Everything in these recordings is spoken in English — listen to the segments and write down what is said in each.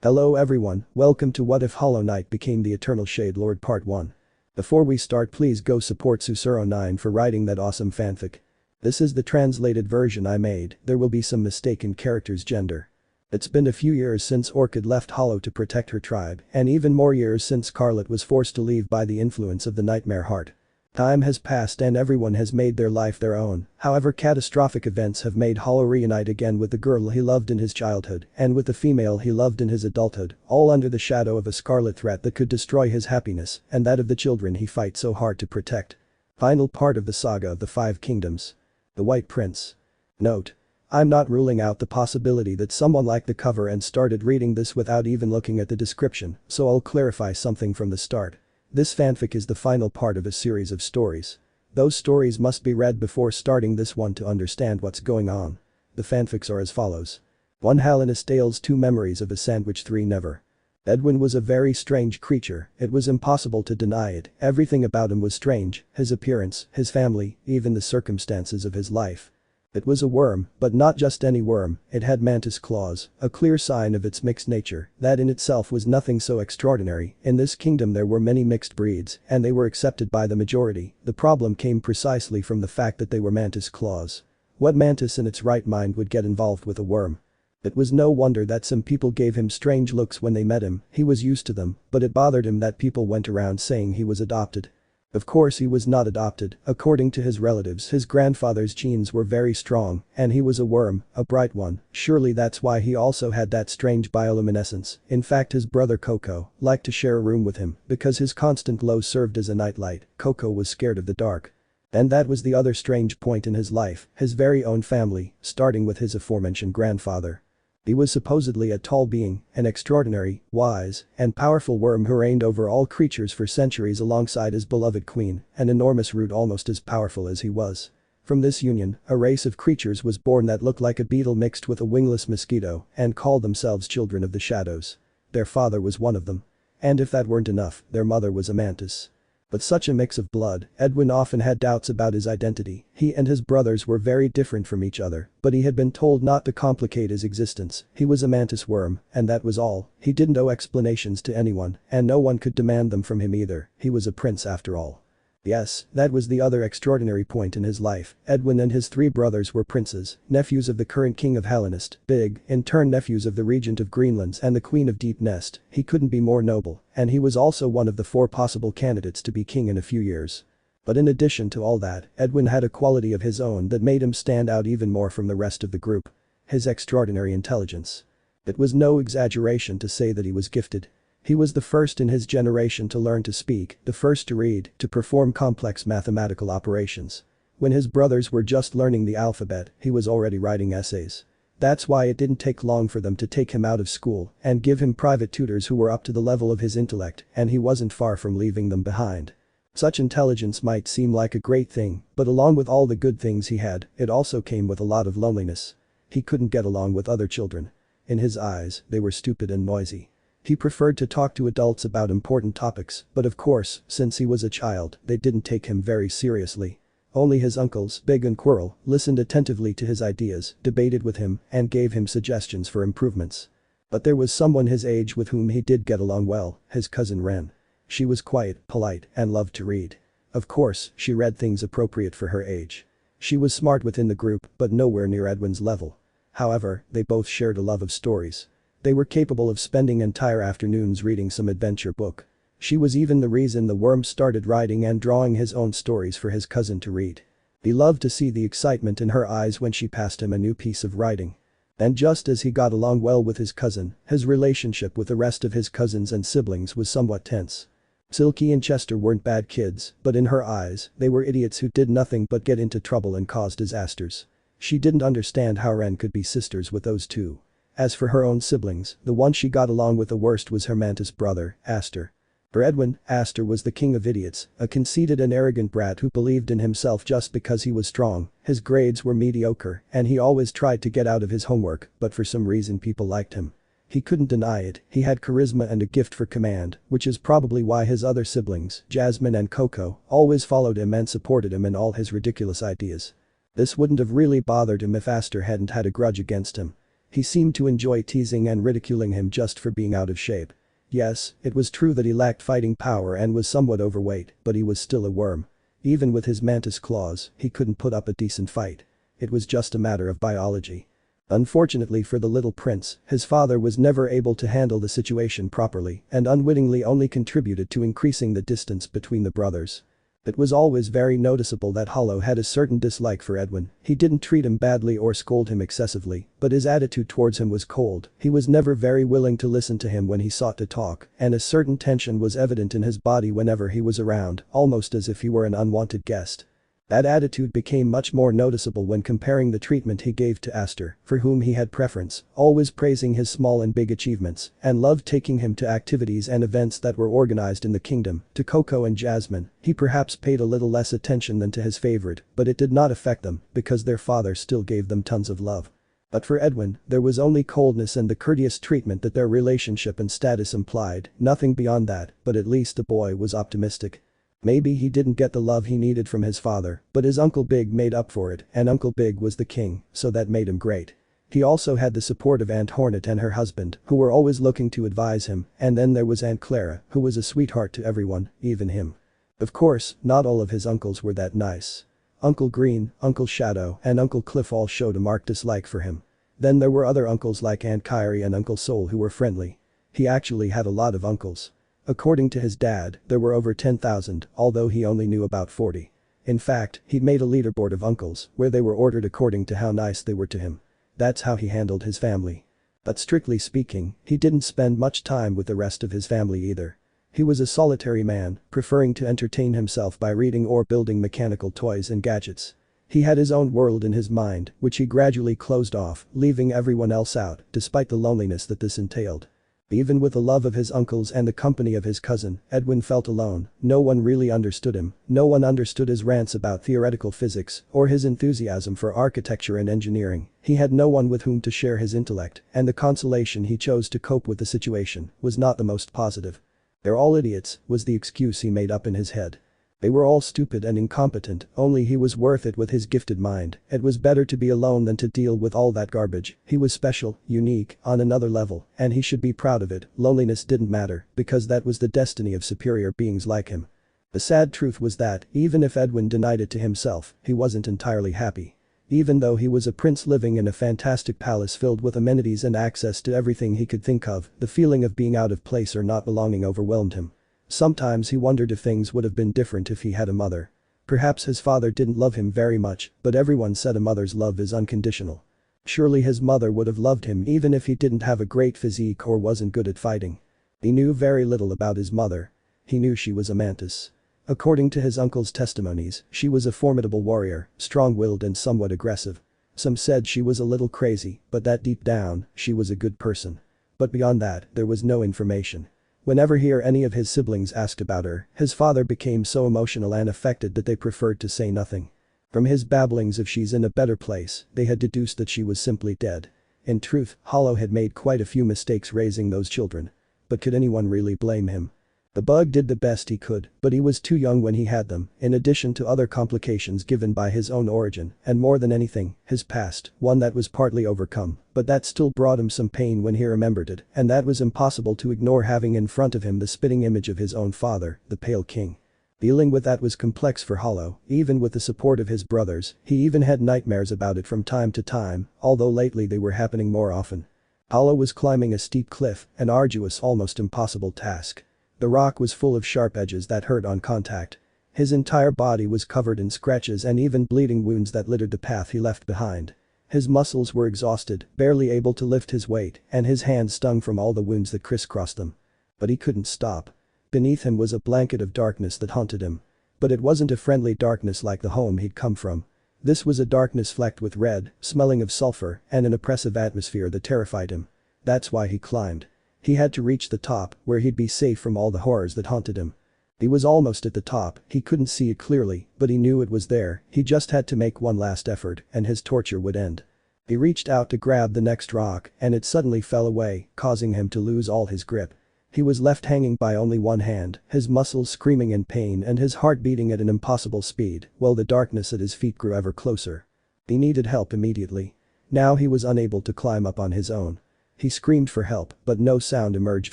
Hello everyone, welcome to What If Hollow Knight Became the Eternal Shade Lord Part 1. Before we start, please go support Subaru9 for writing that awesome fanfic. This is the translated version I made, there will be some mistake in character's gender. It's been a few years since Orchid left Hollow to protect her tribe, and even more years since Scarlet was forced to leave by the influence of the Nightmare Heart. Time has passed and everyone has made their life their own, however catastrophic events have made Hollow reunite again with the girl he loved in his childhood and with the female he loved in his adulthood, all under the shadow of a scarlet threat that could destroy his happiness and that of the children he fights so hard to protect. Final part of the saga of the Five Kingdoms. The White Prince. Note: I'm not ruling out the possibility that someone liked the cover and started reading this without even looking at the description, so I'll clarify something from the start. This fanfic is the final part of a series of stories. Those stories must be read before starting this one to understand what's going on. The fanfics are as follows. 1. Halinus Dale's 2 Memories of a Sandwich. 3. Never. Edwin was a very strange creature, it was impossible to deny it, everything about him was strange, his appearance, his family, even the circumstances of his life. It was a worm, but not just any worm, it had mantis claws, a clear sign of its mixed nature, that in itself was nothing so extraordinary. In this kingdom there were many mixed breeds, and they were accepted by the majority, the problem came precisely from the fact that they were mantis claws. What mantis in its right mind would get involved with a worm? It was no wonder that some people gave him strange looks when they met him, he was used to them, but it bothered him that people went around saying he was adopted. Of course he was not adopted, according to his relatives his grandfather's genes were very strong, and he was a worm, a bright one, surely that's why he also had that strange bioluminescence. In fact his brother Koko liked to share a room with him because his constant glow served as a nightlight. Koko was scared of the dark. And that was the other strange point in his life, his very own family, starting with his aforementioned grandfather. He was supposedly a tall being, an extraordinary, wise, and powerful worm who reigned over all creatures for centuries alongside his beloved queen, an enormous root almost as powerful as he was. From this union, a race of creatures was born that looked like a beetle mixed with a wingless mosquito and called themselves children of the shadows. Their father was one of them. And if that weren't enough, their mother was a mantis. But such a mix of blood, Edwin often had doubts about his identity, he and his brothers were very different from each other, but he had been told not to complicate his existence, he was a mantis worm, and that was all, he didn't owe explanations to anyone, and no one could demand them from him either, he was a prince after all. Yes, that was the other extraordinary point in his life, Edwin and his 3 brothers were princes, nephews of the current king of Halinest, big, in turn nephews of the regent of Greenlands and the queen of Deep Nest, he couldn't be more noble, and he was also one of the 4 possible candidates to be king in a few years. But in addition to all that, Edwin had a quality of his own that made him stand out even more from the rest of the group. His extraordinary intelligence. It was no exaggeration to say that he was gifted. He was the first in his generation to learn to speak, the first to read, to perform complex mathematical operations. When his brothers were just learning the alphabet, he was already writing essays. That's why it didn't take long for them to take him out of school and give him private tutors who were up to the level of his intellect, and he wasn't far from leaving them behind. Such intelligence might seem like a great thing, but along with all the good things he had, it also came with a lot of loneliness. He couldn't get along with other children. In his eyes, they were stupid and noisy. He preferred to talk to adults about important topics, but of course, since he was a child, they didn't take him very seriously. Only his uncles, Big and Quirrel, listened attentively to his ideas, debated with him, and gave him suggestions for improvements. But there was someone his age with whom he did get along well, his cousin Ren. She was quiet, polite, and loved to read. Of course, she read things appropriate for her age. She was smart within the group, but nowhere near Edwin's level. However, they both shared a love of stories. They were capable of spending entire afternoons reading some adventure book. She was even the reason the worm started writing and drawing his own stories for his cousin to read. He loved to see the excitement in her eyes when she passed him a new piece of writing. And just as he got along well with his cousin, his relationship with the rest of his cousins and siblings was somewhat tense. Silky and Chester weren't bad kids, but in her eyes, they were idiots who did nothing but get into trouble and cause disasters. She didn't understand how Ren could be sisters with those two. As for her own siblings, the one she got along with the worst was her mantis brother, Aster. For Edwin, Aster was the king of idiots, a conceited and arrogant brat who believed in himself just because he was strong, his grades were mediocre, and he always tried to get out of his homework, but for some reason people liked him. He couldn't deny it, he had charisma and a gift for command, which is probably why his other siblings, Jasmine and Koko, always followed him and supported him in all his ridiculous ideas. This wouldn't have really bothered him if Aster hadn't had a grudge against him. He seemed to enjoy teasing and ridiculing him just for being out of shape. Yes, it was true that he lacked fighting power and was somewhat overweight, but he was still a worm. Even with his mantis claws, he couldn't put up a decent fight. It was just a matter of biology. Unfortunately for the little prince, his father was never able to handle the situation properly and unwittingly only contributed to increasing the distance between the brothers. It was always very noticeable that Hollow had a certain dislike for Edwin. He didn't treat him badly or scold him excessively, but his attitude towards him was cold. He was never very willing to listen to him when he sought to talk, and a certain tension was evident in his body whenever he was around, almost as if he were an unwanted guest. That attitude became much more noticeable when comparing the treatment he gave to Aster, for whom he had preference, always praising his small and big achievements, and loved taking him to activities and events that were organized in the kingdom. To Koko and Jasmine, he perhaps paid a little less attention than to his favorite, but it did not affect them, because their father still gave them tons of love. But for Edwin, there was only coldness and the courteous treatment that their relationship and status implied, nothing beyond that, but at least the boy was optimistic. Maybe he didn't get the love he needed from his father, but his Uncle Big made up for it, and Uncle Big was the king, so that made him great. He also had the support of Aunt Hornet and her husband, who were always looking to advise him, and then there was Aunt Clara, who was a sweetheart to everyone, even him. Of course, not all of his uncles were that nice. Uncle Green, Uncle Shadow, and Uncle Cliff all showed a marked dislike for him. Then there were other uncles like Aunt Kyrie and Uncle Sol who were friendly. He actually had a lot of uncles. According to his dad, there were over 10,000, although he only knew about 40. In fact, he'd made a leaderboard of uncles, where they were ordered according to how nice they were to him. That's how he handled his family. But strictly speaking, he didn't spend much time with the rest of his family either. He was a solitary man, preferring to entertain himself by reading or building mechanical toys and gadgets. He had his own world in his mind, which he gradually closed off, leaving everyone else out, despite the loneliness that this entailed. Even with the love of his uncles and the company of his cousin, Edwin felt alone. No one really understood him, no one understood his rants about theoretical physics, or his enthusiasm for architecture and engineering. He had no one with whom to share his intellect, and the consolation he chose to cope with the situation was not the most positive. "They're all idiots," was the excuse he made up in his head. They were all stupid and incompetent, only he was worth it with his gifted mind. It was better to be alone than to deal with all that garbage. He was special, unique, on another level, and he should be proud of it. Loneliness didn't matter, because that was the destiny of superior beings like him. The sad truth was that, even if Edwin denied it to himself, he wasn't entirely happy. Even though he was a prince living in a fantastic palace filled with amenities and access to everything he could think of, the feeling of being out of place or not belonging overwhelmed him. Sometimes he wondered if things would have been different if he had a mother. Perhaps his father didn't love him very much, but everyone said a mother's love is unconditional. Surely his mother would have loved him even if he didn't have a great physique or wasn't good at fighting. He knew very little about his mother. He knew she was a mantis. According to his uncle's testimonies, she was a formidable warrior, strong-willed and somewhat aggressive. Some said she was a little crazy, but that deep down, she was a good person. But beyond that, there was no information. Whenever he or any of his siblings asked about her, his father became so emotional and affected that they preferred to say nothing. From his babblings of "she's in a better place," they had deduced that she was simply dead. In truth, Hollow had made quite a few mistakes raising those children. But could anyone really blame him? The bug did the best he could, but he was too young when he had them, in addition to other complications given by his own origin, and more than anything, his past, one that was partly overcome, but that still brought him some pain when he remembered it, and that was impossible to ignore, having in front of him the spitting image of his own father, the Pale King. Dealing with that was complex for Hollow, even with the support of his brothers. He even had nightmares about it from time to time, although lately they were happening more often. Hollow was climbing a steep cliff, an arduous, almost impossible task. The rock was full of sharp edges that hurt on contact. His entire body was covered in scratches and even bleeding wounds that littered the path he left behind. His muscles were exhausted, barely able to lift his weight, and his hands stung from all the wounds that crisscrossed them. But he couldn't stop. Beneath him was a blanket of darkness that haunted him. But it wasn't a friendly darkness like the home he'd come from. This was a darkness flecked with red, smelling of sulfur, and an oppressive atmosphere that terrified him. That's why he climbed. He had to reach the top, where he'd be safe from all the horrors that haunted him. He was almost at the top. He couldn't see it clearly, but he knew it was there. He just had to make one last effort, and his torture would end. He reached out to grab the next rock, and it suddenly fell away, causing him to lose all his grip. He was left hanging by only one hand, his muscles screaming in pain and his heart beating at an impossible speed, while the darkness at his feet grew ever closer. He needed help immediately. Now he was unable to climb up on his own. He screamed for help, but no sound emerged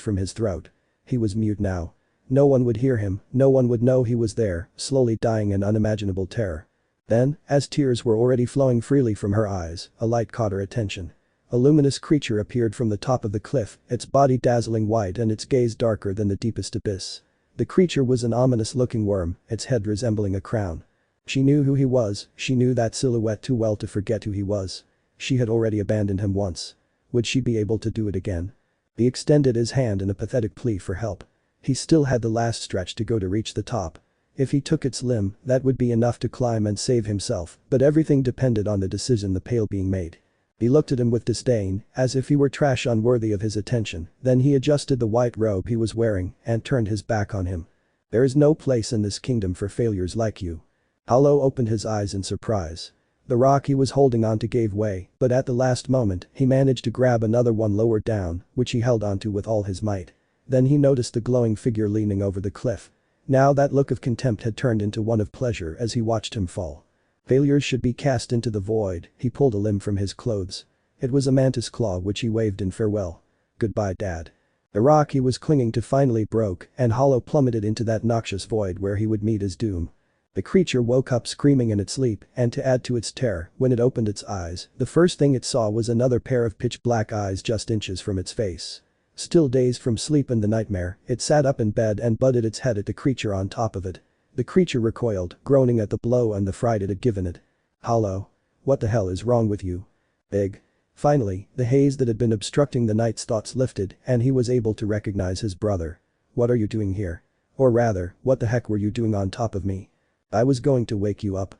from his throat. He was mute now. No one would hear him, no one would know he was there, slowly dying in unimaginable terror. Then, as tears were already flowing freely from her eyes, a light caught her attention. A luminous creature appeared from the top of the cliff, its body dazzling white and its gaze darker than the deepest abyss. The creature was an ominous-looking worm, its head resembling a crown. She knew who he was, she knew that silhouette too well to forget who he was. She had already abandoned him once. Would she be able to do it again? He extended his hand in a pathetic plea for help. He still had the last stretch to go to reach the top. If he took its limb, that would be enough to climb and save himself, but everything depended on the decision the pale being made. He looked at him with disdain, as if he were trash unworthy of his attention, then he adjusted the white robe he was wearing and turned his back on him. There is no place in this kingdom for failures like you. Hollow opened his eyes in surprise. The rock he was holding onto gave way, but at the last moment, he managed to grab another one lower down, which he held onto with all his might. Then he noticed the glowing figure leaning over the cliff. Now that look of contempt had turned into one of pleasure as he watched him fall. Failures should be cast into the void. He pulled a limb from his clothes. It was a mantis claw which he waved in farewell. Goodbye, Dad. The rock he was clinging to finally broke, and Hollow plummeted into that noxious void where he would meet his doom. The creature woke up screaming in its sleep, and to add to its terror, when it opened its eyes, the first thing it saw was another pair of pitch-black eyes just inches from its face. Still dazed from sleep and the nightmare, it sat up in bed and butted its head at the creature on top of it. The creature recoiled, groaning at the blow and the fright it had given it. Hollow. What the hell is wrong with you? Big. Finally, the haze that had been obstructing the night's thoughts lifted and he was able to recognize his brother. What are you doing here? Or rather, what the heck were you doing on top of me? I was going to wake you up.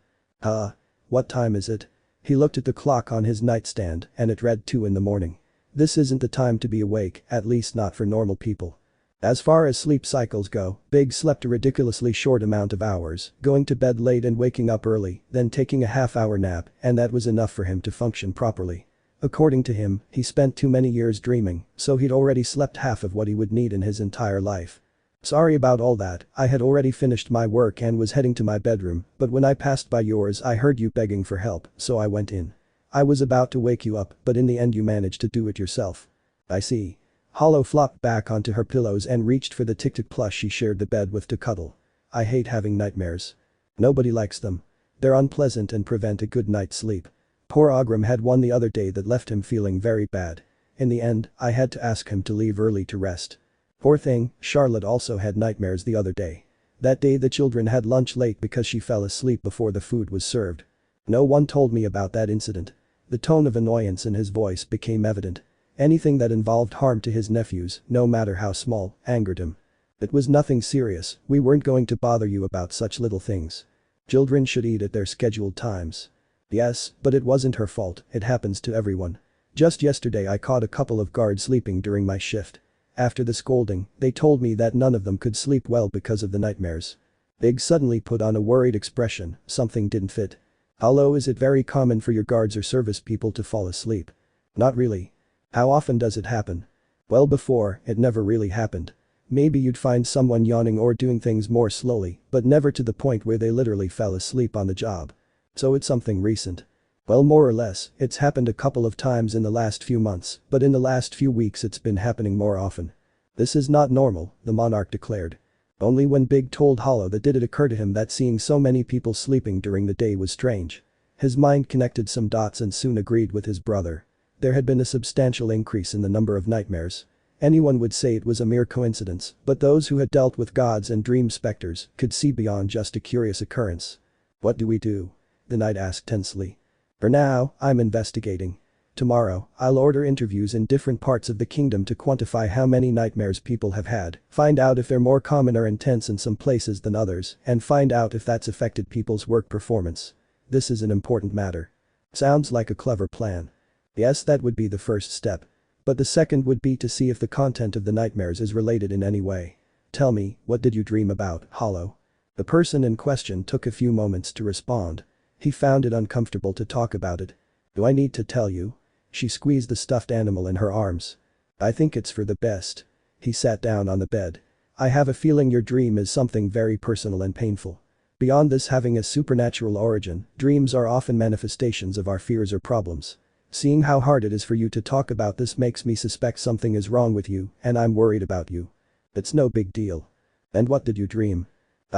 What time is it? He looked at the clock on his nightstand and it read 2 in the morning. This isn't the time to be awake, at least not for normal people. As far as sleep cycles go, Big slept a ridiculously short amount of hours, going to bed late and waking up early, then taking a half-hour nap, and that was enough for him to function properly. According to him, he spent too many years dreaming, so he'd already slept half of what he would need in his entire life. Sorry about all that, I had already finished my work and was heading to my bedroom, but when I passed by yours I heard you begging for help, so I went in. I was about to wake you up, but in the end you managed to do it yourself. I see. Hollow flopped back onto her pillows and reached for the tic-tac plush she shared the bed with to cuddle. I hate having nightmares. Nobody likes them. They're unpleasant and prevent a good night's sleep. Poor Ogram had one the other day that left him feeling very bad. In the end, I had to ask him to leave early to rest. Poor thing, Charlotte also had nightmares the other day. That day the children had lunch late because she fell asleep before the food was served. No one told me about that incident. The tone of annoyance in his voice became evident. Anything that involved harm to his nephews, no matter how small, angered him. It was nothing serious, we weren't going to bother you about such little things. Children should eat at their scheduled times. Yes, but it wasn't her fault, it happens to everyone. Just yesterday I caught a couple of guards sleeping during my shift. After the scolding, they told me that none of them could sleep well because of the nightmares. Big suddenly put on a worried expression, something didn't fit. Hello, is it very common for your guards or service people to fall asleep? Not really. How often does it happen? Well, before, it never really happened. Maybe you'd find someone yawning or doing things more slowly, but never to the point where they literally fell asleep on the job. So it's something recent. Well, more or less, it's happened a couple of times in the last few months, but in the last few weeks it's been happening more often. This is not normal, the monarch declared. Only when Big told Hollow that did it occur to him that seeing so many people sleeping during the day was strange. His mind connected some dots and soon agreed with his brother. There had been a substantial increase in the number of nightmares. Anyone would say it was a mere coincidence, but those who had dealt with gods and dream specters could see beyond just a curious occurrence. What do we do? The knight asked tensely. For now, I'm investigating. Tomorrow, I'll order interviews in different parts of the kingdom to quantify how many nightmares people have had, find out if they're more common or intense in some places than others, and find out if that's affected people's work performance. This is an important matter. Sounds like a clever plan. Yes, that would be the first step. But the second would be to see if the content of the nightmares is related in any way. Tell me, what did you dream about, Hollow? The person in question took a few moments to respond. He found it uncomfortable to talk about it. Do I need to tell you? She squeezed the stuffed animal in her arms. I think it's for the best. He sat down on the bed. I have a feeling your dream is something very personal and painful. Beyond this having a supernatural origin, dreams are often manifestations of our fears or problems. Seeing how hard it is for you to talk about this makes me suspect something is wrong with you, and I'm worried about you. It's no big deal. And what did you dream?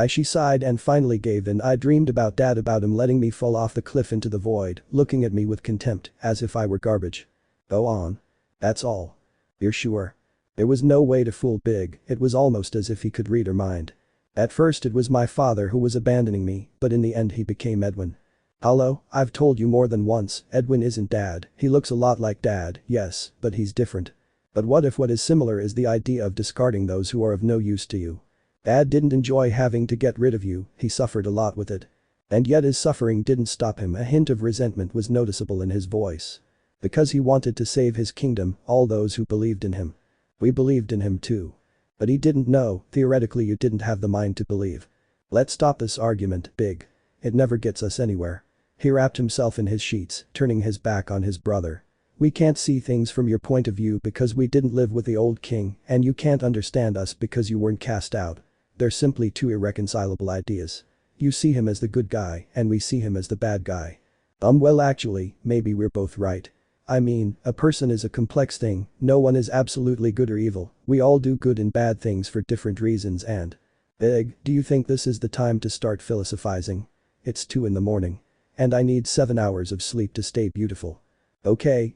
She sighed and finally gave in. I dreamed about Dad, about him letting me fall off the cliff into the void, looking at me with contempt, as if I were garbage. Go on. That's all. You're sure? There was no way to fool Big, it was almost as if he could read her mind. At first it was my father who was abandoning me, but in the end he became Edwin. Hello, I've told you more than once, Edwin isn't Dad, he looks a lot like Dad, yes, but he's different. But what if what is similar is the idea of discarding those who are of no use to you? Dad didn't enjoy having to get rid of you, he suffered a lot with it. And yet his suffering didn't stop him, a hint of resentment was noticeable in his voice. Because he wanted to save his kingdom, all those who believed in him. We believed in him too. But he didn't know, theoretically you didn't have the mind to believe. Let's stop this argument, Big. It never gets us anywhere. He wrapped himself in his sheets, turning his back on his brother. We can't see things from your point of view because we didn't live with the old king, and you can't understand us because you weren't cast out. They're simply two irreconcilable ideas. You see him as the good guy, and we see him as the bad guy. Well actually, maybe we're both right. I mean, a person is a complex thing, no one is absolutely good or evil, we all do good and bad things for different reasons and… Big, do you think this is the time to start philosophizing? It's 2 in the morning. And I need 7 hours of sleep to stay beautiful. Okay,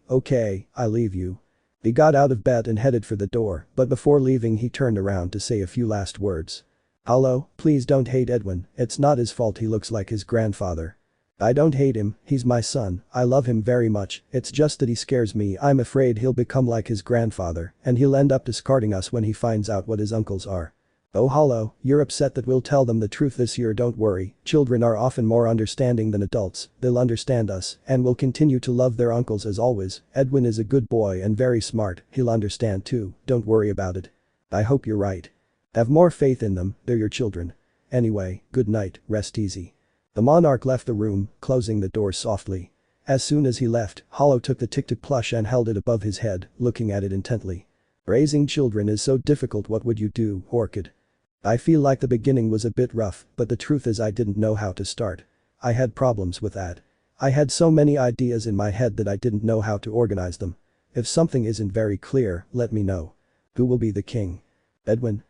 I leave you. He got out of bed and headed for the door, but before leaving he turned around to say a few last words. Hello, please don't hate Edwin, it's not his fault he looks like his grandfather. I don't hate him, he's my son, I love him very much, it's just that he scares me, I'm afraid he'll become like his grandfather, and he'll end up discarding us when he finds out what his uncles are. Oh hello, you're upset that we'll tell them the truth this year, don't worry, children are often more understanding than adults, they'll understand us, and will continue to love their uncles as always, Edwin is a good boy and very smart, he'll understand too, don't worry about it. I hope you're right. Have more faith in them, they're your children. Anyway, good night, rest easy. The monarch left the room, closing the door softly. As soon as he left, Hollow took the tic-tac plush and held it above his head, looking at it intently. Raising children is so difficult, what would you do, Orchid? I feel like the beginning was a bit rough, but the truth is I didn't know how to start. I had problems with that. I had so many ideas in my head that I didn't know how to organize them. If something isn't very clear, let me know. Who will be the king? Edwin.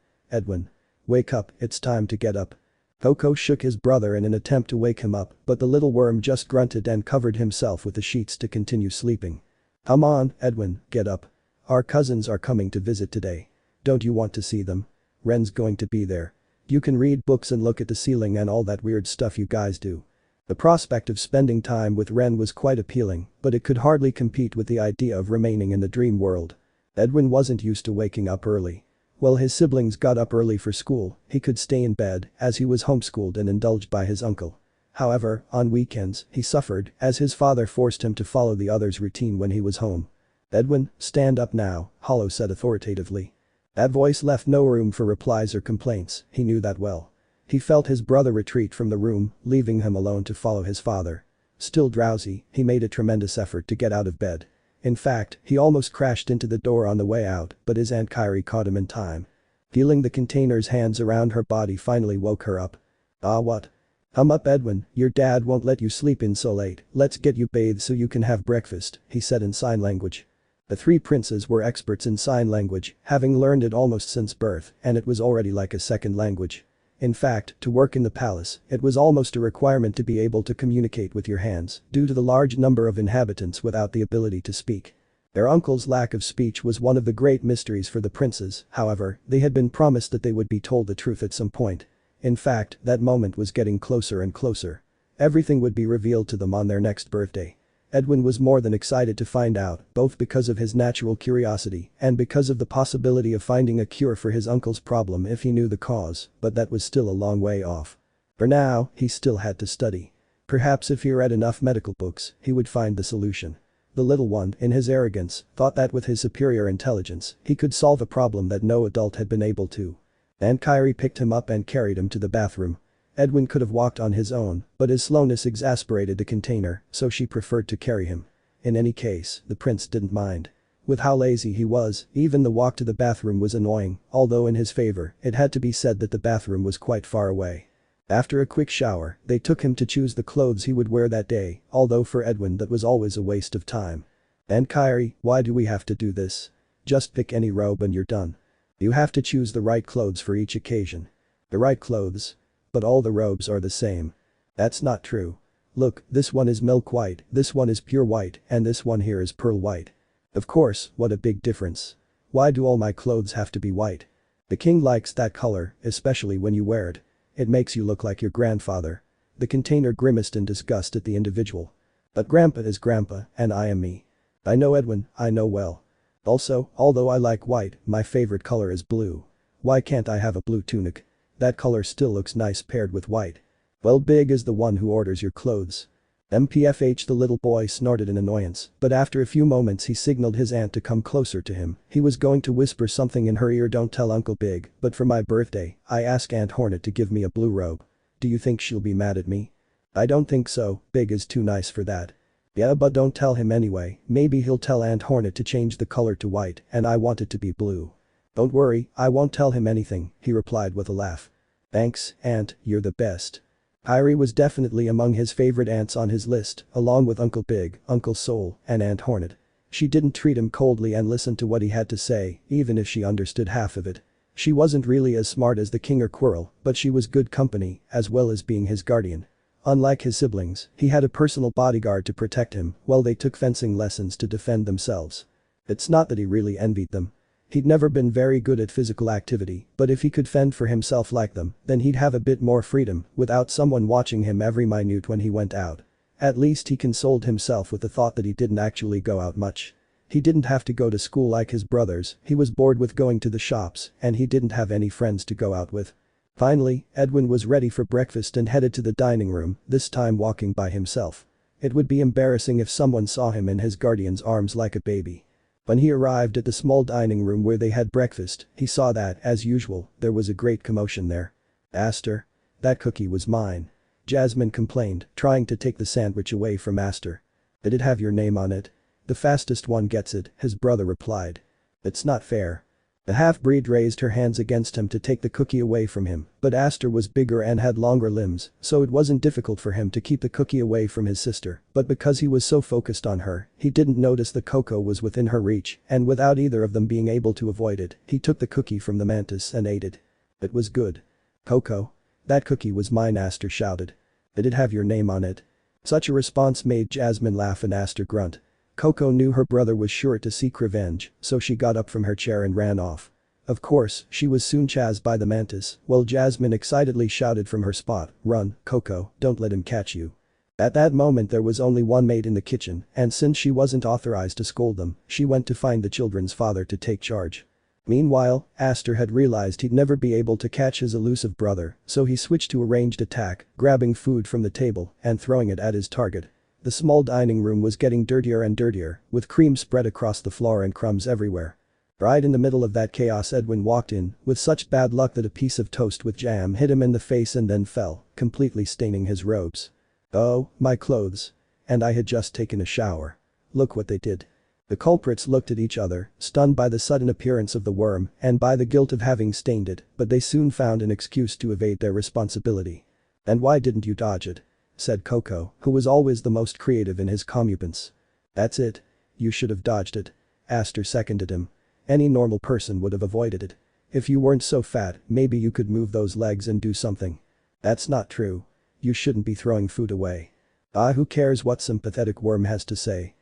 Wake up, it's time to get up. Koko shook his brother in an attempt to wake him up, but the little worm just grunted and covered himself with the sheets to continue sleeping. Come on, Edwin, get up. Our cousins are coming to visit today. Don't you want to see them? Ren's going to be there. You can read books and look at the ceiling and all that weird stuff you guys do. The prospect of spending time with Ren was quite appealing, but it could hardly compete with the idea of remaining in the dream world. Edwin wasn't used to waking up early. While his siblings got up early for school, he could stay in bed as he was homeschooled and indulged by his uncle. However, on weekends, he suffered as his father forced him to follow the others' routine when he was home. Edwin, stand up now, Hollow said authoritatively. That voice left no room for replies or complaints, he knew that well. He felt his brother retreat from the room, leaving him alone to follow his father. Still drowsy, he made a tremendous effort to get out of bed. In fact, he almost crashed into the door on the way out, but his Aunt Kyrie caught him in time. Feeling the container's hands around her body finally woke her up. What? Come up, Edwin, your dad won't let you sleep in so late, let's get you bathed so you can have breakfast, he said in sign language. The 3 princes were experts in sign language, having learned it almost since birth, and it was already like a second language. In fact, to work in the palace, it was almost a requirement to be able to communicate with your hands, due to the large number of inhabitants without the ability to speak. Their uncle's lack of speech was one of the great mysteries for the princes, however, they had been promised that they would be told the truth at some point. In fact, that moment was getting closer and closer. Everything would be revealed to them on their next birthday. Edwin was more than excited to find out, both because of his natural curiosity and because of the possibility of finding a cure for his uncle's problem if he knew the cause, but that was still a long way off. For now, he still had to study. Perhaps if he read enough medical books, he would find the solution. The little one, in his arrogance, thought that with his superior intelligence, he could solve a problem that no adult had been able to. Aunt Kyrie picked him up and carried him to the bathroom. Edwin could have walked on his own, but his slowness exasperated the container, so she preferred to carry him. In any case, the prince didn't mind. With how lazy he was, even the walk to the bathroom was annoying, although in his favor, it had to be said that the bathroom was quite far away. After a quick shower, they took him to choose the clothes he would wear that day, although for Edwin that was always a waste of time. And Kyrie, why do we have to do this? Just pick any robe and you're done. You have to choose the right clothes for each occasion. The right clothes? But all the robes are the same. That's not true. Look, this one is milk white, this one is pure white, and this one here is pearl white. Of course, what a big difference. Why do all my clothes have to be white? The king likes that color, especially when you wear it. It makes you look like your grandfather. The container grimaced in disgust at the individual. But grandpa is grandpa, and I am me. I know Edwin, I know well. Also, although I like white, my favorite color is blue. Why can't I have a blue tunic? That color still looks nice paired with white. Well, Big is the one who orders your clothes. MPFH, the little boy snorted in annoyance, but after a few moments he signaled his aunt to come closer to him. He was going to whisper something in her ear, don't tell Uncle Big, but for my birthday, I asked Aunt Hornet to give me a blue robe. Do you think she'll be mad at me? I don't think so, Big is too nice for that. Yeah, but don't tell him anyway, maybe he'll tell Aunt Hornet to change the color to white and I want it to be blue. Don't worry, I won't tell him anything, he replied with a laugh. Thanks, Aunt, you're the best. Kyrie was definitely among his favorite aunts on his list, along with Uncle Big, Uncle Soul, and Aunt Hornet. She didn't treat him coldly and listened to what he had to say, even if she understood half of it. She wasn't really as smart as the king or Quirrel, but she was good company, as well as being his guardian. Unlike his siblings, he had a personal bodyguard to protect him while they took fencing lessons to defend themselves. It's not that he really envied them. He'd never been very good at physical activity, but if he could fend for himself like them, then he'd have a bit more freedom without someone watching him every minute when he went out. At least he consoled himself with the thought that he didn't actually go out much. He didn't have to go to school like his brothers, he was bored with going to the shops, and he didn't have any friends to go out with. Finally, Edwin was ready for breakfast and headed to the dining room, this time walking by himself. It would be embarrassing if someone saw him in his guardian's arms like a baby. When he arrived at the small dining room where they had breakfast, he saw that, as usual, there was a great commotion there. Aster? That cookie was mine. Jasmine complained, trying to take the sandwich away from Aster. Did it have your name on it? The fastest one gets it, his brother replied. It's not fair. The half-breed raised her hands against him to take the cookie away from him, but Aster was bigger and had longer limbs, so it wasn't difficult for him to keep the cookie away from his sister, but because he was so focused on her, he didn't notice the Koko was within her reach, and without either of them being able to avoid it, he took the cookie from the mantis and ate it. It was good. Koko? That cookie was mine, Aster shouted. Did it have your name on it? Such a response made Jasmine laugh and Aster grunt. Koko knew her brother was sure to seek revenge, so she got up from her chair and ran off. Of course, she was soon chased by the mantis, while Jasmine excitedly shouted from her spot, "Run, Koko, don't let him catch you." At that moment there was only one maid in the kitchen, and since she wasn't authorized to scold them, she went to find the children's father to take charge. Meanwhile, Aster had realized he'd never be able to catch his elusive brother, so he switched to a ranged attack, grabbing food from the table and throwing it at his target. The small dining room was getting dirtier and dirtier, with cream spread across the floor and crumbs everywhere. Right in the middle of that chaos, Edwin walked in, with such bad luck that a piece of toast with jam hit him in the face and then fell, completely staining his robes. Oh, my clothes. And I had just taken a shower. Look what they did. The culprits looked at each other, stunned by the sudden appearance of the worm and by the guilt of having stained it, but they soon found an excuse to evade their responsibility. "And why didn't you dodge it?" said Koko, who was always the most creative in his comeuppance. "That's it. You should have dodged it." Aster seconded him. "Any normal person would have avoided it. If you weren't so fat, maybe you could move those legs and do something." "That's not true. You shouldn't be throwing food away." "Ah, who cares what some pathetic worm has to say?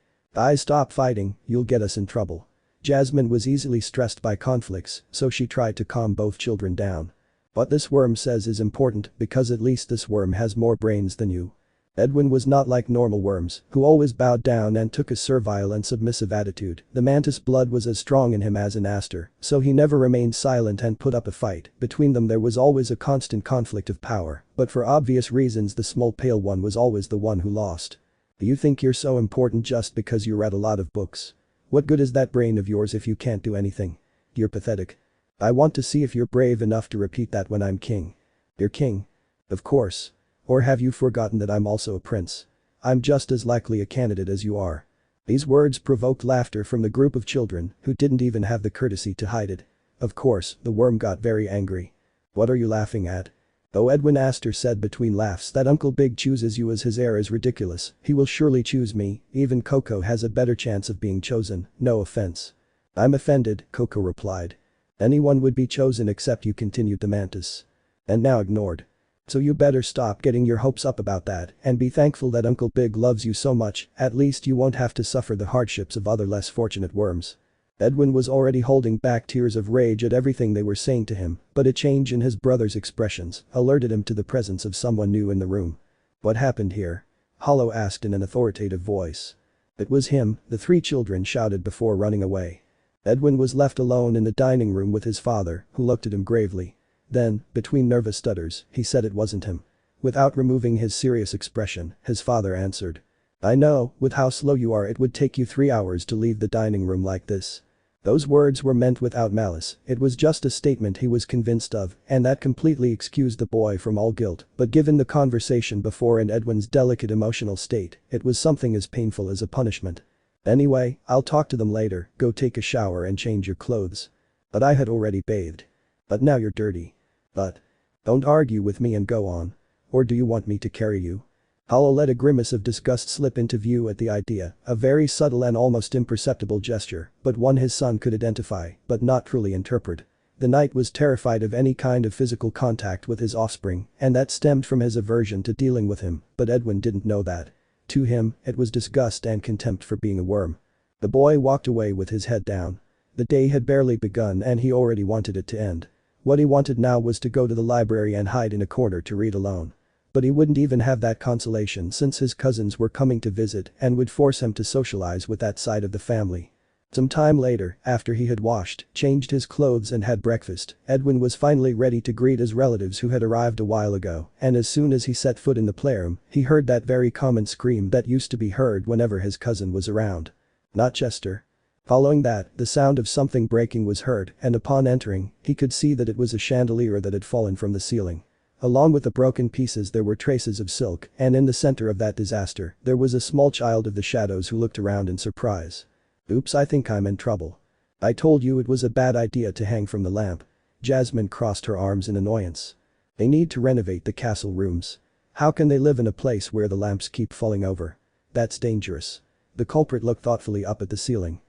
Stop fighting, you'll get us in trouble." Jasmine was easily stressed by conflicts, so she tried to calm both children down. "What this worm says is important because at least this worm has more brains than you." Edwin was not like normal worms, who always bowed down and took a servile and submissive attitude. The mantis blood was as strong in him as in Aster, so he never remained silent and put up a fight. Between them there was always a constant conflict of power, but for obvious reasons the small pale one was always the one who lost. "Do you think you're so important just because you read a lot of books? What good is that brain of yours if you can't do anything? You're pathetic. I want to see if you're brave enough to repeat that when I'm king." "You're king?" "Of course. Or have you forgotten that I'm also a prince? I'm just as likely a candidate as you are." These words provoked laughter from the group of children who didn't even have the courtesy to hide it. Of course, the worm got very angry. "What are you laughing at?" "Oh, Edwin," Aster said between laughs, "that Uncle Big chooses you as his heir is ridiculous. He will surely choose me, even Koko has a better chance of being chosen, no offense." "I'm offended," Koko replied. "Anyone would be chosen except you," continued the mantis. "And now ignored. So you better stop getting your hopes up about that and be thankful that Uncle Big loves you so much, at least you won't have to suffer the hardships of other less fortunate worms." Edwin was already holding back tears of rage at everything they were saying to him, but a change in his brother's expressions alerted him to the presence of someone new in the room. "What happened here?" Hollow asked in an authoritative voice. "It was him," the three children shouted before running away. Edwin was left alone in the dining room with his father, who looked at him gravely. Then, between nervous stutters, he said it wasn't him. Without removing his serious expression, his father answered. "I know, with how slow you are it would take you 3 hours to leave the dining room like this." Those words were meant without malice, it was just a statement he was convinced of, and that completely excused the boy from all guilt, but given the conversation before and Edwin's delicate emotional state, it was something as painful as a punishment. "Anyway, I'll talk to them later, go take a shower and change your clothes." "But I had already bathed." "But now you're dirty." "But." "Don't argue with me and go on. Or do you want me to carry you?" Hollow let a grimace of disgust slip into view at the idea, a very subtle and almost imperceptible gesture, but one his son could identify, but not truly interpret. The knight was terrified of any kind of physical contact with his offspring, and that stemmed from his aversion to dealing with him, but Edwin didn't know that. To him, it was disgust and contempt for being a worm. The boy walked away with his head down. The day had barely begun and he already wanted it to end. What he wanted now was to go to the library and hide in a corner to read alone. But he wouldn't even have that consolation since his cousins were coming to visit and would force him to socialize with that side of the family. Some time later, after he had washed, changed his clothes and had breakfast, Edwin was finally ready to greet his relatives who had arrived a while ago, and as soon as he set foot in the playroom, he heard that very common scream that used to be heard whenever his cousin was around. "Not Chester." Following that, the sound of something breaking was heard, and upon entering, he could see that it was a chandelier that had fallen from the ceiling. Along with the broken pieces there were traces of silk, and in the center of that disaster, there was a small child of the shadows who looked around in surprise. "Oops, I think I'm in trouble. I told you it was a bad idea to hang from the lamp." Jasmine crossed her arms in annoyance. "They need to renovate the castle rooms. How can they live in a place where the lamps keep falling over? That's dangerous." The culprit looked thoughtfully up at the ceiling.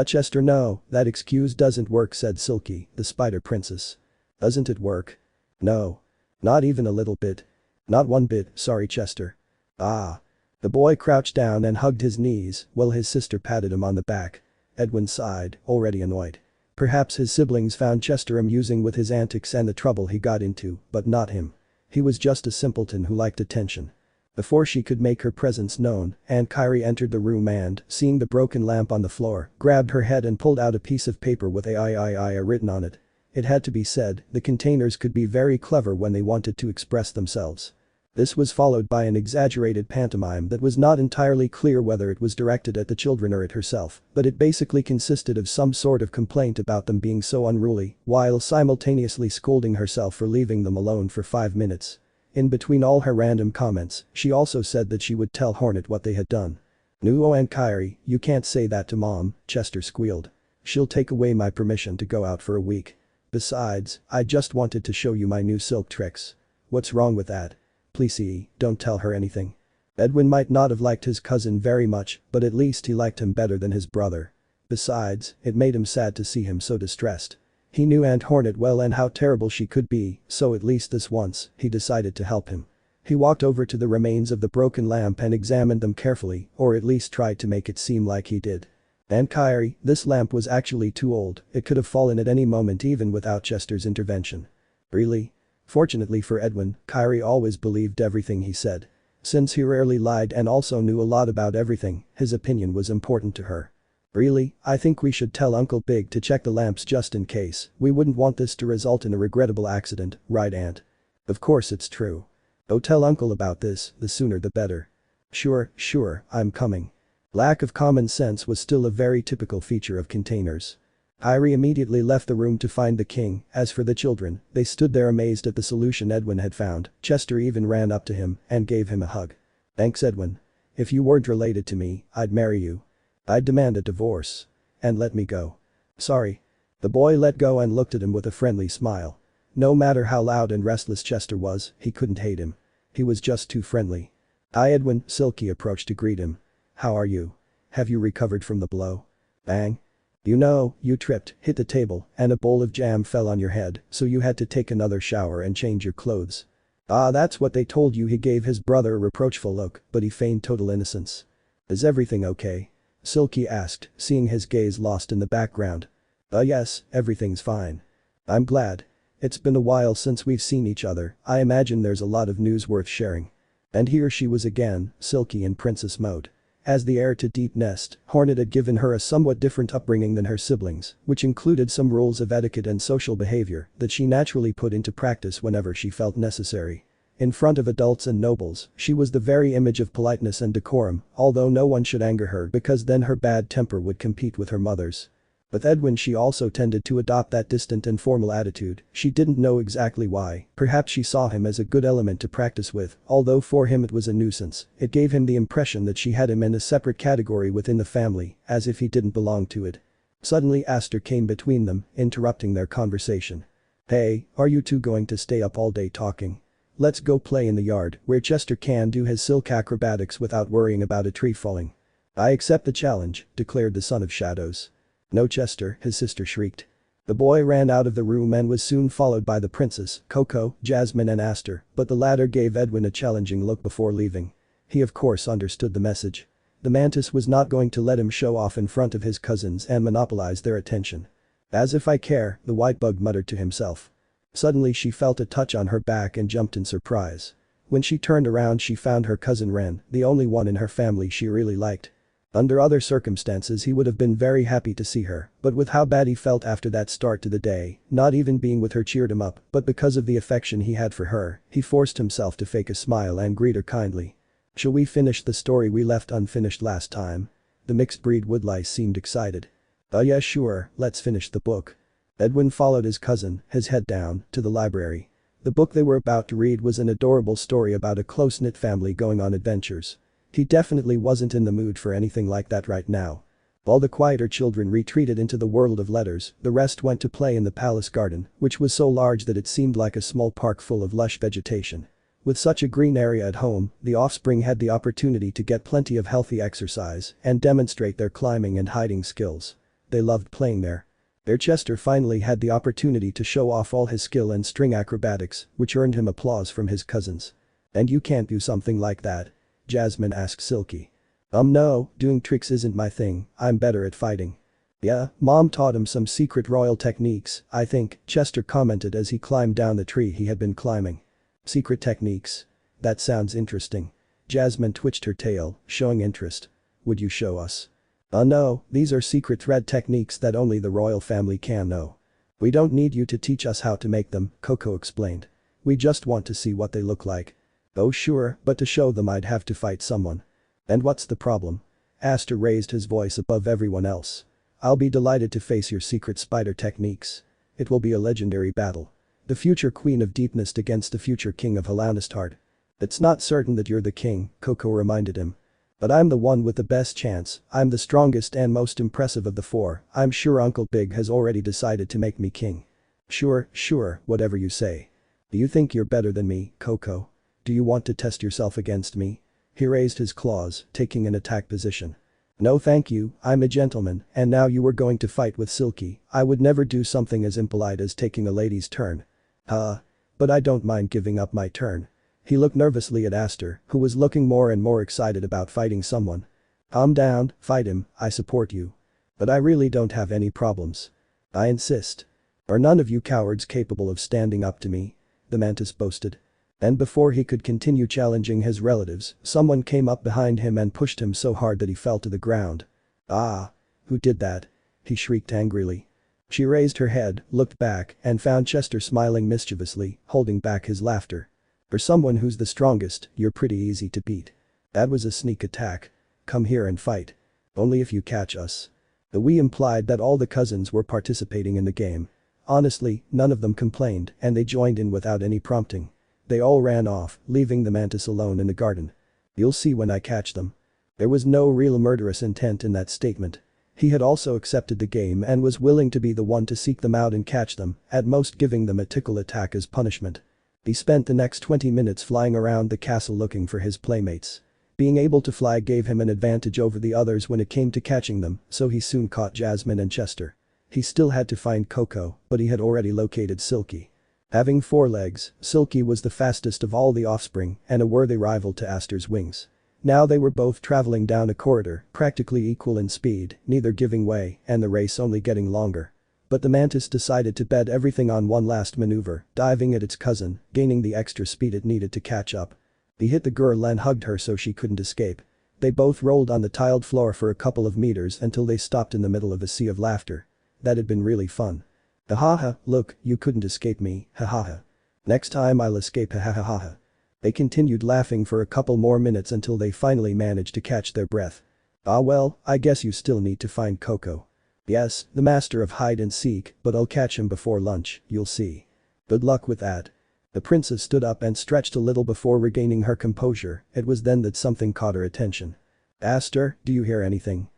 Chester, no, that excuse doesn't work," said Silky, the spider princess. "Doesn't it work?" "No. Not even a little bit." "Not one bit, sorry Chester." "Ah." The boy crouched down and hugged his knees while his sister patted him on the back. Edwin sighed, already annoyed. Perhaps his siblings found Chester amusing with his antics and the trouble he got into, but not him. He was just a simpleton who liked attention. Before she could make her presence known, Aunt Kyrie entered the room and, seeing the broken lamp on the floor, grabbed her head and pulled out a piece of paper with "AIII" written on it. It had to be said, the containers could be very clever when they wanted to express themselves. This was followed by an exaggerated pantomime that was not entirely clear whether it was directed at the children or at herself, but it basically consisted of some sort of complaint about them being so unruly, while simultaneously scolding herself for leaving them alone for 5 minutes. In between all her random comments, she also said that she would tell Hornet what they had done. "No, Aunt Kyrie, you can't say that to Mom," Chester squealed. "She'll take away my permission to go out for a week. Besides, I just wanted to show you my new silk tricks." "What's wrong with that?" "Please, don't tell her anything." Edwin might not have liked his cousin very much, but at least he liked him better than his brother. Besides, it made him sad to see him so distressed. He knew Aunt Hornet well and how terrible she could be, so at least this once, he decided to help him. He walked over to the remains of the broken lamp and examined them carefully, or at least tried to make it seem like he did. "Aunt Kyrie, this lamp was actually too old, it could have fallen at any moment even without Chester's intervention." "Really?" Fortunately for Edwin, Kyrie always believed everything he said. Since he rarely lied and also knew a lot about everything, his opinion was important to her. "Really, I think we should tell Uncle Big to check the lamps just in case, we wouldn't want this to result in a regrettable accident, right Aunt?" "Of course it's true." "Oh, tell Uncle about this, the sooner the better." Sure, I'm coming." Lack of common sense was still a very typical feature of containers. Kyrie immediately left the room to find the king. As for the children, they stood there amazed at the solution Edwin had found. Chester even ran up to him and gave him a hug. "Thanks Edwin. If you weren't related to me, I'd marry you. I'd demand a divorce. And let me go." "Sorry." The boy let go and looked at him with a friendly smile. No matter how loud and restless Chester was, he couldn't hate him. He was just too friendly. "Hi Edwin," Silky approached to greet him. "How are you? Have you recovered from the blow?" Bang. "You know, you tripped, hit the table, and a bowl of jam fell on your head, so you had to take another shower and change your clothes." "Ah, that's what they told you." He gave his brother a reproachful look, but he feigned total innocence. "Is everything okay?" Silky asked, seeing his gaze lost in the background. Yes, everything's fine." "I'm glad. It's been a while since we've seen each other. I imagine there's a lot of news worth sharing." And here she was again, Silky in princess mode. As the heir to Deep Nest, Hornet had given her a somewhat different upbringing than her siblings, which included some rules of etiquette and social behavior that she naturally put into practice whenever she felt necessary. In front of adults and nobles, she was the very image of politeness and decorum, although no one should anger her because then her bad temper would compete with her mother's. With Edwin she also tended to adopt that distant and formal attitude. She didn't know exactly why, perhaps she saw him as a good element to practice with, although for him it was a nuisance. It gave him the impression that she had him in a separate category within the family, as if he didn't belong to it. Suddenly Aster came between them, interrupting their conversation. "Hey, are you two going to stay up all day talking? Let's go play in the yard, where Chester can do his silk acrobatics without worrying about a tree falling." "I accept the challenge," declared the Son of Shadows. "No Chester," his sister shrieked. The boy ran out of the room and was soon followed by the princess, Koko, Jasmine and Aster, but the latter gave Edwin a challenging look before leaving. He of course understood the message. The mantis was not going to let him show off in front of his cousins and monopolize their attention. "As if I care," the white bug muttered to himself. Suddenly she felt a touch on her back and jumped in surprise. When she turned around she found her cousin Ren, the only one in her family she really liked. Under other circumstances he would have been very happy to see her, but with how bad he felt after that start to the day, not even being with her cheered him up, but because of the affection he had for her, he forced himself to fake a smile and greet her kindly. "Shall we finish the story we left unfinished last time?" The mixed breed woodlice seemed excited. Yeah, sure, let's finish the book." Edwin followed his cousin, his head down, to the library. The book they were about to read was an adorable story about a close-knit family going on adventures. He definitely wasn't in the mood for anything like that right now. While the quieter children retreated into the world of letters, the rest went to play in the palace garden, which was so large that it seemed like a small park full of lush vegetation. With such a green area at home, the offspring had the opportunity to get plenty of healthy exercise and demonstrate their climbing and hiding skills. They loved playing there. Their Chester finally had the opportunity to show off all his skill in string acrobatics, which earned him applause from his cousins. "And you can't do something like that?" Jasmine asked Silky. No, doing tricks isn't my thing, I'm better at fighting." "Yeah, Mom taught him some secret royal techniques, I think," Chester commented as he climbed down the tree he had been climbing. "Secret techniques? That sounds interesting." Jasmine twitched her tail, showing interest. "Would you show us?" No, these are secret thread techniques that only the royal family can know." "We don't need you to teach us how to make them," Koko explained. "We just want to see what they look like." "Oh sure, but to show them I'd have to fight someone." "And what's the problem?" Aster raised his voice above everyone else. "I'll be delighted to face your secret spider techniques. It will be a legendary battle. The future queen of Deepness against the future king of Heart." "It's not certain that you're the king," Koko reminded him. "But I'm the one with the best chance, I'm the strongest and most impressive of the four, I'm sure Uncle Big has already decided to make me king." Sure, whatever you say." "Do you think you're better than me, Koko? Do you want to test yourself against me?" He raised his claws, taking an attack position. "No thank you, I'm a gentleman, and now you were going to fight with Silky, I would never do something as impolite as taking a lady's turn." But I don't mind giving up my turn." He looked nervously at Aster, who was looking more and more excited about fighting someone. "Calm down, fight him, I support you. But I really don't have any problems. I insist. Are none of you cowards capable of standing up to me?" the mantis boasted. And before he could continue challenging his relatives, someone came up behind him and pushed him so hard that he fell to the ground. "Ah! Who did that?" he shrieked angrily. She raised her head, looked back, and found Chester smiling mischievously, holding back his laughter. "For someone who's the strongest, you're pretty easy to beat. That was a sneak attack. Come here and fight. Only if you catch us." The "we" implied that all the cousins were participating in the game. Honestly, none of them complained, and they joined in without any prompting. They all ran off, leaving the mantis alone in the garden. "You'll see when I catch them." There was no real murderous intent in that statement. He had also accepted the game and was willing to be the one to seek them out and catch them, at most giving them a tickle attack as punishment. He spent the next 20 minutes flying around the castle looking for his playmates. Being able to fly gave him an advantage over the others when it came to catching them, so he soon caught Jasmine and Chester. He still had to find Koko, but he had already located Silky. Having 4 legs, Silky was the fastest of all the offspring and a worthy rival to Aster's wings. Now they were both traveling down a corridor, practically equal in speed, neither giving way and the race only getting longer. But the mantis decided to bet everything on one last maneuver, diving at its cousin, gaining the extra speed it needed to catch up. He hit the girl and hugged her so she couldn't escape. They both rolled on the tiled floor for a couple of meters until they stopped in the middle of a sea of laughter. That had been really fun. Ha, look, you couldn't escape me, ha. Next time I'll escape, ha. They continued laughing for a couple more minutes until they finally managed to catch their breath. Ah well, I guess you still need to find Koko. Yes, the master of hide and seek, but I'll catch him before lunch, you'll see. Good luck with that. The princess stood up and stretched a little before regaining her composure. It was then that something caught her attention. Aster, do you hear anything?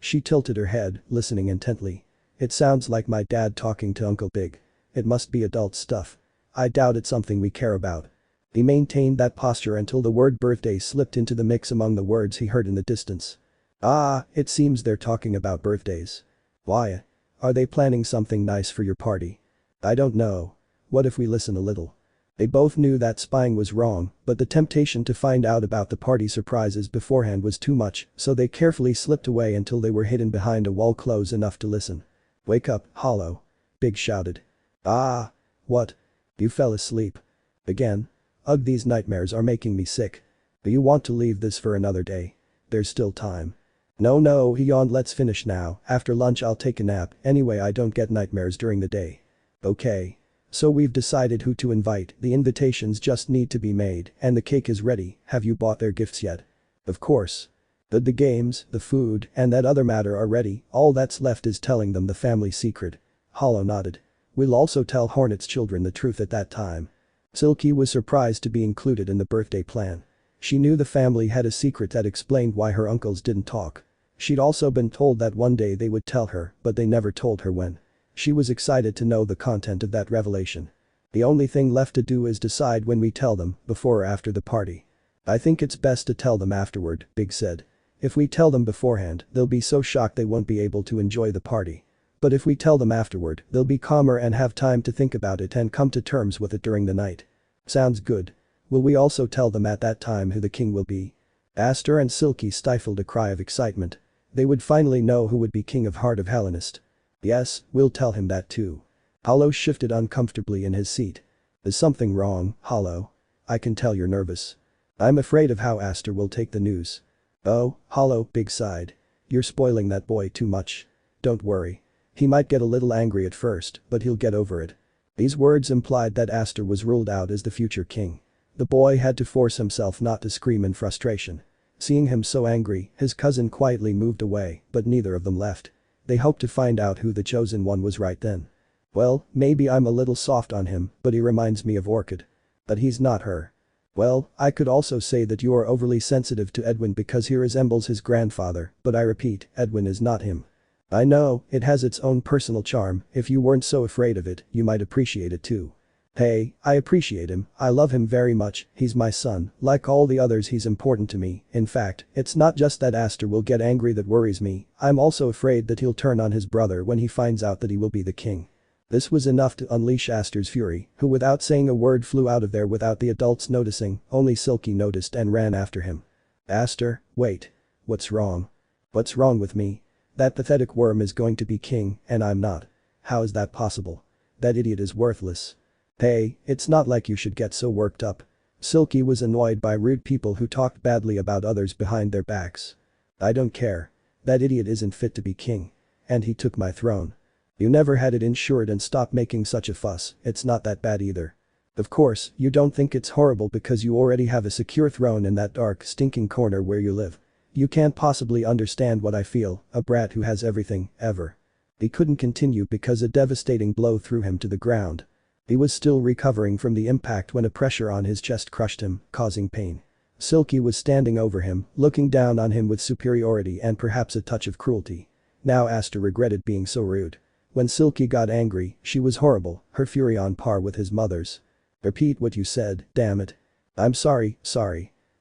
She tilted her head, listening intently. It sounds like my dad talking to Uncle Big. It must be adult stuff. I doubt it's something we care about. He maintained that posture until the word birthday slipped into the mix among the words he heard in the distance. Ah, it seems they're talking about birthdays. Why? Are they planning something nice for your party? I don't know. What if we listen a little? They both knew that spying was wrong, but the temptation to find out about the party surprises beforehand was too much, so they carefully slipped away until they were hidden behind a wall close enough to listen. Wake up, Hollow. Big shouted. Ah. What? You fell asleep. Again? Ugh, these nightmares are making me sick. Do you want to leave this for another day? There's still time. No, he yawned, let's finish now, after lunch I'll take a nap, anyway I don't get nightmares during the day. Okay. So we've decided who to invite, the invitations just need to be made, and the cake is ready, have you bought their gifts yet? Of course. The games, the food, and that other matter are ready, all that's left is telling them the family secret. Hollow nodded. We'll also tell Hornet's children the truth at that time. Silky was surprised to be included in the birthday plan. She knew the family had a secret that explained why her uncles didn't talk. She'd also been told that one day they would tell her, but they never told her when. She was excited to know the content of that revelation. The only thing left to do is decide when we tell them, before or after the party. I think it's best to tell them afterward, Big said. If we tell them beforehand, they'll be so shocked they won't be able to enjoy the party. But if we tell them afterward, they'll be calmer and have time to think about it and come to terms with it during the night. Sounds good. Will we also tell them at that time who the king will be? Aster and Silky stifled a cry of excitement. They would finally know who would be king of Heart of Hellenist. Yes, we'll tell him that too. Hollow shifted uncomfortably in his seat. Is something wrong, Hollow? I can tell you're nervous. I'm afraid of how Aster will take the news. Oh, Hollow, Big sighed. You're spoiling that boy too much. Don't worry. He might get a little angry at first, but he'll get over it. These words implied that Aster was ruled out as the future king. The boy had to force himself not to scream in frustration. Seeing him so angry, his cousin quietly moved away, but neither of them left. They hoped to find out who the chosen one was right then. Well, maybe I'm a little soft on him, but he reminds me of Orchid. But he's not her. Well, I could also say that you are overly sensitive to Edwin because he resembles his grandfather, but I repeat, Edwin is not him. I know, it has its own personal charm, if you weren't so afraid of it, you might appreciate it too. Hey, I appreciate him, I love him very much, he's my son, like all the others he's important to me, in fact, it's not just that Aster will get angry that worries me, I'm also afraid that he'll turn on his brother when he finds out that he will be the king. This was enough to unleash Aster's fury, who without saying a word flew out of there without the adults noticing, only Silky noticed and ran after him. Aster, wait. What's wrong? What's wrong with me? That pathetic worm is going to be king, and I'm not. How is that possible? That idiot is worthless. Hey, it's not like you should get so worked up. Silky was annoyed by rude people who talked badly about others behind their backs. I don't care. That idiot isn't fit to be king. And he took my throne. You never had it insured and stop making such a fuss, it's not that bad either. Of course, you don't think it's horrible because you already have a secure throne in that dark, stinking corner where you live. You can't possibly understand what I feel, a brat who has everything, ever. He couldn't continue because a devastating blow threw him to the ground. He was still recovering from the impact when a pressure on his chest crushed him, causing pain. Silky was standing over him, looking down on him with superiority and perhaps a touch of cruelty. Now Aster regretted being so rude. When Silky got angry, she was horrible, her fury on par with his mother's. Repeat what you said, damn it. I'm sorry.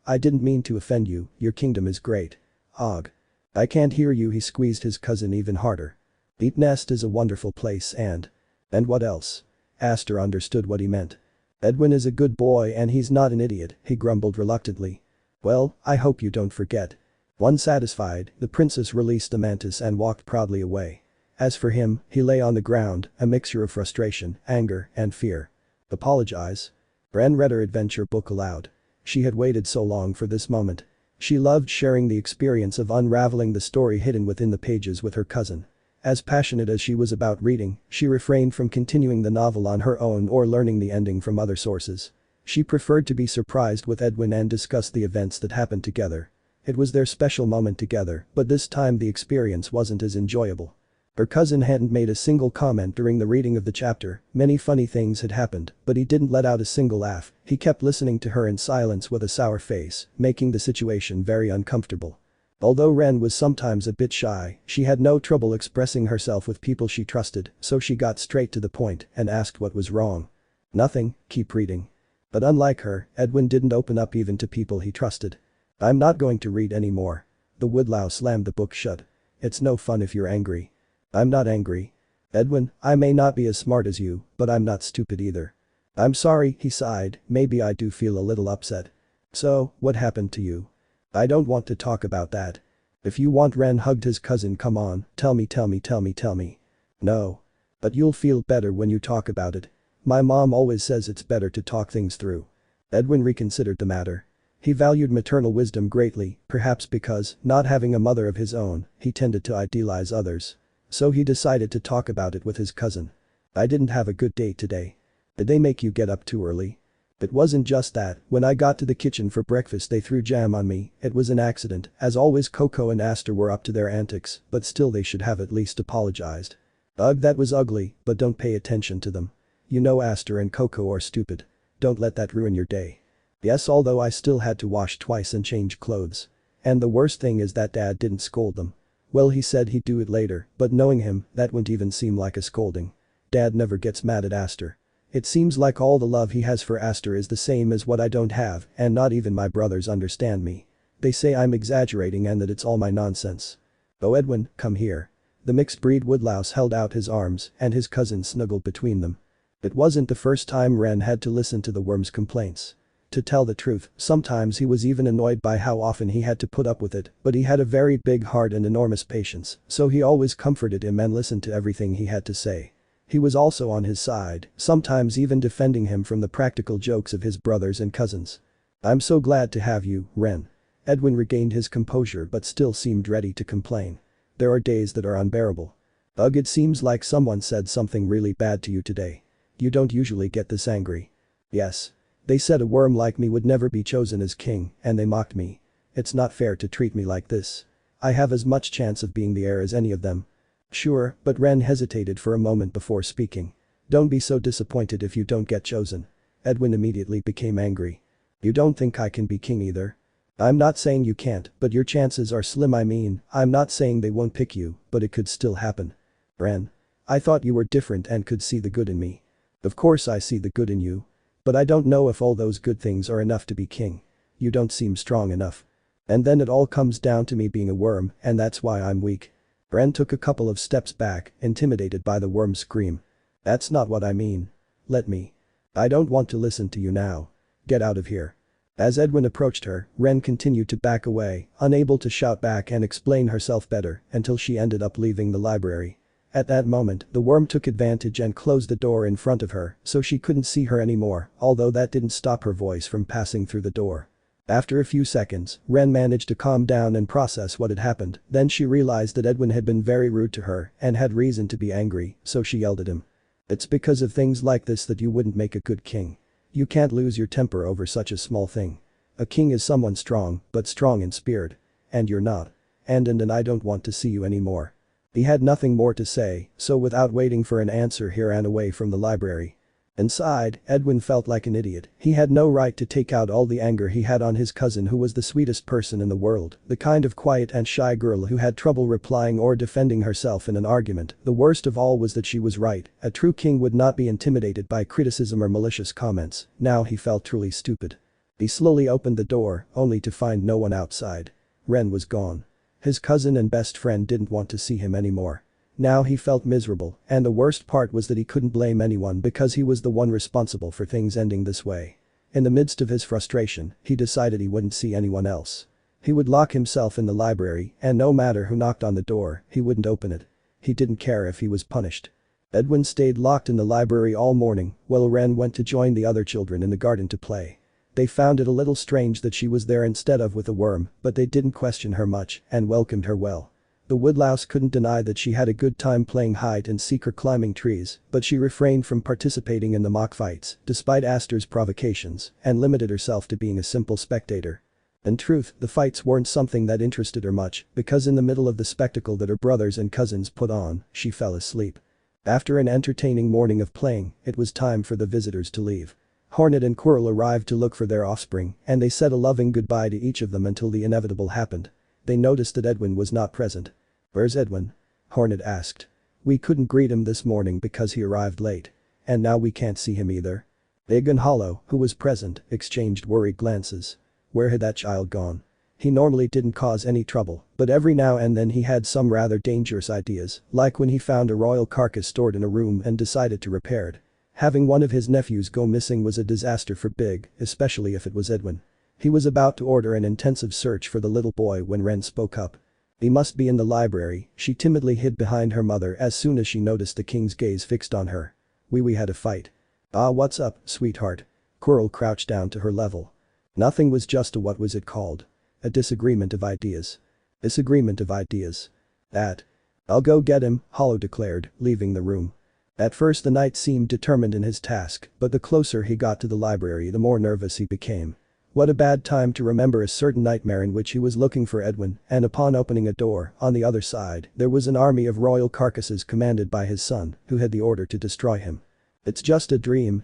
I didn't mean to offend you, your kingdom is great. Og. I can't hear you, he squeezed his cousin even harder. Eat Nest is a wonderful place and what else? Aster understood what he meant. Edwin is a good boy and he's not an idiot, he grumbled reluctantly. Well, I hope you don't forget. Once satisfied, the princess released the mantis and walked proudly away. As for him, he lay on the ground, a mixture of frustration, anger, and fear. Apologize? Ren read her adventure book aloud. She had waited so long for this moment. She loved sharing the experience of unraveling the story hidden within the pages with her cousin. As passionate as she was about reading, she refrained from continuing the novel on her own or learning the ending from other sources. She preferred to be surprised with Edwin and discuss the events that happened together. It was their special moment together, but this time the experience wasn't as enjoyable. Her cousin hadn't made a single comment during the reading of the chapter, many funny things had happened, but he didn't let out a single laugh, he kept listening to her in silence with a sour face, making the situation very uncomfortable. Although Ren was sometimes a bit shy, she had no trouble expressing herself with people she trusted, so she got straight to the point and asked what was wrong. Nothing, keep reading. But unlike her, Edwin didn't open up even to people he trusted. I'm not going to read anymore. The woodlouse slammed the book shut. It's no fun if you're angry. I'm not angry. Edwin, I may not be as smart as you, but I'm not stupid either. I'm sorry, he sighed, maybe I do feel a little upset. So, what happened to you? I don't want to talk about that. If you want, Ren hugged his cousin, come on, tell me. No. But you'll feel better when you talk about it. My mom always says it's better to talk things through. Edwin reconsidered the matter. He valued maternal wisdom greatly, perhaps because, not having a mother of his own, he tended to idealize others. So he decided to talk about it with his cousin. I didn't have a good day today. Did they make you get up too early? It wasn't just that, when I got to the kitchen for breakfast they threw jam on me, it was an accident, as always. Koko and Aster were up to their antics, but still they should have at least apologized. Ugh, that was ugly, but don't pay attention to them. You know Aster and Koko are stupid. Don't let that ruin your day. Yes, although I still had to wash twice and change clothes. And the worst thing is that Dad didn't scold them. Well, he said he'd do it later, but knowing him, that wouldn't even seem like a scolding. Dad never gets mad at Aster. It seems like all the love he has for Aster is the same as what I don't have, and not even my brothers understand me. They say I'm exaggerating and that it's all my nonsense. Oh, Edwin, come here. The mixed-breed woodlouse held out his arms, and his cousin snuggled between them. It wasn't the first time Ren had to listen to the worm's complaints. To tell the truth, sometimes he was even annoyed by how often he had to put up with it, but he had a very big heart and enormous patience, so he always comforted him and listened to everything he had to say. He was also on his side, sometimes even defending him from the practical jokes of his brothers and cousins. I'm so glad to have you, Ren. Edwin regained his composure but still seemed ready to complain. There are days that are unbearable. Ugh, it seems like someone said something really bad to you today. You don't usually get this angry. Yes. They said a worm like me would never be chosen as king, and they mocked me. It's not fair to treat me like this. I have as much chance of being the heir as any of them. Sure, but Ren hesitated for a moment before speaking. Don't be so disappointed if you don't get chosen. Edwin immediately became angry. You don't think I can be king either? I'm not saying you can't, but your chances are slim. I mean, I'm not saying they won't pick you, but it could still happen. Ren. I thought you were different and could see the good in me. Of course I see the good in you. But I don't know if all those good things are enough to be king. You don't seem strong enough. And then it all comes down to me being a worm, and that's why I'm weak. Ren took a couple of steps back, intimidated by the worm's scream. That's not what I mean. Let me. I don't want to listen to you now. Get out of here. As Edwin approached her, Ren continued to back away, unable to shout back and explain herself better, until she ended up leaving the library. At that moment, the worm took advantage and closed the door in front of her, so she couldn't see her anymore, although that didn't stop her voice from passing through the door. After a few seconds, Ren managed to calm down and process what had happened, then she realized that Edwin had been very rude to her and had reason to be angry, so she yelled at him. It's because of things like this that you wouldn't make a good king. You can't lose your temper over such a small thing. A king is someone strong, but strong in spirit. And you're not. And I don't want to see you anymore. He had nothing more to say, so without waiting for an answer he ran away from the library. Inside, Edwin felt like an idiot. He had no right to take out all the anger he had on his cousin who was the sweetest person in the world, the kind of quiet and shy girl who had trouble replying or defending herself in an argument. The worst of all was that she was right. A true king would not be intimidated by criticism or malicious comments. Now he felt truly stupid. He slowly opened the door, only to find no one outside. Ren was gone. His cousin and best friend didn't want to see him anymore. Now he felt miserable, and the worst part was that he couldn't blame anyone because he was the one responsible for things ending this way. In the midst of his frustration, he decided he wouldn't see anyone else. He would lock himself in the library, and no matter who knocked on the door, he wouldn't open it. He didn't care if he was punished. Edwin stayed locked in the library all morning, while Ren went to join the other children in the garden to play. They found it a little strange that she was there instead of with a worm, but they didn't question her much and welcomed her well. The woodlouse couldn't deny that she had a good time playing hide and seek or climbing trees, but she refrained from participating in the mock fights, despite Aster's provocations, and limited herself to being a simple spectator. In truth, the fights weren't something that interested her much, because in the middle of the spectacle that her brothers and cousins put on, she fell asleep. After an entertaining morning of playing, it was time for the visitors to leave. Hornet and Quirrel arrived to look for their offspring, and they said a loving goodbye to each of them until the inevitable happened. They noticed that Edwin was not present. "Where's Edwin?" Hornet asked. "We couldn't greet him this morning because he arrived late. And now we can't see him either." Big and Hollow, who was present, exchanged worried glances. Where had that child gone? He normally didn't cause any trouble, but every now and then he had some rather dangerous ideas, like when he found a royal carcass stored in a room and decided to repair it. Having one of his nephews go missing was a disaster for Big, especially if it was Edwin. He was about to order an intensive search for the little boy when Ren spoke up. "He must be in the library." She timidly hid behind her mother as soon as she noticed the king's gaze fixed on her. We had a fight." "Ah, what's up, sweetheart?" Quirrel crouched down to her level. "Nothing, was just what was it called? A disagreement of ideas." "Disagreement of ideas. That. I'll go get him," Hollow declared, leaving the room. At first the knight seemed determined in his task, but the closer he got to the library the more nervous he became. What a bad time to remember a certain nightmare in which he was looking for Edwin, and upon opening a door, on the other side, there was an army of royal carcasses commanded by his son, who had the order to destroy him. It's just a dream,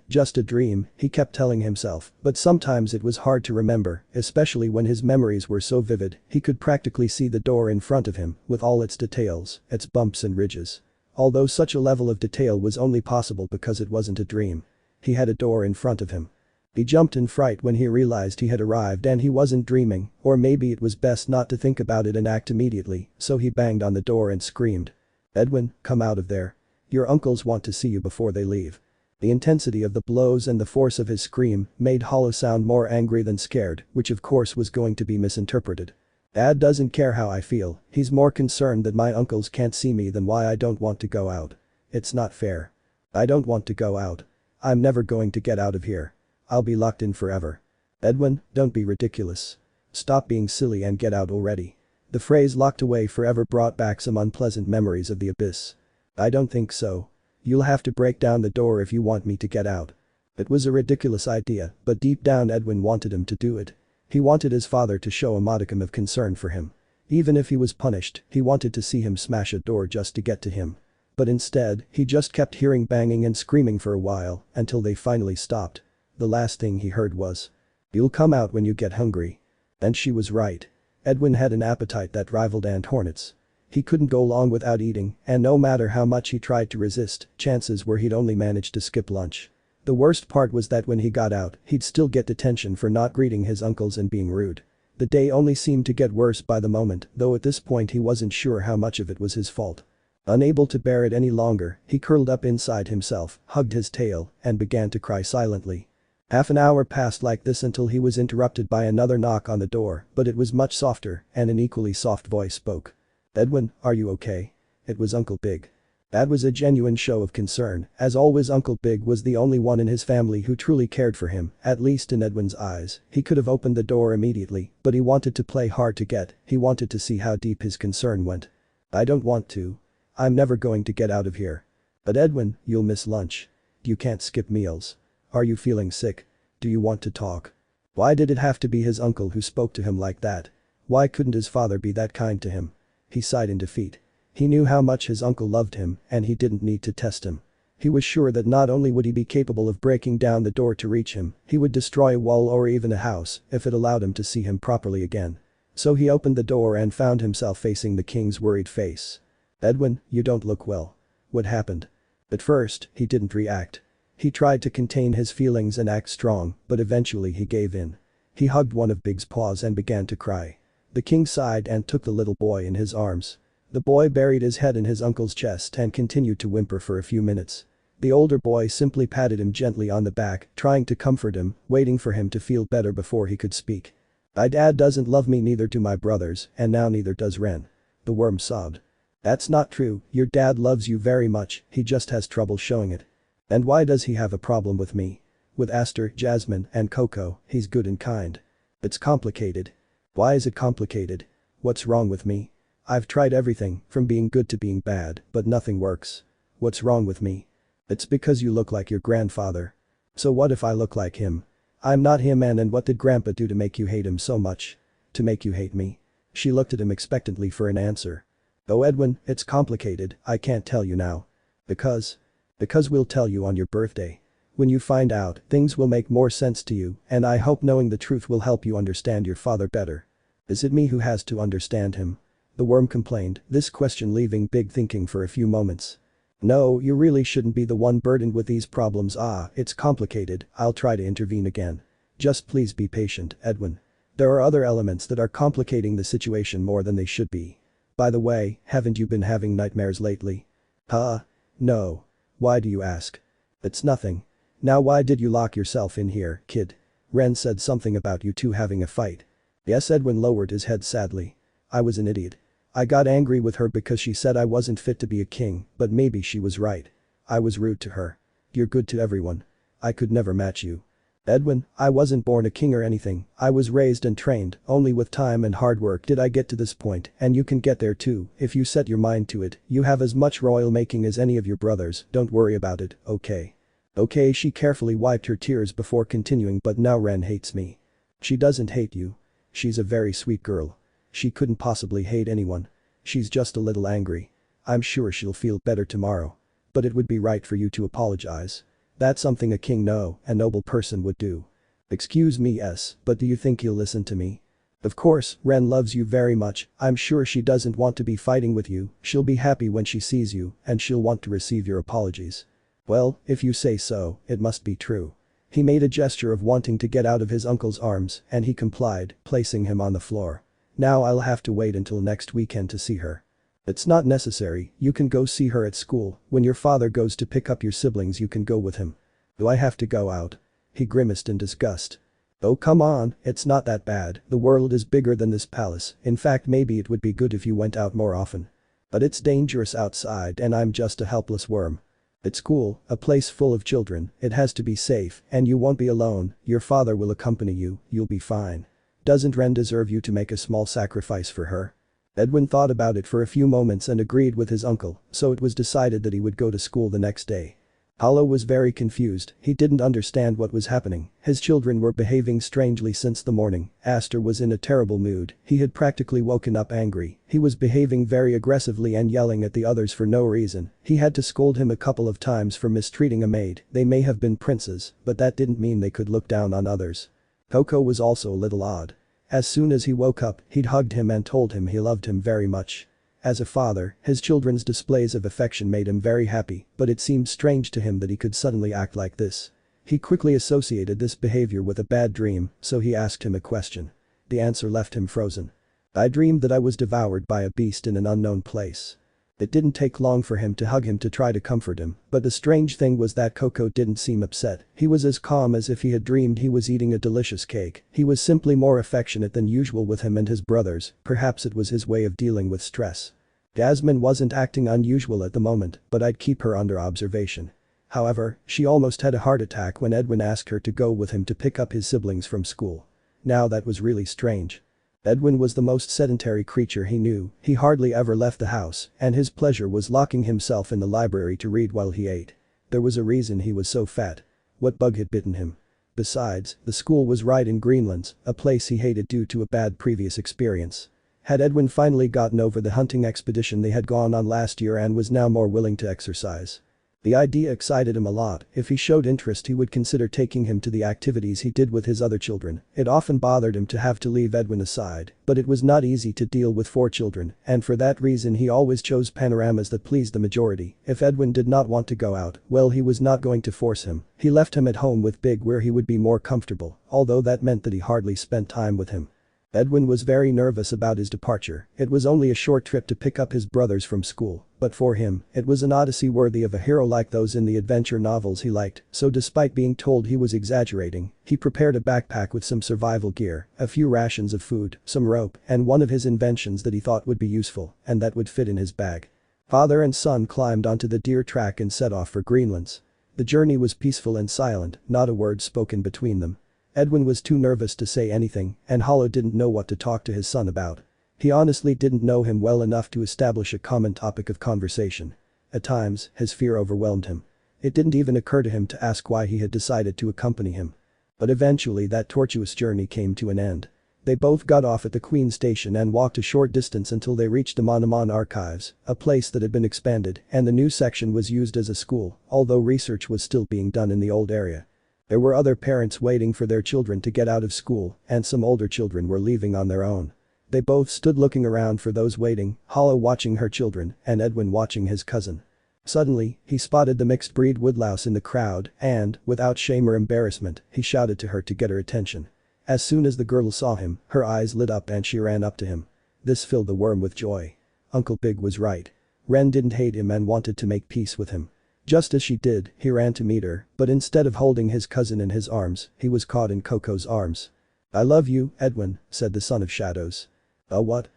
he kept telling himself, but sometimes it was hard to remember, especially when his memories were so vivid. He could practically see the door in front of him, with all its details, its bumps and ridges. Although such a level of detail was only possible because it wasn't a dream. He had a door in front of him. He jumped in fright when he realized he had arrived and he wasn't dreaming, or maybe it was best not to think about it and act immediately, so he banged on the door and screamed. "Edwin, come out of there. Your uncles want to see you before they leave." The intensity of the blows and the force of his scream made Hollow sound more angry than scared, which of course was going to be misinterpreted. "Dad doesn't care how I feel, he's more concerned that my uncles can't see me than why I don't want to go out. It's not fair. I don't want to go out. I'm never going to get out of here. I'll be locked in forever." "Edwin, don't be ridiculous. Stop being silly and get out already." The phrase "locked away forever" brought back some unpleasant memories of the abyss. "I don't think so. You'll have to break down the door if you want me to get out." It was a ridiculous idea, but deep down Edwin wanted him to do it. He wanted his father to show a modicum of concern for him. Even if he was punished, he wanted to see him smash a door just to get to him. But instead, he just kept hearing banging and screaming for a while, until they finally stopped. The last thing he heard was, "You'll come out when you get hungry." And she was right. Edwin had an appetite that rivaled Ant Hornet's. He couldn't go long without eating, and no matter how much he tried to resist, chances were he'd only manage to skip lunch. The worst part was that when he got out, he'd still get detention for not greeting his uncles and being rude. The day only seemed to get worse by the moment, though at this point he wasn't sure how much of it was his fault. Unable to bear it any longer, he curled up inside himself, hugged his tail, and began to cry silently. Half an hour passed like this until he was interrupted by another knock on the door, but it was much softer, and an equally soft voice spoke. "Edwin, are you okay?" It was Uncle Big. That was a genuine show of concern. As always, Uncle Big was the only one in his family who truly cared for him, at least in Edwin's eyes. He could have opened the door immediately, but he wanted to play hard to get. He wanted to see how deep his concern went. "I don't want to. I'm never going to get out of here." "But Edwin, you'll miss lunch. You can't skip meals. Are you feeling sick? Do you want to talk?" Why did it have to be his uncle who spoke to him like that? Why couldn't his father be that kind to him? He sighed in defeat. He knew how much his uncle loved him, and he didn't need to test him. He was sure that not only would he be capable of breaking down the door to reach him, he would destroy a wall or even a house if it allowed him to see him properly again. So he opened the door and found himself facing the king's worried face. "Edwin, you don't look well. What happened?" At first, he didn't react. He tried to contain his feelings and act strong, but eventually he gave in. He hugged one of Big's paws and began to cry. The king sighed and took the little boy in his arms. The boy buried his head in his uncle's chest and continued to whimper for a few minutes. The older boy simply patted him gently on the back, trying to comfort him, waiting for him to feel better before he could speak. "My dad doesn't love me, neither do my brothers, and now neither does Ren." The worm sobbed. "That's not true, your dad loves you very much, he just has trouble showing it." "And why does he have a problem with me?" "With Aster, Jasmine, and Koko, he's good and kind." "It's complicated." "Why is it complicated? What's wrong with me? I've tried everything, from being good to being bad, but nothing works." "What's wrong with me?" "It's because you look like your grandfather." "So what if I look like him?" "I'm not him, and what did grandpa do to make you hate him so much?" "To make you hate me?" She looked at him expectantly for an answer. "Oh Edwin, it's complicated, I can't tell you now." "Because?" "Because we'll tell you on your birthday. When you find out, things will make more sense to you, and I hope knowing the truth will help you understand your father better." "Is it me who has to understand him?" The worm complained, this question leaving Big thinking for a few moments. "No, you really shouldn't be the one burdened with these problems. It's complicated, I'll try to intervene again. Just please be patient, Edwin. There are other elements that are complicating the situation more than they should be. By the way, haven't you been having nightmares lately?" "Huh? No. Why do you ask?" "It's nothing. Now why did you lock yourself in here, kid? Ren said something about you two having a fight." "Yes." Edwin lowered his head sadly. "I was an idiot. I got angry with her because she said I wasn't fit to be a king, but maybe she was right. I was rude to her. You're good to everyone. I could never match you." "Edwin, I wasn't born a king or anything, I was raised and trained, only with time and hard work did I get to this point, and you can get there too, if you set your mind to it. You have as much royal making as any of your brothers, don't worry about it, okay?" "Okay." She carefully wiped her tears before continuing, "But now Ren hates me." "She doesn't hate you. She's a very sweet girl. She couldn't possibly hate anyone. She's just a little angry. I'm sure she'll feel better tomorrow. But it would be right for you to apologize. That's something a king, no, a noble person would do." "Excuse me, yes, but do you think he'll listen to me?" "Of course, Ren loves you very much, I'm sure she doesn't want to be fighting with you, she'll be happy when she sees you, and she'll want to receive your apologies." "Well, if you say so, it must be true." He made a gesture of wanting to get out of his uncle's arms, and he complied, placing him on the floor. "Now I'll have to wait until next weekend to see her." "It's not necessary, you can go see her at school, when your father goes to pick up your siblings you can go with him." "Do I have to go out?" He grimaced in disgust. "Oh come on, it's not that bad, the world is bigger than this palace, in fact maybe it would be good if you went out more often." "But it's dangerous outside and I'm just a helpless worm." "It's school, a place full of children, it has to be safe, and you won't be alone, your father will accompany you, you'll be fine. Doesn't Ren deserve you to make a small sacrifice for her?" Edwin thought about it for a few moments and agreed with his uncle, so it was decided that he would go to school the next day. Hollow was very confused, he didn't understand what was happening, his children were behaving strangely since the morning, Aster was in a terrible mood, he had practically woken up angry, he was behaving very aggressively and yelling at the others for no reason, he had to scold him a couple of times for mistreating a maid, they may have been princes, but that didn't mean they could look down on others. Koko was also a little odd. As soon as he woke up, he'd hugged him and told him he loved him very much. As a father, his children's displays of affection made him very happy, but it seemed strange to him that he could suddenly act like this. He quickly associated this behavior with a bad dream, so he asked him a question. The answer left him frozen. "I dreamed that I was devoured by a beast in an unknown place." It didn't take long for him to hug him to try to comfort him, but the strange thing was that Koko didn't seem upset, he was as calm as if he had dreamed he was eating a delicious cake, he was simply more affectionate than usual with him and his brothers, perhaps it was his way of dealing with stress. Jasmine wasn't acting unusual at the moment, but I'd keep her under observation. However, she almost had a heart attack when Edwin asked her to go with him to pick up his siblings from school. Now that was really strange. Edwin was the most sedentary creature he knew, he hardly ever left the house, and his pleasure was locking himself in the library to read while he ate. There was a reason he was so fat. What bug had bitten him? Besides, the school was right in Greenlands, a place he hated due to a bad previous experience. Had Edwin finally gotten over the hunting expedition they had gone on last year and was now more willing to exercise? The idea excited him a lot. If he showed interest he would consider taking him to the activities he did with his other children. It often bothered him to have to leave Edwin aside, but it was not easy to deal with 4 children, and for that reason he always chose panoramas that pleased the majority. If Edwin did not want to go out, well, he was not going to force him. He left him at home with Big where he would be more comfortable, although that meant that he hardly spent time with him. Edwin was very nervous about his departure. It was only a short trip to pick up his brothers from school, but for him, it was an odyssey worthy of a hero like those in the adventure novels he liked, so despite being told he was exaggerating, he prepared a backpack with some survival gear, a few rations of food, some rope, and one of his inventions that he thought would be useful, and that would fit in his bag. Father and son climbed onto the deer track and set off for Greenlands. The journey was peaceful and silent, not a word spoken between them. Edwin was too nervous to say anything, and Hollow didn't know what to talk to his son about. He honestly didn't know him well enough to establish a common topic of conversation. At times, his fear overwhelmed him. It didn't even occur to him to ask why he had decided to accompany him. But eventually that tortuous journey came to an end. They both got off at the Queen station and walked a short distance until they reached the Monomon archives, a place that had been expanded, and the new section was used as a school, although research was still being done in the old area. There were other parents waiting for their children to get out of school, and some older children were leaving on their own. They both stood looking around for those waiting, Hollow watching her children, and Edwin watching his cousin. Suddenly, he spotted the mixed-breed woodlouse in the crowd, and, without shame or embarrassment, he shouted to her to get her attention. As soon as the girl saw him, her eyes lit up and she ran up to him. This filled the worm with joy. Uncle Big was right. Ren didn't hate him and wanted to make peace with him. Just as she did, he ran to meet her, but instead of holding his cousin in his arms, he was caught in Koko's arms. "I love you, Edwin," said the son of shadows. What?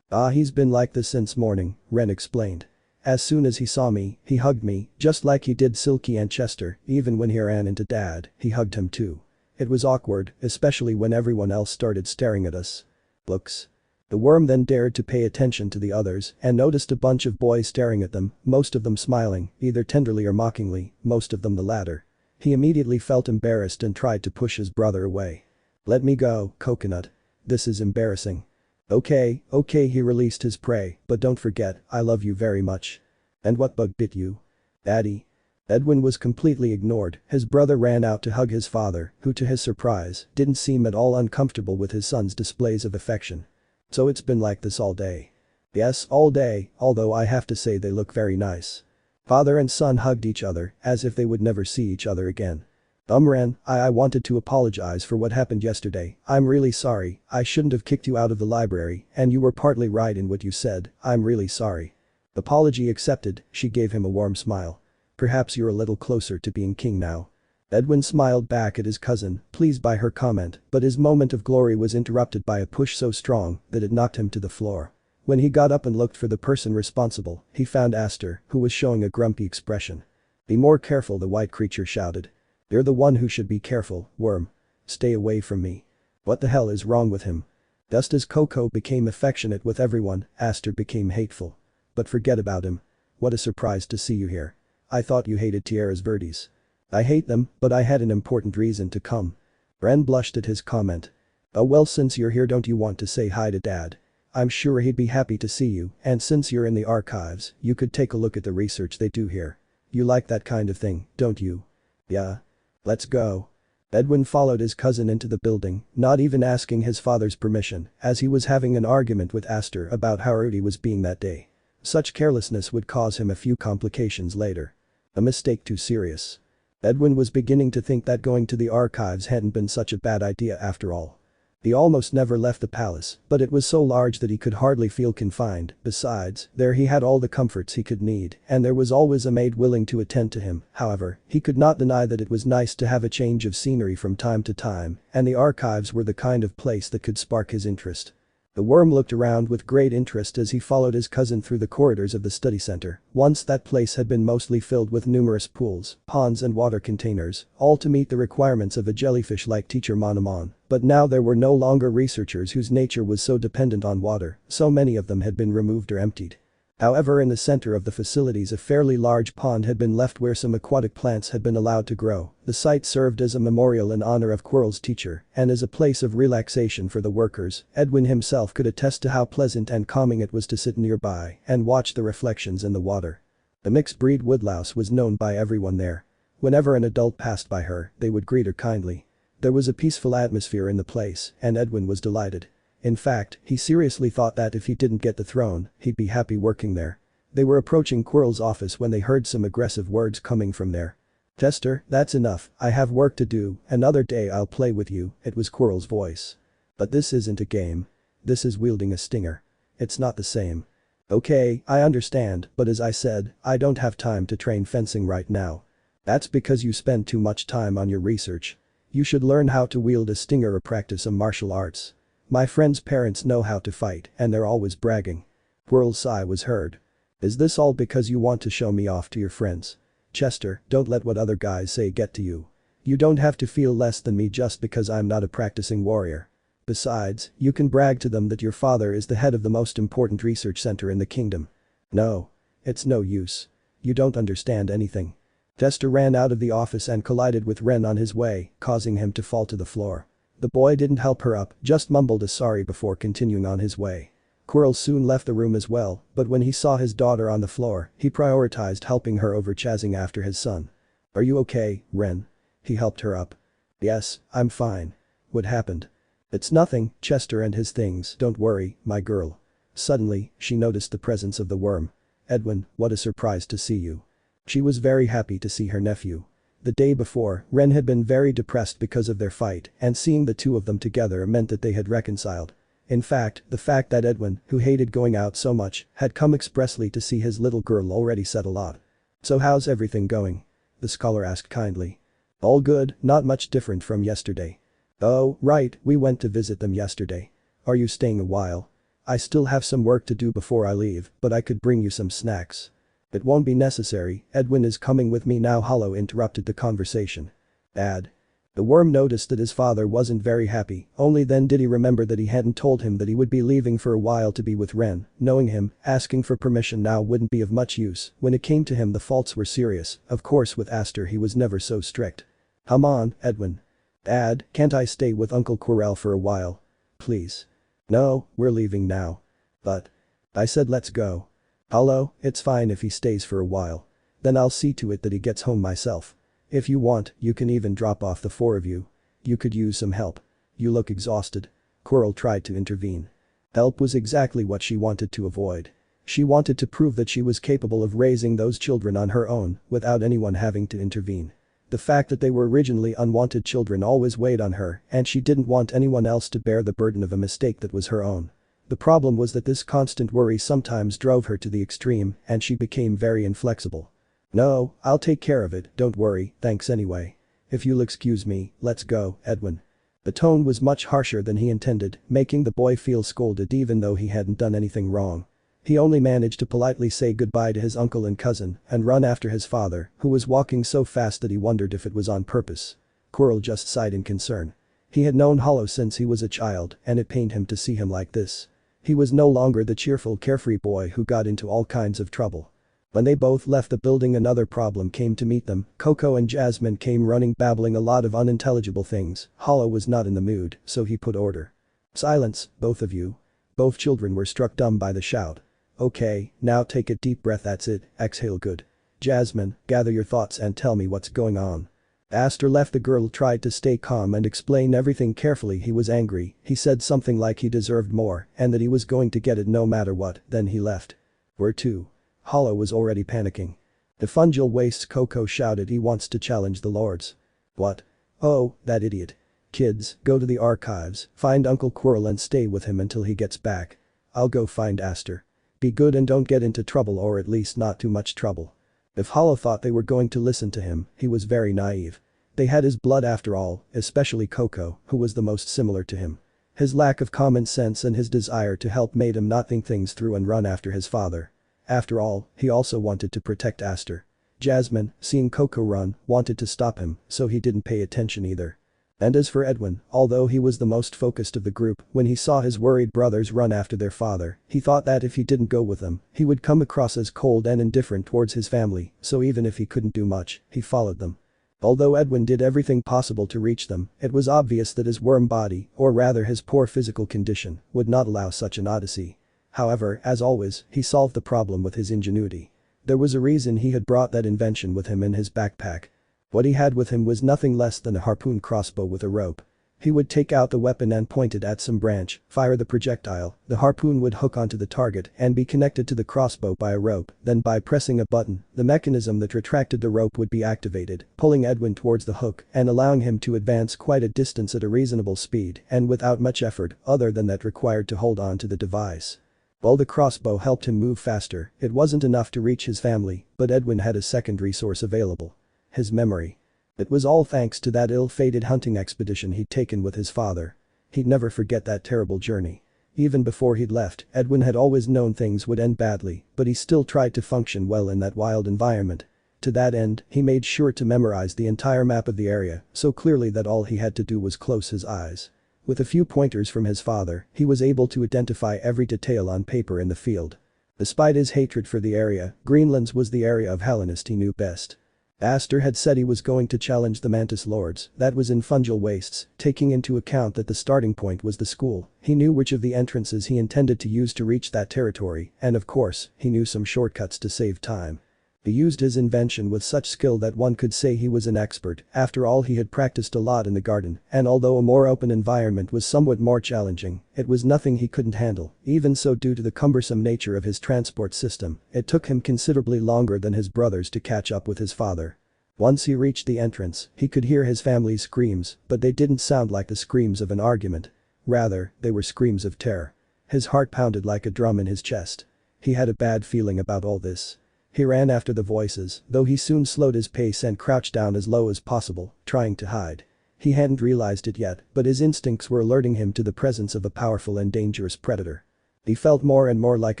He's been like this since morning," Ren explained. "As soon as he saw me, he hugged me, just like he did Silky and Chester. Even when he ran into Dad, he hugged him too. It was awkward, especially when everyone else started staring at us." Looks. The worm then dared to pay attention to the others and noticed a bunch of boys staring at them, most of them smiling, either tenderly or mockingly, most of them the latter. He immediately felt embarrassed and tried to push his brother away. "Let me go, Coconut. This is embarrassing." Okay, he released his prey, "but don't forget, I love you very much." "And what bug bit you?" "Daddy." Edwin was completely ignored. His brother ran out to hug his father, who to his surprise, didn't seem at all uncomfortable with his son's displays of affection. "So it's been like this all day?" "Yes, all day, although I have to say they look very nice." Father and son hugged each other, as if they would never see each other again. Ren, I wanted to apologize for what happened yesterday. I'm really sorry, I shouldn't have kicked you out of the library, and you were partly right in what you said, I'm really sorry." Apology accepted, she gave him a warm smile. "Perhaps you're a little closer to being king now." Edwin smiled back at his cousin, pleased by her comment, but his moment of glory was interrupted by a push so strong that it knocked him to the floor. When he got up and looked for the person responsible, he found Aster, who was showing a grumpy expression. "Be more careful," the white creature shouted. "You're the one who should be careful, worm. Stay away from me." What the hell is wrong with him? Just as Koko became affectionate with everyone, Aster became hateful. But forget about him. What a surprise to see you here. I thought you hated Tierras Verdes. "I hate them, but I had an important reason to come." Ren blushed at his comment. "Oh well, since you're here, don't you want to say hi to Dad? I'm sure he'd be happy to see you, and since you're in the archives, you could take a look at the research they do here. You like that kind of thing, don't you?" "Yeah. Let's go." Edwin followed his cousin into the building, not even asking his father's permission, as he was having an argument with Aster about how rude he was being that day. Such carelessness would cause him a few complications later. A mistake too serious. Edwin was beginning to think that going to the archives hadn't been such a bad idea after all. He almost never left the palace, but it was so large that he could hardly feel confined. Besides, there he had all the comforts he could need, and there was always a maid willing to attend to him. However, he could not deny that it was nice to have a change of scenery from time to time, and the archives were the kind of place that could spark his interest. The worm looked around with great interest as he followed his cousin through the corridors of the study center. Once that place had been mostly filled with numerous pools, ponds and water containers, all to meet the requirements of a jellyfish-like teacher Monomon. But now there were no longer researchers whose nature was so dependent on water, so many of them had been removed or emptied. However, in the center of the facilities a fairly large pond had been left where some aquatic plants had been allowed to grow. The site served as a memorial in honor of Quirrel's teacher and as a place of relaxation for the workers. Edwin himself could attest to how pleasant and calming it was to sit nearby and watch the reflections in the water. The mixed-breed woodlouse was known by everyone there. Whenever an adult passed by her, they would greet her kindly. There was a peaceful atmosphere in the place, and Edwin was delighted. In fact, he seriously thought that if he didn't get the throne, he'd be happy working there. They were approaching Quirrel's office when they heard some aggressive words coming from there. "Tester, that's enough, I have work to do, another day I'll play with you," it was Quirrel's voice. "But this isn't a game. This is wielding a stinger. It's not the same." "Okay, I understand, but as I said, I don't have time to train fencing right now." "That's because you spend too much time on your research. You should learn how to wield a stinger or practice some martial arts. My friend's parents know how to fight and they're always bragging." Quirrel's sigh was heard. "Is this all because you want to show me off to your friends? Chester, don't let what other guys say get to you. You don't have to feel less than me just because I'm not a practicing warrior. Besides, you can brag to them that your father is the head of the most important research center in the kingdom." "No. It's no use. You don't understand anything." Tester ran out of the office and collided with Ren on his way, causing him to fall to the floor. The boy didn't help her up, just mumbled a sorry before continuing on his way. Quirrel soon left the room as well, but when he saw his daughter on the floor, he prioritized helping her over chasing after his son. "Are you okay, Ren?" He helped her up. "Yes, I'm fine. What happened?" "It's nothing, Chester and his things, don't worry, my girl." Suddenly, she noticed the presence of the worm. "Edwin, what a surprise to see you." She was very happy to see her nephew. The day before, Ren had been very depressed because of their fight, and seeing the two of them together meant that they had reconciled. In fact, the fact that Edwin, who hated going out so much, had come expressly to see his little girl already said a lot. "So how's everything going?" the scholar asked kindly. "All good, not much different from yesterday." "Oh, right, we went to visit them yesterday. Are you staying a while? I still have some work to do before I leave, but I could bring you some snacks." "It won't be necessary, Edwin is coming with me now." Hollow interrupted the conversation. "Dad." The worm noticed that his father wasn't very happy, only then did he remember that he hadn't told him that he would be leaving for a while to be with Ren. Knowing him, asking for permission now wouldn't be of much use. When it came to him the faults were serious, of course with Aster he was never so strict. "Come on, Edwin." "Dad, can't I stay with Uncle Quirrel for a while? Please." "No, we're leaving now." "But." "I said let's go." "Hollow, it's fine if he stays for a while. Then I'll see to it that he gets home myself. If you want, you can even drop off the four of you. You could use some help. You look exhausted." Quirrel tried to intervene. Help was exactly what she wanted to avoid. She wanted to prove that she was capable of raising those children on her own without anyone having to intervene. The fact that they were originally unwanted children always weighed on her, and she didn't want anyone else to bear the burden of a mistake that was her own. The problem was that this constant worry sometimes drove her to the extreme and she became very inflexible. "No, I'll take care of it, don't worry, thanks anyway. If you'll excuse me, let's go, Edwin." The tone was much harsher than he intended, making the boy feel scolded even though he hadn't done anything wrong. He only managed to politely say goodbye to his uncle and cousin and run after his father, who was walking so fast that he wondered if it was on purpose. Quirrel just sighed in concern. He had known Hollow since he was a child and it pained him to see him like this. He was no longer the cheerful carefree boy who got into all kinds of trouble. When they both left the building another problem came to meet them. Koko and Jasmine came running babbling a lot of unintelligible things. Hollow was not in the mood, so he put order. "Silence, both of you." Both children were struck dumb by the shout. "Okay, now take a deep breath, that's it, exhale good. Jasmine, gather your thoughts and tell me what's going on." Aster left. The girl tried to stay calm and explain everything carefully. He was angry, he said something like he deserved more and that he was going to get it no matter what, then he left. "Where to?" Hollow was already panicking. "The fungal wastes," Koko shouted. "He wants to challenge the lords." "What? Oh, that idiot. Kids, go to the archives, find Uncle Quirrel and stay with him until he gets back. I'll go find Aster. Be good and don't get into trouble, or at least not too much trouble." If Hollow thought they were going to listen to him, he was very naive. They had his blood after all, especially Koko, who was the most similar to him. His lack of common sense and his desire to help made him not think things through and run after his father. After all, he also wanted to protect Aster. Jasmine, seeing Koko run, wanted to stop him, so he didn't pay attention either. And as for Edwin, although he was the most focused of the group, when he saw his worried brothers run after their father, he thought that if he didn't go with them, he would come across as cold and indifferent towards his family, so even if he couldn't do much, he followed them. Although Edwin did everything possible to reach them, it was obvious that his worm body, or rather his poor physical condition, would not allow such an odyssey. However, as always, he solved the problem with his ingenuity. There was a reason he had brought that invention with him in his backpack. What he had with him was nothing less than a harpoon crossbow with a rope. He would take out the weapon and point it at some branch, fire the projectile, the harpoon would hook onto the target and be connected to the crossbow by a rope, then by pressing a button, the mechanism that retracted the rope would be activated, pulling Edwin towards the hook and allowing him to advance quite a distance at a reasonable speed and without much effort other than that required to hold on to the device. While the crossbow helped him move faster, it wasn't enough to reach his family, but Edwin had a second resource available. His memory. It was all thanks to that ill-fated hunting expedition he'd taken with his father. He'd never forget that terrible journey. Even before he'd left, Edwin had always known things would end badly, but he still tried to function well in that wild environment. To that end, he made sure to memorize the entire map of the area, so clearly that all he had to do was close his eyes. With a few pointers from his father, he was able to identify every detail on paper in the field. Despite his hatred for the area, Greenland's was the area of Hellenist he knew best. Aster had said he was going to challenge the Mantis Lords, that was in Fungal Wastes, taking into account that the starting point was the school. He knew which of the entrances he intended to use to reach that territory, and of course, he knew some shortcuts to save time. He used his invention with such skill that one could say he was an expert. After all, he had practiced a lot in the garden, and although a more open environment was somewhat more challenging, it was nothing he couldn't handle. Even so, due to the cumbersome nature of his transport system, it took him considerably longer than his brothers to catch up with his father. Once he reached the entrance, he could hear his family's screams, but they didn't sound like the screams of an argument. Rather, they were screams of terror. His heart pounded like a drum in his chest. He had a bad feeling about all this. He ran after the voices, though he soon slowed his pace and crouched down as low as possible, trying to hide. He hadn't realized it yet, but his instincts were alerting him to the presence of a powerful and dangerous predator. He felt more and more like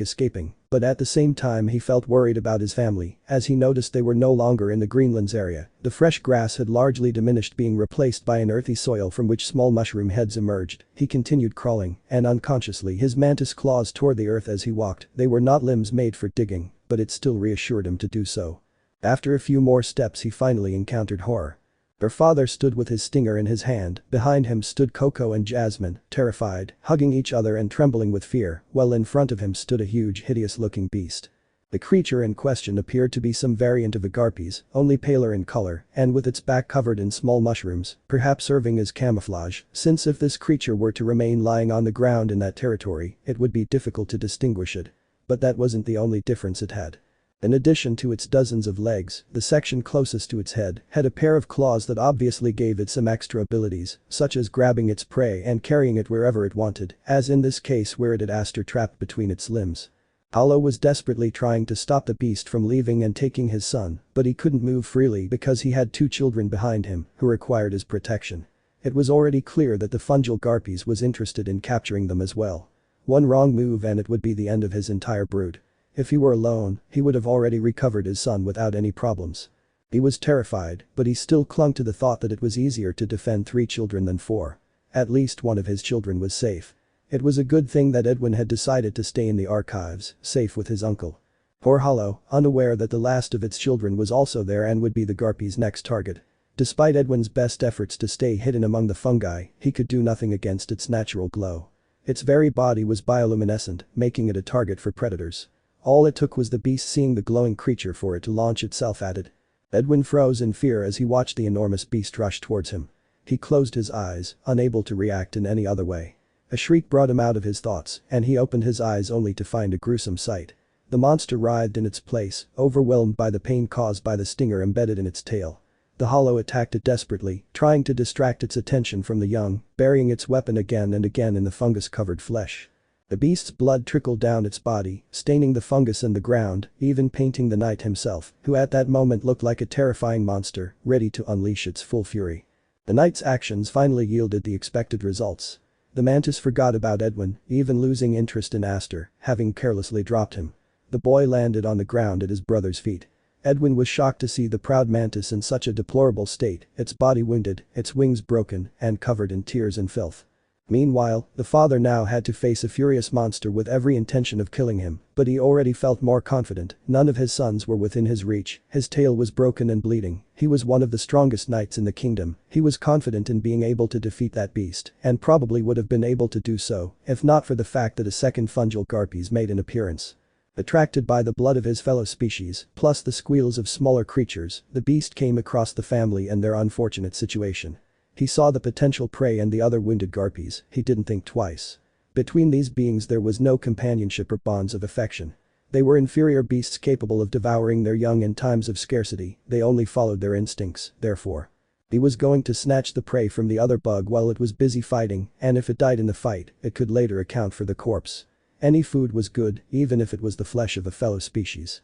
escaping, but at the same time he felt worried about his family, as he noticed they were no longer in the Greenlands area. The fresh grass had largely diminished, being replaced by an earthy soil from which small mushroom heads emerged. He continued crawling, and unconsciously his mantis claws tore the earth as he walked. They were not limbs made for digging, but it still reassured him to do so. After a few more steps he finally encountered horror. Her father stood with his stinger in his hand, behind him stood Koko and Jasmine, terrified, hugging each other and trembling with fear, while in front of him stood a huge hideous-looking beast. The creature in question appeared to be some variant of a garpies, only paler in color, and with its back covered in small mushrooms, perhaps serving as camouflage, since if this creature were to remain lying on the ground in that territory, it would be difficult to distinguish it. But that wasn't the only difference it had. In addition to its dozens of legs, the section closest to its head had a pair of claws that obviously gave it some extra abilities, such as grabbing its prey and carrying it wherever it wanted, as in this case where it had Aster trapped between its limbs. Hollow was desperately trying to stop the beast from leaving and taking his son, but he couldn't move freely because he had 2 children behind him who required his protection. It was already clear that the fungal garpies was interested in capturing them as well. One wrong move and it would be the end of his entire brood. If he were alone, he would have already recovered his son without any problems. He was terrified, but he still clung to the thought that it was easier to defend 3 children than 4. At least one of his children was safe. It was a good thing that Edwin had decided to stay in the archives, safe with his uncle. Poor Hollow, unaware that the last of its children was also there and would be the garpy's next target. Despite Edwin's best efforts to stay hidden among the fungi, he could do nothing against its natural glow. Its very body was bioluminescent, making it a target for predators. All it took was the beast seeing the glowing creature for it to launch itself at it. Edwin froze in fear as he watched the enormous beast rush towards him. He closed his eyes, unable to react in any other way. A shriek brought him out of his thoughts, and he opened his eyes only to find a gruesome sight. The monster writhed in its place, overwhelmed by the pain caused by the stinger embedded in its tail. The Hollow attacked it desperately, trying to distract its attention from the young, burying its weapon again and again in the fungus-covered flesh. The beast's blood trickled down its body, staining the fungus and the ground, even painting the knight himself, who at that moment looked like a terrifying monster, ready to unleash its full fury. The knight's actions finally yielded the expected results. The mantis forgot about Edwin, even losing interest in Aster, having carelessly dropped him. The boy landed on the ground at his brother's feet. Edwin was shocked to see the proud mantis in such a deplorable state, its body wounded, its wings broken, and covered in tears and filth. Meanwhile, the father now had to face a furious monster with every intention of killing him, but he already felt more confident. None of his sons were within his reach, his tail was broken and bleeding, he was one of the strongest knights in the kingdom, he was confident in being able to defeat that beast, and probably would have been able to do so, if not for the fact that a second fungal garpies made an appearance. Attracted by the blood of his fellow species, plus the squeals of smaller creatures, the beast came across the family and their unfortunate situation. He saw the potential prey and the other wounded garpies, he didn't think twice. Between these beings there was no companionship or bonds of affection. They were inferior beasts capable of devouring their young in times of scarcity, they only followed their instincts, therefore. He was going to snatch the prey from the other bug while it was busy fighting, and if it died in the fight, it could later account for the corpse. Any food was good, even if it was the flesh of a fellow species.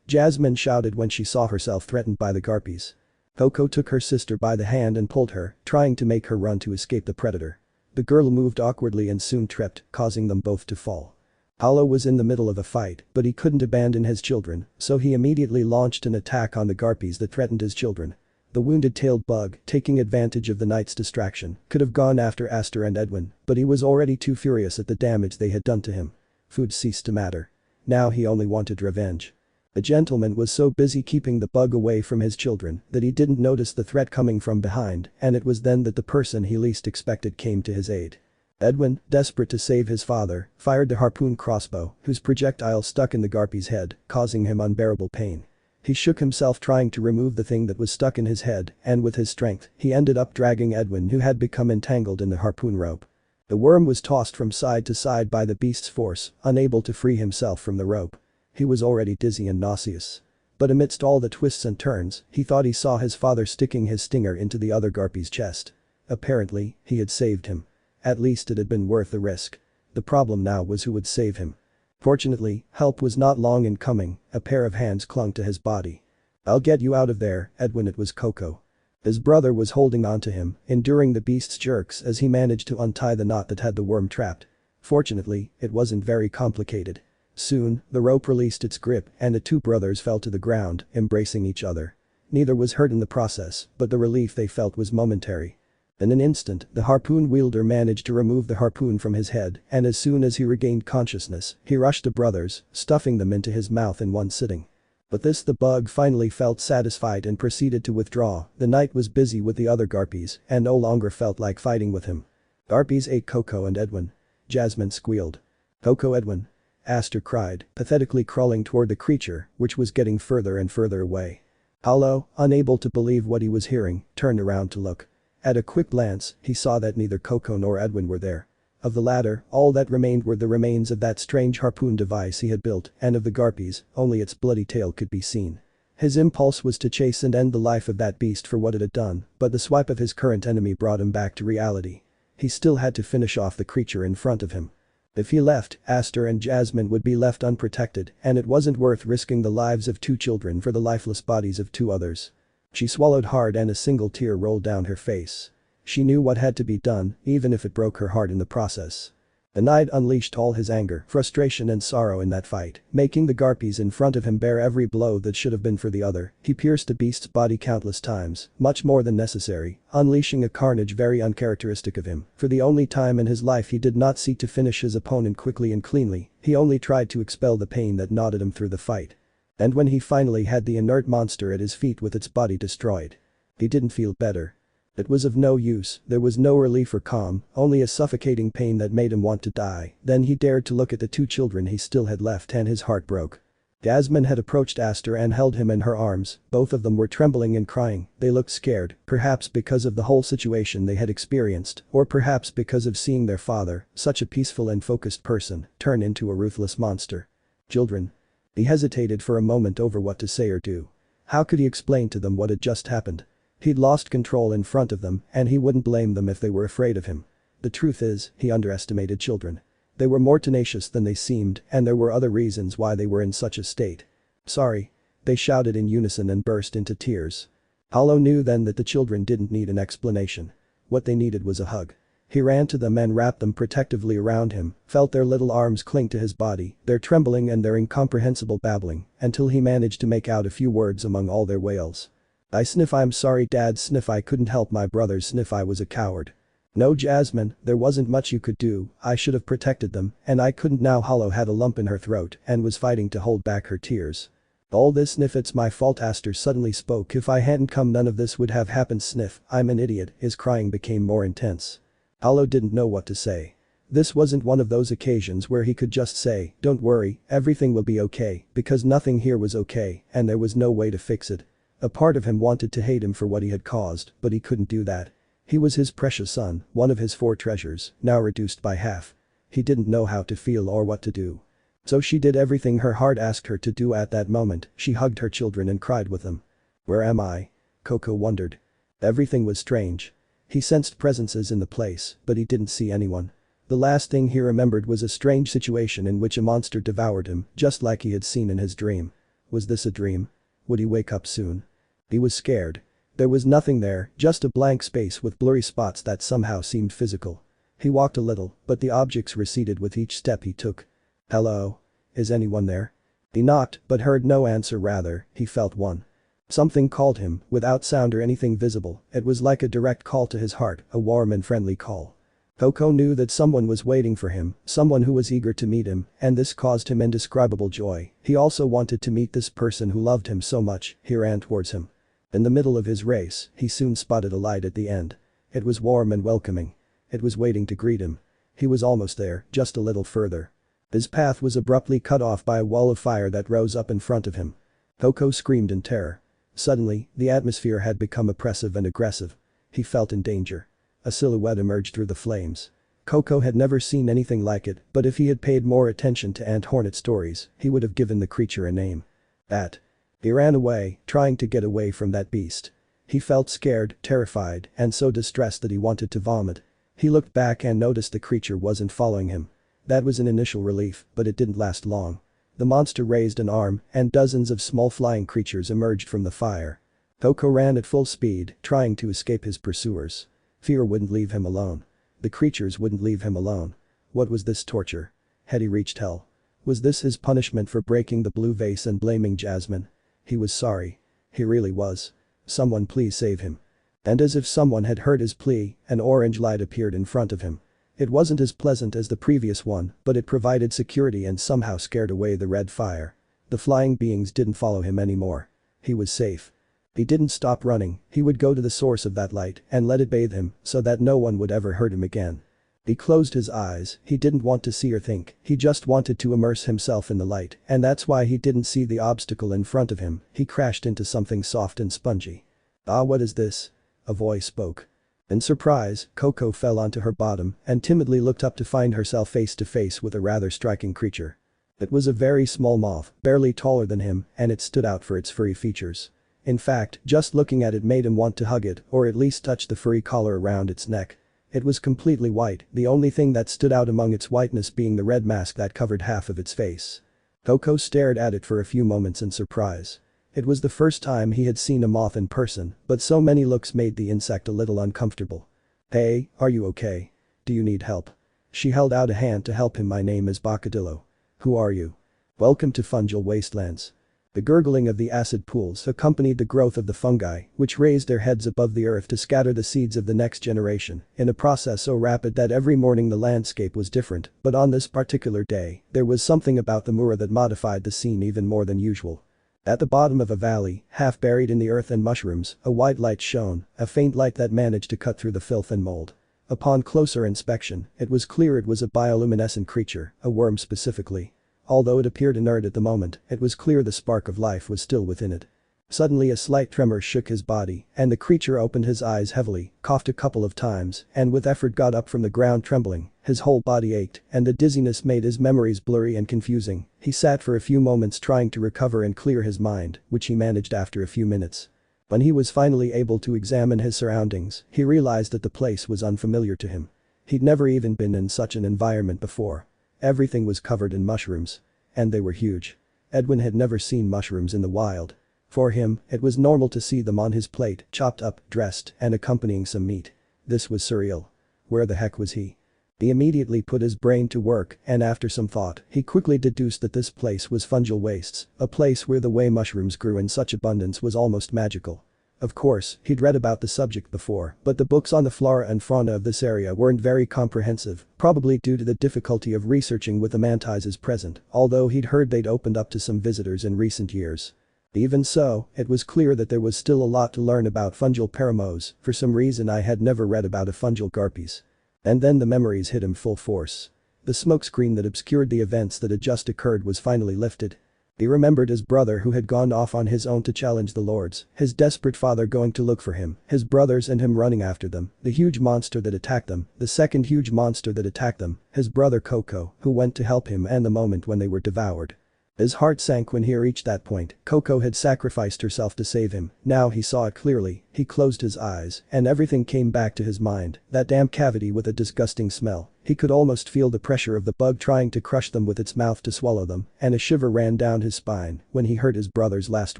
Jasmine shouted when she saw herself threatened by the garpies. Koko took her sister by the hand and pulled her, trying to make her run to escape the predator. The girl moved awkwardly and soon tripped, causing them both to fall. Hollow was in the middle of a fight, but he couldn't abandon his children, so he immediately launched an attack on the garpies that threatened his children. The wounded-tailed bug, taking advantage of the knight's distraction, could have gone after Aster and Edwin, but he was already too furious at the damage they had done to him. Food ceased to matter. Now he only wanted revenge. The gentleman was so busy keeping the bug away from his children that he didn't notice the threat coming from behind, and it was then that the person he least expected came to his aid. Edwin, desperate to save his father, fired the harpoon crossbow, whose projectile stuck in the garpy's head, causing him unbearable pain. He shook himself trying to remove the thing that was stuck in his head, and with his strength, he ended up dragging Edwin, who had become entangled in the harpoon rope. The worm was tossed from side to side by the beast's force, unable to free himself from the rope. He was already dizzy and nauseous. But amidst all the twists and turns, he thought he saw his father sticking his stinger into the other garpy's chest. Apparently, he had saved him. At least it had been worth the risk. The problem now was who would save him. Fortunately, help was not long in coming, a pair of hands clung to his body. "I'll get you out of there, Edwin." It was Koko. His brother was holding on to him, enduring the beast's jerks as he managed to untie the knot that had the worm trapped. Fortunately, it wasn't very complicated. Soon, the rope released its grip and the two brothers fell to the ground, embracing each other. Neither was hurt in the process, but the relief they felt was momentary. In an instant, the harpoon wielder managed to remove the harpoon from his head, and as soon as he regained consciousness, he rushed the brothers, stuffing them into his mouth in one sitting. But this the bug finally felt satisfied and proceeded to withdraw. The knight was busy with the other garpies and no longer felt like fighting with him. Garpies ate Koko and Edwin. Jasmine squealed. "Koko, Edwin!" Aster cried, pathetically crawling toward the creature, which was getting further and further away. Hollow, unable to believe what he was hearing, turned around to look. At a quick glance, he saw that neither Koko nor Edwin were there. Of the latter, all that remained were the remains of that strange harpoon device he had built, and of the garpies, only its bloody tail could be seen. His impulse was to chase and end the life of that beast for what it had done, but the swipe of his current enemy brought him back to reality. He still had to finish off the creature in front of him. If he left, Aster and Jasmine would be left unprotected, and it wasn't worth risking the lives of two children for the lifeless bodies of two others. She swallowed hard and a single tear rolled down her face. She knew what had to be done, even if it broke her heart in the process. The knight unleashed all his anger, frustration and sorrow in that fight, making the garpies in front of him bear every blow that should have been for the other. He pierced the beast's body countless times, much more than necessary, unleashing a carnage very uncharacteristic of him. For the only time in his life he did not seek to finish his opponent quickly and cleanly, he only tried to expel the pain that knotted him through the fight. And when he finally had the inert monster at his feet with its body destroyed, he didn't feel better. It was of no use, there was no relief or calm, only a suffocating pain that made him want to die. Then he dared to look at the two children he still had left and his heart broke. Jasmine had approached Aster and held him in her arms, both of them were trembling and crying. They looked scared, perhaps because of the whole situation they had experienced, or perhaps because of seeing their father, such a peaceful and focused person, turn into a ruthless monster. Children. He hesitated for a moment over what to say or do. How could he explain to them what had just happened? He'd lost control in front of them, and he wouldn't blame them if they were afraid of him. The truth is, he underestimated children. They were more tenacious than they seemed, and there were other reasons why they were in such a state. "Sorry." They shouted in unison and burst into tears. Hollow knew then that the children didn't need an explanation. What they needed was a hug. He ran to them and wrapped them protectively around him, felt their little arms cling to his body, their trembling and their incomprehensible babbling, until he managed to make out a few words among all their wails. "I sniff, I'm sorry Dad, sniff, I couldn't help my brothers, sniff, I was a coward. No Jasmine, there wasn't much you could do, I should have protected them, and I couldn't now." Hollow had a lump in her throat and was fighting to hold back her tears. "All this sniff, it's my fault," Aster suddenly spoke. "If I hadn't come none of this would have happened, sniff, I'm an idiot." His crying became more intense. Hollow didn't know what to say. This wasn't one of those occasions where he could just say, "Don't worry, everything will be okay," because nothing here was okay and there was no way to fix it. A part of him wanted to hate him for what he had caused, but he couldn't do that. He was his precious son, one of his 4 treasures, now reduced by half. He didn't know how to feel or what to do. So she did everything her heart asked her to do at that moment. She hugged her children and cried with them. "Where am I?" Koko wondered. Everything was strange. He sensed presences in the place, but he didn't see anyone. The last thing he remembered was a strange situation in which a monster devoured him, just like he had seen in his dream. Was this a dream? Would he wake up soon? He was scared. There was nothing there, just a blank space with blurry spots that somehow seemed physical. He walked a little, but the objects receded with each step he took. "Hello? Is anyone there?" He knocked, but heard no answer. Rather, he felt one. Something called him, without sound or anything visible. It was like a direct call to his heart, a warm and friendly call. Koko knew that someone was waiting for him, someone who was eager to meet him, and this caused him indescribable joy. He also wanted to meet this person who loved him so much. He ran towards him. In the middle of his race, he soon spotted a light at the end. It was warm and welcoming. It was waiting to greet him. He was almost there, just a little further. His path was abruptly cut off by a wall of fire that rose up in front of him. Koko screamed in terror. Suddenly, the atmosphere had become oppressive and aggressive. He felt in danger. A silhouette emerged through the flames. Koko had never seen anything like it, but if he had paid more attention to Ant Hornet stories, he would have given the creature a name. Bat. He ran away, trying to get away from that beast. He felt scared, terrified, and so distressed that he wanted to vomit. He looked back and noticed the creature wasn't following him. That was an initial relief, but it didn't last long. The monster raised an arm, and dozens of small flying creatures emerged from the fire. Koko ran at full speed, trying to escape his pursuers. Fear wouldn't leave him alone. The creatures wouldn't leave him alone. What was this torture? Had he reached hell? Was this his punishment for breaking the blue vase and blaming Jasmine? He was sorry. He really was. Someone please save him. And as if someone had heard his plea, an orange light appeared in front of him. It wasn't as pleasant as the previous one, but it provided security and somehow scared away the red fire. The flying beings didn't follow him anymore. He was safe. He didn't stop running. He would go to the source of that light and let it bathe him so that no one would ever hurt him again. He closed his eyes. He didn't want to see or think. He just wanted to immerse himself in the light, and that's why he didn't see the obstacle in front of him. He crashed into something soft and spongy. "Ah, what is this?" A voice spoke. In surprise, Koko fell onto her bottom and timidly looked up to find herself face to face with a rather striking creature. It was a very small moth, barely taller than him, and it stood out for its furry features. In fact, just looking at it made him want to hug it or at least touch the furry collar around its neck. It was completely white, the only thing that stood out among its whiteness being the red mask that covered half of its face. Koko stared at it for a few moments in surprise. It was the first time he had seen a moth in person, but so many looks made the insect a little uncomfortable. "Hey, are you okay? Do you need help?" She held out a hand to help him. "My name is Bacadillo. Who are you?" "Welcome to Fungal Wastelands." The gurgling of the acid pools accompanied the growth of the fungi, which raised their heads above the earth to scatter the seeds of the next generation, in a process so rapid that every morning the landscape was different, but on this particular day, there was something about the moor that modified the scene even more than usual. At the bottom of a valley, half buried in the earth and mushrooms, a white light shone, a faint light that managed to cut through the filth and mold. Upon closer inspection, it was clear it was a bioluminescent creature, a worm specifically. Although it appeared inert at the moment, it was clear the spark of life was still within it. Suddenly a slight tremor shook his body, and the creature opened his eyes heavily, coughed a couple of times, and with effort got up from the ground trembling. His whole body ached, and the dizziness made his memories blurry and confusing. He sat for a few moments trying to recover and clear his mind, which he managed after a few minutes. When he was finally able to examine his surroundings, he realized that the place was unfamiliar to him. He'd never even been in such an environment before. Everything was covered in mushrooms. And they were huge. Edwin had never seen mushrooms in the wild. For him, it was normal to see them on his plate, chopped up, dressed, and accompanying some meat. This was surreal. Where the heck was he? He immediately put his brain to work, and after some thought, he quickly deduced that this place was fungal wastes, a place where the way mushrooms grew in such abundance was almost magical. Of course, he'd read about the subject before, but the books on the flora and fauna of this area weren't very comprehensive, probably due to the difficulty of researching with the mantises present, although he'd heard they'd opened up to some visitors in recent years. Even so, it was clear that there was still a lot to learn about fungal paramos. For some reason I had never read about a fungal garpies. And then the memories hit him full force. The smokescreen that obscured the events that had just occurred was finally lifted. He remembered his brother who had gone off on his own to challenge the lords, his desperate father going to look for him, his brothers and him running after them, the huge monster that attacked them, the second huge monster that attacked them, his brother Koko, who went to help him, and the moment when they were devoured. His heart sank when he reached that point. Koko had sacrificed herself to save him. Now he saw it clearly. He closed his eyes, and everything came back to his mind. That damn cavity with a disgusting smell. He could almost feel the pressure of the bug trying to crush them with its mouth to swallow them, and a shiver ran down his spine when he heard his brother's last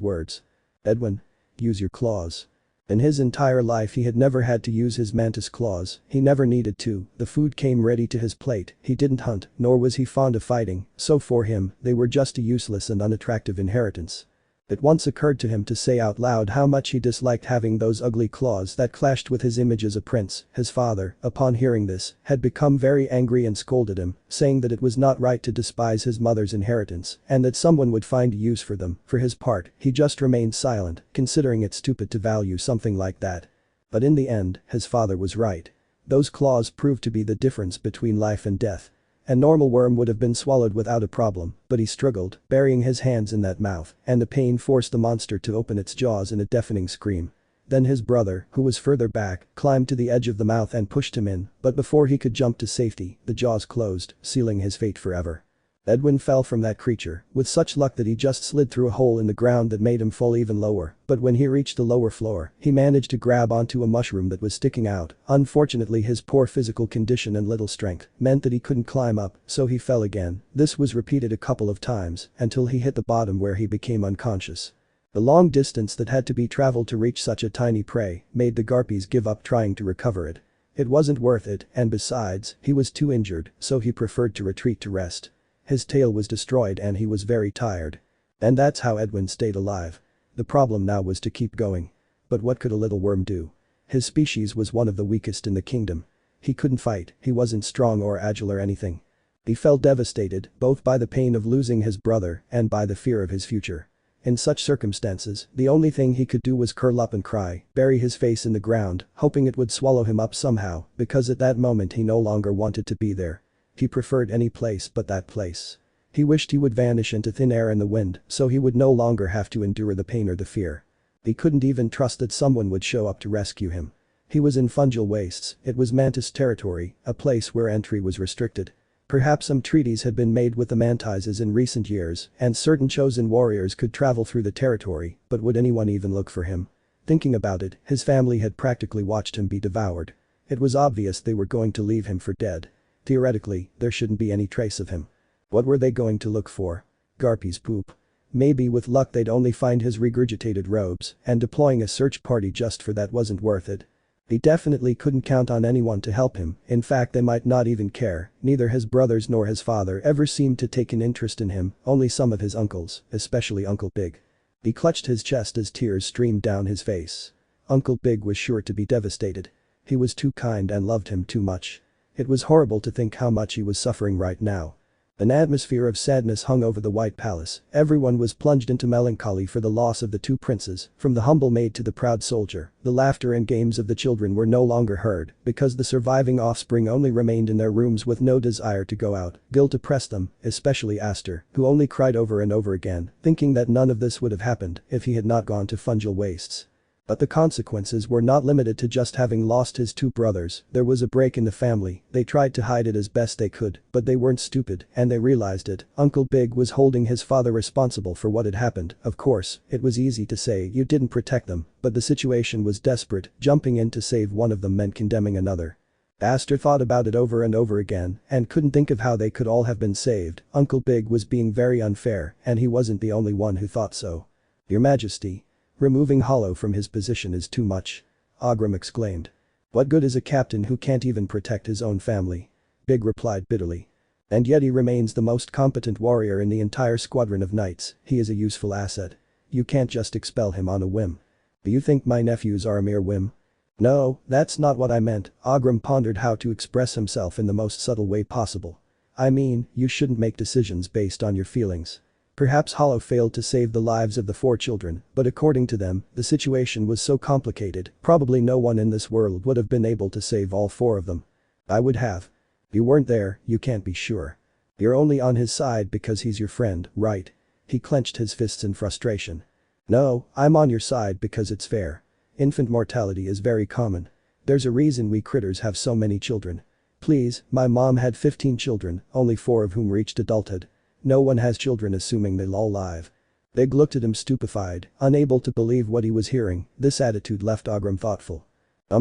words. "Edwin, use your claws." In his entire life he had never had to use his mantis claws, he never needed to, the food came ready to his plate, he didn't hunt, nor was he fond of fighting, so for him, they were just a useless and unattractive inheritance. It once occurred to him to say out loud how much he disliked having those ugly claws that clashed with his image as a prince. His father, upon hearing this, had become very angry and scolded him, saying that it was not right to despise his mother's inheritance and that someone would find a use for them. For his part, he just remained silent, considering it stupid to value something like that. But in the end, his father was right. Those claws proved to be the difference between life and death. A normal worm would have been swallowed without a problem, but he struggled, burying his hands in that mouth, and the pain forced the monster to open its jaws in a deafening scream. Then his brother, who was further back, climbed to the edge of the mouth and pushed him in, but before he could jump to safety, the jaws closed, sealing his fate forever. Edwin fell from that creature, with such luck that he just slid through a hole in the ground that made him fall even lower, but when he reached the lower floor, he managed to grab onto a mushroom that was sticking out. Unfortunately, his poor physical condition and little strength meant that he couldn't climb up, so he fell again. This was repeated a couple of times, until he hit the bottom where he became unconscious. The long distance that had to be traveled to reach such a tiny prey made the Garpies give up trying to recover it. It wasn't worth it, and besides, he was too injured, so he preferred to retreat to rest. His tail was destroyed and he was very tired. And that's how Edwin stayed alive. The problem now was to keep going. But what could a little worm do? His species was one of the weakest in the kingdom. He couldn't fight, he wasn't strong or agile or anything. He felt devastated, both by the pain of losing his brother and by the fear of his future. In such circumstances, the only thing he could do was curl up and cry, bury his face in the ground, hoping it would swallow him up somehow, because at that moment he no longer wanted to be there. He preferred any place but that place. He wished he would vanish into thin air and the wind, so he would no longer have to endure the pain or the fear. He couldn't even trust that someone would show up to rescue him. He was in fungal wastes, it was mantis territory, a place where entry was restricted. Perhaps some treaties had been made with the mantises in recent years, and certain chosen warriors could travel through the territory, but would anyone even look for him? Thinking about it, his family had practically watched him be devoured. It was obvious they were going to leave him for dead. Theoretically, there shouldn't be any trace of him. What were they going to look for? Garpy's poop. Maybe with luck they'd only find his regurgitated robes, and deploying a search party just for that wasn't worth it. He definitely couldn't count on anyone to help him, in fact they might not even care, neither his brothers nor his father ever seemed to take an interest in him, only some of his uncles, especially Uncle Big. He clutched his chest as tears streamed down his face. Uncle Big was sure to be devastated. He was too kind and loved him too much. It was horrible to think how much he was suffering right now. An atmosphere of sadness hung over the White Palace, everyone was plunged into melancholy for the loss of the two princes, from the humble maid to the proud soldier. The laughter and games of the children were no longer heard, because the surviving offspring only remained in their rooms with no desire to go out. Guilt oppressed them, especially Aster, who only cried over and over again, thinking that none of this would have happened if he had not gone to fungal wastes. But the consequences were not limited to just having lost his two brothers. There was a break in the family. They tried to hide it as best they could, but they weren't stupid, and they realized it. Uncle Big was holding his father responsible for what had happened. Of course, it was easy to say you didn't protect them, but the situation was desperate. Jumping in to save one of them meant condemning another. Aster thought about it over and over again and couldn't think of how they could all have been saved. Uncle Big was being very unfair, and he wasn't the only one who thought so. Your Majesty. Removing Hollow from his position is too much. Ogram exclaimed. What good is a captain who can't even protect his own family? Big replied bitterly. And yet he remains the most competent warrior in the entire squadron of knights. He is a useful asset. You can't just expel him on a whim. Do you think my nephews are a mere whim? No, that's not what I meant. Ogram pondered how to express himself in the most subtle way possible. I mean, you shouldn't make decisions based on your feelings. Perhaps Hollow failed to save the lives of the 4 children, but according to them, the situation was so complicated, probably no one in this world would have been able to save all 4 of them. I would have. You weren't there, you can't be sure. You're only on his side because he's your friend, right? He clenched his fists in frustration. No, I'm on your side because it's fair. Infant mortality is very common. There's a reason we critters have so many children. Please, my mom had 15 children, only 4 of whom reached adulthood. No one has children assuming they'll all live. Big looked at him stupefied, unable to believe what he was hearing. This attitude left Ogram thoughtful.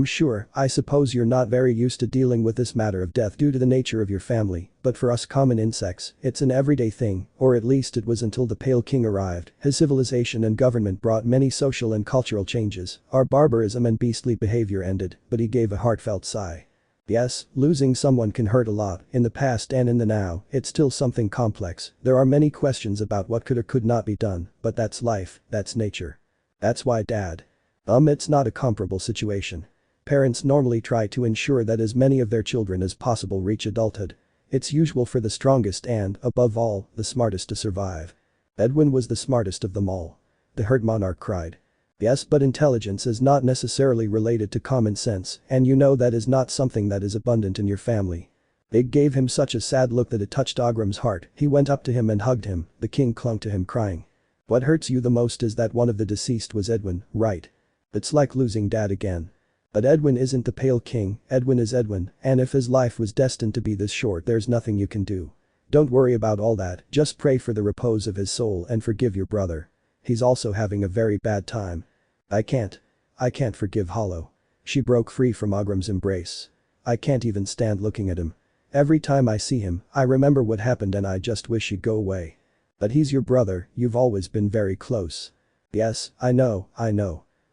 Sure, I suppose you're not very used to dealing with this matter of death due to the nature of your family, but for us common insects, it's an everyday thing, or at least it was until the Pale King arrived. His civilization and government brought many social and cultural changes, our barbarism and beastly behavior ended, but he gave a heartfelt sigh. Yes, losing someone can hurt a lot, in the past and in the now, it's still something complex. There are many questions about what could or could not be done, but that's life, that's nature. That's why Dad. It's not a comparable situation. Parents normally try to ensure that as many of their children as possible reach adulthood. It's usual for the strongest and, above all, the smartest to survive. Edwin was the smartest of them all. The hurt monarch cried. Yes, but intelligence is not necessarily related to common sense, and you know that is not something that is abundant in your family. Big gave him such a sad look that it touched Ogram's heart. He went up to him and hugged him. The king clung to him crying. What hurts you the most is that one of the deceased was Edwin, right? It's like losing Dad again. But Edwin isn't the Pale King, Edwin is Edwin, and if his life was destined to be this short there's nothing you can do. Don't worry about all that, just pray for the repose of his soul and forgive your brother. He's also having a very bad time. I can't forgive Hollow. She broke free from Ogram's embrace. I can't even stand looking at him. Every time I see him, I remember what happened and I just wish he'd go away. But he's your brother, you've always been very close. Yes, I know.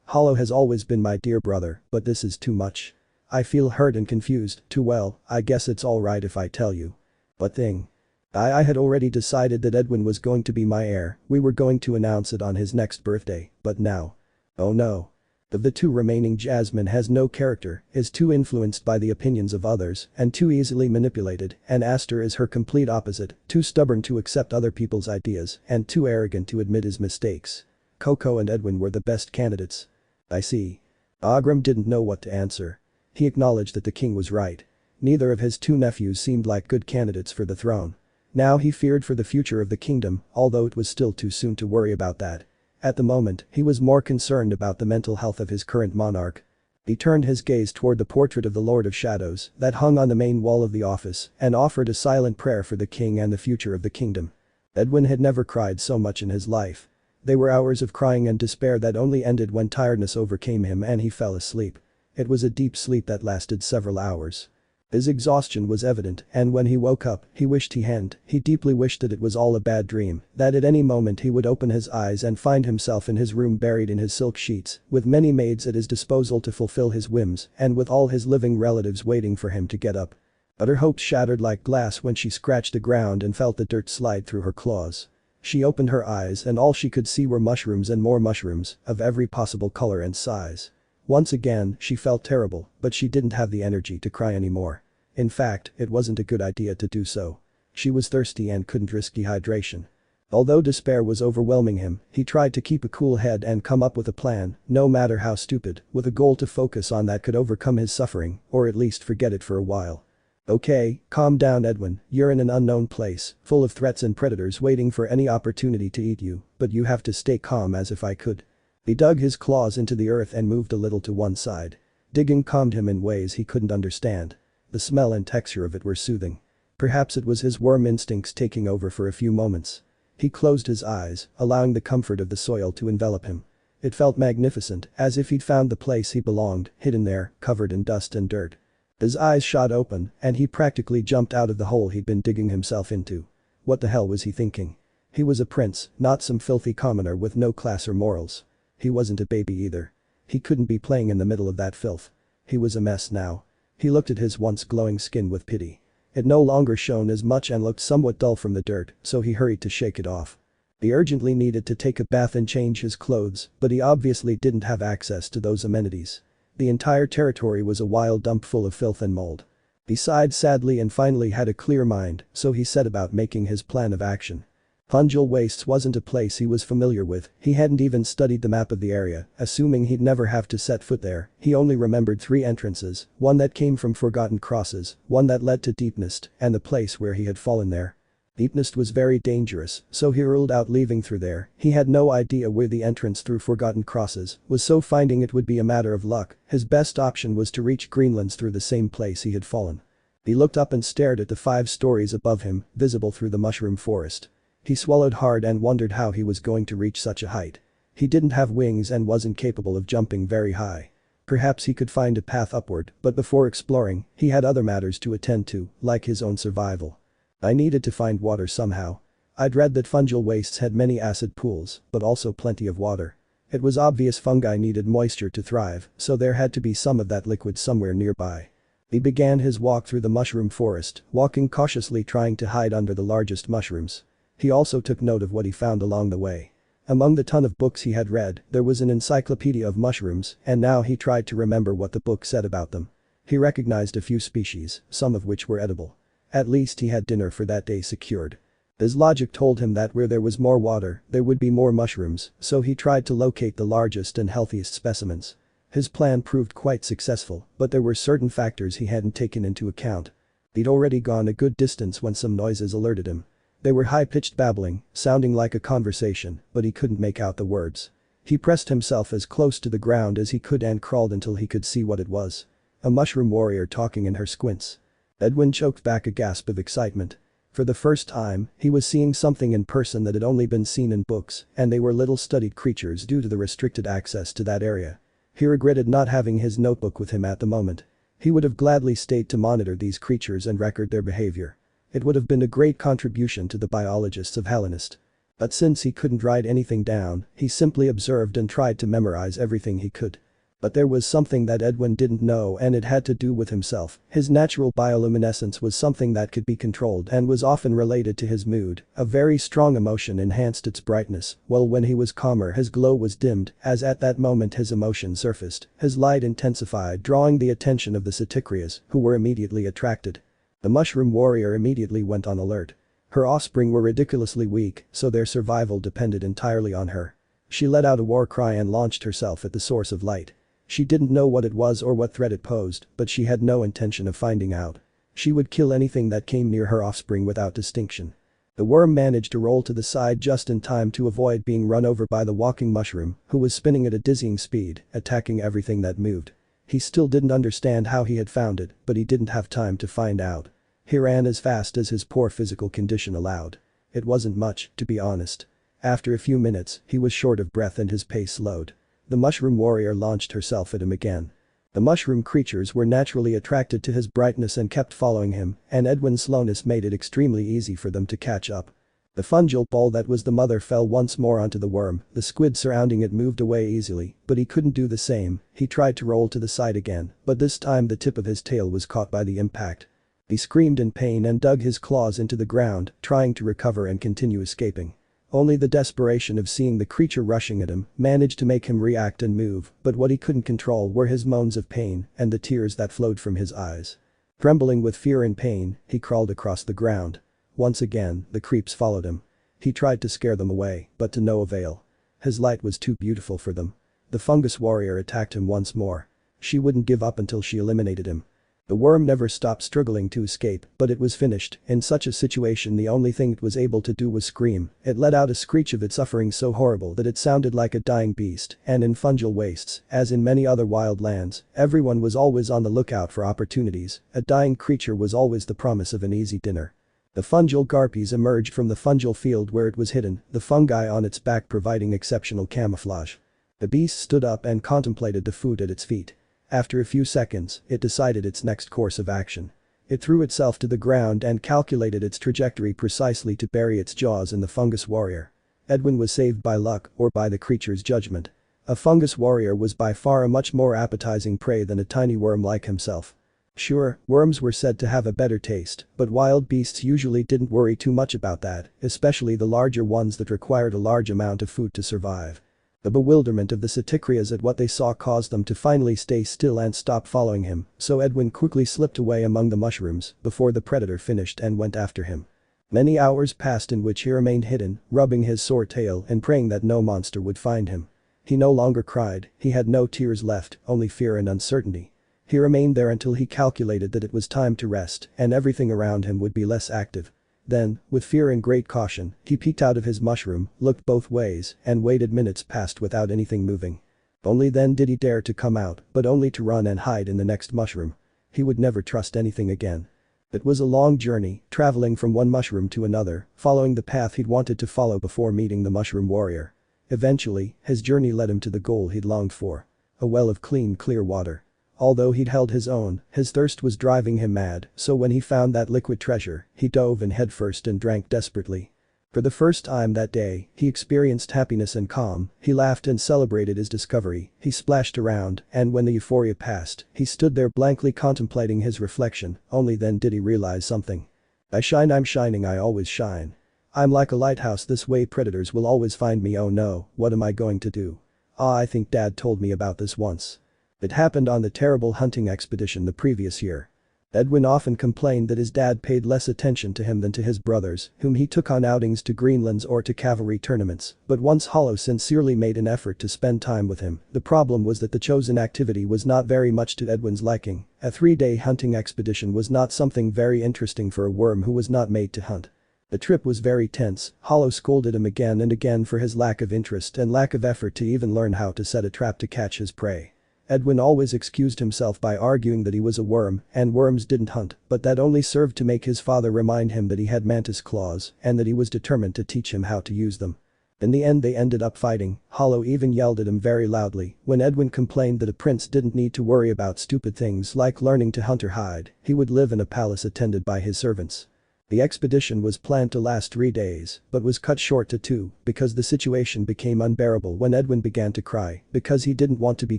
Hollow has always been my dear brother, but this is too much. I feel hurt and confused, too well, I guess it's alright if I tell you. But thing. I had already decided that Edwin was going to be my heir, we were going to announce it on his next birthday, but now. Oh no. Of the 2 remaining, Jasmine has no character, is too influenced by the opinions of others, and too easily manipulated, and Aster is her complete opposite, too stubborn to accept other people's ideas, and too arrogant to admit his mistakes. Koko and Edwin were the best candidates. I see. Ogram didn't know what to answer. He acknowledged that the king was right. Neither of his 2 nephews seemed like good candidates for the throne. Now he feared for the future of the kingdom, although it was still too soon to worry about that. At the moment, he was more concerned about the mental health of his current monarch. He turned his gaze toward the portrait of the Lord of Shadows that hung on the main wall of the office and offered a silent prayer for the king and the future of the kingdom. Edwin had never cried so much in his life. They were hours of crying and despair that only ended when tiredness overcame him and he fell asleep. It was a deep sleep that lasted several hours. His exhaustion was evident, and when he woke up, he wished he hadn't. He deeply wished that it was all a bad dream, that at any moment he would open his eyes and find himself in his room buried in his silk sheets, with many maids at his disposal to fulfill his whims, and with all his living relatives waiting for him to get up. But her hopes shattered like glass when she scratched the ground and felt the dirt slide through her claws. She opened her eyes and all she could see were mushrooms and more mushrooms, of every possible color and size. Once again, she felt terrible, but she didn't have the energy to cry anymore. In fact, it wasn't a good idea to do so. She was thirsty and couldn't risk dehydration. Although despair was overwhelming him, he tried to keep a cool head and come up with a plan, no matter how stupid, with a goal to focus on that could overcome his suffering, or at least forget it for a while. Okay, calm down Edwin, you're in an unknown place, full of threats and predators waiting for any opportunity to eat you, but you have to stay calm as if I could. He dug his claws into the earth and moved a little to one side. Digging calmed him in ways he couldn't understand. The smell and texture of it were soothing. Perhaps it was his worm instincts taking over for a few moments. He closed his eyes, allowing the comfort of the soil to envelop him. It felt magnificent, as if he'd found the place he belonged, hidden there, covered in dust and dirt. His eyes shot open, and he practically jumped out of the hole he'd been digging himself into. What the hell was he thinking? He was a prince, not some filthy commoner with no class or morals. He wasn't a baby either. He couldn't be playing in the middle of that filth. He was a mess now. He looked at his once glowing skin with pity. It no longer shone as much and looked somewhat dull from the dirt, so he hurried to shake it off. He urgently needed to take a bath and change his clothes, but he obviously didn't have access to those amenities. The entire territory was a wild dump full of filth and mold. He sighed sadly and finally had a clear mind, so he set about making his plan of action. Fungal wastes wasn't a place he was familiar with, he hadn't even studied the map of the area, assuming he'd never have to set foot there, he only remembered 3 entrances, one that came from Forgotten Crosses, one that led to Deepnest, and the place where he had fallen there. Deepnest was very dangerous, so he ruled out leaving through there, he had no idea where the entrance through Forgotten Crosses was, so finding it would be a matter of luck, his best option was to reach Greenlands through the same place he had fallen. He looked up and stared at the 5 stories above him, visible through the mushroom forest. He swallowed hard and wondered how he was going to reach such a height. He didn't have wings and wasn't capable of jumping very high. Perhaps he could find a path upward, but before exploring, he had other matters to attend to, like his own survival. I needed to find water somehow. I'd read that fungal wastes had many acid pools, but also plenty of water. It was obvious fungi needed moisture to thrive, so there had to be some of that liquid somewhere nearby. He began his walk through the mushroom forest, walking cautiously trying to hide under the largest mushrooms. He also took note of what he found along the way. Among the ton of books he had read, there was an encyclopedia of mushrooms, and now he tried to remember what the book said about them. He recognized a few species, some of which were edible. At least he had dinner for that day secured. His logic told him that where there was more water, there would be more mushrooms, so he tried to locate the largest and healthiest specimens. His plan proved quite successful, but there were certain factors he hadn't taken into account. He'd already gone a good distance when some noises alerted him. They were high-pitched babbling, sounding like a conversation, but he couldn't make out the words. He pressed himself as close to the ground as he could and crawled until he could see what it was. A mushroom warrior talking in her squints. Edwin choked back a gasp of excitement. For the first time, he was seeing something in person that had only been seen in books, and they were little studied creatures due to the restricted access to that area. He regretted not having his notebook with him at the moment. He would have gladly stayed to monitor these creatures and record their behavior. It would have been a great contribution to the biologists of Hellenist. But since he couldn't write anything down, he simply observed and tried to memorize everything he could. But there was something that Edwin didn't know, and it had to do with himself. His natural bioluminescence was something that could be controlled and was often related to his mood. A very strong emotion enhanced its brightness, while when he was calmer his glow was dimmed, as at that moment his emotion surfaced. His light intensified, drawing the attention of the Satyrias, who were immediately attracted. The mushroom warrior immediately went on alert. Her offspring were ridiculously weak, so their survival depended entirely on her. She let out a war cry and launched herself at the source of light. She didn't know what it was or what threat it posed, but she had no intention of finding out. She would kill anything that came near her offspring without distinction. The worm managed to roll to the side just in time to avoid being run over by the walking mushroom, who was spinning at a dizzying speed, attacking everything that moved. He still didn't understand how he had found it, but he didn't have time to find out. He ran as fast as his poor physical condition allowed. It wasn't much, to be honest. After a few minutes, he was short of breath and his pace slowed. The mushroom warrior launched herself at him again. The mushroom creatures were naturally attracted to his brightness and kept following him, and Edwin's slowness made it extremely easy for them to catch up. The fungal ball that was the mother fell once more onto the worm, the squid surrounding it moved away easily, but he couldn't do the same. He tried to roll to the side again, but this time the tip of his tail was caught by the impact. He screamed in pain and dug his claws into the ground, trying to recover and continue escaping. Only the desperation of seeing the creature rushing at him managed to make him react and move, but what he couldn't control were his moans of pain and the tears that flowed from his eyes. Trembling with fear and pain, he crawled across the ground. Once again, the creeps followed him. He tried to scare them away, but to no avail. His light was too beautiful for them. The fungus warrior attacked him once more. She wouldn't give up until she eliminated him. The worm never stopped struggling to escape, but it was finished. In such a situation the only thing it was able to do was scream. It let out a screech of its suffering so horrible that it sounded like a dying beast, and in fungal wastes, as in many other wild lands, everyone was always on the lookout for opportunities. A dying creature was always the promise of an easy dinner. The fungal garpies emerged from the fungal field where it was hidden, the fungi on its back providing exceptional camouflage. The beast stood up and contemplated the food at its feet. After a few seconds, it decided its next course of action. It threw itself to the ground and calculated its trajectory precisely to bury its jaws in the fungus warrior. Edwin was saved by luck or by the creature's judgment. A fungus warrior was by far a much more appetizing prey than a tiny worm like himself. Sure, worms were said to have a better taste, but wild beasts usually didn't worry too much about that, especially the larger ones that required a large amount of food to survive. The bewilderment of the Satyrias at what they saw caused them to finally stay still and stop following him, so Edwin quickly slipped away among the mushrooms before the predator finished and went after him. Many hours passed in which he remained hidden, rubbing his sore tail and praying that no monster would find him. He no longer cried, he had no tears left, only fear and uncertainty. He remained there until he calculated that it was time to rest and everything around him would be less active. Then, with fear and great caution, he peeked out of his mushroom, looked both ways, and waited. Minutes passed without anything moving. Only then did he dare to come out, but only to run and hide in the next mushroom. He would never trust anything again. It was a long journey, traveling from one mushroom to another, following the path he'd wanted to follow before meeting the mushroom warrior. Eventually, his journey led him to the goal he'd longed for. A well of clean, clear water. Although he'd held his own, his thirst was driving him mad, so when he found that liquid treasure, he dove in headfirst and drank desperately. For the first time that day, he experienced happiness and calm, he laughed and celebrated his discovery, he splashed around, and when the euphoria passed, he stood there blankly contemplating his reflection, only then did he realize something. I shine, I'm shining, I always shine. I'm like a lighthouse, this way predators will always find me. Oh no, what am I going to do? I think Dad told me about this once. It happened on the terrible hunting expedition the previous year. Edwin often complained that his dad paid less attention to him than to his brothers, whom he took on outings to Greenlands or to cavalry tournaments, but once Hollow sincerely made an effort to spend time with him, the problem was that the chosen activity was not very much to Edwin's liking. A 3-day hunting expedition was not something very interesting for a worm who was not made to hunt. The trip was very tense, Hollow scolded him again and again for his lack of interest and lack of effort to even learn how to set a trap to catch his prey. Edwin always excused himself by arguing that he was a worm and worms didn't hunt, but that only served to make his father remind him that he had mantis claws and that he was determined to teach him how to use them. In the end they ended up fighting, Hollow even yelled at him very loudly when Edwin complained that a prince didn't need to worry about stupid things like learning to hunt or hide, he would live in a palace attended by his servants. The expedition was planned to last 3 days, but was cut short to 2 because the situation became unbearable when Edwin began to cry because he didn't want to be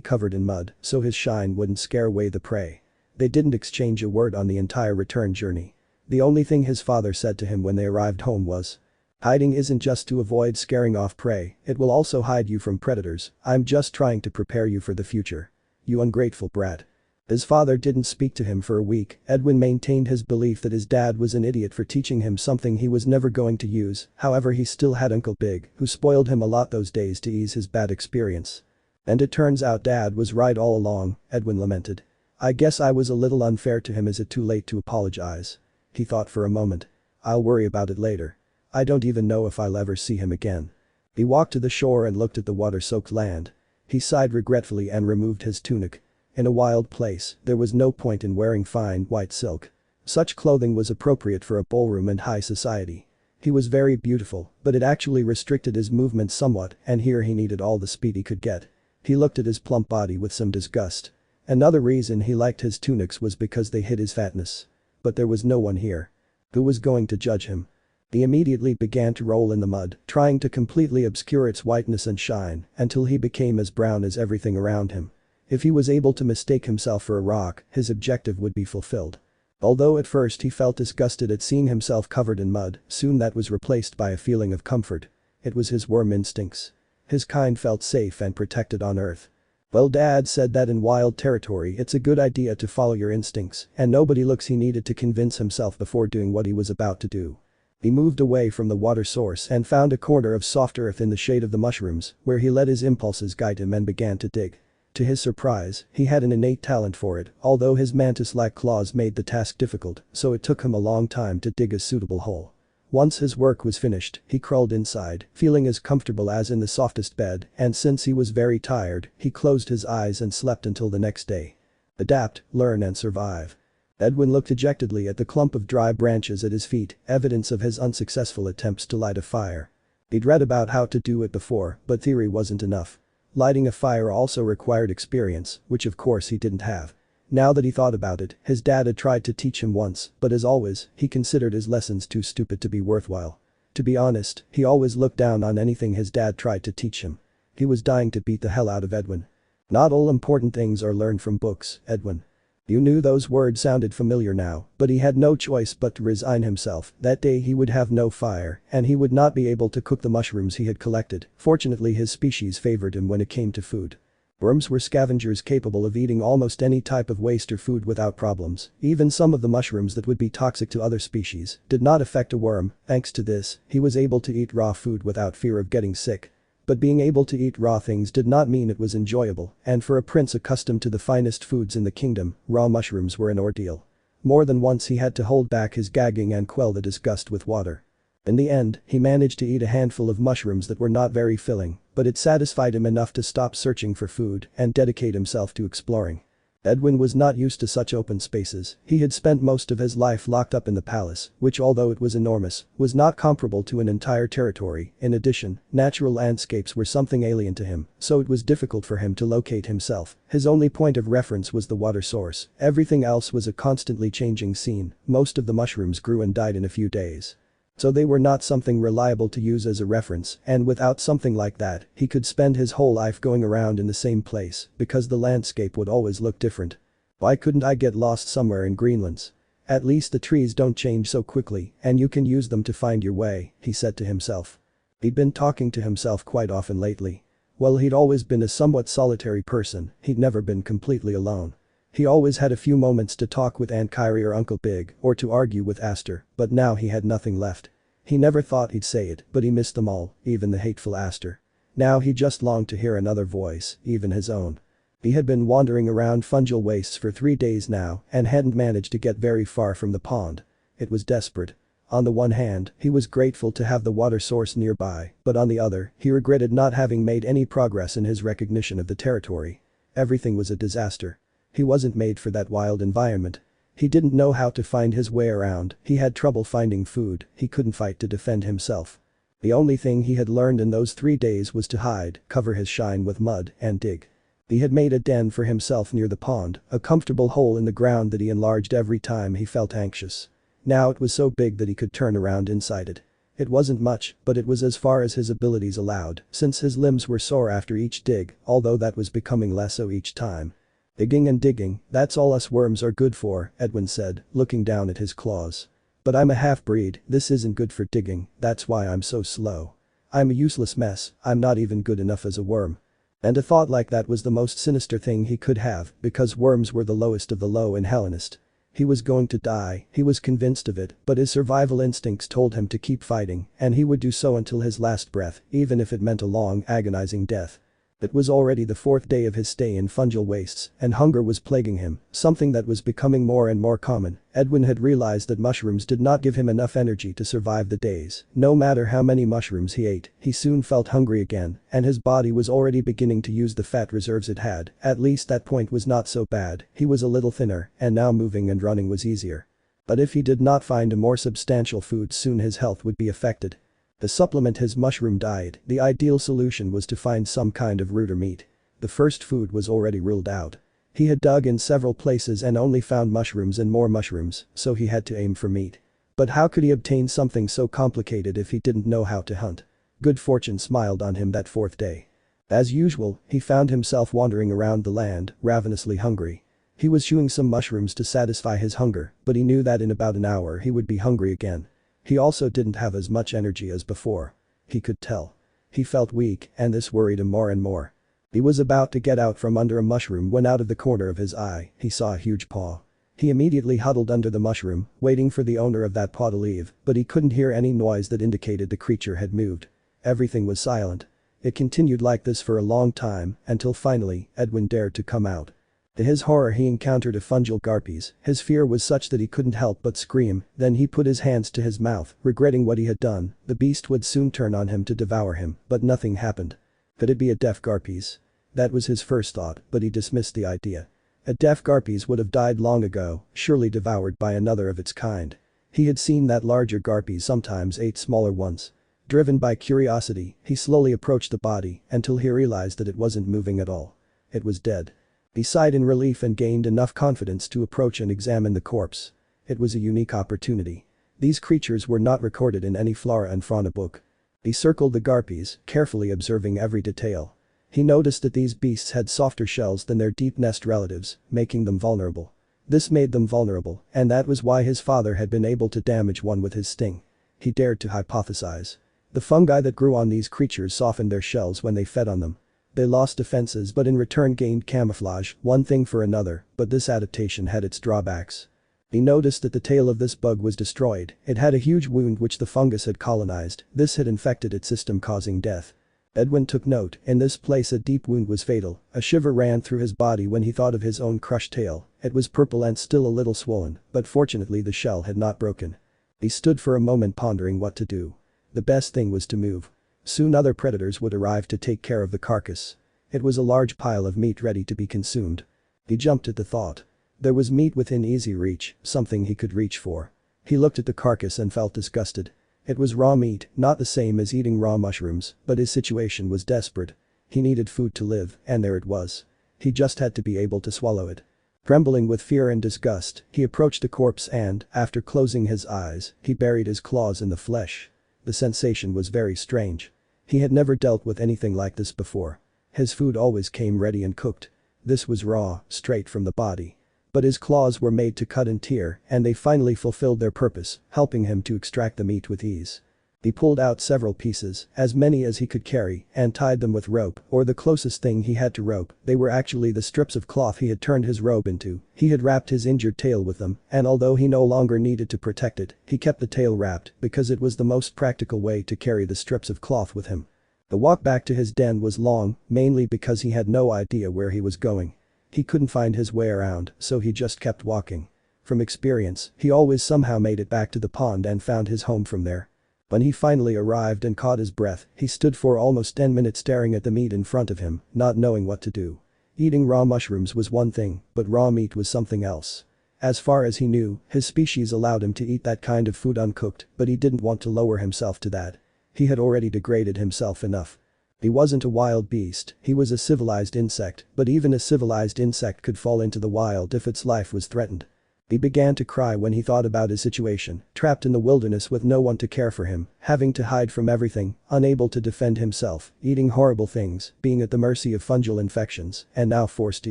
covered in mud so his shine wouldn't scare away the prey. They didn't exchange a word on the entire return journey. The only thing his father said to him when they arrived home was, "Hiding isn't just to avoid scaring off prey, it will also hide you from predators, I'm just trying to prepare you for the future. You ungrateful brat." His father didn't speak to him for a week. Edwin maintained his belief that his dad was an idiot for teaching him something he was never going to use, however he still had Uncle Big, who spoiled him a lot those days to ease his bad experience. And it turns out Dad was right all along, Edwin lamented. I guess I was a little unfair to him. Is it too late to apologize? He thought for a moment. I'll worry about it later. I don't even know if I'll ever see him again. He walked to the shore and looked at the water-soaked land. He sighed regretfully and removed his tunic. In a wild place, there was no point in wearing fine, white silk. Such clothing was appropriate for a ballroom and high society. He was very beautiful, but it actually restricted his movements somewhat, and here he needed all the speed he could get. He looked at his plump body with some disgust. Another reason he liked his tunics was because they hid his fatness. But there was no one here. Who was going to judge him? He immediately began to roll in the mud, trying to completely obscure its whiteness and shine, until he became as brown as everything around him. If he was able to mistake himself for a rock, his objective would be fulfilled. Although at first he felt disgusted at seeing himself covered in mud, soon that was replaced by a feeling of comfort. It was his worm instincts. His kind felt safe and protected on Earth. Well, Dad said that in wild territory it's a good idea to follow your instincts, and nobody looks. He needed to convince himself before doing what he was about to do. He moved away from the water source and found a corner of soft earth in the shade of the mushrooms, where he let his impulses guide him and began to dig. To his surprise, he had an innate talent for it, although his mantis-like claws made the task difficult, so it took him a long time to dig a suitable hole. Once his work was finished, he crawled inside, feeling as comfortable as in the softest bed, and since he was very tired, he closed his eyes and slept until the next day. Adapt, learn and survive. Edwin looked dejectedly at the clump of dry branches at his feet, evidence of his unsuccessful attempts to light a fire. He'd read about how to do it before, but theory wasn't enough. Lighting a fire also required experience, which of course he didn't have. Now that he thought about it, his dad had tried to teach him once, but as always, he considered his lessons too stupid to be worthwhile. To be honest, he always looked down on anything his dad tried to teach him. He was dying to beat the hell out of Edwin. Not all important things are learned from books, Edwin. You knew those words sounded familiar now, but he had no choice but to resign himself. That day he would have no fire, and he would not be able to cook the mushrooms he had collected. Fortunately his species favored him when it came to food. Worms were scavengers capable of eating almost any type of waste or food without problems. Even some of the mushrooms that would be toxic to other species did not affect a worm. Thanks to this, he was able to eat raw food without fear of getting sick. But being able to eat raw things did not mean it was enjoyable, and for a prince accustomed to the finest foods in the kingdom, raw mushrooms were an ordeal. More than once he had to hold back his gagging and quell the disgust with water. In the end, he managed to eat a handful of mushrooms that were not very filling, but it satisfied him enough to stop searching for food and dedicate himself to exploring. Edwin was not used to such open spaces. He had spent most of his life locked up in the palace, which although it was enormous, was not comparable to an entire territory. In addition, natural landscapes were something alien to him, so it was difficult for him to locate himself. His only point of reference was the water source. Everything else was a constantly changing scene. Most of the mushrooms grew and died in a few days. So they were not something reliable to use as a reference, and without something like that, he could spend his whole life going around in the same place because the landscape would always look different. Why couldn't I get lost somewhere in Greenlands? At least the trees don't change so quickly and you can use them to find your way, he said to himself. He'd been talking to himself quite often lately. Well, he'd always been a somewhat solitary person, he'd never been completely alone. He always had a few moments to talk with Aunt Kyrie or Uncle Big or to argue with Aster, but now he had nothing left. He never thought he'd say it, but he missed them all, even the hateful Aster. Now he just longed to hear another voice, even his own. He had been wandering around fungal wastes for 3 days now and hadn't managed to get very far from the pond. It was desperate. On the one hand, he was grateful to have the water source nearby, but on the other, he regretted not having made any progress in his recognition of the territory. Everything was a disaster. He wasn't made for that wild environment. He didn't know how to find his way around, he had trouble finding food, he couldn't fight to defend himself. The only thing he had learned in those 3 days was to hide, cover his shine with mud, and dig. He had made a den for himself near the pond, a comfortable hole in the ground that he enlarged every time he felt anxious. Now it was so big that he could turn around inside it. It wasn't much, but it was as far as his abilities allowed, since his limbs were sore after each dig, although that was becoming less so each time. Digging and digging, that's all us worms are good for, Edwin said, looking down at his claws. But I'm a half-breed, this isn't good for digging, that's why I'm so slow. I'm a useless mess, I'm not even good enough as a worm. And a thought like that was the most sinister thing he could have, because worms were the lowest of the low in Hellenist. He was going to die, he was convinced of it, but his survival instincts told him to keep fighting, and he would do so until his last breath, even if it meant a long, agonizing death. It was already the 4th day of his stay in fungal wastes, and hunger was plaguing him, something that was becoming more and more common. Edwin had realized that mushrooms did not give him enough energy to survive the days. No matter how many mushrooms he ate, he soon felt hungry again, and his body was already beginning to use the fat reserves it had. At least that point was not so bad, he was a little thinner, and now moving and running was easier. But if he did not find a more substantial food, soon his health would be affected. To supplement his mushroom diet, the ideal solution was to find some kind of root or meat. The first food was already ruled out. He had dug in several places and only found mushrooms and more mushrooms, so he had to aim for meat. But how could he obtain something so complicated if he didn't know how to hunt? Good fortune smiled on him that 4th day. As usual, he found himself wandering around the land, ravenously hungry. He was chewing some mushrooms to satisfy his hunger, but he knew that in about an hour he would be hungry again. He also didn't have as much energy as before. He could tell. He felt weak, and this worried him more and more. He was about to get out from under a mushroom when out of the corner of his eye, he saw a huge paw. He immediately huddled under the mushroom, waiting for the owner of that paw to leave, but he couldn't hear any noise that indicated the creature had moved. Everything was silent. It continued like this for a long time, until finally, Edwin dared to come out. To his horror, he encountered a fungal garpies. His fear was such that he couldn't help but scream, then he put his hands to his mouth, regretting what he had done. The beast would soon turn on him to devour him, but nothing happened. Could it be a deaf garpies? That was his first thought, but he dismissed the idea. A deaf garpies would have died long ago, surely devoured by another of its kind. He had seen that larger garpies sometimes ate smaller ones. Driven by curiosity, he slowly approached the body until he realized that it wasn't moving at all. It was dead. He sighed in relief and gained enough confidence to approach and examine the corpse. It was a unique opportunity. These creatures were not recorded in any flora and fauna book. He circled the garpies, carefully observing every detail. He noticed that these beasts had softer shells than their deep nest relatives, making them vulnerable. This made them vulnerable, and that was why his father had been able to damage one with his sting. He dared to hypothesize. The fungi that grew on these creatures softened their shells when they fed on them. They lost defenses but in return gained camouflage, one thing for another, but this adaptation had its drawbacks. He noticed that the tail of this bug was destroyed, it had a huge wound which the fungus had colonized, this had infected its system causing death. Edwin took note, in this place a deep wound was fatal, a shiver ran through his body when he thought of his own crushed tail, it was purple and still a little swollen, but fortunately the shell had not broken. He stood for a moment pondering what to do. The best thing was to move. Soon other predators would arrive to take care of the carcass. It was a large pile of meat ready to be consumed. He jumped at the thought. There was meat within easy reach, something he could reach for. He looked at the carcass and felt disgusted. It was raw meat, not the same as eating raw mushrooms, but his situation was desperate. He needed food to live, and there it was. He just had to be able to swallow it. Trembling with fear and disgust, he approached the corpse and, after closing his eyes, he buried his claws in the flesh. The sensation was very strange. He had never dealt with anything like this before. His food always came ready and cooked. This was raw, straight from the body. But his claws were made to cut and tear, and they finally fulfilled their purpose, helping him to extract the meat with ease. He pulled out several pieces, as many as he could carry, and tied them with rope, or the closest thing he had to rope, they were actually the strips of cloth he had turned his robe into. He had wrapped his injured tail with them, and although he no longer needed to protect it, he kept the tail wrapped because it was the most practical way to carry the strips of cloth with him. The walk back to his den was long, mainly because he had no idea where he was going. He couldn't find his way around, so he just kept walking. From experience, he always somehow made it back to the pond and found his home from there. When he finally arrived and caught his breath, he stood for almost 10 minutes staring at the meat in front of him, not knowing what to do. Eating raw mushrooms was one thing, but raw meat was something else. As far as he knew, his species allowed him to eat that kind of food uncooked, but he didn't want to lower himself to that. He had already degraded himself enough. He wasn't a wild beast, he was a civilized insect, but even a civilized insect could fall into the wild if its life was threatened. He began to cry when he thought about his situation, trapped in the wilderness with no one to care for him, having to hide from everything, unable to defend himself, eating horrible things, being at the mercy of fungal infections, and now forced to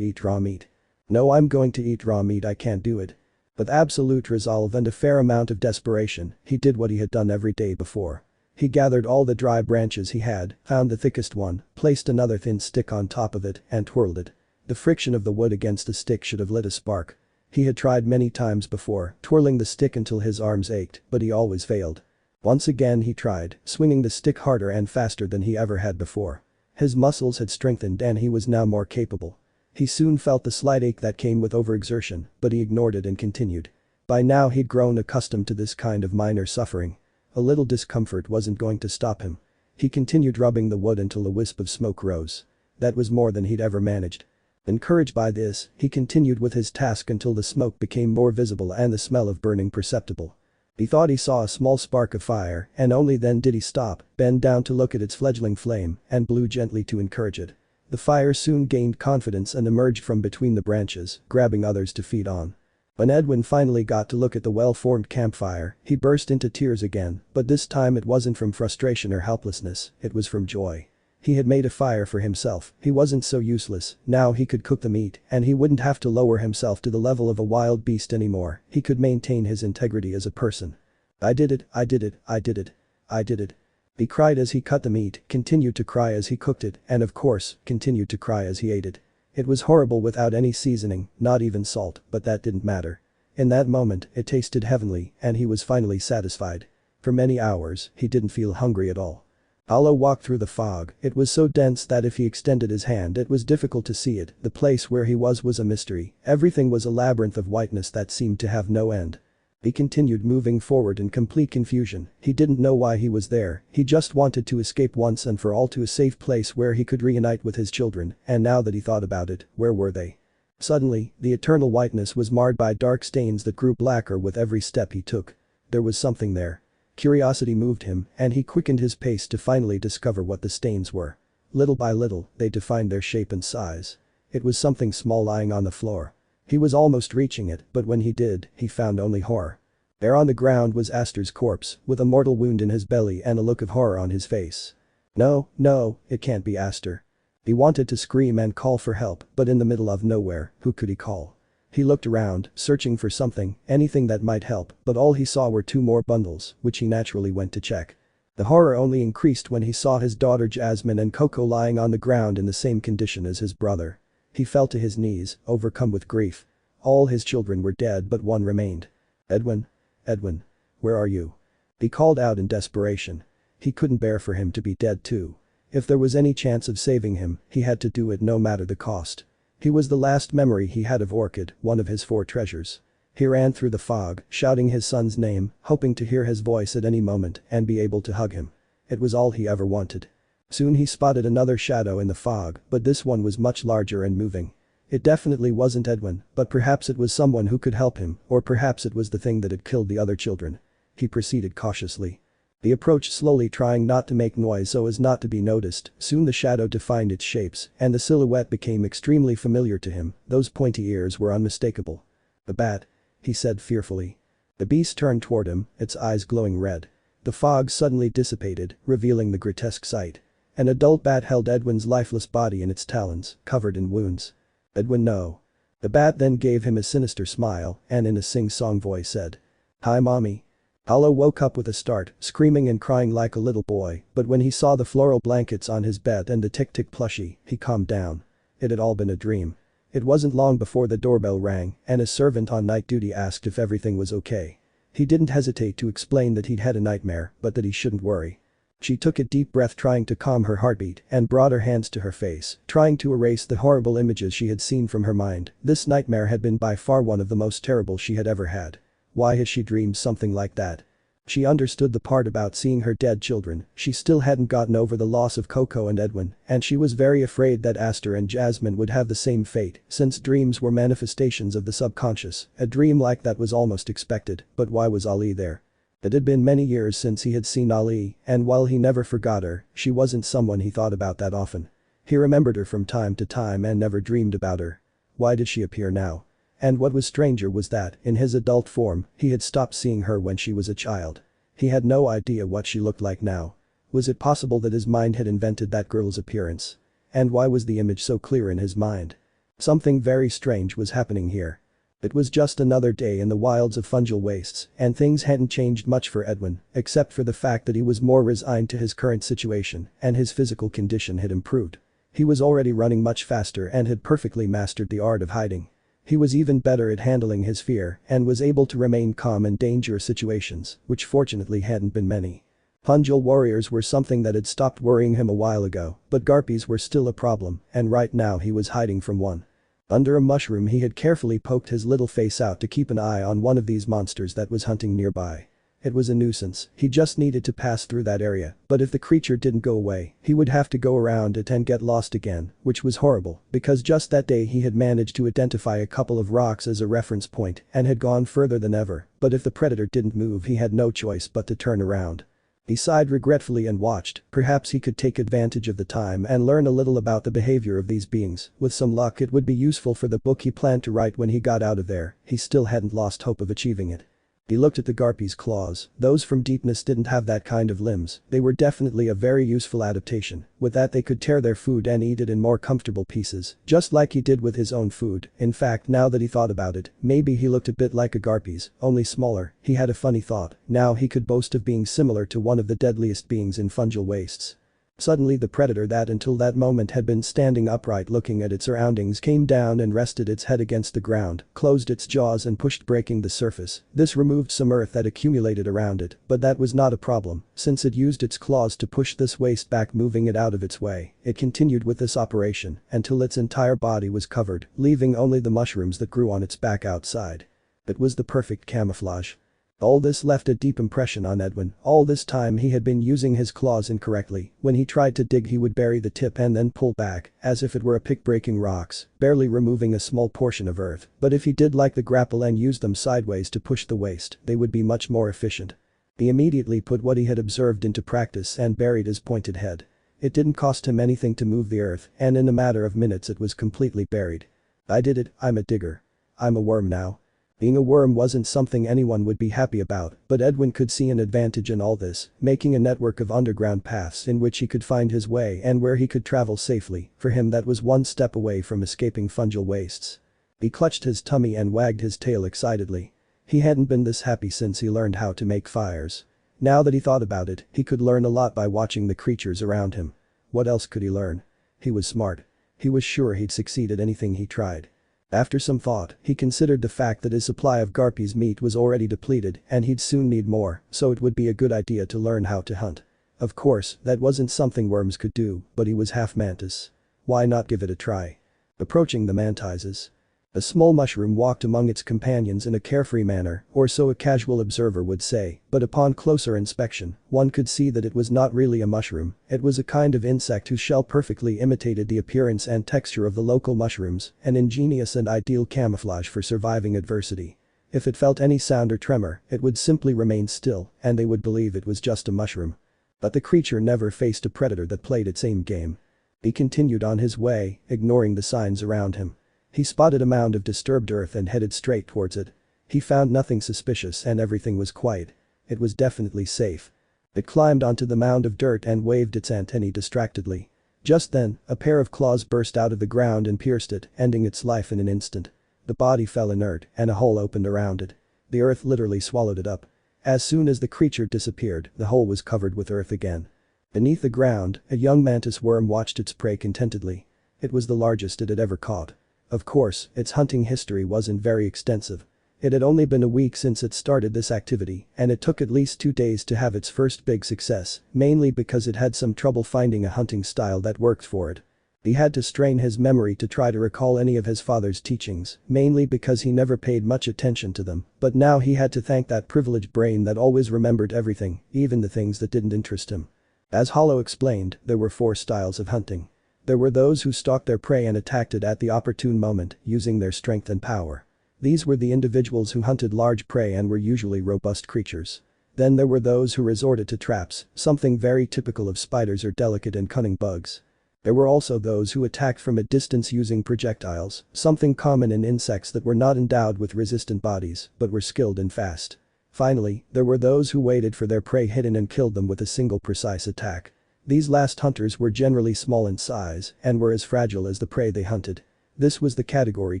eat raw meat. No, I'm going to eat raw meat, I can't do it. With absolute resolve and a fair amount of desperation, he did what he had done every day before. He gathered all the dry branches he had, found the thickest one, placed another thin stick on top of it, and twirled it. The friction of the wood against the stick should have lit a spark. He had tried many times before, twirling the stick until his arms ached, but he always failed. Once again he tried, swinging the stick harder and faster than he ever had before. His muscles had strengthened and he was now more capable. He soon felt the slight ache that came with overexertion, but he ignored it and continued. By now he'd grown accustomed to this kind of minor suffering. A little discomfort wasn't going to stop him. He continued rubbing the wood until a wisp of smoke rose. That was more than he'd ever managed. Encouraged by this, he continued with his task until the smoke became more visible and the smell of burning perceptible. He thought he saw a small spark of fire, and only then did he stop, bend down to look at its fledgling flame, and blew gently to encourage it. The fire soon gained confidence and emerged from between the branches, grabbing others to feed on. When Edwin finally got to look at the well-formed campfire, he burst into tears again, but this time it wasn't from frustration or helplessness, it was from joy. He had made a fire for himself, he wasn't so useless, now he could cook the meat, and he wouldn't have to lower himself to the level of a wild beast anymore, he could maintain his integrity as a person. I did it, I did it, I did it. I did it. He cried as he cut the meat, continued to cry as he cooked it, and of course, continued to cry as he ate it. It was horrible without any seasoning, not even salt, but that didn't matter. In that moment, it tasted heavenly, and he was finally satisfied. For many hours, he didn't feel hungry at all. Alo walked through the fog, it was so dense that if he extended his hand it was difficult to see it, the place where he was a mystery, everything was a labyrinth of whiteness that seemed to have no end. He continued moving forward in complete confusion, he didn't know why he was there, he just wanted to escape once and for all to a safe place where he could reunite with his children, and now that he thought about it, where were they? Suddenly, the eternal whiteness was marred by dark stains that grew blacker with every step he took. There was something there. Curiosity moved him, and he quickened his pace to finally discover what the stains were. Little by little, they defined their shape and size. It was something small lying on the floor. He was almost reaching it, but when he did, he found only horror. There on the ground was Aster's corpse, with a mortal wound in his belly and a look of horror on his face. No, no, it can't be Aster. He wanted to scream and call for help, but in the middle of nowhere, who could he call? He looked around, searching for something, anything that might help, but all he saw were two more bundles, which he naturally went to check. The horror only increased when he saw his daughter Jasmine and Koko lying on the ground in the same condition as his brother. He fell to his knees, overcome with grief. All his children were dead but one remained. Edwin? Edwin? Where are you? He called out in desperation. He couldn't bear for him to be dead too. If there was any chance of saving him, he had to do it no matter the cost. He was the last memory he had of Orchid, one of his 4 treasures. He ran through the fog, shouting his son's name, hoping to hear his voice at any moment and be able to hug him. It was all he ever wanted. Soon he spotted another shadow in the fog, but this one was much larger and moving. It definitely wasn't Edwin, but perhaps it was someone who could help him, or perhaps it was the thing that had killed the other children. He proceeded cautiously. He approached slowly, trying not to make noise so as not to be noticed. Soon the shadow defined its shapes, and the silhouette became extremely familiar to him. Those pointy ears were unmistakable. "The bat," he said fearfully. The beast turned toward him, its eyes glowing red. The fog suddenly dissipated, revealing the grotesque sight. An adult bat held Edwin's lifeless body in its talons, covered in wounds. "Edwin, no." The bat then gave him a sinister smile and in a sing-song voice said, "Hi, mommy." Hollow woke up with a start, screaming and crying like a little boy, but when he saw the floral blankets on his bed and the tick-tick plushie, he calmed down. It had all been a dream. It wasn't long before the doorbell rang and a servant on night duty asked if everything was okay. He didn't hesitate to explain that he'd had a nightmare, but that he shouldn't worry. She took a deep breath, trying to calm her heartbeat, and brought her hands to her face, trying to erase the horrible images she had seen from her mind. This nightmare had been by far one of the most terrible she had ever had. Why had she dreamed something like that? She understood the part about seeing her dead children. She still hadn't gotten over the loss of Koko and Edwin, and she was very afraid that Aster and Jasmine would have the same fate, since dreams were manifestations of the subconscious. A dream like that was almost expected, but why was Ali there? It had been many years since he had seen Ali, and while he never forgot her, she wasn't someone he thought about that often. He remembered her from time to time and never dreamed about her. Why did she appear now? And what was stranger was that, in his adult form, he had stopped seeing her when she was a child. He had no idea what she looked like now. Was it possible that his mind had invented that girl's appearance? And why was the image so clear in his mind? Something very strange was happening here. It was just another day in the wilds of Fungal Wastes, and things hadn't changed much for Edwin, except for the fact that he was more resigned to his current situation, and his physical condition had improved. He was already running much faster and had perfectly mastered the art of hiding. He was even better at handling his fear and was able to remain calm in dangerous situations, which fortunately hadn't been many. Fungal warriors were something that had stopped worrying him a while ago, but Garpies were still a problem, and right now he was hiding from one. Under a mushroom he had carefully poked his little face out to keep an eye on one of these monsters that was hunting nearby. It was a nuisance, he just needed to pass through that area, but if the creature didn't go away, he would have to go around it and get lost again, which was horrible, because just that day he had managed to identify a couple of rocks as a reference point and had gone further than ever, but if the predator didn't move he had no choice but to turn around. He sighed regretfully and watched. Perhaps he could take advantage of the time and learn a little about the behavior of these beings. With some luck it would be useful for the book he planned to write when he got out of there. He still hadn't lost hope of achieving it. He looked at the Garpy's claws. Those from Deepness didn't have that kind of limbs. They were definitely a very useful adaptation. With that they could tear their food and eat it in more comfortable pieces, just like he did with his own food. In fact, now that he thought about it, maybe he looked a bit like a Garpy's, only smaller. He had a funny thought. Now he could boast of being similar to one of the deadliest beings in Fungal Wastes. Suddenly the predator that until that moment had been standing upright looking at its surroundings came down and rested its head against the ground, closed its jaws and pushed, breaking the surface. This removed some earth that accumulated around it, but that was not a problem, since it used its claws to push this waste back, moving it out of its way. It continued with this operation until its entire body was covered, leaving only the mushrooms that grew on its back outside. It was the perfect camouflage. All this left a deep impression on Edwin. All this time he had been using his claws incorrectly. When he tried to dig he would bury the tip and then pull back, as if it were a pick, breaking rocks, barely removing a small portion of earth. But if he did like the grapple and used them sideways to push the waste, they would be much more efficient. He immediately put what he had observed into practice and buried his pointed head. It didn't cost him anything to move the earth, and in a matter of minutes it was completely buried. I did it, I'm a digger. I'm a worm now. Being a worm wasn't something anyone would be happy about, but Edwin could see an advantage in all this, making a network of underground paths in which he could find his way and where he could travel safely. For him that was one step away from escaping Fungal Wastes. He clutched his tummy and wagged his tail excitedly. He hadn't been this happy since he learned how to make fires. Now that he thought about it, he could learn a lot by watching the creatures around him. What else could he learn? He was smart. He was sure he'd succeed at anything he tried. After some thought, he considered the fact that his supply of Garpy's meat was already depleted and he'd soon need more, so it would be a good idea to learn how to hunt. Of course, that wasn't something worms could do, but he was half mantis. Why not give it a try? Approaching the mantises. A small mushroom walked among its companions in a carefree manner, or so a casual observer would say, but upon closer inspection, one could see that it was not really a mushroom, it was a kind of insect whose shell perfectly imitated the appearance and texture of the local mushrooms, an ingenious and ideal camouflage for surviving adversity. If it felt any sound or tremor, it would simply remain still, and they would believe it was just a mushroom. But the creature never faced a predator that played its same game. He continued on his way, ignoring the signs around him. He spotted a mound of disturbed earth and headed straight towards it. He found nothing suspicious and everything was quiet. It was definitely safe. It climbed onto the mound of dirt and waved its antennae distractedly. Just then, a pair of claws burst out of the ground and pierced it, ending its life in an instant. The body fell inert and a hole opened around it. The earth literally swallowed it up. As soon as the creature disappeared, the hole was covered with earth again. Beneath the ground, a young mantis worm watched its prey contentedly. It was the largest it had ever caught. Of course, its hunting history wasn't very extensive. It had only been a week since it started this activity, and it took at least 2 days to have its first big success, mainly because it had some trouble finding a hunting style that worked for it. He had to strain his memory to try to recall any of his father's teachings, mainly because he never paid much attention to them, but now he had to thank that privileged brain that always remembered everything, even the things that didn't interest him. As Hollow explained, there were 4 styles of hunting. There were those who stalked their prey and attacked it at the opportune moment, using their strength and power. These were the individuals who hunted large prey and were usually robust creatures. Then there were those who resorted to traps, something very typical of spiders or delicate and cunning bugs. There were also those who attacked from a distance using projectiles, something common in insects that were not endowed with resistant bodies, but were skilled and fast. Finally, there were those who waited for their prey hidden and killed them with a single precise attack. These last hunters were generally small in size and were as fragile as the prey they hunted. This was the category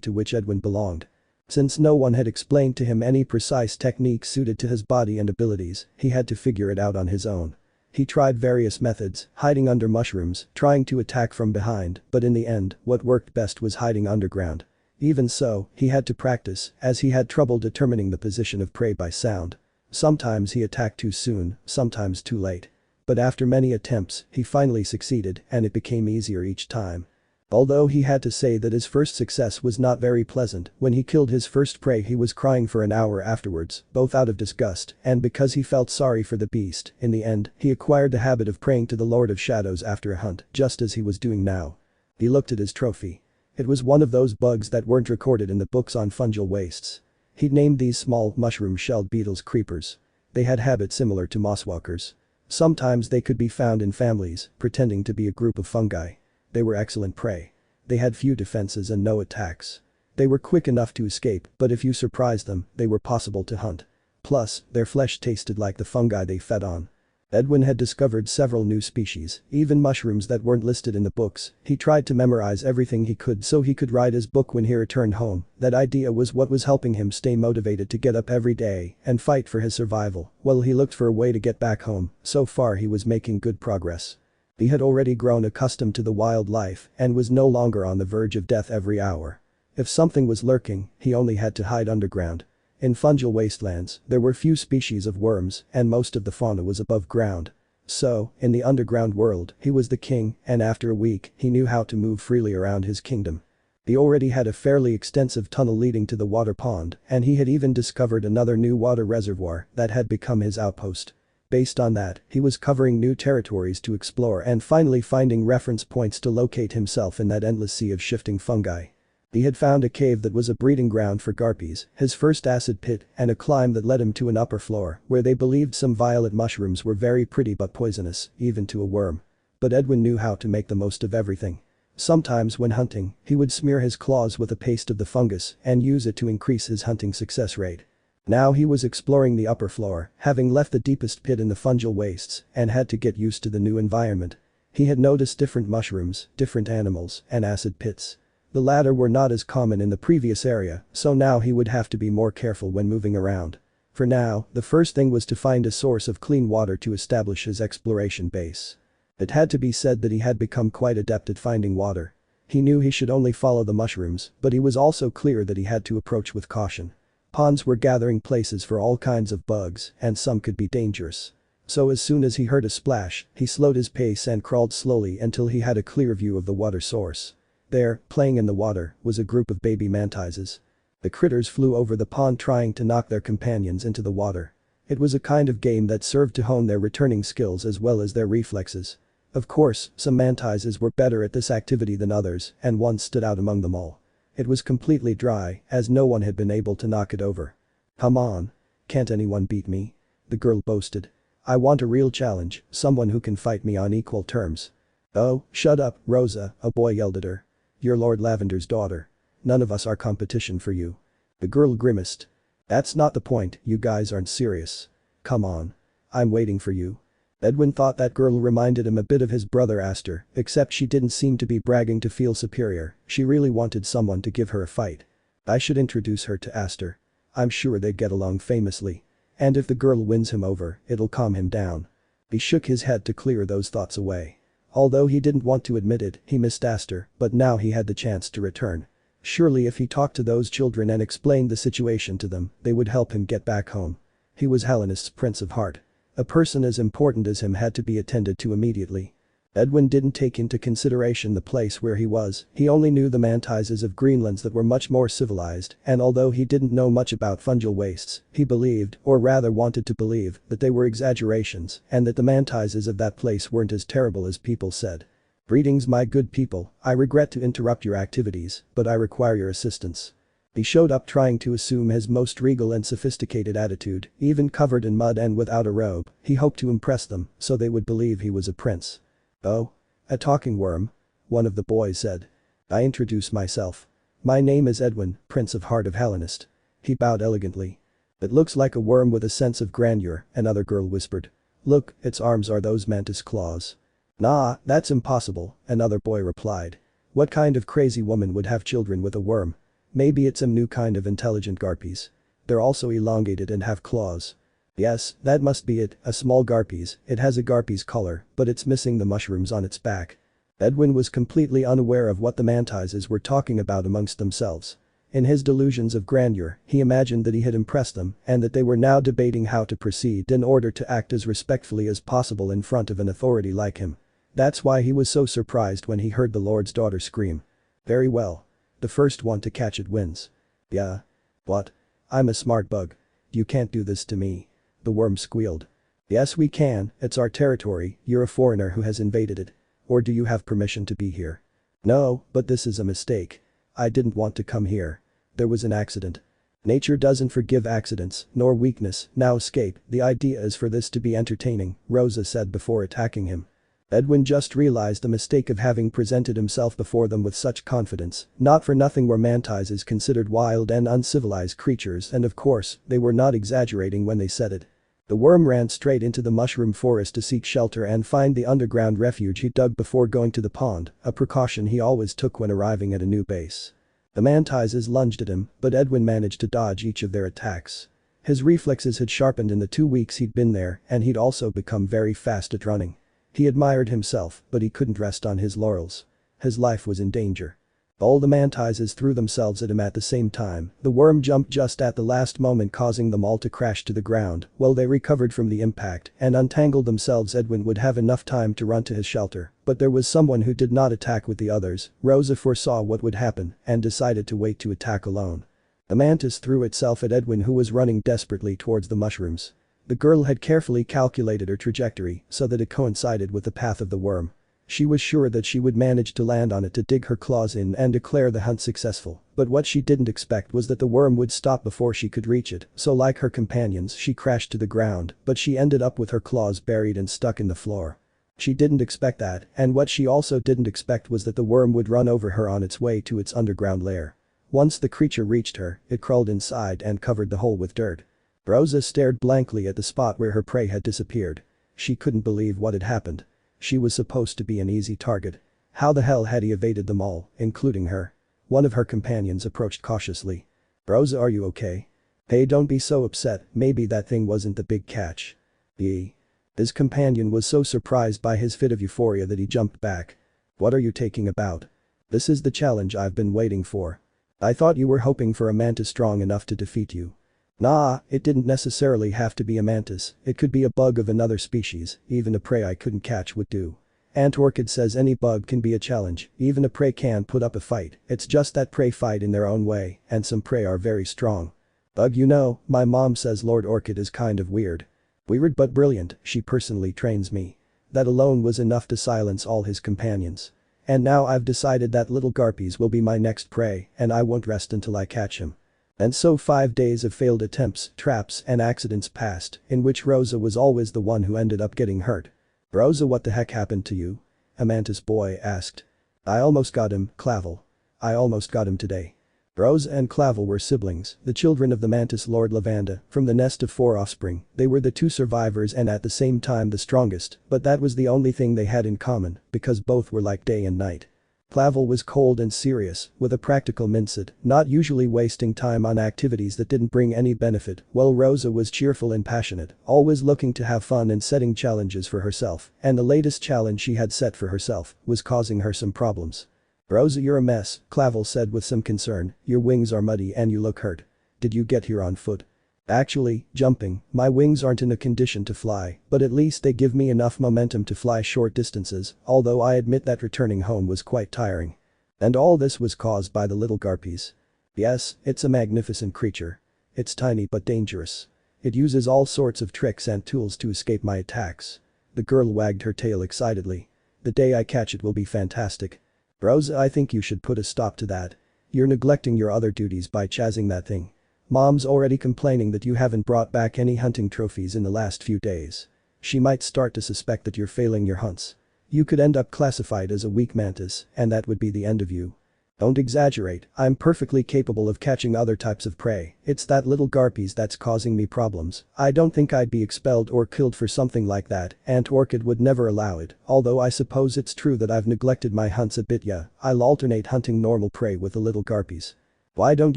to which Edwin belonged. Since no one had explained to him any precise technique suited to his body and abilities, he had to figure it out on his own. He tried various methods, hiding under mushrooms, trying to attack from behind, but in the end, what worked best was hiding underground. Even so, he had to practice, as he had trouble determining the position of prey by sound. Sometimes he attacked too soon, sometimes too late. But after many attempts, he finally succeeded and it became easier each time. Although he had to say that his first success was not very pleasant, when he killed his first prey he was crying for an hour afterwards, both out of disgust and because he felt sorry for the beast. In the end, he acquired the habit of praying to the Lord of Shadows after a hunt, just as he was doing now. He looked at his trophy. It was one of those bugs that weren't recorded in the books on fungal wastes. He'd named these small, mushroom-shelled beetles creepers. They had habits similar to mosswalkers. Sometimes they could be found in families, pretending to be a group of fungi. They were excellent prey. They had few defenses and no attacks. They were quick enough to escape, but if you surprised them, they were possible to hunt. Plus, their flesh tasted like the fungi they fed on. Edwin had discovered several new species, even mushrooms that weren't listed in the books. He tried to memorize everything he could so he could write his book when he returned home. That idea was what was helping him stay motivated to get up every day and fight for his survival, while he looked for a way to get back home. So far he was making good progress. He had already grown accustomed to the wild life and was no longer on the verge of death every hour. If something was lurking, he only had to hide underground. In fungal wastelands, there were few species of worms and most of the fauna was above ground. So, in the underground world, he was the king and after a week, he knew how to move freely around his kingdom. He already had a fairly extensive tunnel leading to the water pond and he had even discovered another new water reservoir that had become his outpost. Based on that, he was covering new territories to explore and finally finding reference points to locate himself in that endless sea of shifting fungi. He had found a cave that was a breeding ground for garpies, his first acid pit, and a climb that led him to an upper floor where they believed some violet mushrooms were very pretty but poisonous, even to a worm. But Edwin knew how to make the most of everything. Sometimes when hunting, he would smear his claws with a paste of the fungus and use it to increase his hunting success rate. Now he was exploring the upper floor, having left the deepest pit in the fungal wastes and had to get used to the new environment. He had noticed different mushrooms, different animals, and acid pits. The latter were not as common in the previous area, so now he would have to be more careful when moving around. For now, the first thing was to find a source of clean water to establish his exploration base. It had to be said that he had become quite adept at finding water. He knew he should only follow the mushrooms, but he was also clear that he had to approach with caution. Ponds were gathering places for all kinds of bugs, and some could be dangerous. So as soon as he heard a splash, he slowed his pace and crawled slowly until he had a clear view of the water source. There, playing in the water, was a group of baby mantises. The critters flew over the pond trying to knock their companions into the water. It was a kind of game that served to hone their returning skills as well as their reflexes. Of course, some mantises were better at this activity than others, and one stood out among them all. It was completely dry, as no one had been able to knock it over. "Come on. Can't anyone beat me?" the girl boasted. "I want a real challenge, someone who can fight me on equal terms." "Oh, shut up, Rosa," a boy yelled at her. "You're Lord Lavender's daughter. None of us are competition for you." The girl grimaced. "That's not the point, you guys aren't serious. Come on. I'm waiting for you." Edwin thought that girl reminded him a bit of his brother Aster, except she didn't seem to be bragging to feel superior, she really wanted someone to give her a fight. "I should introduce her to Aster. I'm sure they'd get along famously. And if the girl wins him over, it'll calm him down." He shook his head to clear those thoughts away. Although he didn't want to admit it, he missed Aster, but now he had the chance to return. Surely if he talked to those children and explained the situation to them, they would help him get back home. He was Hellenist's Prince of Heart. A person as important as him had to be attended to immediately. Edwin didn't take into consideration the place where he was, he only knew the mantises of Greenlands that were much more civilized, and although he didn't know much about fungal wastes, he believed, or rather wanted to believe, that they were exaggerations, and that the mantises of that place weren't as terrible as people said. "Greetings my good people, I regret to interrupt your activities, but I require your assistance." He showed up trying to assume his most regal and sophisticated attitude, even covered in mud and without a robe, he hoped to impress them, so they would believe he was a prince. "Oh? A talking worm?" one of the boys said. "I introduce myself. My name is Edwin, Prince of Heart of Hellenist." He bowed elegantly. "It looks like a worm with a sense of grandeur," another girl whispered. "Look, its arms are those mantis claws." "Nah, that's impossible," another boy replied. "What kind of crazy woman would have children with a worm? Maybe it's a new kind of intelligent garpies. They're also elongated and have claws." "Yes, that must be it, a small garpies, it has a garpies color, but it's missing the mushrooms on its back." Edwin was completely unaware of what the mantises were talking about amongst themselves. In his delusions of grandeur, he imagined that he had impressed them and that they were now debating how to proceed in order to act as respectfully as possible in front of an authority like him. That's why he was so surprised when he heard the Lord's daughter scream. "Very well. The first one to catch it wins." "Yeah? What? I'm a smart bug. You can't do this to me." The worm squealed. "Yes we can, it's our territory, you're a foreigner who has invaded it. Or do you have permission to be here?" "No, but this is a mistake. I didn't want to come here. There was an accident." "Nature doesn't forgive accidents, nor weakness, now escape, the idea is for this to be entertaining," Rosa said before attacking him. Edwin just realized the mistake of having presented himself before them with such confidence, not for nothing were mantises considered wild and uncivilized creatures and of course, they were not exaggerating when they said it. The worm ran straight into the mushroom forest to seek shelter and find the underground refuge he dug before going to the pond, a precaution he always took when arriving at a new base. The mantises lunged at him, but Edwin managed to dodge each of their attacks. His reflexes had sharpened in the 2 weeks he'd been there and he'd also become very fast at running. He admired himself, but he couldn't rest on his laurels. His life was in danger. All the mantises threw themselves at him at the same time, the worm jumped just at the last moment causing them all to crash to the ground, while they recovered from the impact and untangled themselves. Edwin would have enough time to run to his shelter, but there was someone who did not attack with the others. Rosa foresaw what would happen and decided to wait to attack alone. The mantis threw itself at Edwin who was running desperately towards the mushrooms. The girl had carefully calculated her trajectory so that it coincided with the path of the worm. She was sure that she would manage to land on it to dig her claws in and declare the hunt successful, but what she didn't expect was that the worm would stop before she could reach it, so like her companions she crashed to the ground, but she ended up with her claws buried and stuck in the floor. She didn't expect that, and what she also didn't expect was that the worm would run over her on its way to its underground lair. Once the creature reached her, it crawled inside and covered the hole with dirt. Rosa stared blankly at the spot where her prey had disappeared. She couldn't believe what had happened. She was supposed to be an easy target. How the hell had he evaded them all, including her? One of her companions approached cautiously. "Rosa, are you okay?" Hey, don't be so upset, maybe that thing wasn't the big catch. Yee. His companion was so surprised by his fit of euphoria that he jumped back. What are you taking about? This is the challenge I've been waiting for. I thought you were hoping for a mantis strong enough to defeat you. Nah, it didn't necessarily have to be a mantis, it could be a bug of another species, even a prey I couldn't catch would do. Aunt Orchid says any bug can be a challenge, even a prey can put up a fight, it's just that prey fight in their own way, and some prey are very strong. Bug, you know, my mom says Lord Orchid is kind of weird. Weird but brilliant, she personally trains me. That alone was enough to silence all his companions. And now I've decided that little Garpies will be my next prey, and I won't rest until I catch him. And so 5 days of failed attempts, traps, and accidents passed, in which Rosa was always the one who ended up getting hurt. Rosa, what the heck happened to you? A mantis boy asked. I almost got him, Clavl. I almost got him today. Rosa and Clavl were siblings, the children of the mantis Lord Lavanda, from the nest of 4 offspring. They were the 2 survivors and at the same time the strongest, but that was the only thing they had in common, because both were like day and night. Clavl was cold and serious, with a practical mindset, not usually wasting time on activities that didn't bring any benefit, while Rosa was cheerful and passionate, always looking to have fun and setting challenges for herself, and the latest challenge she had set for herself was causing her some problems. Rosa, you're a mess, Clavl said with some concern, your wings are muddy and you look hurt. Did you get here on foot? Actually, jumping, my wings aren't in a condition to fly, but at least they give me enough momentum to fly short distances, although I admit that returning home was quite tiring. And all this was caused by the little Garpies. Yes, it's a magnificent creature. It's tiny but dangerous. It uses all sorts of tricks and tools to escape my attacks. The girl wagged her tail excitedly. The day I catch it will be fantastic. Rosa, I think you should put a stop to that. You're neglecting your other duties by chasing that thing. Mom's already complaining that you haven't brought back any hunting trophies in the last few days. She might start to suspect that you're failing your hunts. You could end up classified as a weak mantis, and that would be the end of you. Don't exaggerate, I'm perfectly capable of catching other types of prey, it's that little Garpies that's causing me problems. I don't think I'd be expelled or killed for something like that, Aunt Orchid would never allow it, although I suppose it's true that I've neglected my hunts a bit. Yeah, I'll alternate hunting normal prey with the little Garpies. Why don't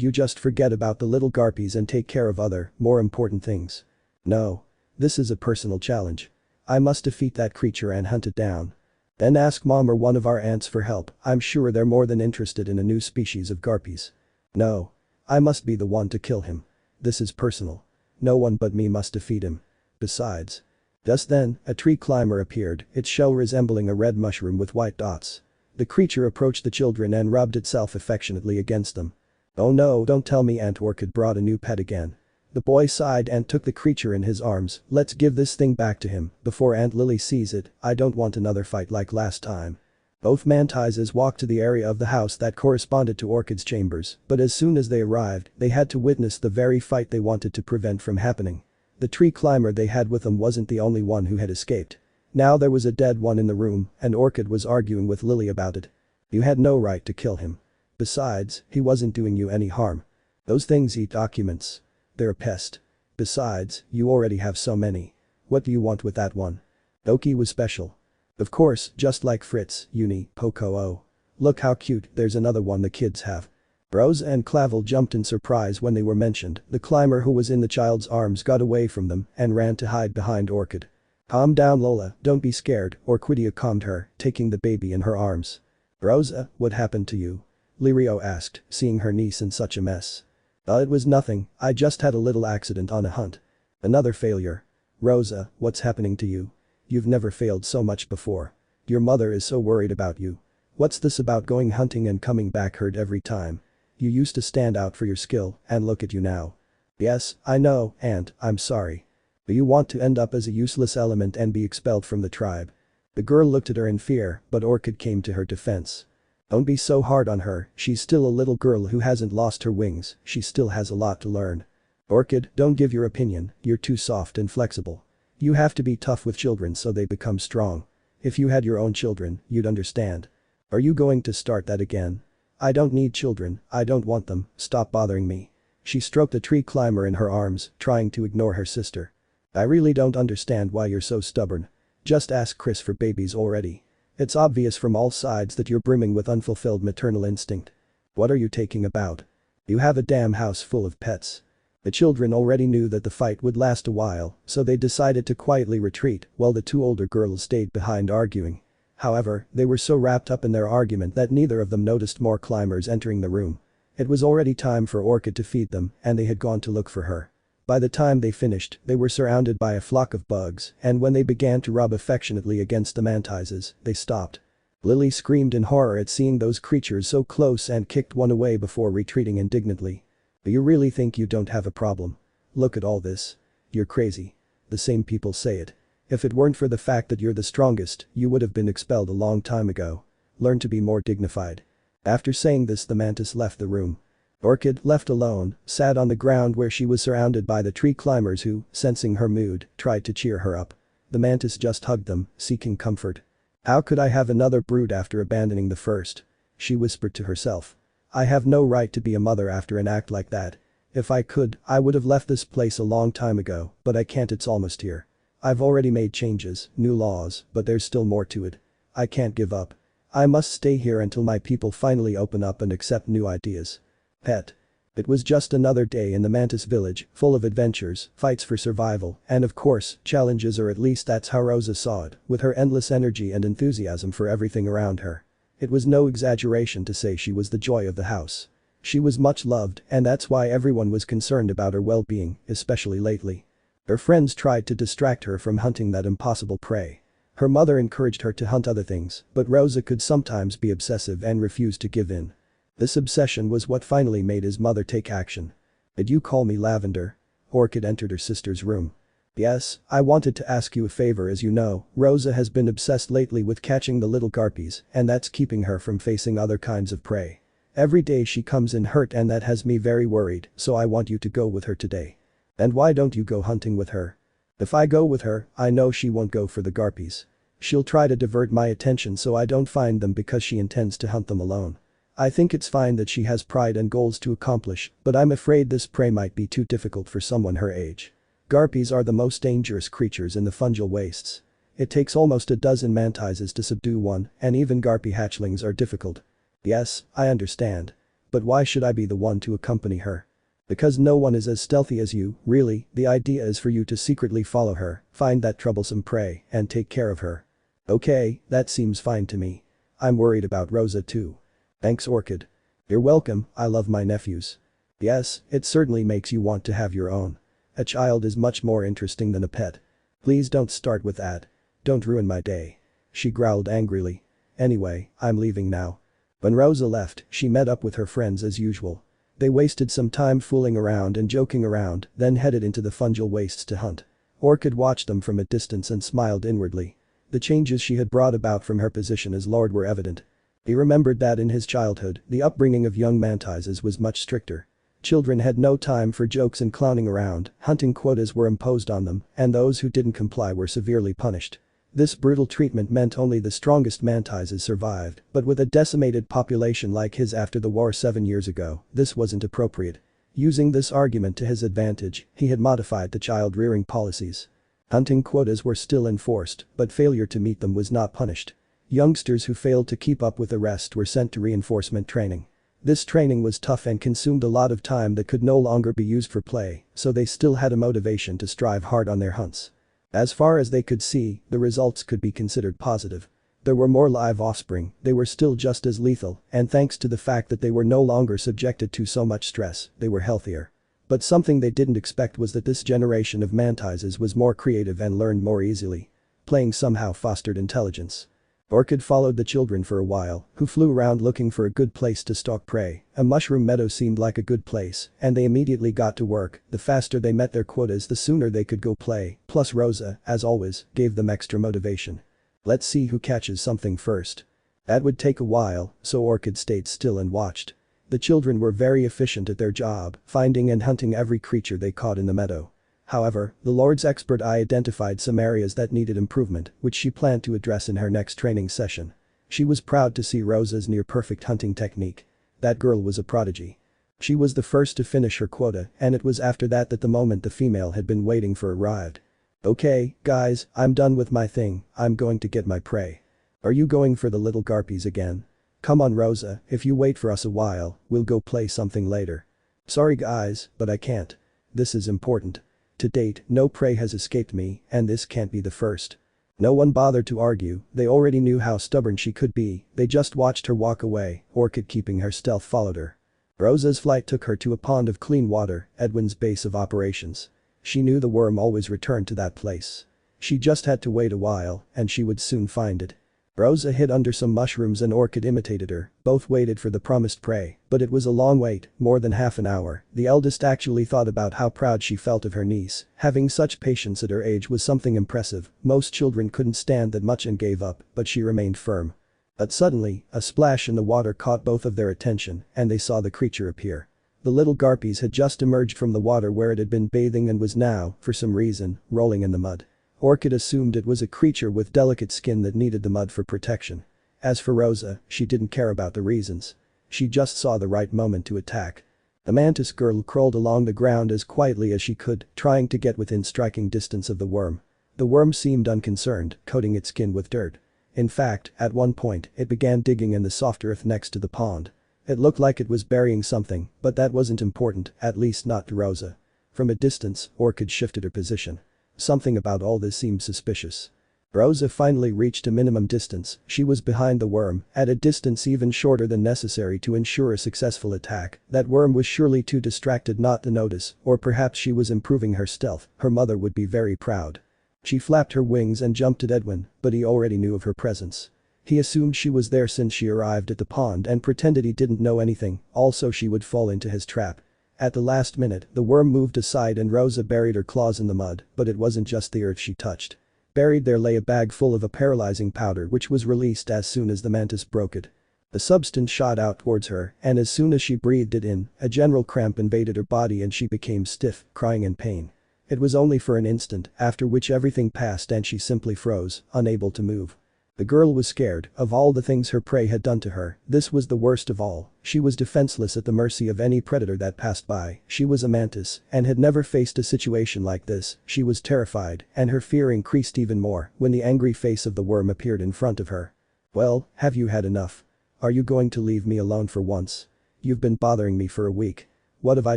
you just forget about the little Garpies and take care of other, more important things? No. This is a personal challenge. I must defeat that creature and hunt it down. Then ask Mom or one of our aunts for help, I'm sure they're more than interested in a new species of Garpies. No. I must be the one to kill him. This is personal. No one but me must defeat him. Besides. Just then, a tree climber appeared, its shell resembling a red mushroom with white dots. The creature approached the children and rubbed itself affectionately against them. Oh no, don't tell me Aunt Orchid brought a new pet again. The boy sighed and took the creature in his arms. Let's give this thing back to him before Aunt Lily sees it, I don't want another fight like last time. Both mantises walked to the area of the house that corresponded to Orchid's chambers, but as soon as they arrived, they had to witness the very fight they wanted to prevent from happening. The tree climber they had with them wasn't the only one who had escaped. Now there was a dead one in the room, and Orchid was arguing with Lily about it. You had no right to kill him. Besides, he wasn't doing you any harm. Those things eat documents. They're a pest. Besides, you already have so many. What do you want with that one? Oki was special. Of course, just like Fritz, Uni, Poco. Oh. Look how cute, there's another one the kids have. Rosa and Clavl jumped in surprise when they were mentioned. The climber who was in the child's arms got away from them and ran to hide behind Orchid. Calm down Lola, don't be scared, Orchidia calmed her, taking the baby in her arms. Rosa, what happened to you? Lirio asked, seeing her niece in such a mess. It was nothing, I just had a little accident on a hunt. Another failure. Rosa, what's happening to you? You've never failed so much before. Your mother is so worried about you. What's this about going hunting and coming back hurt every time? You used to stand out for your skill, and look at you now. Yes, I know, Aunt, I'm sorry. But you want to end up as a useless element and be expelled from the tribe. The girl looked at her in fear, but Orchid came to her defense. Don't be so hard on her, she's still a little girl who hasn't lost her wings, she still has a lot to learn. Orchid, don't give your opinion, you're too soft and flexible. You have to be tough with children so they become strong. If you had your own children, you'd understand. Are you going to start that again? I don't need children, I don't want them, stop bothering me. She stroked the tree climber in her arms, trying to ignore her sister. I really don't understand why you're so stubborn. Just ask Chris for babies already. It's obvious from all sides that you're brimming with unfulfilled maternal instinct. What are you taking about? You have a damn house full of pets. The children already knew that the fight would last a while, so they decided to quietly retreat while the two older girls stayed behind arguing. However, they were so wrapped up in their argument that neither of them noticed more climbers entering the room. It was already time for Orchid to feed them, and they had gone to look for her. By the time they finished, they were surrounded by a flock of bugs, and when they began to rub affectionately against the mantises, they stopped. Lily screamed in horror at seeing those creatures so close and kicked one away before retreating indignantly. "Do you really think you don't have a problem? Look at all this. You're crazy. The same people say it. If it weren't for the fact that you're the strongest, you would have been expelled a long time ago. Learn to be more dignified." After saying this, the mantis left the room. Orchid, left alone, sat on the ground where she was surrounded by the tree climbers who, sensing her mood, tried to cheer her up. The mantis just hugged them, seeking comfort. "How could I have another brood after abandoning the first?" she whispered to herself. "I have no right to be a mother after an act like that. If I could, I would have left this place a long time ago, but I can't. It's almost here. I've already made changes, new laws, but there's still more to it. I can't give up. I must stay here until my people finally open up and accept new ideas." Pet. It was just another day in the Mantis village, full of adventures, fights for survival, and of course, challenges, or at least that's how Rosa saw it, with her endless energy and enthusiasm for everything around her. It was no exaggeration to say she was the joy of the house. She was much loved, and that's why everyone was concerned about her well-being, especially lately. Her friends tried to distract her from hunting that impossible prey. Her mother encouraged her to hunt other things, but Rosa could sometimes be obsessive and refused to give in. This obsession was what finally made his mother take action. "Did you call me Lavender?" Orchid entered her sister's room. "Yes, I wanted to ask you a favor. As you know, Rosa has been obsessed lately with catching the little garpies, and that's keeping her from facing other kinds of prey. Every day she comes in hurt and that has me very worried, so I want you to go with her today." "And why don't you go hunting with her?" "If I go with her, I know she won't go for the garpies. She'll try to divert my attention so I don't find them because she intends to hunt them alone. I think it's fine that she has pride and goals to accomplish, but I'm afraid this prey might be too difficult for someone her age. Garpies are the most dangerous creatures in the fungal wastes. It takes almost a dozen mantises to subdue one, and even garpy hatchlings are difficult." "Yes, I understand. But why should I be the one to accompany her?" "Because no one is as stealthy as you, really. The idea is for you to secretly follow her, find that troublesome prey, and take care of her." "Okay, that seems fine to me. I'm worried about Rosa too." "Thanks, Orchid." "You're welcome. I love my nephews." "Yes, it certainly makes you want to have your own. A child is much more interesting than a pet." "Please don't start with that. Don't ruin my day." She growled angrily. "Anyway, I'm leaving now." When Rosa left, she met up with her friends as usual. They wasted some time fooling around and joking around, then headed into the fungal wastes to hunt. Orchid watched them from a distance and smiled inwardly. The changes she had brought about from her position as lord were evident. He remembered that in his childhood, the upbringing of young mantises was much stricter. Children had no time for jokes and clowning around, hunting quotas were imposed on them, and those who didn't comply were severely punished. This brutal treatment meant only the strongest mantises survived, but with a decimated population like his after the war 7 years ago, this wasn't appropriate. Using this argument to his advantage, he had modified the child-rearing policies. Hunting quotas were still enforced, but failure to meet them was not punished. Youngsters who failed to keep up with the rest were sent to reinforcement training. This training was tough and consumed a lot of time that could no longer be used for play, so they still had a motivation to strive hard on their hunts. As far as they could see, the results could be considered positive. There were more live offspring, they were still just as lethal, and thanks to the fact that they were no longer subjected to so much stress, they were healthier. But something they didn't expect was that this generation of mantises was more creative and learned more easily. Playing somehow fostered intelligence. Orchid followed the children for a while, who flew around looking for a good place to stalk prey. A mushroom meadow seemed like a good place, and they immediately got to work. The faster they met their quotas, the sooner they could go play, plus Rosa, as always, gave them extra motivation. "Let's see who catches something first." That would take a while, so Orchid stayed still and watched. The children were very efficient at their job, finding and hunting every creature they caught in the meadow. However, the Lord's expert eye identified some areas that needed improvement, which she planned to address in her next training session. She was proud to see Rosa's near-perfect hunting technique. That girl was a prodigy. She was the first to finish her quota, and it was after that that the moment the female had been waiting for arrived. "Okay, guys, I'm done with my thing, I'm going to get my prey." "Are you going for the little garpies again?" "Come on Rosa, if you wait for us a while, we'll go play something later." "Sorry guys, but I can't. this is important. To date, no prey has escaped me, and this can't be the first. No one bothered to argue, they already knew how stubborn she could be, they just watched her walk away, Orchid keeping her stealth followed her. Rosa's flight took her to a pond of clean water, Edwin's base of operations. She knew the worm always returned to that place. She just had to wait a while, and she would soon find it. Rosa hid under some mushrooms and Orchid imitated her, both waited for the promised prey, but it was a long wait, more than half an hour. The eldest actually thought about how proud she felt of her niece, having such patience at her age was something impressive, most children couldn't stand that much and gave up, but she remained firm. But suddenly, a splash in the water caught both of their attention, and they saw the creature appear. The little garpies had just emerged from the water where it had been bathing and was now, for some reason, rolling in the mud. Orchid assumed it was a creature with delicate skin that needed the mud for protection. As for Rosa, she didn't care about the reasons. She just saw the right moment to attack. The mantis girl crawled along the ground as quietly as she could, trying to get within striking distance of the worm. The worm seemed unconcerned, coating its skin with dirt. In fact, at one point, it began digging in the soft earth next to the pond. It looked like it was burying something, but that wasn't important, at least not to Rosa. From a distance, Orchid shifted her position. Something about all this seemed suspicious. Rosa finally reached a minimum distance, she was behind the worm, at a distance even shorter than necessary to ensure a successful attack. That worm was surely too distracted not to notice, or perhaps she was improving her stealth, her mother would be very proud. She flapped her wings and jumped at Edwin, but he already knew of her presence. He assumed she was there since she arrived at the pond and pretended he didn't know anything, also she would fall into his trap. At the last minute, the worm moved aside and Rosa buried her claws in the mud, but it wasn't just the earth she touched. Buried there lay a bag full of a paralyzing powder which was released as soon as the mantis broke it. The substance shot out towards her, and as soon as she breathed it in, a general cramp invaded her body and she became stiff, crying in pain. It was only for an instant, after which everything passed and she simply froze, unable to move. The girl was scared, of all the things her prey had done to her, this was the worst of all, she was defenseless at the mercy of any predator that passed by, she was a mantis, and had never faced a situation like this, she was terrified, and her fear increased even more when the angry face of the worm appeared in front of her. Well, have you had enough? Are you going to leave me alone for once? You've been bothering me for a week. What have I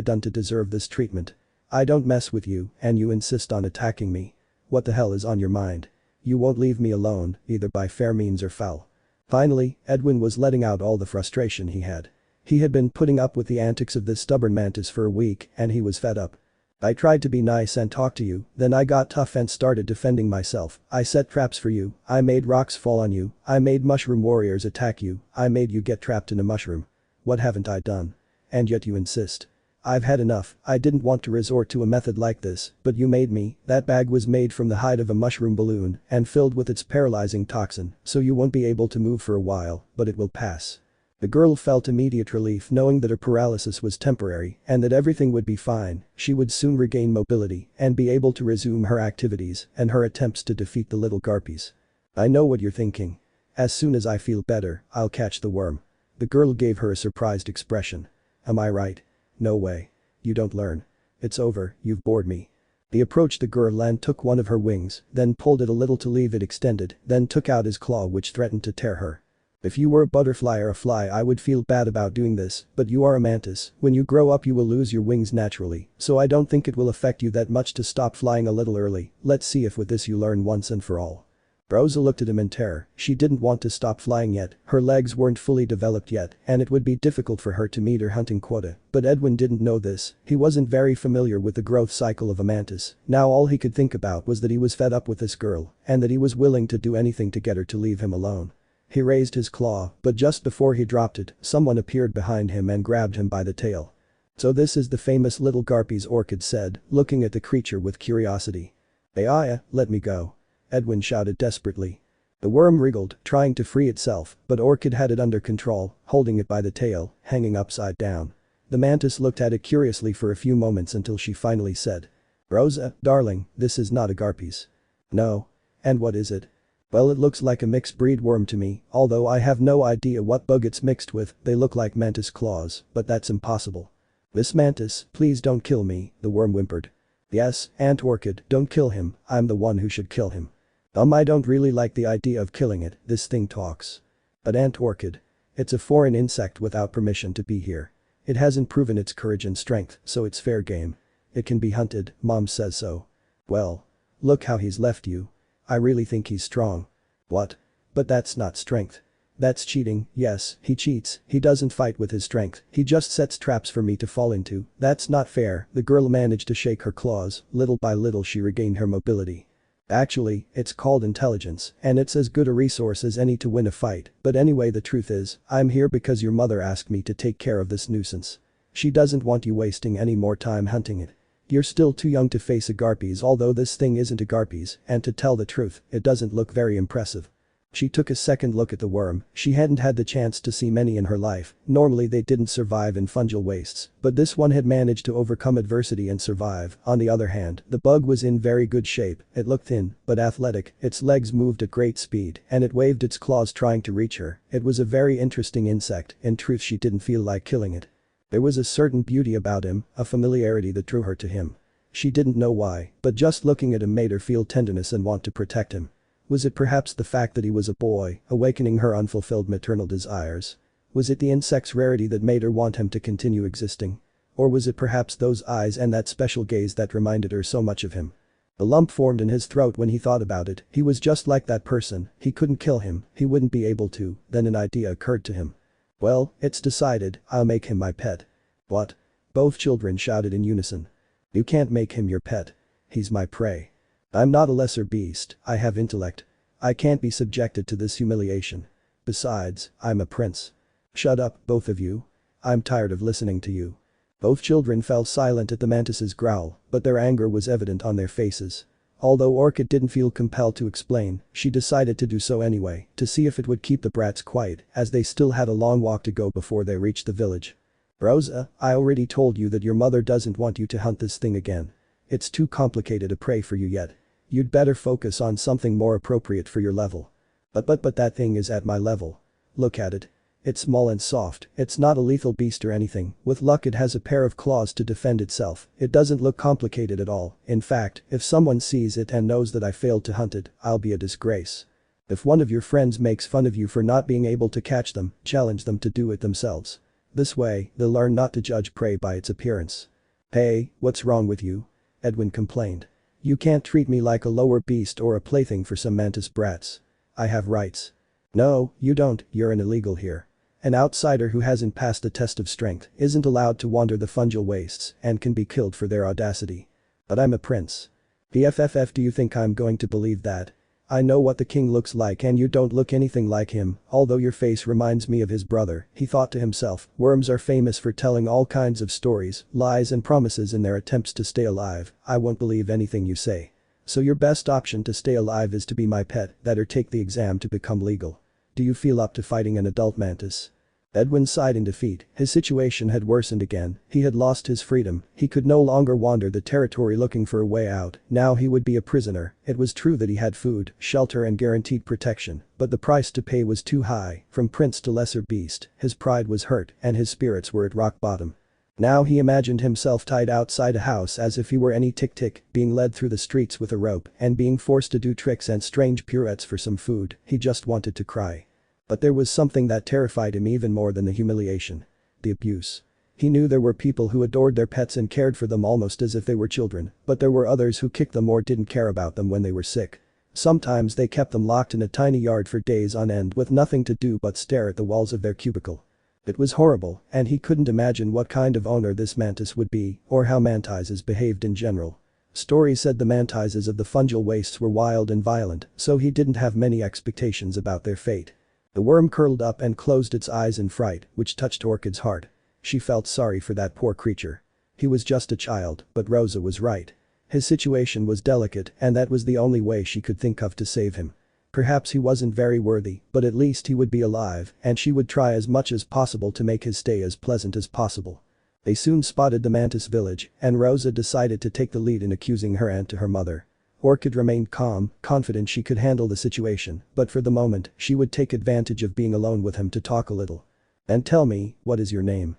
done to deserve this treatment? I don't mess with you, and you insist on attacking me. What the hell is on your mind? You won't leave me alone, either by fair means or foul. Finally, Edwin was letting out all the frustration he had. He had been putting up with the antics of this stubborn mantis for a week, and he was fed up. I tried to be nice and talk to you, then I got tough and started defending myself. I set traps for you, I made rocks fall on you, I made mushroom warriors attack you, I made you get trapped in a mushroom. What haven't I done? And yet you insist. I've had enough, I didn't want to resort to a method like this, but you made me. That bag was made from the hide of a mushroom balloon and filled with its paralyzing toxin, so you won't be able to move for a while, but it will pass. The girl felt immediate relief knowing that her paralysis was temporary and that everything would be fine, she would soon regain mobility and be able to resume her activities and her attempts to defeat the little garpies. I know what you're thinking. As soon as I feel better, I'll catch the worm. The girl gave her a surprised expression. Am I right? No way. You don't learn. It's over, you've bored me. He approached the girl and took one of her wings, then pulled it a little to leave it extended, then took out his claw which threatened to tear her. If you were a butterfly or a fly I would feel bad about doing this, but you are a mantis, when you grow up you will lose your wings naturally, so I don't think it will affect you that much to stop flying a little early, let's see if with this you learn once and for all. Rosa looked at him in terror, she didn't want to stop flying yet, her legs weren't fully developed yet, and it would be difficult for her to meet her hunting quota, but Edwin didn't know this, he wasn't very familiar with the growth cycle of a mantis, now all he could think about was that he was fed up with this girl, and that he was willing to do anything to get her to leave him alone. He raised his claw, but just before he dropped it, someone appeared behind him and grabbed him by the tail. So this is the famous little garpies, Orchid said, looking at the creature with curiosity. Aya, let me go. Edwin shouted desperately. The worm wriggled, trying to free itself, but Orchid had it under control, holding it by the tail, hanging upside down. The mantis looked at it curiously for a few moments until she finally said. Rosa, darling, this is not a garpies. No. And what is it? Well, it looks like a mixed breed worm to me, although I have no idea what bug it's mixed with, they look like mantis claws, but that's impossible. Miss Mantis, please don't kill me, the worm whimpered. Yes, Aunt Orchid, don't kill him, I'm the one who should kill him. I don't really like the idea of killing it, this thing talks. But Aunt Orchid. It's a foreign insect without permission to be here. It hasn't proven its courage and strength, so it's fair game. It can be hunted, Mom says so. Well. Look how he's left you. I really think he's strong. What? But that's not strength. That's cheating. Yes, he cheats, he doesn't fight with his strength, he just sets traps for me to fall into. That's not fair. The girl managed to shake her claws, little by little she regained her mobility. Actually, it's called intelligence, and it's as good a resource as any to win a fight, but anyway the truth is, I'm here because your mother asked me to take care of this nuisance. She doesn't want you wasting any more time hunting it. You're still too young to face a Garpies, although this thing isn't a Garpies, and to tell the truth, it doesn't look very impressive. She took a second look at the worm. She hadn't had the chance to see many in her life, normally they didn't survive in fungal wastes, but this one had managed to overcome adversity and survive. On the other hand, the bug was in very good shape, it looked thin, but athletic, its legs moved at great speed, and it waved its claws trying to reach her. It was a very interesting insect, in truth she didn't feel like killing it. There was a certain beauty about him, a familiarity that drew her to him. She didn't know why, but just looking at him made her feel tenderness and want to protect him. Was it perhaps the fact that he was a boy, awakening her unfulfilled maternal desires? Was it the insect's rarity that made her want him to continue existing? Or was it perhaps those eyes and that special gaze that reminded her so much of him? A lump formed in his throat when he thought about it. He was just like that person, he couldn't kill him, he wouldn't be able to. Then an idea occurred to him. Well, it's decided, I'll make him my pet. What? Both children shouted in unison. You can't make him your pet. He's my prey. I'm not a lesser beast, I have intellect. I can't be subjected to this humiliation. Besides, I'm a prince. Shut up, both of you. I'm tired of listening to you. Both children fell silent at the mantis's growl, but their anger was evident on their faces. Although Orchid didn't feel compelled to explain, she decided to do so anyway, to see if it would keep the brats quiet, as they still had a long walk to go before they reached the village. Rosa, I already told you that your mother doesn't want you to hunt this thing again. It's too complicated a prey for you yet. You'd better focus on something more appropriate for your level. But that thing is at my level. Look at it. It's small and soft, it's not a lethal beast or anything, with luck it has a pair of claws to defend itself, it doesn't look complicated at all. In fact, if someone sees it and knows that I failed to hunt it, I'll be a disgrace. If one of your friends makes fun of you for not being able to catch them, challenge them to do it themselves. This way, they'll learn not to judge prey by its appearance. Hey, what's wrong with you? Edwin complained. You can't treat me like a lower beast or a plaything for some mantis brats. I have rights. No, you don't, you're an illegal here. An outsider who hasn't passed the test of strength isn't allowed to wander the fungal wastes and can be killed for their audacity. But I'm a prince. BFFF, do you think I'm going to believe that? I know what the king looks like and you don't look anything like him, although your face reminds me of his brother, he thought to himself. Worms are famous for telling all kinds of stories, lies and promises in their attempts to stay alive. I won't believe anything you say. So your best option to stay alive is to be my pet, that or take the exam to become legal. Do you feel up to fighting an adult mantis? Edwin sighed in defeat, his situation had worsened again, he had lost his freedom, he could no longer wander the territory looking for a way out, now he would be a prisoner. It was true that he had food, shelter and guaranteed protection, but the price to pay was too high. From prince to lesser beast, his pride was hurt and his spirits were at rock bottom. Now he imagined himself tied outside a house as if he were any tick-tick, being led through the streets with a rope and being forced to do tricks and strange pirouettes for some food. He just wanted to cry. But there was something that terrified him even more than the humiliation. The abuse. He knew there were people who adored their pets and cared for them almost as if they were children, but there were others who kicked them or didn't care about them when they were sick. Sometimes they kept them locked in a tiny yard for days on end with nothing to do but stare at the walls of their cubicle. It was horrible, and he couldn't imagine what kind of owner this mantis would be, or how mantises behaved in general. Stories said the mantises of the fungal wastes were wild and violent, so he didn't have many expectations about their fate. The worm curled up and closed its eyes in fright, which touched Orchid's heart. She felt sorry for that poor creature. He was just a child, but Rosa was right. His situation was delicate and that was the only way she could think of to save him. Perhaps he wasn't very worthy, but at least he would be alive and she would try as much as possible to make his stay as pleasant as possible. They soon spotted the mantis village and Rosa decided to take the lead in accusing her aunt to her mother. Orchid remained calm, confident she could handle the situation, but for the moment, she would take advantage of being alone with him to talk a little. And tell me, what is your name?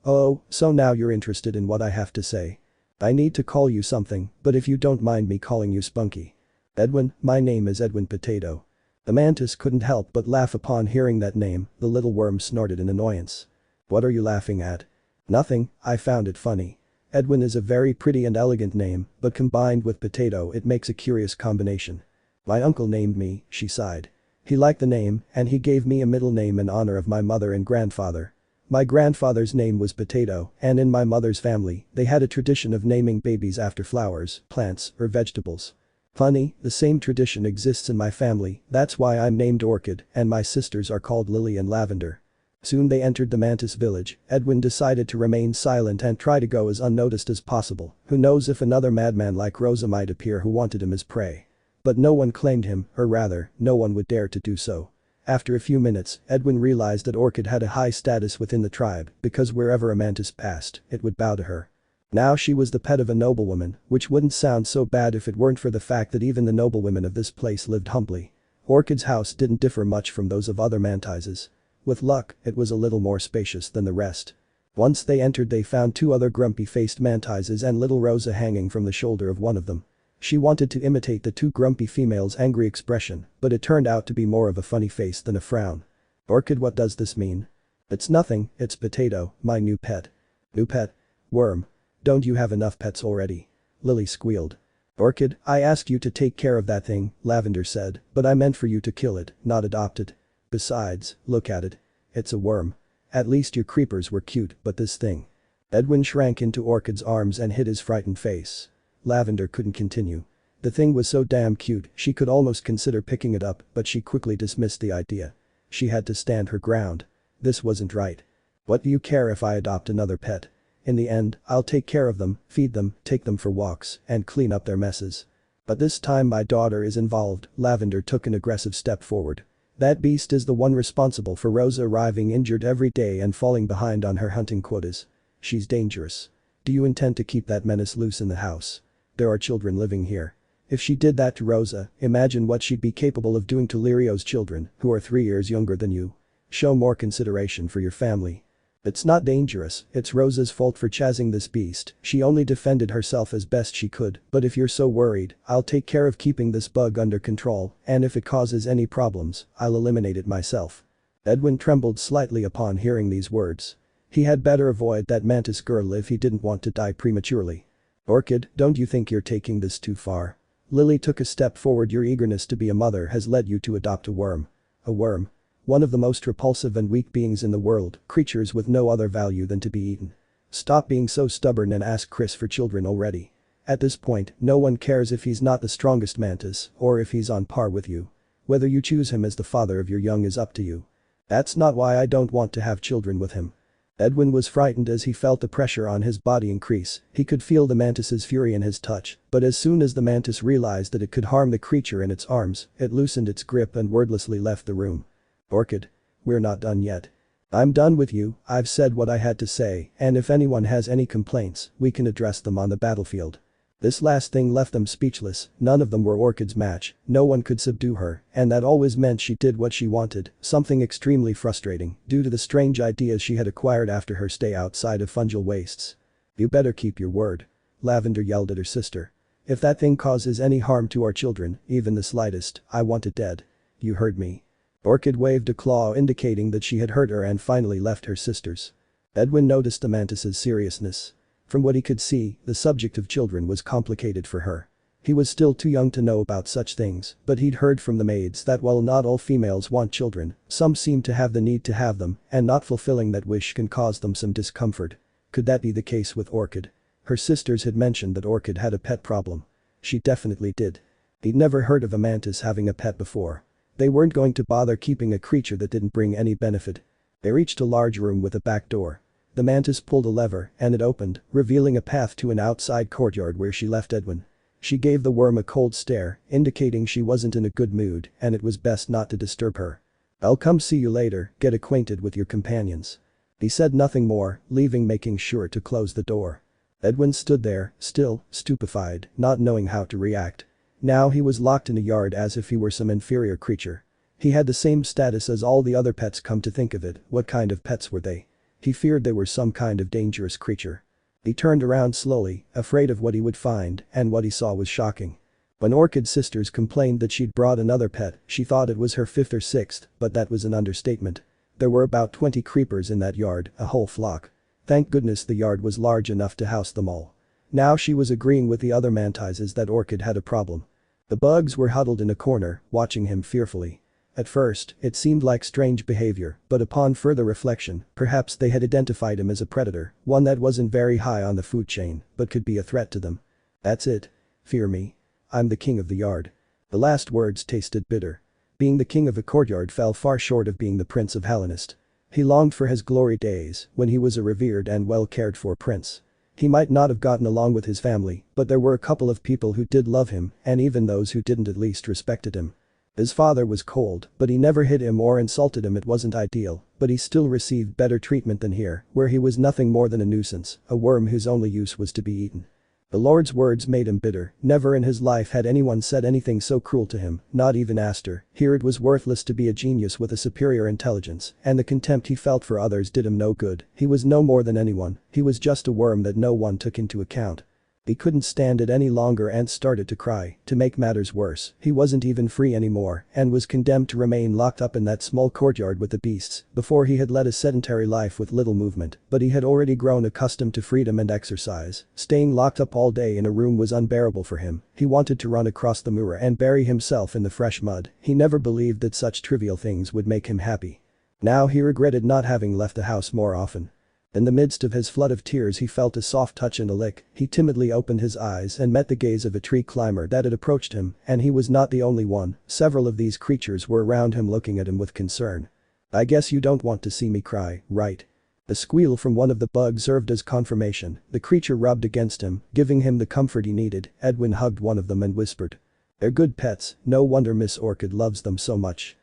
Oh, so now you're interested in what I have to say. I need to call you something, but if you don't mind me calling you Spunky. Edwin, my name is Edwin Potato. The mantis couldn't help but laugh upon hearing that name, the little worm snorted in annoyance. What are you laughing at? Nothing, I found it funny. Edwin is a very pretty and elegant name, but combined with potato it makes a curious combination. My uncle named me, she sighed. He liked the name, and he gave me a middle name in honor of my mother and grandfather. My grandfather's name was Potato, and in my mother's family, they had a tradition of naming babies after flowers, plants, or vegetables. Funny, the same tradition exists in my family, that's why I'm named Orchid, and my sisters are called Lily and Lavender. Soon they entered the mantis village. Edwin decided to remain silent and try to go as unnoticed as possible. Who knows if another madman like Rosa might appear who wanted him as prey. But no one claimed him, or rather, no one would dare to do so. After a few minutes, Edwin realized that Orchid had a high status within the tribe because wherever a mantis passed, it would bow to her. Now she was the pet of a noblewoman, which wouldn't sound so bad if it weren't for the fact that even the noblewomen of this place lived humbly. Orchid's house didn't differ much from those of other mantises. With luck, it was a little more spacious than the rest. Once they entered they found two other grumpy-faced mantises and little Rosa hanging from the shoulder of one of them. She wanted to imitate the two grumpy females' angry expression, but it turned out to be more of a funny face than a frown. Orchid, what does this mean? It's nothing, it's Potato, my new pet. New pet? Worm. Don't you have enough pets already? Lily squealed. Orchid, I asked you to take care of that thing, Lavender said, but I meant for you to kill it, not adopt it. Besides, look at it. It's a worm. At least your creepers were cute, but this thing. Edwin shrank into Orchid's arms and hid his frightened face. Lavender couldn't continue. The thing was so damn cute, she could almost consider picking it up, but she quickly dismissed the idea. She had to stand her ground. This wasn't right. What do you care if I adopt another pet? In the end, I'll take care of them, feed them, take them for walks, and clean up their messes. But this time my daughter is involved. Lavender took an aggressive step forward. That beast is the one responsible for Rosa arriving injured every day and falling behind on her hunting quotas. She's dangerous. Do you intend to keep that menace loose in the house? There are children living here. If she did that to Rosa, imagine what she'd be capable of doing to Lirio's children, who are 3 years younger than you. Show more consideration for your family. It's not dangerous, it's Rosa's fault for chasing this beast, she only defended herself as best she could, but if you're so worried, I'll take care of keeping this bug under control, and if it causes any problems, I'll eliminate it myself. Edwin trembled slightly upon hearing these words. He had better avoid that mantis girl if he didn't want to die prematurely. Orchid, don't you think you're taking this too far? Lily took a step forward. Your eagerness to be a mother has led you to adopt a worm. A worm. One of the most repulsive and weak beings in the world, creatures with no other value than to be eaten. Stop being so stubborn and ask Chris for children already. At this point, no one cares if he's not the strongest mantis, or if he's on par with you. Whether you choose him as the father of your young is up to you. That's not why I don't want to have children with him. Edwin was frightened as he felt the pressure on his body increase. He could feel the mantis's fury in his touch, but as soon as the mantis realized that it could harm the creature in its arms, it loosened its grip and wordlessly left the room. Orchid. We're not done yet. I'm done with you, I've said what I had to say, and if anyone has any complaints, we can address them on the battlefield. This last thing left them speechless. None of them were Orchid's match, no one could subdue her, and that always meant she did what she wanted, something extremely frustrating, due to the strange ideas she had acquired after her stay outside of fungal wastes. You better keep your word. Lavender yelled at her sister. If that thing causes any harm to our children, even the slightest, I want it dead. You heard me. Orchid waved a claw indicating that she had heard her and finally left her sisters. Edwin noticed the mantis's seriousness. From what he could see, the subject of children was complicated for her. He was still too young to know about such things, but he'd heard from the maids that while not all females want children, some seem to have the need to have them, and not fulfilling that wish can cause them some discomfort. Could that be the case with Orchid? Her sisters had mentioned that Orchid had a pet problem. She definitely did. He'd never heard of a mantis having a pet before. They weren't going to bother keeping a creature that didn't bring any benefit. They reached a large room with a back door. The mantis pulled a lever and it opened, revealing a path to an outside courtyard where she left Edwin. She gave the worm a cold stare, indicating she wasn't in a good mood and it was best not to disturb her. I'll come see you later, get acquainted with your companions. He said nothing more, making sure to close the door. Edwin stood there, still, stupefied, not knowing how to react. Now he was locked in a yard as if he were some inferior creature. He had the same status as all the other pets. Come to think of it, what kind of pets were they? He feared they were some kind of dangerous creature. He turned around slowly, afraid of what he would find, and what he saw was shocking. When Orchid's sisters complained that she'd brought another pet, she thought it was her 5th or 6th, but that was an understatement. There were about 20 creepers in that yard, a whole flock. Thank goodness the yard was large enough to house them all. Now she was agreeing with the other mantises that Orchid had a problem. The bugs were huddled in a corner, watching him fearfully. At first, it seemed like strange behavior, but upon further reflection, perhaps they had identified him as a predator, one that wasn't very high on the food chain, but could be a threat to them. That's it. Fear me. I'm the king of the yard. The last words tasted bitter. Being the king of a courtyard fell far short of being the prince of Hellenist. He longed for his glory days, when he was a revered and well cared for prince. He might not have gotten along with his family, but there were a couple of people who did love him, and even those who didn't at least respected him. His father was cold, but he never hit him or insulted him. It wasn't ideal, but he still received better treatment than here, where he was nothing more than a nuisance, a worm whose only use was to be eaten. The Lord's words made him bitter. Never in his life had anyone said anything so cruel to him, not even Aster. Here it was worthless to be a genius with a superior intelligence, and the contempt he felt for others did him no good. He was no more than anyone, he was just a worm that no one took into account. He couldn't stand it any longer and started to cry. To make matters worse, he wasn't even free anymore and was condemned to remain locked up in that small courtyard with the beasts. Before he had led a sedentary life with little movement, but he had already grown accustomed to freedom and exercise. Staying locked up all day in a room was unbearable for him. He wanted to run across the moor and bury himself in the fresh mud. He never believed that such trivial things would make him happy. Now he regretted not having left the house more often. In the midst of his flood of tears he felt a soft touch and a lick. He timidly opened his eyes and met the gaze of a tree climber that had approached him, and he was not the only one. Several of these creatures were around him looking at him with concern. I guess you don't want to see me cry, right? The squeal from one of the bugs served as confirmation. The creature rubbed against him, giving him the comfort he needed. Edwin hugged one of them and whispered. They're good pets, no wonder Miss Orchid loves them so much.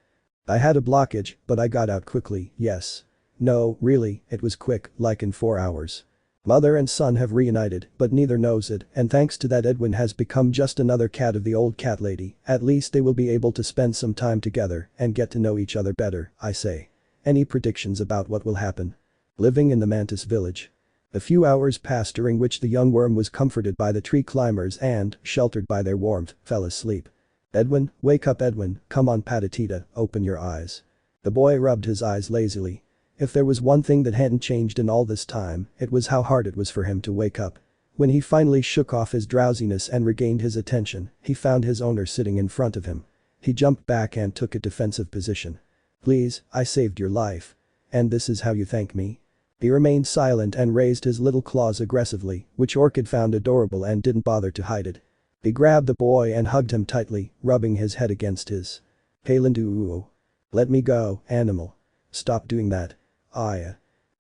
I had a blockage, but I got out quickly, yes. No, really, it was quick, like in 4 hours. Mother and son have reunited, but neither knows it, and thanks to that Edwin has become just another cat of the old cat lady. At least they will be able to spend some time together and get to know each other better, I say. Any predictions about what will happen? Living in the mantis village. A few hours passed during which the young worm was comforted by the tree climbers and, sheltered by their warmth, fell asleep. Edwin, wake up Edwin, come on Patatita, open your eyes. The boy rubbed his eyes lazily. If there was one thing that hadn't changed in all this time, it was how hard it was for him to wake up. When he finally shook off his drowsiness and regained his attention, he found his owner sitting in front of him. He jumped back and took a defensive position. Please, I saved your life. And this is how you thank me? He remained silent and raised his little claws aggressively, which Orchid found adorable and didn't bother to hide it. He grabbed the boy and hugged him tightly, rubbing his head against his. Palindu. Let me go, animal. Stop doing that.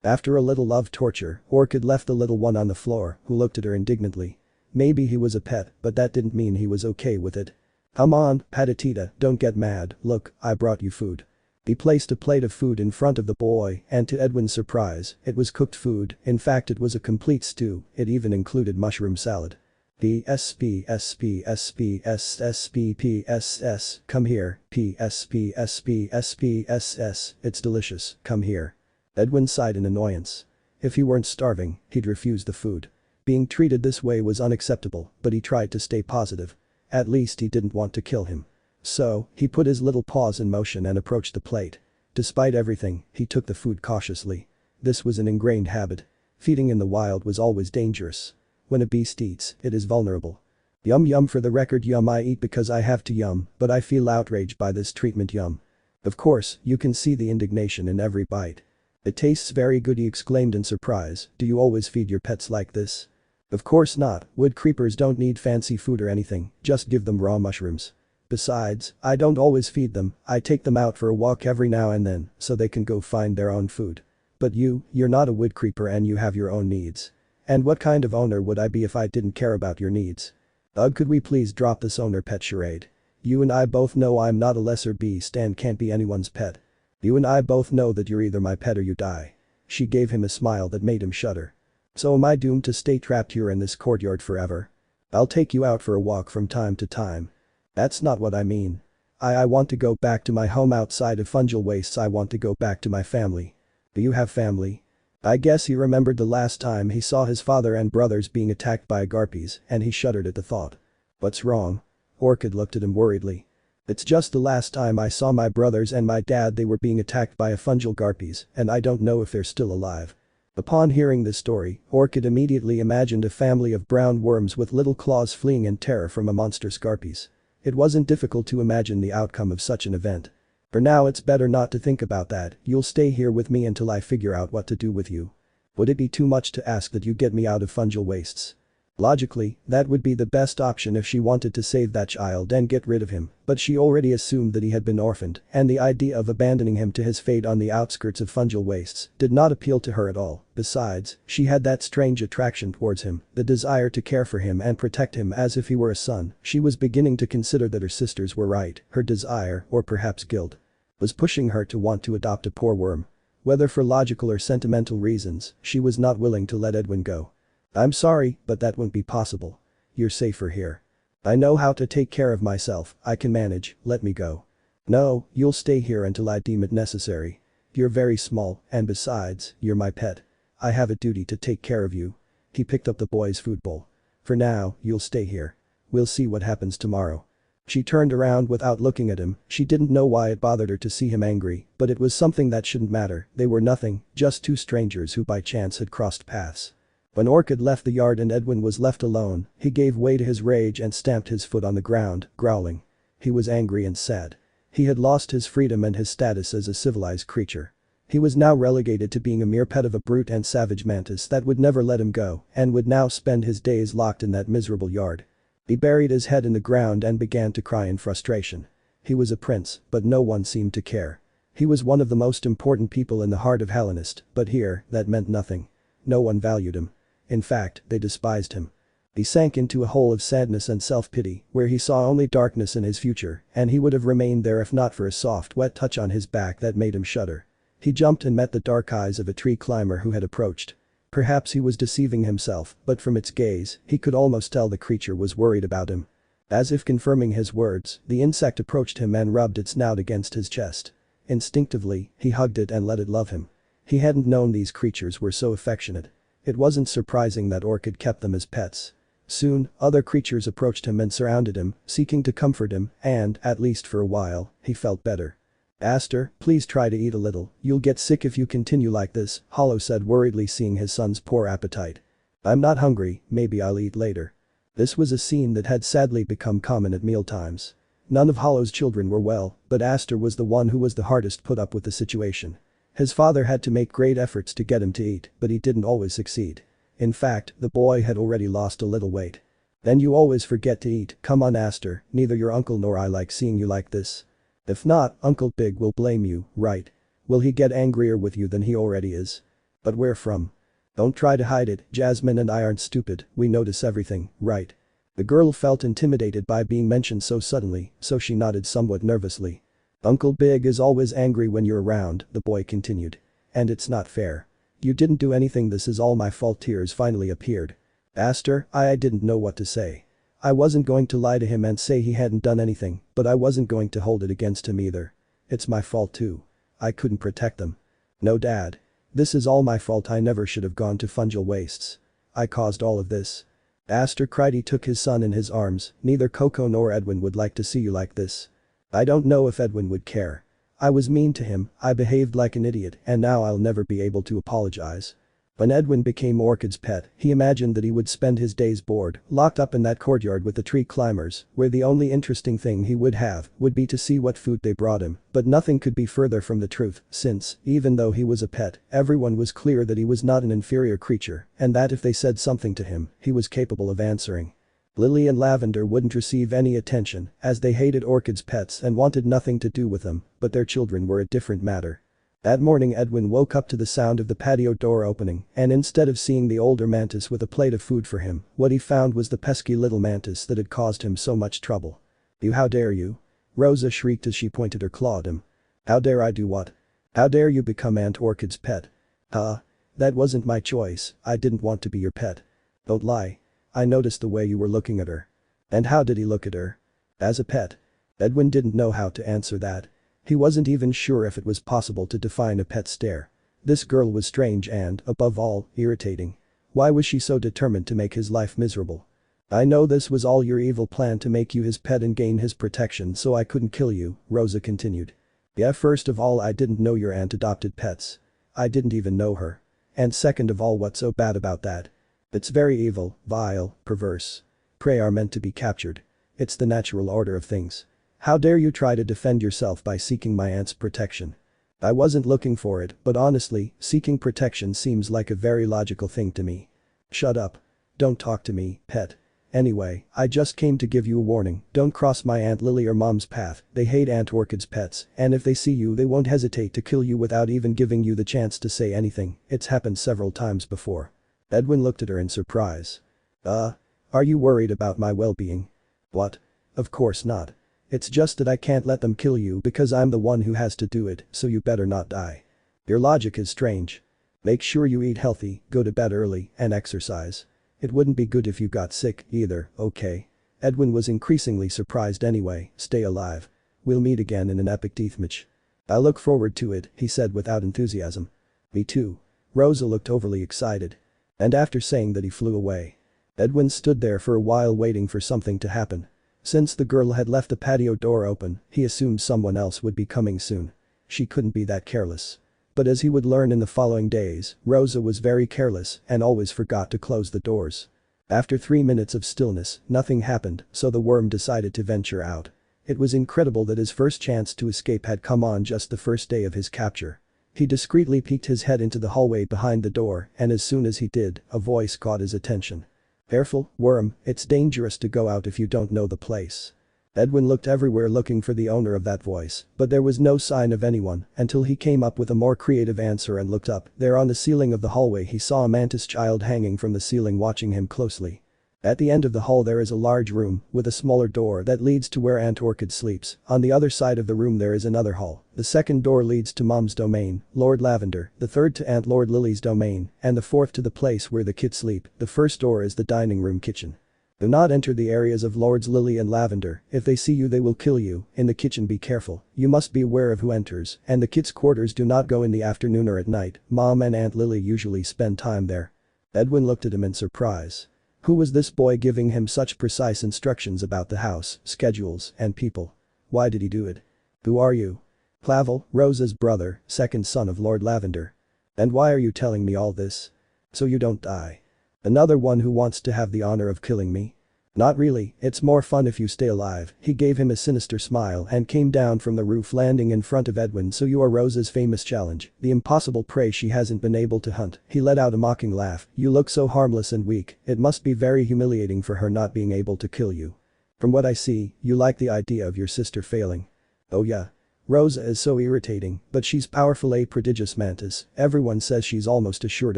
After a little love torture, Orchid left the little one on the floor, who looked at her indignantly. Maybe he was a pet, but that didn't mean he was okay with it. Come on, Patatita, don't get mad, look, I brought you food. He placed a plate of food in front of the boy, and to Edwin's surprise, it was cooked food. In fact, it was a complete stew. It even included mushroom salad. PSPSPSPSSPPSS, come here, PSPSPSPSS, it's delicious, come here. Edwin sighed in annoyance. If he weren't starving, he'd refuse the food. Being treated this way was unacceptable, but he tried to stay positive. At least he didn't want to kill him. So, he put his little paws in motion and approached the plate. Despite everything, he took the food cautiously. This was an ingrained habit. Feeding in the wild was always dangerous. When a beast eats, it is vulnerable. Yum yum, for the record, yum, I eat because I have to, yum, but I feel outraged by this treatment, yum. Of course, you can see the indignation in every bite. It tastes very good, he exclaimed in surprise. Do you always feed your pets like this? Of course not, wood creepers don't need fancy food or anything, just give them raw mushrooms. Besides, I don't always feed them, I take them out for a walk every now and then, so they can go find their own food. But you're not a wood creeper and you have your own needs. And what kind of owner would I be if I didn't care about your needs? Ugh, could we please drop this owner pet charade? You and I both know I'm not a lesser beast and can't be anyone's pet. You and I both know that you're either my pet or you die. She gave him a smile that made him shudder. So am I doomed to stay trapped here in this courtyard forever? I'll take you out for a walk from time to time. That's not what I mean. I want to go back to my home outside of fungal wastes. I want to go back to my family. Do you have family? I guess he remembered the last time he saw his father and brothers being attacked by garpies, and he shuddered at the thought. What's wrong? Orchid looked at him worriedly. It's just the last time I saw my brothers and my dad, they were being attacked by a fungal garpies, and I don't know if they're still alive. Upon hearing this story, Orchid immediately imagined a family of brown worms with little claws fleeing in terror from a monster Scarpies. It wasn't difficult to imagine the outcome of such an event. For now it's better not to think about that, you'll stay here with me until I figure out what to do with you. Would it be too much to ask that you get me out of fungal wastes? Logically, that would be the best option if she wanted to save that child and get rid of him, but she already assumed that he had been orphaned, and the idea of abandoning him to his fate on the outskirts of fungal wastes did not appeal to her at all. Besides, she had that strange attraction towards him, the desire to care for him and protect him as if he were a son. She was beginning to consider that her sisters were right, her desire, or perhaps guilt, was pushing her to want to adopt a poor worm. Whether for logical or sentimental reasons, she was not willing to let Edwin go. I'm sorry, but that won't be possible. You're safer here. I know how to take care of myself, I can manage, let me go. No, you'll stay here until I deem it necessary. You're very small, and besides, you're my pet. I have a duty to take care of you. He picked up the boy's food bowl. For now, you'll stay here. We'll see what happens tomorrow. She turned around without looking at him. She didn't know why it bothered her to see him angry, but it was something that shouldn't matter. They were nothing, just two strangers who by chance had crossed paths. When Orchid left the yard and Edwin was left alone, he gave way to his rage and stamped his foot on the ground, growling. He was angry and sad. He had lost his freedom and his status as a civilized creature. He was now relegated to being a mere pet of a brute and savage mantis that would never let him go and would now spend his days locked in that miserable yard. He buried his head in the ground and began to cry in frustration. He was a prince, but no one seemed to care. He was one of the most important people in the heart of Hellenist, but here, that meant nothing. No one valued him. In fact, they despised him. He sank into a hole of sadness and self-pity, where he saw only darkness in his future, and he would have remained there if not for a soft wet touch on his back that made him shudder. He jumped and met the dark eyes of a tree climber who had approached. Perhaps he was deceiving himself, but from its gaze, he could almost tell the creature was worried about him. As if confirming his words, the insect approached him and rubbed its snout against his chest. Instinctively, he hugged it and let it love him. He hadn't known these creatures were so affectionate. It wasn't surprising that Orchid kept them as pets. Soon, other creatures approached him and surrounded him, seeking to comfort him, and, at least for a while, he felt better. Aster, please try to eat a little, you'll get sick if you continue like this, Hollow said worriedly seeing his son's poor appetite. I'm not hungry, maybe I'll eat later. This was a scene that had sadly become common at mealtimes. None of Hollow's children were well, but Aster was the one who was the hardest put up with the situation. His father had to make great efforts to get him to eat, but he didn't always succeed. In fact, the boy had already lost a little weight. Then you always forget to eat, come on Aster, neither your uncle nor I like seeing you like this. If not, Uncle Big will blame you, right? Will he get angrier with you than he already is? But where from? Don't try to hide it, Jasmine and I aren't stupid, we notice everything, right? The girl felt intimidated by being mentioned so suddenly, so she nodded somewhat nervously. Uncle Big is always angry when you're around, the boy continued. And it's not fair. You didn't do anything, this is all my fault. Tears finally appeared. Aster, I didn't know what to say. I wasn't going to lie to him and say he hadn't done anything, but I wasn't going to hold it against him either. It's my fault too. I couldn't protect them. No Dad. This is all my fault, I never should have gone to fungal wastes. I caused all of this. Aster cried. He took his son in his arms, neither Koko nor Edwin would like to see you like this. I don't know if Edwin would care. I was mean to him, I behaved like an idiot, and now I'll never be able to apologize. When Edwin became Orchid's pet, he imagined that he would spend his days bored, locked up in that courtyard with the tree climbers, where the only interesting thing he would have would be to see what food they brought him, but nothing could be further from the truth, since, even though he was a pet, everyone was clear that he was not an inferior creature, and that if they said something to him, he was capable of answering. Lily and Lavender wouldn't receive any attention, as they hated Orchid's pets and wanted nothing to do with them, but their children were a different matter. That morning Edwin woke up to the sound of the patio door opening, and instead of seeing the older mantis with a plate of food for him, what he found was the pesky little mantis that had caused him so much trouble. You, how dare you? Rosa shrieked as she pointed her claw at him. How dare I do what? How dare you become Aunt Orchid's pet? That wasn't my choice, I didn't want to be your pet. Don't lie. I noticed the way you were looking at her. And how did he look at her? As a pet? Edwin didn't know how to answer that. He wasn't even sure if it was possible to define a pet stare. This girl was strange and, above all, irritating. Why was she so determined to make his life miserable? I know this was all your evil plan to make you his pet and gain his protection so I couldn't kill you, Rosa continued. Yeah, first of all I didn't know your aunt adopted pets. I didn't even know her. And second of all, what's so bad about that? It's very evil, vile, perverse. Prey are meant to be captured. It's the natural order of things. How dare you try to defend yourself by seeking my aunt's protection? I wasn't looking for it, but honestly, seeking protection seems like a very logical thing to me. Shut up. Don't talk to me, pet. Anyway, I just came to give you a warning, don't cross my Aunt Lily or Mom's path, they hate Aunt Orchid's pets, and if they see you they won't hesitate to kill you without even giving you the chance to say anything, it's happened several times before. Edwin looked at her in surprise. Are you worried about my well-being? What? Of course not. It's just that I can't let them kill you because I'm the one who has to do it, so you better not die. Your logic is strange. Make sure you eat healthy, go to bed early, and exercise. It wouldn't be good if you got sick, either, okay? Edwin was increasingly surprised anyway, stay alive. We'll meet again in an epic deathmatch. I look forward to it, he said without enthusiasm. Me too. Rosa looked overly excited. And after saying that he flew away. Edwin stood there for a while waiting for something to happen. Since the girl had left the patio door open, he assumed someone else would be coming soon. She couldn't be that careless. But as he would learn in the following days, Rosa was very careless and always forgot to close the doors. After 3 minutes of stillness, nothing happened, so the worm decided to venture out. It was incredible that his first chance to escape had come on just the first day of his capture. He discreetly peeked his head into the hallway behind the door, and as soon as he did, a voice caught his attention. Careful, worm, it's dangerous to go out if you don't know the place. Edwin looked everywhere looking for the owner of that voice, but there was no sign of anyone until he came up with a more creative answer and looked up. There on the ceiling of the hallway he saw a mantis child hanging from the ceiling watching him closely. At the end of the hall there is a large room with a smaller door that leads to where Aunt Orchid sleeps. On the other side of the room there is another hall. The second door leads to Mom's domain, Lord Lavender, the third to Aunt Lord Lily's domain, and the fourth to the place where the kids sleep. The first door is the dining room kitchen. Do not enter the areas of Lords Lily and Lavender, if they see you they will kill you. In the kitchen be careful, you must be aware of who enters, and the kids' quarters do not go in the afternoon or at night. Mom and Aunt Lily usually spend time there. Edwin looked at him in surprise. Who was this boy giving him such precise instructions about the house, schedules, and people? Why did he do it? Who are you? Clavl, Rosa's brother, second son of Lord Lavender. And why are you telling me all this? So you don't die. Another one who wants to have the honor of killing me? Not really, it's more fun if you stay alive. He gave him a sinister smile and came down from the roof landing in front of Edwin. So you are Rosa's famous challenge, the impossible prey she hasn't been able to hunt. He let out a mocking laugh. You look so harmless and weak, it must be very humiliating for her not being able to kill you. From what I see, you like the idea of your sister failing. Oh yeah. Rosa is so irritating, but she's powerful, a prodigious mantis. Everyone says she's almost assured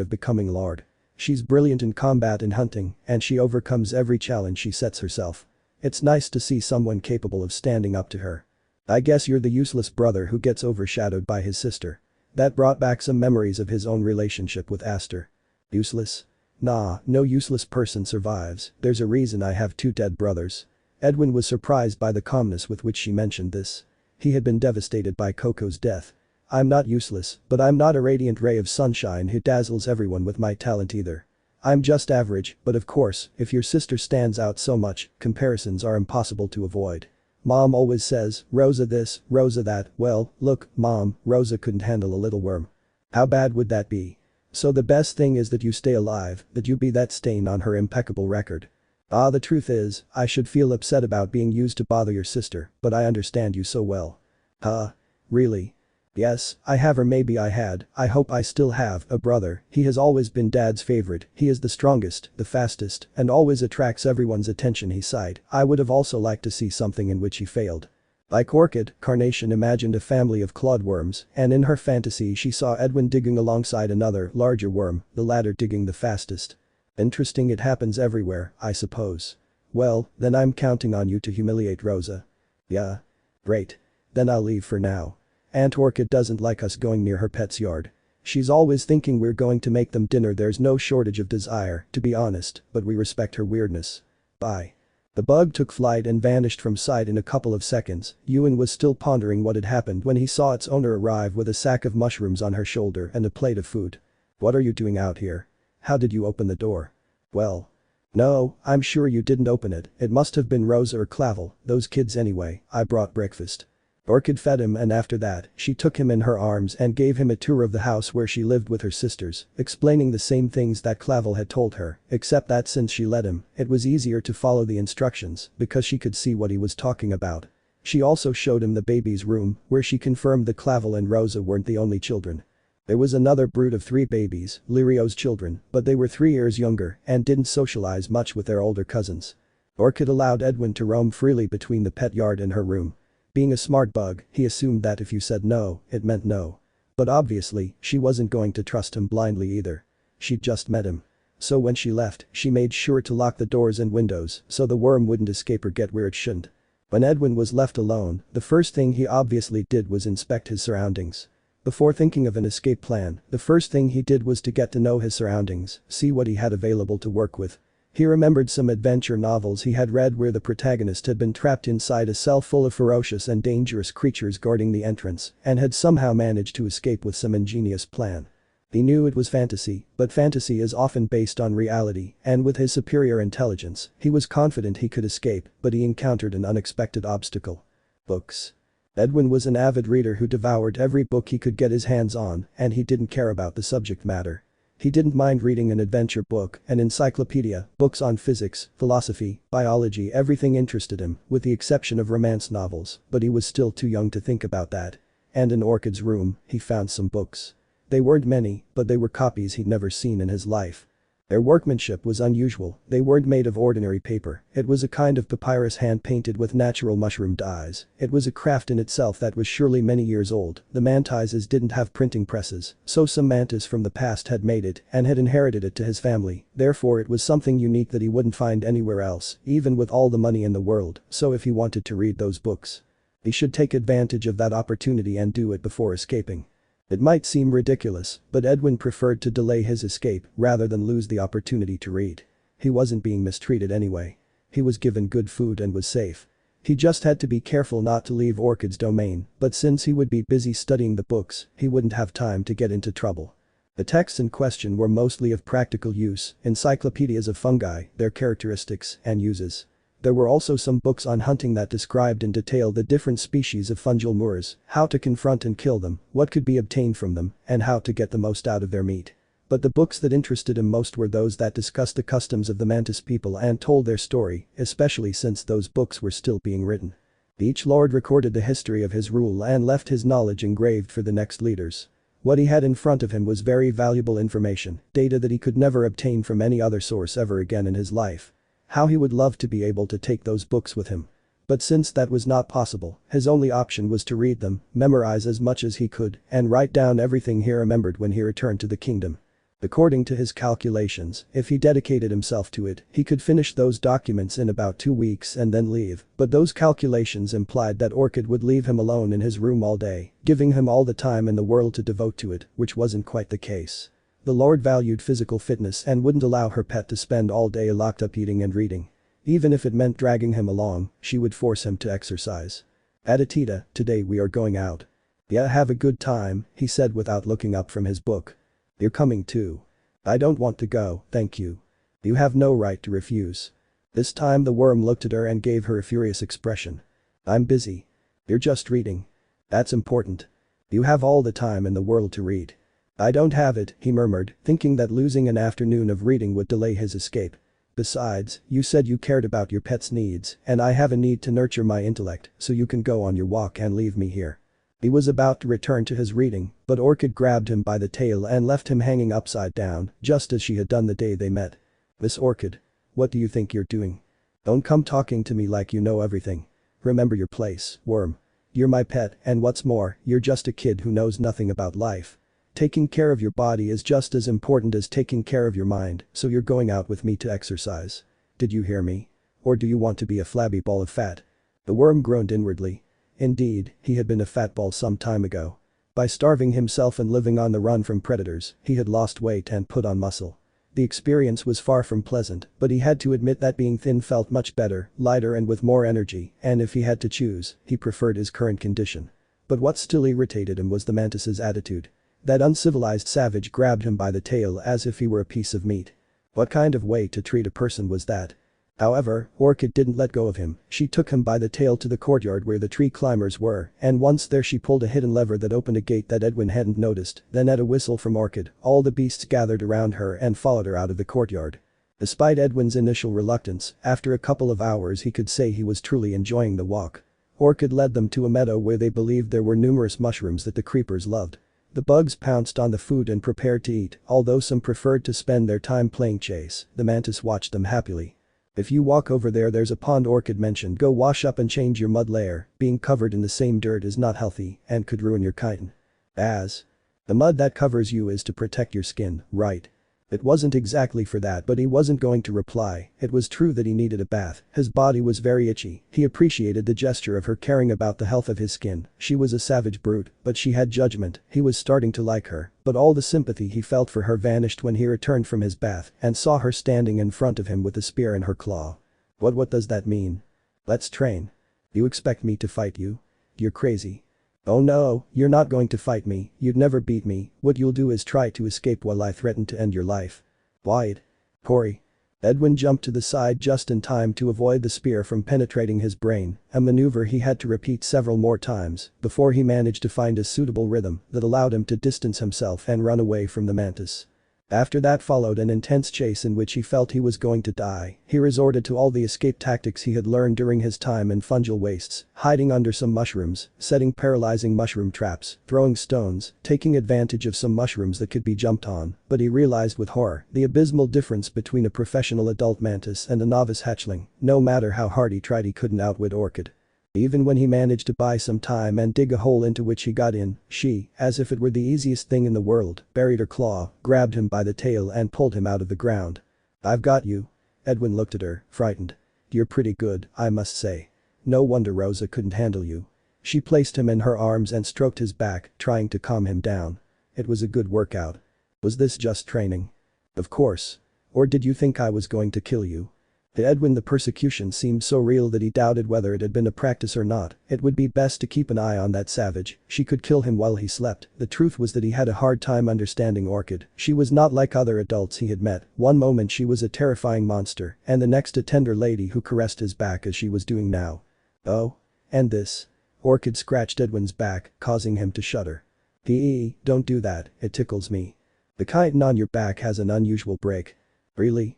of becoming Lord. She's brilliant in combat and hunting, and she overcomes every challenge she sets herself. It's nice to see someone capable of standing up to her. I guess you're the useless brother who gets overshadowed by his sister. That brought back some memories of his own relationship with Aster. Useless? Nah, no useless person survives, there's a reason I have 2 dead brothers. Edwin was surprised by the calmness with which she mentioned this. He had been devastated by Koko's death. I'm not useless, but I'm not a radiant ray of sunshine who dazzles everyone with my talent either. I'm just average, but of course, if your sister stands out so much, comparisons are impossible to avoid. Mom always says, Rosa this, Rosa that. Well, look, Mom, Rosa couldn't handle a little worm. How bad would that be? So the best thing is that you stay alive, that you be that stain on her impeccable record. The truth is, I should feel upset about being used to bother your sister, but I understand you so well. Huh? Really? Yes, I have, or maybe I had, I hope I still have, a brother. He has always been Dad's favorite. He is the strongest, the fastest, and always attracts everyone's attention. He sighed. I would have also liked to see something in which he failed. Like Orchid, Carnation imagined a family of clawed worms, and in her fantasy she saw Edwin digging alongside another, larger worm, the latter digging the fastest. Interesting, it happens everywhere, I suppose. Well, then I'm counting on you to humiliate Rosa. Yeah? Great. Then I'll leave for now. Aunt Orchid doesn't like us going near her pet's yard. She's always thinking we're going to make them dinner. There's no shortage of desire, to be honest, but we respect her weirdness. Bye. The bug took flight and vanished from sight in a couple of seconds. Ewan was still pondering what had happened when he saw its owner arrive with a sack of mushrooms on her shoulder and a plate of food. What are you doing out here? How did you open the door? Well. No, I'm sure you didn't open it. It must have been Rosa or Clavl, those kids anyway. I brought breakfast. Orchid fed him, and after that, she took him in her arms and gave him a tour of the house where she lived with her sisters, explaining the same things that Clavl had told her, except that since she let him, it was easier to follow the instructions because she could see what he was talking about. She also showed him the baby's room, where she confirmed that Clavl and Rosa weren't the only children. There was another brood of 3 babies, Lirio's children, but they were 3 years younger and didn't socialize much with their older cousins. Orchid allowed Edwin to roam freely between the pet yard and her room. Being a smart bug, he assumed that if you said no, it meant no. But obviously, she wasn't going to trust him blindly either. She'd just met him. So when she left, she made sure to lock the doors and windows so the worm wouldn't escape or get where it shouldn't. When Edwin was left alone, the first thing he obviously did was inspect his surroundings. Before thinking of an escape plan, the first thing he did was to get to know his surroundings, see what he had available to work with. He remembered some adventure novels he had read where the protagonist had been trapped inside a cell full of ferocious and dangerous creatures guarding the entrance and had somehow managed to escape with some ingenious plan. He knew it was fantasy, but fantasy is often based on reality, and with his superior intelligence, he was confident he could escape, but he encountered an unexpected obstacle. Books. Edwin was an avid reader who devoured every book he could get his hands on, and he didn't care about the subject matter. He didn't mind reading an adventure book, an encyclopedia, books on physics, philosophy, biology, everything interested him, with the exception of romance novels, but he was still too young to think about that. And in Orchid's room, he found some books. They weren't many, but they were copies he'd never seen in his life. Their workmanship was unusual, they weren't made of ordinary paper, it was a kind of papyrus hand-painted with natural mushroom dyes, it was a craft in itself that was surely many years old. The mantises didn't have printing presses, so some mantis from the past had made it and had inherited it to his family, therefore it was something unique that he wouldn't find anywhere else, even with all the money in the world, so if he wanted to read those books, he should take advantage of that opportunity and do it before escaping. It might seem ridiculous, but Edwin preferred to delay his escape rather than lose the opportunity to read. He wasn't being mistreated anyway. He was given good food and was safe. He just had to be careful not to leave Orchid's domain, but since he would be busy studying the books, he wouldn't have time to get into trouble. The texts in question were mostly of practical use, encyclopedias of fungi, their characteristics and uses. There were also some books on hunting that described in detail the different species of fungal moors, how to confront and kill them, what could be obtained from them, and how to get the most out of their meat. But the books that interested him most were those that discussed the customs of the mantis people and told their story, especially since those books were still being written. Each lord recorded the history of his rule and left his knowledge engraved for the next leaders. What he had in front of him was very valuable information, data that he could never obtain from any other source ever again in his life. How he would love to be able to take those books with him. But since that was not possible, his only option was to read them, memorize as much as he could, and write down everything he remembered when he returned to the kingdom. According to his calculations, if he dedicated himself to it, he could finish those documents in about 2 weeks and then leave, but those calculations implied that Orchid would leave him alone in his room all day, giving him all the time in the world to devote to it, which wasn't quite the case. The Lord valued physical fitness and wouldn't allow her pet to spend all day locked up eating and reading. Even if it meant dragging him along, she would force him to exercise. "Adatita, today we are going out." "Yeah, have a good time," he said without looking up from his book. "You're coming too." "I don't want to go, thank you." "You have no right to refuse." This time the worm looked at her and gave her a furious expression. "I'm busy." "You're just reading." "That's important." "You have all the time in the world to read." "I don't have it," he murmured, thinking that losing an afternoon of reading would delay his escape. "Besides, you said you cared about your pet's needs, and I have a need to nurture my intellect, so you can go on your walk and leave me here." He was about to return to his reading, but Orchid grabbed him by the tail and left him hanging upside down, just as she had done the day they met. "Miss Orchid. What do you think you're doing? Don't come talking to me like you know everything. Remember your place, worm. You're my pet, and what's more, you're just a kid who knows nothing about life. Taking care of your body is just as important as taking care of your mind, so you're going out with me to exercise. Did you hear me? Or do you want to be a flabby ball of fat?" The worm groaned inwardly. Indeed, he had been a fat ball some time ago. By starving himself and living on the run from predators, he had lost weight and put on muscle. The experience was far from pleasant, but he had to admit that being thin felt much better, lighter and with more energy, and if he had to choose, he preferred his current condition. But what still irritated him was the mantis's attitude. That uncivilized savage grabbed him by the tail as if he were a piece of meat. What kind of way to treat a person was that? However, Orchid didn't let go of him, she took him by the tail to the courtyard where the tree climbers were, and once there she pulled a hidden lever that opened a gate that Edwin hadn't noticed, then at a whistle from Orchid, all the beasts gathered around her and followed her out of the courtyard. Despite Edwin's initial reluctance, after a couple of hours he could say he was truly enjoying the walk. Orchid led them to a meadow where they believed there were numerous mushrooms that the creepers loved. The bugs pounced on the food and prepared to eat, although some preferred to spend their time playing chase, the mantis watched them happily. If you walk over there's a pond, Orchid mentioned. Go wash up and change your mud layer, being covered in the same dirt is not healthy and could ruin your chitin. As the mud that covers you is to protect your skin, right? It wasn't exactly for that, but he wasn't going to reply. It was true that he needed a bath, his body was very itchy. He appreciated the gesture of her caring about the health of his skin. She was a savage brute, but she had judgment. He was starting to like her, but all the sympathy he felt for her vanished when he returned from his bath and saw her standing in front of him with a spear in her claw. What does that mean? Let's train. You expect me to fight you? You're crazy. Oh no, you're not going to fight me, you'd never beat me, what you'll do is try to escape while I threaten to end your life. Wide. Corey. Edwin jumped to the side just in time to avoid the spear from penetrating his brain, a maneuver he had to repeat several more times before he managed to find a suitable rhythm that allowed him to distance himself and run away from the mantis. After that followed an intense chase in which he felt he was going to die. He resorted to all the escape tactics he had learned during his time in fungal wastes, hiding under some mushrooms, setting paralyzing mushroom traps, throwing stones, taking advantage of some mushrooms that could be jumped on, but he realized with horror the abysmal difference between a professional adult mantis and a novice hatchling. No matter how hard he tried, he couldn't outwit Orchid. Even when he managed to buy some time and dig a hole into which he got in, she, as if it were the easiest thing in the world, buried her claw, grabbed him by the tail and pulled him out of the ground. I've got you. Edwin looked at her, frightened. You're pretty good, I must say. No wonder Rosa couldn't handle you. She placed him in her arms and stroked his back, trying to calm him down. It was a good workout. Was this just training? Of course. Or did you think I was going to kill you? To Edwin, the persecution seemed so real that he doubted whether it had been a practice or not. It would be best to keep an eye on that savage. She could kill him while he slept. The truth was that he had a hard time understanding Orchid. She was not like other adults he had met. One moment she was a terrifying monster, and the next a tender lady who caressed his back as she was doing now. Oh? And this? Orchid scratched Edwin's back, causing him to shudder. Don't do that, it tickles me. The chitin on your back has an unusual break. Really?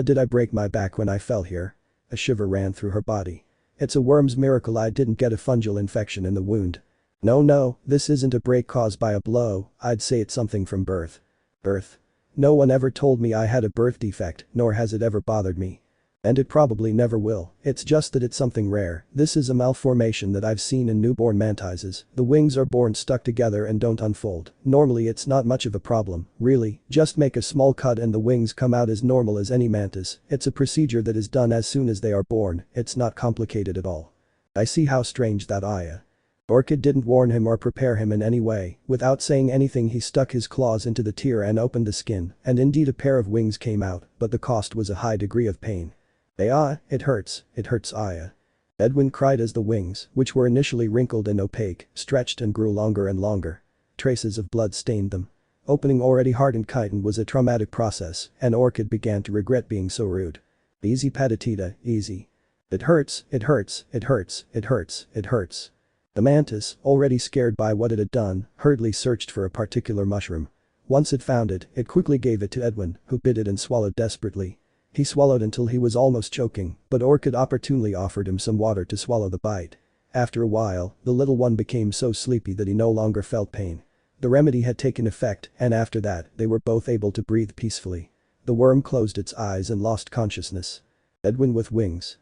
Did I break my back when I fell here? A shiver ran through her body. It's a worm's miracle I didn't get a fungal infection in the wound. No, this isn't a break caused by a blow, I'd say it's something from birth. Birth? No one ever told me I had a birth defect, nor has it ever bothered me. And it probably never will, it's just that it's something rare. This is a malformation that I've seen in newborn mantises. The wings are born stuck together and don't unfold. Normally it's not much of a problem, really, just make a small cut and the wings come out as normal as any mantis. It's a procedure that is done as soon as they are born, it's not complicated at all. I see how strange that Aya. Orchid didn't warn him or prepare him in any way. Without saying anything, he stuck his claws into the tear and opened the skin, and indeed a pair of wings came out, but the cost was a high degree of pain. It hurts, Aya. Edwin cried as the wings, which were initially wrinkled and opaque, stretched and grew longer and longer. Traces of blood stained them. Opening already hardened chitin was a traumatic process, and Orchid began to regret being so rude. Easy Patatita, easy. It hurts. The mantis, already scared by what it had done, hurriedly searched for a particular mushroom. Once it found it, it quickly gave it to Edwin, who bit it and swallowed desperately. He swallowed until he was almost choking, but Orchid opportunely offered him some water to swallow the bite. After a while, the little one became so sleepy that he no longer felt pain. The remedy had taken effect, and after that, they were both able to breathe peacefully. The worm closed its eyes and lost consciousness. Edwin with wings.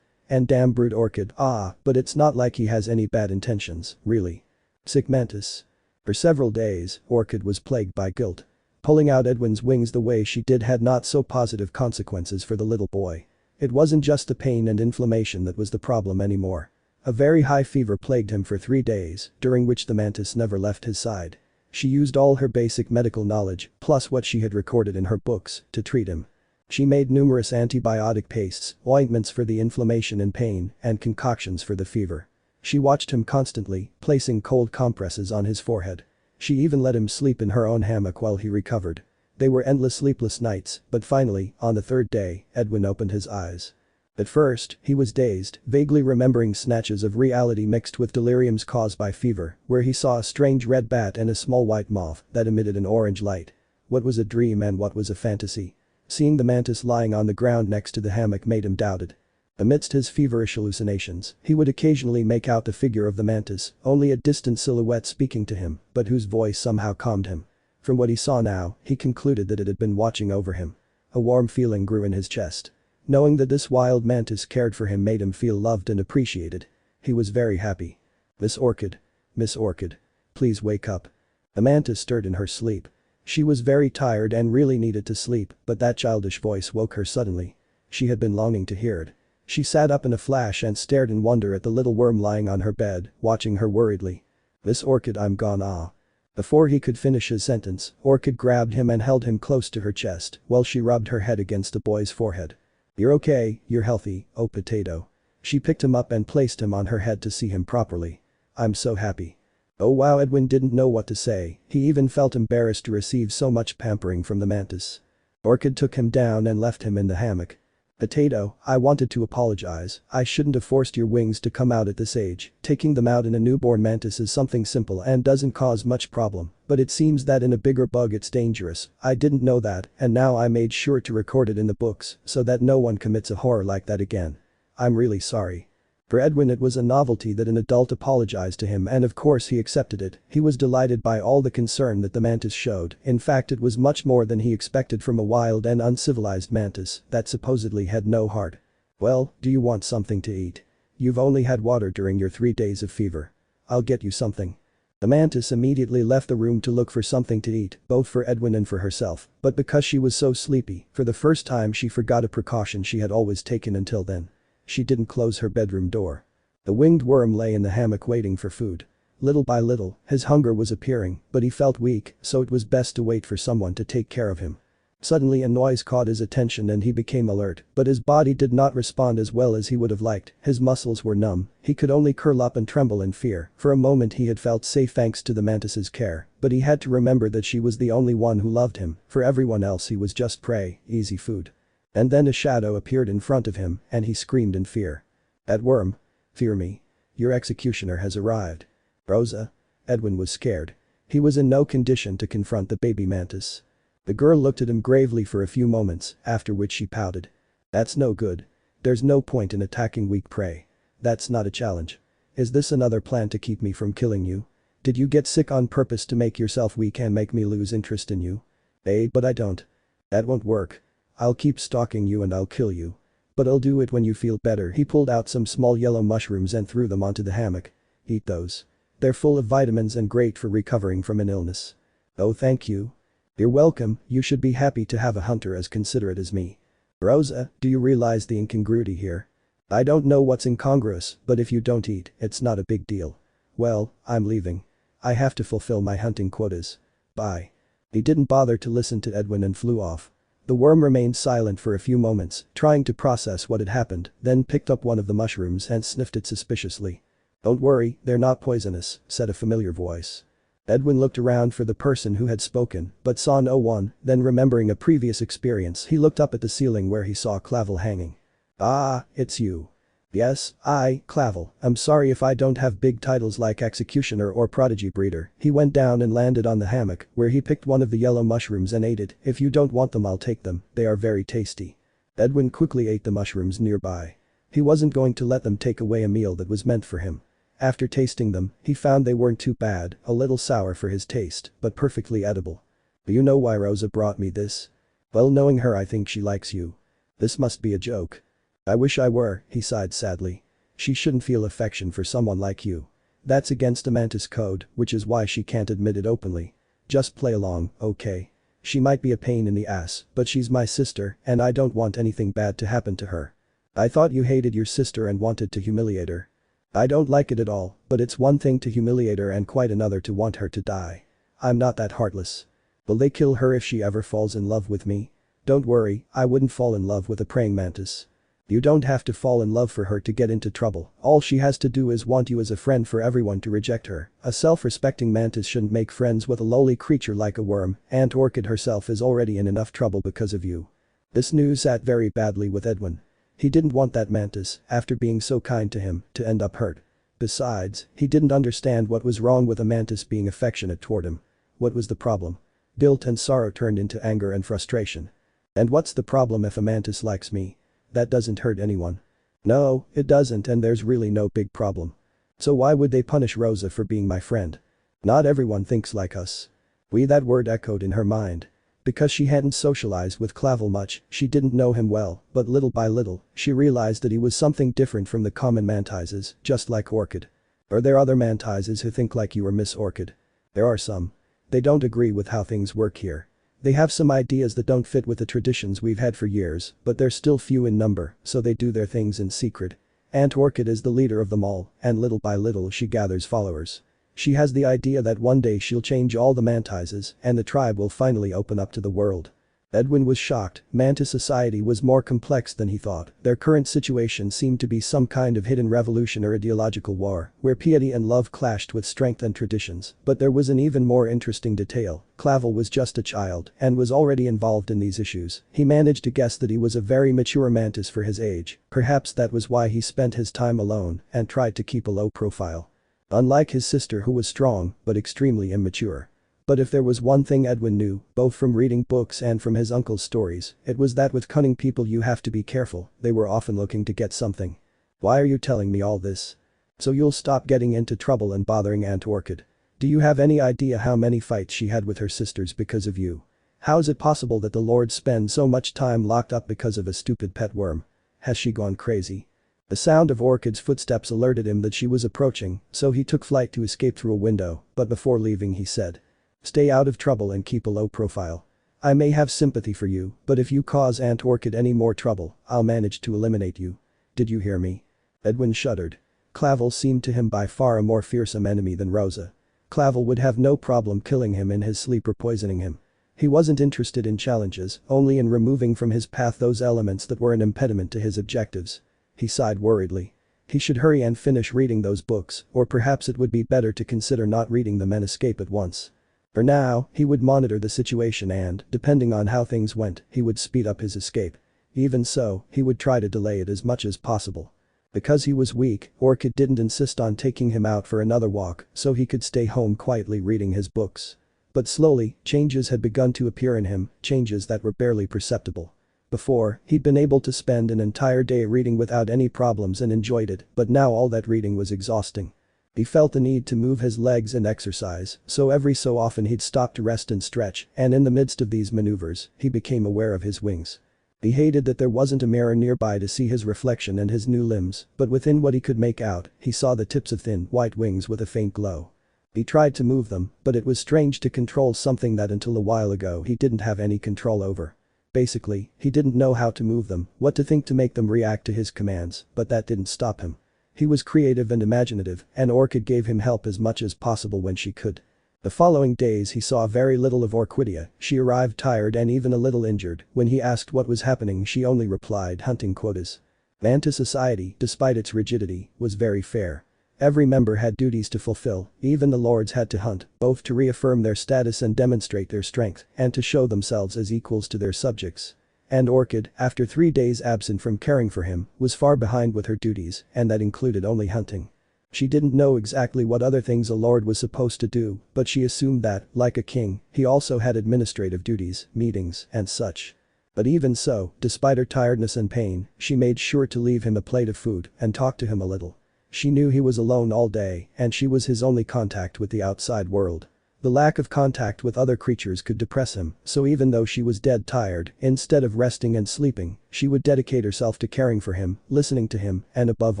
And damn brute Orchid, but it's not like he has any bad intentions, really. Sick mantis. For several days, Orchid was plagued by guilt. Pulling out Edwin's wings the way she did had not so positive consequences for the little boy. It wasn't just the pain and inflammation that was the problem anymore. A very high fever plagued him for 3 days, during which the mantis never left his side. She used all her basic medical knowledge, plus what she had recorded in her books, to treat him. She made numerous antibiotic pastes, ointments for the inflammation and pain, and concoctions for the fever. She watched him constantly, placing cold compresses on his forehead. She even let him sleep in her own hammock while he recovered. They were endless sleepless nights, but finally, on the third day, Edwin opened his eyes. At first, he was dazed, vaguely remembering snatches of reality mixed with deliriums caused by fever, where he saw a strange red bat and a small white moth that emitted an orange light. What was a dream and what was a fantasy? Seeing the mantis lying on the ground next to the hammock made him doubted. Amidst his feverish hallucinations, he would occasionally make out the figure of the mantis, only a distant silhouette speaking to him, but whose voice somehow calmed him. From what he saw now, he concluded that it had been watching over him. A warm feeling grew in his chest. Knowing that this wild mantis cared for him made him feel loved and appreciated. He was very happy. Miss Orchid. Miss Orchid. Please wake up. The mantis stirred in her sleep. She was very tired and really needed to sleep, but that childish voice woke her suddenly. She had been longing to hear it. She sat up in a flash and stared in wonder at the little worm lying on her bed, watching her worriedly. Miss Orchid, I'm gone. Ah. Before he could finish his sentence, Orchid grabbed him and held him close to her chest while she rubbed her head against the boy's forehead. You're okay, you're healthy, oh potato. She picked him up and placed him on her head to see him properly. I'm so happy. Oh wow, Edwin didn't know what to say, he even felt embarrassed to receive so much pampering from the mantis. Orchid took him down and left him in the hammock. Potato, I wanted to apologize, I shouldn't have forced your wings to come out at this age, taking them out in a newborn mantis is something simple and doesn't cause much problem, but it seems that in a bigger bug it's dangerous, I didn't know that and now I made sure to record it in the books so that no one commits a horror like that again. I'm really sorry. For Edwin it was a novelty that an adult apologized to him and of course he accepted it, he was delighted by all the concern that the mantis showed, in fact it was much more than he expected from a wild and uncivilized mantis that supposedly had no heart. Well, do you want something to eat? You've only had water during your 3 days of fever. I'll get you something. The mantis immediately left the room to look for something to eat, both for Edwin and for herself, but because she was so sleepy, for the first time she forgot a precaution she had always taken until then. She didn't close her bedroom door. The winged worm lay in the hammock waiting for food. Little by little, his hunger was appearing, but he felt weak, so it was best to wait for someone to take care of him. Suddenly a noise caught his attention and he became alert, but his body did not respond as well as he would have liked, his muscles were numb, he could only curl up and tremble in fear. For a moment he had felt safe thanks to the mantis's care, but he had to remember that she was the only one who loved him, for everyone else he was just prey, easy food. And then a shadow appeared in front of him and he screamed in fear. That worm. Fear me. Your executioner has arrived. Rosa. Edwin was scared. He was in no condition to confront the baby mantis. The girl looked at him gravely for a few moments, after which she pouted. That's no good. There's no point in attacking weak prey. That's not a challenge. Is this another plan to keep me from killing you? Did you get sick on purpose to make yourself weak and make me lose interest in you? But I don't. That won't work. I'll keep stalking you and I'll kill you. But I'll do it when you feel better. He pulled out some small yellow mushrooms and threw them onto the hammock. Eat those. They're full of vitamins and great for recovering from an illness. Oh thank you. You're welcome, you should be happy to have a hunter as considerate as me. Rosa, do you realize the incongruity here? I don't know what's incongruous, but if you don't eat, it's not a big deal. Well, I'm leaving. I have to fulfill my hunting quotas. Bye. He didn't bother to listen to Edwin and flew off. The worm remained silent for a few moments, trying to process what had happened, then picked up one of the mushrooms and sniffed it suspiciously. Don't worry, they're not poisonous, said a familiar voice. Edwin looked around for the person who had spoken, but saw no one, then remembering a previous experience he looked up at the ceiling where he saw Clavl hanging. Ah, it's you. Yes, Clavl, I'm sorry if I don't have big titles like executioner or prodigy breeder. He went down and landed on the hammock, where he picked one of the yellow mushrooms and ate it. If you don't want them I'll take them, they are very tasty. Edwin quickly ate the mushrooms nearby. He wasn't going to let them take away a meal that was meant for him. After tasting them, he found they weren't too bad, a little sour for his taste, but perfectly edible. Do you know why Rosa brought me this? Well, knowing her I think she likes you. This must be a joke. I wish I were, he sighed sadly. She shouldn't feel affection for someone like you. That's against the mantis code, which is why she can't admit it openly. Just play along, okay? She might be a pain in the ass, but she's my sister and I don't want anything bad to happen to her. I thought you hated your sister and wanted to humiliate her. I don't like it at all, but it's one thing to humiliate her and quite another to want her to die. I'm not that heartless. Will they kill her if she ever falls in love with me? Don't worry, I wouldn't fall in love with a praying mantis. You don't have to fall in love for her to get into trouble, all she has to do is want you as a friend for everyone to reject her. A self-respecting mantis shouldn't make friends with a lowly creature like a worm, and Orchid herself is already in enough trouble because of you. This news sat very badly with Edwin. He didn't want that mantis, after being so kind to him, to end up hurt. Besides, he didn't understand what was wrong with a mantis being affectionate toward him. What was the problem? Guilt and sorrow turned into anger and frustration. And what's the problem if a mantis likes me? That doesn't hurt anyone. No, it doesn't, and there's really no big problem. So why would they punish Rosa for being my friend? Not everyone thinks like us. That word echoed in her mind. Because she hadn't socialized with Clavl much, she didn't know him well, but little by little, she realized that he was something different from the common mantises, just like Orchid. Are there other mantises who think like you or Miss Orchid? There are some. They don't agree with how things work here. They have some ideas that don't fit with the traditions we've had for years, but they're still few in number, so they do their things in secret. Aunt Orchid is the leader of them all, and little by little she gathers followers. She has the idea that one day she'll change all the mantises, and the tribe will finally open up to the world. Edwin was shocked. Mantis society was more complex than he thought. Their current situation seemed to be some kind of hidden revolution or ideological war, where piety and love clashed with strength and traditions. But there was an even more interesting detail. Clavl was just a child and was already involved in these issues. He managed to guess that he was a very mature mantis for his age. Perhaps that was why he spent his time alone and tried to keep a low profile. Unlike his sister, who was strong but extremely immature. But if there was one thing Edwin knew, both from reading books and from his uncle's stories, it was that with cunning people you have to be careful. They were often looking to get something. Why are you telling me all this? So you'll stop getting into trouble and bothering Aunt Orchid. Do you have any idea how many fights she had with her sisters because of you? How is it possible that the Lord spends so much time locked up because of a stupid pet worm? Has she gone crazy? The sound of Orchid's footsteps alerted him that she was approaching, so he took flight to escape through a window, but before leaving he said, "Stay out of trouble and keep a low profile. I may have sympathy for you, but if you cause Aunt Orchid any more trouble, I'll manage to eliminate you. Did you hear me?" Edwin shuddered. Clavl seemed to him by far a more fearsome enemy than Rosa. Clavl would have no problem killing him in his sleep or poisoning him. He wasn't interested in challenges, only in removing from his path those elements that were an impediment to his objectives. He sighed worriedly. He should hurry and finish reading those books, or perhaps it would be better to consider not reading them and escape at once. For now, he would monitor the situation and, depending on how things went, he would speed up his escape. Even so, he would try to delay it as much as possible. Because he was weak, Orchid didn't insist on taking him out for another walk, so he could stay home quietly reading his books. But slowly, changes had begun to appear in him, changes that were barely perceptible. Before, he'd been able to spend an entire day reading without any problems and enjoyed it, but now all that reading was exhausting. He felt the need to move his legs and exercise, so every so often he'd stop to rest and stretch, and in the midst of these maneuvers, he became aware of his wings. He hated that there wasn't a mirror nearby to see his reflection and his new limbs, but within what he could make out, he saw the tips of thin, white wings with a faint glow. He tried to move them, but it was strange to control something that until a while ago he didn't have any control over. Basically, he didn't know how to move them, what to think to make them react to his commands, but that didn't stop him. He was creative and imaginative, and Orchid gave him help as much as possible when she could. The following days he saw very little of Orchidia. She arrived tired and even a little injured. When he asked what was happening, she only replied, "Hunting quotas." Mantis society, despite its rigidity, was very fair. Every member had duties to fulfill, even the lords had to hunt, both to reaffirm their status and demonstrate their strength, and to show themselves as equals to their subjects. And Orchid, after 3 days absent from caring for him, was far behind with her duties, and that included only hunting. She didn't know exactly what other things a lord was supposed to do, but she assumed that, like a king, he also had administrative duties, meetings, and such. But even so, despite her tiredness and pain, she made sure to leave him a plate of food and talk to him a little. She knew he was alone all day, and she was his only contact with the outside world. The lack of contact with other creatures could depress him, so even though she was dead tired, instead of resting and sleeping, she would dedicate herself to caring for him, listening to him, and above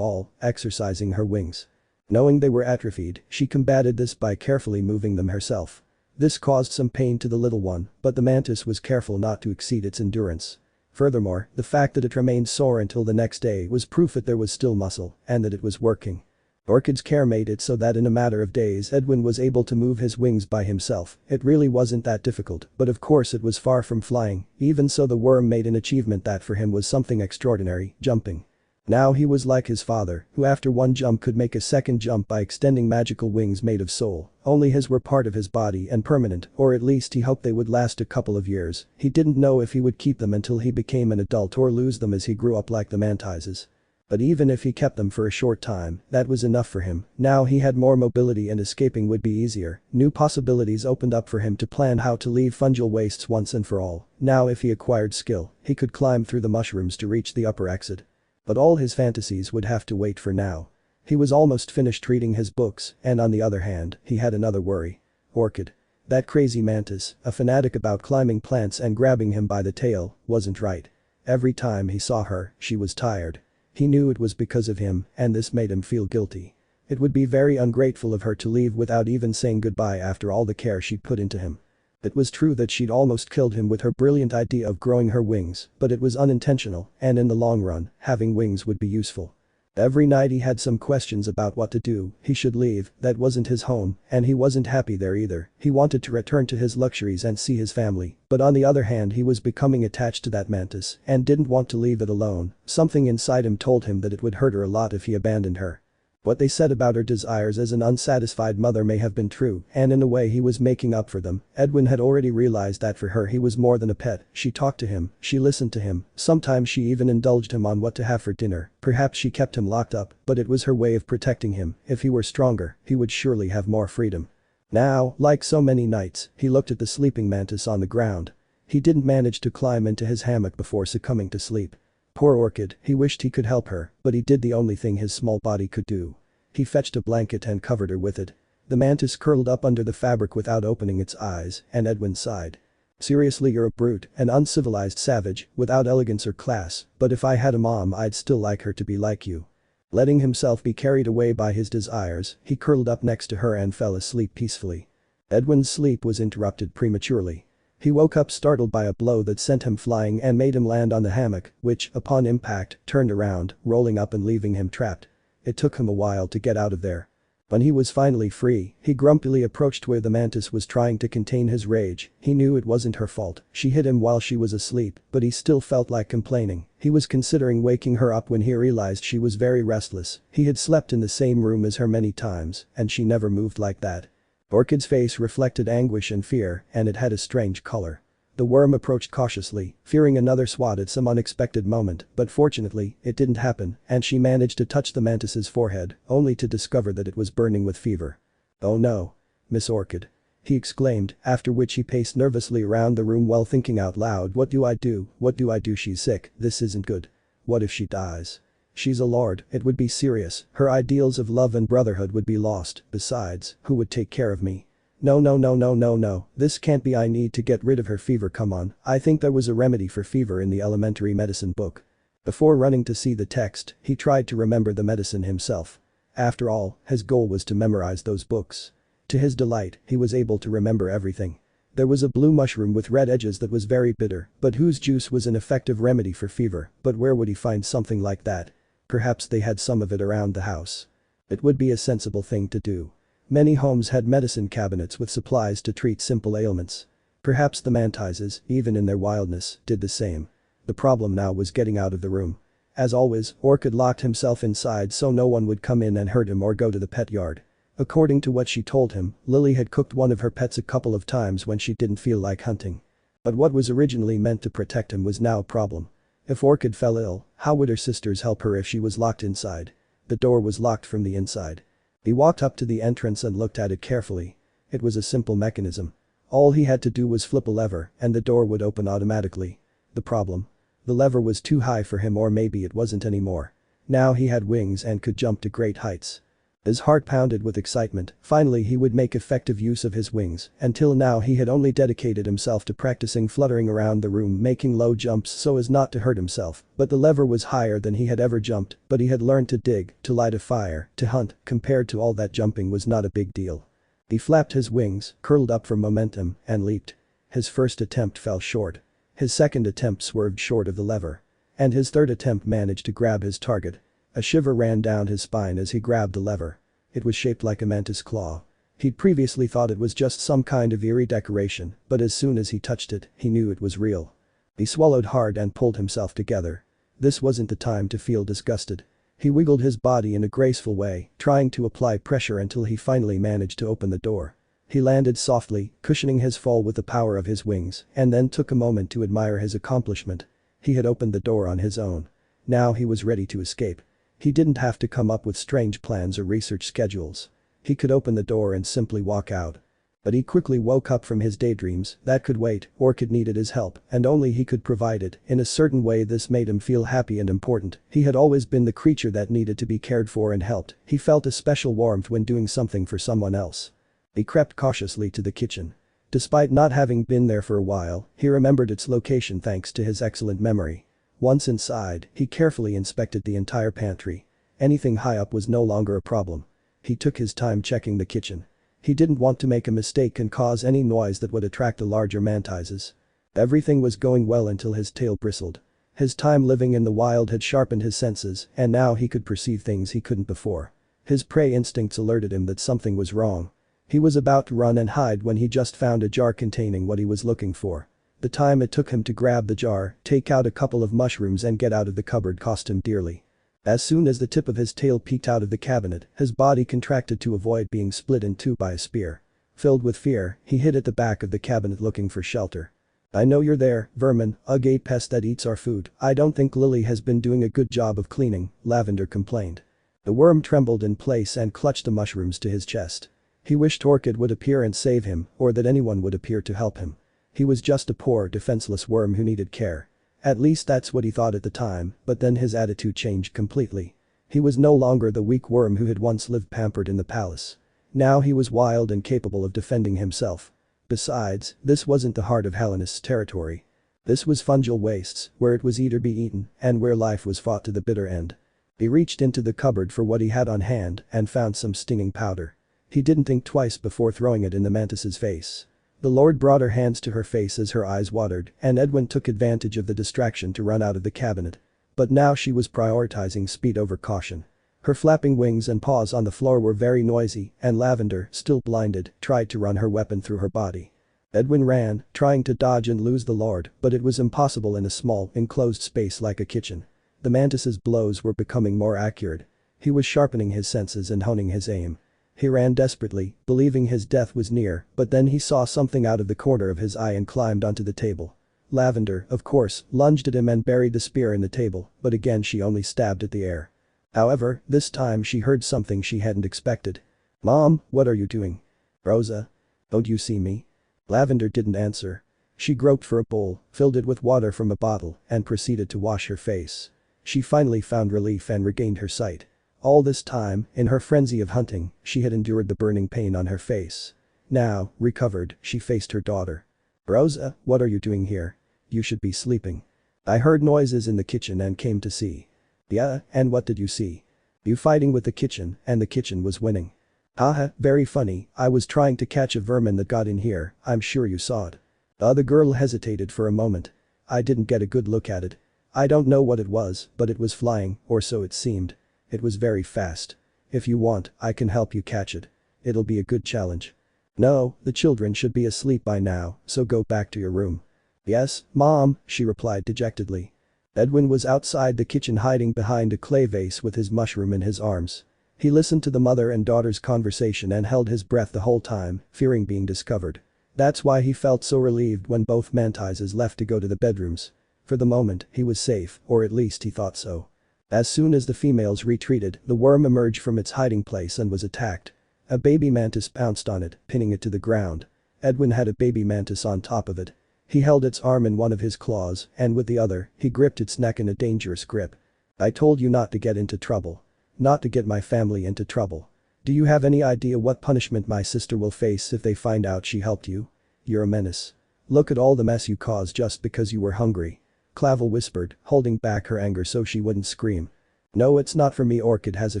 all, exercising her wings. Knowing they were atrophied, she combated this by carefully moving them herself. This caused some pain to the little one, but the mantis was careful not to exceed its endurance. Furthermore, the fact that it remained sore until the next day was proof that there was still muscle, and that it was working. Orchid's care made it so that in a matter of days Edwin was able to move his wings by himself. It really wasn't that difficult, but of course it was far from flying. Even so, the worm made an achievement that for him was something extraordinary: jumping. Now he was like his father, who after one jump could make a second jump by extending magical wings made of soul. Only his were part of his body and permanent, or at least he hoped they would last a couple of years. He didn't know if he would keep them until he became an adult or lose them as he grew up like the mantises. But even if he kept them for a short time, that was enough for him. Now he had more mobility and escaping would be easier. New possibilities opened up for him to plan how to leave fungal wastes once and for all. Now if he acquired skill, he could climb through the mushrooms to reach the upper exit. But all his fantasies would have to wait for now. He was almost finished reading his books, and on the other hand, he had another worry. Orchid. That crazy mantis, a fanatic about climbing plants and grabbing him by the tail, wasn't right. Every time he saw her, she was tired. He knew it was because of him, and this made him feel guilty. It would be very ungrateful of her to leave without even saying goodbye after all the care she'd put into him. It was true that she'd almost killed him with her brilliant idea of growing her wings, but it was unintentional, and in the long run, having wings would be useful. Every night he had some questions about what to do. He should leave, that wasn't his home, and he wasn't happy there either. He wanted to return to his luxuries and see his family, but on the other hand he was becoming attached to that mantis and didn't want to leave it alone. Something inside him told him that it would hurt her a lot if he abandoned her. What they said about her desires as an unsatisfied mother may have been true, and in a way he was making up for them. Edwin had already realized that for her he was more than a pet. She talked to him, she listened to him, sometimes she even indulged him on what to have for dinner. Perhaps she kept him locked up, but it was her way of protecting him. If he were stronger, he would surely have more freedom. Now, like so many nights, he looked at the sleeping mantis on the ground. He didn't manage to climb into his hammock before succumbing to sleep. Poor Orchid, he wished he could help her, but he did the only thing his small body could do. He fetched a blanket and covered her with it. The mantis curled up under the fabric without opening its eyes, and Edwin sighed. Seriously, you're a brute, an uncivilized savage, without elegance or class, but if I had a mom I'd still like her to be like you. Letting himself be carried away by his desires, he curled up next to her and fell asleep peacefully. Edwin's sleep was interrupted prematurely. He woke up startled by a blow that sent him flying and made him land on the hammock, which, upon impact, turned around, rolling up and leaving him trapped. It took him a while to get out of there. When he was finally free, he grumpily approached where the mantis was trying to contain his rage. He knew it wasn't her fault. She hit him while she was asleep, but he still felt like complaining. He was considering waking her up when he realized she was very restless. He had slept in the same room as her many times, and she never moved like that. Orchid's face reflected anguish and fear, and it had a strange color. The worm approached cautiously, fearing another swat at some unexpected moment, but fortunately, it didn't happen, and she managed to touch the mantis's forehead, only to discover that it was burning with fever. "Oh no. Miss Orchid," he exclaimed, after which he paced nervously around the room while thinking out loud, "What do I do? What do I do? She's sick. This isn't good. What if she dies? She's a lord, it would be serious. Her ideals of love and brotherhood would be lost. Besides, who would take care of me? No, no, no, no, no, no, this can't be. I need to get rid of her fever. Come on, I think there was a remedy for fever in the elementary medicine book." Before running to see the text, he tried to remember the medicine himself. After all, his goal was to memorize those books. To his delight, he was able to remember everything. There was a blue mushroom with red edges that was very bitter, but whose juice was an effective remedy for fever. But where would he find something like that? Perhaps they had some of it around the house. It would be a sensible thing to do. Many homes had medicine cabinets with supplies to treat simple ailments. Perhaps the mantises, even in their wildness, did the same. The problem now was getting out of the room. As always, Orchid locked himself inside so no one would come in and hurt him or go to the pet yard. According to what she told him, Lily had cooked one of her pets a couple of times when she didn't feel like hunting. But what was originally meant to protect him was now a problem. If Orchid fell ill, how would her sisters help her if she was locked inside? The door was locked from the inside. He walked up to the entrance and looked at it carefully. It was a simple mechanism. All he had to do was flip a lever and the door would open automatically. The problem? The lever was too high for him, or maybe it wasn't anymore. Now he had wings and could jump to great heights. His heart pounded with excitement. Finally he would make effective use of his wings. Until now he had only dedicated himself to practicing fluttering around the room, making low jumps so as not to hurt himself. But the lever was higher than he had ever jumped, but he had learned to dig, to light a fire, to hunt. Compared to all that, jumping was not a big deal. He flapped his wings, curled up for momentum, and leaped. His first attempt fell short. His second attempt swerved short of the lever. And his third attempt managed to grab his target. A shiver ran down his spine as he grabbed the lever. It was shaped like a mantis claw. He'd previously thought it was just some kind of eerie decoration, but as soon as he touched it, he knew it was real. He swallowed hard and pulled himself together. This wasn't the time to feel disgusted. He wiggled his body in a graceful way, trying to apply pressure until he finally managed to open the door. He landed softly, cushioning his fall with the power of his wings, and then took a moment to admire his accomplishment. He had opened the door on his own. Now he was ready to escape. He didn't have to come up with strange plans or research schedules. He could open the door and simply walk out. But he quickly woke up from his daydreams. That could wait. Orchid needed his help, and only he could provide it. In a certain way this made him feel happy and important. He had always been the creature that needed to be cared for and helped. He felt a special warmth when doing something for someone else. He crept cautiously to the kitchen. Despite not having been there for a while, he remembered its location thanks to his excellent memory. Once inside, he carefully inspected the entire pantry. Anything high up was no longer a problem. He took his time checking the kitchen. He didn't want to make a mistake and cause any noise that would attract the larger mantises. Everything was going well until his tail bristled. His time living in the wild had sharpened his senses, and now he could perceive things he couldn't before. His prey instincts alerted him that something was wrong. He was about to run and hide when he just found a jar containing what he was looking for. The time it took him to grab the jar, take out a couple of mushrooms and get out of the cupboard cost him dearly. As soon as the tip of his tail peeked out of the cabinet, his body contracted to avoid being split in two by a spear. Filled with fear, he hid at the back of the cabinet looking for shelter. "I know you're there, vermin, ugly pest that eats our food. I don't think Lily has been doing a good job of cleaning," Lavender complained. The worm trembled in place and clutched the mushrooms to his chest. He wished Orchid would appear and save him, or that anyone would appear to help him. He was just a poor, defenseless worm who needed care. At least that's what he thought at the time, but then his attitude changed completely. He was no longer the weak worm who had once lived pampered in the palace. Now he was wild and capable of defending himself. Besides, this wasn't the heart of Hellenist's territory. This was fungal wastes, where it was eat or be eaten, and where life was fought to the bitter end. He reached into the cupboard for what he had on hand and found some stinging powder. He didn't think twice before throwing it in the mantis's face. The Lord brought her hands to her face as her eyes watered, and Edwin took advantage of the distraction to run out of the cabinet. But now she was prioritizing speed over caution. Her flapping wings and paws on the floor were very noisy, and Lavender, still blinded, tried to run her weapon through her body. Edwin ran, trying to dodge and lose the Lord, but it was impossible in a small, enclosed space like a kitchen. The mantis's blows were becoming more accurate. He was sharpening his senses and honing his aim. He ran desperately, believing his death was near, but then he saw something out of the corner of his eye and climbed onto the table. Lavender, of course, lunged at him and buried the spear in the table, but again she only stabbed at the air. However, this time she heard something she hadn't expected. "Mom, what are you doing?" "Rosa? Don't you see me?" Lavender didn't answer. She groped for a bowl, filled it with water from a bottle, and proceeded to wash her face. She finally found relief and regained her sight. All this time, in her frenzy of hunting, she had endured the burning pain on her face. Now, recovered, she faced her daughter. "Rosa, what are you doing here? You should be sleeping." "I heard noises in the kitchen and came to see." "Yeah, and what did you see?" "You fighting with the kitchen, and the kitchen was winning." "Haha, very funny, I was trying to catch a vermin that got in here, I'm sure you saw it." The girl hesitated for a moment. "I didn't get a good look at it. I don't know what it was, but it was flying, or so it seemed. It was very fast. If you want, I can help you catch it. It'll be a good challenge." "No, the children should be asleep by now, so go back to your room." "Yes, Mom," she replied dejectedly. Edwin was outside the kitchen hiding behind a clay vase with his mushroom in his arms. He listened to the mother and daughter's conversation and held his breath the whole time, fearing being discovered. That's why he felt so relieved when both mantises left to go to the bedrooms. For the moment, he was safe, or at least he thought so. As soon as the females retreated, the worm emerged from its hiding place and was attacked. A baby mantis pounced on it, pinning it to the ground. Edwin had a baby mantis on top of it. He held its arm in one of his claws, and with the other, he gripped its neck in a dangerous grip. "I told you not to get into trouble. Not to get my family into trouble. Do you have any idea what punishment my sister will face if they find out she helped you? You're a menace. Look at all the mess you caused just because you were hungry." Clavl whispered, holding back her anger so she wouldn't scream. "No, it's not for me. Orchid has a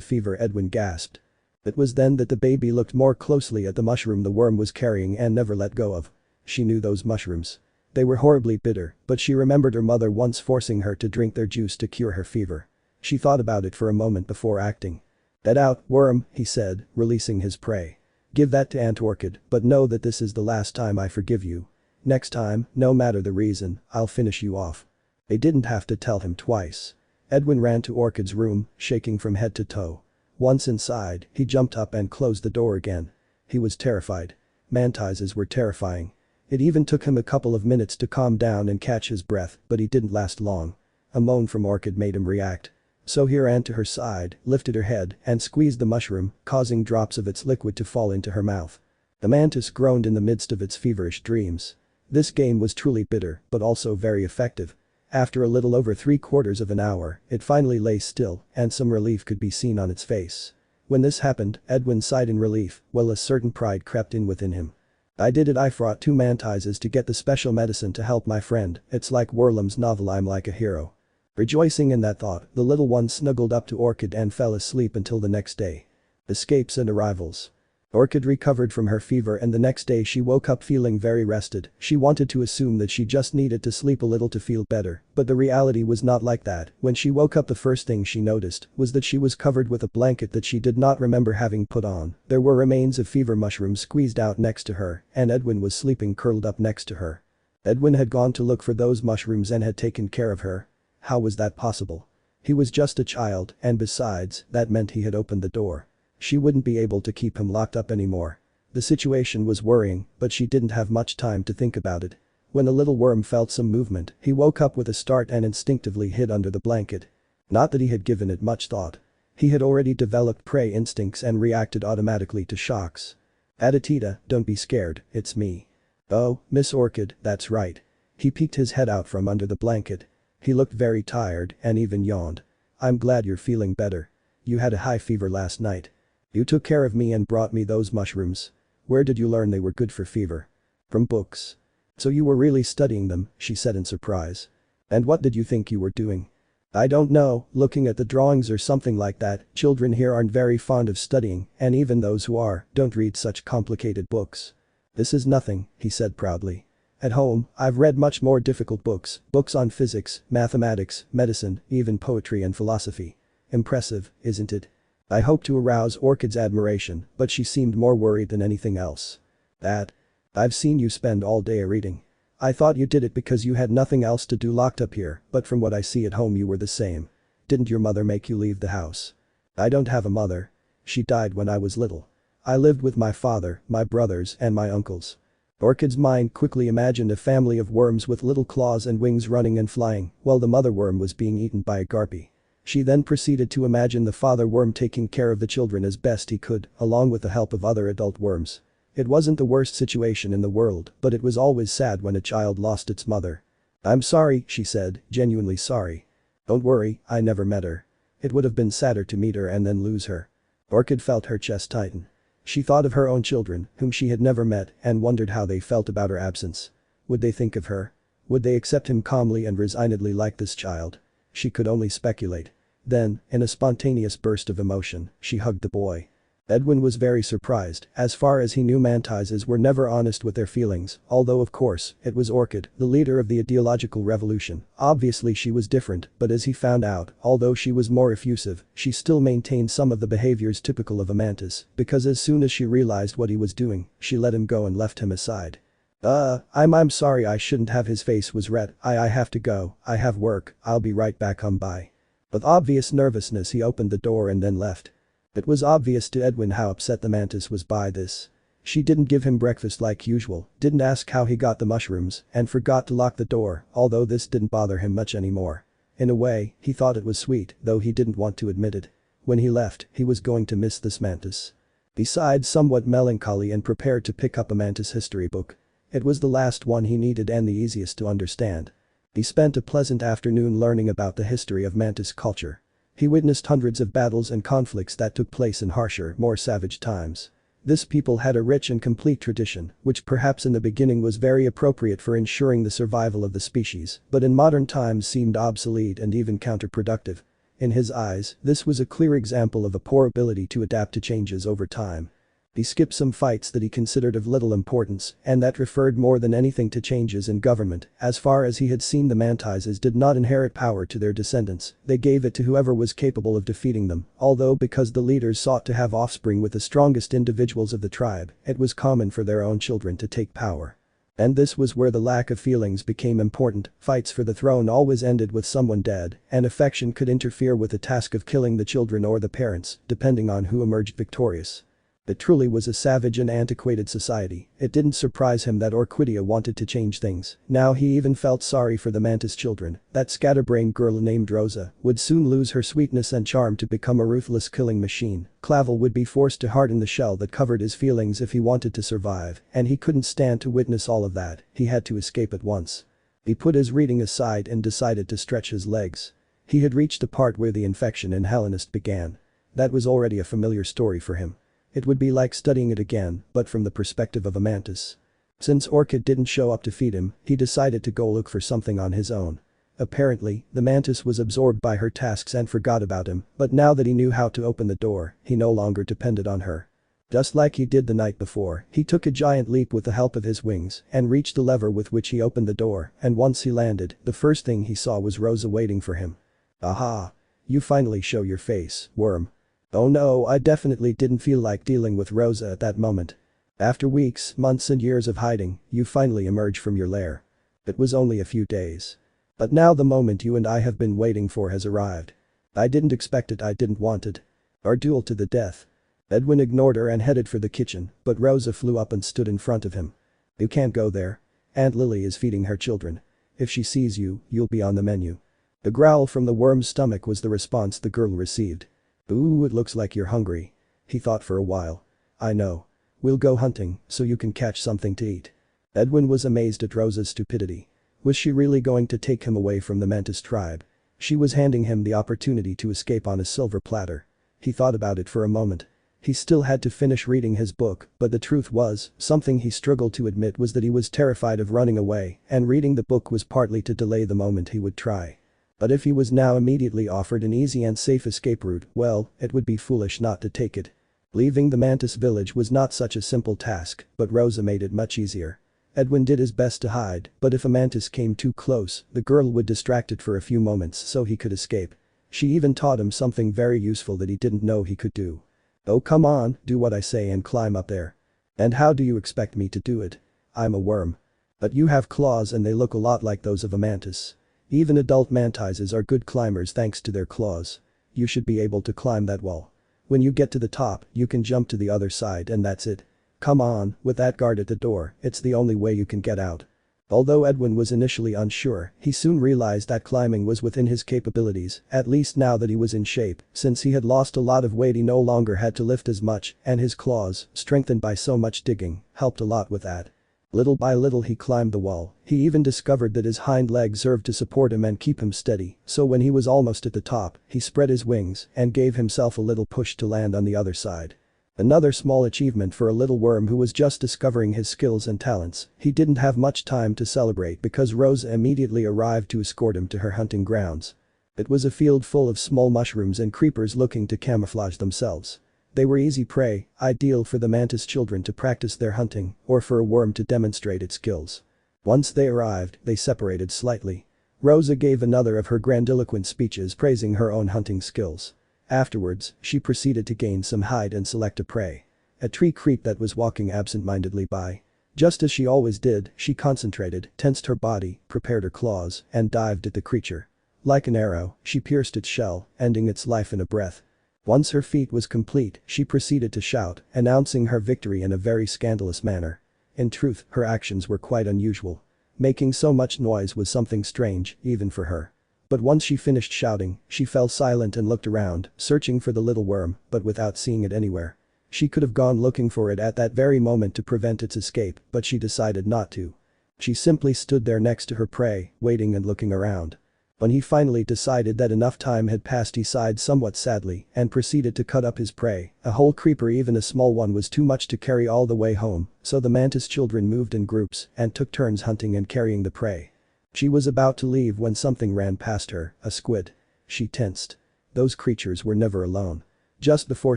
fever," Edwin gasped. It was then that the baby looked more closely at the mushroom the worm was carrying and never let go of. She knew those mushrooms. They were horribly bitter, but she remembered her mother once forcing her to drink their juice to cure her fever. She thought about it for a moment before acting. "That out, worm," he said, releasing his prey. "Give that to Aunt Orchid, but know that this is the last time I forgive you. Next time, no matter the reason, I'll finish you off." They didn't have to tell him twice. Edwin ran to Orchid's room, shaking from head to toe. Once inside, he jumped up and closed the door again. He was terrified. Mantises were terrifying. It even took him a couple of minutes to calm down and catch his breath, but he didn't last long. A moan from Orchid made him react. So he ran to her side, lifted her head, and squeezed the mushroom, causing drops of its liquid to fall into her mouth. The mantis groaned in the midst of its feverish dreams. This game was truly bitter, but also very effective. After a little over 3/4 of an hour, it finally lay still, and some relief could be seen on its face. When this happened, Edwin sighed in relief, while a certain pride crept in within him. "I did it. I fought 2 mantises to get the special medicine to help my friend. It's like Werlem's novel I'm like a hero." Rejoicing in that thought, the little one snuggled up to Orchid and fell asleep until the next day. Escapes and arrivals. Orchid recovered from her fever and the next day she woke up feeling very rested. She wanted to assume that she just needed to sleep a little to feel better, but the reality was not like that. When she woke up, the first thing she noticed was that she was covered with a blanket that she did not remember having put on. There were remains of fever mushrooms squeezed out next to her, and Edwin was sleeping curled up next to her. Edwin had gone to look for those mushrooms and had taken care of her. How was that possible? He was just a child, and besides, that meant he had opened the door. She wouldn't be able to keep him locked up anymore. The situation was worrying, but she didn't have much time to think about it. When the little worm felt some movement, he woke up with a start and instinctively hid under the blanket. Not that he had given it much thought. He had already developed prey instincts and reacted automatically to shocks. "Adatita, don't be scared, it's me." "Oh, Miss Orchid, that's right." He peeked his head out from under the blanket. He looked very tired and even yawned. "I'm glad you're feeling better. You had a high fever last night. You took care of me and brought me those mushrooms. Where did you learn they were good for fever?" "From books." "So you were really studying them," she said in surprise. "And what did you think you were doing?" "I don't know, looking at the drawings or something like that. Children here aren't very fond of studying, and even those who are, don't read such complicated books." "This is nothing," he said proudly. "At home, I've read much more difficult books on physics, mathematics, medicine, even poetry and philosophy. Impressive, isn't it?" I hoped to arouse Orchid's admiration, but she seemed more worried than anything else. "That? I've seen you spend all day reading. I thought you did it because you had nothing else to do locked up here, but from what I see at home you were the same. Didn't your mother make you leave the house?" "I don't have a mother. She died when I was little. I lived with my father, my brothers, and my uncles." Orchid's mind quickly imagined a family of worms with little claws and wings running and flying, while the mother worm was being eaten by a garpy. She then proceeded to imagine the father worm taking care of the children as best he could, along with the help of other adult worms. It wasn't the worst situation in the world, but it was always sad when a child lost its mother. "I'm sorry," she said, genuinely sorry. "Don't worry, I never met her. It would have been sadder to meet her and then lose her." Orchid felt her chest tighten. She thought of her own children, whom she had never met, and wondered how they felt about her absence. Would they think of her? Would they accept him calmly and resignedly like this child? She could only speculate. Then, in a spontaneous burst of emotion, she hugged the boy. Edwin was very surprised. As far as he knew, mantises were never honest with their feelings, although of course, it was Orchid, the leader of the ideological revolution. Obviously she was different, but as he found out, although she was more effusive, she still maintained some of the behaviors typical of a mantis, because as soon as she realized what he was doing, she let him go and left him aside. I'm sorry, I shouldn't have." His face was red. I have to go, I have work, I'll be right back, bye." With obvious nervousness he opened the door and then left. It was obvious to Edwin how upset the mantis was by this. She didn't give him breakfast like usual, didn't ask how he got the mushrooms, and forgot to lock the door, although this didn't bother him much anymore. In a way, he thought it was sweet, though he didn't want to admit it. When he left, he was going to miss this mantis. Besides, somewhat melancholy and prepared to pick up a mantis history book. It was the last one he needed and the easiest to understand. He spent a pleasant afternoon learning about the history of mantis culture. He witnessed hundreds of battles and conflicts that took place in harsher, more savage times. This people had a rich and complete tradition, which perhaps in the beginning was very appropriate for ensuring the survival of the species, but in modern times seemed obsolete and even counterproductive. In his eyes, this was a clear example of a poor ability to adapt to changes over time. He skipped some fights that he considered of little importance, and that referred more than anything to changes in government. As far as he had seen, the mantises did not inherit power to their descendants, they gave it to whoever was capable of defeating them, although because the leaders sought to have offspring with the strongest individuals of the tribe, it was common for their own children to take power. And this was where the lack of feelings became important. Fights for the throne always ended with someone dead, and affection could interfere with the task of killing the children or the parents, depending on who emerged victorious. It truly was a savage and antiquated society. It didn't surprise him that Orchidia wanted to change things. Now he even felt sorry for the mantis children. That scatterbrained girl named Rosa would soon lose her sweetness and charm to become a ruthless killing machine. Clavl would be forced to harden the shell that covered his feelings if he wanted to survive, and he couldn't stand to witness all of that. He had to escape at once. He put his reading aside and decided to stretch his legs. He had reached the part where the infection in Hellenist began. That was already a familiar story for him. It would be like studying it again, but from the perspective of a mantis. Since Orchid didn't show up to feed him, he decided to go look for something on his own. Apparently, the mantis was absorbed by her tasks and forgot about him, but now that he knew how to open the door, he no longer depended on her. Just like he did the night before, he took a giant leap with the help of his wings and reached the lever with which he opened the door, and once he landed, the first thing he saw was Rosa waiting for him. "Aha! You finally show your face, worm." Oh no, I definitely didn't feel like dealing with Rosa at that moment. After weeks, months and years of hiding, you finally emerge from your lair. It was only a few days. But now the moment you and I have been waiting for has arrived. I didn't expect it, I didn't want it. Our duel to the death. Edwin ignored her and headed for the kitchen, but Rosa flew up and stood in front of him. You can't go there. Aunt Lily is feeding her children. If she sees you, you'll be on the menu. A growl from the worm's stomach was the response the girl received. Ooh, it looks like you're hungry. He thought for a while. I know. We'll go hunting, so you can catch something to eat. Edwin was amazed at Rosa's stupidity. Was she really going to take him away from the mantis tribe? She was handing him the opportunity to escape on a silver platter. He thought about it for a moment. He still had to finish reading his book, but the truth was, something he struggled to admit was that he was terrified of running away, and reading the book was partly to delay the moment he would try. But if he was now immediately offered an easy and safe escape route, well, it would be foolish not to take it. Leaving the mantis village was not such a simple task, but Rosa made it much easier. Edwin did his best to hide, but if a mantis came too close, the girl would distract it for a few moments so he could escape. She even taught him something very useful that he didn't know he could do. Oh come on, do what I say and climb up there. And how do you expect me to do it? I'm a worm. But you have claws and they look a lot like those of a mantis. Even adult mantises are good climbers thanks to their claws. You should be able to climb that wall. When you get to the top, you can jump to the other side and that's it. Come on, with that guard at the door, it's the only way you can get out. Although Edwin was initially unsure, he soon realized that climbing was within his capabilities, at least now that he was in shape, since he had lost a lot of weight he no longer had to lift as much, and his claws, strengthened by so much digging, helped a lot with that. Little by little he climbed the wall. He even discovered that his hind legs served to support him and keep him steady, so when he was almost at the top, he spread his wings and gave himself a little push to land on the other side. Another small achievement for a little worm who was just discovering his skills and talents. He didn't have much time to celebrate because Rosa immediately arrived to escort him to her hunting grounds. It was a field full of small mushrooms and creepers looking to camouflage themselves. They were easy prey, ideal for the mantis children to practice their hunting, or for a worm to demonstrate its skills. Once they arrived, they separated slightly. Rosa gave another of her grandiloquent speeches praising her own hunting skills. Afterwards, she proceeded to gain some hide and select a prey. A tree creep that was walking absent-mindedly by. Just as she always did, she concentrated, tensed her body, prepared her claws, and dived at the creature. Like an arrow, she pierced its shell, ending its life in a breath. Once her feat was complete, she proceeded to shout, announcing her victory in a very scandalous manner. In truth, her actions were quite unusual. Making so much noise was something strange, even for her. But once she finished shouting, she fell silent and looked around, searching for the little worm, but without seeing it anywhere. She could have gone looking for it at that very moment to prevent its escape, but she decided not to. She simply stood there next to her prey, waiting and looking around. When he finally decided that enough time had passed, he sighed somewhat sadly and proceeded to cut up his prey. A whole creeper, even a small one, was too much to carry all the way home, so the mantis children moved in groups and took turns hunting and carrying the prey. She was about to leave when something ran past her, a squid. She tensed. Those creatures were never alone. Just before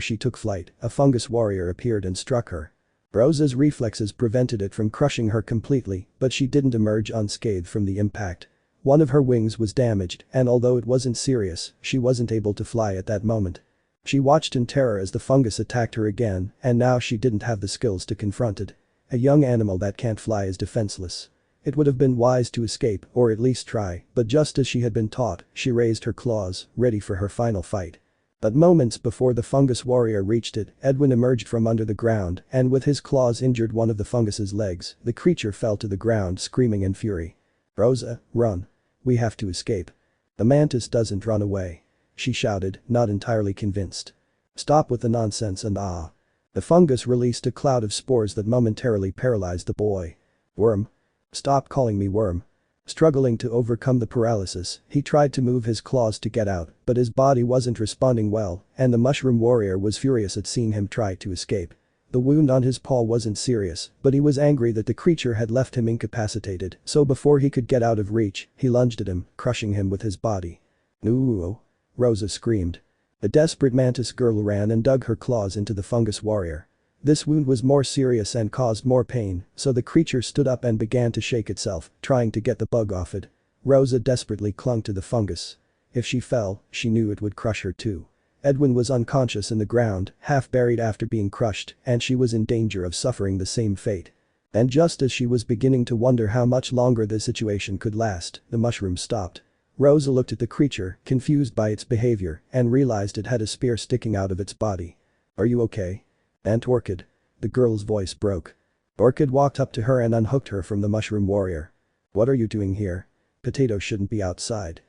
she took flight, a fungus warrior appeared and struck her. Rosa's reflexes prevented it from crushing her completely, but she didn't emerge unscathed from the impact. One of her wings was damaged, and although it wasn't serious, she wasn't able to fly at that moment. She watched in terror as the fungus attacked her again, and now she didn't have the skills to confront it. A young animal that can't fly is defenseless. It would have been wise to escape, or at least try, but just as she had been taught, she raised her claws, ready for her final fight. But moments before the fungus warrior reached it, Edwin emerged from under the ground, and with his claws injured one of the fungus's legs, the creature fell to the ground screaming in fury. "Rosa, run. We have to escape." "The mantis doesn't run away," she shouted, not entirely convinced. "Stop with the nonsense and ah." The fungus released a cloud of spores that momentarily paralyzed the boy. "Worm. Stop calling me worm." Struggling to overcome the paralysis, he tried to move his claws to get out, but his body wasn't responding well, and the mushroom warrior was furious at seeing him try to escape. The wound on his paw wasn't serious, but he was angry that the creature had left him incapacitated, so before he could get out of reach, he lunged at him, crushing him with his body. "No!" Rosa screamed. The desperate mantis girl ran and dug her claws into the fungus warrior. This wound was more serious and caused more pain, so the creature stood up and began to shake itself, trying to get the bug off it. Rosa desperately clung to the fungus. If she fell, she knew it would crush her too. Edwin was unconscious in the ground, half buried after being crushed, and she was in danger of suffering the same fate. And just as she was beginning to wonder how much longer this situation could last, the mushroom stopped. Rosa looked at the creature, confused by its behavior, and realized it had a spear sticking out of its body. "Are you okay? Aunt Orchid?" The girl's voice broke. Orchid walked up to her and unhooked her from the mushroom warrior. "What are you doing here? Potato shouldn't be outside."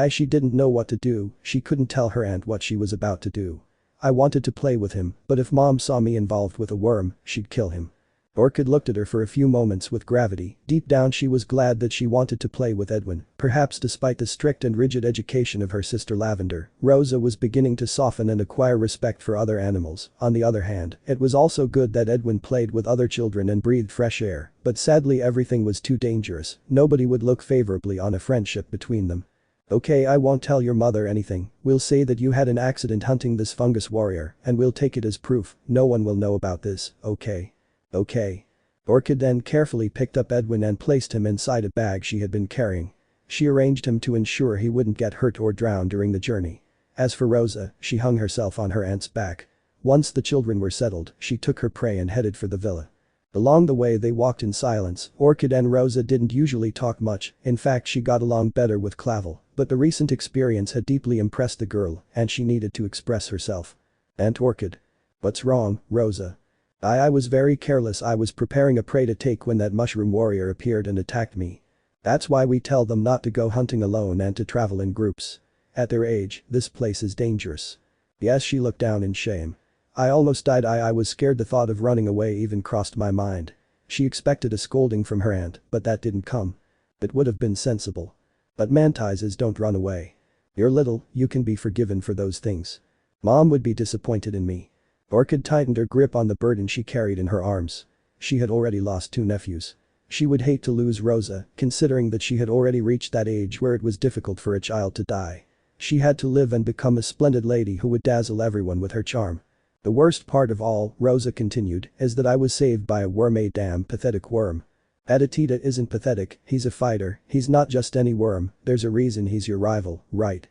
She didn't know what to do, she couldn't tell her aunt what she was about to do. "I wanted to play with him, but if mom saw me involved with a worm, she'd kill him." Orchid looked at her for a few moments with gravity. Deep down she was glad that she wanted to play with Edwin. Perhaps despite the strict and rigid education of her sister Lavender, Rosa was beginning to soften and acquire respect for other animals. On the other hand, it was also good that Edwin played with other children and breathed fresh air, but sadly everything was too dangerous. Nobody would look favorably on a friendship between them. "Okay, I won't tell your mother anything. We'll say that you had an accident hunting this fungus warrior, and we'll take it as proof. No one will know about this, okay?" "Okay." Orchid then carefully picked up Edwin and placed him inside a bag she had been carrying. She arranged him to ensure he wouldn't get hurt or drown during the journey. As for Rosa, she hung herself on her aunt's back. Once the children were settled, she took her prey and headed for the villa. Along the way they walked in silence. Orchid and Rosa didn't usually talk much, in fact she got along better with Clavl, but the recent experience had deeply impressed the girl, and she needed to express herself. "Aunt Orchid." "What's wrong, Rosa?" I was very careless. I was preparing a prey to take when that mushroom warrior appeared and attacked me. That's why we tell them not to go hunting alone and to travel in groups. At their age, this place is dangerous." Yes, she looked down in shame. "I almost died. I was scared. The thought of running away even crossed my mind." She expected a scolding from her aunt, but that didn't come. It would have been sensible. "But mantises don't run away. You're little, you can be forgiven for those things. Mom would be disappointed in me." Orchid tightened her grip on the burden she carried in her arms. She had already lost 2 nephews. She would hate to lose Rosa, considering that she had already reached that age where it was difficult for a child to die. She had to live and become a splendid lady who would dazzle everyone with her charm. "The worst part of all," Rosa continued, "is that I was saved by a worm, a damn pathetic worm." "Aditita isn't pathetic, he's a fighter. He's not just any worm, there's a reason he's your rival, right?"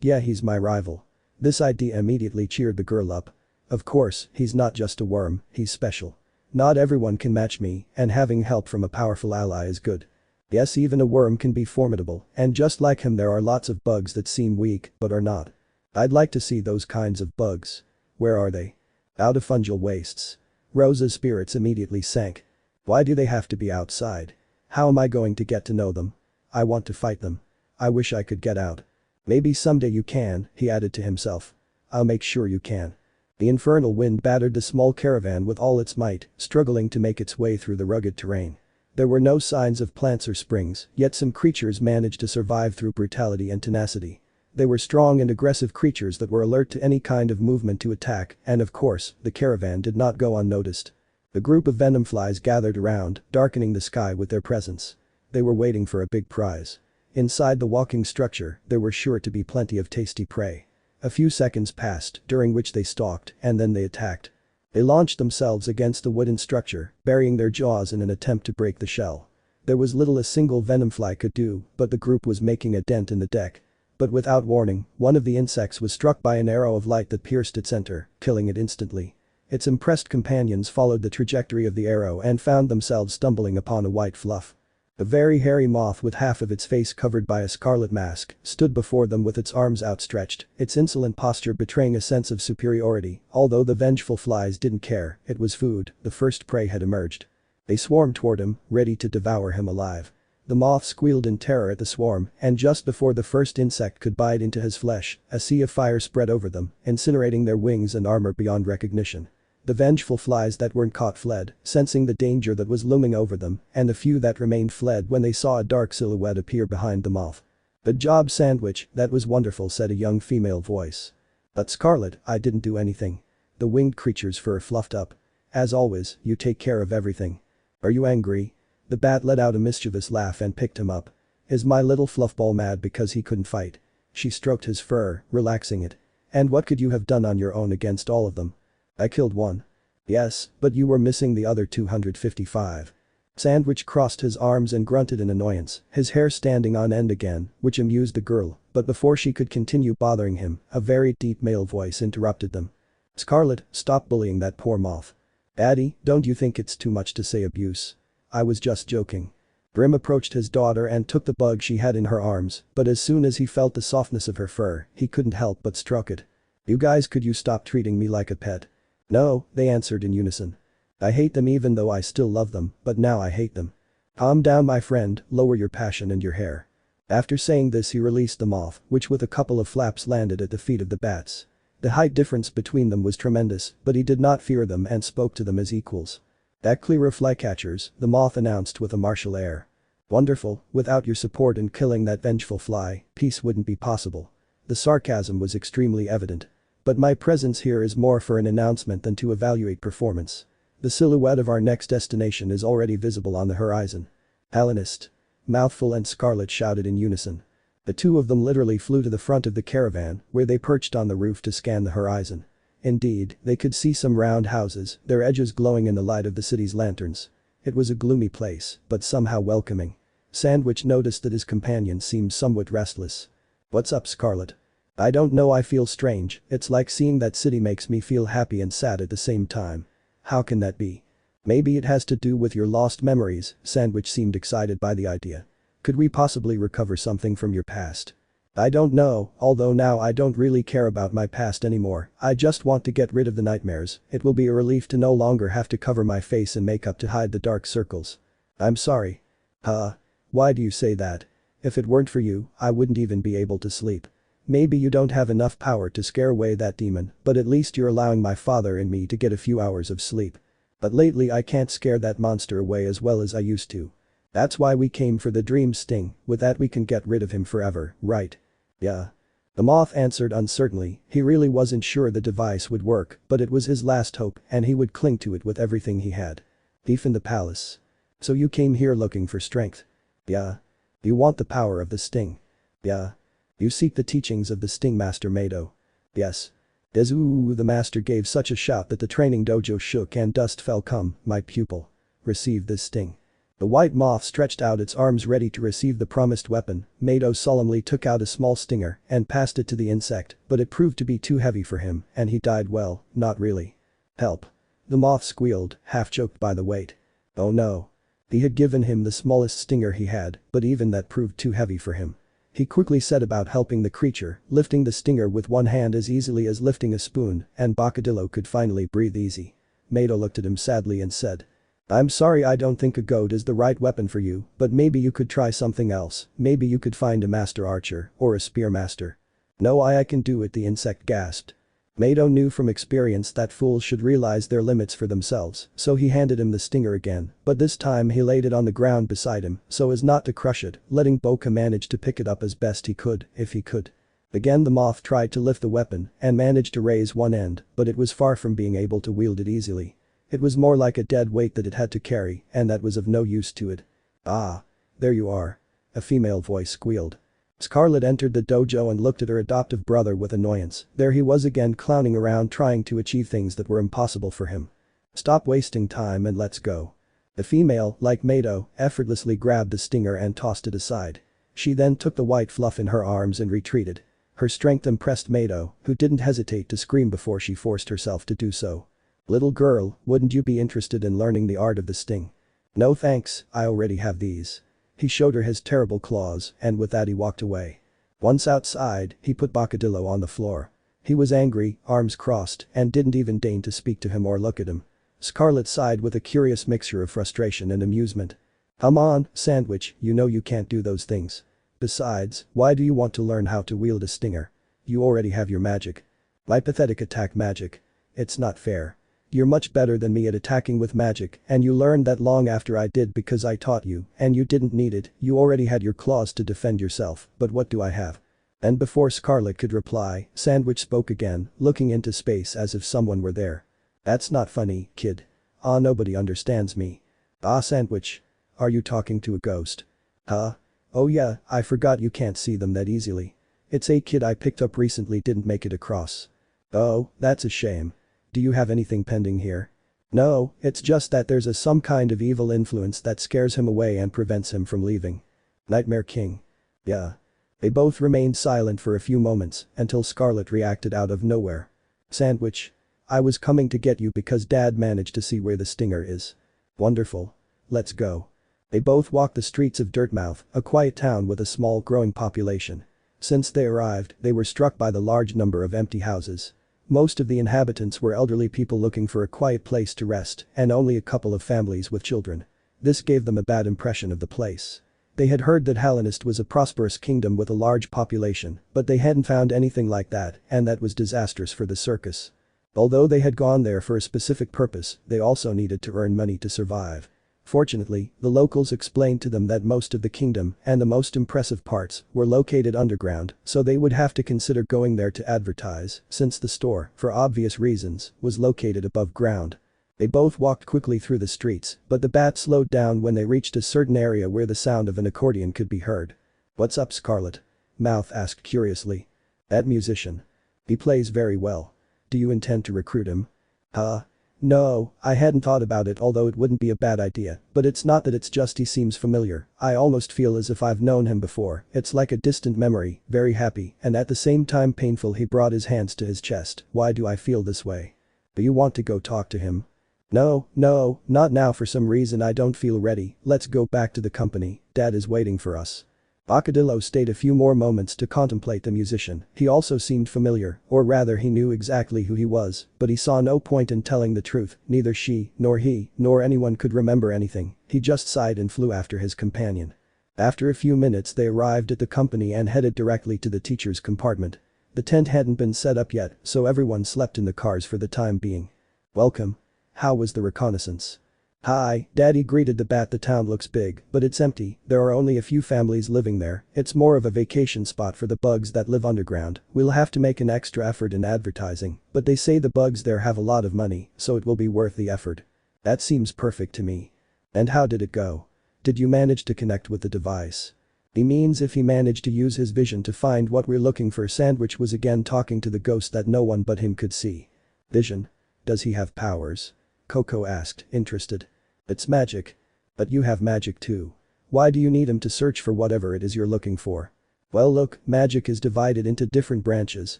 Yeah, he's my rival." This idea immediately cheered the girl up. "Of course, he's not just a worm, he's special. Not everyone can match me, and having help from a powerful ally is good. Yes, even a worm can be formidable, and just like him there are lots of bugs that seem weak but are not. I'd like to see those kinds of bugs. Where are they?" "Out of fungal wastes." Rosa's spirits immediately sank. "Why do they have to be outside? How am I going to get to know them? I want to fight them. I wish I could get out." "Maybe someday you can," he added to himself. "I'll make sure you can." The infernal wind battered the small caravan with all its might, struggling to make its way through the rugged terrain. There were no signs of plants or springs, yet some creatures managed to survive through brutality and tenacity. They were strong and aggressive creatures that were alert to any kind of movement to attack, and of course, the caravan did not go unnoticed. The group of venomflies gathered around, darkening the sky with their presence. They were waiting for a big prize. Inside the walking structure, there were sure to be plenty of tasty prey. A few seconds passed, during which they stalked, and then they attacked. They launched themselves against the wooden structure, burying their jaws in an attempt to break the shell. There was little a single venomfly could do, but the group was making a dent in the deck. But without warning, one of the insects was struck by an arrow of light that pierced its center, killing it instantly. Its impressed companions followed the trajectory of the arrow and found themselves stumbling upon a white fluff. A very hairy moth with half of its face covered by a scarlet mask stood before them with its arms outstretched, its insolent posture betraying a sense of superiority. Although the vengeful flies didn't care, it was food, the first prey had emerged. They swarmed toward him, ready to devour him alive. The moth squealed in terror at the swarm, and just before the first insect could bite into his flesh, a sea of fire spread over them, incinerating their wings and armor beyond recognition. The vengeful flies that weren't caught fled, sensing the danger that was looming over them, and the few that remained fled when they saw a dark silhouette appear behind the moth. "Good job, Sandwich, that was wonderful," said a young female voice. "But Scarlet, I didn't do anything." The winged creature's fur fluffed up. "As always, you take care of everything. Are you angry?" The bat let out a mischievous laugh and picked him up. "Is my little fluffball mad because he couldn't fight?" She stroked his fur, relaxing it. "And what could you have done on your own against all of them?" "I killed one." "Yes, but you were missing the other 255. Sandwich crossed his arms and grunted in annoyance, his hair standing on end again, which amused the girl, but before she could continue bothering him, a very deep male voice interrupted them. "Scarlet, stop bullying that poor moth." "Daddy, don't you think it's too much to say abuse? I was just joking." Grim approached his daughter and took the bug she had in her arms, but as soon as he felt the softness of her fur, he couldn't help but stroke it. "You guys, could you stop treating me like a pet?" "No," they answered in unison. "I hate them even though I still love them, but now I hate them." "Calm down, my friend, lower your passion and your hair." After saying this, he released the moth, which with a couple of flaps landed at the feet of the bats. The height difference between them was tremendous, but he did not fear them and spoke to them as equals. "That clearer, flycatchers," the moth announced with a martial air. "Wonderful, without your support in killing that vengeful fly, peace wouldn't be possible." The sarcasm was extremely evident. "But my presence here is more for an announcement than to evaluate performance. The silhouette of our next destination is already visible on the horizon." "Hellenist." Mouthful and Scarlet shouted in unison. The two of them literally flew to the front of the caravan, where they perched on the roof to scan the horizon. Indeed, they could see some round houses, their edges glowing in the light of the city's lanterns. It was a gloomy place, but somehow welcoming. Sandwich noticed that his companion seemed somewhat restless. "What's up, Scarlet?" "I don't know, I feel strange, it's like seeing that city makes me feel happy and sad at the same time." "How can that be?" "Maybe it has to do with your lost memories." Sandwich seemed excited by the idea. "Could we possibly recover something from your past?" "I don't know, although now I don't really care about my past anymore, I just want to get rid of the nightmares. It will be a relief to no longer have to cover my face in makeup to hide the dark circles." "I'm sorry." "Huh? Why do you say that? If it weren't for you, I wouldn't even be able to sleep." "Maybe you don't have enough power to scare away that demon, but at least you're allowing my father and me to get a few hours of sleep. But lately I can't scare that monster away as well as I used to. That's why we came for the dream sting, with that we can get rid of him forever, right?" "Yeah." The moth answered uncertainly, he really wasn't sure the device would work, but it was his last hope and he would cling to it with everything he had. "Thief in the palace. So you came here looking for strength?" "Yeah." "You want the power of the sting?" "Yeah." "You seek the teachings of the Sting Master Mado?" "Yes." "Ooh," the master gave such a shout that the training dojo shook and dust fell. "Come, my pupil. Receive this sting." The white moth stretched out its arms ready to receive the promised weapon. Mado solemnly took out a small stinger and passed it to the insect, but it proved to be too heavy for him and he died. "Well, not really." "Help." The moth squealed, half choked by the weight. "Oh no." He had given him the smallest stinger he had, but even that proved too heavy for him. He quickly set about helping the creature, lifting the stinger with one hand as easily as lifting a spoon, and Bocadillo could finally breathe easy. Mado looked at him sadly and said, "I'm sorry, I don't think a goat is the right weapon for you, but maybe you could try something else, maybe you could find a master archer or a spear master." "No, I can do it," the insect gasped. Mado knew from experience that fools should realize their limits for themselves, so he handed him the stinger again, but this time he laid it on the ground beside him so as not to crush it, letting Boca manage to pick it up as best he could, if he could. Again the moth tried to lift the weapon and managed to raise one end, but it was far from being able to wield it easily. It was more like a dead weight that it had to carry, and that was of no use to it. "Ah. There you are." A female voice squealed. Scarlet entered the dojo and looked at her adoptive brother with annoyance. There he was again clowning around trying to achieve things that were impossible for him. Stop wasting time and let's go. The female, like Mado, effortlessly grabbed the stinger and tossed it aside. She then took the white fluff in her arms and retreated. Her strength impressed Mado, who didn't hesitate to scream before she forced herself to do so. Little girl, wouldn't you be interested in learning the art of the sting? No thanks, I already have these. He showed her his terrible claws and with that he walked away. Once outside, he put Boccadillo on the floor. He was angry, arms crossed, and didn't even deign to speak to him or look at him. Scarlet sighed with a curious mixture of frustration and amusement. Come on, Sandwich, you know you can't do those things. Besides, why do you want to learn how to wield a stinger? You already have your magic. My pathetic attack magic. It's not fair. You're much better than me at attacking with magic, and you learned that long after I did because I taught you, and you didn't need it, you already had your claws to defend yourself, but what do I have? And before Scarlet could reply, Sandwich spoke again, looking into space as if someone were there. That's not funny, kid. Ah, nobody understands me. Ah, Sandwich. Are you talking to a ghost? Huh? Oh yeah, I forgot you can't see them that easily. It's a kid I picked up recently didn't make it across. Oh, that's a shame. Do you have anything pending here? No, it's just that there's some kind of evil influence that scares him away and prevents him from leaving. Nightmare King. Yeah. They both remained silent for a few moments until Scarlet reacted out of nowhere. Sandwich. I was coming to get you because Dad managed to see where the stinger is. Wonderful. Let's go. They both walked the streets of Dirtmouth, a quiet town with a small growing population. Since they arrived, they were struck by the large number of empty houses. Most of the inhabitants were elderly people looking for a quiet place to rest, and only a couple of families with children. This gave them a bad impression of the place. They had heard that Hellenist was a prosperous kingdom with a large population, but they hadn't found anything like that, and that was disastrous for the circus. Although they had gone there for a specific purpose, they also needed to earn money to survive. Fortunately, the locals explained to them that most of the kingdom and the most impressive parts were located underground, so they would have to consider going there to advertise, since the store, for obvious reasons, was located above ground. They both walked quickly through the streets, but the bat slowed down when they reached a certain area where the sound of an accordion could be heard. What's up, Scarlet? Mouth asked curiously. That musician. He plays very well. Do you intend to recruit him? Huh? No, I hadn't thought about it, although it wouldn't be a bad idea, but it's not that, it's just he seems familiar. I almost feel as if I've known him before. It's like a distant memory, very happy and at the same time painful. He brought his hands to his chest. Why do I feel this way? Do you want to go talk to him? No, not now. For some reason I don't feel ready. Let's go back to the company. Dad is waiting for us. Boccadillo stayed a few more moments to contemplate the musician. He also seemed familiar, or rather he knew exactly who he was, but he saw no point in telling the truth. Neither she, nor he, nor anyone could remember anything. He just sighed and flew after his companion. After a few minutes they arrived at the company and headed directly to the teacher's compartment. The tent hadn't been set up yet, so everyone slept in the cars for the time being. Welcome. How was the reconnaissance? Hi, Daddy greeted the bat. The town looks big, but it's empty. There are only a few families living there. It's more of a vacation spot for the bugs that live underground. We'll have to make an extra effort in advertising, but they say the bugs there have a lot of money, so it will be worth the effort. That seems perfect to me. And how did it go? Did you manage to connect with the device? He means if he managed to use his vision to find what we're looking for. Sandwich was again talking to the ghost that no one but him could see. Vision? Does he have powers? Koko asked, interested. It's magic. But you have magic too. Why do you need him to search for whatever it is you're looking for? Well look, magic is divided into different branches,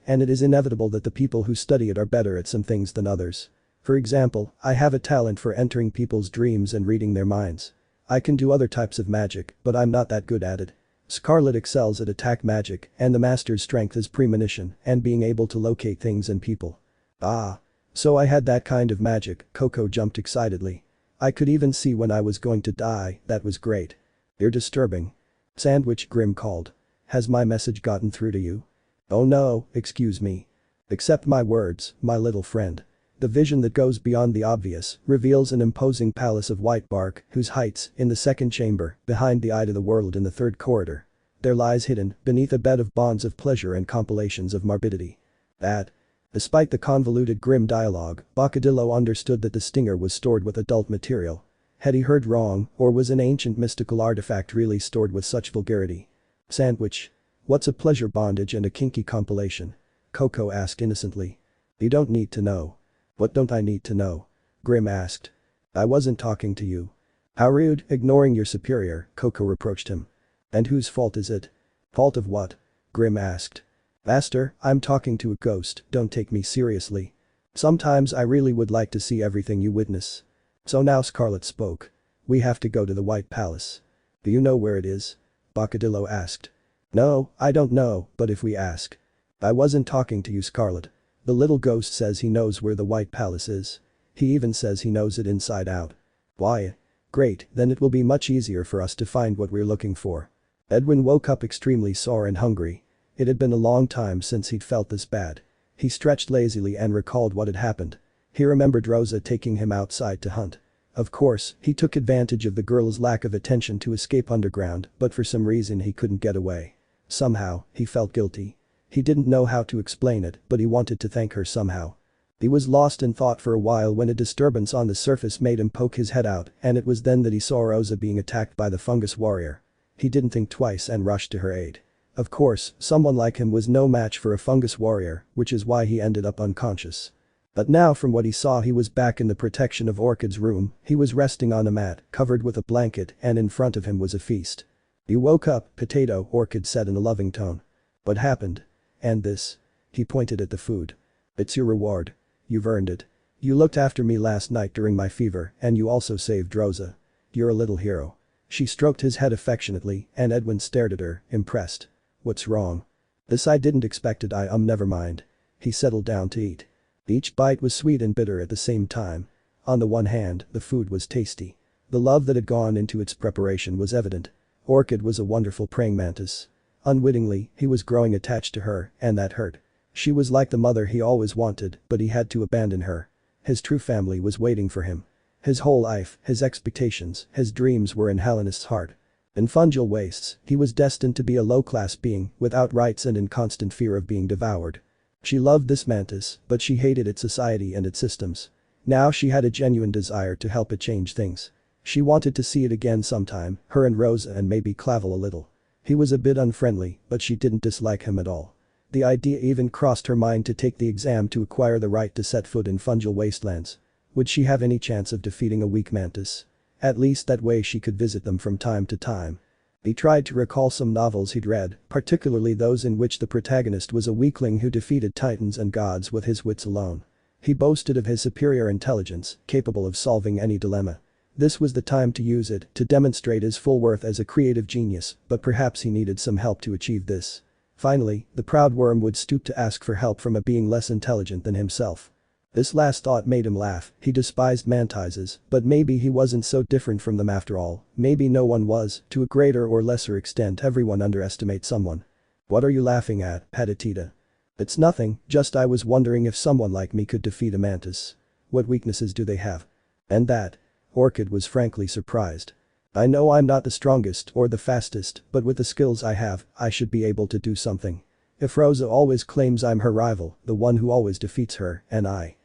and it is inevitable that the people who study it are better at some things than others. For example, I have a talent for entering people's dreams and reading their minds. I can do other types of magic, but I'm not that good at it. Scarlet excels at attack magic, and the master's strength is premonition and being able to locate things and people. Ah. So I had that kind of magic. Koko jumped excitedly. I could even see when I was going to die. That was great. You're disturbing. Sandwich Grim called. Has my message gotten through to you? Oh no, excuse me. Accept my words, my little friend. The vision that goes beyond the obvious reveals an imposing palace of white bark whose heights in the second chamber behind the eye to the world in the third corridor. There lies hidden beneath a bed of bonds of pleasure and compilations of morbidity. That. Despite the convoluted grim dialogue, Boccadillo understood that the stinger was stored with adult material. Had he heard wrong, or was an ancient mystical artifact really stored with such vulgarity? Sandwich. What's a pleasure bondage and a kinky compilation? Koko asked innocently. You don't need to know. What don't I need to know? Grim asked. I wasn't talking to you. How rude, ignoring your superior, Koko reproached him. And whose fault is it? Fault of what? Grim asked. Aster, I'm talking to a ghost, don't take me seriously. Sometimes I really would like to see everything you witness. So now Scarlet spoke. We have to go to the White Palace. Do you know where it is? Bocadillo asked. No, I don't know, but if we ask. I wasn't talking to you, Scarlet. The little ghost says he knows where the White Palace is. He even says he knows it inside out. Why? Great, then it will be much easier for us to find what we're looking for. Edwin woke up extremely sore and hungry. It had been a long time since he'd felt this bad. He stretched lazily and recalled what had happened. He remembered Rosa taking him outside to hunt. Of course, he took advantage of the girl's lack of attention to escape underground, but for some reason he couldn't get away. Somehow, he felt guilty. He didn't know how to explain it, but he wanted to thank her somehow. He was lost in thought for a while when a disturbance on the surface made him poke his head out, and it was then that he saw Rosa being attacked by the fungus warrior. He didn't think twice and rushed to her aid. Of course, someone like him was no match for a fungus warrior, which is why he ended up unconscious. But now from what he saw he was back in the protection of Orchid's room, he was resting on a mat, covered with a blanket, and in front of him was a feast. You woke up, potato, Orchid said in a loving tone. What happened? And this? He pointed at the food. It's your reward. You've earned it. You looked after me last night during my fever, and you also saved Rosa. You're a little hero. She stroked his head affectionately, and Edwin stared at her, impressed. What's wrong? This I didn't expect it. Never mind. He settled down to eat. Each bite was sweet and bitter at the same time. On the one hand, the food was tasty. The love that had gone into its preparation was evident. Orchid was a wonderful praying mantis. Unwittingly, he was growing attached to her, and that hurt. She was like the mother he always wanted, but he had to abandon her. His true family was waiting for him. His whole life, his expectations, his dreams were in Hellenist's heart. In fungal wastes, he was destined to be a low-class being, without rights and in constant fear of being devoured. She loved this mantis, but she hated its society and its systems. Now she had a genuine desire to help it change things. She wanted to see it again sometime, her and Rosa and maybe Clavl a little. He was a bit unfriendly, but she didn't dislike him at all. The idea even crossed her mind to take the exam to acquire the right to set foot in fungal wastelands. Would she have any chance of defeating a weak mantis? At least that way she could visit them from time to time. He tried to recall some novels he'd read, particularly those in which the protagonist was a weakling who defeated titans and gods with his wits alone. He boasted of his superior intelligence, capable of solving any dilemma. This was the time to use it, to demonstrate his full worth as a creative genius, but perhaps he needed some help to achieve this. Finally, the proud worm would stoop to ask for help from a being less intelligent than himself. This last thought made him laugh. He despised mantises, but maybe he wasn't so different from them after all. Maybe no one was. To a greater or lesser extent everyone underestimates someone. What are you laughing at, Patatita? It's nothing, just I was wondering if someone like me could defeat a mantis. What weaknesses do they have? And that? Orchid was frankly surprised. I know I'm not the strongest or the fastest, but with the skills I have, I should be able to do something. If Rosa always claims I'm her rival, the one who always defeats her, and I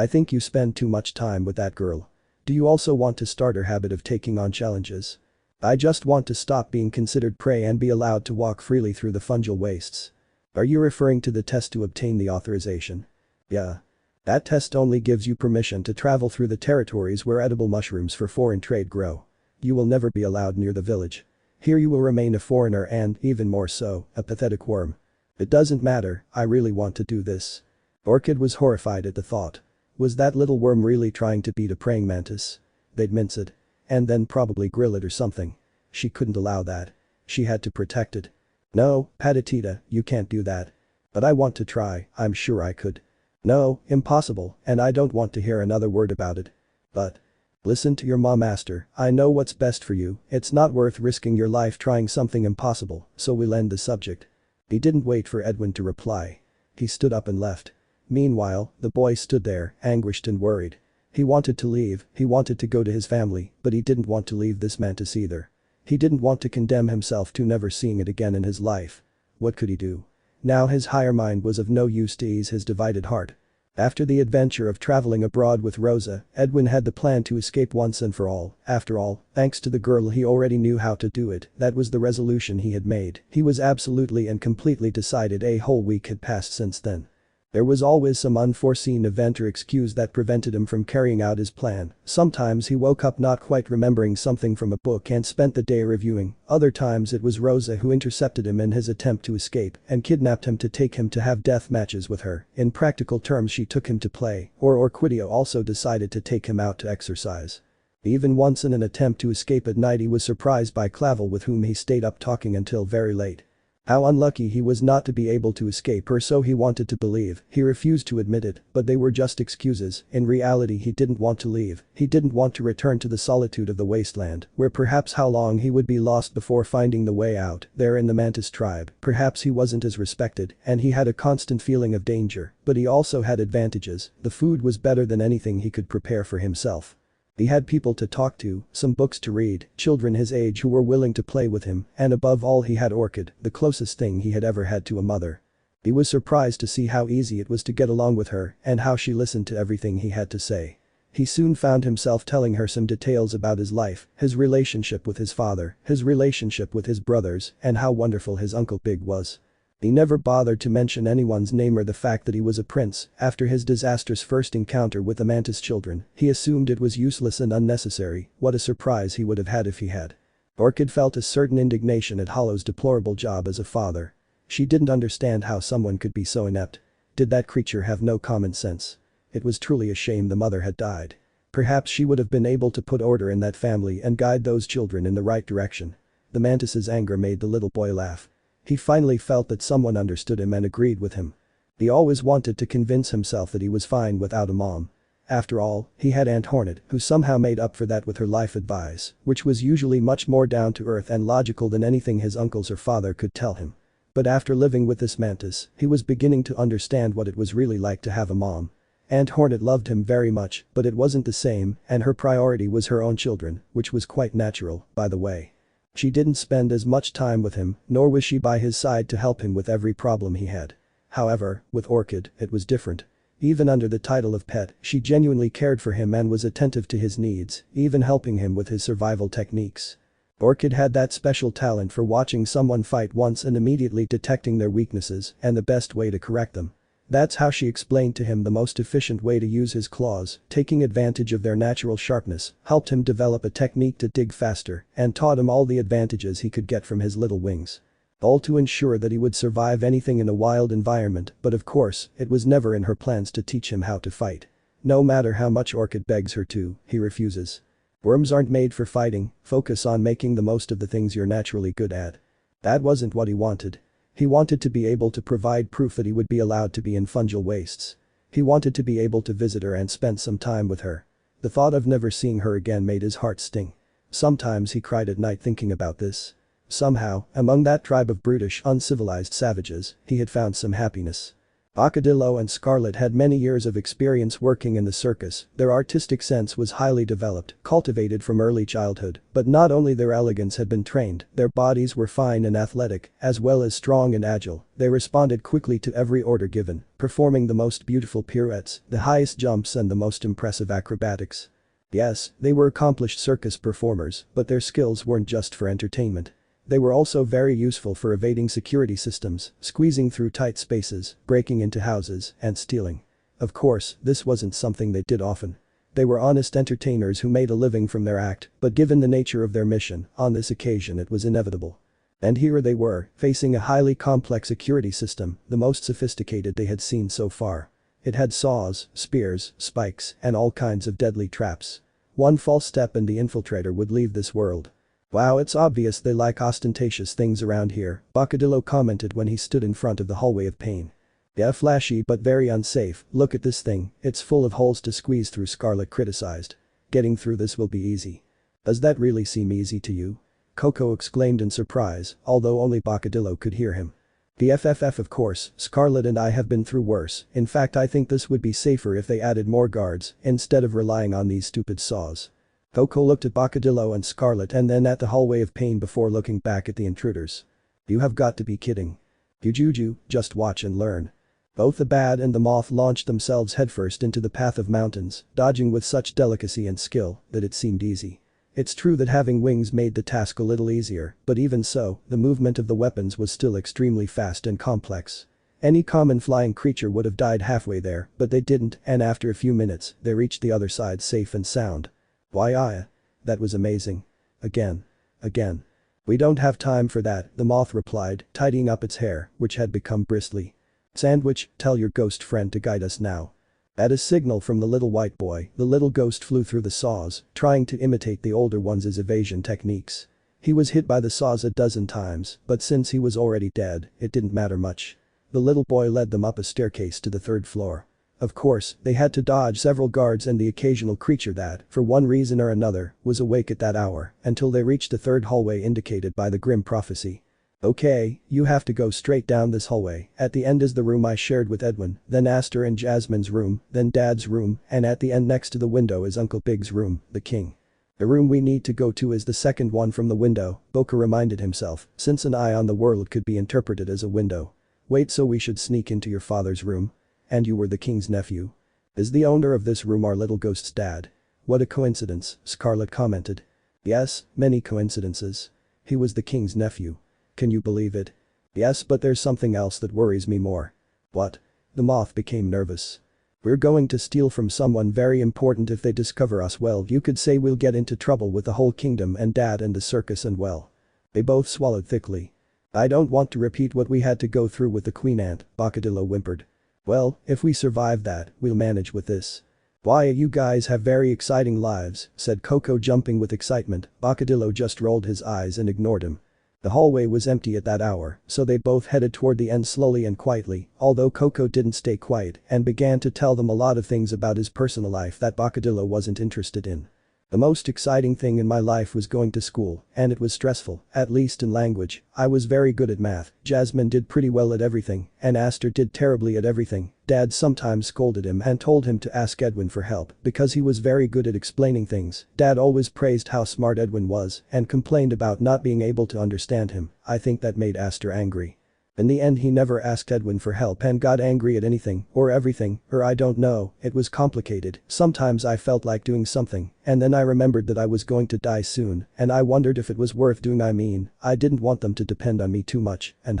think you spend too much time with that girl. Do you also want to start her habit of taking on challenges? I just want to stop being considered prey and be allowed to walk freely through the fungal wastes. Are you referring to the test to obtain the authorization? Yeah. That test only gives you permission to travel through the territories where edible mushrooms for foreign trade grow. You will never be allowed near the village. Here you will remain a foreigner and, even more so, a pathetic worm. It doesn't matter, I really want to do this. Orchid was horrified at the thought. Was that little worm really trying to beat a praying mantis? They'd mince it. And then probably grill it or something. She couldn't allow that. She had to protect it. No, Patatita, you can't do that. But I want to try, I'm sure I could. No, impossible, and I don't want to hear another word about it. But listen to your mom, Aster, I know what's best for you, it's not worth risking your life trying something impossible, so we'll end the subject. He didn't wait for Edwin to reply. He stood up and left. Meanwhile, the boy stood there, anguished and worried. He wanted to leave, he wanted to go to his family, but he didn't want to leave this mantis either. He didn't want to condemn himself to never seeing it again in his life. What could he do? Now his higher mind was of no use to ease his divided heart. After the adventure of traveling abroad with Rosa, Edwin had the plan to escape once and for all. After all, thanks to the girl he already knew how to do it, that was the resolution he had made. He was absolutely and completely decided. A whole week had passed since then. There was always some unforeseen event or excuse that prevented him from carrying out his plan. Sometimes he woke up not quite remembering something from a book and spent the day reviewing. Other times it was Rosa who intercepted him in his attempt to escape and kidnapped him to take him to have death matches with her. In practical terms, she took him to play, or Orchid also decided to take him out to exercise. Even once in an attempt to escape at night, he was surprised by Clavl, with whom he stayed up talking until very late. How unlucky he was not to be able to escape her, so he wanted to believe. He refused to admit it, but they were just excuses. In reality, he didn't want to leave. He didn't want to return to the solitude of the wasteland, where perhaps how long he would be lost before finding the way out. There in the mantis tribe, perhaps he wasn't as respected, and he had a constant feeling of danger, but he also had advantages. The food was better than anything he could prepare for himself. He had people to talk to, some books to read, children his age who were willing to play with him, and above all he had Orchid, the closest thing he had ever had to a mother. He was surprised to see how easy it was to get along with her and how she listened to everything he had to say. He soon found himself telling her some details about his life, his relationship with his father, his relationship with his brothers, and how wonderful his Uncle Big was. He never bothered to mention anyone's name or the fact that he was a prince. After his disastrous first encounter with the mantis children, he assumed it was useless and unnecessary. What a surprise he would have had if he had. Orchid felt a certain indignation at Hollow's deplorable job as a father. She didn't understand how someone could be so inept. Did that creature have no common sense? It was truly a shame the mother had died. Perhaps she would have been able to put order in that family and guide those children in the right direction. The mantis's anger made the little boy laugh. He finally felt that someone understood him and agreed with him. He always wanted to convince himself that he was fine without a mom. After all, he had Aunt Hornet, who somehow made up for that with her life advice, which was usually much more down to earth and logical than anything his uncles or father could tell him. But after living with this mantis, he was beginning to understand what it was really like to have a mom. Aunt Hornet loved him very much, but it wasn't the same, and her priority was her own children, which was quite natural, by the way. She didn't spend as much time with him, nor was she by his side to help him with every problem he had. However, with Orchid, it was different. Even under the title of pet, she genuinely cared for him and was attentive to his needs, even helping him with his survival techniques. Orchid had that special talent for watching someone fight once and immediately detecting their weaknesses and the best way to correct them. That's how she explained to him the most efficient way to use his claws, taking advantage of their natural sharpness, helped him develop a technique to dig faster, and taught him all the advantages he could get from his little wings. All to ensure that he would survive anything in a wild environment, but of course, it was never in her plans to teach him how to fight. No matter how much Orchid begs her to, he refuses. Worms aren't made for fighting, focus on making the most of the things you're naturally good at. That wasn't what he wanted. He wanted to be able to provide proof that he would be allowed to be in fungal wastes. He wanted to be able to visit her and spend some time with her. The thought of never seeing her again made his heart sting. Sometimes he cried at night thinking about this. Somehow, among that tribe of brutish, uncivilized savages, he had found some happiness. Bocadillo and Scarlet had many years of experience working in the circus. Their artistic sense was highly developed, cultivated from early childhood, but not only their elegance had been trained, their bodies were fine and athletic, as well as strong and agile. They responded quickly to every order given, performing the most beautiful pirouettes, the highest jumps and the most impressive acrobatics. Yes, they were accomplished circus performers, but their skills weren't just for entertainment. They were also very useful for evading security systems, squeezing through tight spaces, breaking into houses, and stealing. Of course, this wasn't something they did often. They were honest entertainers who made a living from their act, but given the nature of their mission, on this occasion it was inevitable. And here they were, facing a highly complex security system, the most sophisticated they had seen so far. It had saws, spears, spikes, and all kinds of deadly traps. One false step and the infiltrator would leave this world. Wow, it's obvious they like ostentatious things around here, Bocadillo commented when he stood in front of the hallway of pain. Yeah, flashy but very unsafe. Look at this thing, it's full of holes to squeeze through, Scarlet criticized. Getting through this will be easy. Does that really seem easy to you? Koko exclaimed in surprise, although only Bocadillo could hear him. BFFF, of course, Scarlet and I have been through worse. In fact, I think this would be safer if they added more guards, instead of relying on these stupid saws. Koko looked at Bocadillo and Scarlet and then at the hallway of pain before looking back at the intruders. You have got to be kidding. Jujuju, just watch and learn. Both the bat and the moth launched themselves headfirst into the path of mountains, dodging with such delicacy and skill that it seemed easy. It's true that having wings made the task a little easier, but even so, the movement of the weapons was still extremely fast and complex. Any common flying creature would have died halfway there, but they didn't, and after a few minutes, they reached the other side safe and sound. Why, that was amazing. Again. Again. We don't have time for that, the moth replied, tidying up its hair, which had become bristly. Sandwich, tell your ghost friend to guide us now. At a signal from the little white boy, the little ghost flew through the saws, trying to imitate the older one's evasion techniques. He was hit by the saws a dozen times, but since he was already dead, it didn't matter much. The little boy led them up a staircase to the third floor. Of course, they had to dodge several guards and the occasional creature that, for one reason or another, was awake at that hour, until they reached the third hallway indicated by the grim prophecy. Okay, you have to go straight down this hallway. At the end is the room I shared with Edwin, then Aster and Jasmine's room, then Dad's room, and at the end next to the window is Uncle Big's room, the king. The room we need to go to is the second one from the window, Boca reminded himself, since an eye on the world could be interpreted as a window. Wait, so we should sneak into your father's room? And you were the king's nephew? Is the owner of this room our little ghost's dad? What a coincidence, Scarlet commented. Yes, many coincidences. He was the king's nephew. Can you believe it? Yes, but there's something else that worries me more. What? The moth became nervous. We're going to steal from someone very important. If they discover us, well, you could say we'll get into trouble with the whole kingdom and Dad and the circus, and well. They both swallowed thickly. I don't want to repeat what we had to go through with the queen ant, Bocadillo whimpered. Well, if we survive that, we'll manage with this. Why, you guys have very exciting lives, said Koko, jumping with excitement. Bocadillo just rolled his eyes and ignored him. The hallway was empty at that hour, so they both headed toward the end slowly and quietly, although Koko didn't stay quiet and began to tell them a lot of things about his personal life that Bocadillo wasn't interested in. The most exciting thing in my life was going to school, and it was stressful, at least in language. I was very good at math, Jasmine did pretty well at everything, and Aster did terribly at everything. Dad sometimes scolded him and told him to ask Edwin for help because he was very good at explaining things. Dad always praised how smart Edwin was and complained about not being able to understand him. I think that made Aster angry. In the end, he never asked Edwin for help and got angry at anything or everything, or I don't know, it was complicated. Sometimes I felt like doing something, and then I remembered that I was going to die soon, and I wondered if it was worth doing. I mean, I didn't want them to depend on me too much, and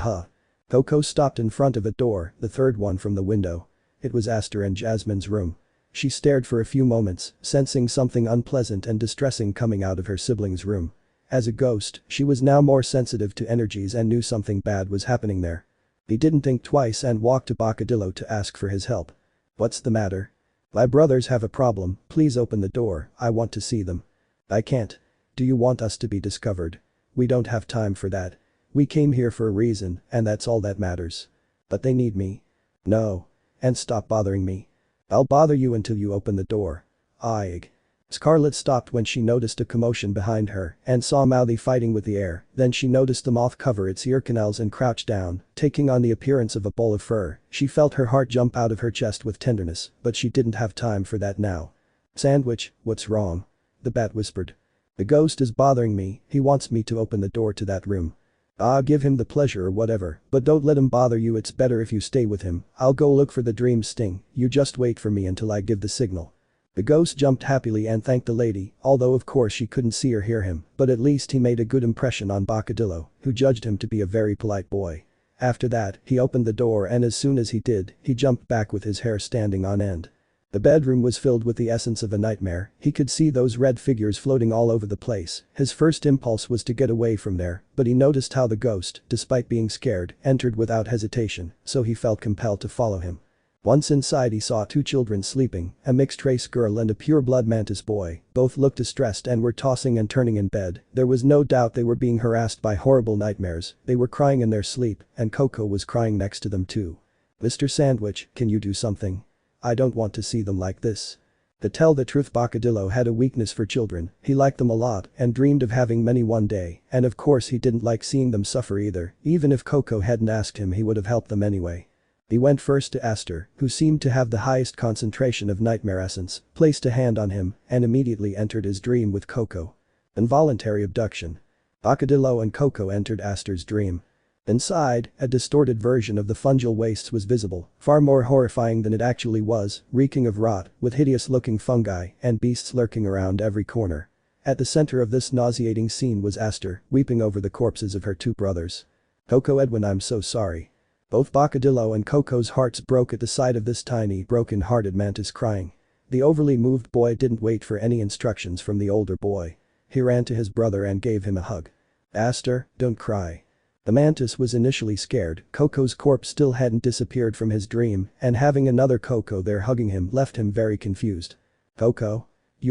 Koko stopped in front of a door, the third one from the window. It was Aster and Jasmine's room. She stared for a few moments, sensing something unpleasant and distressing coming out of her sibling's room. As a ghost, she was now more sensitive to energies and knew something bad was happening there. He didn't think twice and walked to Bocadillo to ask for his help. What's the matter? My brothers have a problem, please open the door, I want to see them. I can't. Do you want us to be discovered? We don't have time for that. We came here for a reason, and that's all that matters. But they need me. No. And stop bothering me. I'll bother you until you open the door. Aig. Scarlet stopped when she noticed a commotion behind her and saw Mouthy fighting with the air. Then she noticed the moth cover its ear canals and crouch down, taking on the appearance of a ball of fur. She felt her heart jump out of her chest with tenderness, but she didn't have time for that now. Sandwich, what's wrong? The bat whispered. The ghost is bothering me, he wants me to open the door to that room. Give him the pleasure or whatever, but don't let him bother you. It's better if you stay with him. I'll go look for the dream sting, you just wait for me until I give the signal. The ghost jumped happily and thanked the lady, although of course she couldn't see or hear him, but at least he made a good impression on Bocadillo, who judged him to be a very polite boy. After that, he opened the door, and as soon as he did, he jumped back with his hair standing on end. The bedroom was filled with the essence of a nightmare. He could see those red figures floating all over the place. His first impulse was to get away from there, but he noticed how the ghost, despite being scared, entered without hesitation, so he felt compelled to follow him. Once inside, he saw two children sleeping, a mixed-race girl and a pure-blood mantis boy. Both looked distressed and were tossing and turning in bed. There was no doubt they were being harassed by horrible nightmares. They were crying in their sleep, and Koko was crying next to them too. Mr. Sandwich, can you do something? I don't want to see them like this. To tell the truth, Bocadillo had a weakness for children. He liked them a lot and dreamed of having many one day, and of course he didn't like seeing them suffer either. Even if Koko hadn't asked him, he would have helped them anyway. He went first to Aster, who seemed to have the highest concentration of nightmare essence, placed a hand on him, and immediately entered his dream with Koko. Involuntary abduction. Bocadillo and Koko entered Aster's dream. Inside, a distorted version of the fungal wastes was visible, far more horrifying than it actually was, reeking of rot, with hideous-looking fungi and beasts lurking around every corner. At the center of this nauseating scene was Aster, weeping over the corpses of her two brothers. Koko, Edwin, I'm so sorry. Both Boccadillo and Koko's hearts broke at the sight of this tiny, broken-hearted mantis crying. The overly moved boy didn't wait for any instructions from the older boy. He ran to his brother and gave him a hug. Aster, don't cry. The mantis was initially scared, Koko's corpse still hadn't disappeared from his dream, and having another Koko there hugging him left him very confused. Koko?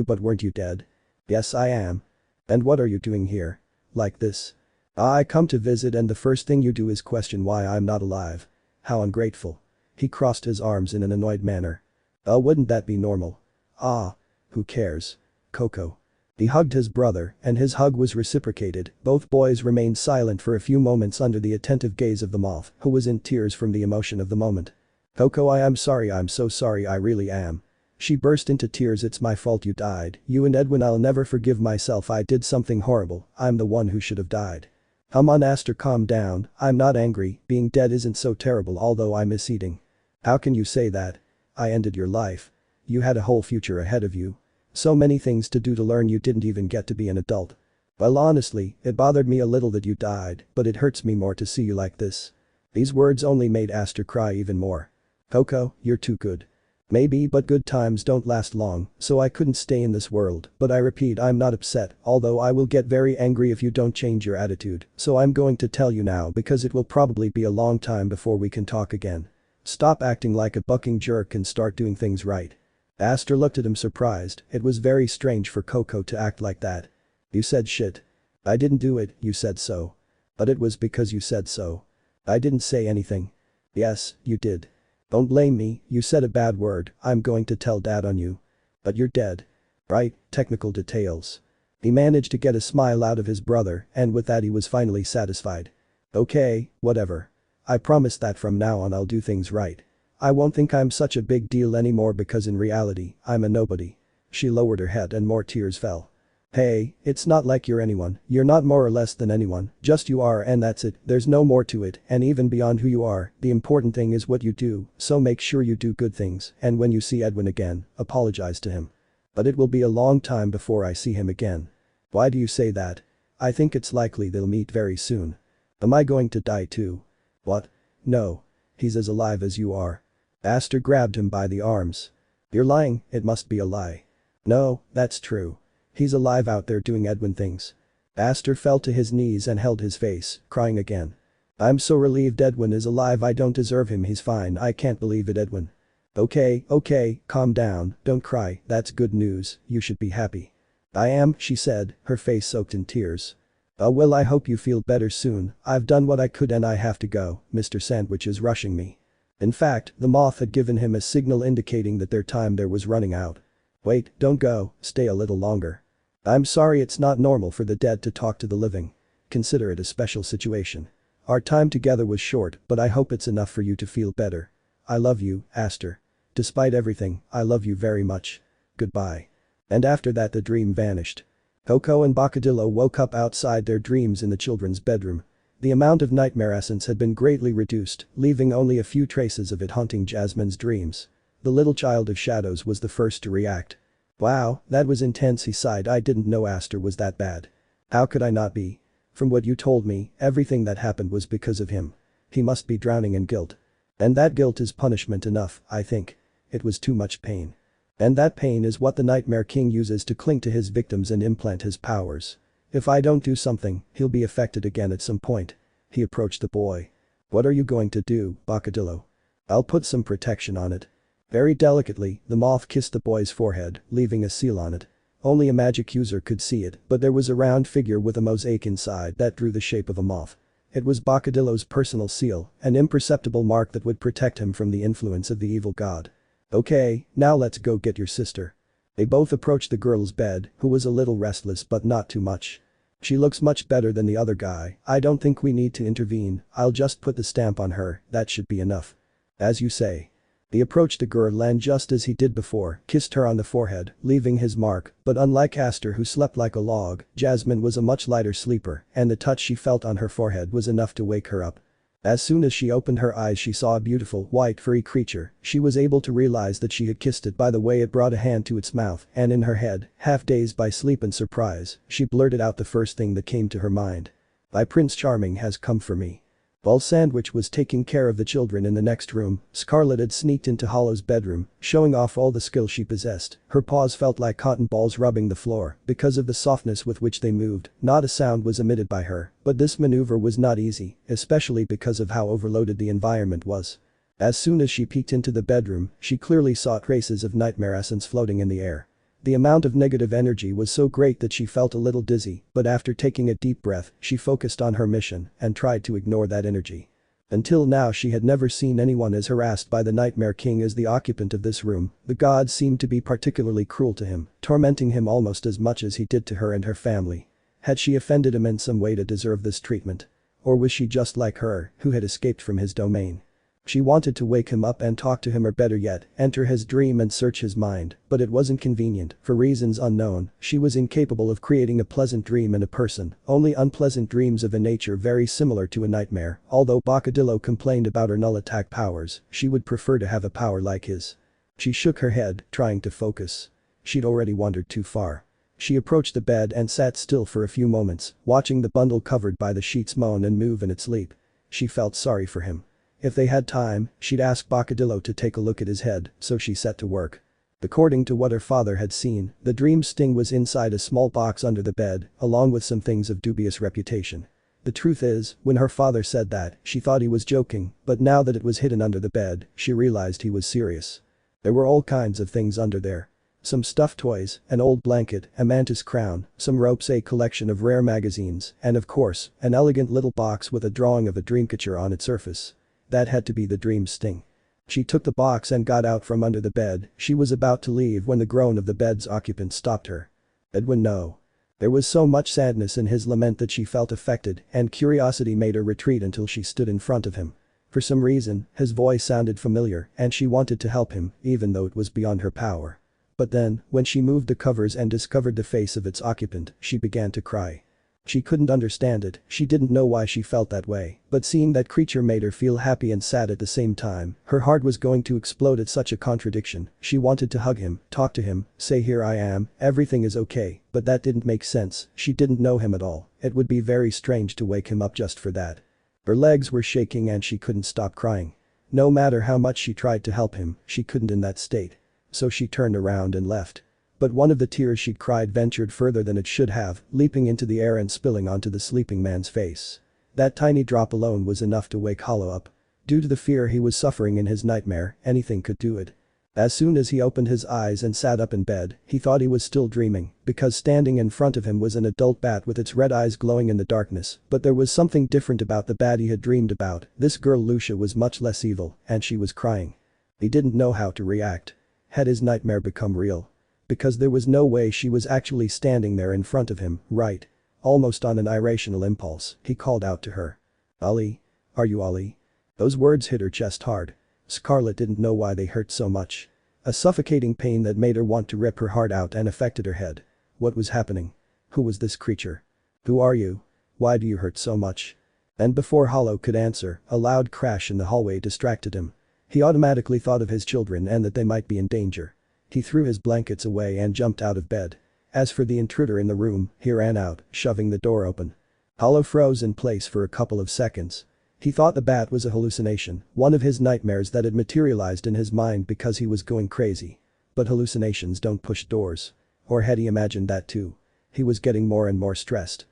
But weren't you dead? Yes, I am. And what are you doing here? Like this? I come to visit and the first thing you do is question why I'm not alive. How ungrateful. He crossed his arms in an annoyed manner. Oh, wouldn't that be normal? Ah. Who cares? Koko. He hugged his brother, and his hug was reciprocated. Both boys remained silent for a few moments under the attentive gaze of the moth, who was in tears from the emotion of the moment. Koko, I am sorry, I'm so sorry, I really am. She burst into tears. It's my fault you died. You and Edwin, I'll never forgive myself. I did something horrible. I'm the one who should have died. Come on, Aster, calm down. I'm not angry. Being dead isn't so terrible, although I miss eating. How can you say that? I ended your life. You had a whole future ahead of you. So many things to do to learn, you didn't even get to be an adult. Well, honestly, it bothered me a little that you died, but it hurts me more to see you like this. These words only made Aster cry even more. Koko, you're too good. Maybe, but good times don't last long, so I couldn't stay in this world, but I repeat, I'm not upset, although I will get very angry if you don't change your attitude, so I'm going to tell you now because it will probably be a long time before we can talk again. Stop acting like a bucking jerk and start doing things right. Aster looked at him surprised. It was very strange for Koko to act like that. You said shit. I didn't do it, you said so. But it was because you said so. I didn't say anything. Yes, you did. Don't blame me, you said a bad word, I'm going to tell Dad on you. But you're dead. Right, technical details. He managed to get a smile out of his brother, and with that he was finally satisfied. Okay, whatever. I promise that from now on I'll do things right. I won't think I'm such a big deal anymore because in reality, I'm a nobody. She lowered her head and more tears fell. Hey, it's not like you're anyone, you're not more or less than anyone, just you are and that's it, there's no more to it, and even beyond who you are, the important thing is what you do, so make sure you do good things, and when you see Edwin again, apologize to him. But it will be a long time before I see him again. Why do you say that? I think it's likely they'll meet very soon. Am I going to die too? What? No. He's as alive as you are. Aster grabbed him by the arms. You're lying, it must be a lie. No, that's true. He's alive out there doing Edwin things. Aster fell to his knees and held his face, crying again. I'm so relieved Edwin is alive, I don't deserve him, he's fine, I can't believe it, Edwin. Okay, calm down, don't cry, that's good news, you should be happy. I am, she said, her face soaked in tears. Oh well, I hope you feel better soon, I've done what I could and I have to go, Mr. Sandwich is rushing me. In fact, the moth had given him a signal indicating that their time there was running out. Wait, don't go, stay a little longer. I'm sorry, it's not normal for the dead to talk to the living. Consider it a special situation. Our time together was short, but I hope it's enough for you to feel better. I love you, Aster. Despite everything, I love you very much. Goodbye. And after that the dream vanished. Koko and Boccadillo woke up outside their dreams in the children's bedroom. The amount of nightmare essence had been greatly reduced, leaving only a few traces of it haunting Jasmine's dreams. The little child of shadows was the first to react. Wow, that was intense, he sighed. I didn't know Aster was that bad. How could I not be? From what you told me, everything that happened was because of him. He must be drowning in guilt. And that guilt is punishment enough, I think. It was too much pain. And that pain is what the Nightmare King uses to cling to his victims and implant his powers. If I don't do something, he'll be affected again at some point. He approached the boy. What are you going to do, Boccadillo? I'll put some protection on it. Very delicately, the moth kissed the boy's forehead, leaving a seal on it. Only a magic user could see it, but there was a round figure with a mosaic inside that drew the shape of a moth. It was Boccadillo's personal seal, an imperceptible mark that would protect him from the influence of the evil god. Okay, now let's go get your sister. They both approached the girl's bed, who was a little restless but not too much. She looks much better than the other guy, I don't think we need to intervene, I'll just put the stamp on her, that should be enough. As you say. He approached the girl and just as he did before, kissed her on the forehead, leaving his mark, but unlike Aster who slept like a log, Jasmine was a much lighter sleeper, and the touch she felt on her forehead was enough to wake her up. As soon as she opened her eyes she saw a beautiful, white furry creature. She was able to realize that she had kissed it by the way it brought a hand to its mouth, and in her head, half dazed by sleep and surprise, she blurted out the first thing that came to her mind. "My Prince Charming has come for me." While Sandwich was taking care of the children in the next room, Scarlet had sneaked into Hollow's bedroom, showing off all the skill she possessed. Her paws felt like cotton balls rubbing the floor because of the softness with which they moved. Not a sound was emitted by her, but this maneuver was not easy, especially because of how overloaded the environment was. As soon as she peeked into the bedroom, she clearly saw traces of nightmare essence floating in the air. The amount of negative energy was so great that she felt a little dizzy, but after taking a deep breath, she focused on her mission and tried to ignore that energy. Until now she had never seen anyone as harassed by the Nightmare King as the occupant of this room. The gods seemed to be particularly cruel to him, tormenting him almost as much as he did to her and her family. Had she offended him in some way to deserve this treatment? Or was she just like her, who had escaped from his domain? She wanted to wake him up and talk to him, or better yet, enter his dream and search his mind, but it wasn't convenient. For reasons unknown, she was incapable of creating a pleasant dream in a person, only unpleasant dreams of a nature very similar to a nightmare. Although Bocadillo complained about her null attack powers, she would prefer to have a power like his. She shook her head, trying to focus. She'd already wandered too far. She approached the bed and sat still for a few moments, watching the bundle covered by the sheets moan and move in its sleep. She felt sorry for him. If they had time, she'd ask Bocadillo to take a look at his head, so she set to work. According to what her father had seen, the dream sting was inside a small box under the bed, along with some things of dubious reputation. The truth is, when her father said that, she thought he was joking, but now that it was hidden under the bed, she realized he was serious. There were all kinds of things under there. Some stuffed toys, an old blanket, a mantis crown, some ropes, a collection of rare magazines, and of course, an elegant little box with a drawing of a dreamcatcher on its surface. That had to be the dream sting. She took the box and got out from under the bed. She was about to leave when the groan of the bed's occupant stopped her. "Edwin, no." There was so much sadness in his lament that she felt affected, and curiosity made her retreat until she stood in front of him. For some reason, his voice sounded familiar, and she wanted to help him, even though it was beyond her power. But then, when she moved the covers and discovered the face of its occupant, she began to cry. She couldn't understand it, she didn't know why she felt that way, but seeing that creature made her feel happy and sad at the same time. Her heart was going to explode at such a contradiction. She wanted to hug him, talk to him, say here I am, everything is okay, but that didn't make sense. She didn't know him at all. It would be very strange to wake him up just for that. Her legs were shaking and she couldn't stop crying. No matter how much she tried to help him, she couldn't in that state. So she turned around and left. But one of the tears she'd cried ventured further than it should have, leaping into the air and spilling onto the sleeping man's face. That tiny drop alone was enough to wake Hollow up. Due to the fear he was suffering in his nightmare, anything could do it. As soon as he opened his eyes and sat up in bed, he thought he was still dreaming, because standing in front of him was an adult bat with its red eyes glowing in the darkness. But there was something different about the bat he had dreamed about. This girl Lucia was much less evil, and she was crying. He didn't know how to react. Had his nightmare become real? Because there was no way she was actually standing there in front of him, right? Almost on an irrational impulse, he called out to her. "Ollie? Are you Ollie?" Those words hit her chest hard. Scarlet didn't know why they hurt so much. A suffocating pain that made her want to rip her heart out and affected her head. What was happening? Who was this creature? Who are you? Why do you hurt so much? And before Hollow could answer, a loud crash in the hallway distracted him. He automatically thought of his children and that they might be in danger. He threw his blankets away and jumped out of bed. As for the intruder in the room, he ran out, shoving the door open. Hollow froze in place for a couple of seconds. He thought the bat was a hallucination, one of his nightmares that had materialized in his mind because he was going crazy. But hallucinations don't push doors. Or had he imagined that too? He was getting more and more stressed.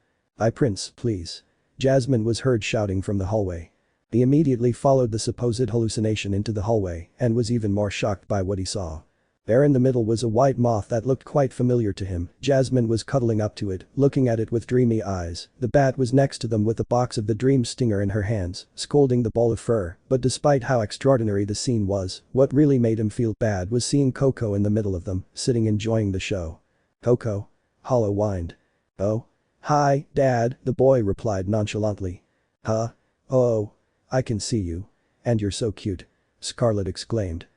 Prince, please." Jasmine was heard shouting from the hallway. He immediately followed the supposed hallucination into the hallway and was even more shocked by what he saw. There in the middle was a white moth that looked quite familiar to him. Jasmine was cuddling up to it, looking at it with dreamy eyes. The bat was next to them with a box of the dream stinger in her hands, scolding the ball of fur. But despite how extraordinary the scene was, what really made him feel bad was seeing Koko in the middle of them, sitting enjoying the show. "Koko?" Hollow whined. "Oh? Hi, Dad," the boy replied nonchalantly. "Huh? Oh. I can see you. And you're so cute," Scarlet exclaimed.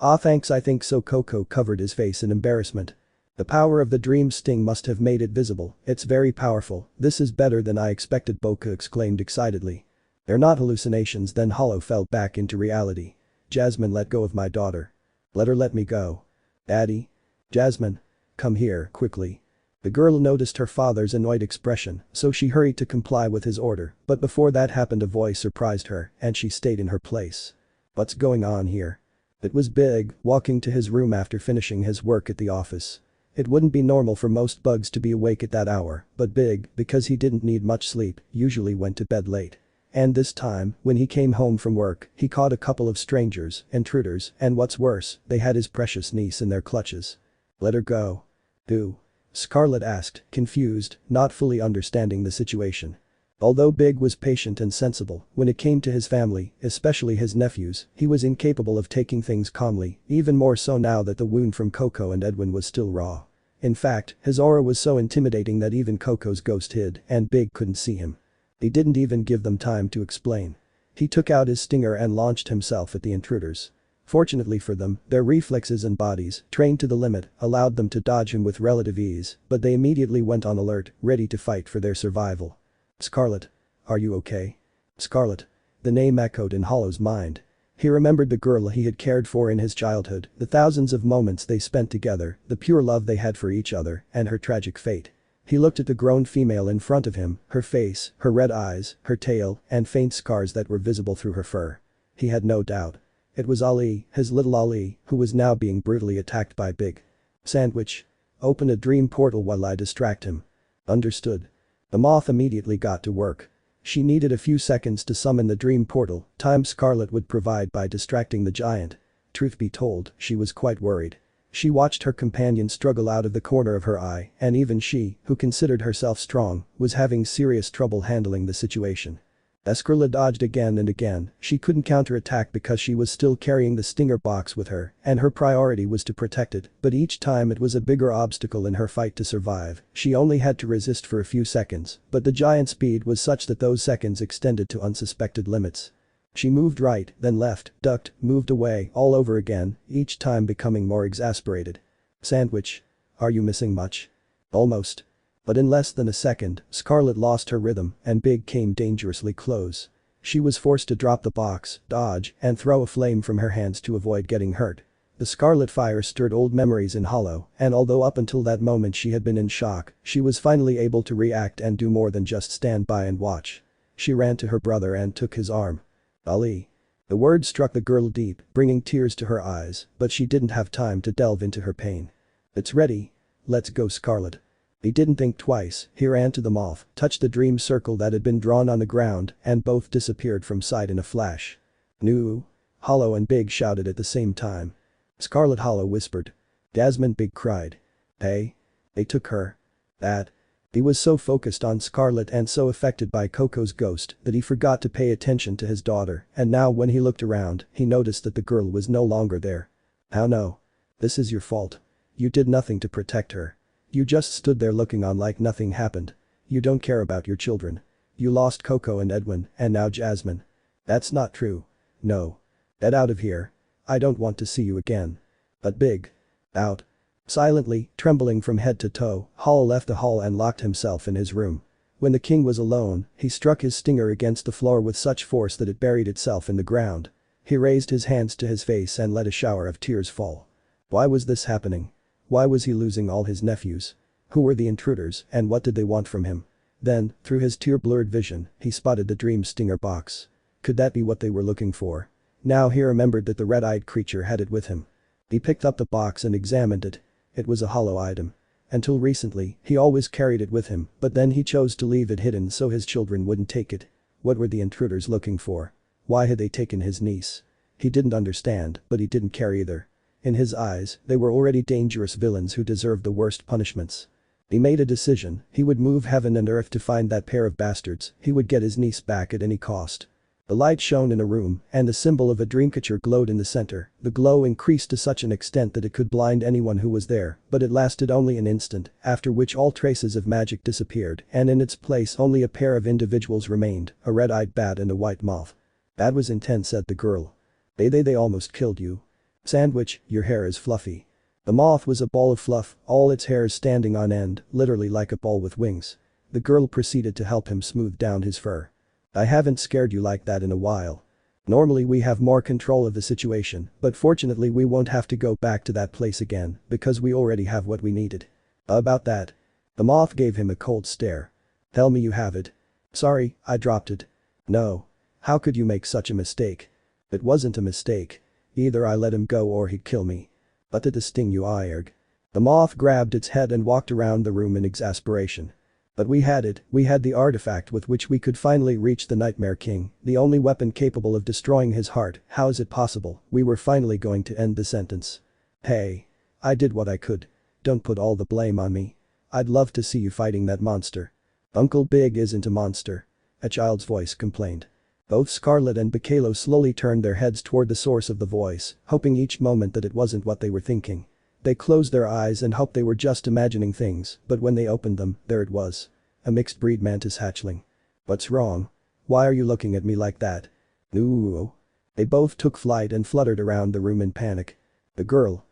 Ah, thanks, I think so." Koko covered his face in embarrassment. The power of the dream sting must have made it visible. "It's very powerful. This is better than I expected," Boka exclaimed excitedly. They're not hallucinations. Then Hollow fell back into reality. Jasmine, let go of my daughter. Let her let me go. Daddy? Jasmine. Come here, quickly. The girl noticed her father's annoyed expression, so she hurried to comply with his order, but before that happened a voice surprised her, and she stayed in her place. What's going on here? It was Big, walking to his room after finishing his work at the office. It wouldn't be normal for most bugs to be awake at that hour, but Big, because he didn't need much sleep, usually went to bed late. And this time, when he came home from work, he caught a couple of strangers, intruders, and what's worse, they had his precious niece in their clutches. Let her go. Who? Scarlet asked, confused, not fully understanding the situation. Although Big was patient and sensible, when it came to his family, especially his nephews, he was incapable of taking things calmly, even more so now that the wound from Koko and Edwin was still raw. In fact, his aura was so intimidating that even Koko's ghost hid and Big couldn't see him. He didn't even give them time to explain. He took out his stinger and launched himself at the intruders. Fortunately for them, their reflexes and bodies, trained to the limit, allowed them to dodge him with relative ease, but they immediately went on alert, ready to fight for their survival. Scarlet. Are you okay? Scarlet. The name echoed in Hollow's mind. He remembered the girl he had cared for in his childhood, the thousands of moments they spent together, the pure love they had for each other, and her tragic fate. He looked at the grown female in front of him, her face, her red eyes, her tail, and faint scars that were visible through her fur. He had no doubt. It was Ali, his little Ali, who was now being brutally attacked by Big. Sandwich. Open a dream portal while I distract him. Understood. The moth immediately got to work. She needed a few seconds to summon the dream portal, time Scarlet would provide by distracting the giant. Truth be told, she was quite worried. She watched her companion struggle out of the corner of her eye, and even she, who considered herself strong, was having serious trouble handling the situation. Scarlet dodged again and again, she couldn't counterattack because she was still carrying the stinger box with her, and her priority was to protect it, but each time it was a bigger obstacle in her fight to survive. She only had to resist for a few seconds, but the giant's speed was such that those seconds extended to unsuspected limits. She moved right, then left, ducked, moved away, all over again, each time becoming more exasperated. Sandwich. Are you missing much? Almost. But in less than a second, Scarlet lost her rhythm and Big came dangerously close. She was forced to drop the box, dodge, and throw a flame from her hands to avoid getting hurt. The Scarlet fire stirred old memories in Hollow, and although up until that moment she had been in shock, she was finally able to react and do more than just stand by and watch. She ran to her brother and took his arm. Ali. The word struck the girl deep, bringing tears to her eyes, but she didn't have time to delve into her pain. It's ready. Let's go, Scarlet. He didn't think twice, he ran to the moth, touched the dream circle that had been drawn on the ground, and both disappeared from sight in a flash. No. Hollow and Big shouted at the same time. Scarlet, Hollow whispered. Jasmine, Big cried. Hey? They took her. That. He was so focused on Scarlet and so affected by Koko's ghost that he forgot to pay attention to his daughter, and now when he looked around, he noticed that the girl was no longer there. How no? This is your fault. You did nothing to protect her. You just stood there looking on like nothing happened. You don't care about your children. You lost Koko and Edwin, and now Jasmine. That's not true. No. Get out of here. I don't want to see you again. But Big. Out. Silently, trembling from head to toe, Hall left the hall and locked himself in his room. When the king was alone, he struck his stinger against the floor with such force that it buried itself in the ground. He raised his hands to his face and let a shower of tears fall. Why was this happening? Why was he losing all his nephews? Who were the intruders and what did they want from him? Then, through his tear-blurred vision, he spotted the dream stinger box. Could that be what they were looking for? Now he remembered that the red-eyed creature had it with him. He picked up the box and examined it. It was a hollow item. Until recently, he always carried it with him, but then he chose to leave it hidden so his children wouldn't take it. What were the intruders looking for? Why had they taken his niece? He didn't understand, but he didn't care either. In his eyes, they were already dangerous villains who deserved the worst punishments. He made a decision, he would move heaven and earth to find that pair of bastards, he would get his niece back at any cost. The light shone in a room, and the symbol of a dreamcatcher glowed in the center. The glow increased to such an extent that it could blind anyone who was there, but it lasted only an instant, after which all traces of magic disappeared, and in its place only a pair of individuals remained, a red-eyed bat and a white moth. That was intense, said the girl. They almost killed you. Sandwich, your hair is fluffy. The moth was a ball of fluff, all its hairs standing on end, literally like a ball with wings. The girl proceeded to help him smooth down his fur. I haven't scared you like that in a while. Normally we have more control of the situation, but fortunately we won't have to go back to that place again because we already have what we needed. About that. The moth gave him a cold stare. Tell me you have it. Sorry, I dropped it. No. How could you make such a mistake? It wasn't a mistake. Either I let him go or he'd kill me. But did it sting you, Ayerg? The moth grabbed its head and walked around the room in exasperation. But we had it, we had the artifact with which we could finally reach the Nightmare King, the only weapon capable of destroying his heart. How is it possible? We were finally going to end the sentence. Hey. I did what I could. Don't put all the blame on me. I'd love to see you fighting that monster. Uncle Big isn't a monster. A child's voice complained. Both Scarlet and Bakalo slowly turned their heads toward the source of the voice, hoping each moment that it wasn't what they were thinking. They closed their eyes and hoped they were just imagining things, but when they opened them, there it was. A mixed-breed mantis hatchling. What's wrong? Why are you looking at me like that? Ooh. They both took flight and fluttered around the room in panic. The girl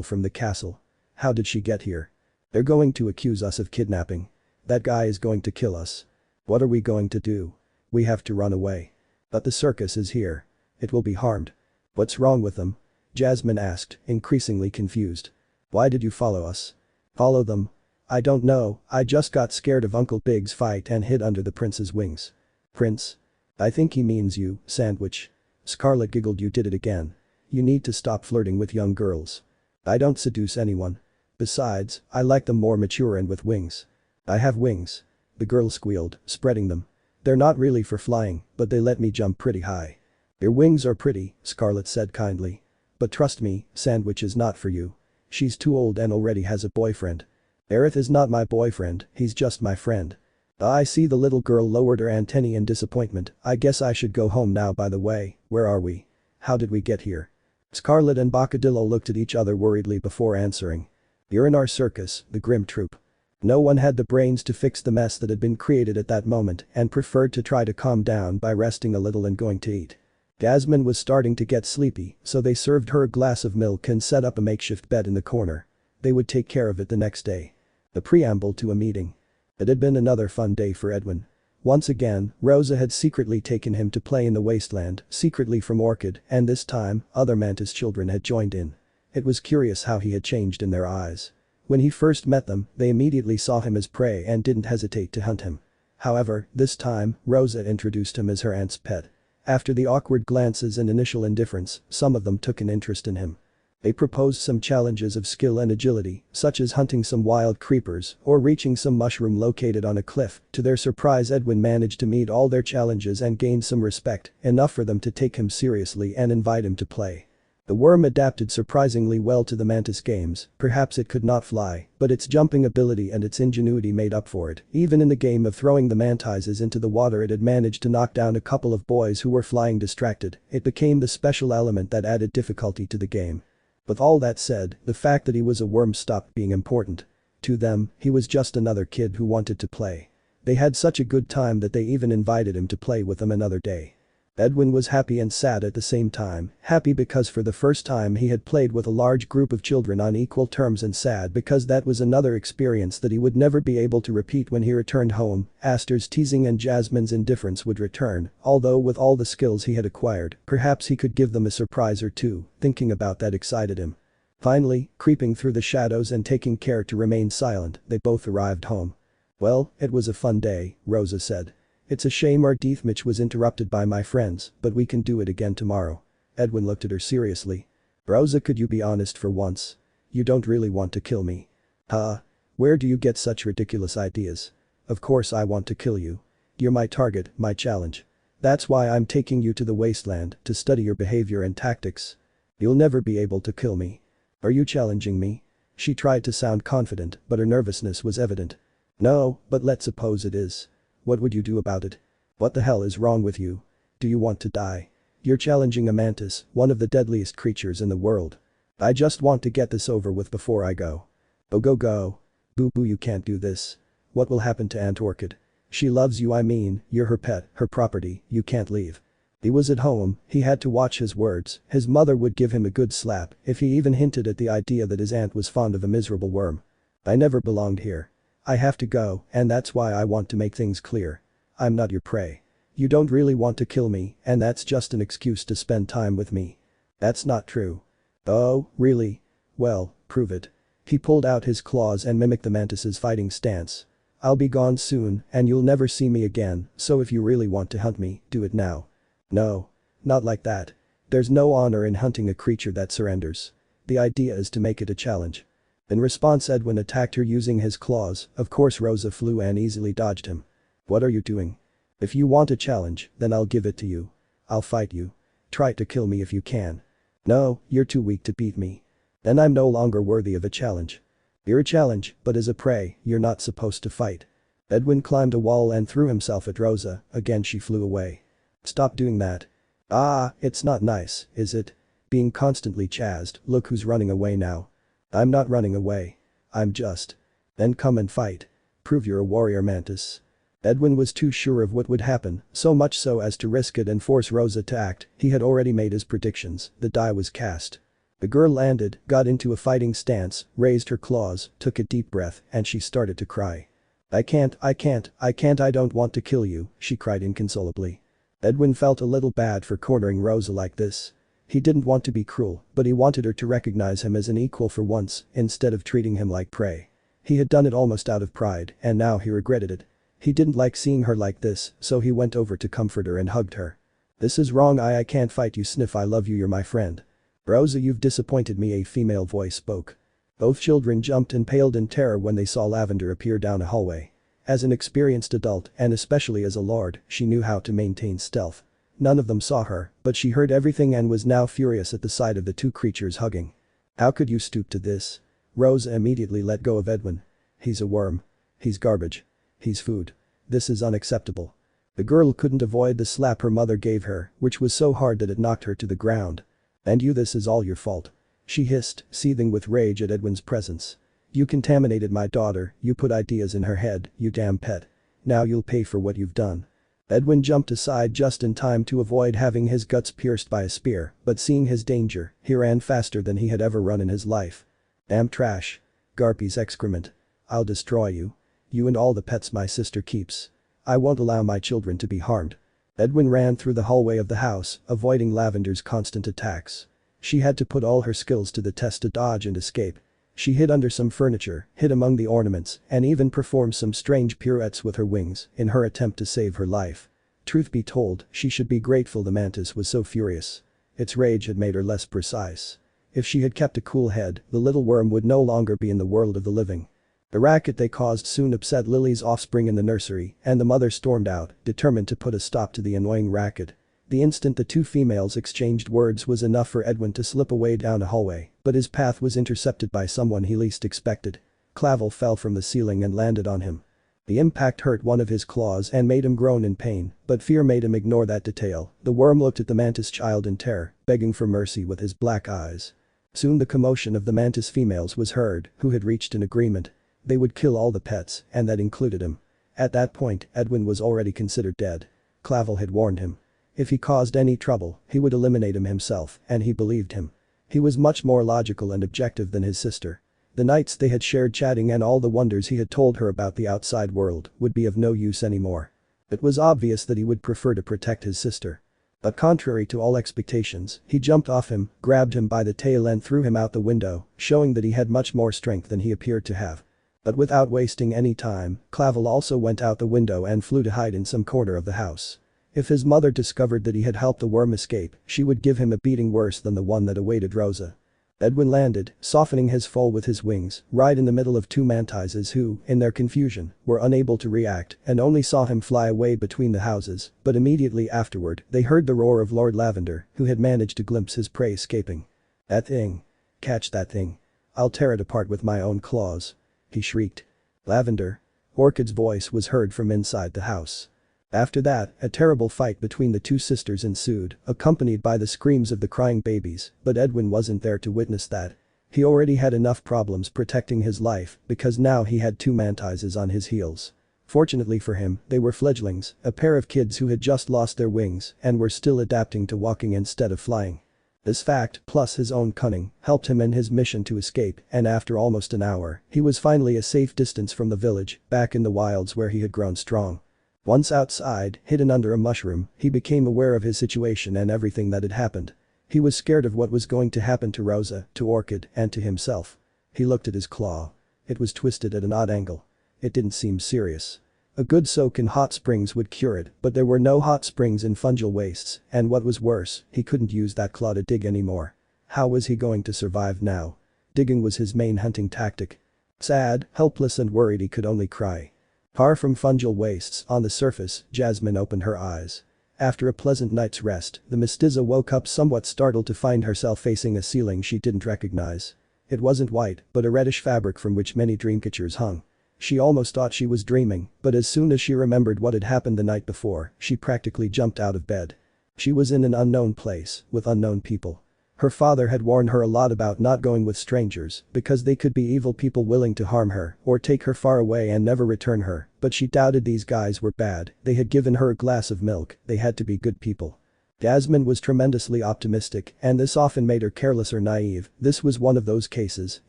from the castle. How did she get here? They're going to accuse us of kidnapping. That guy is going to kill us. What are we going to do? We have to run away. But the circus is here. It will be harmed. What's wrong with them? Jasmine asked, increasingly confused. Why did you follow us? Follow them? I don't know, I just got scared of Uncle Big's fight and hid under the prince's wings. Prince? I think he means you, Sandwich. Scarlet giggled. You did it again. You need to stop flirting with young girls. I don't seduce anyone. Besides, I like them more mature and with wings. I have wings. The girl squealed, spreading them. They're not really for flying, but they let me jump pretty high. Your wings are pretty, Scarlet said kindly. But trust me, Sandwich is not for you. She's too old and already has a boyfriend. Aerith is not my boyfriend, he's just my friend. I see. The little girl lowered her antennae in disappointment. I guess I should go home now. By the way, where are we? How did we get here? Scarlet and Bacadillo looked at each other worriedly before answering. You're in our circus, the Grim Troupe. No one had the brains to fix the mess that had been created at that moment and preferred to try to calm down by resting a little and going to eat. Jasmine was starting to get sleepy, so they served her a glass of milk and set up a makeshift bed in the corner. They would take care of it the next day. The preamble to a meeting. It had been another fun day for Edwin. Once again, Rosa had secretly taken him to play in the wasteland, secretly from Orchid, and this time, other mantis children had joined in. It was curious how he had changed in their eyes. When he first met them, they immediately saw him as prey and didn't hesitate to hunt him. However, this time, Rosa introduced him as her aunt's pet. After the awkward glances and initial indifference, some of them took an interest in him. They proposed some challenges of skill and agility, such as hunting some wild creepers or reaching some mushroom located on a cliff. To their surprise, Edwin managed to meet all their challenges and gained some respect, enough for them to take him seriously and invite him to play. The worm adapted surprisingly well to the mantis games. Perhaps it could not fly, but its jumping ability and its ingenuity made up for it. Even in the game of throwing the mantises into the water, it had managed to knock down a couple of boys who were flying distracted. It became the special element that added difficulty to the game. With all that said, the fact that he was a worm stopped being important. To them, he was just another kid who wanted to play. They had such a good time that they even invited him to play with them another day. Edwin was happy and sad at the same time, happy because for the first time he had played with a large group of children on equal terms, and sad because that was another experience that he would never be able to repeat when he returned home. Aster's teasing and Jasmine's indifference would return, although with all the skills he had acquired, perhaps he could give them a surprise or two. Thinking about that excited him. Finally, creeping through the shadows and taking care to remain silent, they both arrived home. Well, it was a fun day, Rosa said. It's a shame our deathmatch was interrupted by my friends, but we can do it again tomorrow. Edwin looked at her seriously. Rosa, could you be honest for once? You don't really want to kill me. Huh? Where do you get such ridiculous ideas? Of course I want to kill you. You're my target, my challenge. That's why I'm taking you to the wasteland, to study your behavior and tactics. You'll never be able to kill me. Are you challenging me? She tried to sound confident, but her nervousness was evident. No, but let's suppose it is. What would you do about it? What the hell is wrong with you? Do you want to die? You're challenging a mantis, one of the deadliest creatures in the world. I just want to get this over with before I go. Oh, go. Boo-boo, you can't do this. What will happen to Aunt Orchid? She loves you. I mean, you're her pet, her property, you can't leave. He was at home, he had to watch his words. His mother would give him a good slap if he even hinted at the idea that his aunt was fond of a miserable worm. I never belonged here. I have to go, and that's why I want to make things clear. I'm not your prey. You don't really want to kill me, and that's just an excuse to spend time with me. That's not true. Oh, really? Well, prove it. He pulled out his claws and mimicked the mantis's fighting stance. I'll be gone soon, and you'll never see me again, so if you really want to hunt me, do it now. No. Not like that. There's no honor in hunting a creature that surrenders. The idea is to make it a challenge. In response, Edwin attacked her using his claws. Of course Rosa flew and easily dodged him. What are you doing? If you want a challenge, then I'll give it to you. I'll fight you. Try to kill me if you can. No, you're too weak to beat me. Then I'm no longer worthy of a challenge. You're a challenge, but as a prey, you're not supposed to fight. Edwin climbed a wall and threw himself at Rosa. Again she flew away. Stop doing that. Ah, it's not nice, is it? Being constantly chased, look who's running away now. I'm not running away. I'm just. Then come and fight. Prove you're a warrior mantis. Edwin was too sure of what would happen, so much so as to risk it and force Rosa to act. He had already made his predictions. The die was cast. The girl landed, got into a fighting stance, raised her claws, took a deep breath, and she started to cry. I can't, I don't want to kill you, she cried inconsolably. Edwin felt a little bad for cornering Rosa like this. He didn't want to be cruel, but he wanted her to recognize him as an equal for once, instead of treating him like prey. He had done it almost out of pride, and now he regretted it. He didn't like seeing her like this, so he went over to comfort her and hugged her. This is wrong, I can't fight you, sniff, I love you, you're my friend. Rosa, you've disappointed me, a female voice spoke. Both children jumped and paled in terror when they saw Lavender appear down a hallway. As an experienced adult, and especially as a lord, she knew how to maintain stealth. None of them saw her, but she heard everything and was now furious at the sight of the two creatures hugging. How could you stoop to this? Rosa immediately let go of Edwin. He's a worm. He's garbage. He's food. This is unacceptable. The girl couldn't avoid the slap her mother gave her, which was so hard that it knocked her to the ground. And you, this is all your fault. She hissed, seething with rage at Edwin's presence. You contaminated my daughter, you put ideas in her head, you damn pet. Now you'll pay for what you've done. Edwin jumped aside just in time to avoid having his guts pierced by a spear, but seeing his danger, he ran faster than he had ever run in his life. Damn trash. Garpy's excrement. I'll destroy you. You and all the pets my sister keeps. I won't allow my children to be harmed. Edwin ran through the hallway of the house, avoiding Lavender's constant attacks. She had to put all her skills to the test to dodge and escape. She hid under some furniture, hid among the ornaments, and even performed some strange pirouettes with her wings in her attempt to save her life. Truth be told, she should be grateful the mantis was so furious. Its rage had made her less precise. If she had kept a cool head, the little worm would no longer be in the world of the living. The racket they caused soon upset Lily's offspring in the nursery, and the mother stormed out, determined to put a stop to the annoying racket. The instant the two females exchanged words was enough for Edwin to slip away down a hallway, but his path was intercepted by someone he least expected. Clavl fell from the ceiling and landed on him. The impact hurt one of his claws and made him groan in pain, but fear made him ignore that detail. The worm looked at the mantis child in terror, begging for mercy with his black eyes. Soon the commotion of the mantis females was heard, who had reached an agreement. They would kill all the pets, and that included him. At that point, Edwin was already considered dead. Clavl had warned him. If he caused any trouble, he would eliminate him himself, and he believed him. He was much more logical and objective than his sister. The nights they had shared chatting and all the wonders he had told her about the outside world would be of no use anymore. It was obvious that he would prefer to protect his sister. But contrary to all expectations, he jumped off him, grabbed him by the tail and threw him out the window, showing that he had much more strength than he appeared to have. But without wasting any time, Clavl also went out the window and flew to hide in some corner of the house. If his mother discovered that he had helped the worm escape, she would give him a beating worse than the one that awaited Rosa. Edwin landed, softening his fall with his wings, right in the middle of two mantises who, in their confusion, were unable to react and only saw him fly away between the houses, but immediately afterward, they heard the roar of Lord Lavender, who had managed to glimpse his prey escaping. That thing. Catch that thing. I'll tear it apart with my own claws. He shrieked. Lavender. Orchid's voice was heard from inside the house. After that, a terrible fight between the two sisters ensued, accompanied by the screams of the crying babies, but Edwin wasn't there to witness that. He already had enough problems protecting his life because now he had two mantises on his heels. Fortunately for him, they were fledglings, a pair of kids who had just lost their wings and were still adapting to walking instead of flying. This fact, plus his own cunning, helped him in his mission to escape, and after almost an hour, he was finally a safe distance from the village, back in the wilds where he had grown strong. Once outside, hidden under a mushroom, he became aware of his situation and everything that had happened. He was scared of what was going to happen to Rosa, to Orchid, and to himself. He looked at his claw. It was twisted at an odd angle. It didn't seem serious. A good soak in hot springs would cure it, but there were no hot springs in fungal wastes, and what was worse, he couldn't use that claw to dig anymore. How was he going to survive now? Digging was his main hunting tactic. Sad, helpless and worried, he could only cry. Far from fungal wastes, on the surface, Jasmine opened her eyes. After a pleasant night's rest, the mestiza woke up somewhat startled to find herself facing a ceiling she didn't recognize. It wasn't white, but a reddish fabric from which many dreamcatchers hung. She almost thought she was dreaming, but as soon as she remembered what had happened the night before, she practically jumped out of bed. She was in an unknown place, with unknown people. Her father had warned her a lot about not going with strangers, because they could be evil people willing to harm her, or take her far away and never return her, but she doubted these guys were bad. They had given her a glass of milk, they had to be good people. Jasmine was tremendously optimistic, and this often made her careless or naive. This was one of those cases.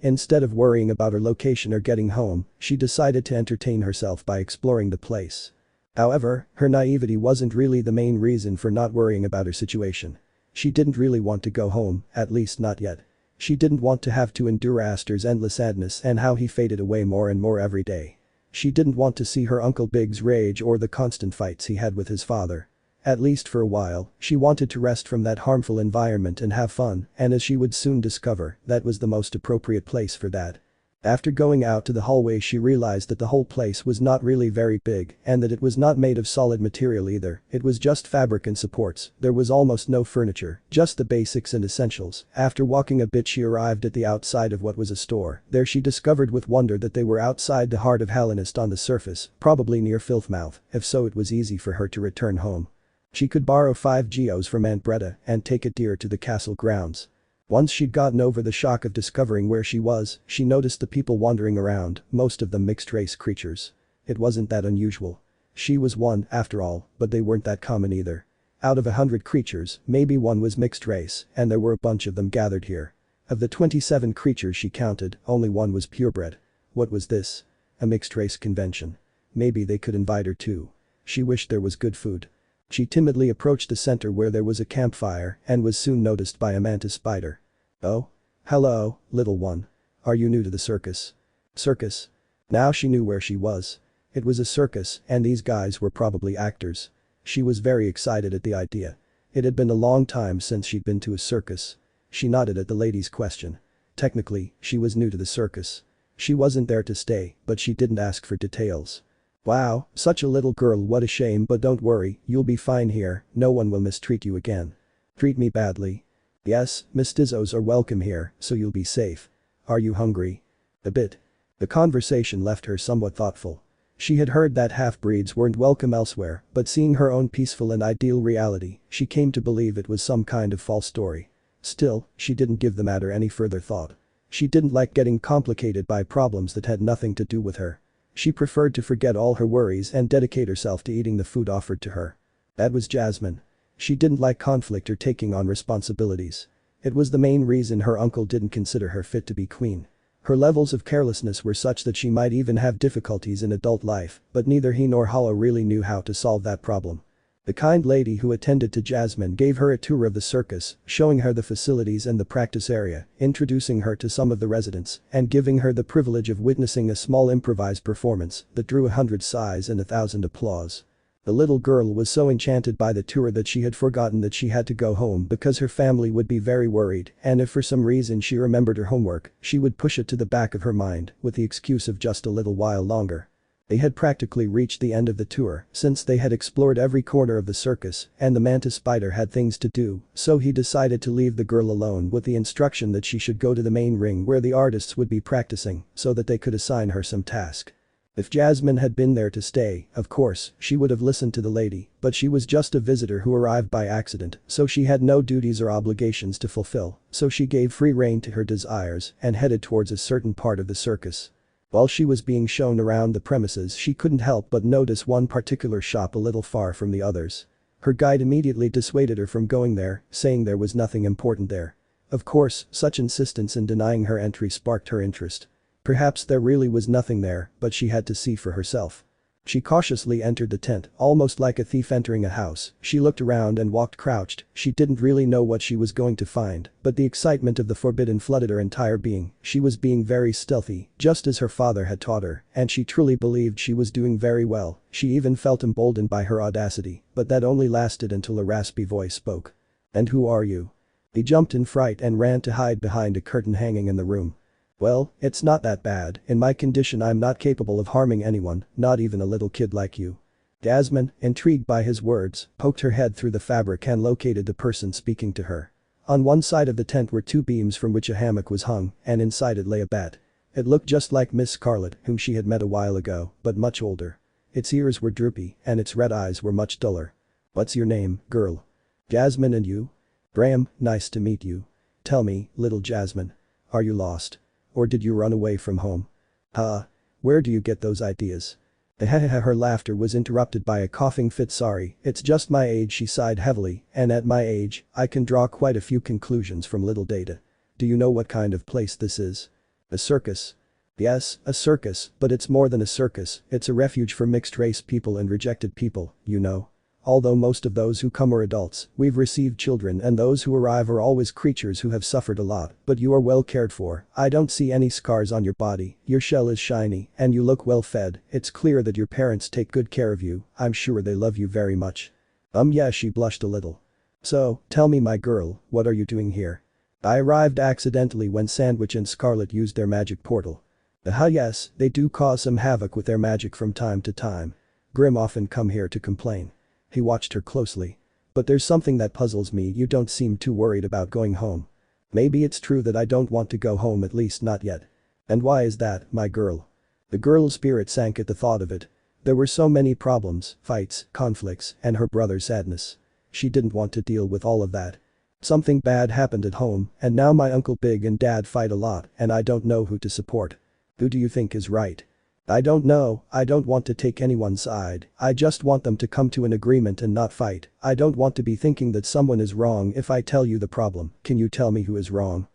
Instead of worrying about her location or getting home, she decided to entertain herself by exploring the place. However, her naivety wasn't really the main reason for not worrying about her situation. She didn't really want to go home, at least not yet. She didn't want to have to endure Aster's endless sadness and how he faded away more and more every day. She didn't want to see her Uncle Big's rage or the constant fights he had with his father. At least for a while, she wanted to rest from that harmful environment and have fun, and as she would soon discover, that was the most appropriate place for that. After going out to the hallway, she realized that the whole place was not really very big and that it was not made of solid material either. It was just fabric and supports. There was almost no furniture, just the basics and essentials. After walking a bit, she arrived at the outside of what was a store. There she discovered with wonder that they were outside the heart of Hellenist on the surface, probably near Filthmouth. If so, it was easy for her to return home. She could borrow 5 geos from Aunt Bretta and take a deer to the castle grounds. Once she'd gotten over the shock of discovering where she was, she noticed the people wandering around, most of them mixed-race creatures. It wasn't that unusual. She was one, after all, but they weren't that common either. Out of 100 creatures, maybe one was mixed race, and there were a bunch of them gathered here. Of the 27 creatures she counted, only one was purebred. What was this? A mixed-race convention. Maybe they could invite her too. She wished there was good food. She timidly approached the center where there was a campfire and was soon noticed by a mantis spider. "Oh? Hello, little one. Are you new to the circus?" Circus? Now she knew where she was. It was a circus, and these guys were probably actors. She was very excited at the idea. It had been a long time since she'd been to a circus. She nodded at the lady's question. Technically, she was new to the circus. She wasn't there to stay, but she didn't ask for details. "Wow, such a little girl, what a shame, but don't worry, you'll be fine here, no one will mistreat you again." "Treat me badly?" "Yes, mestizos are welcome here, so you'll be safe. Are you hungry?" "A bit." The conversation left her somewhat thoughtful. She had heard that half-breeds weren't welcome elsewhere, but seeing her own peaceful and ideal reality, she came to believe it was some kind of false story. Still, she didn't give the matter any further thought. She didn't like getting complicated by problems that had nothing to do with her. She preferred to forget all her worries and dedicate herself to eating the food offered to her. That was Jasmine. She didn't like conflict or taking on responsibilities. It was the main reason her uncle didn't consider her fit to be queen. Her levels of carelessness were such that she might even have difficulties in adult life, but neither he nor Hollow really knew how to solve that problem. The kind lady who attended to Jasmine gave her a tour of the circus, showing her the facilities and the practice area, introducing her to some of the residents, and giving her the privilege of witnessing a small improvised performance that drew 100 sighs and 1,000 applause. The little girl was so enchanted by the tour that she had forgotten that she had to go home because her family would be very worried, and if for some reason she remembered her homework, she would push it to the back of her mind with the excuse of just a little while longer. They had practically reached the end of the tour since they had explored every corner of the circus and the mantis spider had things to do, so he decided to leave the girl alone with the instruction that she should go to the main ring where the artists would be practicing so that they could assign her some task. If Jasmine had been there to stay, of course, she would have listened to the lady, but she was just a visitor who arrived by accident, so she had no duties or obligations to fulfill, so she gave free rein to her desires and headed towards a certain part of the circus. While she was being shown around the premises, she couldn't help but notice one particular shop a little far from the others. Her guide immediately dissuaded her from going there, saying there was nothing important there. Of course, such insistence in denying her entry sparked her interest. Perhaps there really was nothing there, but she had to see for herself. She cautiously entered the tent, almost like a thief entering a house. She looked around and walked crouched. She didn't really know what she was going to find, but the excitement of the forbidden flooded her entire being. She was being very stealthy, just as her father had taught her, and she truly believed she was doing very well. She even felt emboldened by her audacity, but that only lasted until a raspy voice spoke. "And who are you?" He jumped in fright and ran to hide behind a curtain hanging in the room. "Well, it's not that bad. In my condition I'm not capable of harming anyone, not even a little kid like you." Jasmine, intrigued by his words, poked her head through the fabric and located the person speaking to her. On one side of the tent were two beams from which a hammock was hung, and inside it lay a bat. It looked just like Miss Scarlet, whom she had met a while ago, but much older. Its ears were droopy, and its red eyes were much duller. "What's your name, girl?" "Jasmine, and you?" "Graham, nice to meet you. Tell me, little Jasmine. Are you lost? Or did you run away from home?" "Huh? Where do you get those ideas?" Her laughter was interrupted by a coughing fit. "Sorry, it's just my age," she sighed heavily, "and at my age, I can draw quite a few conclusions from little data. Do you know what kind of place this is?" "A circus?" "Yes, a circus, but it's more than a circus, it's a refuge for mixed-race people and rejected people, you know. Although most of those who come are adults, we've received children, and those who arrive are always creatures who have suffered a lot, but you are well cared for. I don't see any scars on your body, your shell is shiny, and you look well fed. It's clear that your parents take good care of you. I'm sure they love you very much." Yeah, she blushed a little. "So, tell me, my girl, what are you doing here?" "I arrived accidentally when Sandwich and Scarlet used their magic portal." Yes, they do cause some havoc with their magic from time to time. Grim often come here to complain." He watched her closely. "But there's something that puzzles me. You don't seem too worried about going home." "Maybe it's true that I don't want to go home, at least not yet." "And why is that, my girl?" The girl's spirit sank at the thought of it. There were so many problems, fights, conflicts, and her brother's sadness. She didn't want to deal with all of that. "Something bad happened at home, and now my Uncle Big and Dad fight a lot, and I don't know who to support." "Who do you think is right?" "I don't know, I don't want to take anyone's side, I just want them to come to an agreement and not fight. I don't want to be thinking that someone is wrong if I tell you the problem. Can you tell me who is wrong?"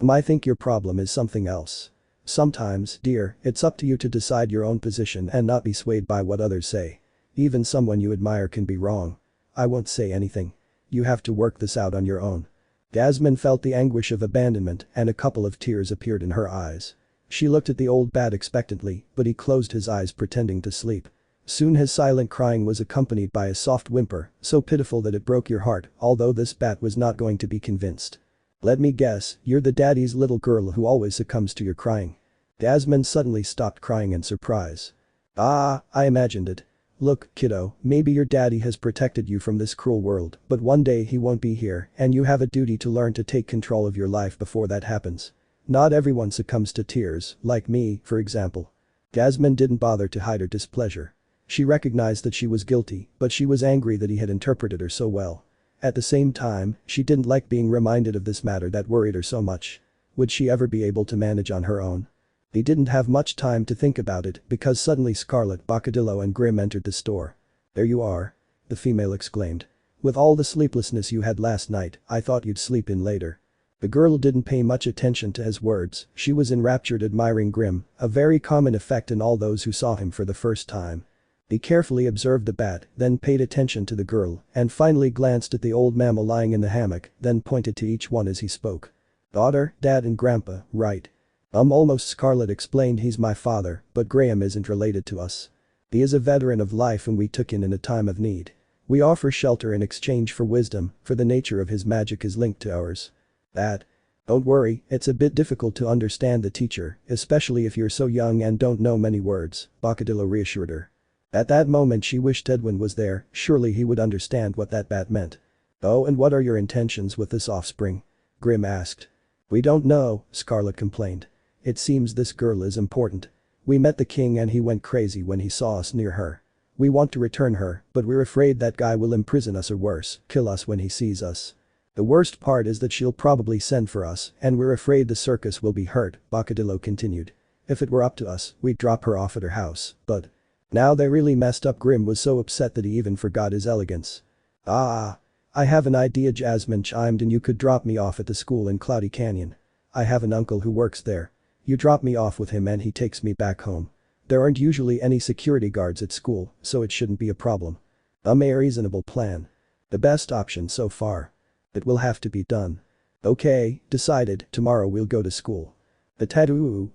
"I think your problem is something else. Sometimes, dear, it's up to you to decide your own position and not be swayed by what others say. Even someone you admire can be wrong. I won't say anything. You have to work this out on your own." Jasmine felt the anguish of abandonment, and a couple of tears appeared in her eyes. She looked at the old bat expectantly, but he closed his eyes pretending to sleep. Soon his silent crying was accompanied by a soft whimper, so pitiful that it broke your heart, although this bat was not going to be convinced. "Let me guess, you're the daddy's little girl who always succumbs to your crying." Jasmine suddenly stopped crying in surprise. "Ah, I imagined it. Look, kiddo, maybe your daddy has protected you from this cruel world, but one day he won't be here, and you have a duty to learn to take control of your life before that happens. Not everyone succumbs to tears, like me, for example." Jasmine didn't bother to hide her displeasure. She recognized that she was guilty, but she was angry that he had interpreted her so well. At the same time, she didn't like being reminded of this matter that worried her so much. Would she ever be able to manage on her own? He didn't have much time to think about it because suddenly Scarlet, Boccadillo and Grim entered the store. "There you are," the female exclaimed. "With all the sleeplessness you had last night, I thought you'd sleep in later." The girl didn't pay much attention to his words, she was enraptured admiring Grim, a very common effect in all those who saw him for the first time. He carefully observed the bat, then paid attention to the girl, and finally glanced at the old mammal lying in the hammock, then pointed to each one as he spoke. "Daughter, Dad and Grandpa, right?" Almost Scarlet explained. "He's my father, but Graham isn't related to us. He is a veteran of life and we took in a time of need. We offer shelter in exchange for wisdom, for the nature of his magic is linked to ours." "That? Don't worry, it's a bit difficult to understand the teacher, especially if you're so young and don't know many words," Boccadillo reassured her. At that moment she wished Edwin was there, surely he would understand what that bat meant. "Oh, and what are your intentions with this offspring?" Grim asked. "We don't know," Scarlet complained. "It seems this girl is important. We met the king and he went crazy when he saw us near her. We want to return her, but we're afraid that guy will imprison us or worse, kill us when he sees us. The worst part is that she'll probably send for us, and we're afraid the circus will be hurt," Boccadillo continued. "If it were up to us, we'd drop her off at her house, but..." Now they really messed up. Grim was so upset that he even forgot his elegance. "Ah. I have an idea," Jasmine chimed in. "You could drop me off at the school in Cloudy Canyon. I have an uncle who works there. You drop me off with him and he takes me back home. There aren't usually any security guards at school, so it shouldn't be a problem. A reasonable plan. The best option so far. It will have to be done. Okay, decided, tomorrow we'll go to school. Patatu,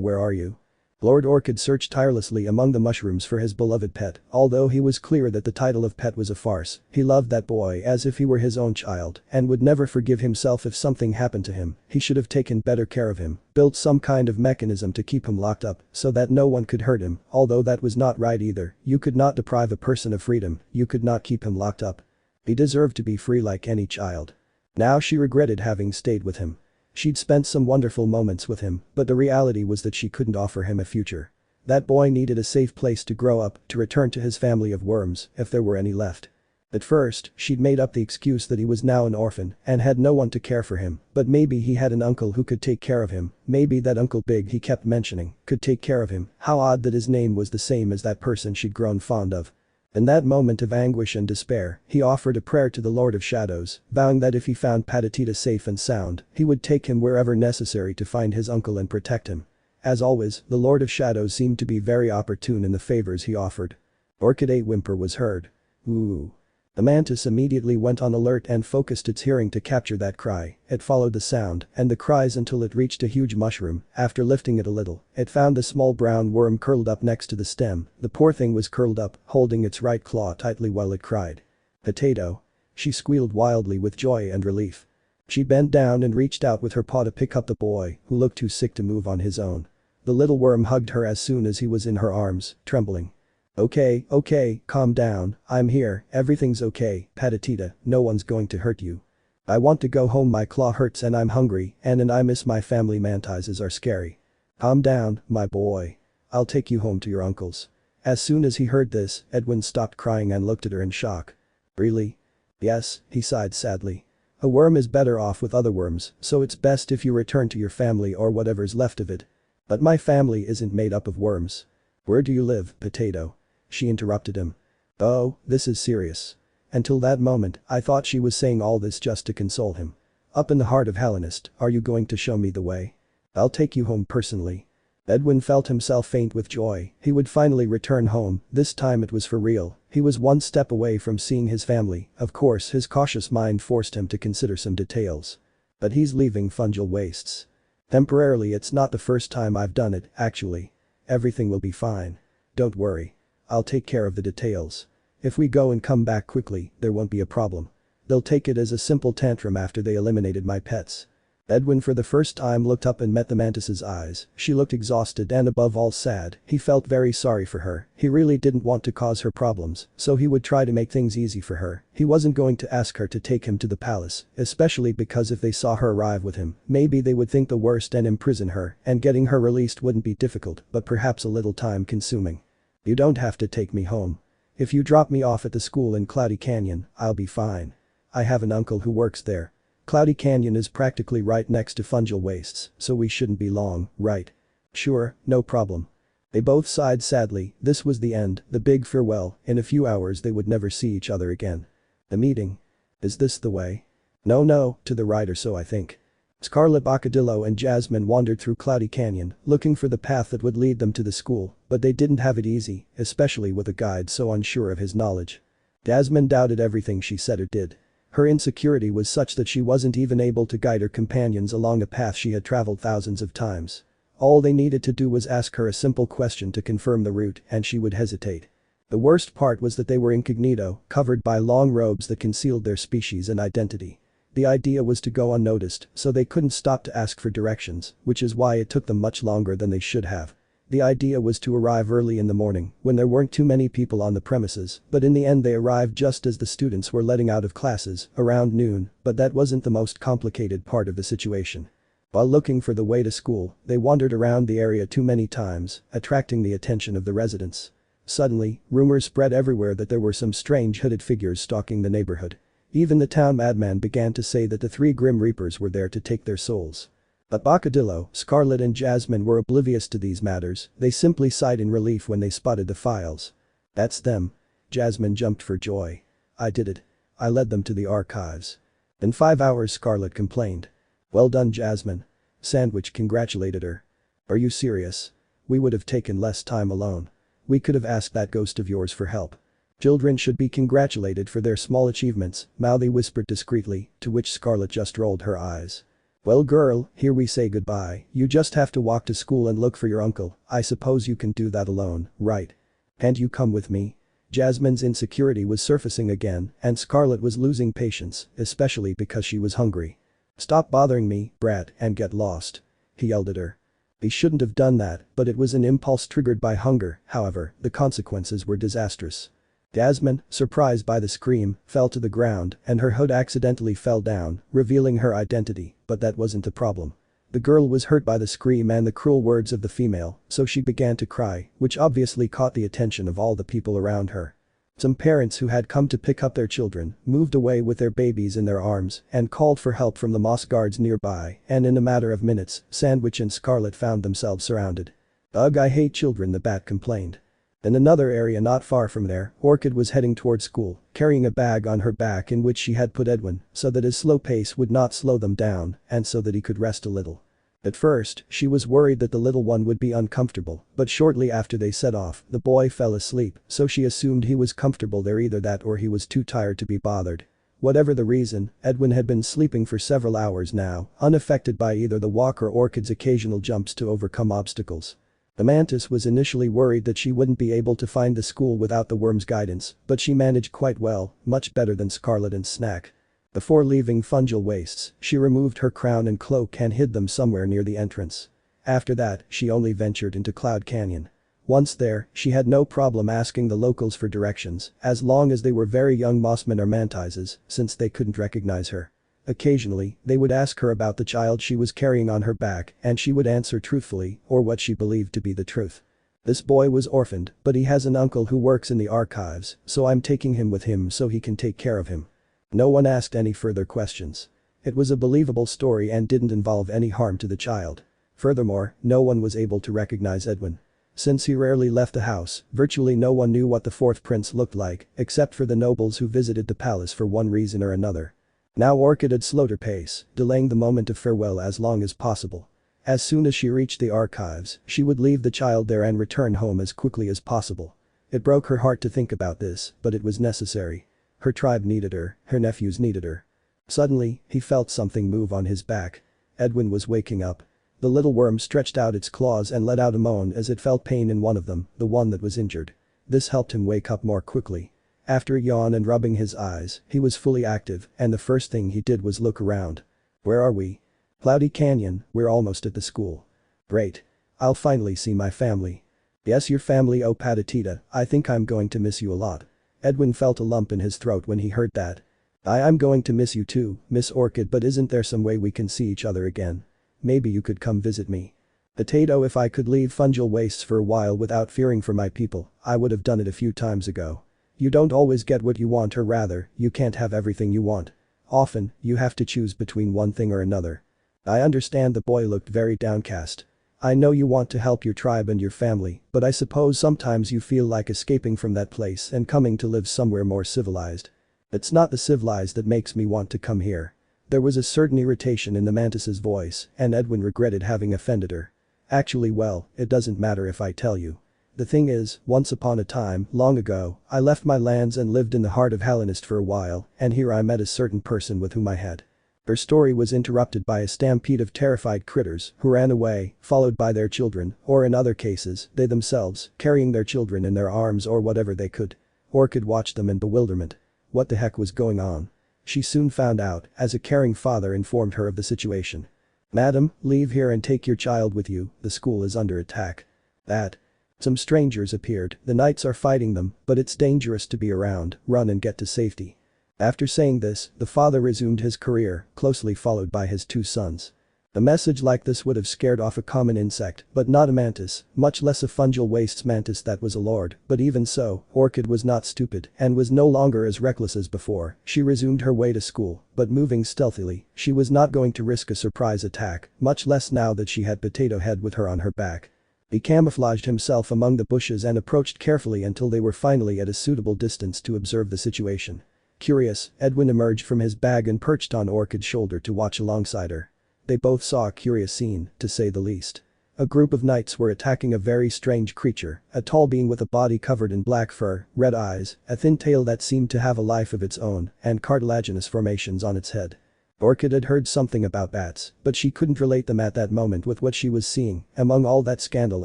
where are you? Lord Orchid searched tirelessly among the mushrooms for his beloved pet, although he was clear that the title of pet was a farce. He loved that boy as if he were his own child and would never forgive himself if something happened to him. He should have taken better care of him, built some kind of mechanism to keep him locked up so that no one could hurt him, although that was not right either. You could not deprive a person of freedom, you could not keep him locked up. He deserved to be free like any child. Now she regretted having stayed with him. She'd spent some wonderful moments with him, but the reality was that she couldn't offer him a future. That boy needed a safe place to grow up, to return to his family of worms, if there were any left. At first, she'd made up the excuse that he was now an orphan and had no one to care for him, but maybe he had an uncle who could take care of him, maybe that Uncle Big he kept mentioning could take care of him. How odd that his name was the same as that person she'd grown fond of. In that moment of anguish and despair, he offered a prayer to the Lord of Shadows, vowing that if he found Patatita safe and sound, he would take him wherever necessary to find his uncle and protect him. As always, the Lord of Shadows seemed to be very opportune in the favors he offered. Orchid a whimper was heard. Ooh. The mantis immediately went on alert and focused its hearing to capture that cry. It followed the sound and the cries until it reached a huge mushroom. After lifting it a little, it found the small brown worm curled up next to the stem. The poor thing was curled up, holding its right claw tightly while it cried. Potato. She squealed wildly with joy and relief. She bent down and reached out with her paw to pick up the boy, who looked too sick to move on his own. The little worm hugged her as soon as he was in her arms, trembling. Okay, calm down, I'm here, everything's okay, Patatita, no one's going to hurt you. I want to go home, my claw hurts and I'm hungry and I miss my family, mantises are scary. Calm down, my boy. I'll take you home to your uncle's. As soon as he heard this, Edwin stopped crying and looked at her in shock. Really? Yes, he sighed sadly. A worm is better off with other worms, so it's best if you return to your family or whatever's left of it. But my family isn't made up of worms. Where do you live, Potato? She interrupted him. Oh, this is serious. Until that moment, I thought she was saying all this just to console him. Up in the heart of Hellenist, are you going to show me the way? I'll take you home personally. Edwin felt himself faint with joy. He would finally return home, this time it was for real. He was one step away from seeing his family. Of course, his cautious mind forced him to consider some details. But he's leaving Fungal Wastes. Temporarily, it's not the first time I've done it, actually. Everything will be fine. Don't worry. I'll take care of the details. If we go and come back quickly, there won't be a problem. They'll take it as a simple tantrum after they eliminated my pets. Edwin for the first time looked up and met the mantis's eyes. She looked exhausted and above all sad. He felt very sorry for her. He really didn't want to cause her problems, so he would try to make things easy for her. He wasn't going to ask her to take him to the palace, especially because if they saw her arrive with him, maybe they would think the worst and imprison her, and getting her released wouldn't be difficult, but perhaps a little time-consuming. You don't have to take me home. If you drop me off at the school in Cloudy Canyon, I'll be fine. I have an uncle who works there. Cloudy Canyon is practically right next to Fungal Wastes, so we shouldn't be long, right? Sure, no problem. They both sighed sadly. This was the end, the big farewell. In a few hours they would never see each other again. The meeting. Is this the way? No, to the right or so I think. Scarlet, Bocadillo and Jasmine wandered through Cloudy Canyon, looking for the path that would lead them to the school, but they didn't have it easy, especially with a guide so unsure of his knowledge. Jasmine doubted everything she said or did. Her insecurity was such that she wasn't even able to guide her companions along a path she had traveled thousands of times. All they needed to do was ask her a simple question to confirm the route and she would hesitate. The worst part was that they were incognito, covered by long robes that concealed their species and identity. The idea was to go unnoticed, so they couldn't stop to ask for directions, which is why it took them much longer than they should have. The idea was to arrive early in the morning, when there weren't too many people on the premises, but in the end they arrived just as the students were letting out of classes, around noon, but that wasn't the most complicated part of the situation. While looking for the way to school, they wandered around the area too many times, attracting the attention of the residents. Suddenly, rumors spread everywhere that there were some strange hooded figures stalking the neighborhood. Even the town madman began to say that the three Grim Reapers were there to take their souls. But Bocadillo, Scarlet and Jasmine were oblivious to these matters, they simply sighed in relief when they spotted the files. That's them. Jasmine jumped for joy. I did it. I led them to the archives. In 5 hours, Scarlet complained. Well done, Jasmine. Sandwich congratulated her. Are you serious? We would have taken less time alone. We could have asked that ghost of yours for help. Children should be congratulated for their small achievements, Mouthy whispered discreetly, to which Scarlet just rolled her eyes. Well girl, here we say goodbye, you just have to walk to school and look for your uncle, I suppose you can do that alone, right? Can't you come with me? Jasmine's insecurity was surfacing again, and Scarlet was losing patience, especially because she was hungry. Stop bothering me, brat, and get lost. He yelled at her. He shouldn't have done that, but it was an impulse triggered by hunger, however, the consequences were disastrous. Jasmine, surprised by the scream, fell to the ground and her hood accidentally fell down, revealing her identity, but that wasn't the problem. The girl was hurt by the scream and the cruel words of the female, so she began to cry, which obviously caught the attention of all the people around her. Some parents who had come to pick up their children moved away with their babies in their arms and called for help from the moss guards nearby, and in a matter of minutes, Sandwich and Scarlet found themselves surrounded. Ugh, I hate children, the bat complained. In another area not far from there, Orchid was heading toward school, carrying a bag on her back in which she had put Edwin so that his slow pace would not slow them down and so that he could rest a little. At first, she was worried that the little one would be uncomfortable, but shortly after they set off, the boy fell asleep, so she assumed he was comfortable there, either that or he was too tired to be bothered. Whatever the reason, Edwin had been sleeping for several hours now, unaffected by either the walk or Orchid's occasional jumps to overcome obstacles. The mantis was initially worried that she wouldn't be able to find the school without the worm's guidance, but she managed quite well, much better than Scarlet and Snack. Before leaving Fungal Wastes, she removed her crown and cloak and hid them somewhere near the entrance. After that, she only ventured into Cloud Canyon. Once there, she had no problem asking the locals for directions, as long as they were very young mossmen or mantises, since they couldn't recognize her. Occasionally, they would ask her about the child she was carrying on her back and she would answer truthfully or what she believed to be the truth. This boy was orphaned, but he has an uncle who works in the archives, so I'm taking him with him so he can take care of him. No one asked any further questions. It was a believable story and didn't involve any harm to the child. Furthermore, no one was able to recognize Edwin. Since he rarely left the house, virtually no one knew what the fourth prince looked like, except for the nobles who visited the palace for one reason or another. Now Orchid had slowed her pace, delaying the moment of farewell as long as possible. As soon as she reached the archives, she would leave the child there and return home as quickly as possible. It broke her heart to think about this, but it was necessary. Her tribe needed her nephews needed her. Suddenly, he felt something move on his back. Edwin was waking up. The little worm stretched out its claws and let out a moan as it felt pain in one of them, the one that was injured. This helped him wake up more quickly. After a yawn and rubbing his eyes, he was fully active, and the first thing he did was look around. Where are we? Cloudy Canyon, we're almost at the school. Great. I'll finally see my family. Yes, your family, oh Patatita, I think I'm going to miss you a lot. Edwin felt a lump in his throat when he heard that. I'm going to miss you too, Miss Orchid, but isn't there some way we can see each other again? Maybe you could come visit me. Potato, if I could leave Fungal Wastes for a while without fearing for my people, I would have done it a few times ago. You don't always get what you want, or rather, you can't have everything you want. Often, you have to choose between one thing or another. I understand. The boy looked very downcast. I know you want to help your tribe and your family, but I suppose sometimes you feel like escaping from that place and coming to live somewhere more civilized. It's not the civilized that makes me want to come here. There was a certain irritation in the mantis's voice, and Edwin regretted having offended her. Actually, well, it doesn't matter if I tell you. The thing is, once upon a time, long ago, I left my lands and lived in the heart of Hellenist for a while, and here I met a certain person with whom I had. Her story was interrupted by a stampede of terrified critters who ran away, followed by their children, or in other cases, they themselves, carrying their children in their arms or whatever they could. Orchid watched them in bewilderment. What the heck was going on? She soon found out, as a caring father informed her of the situation. Madam, leave here and take your child with you, the school is under attack. That. Some strangers appeared, the knights are fighting them, but it's dangerous to be around, run and get to safety. After saying this, the father resumed his career, closely followed by his two sons. A message like this would have scared off a common insect, but not a mantis, much less a Fungal Wastes mantis that was a lord, but even so, Orchid was not stupid and was no longer as reckless as before. She resumed her way to school, but moving stealthily, she was not going to risk a surprise attack, much less now that she had Potato Head with her on her back. He camouflaged himself among the bushes and approached carefully until they were finally at a suitable distance to observe the situation. Curious, Edwin emerged from his bag and perched on Orchid's shoulder to watch alongside her. They both saw a curious scene, to say the least. A group of knights were attacking a very strange creature, a tall being with a body covered in black fur, red eyes, a thin tail that seemed to have a life of its own, and cartilaginous formations on its head. Orchid had heard something about bats, but she couldn't relate them at that moment with what she was seeing. Among all that scandal,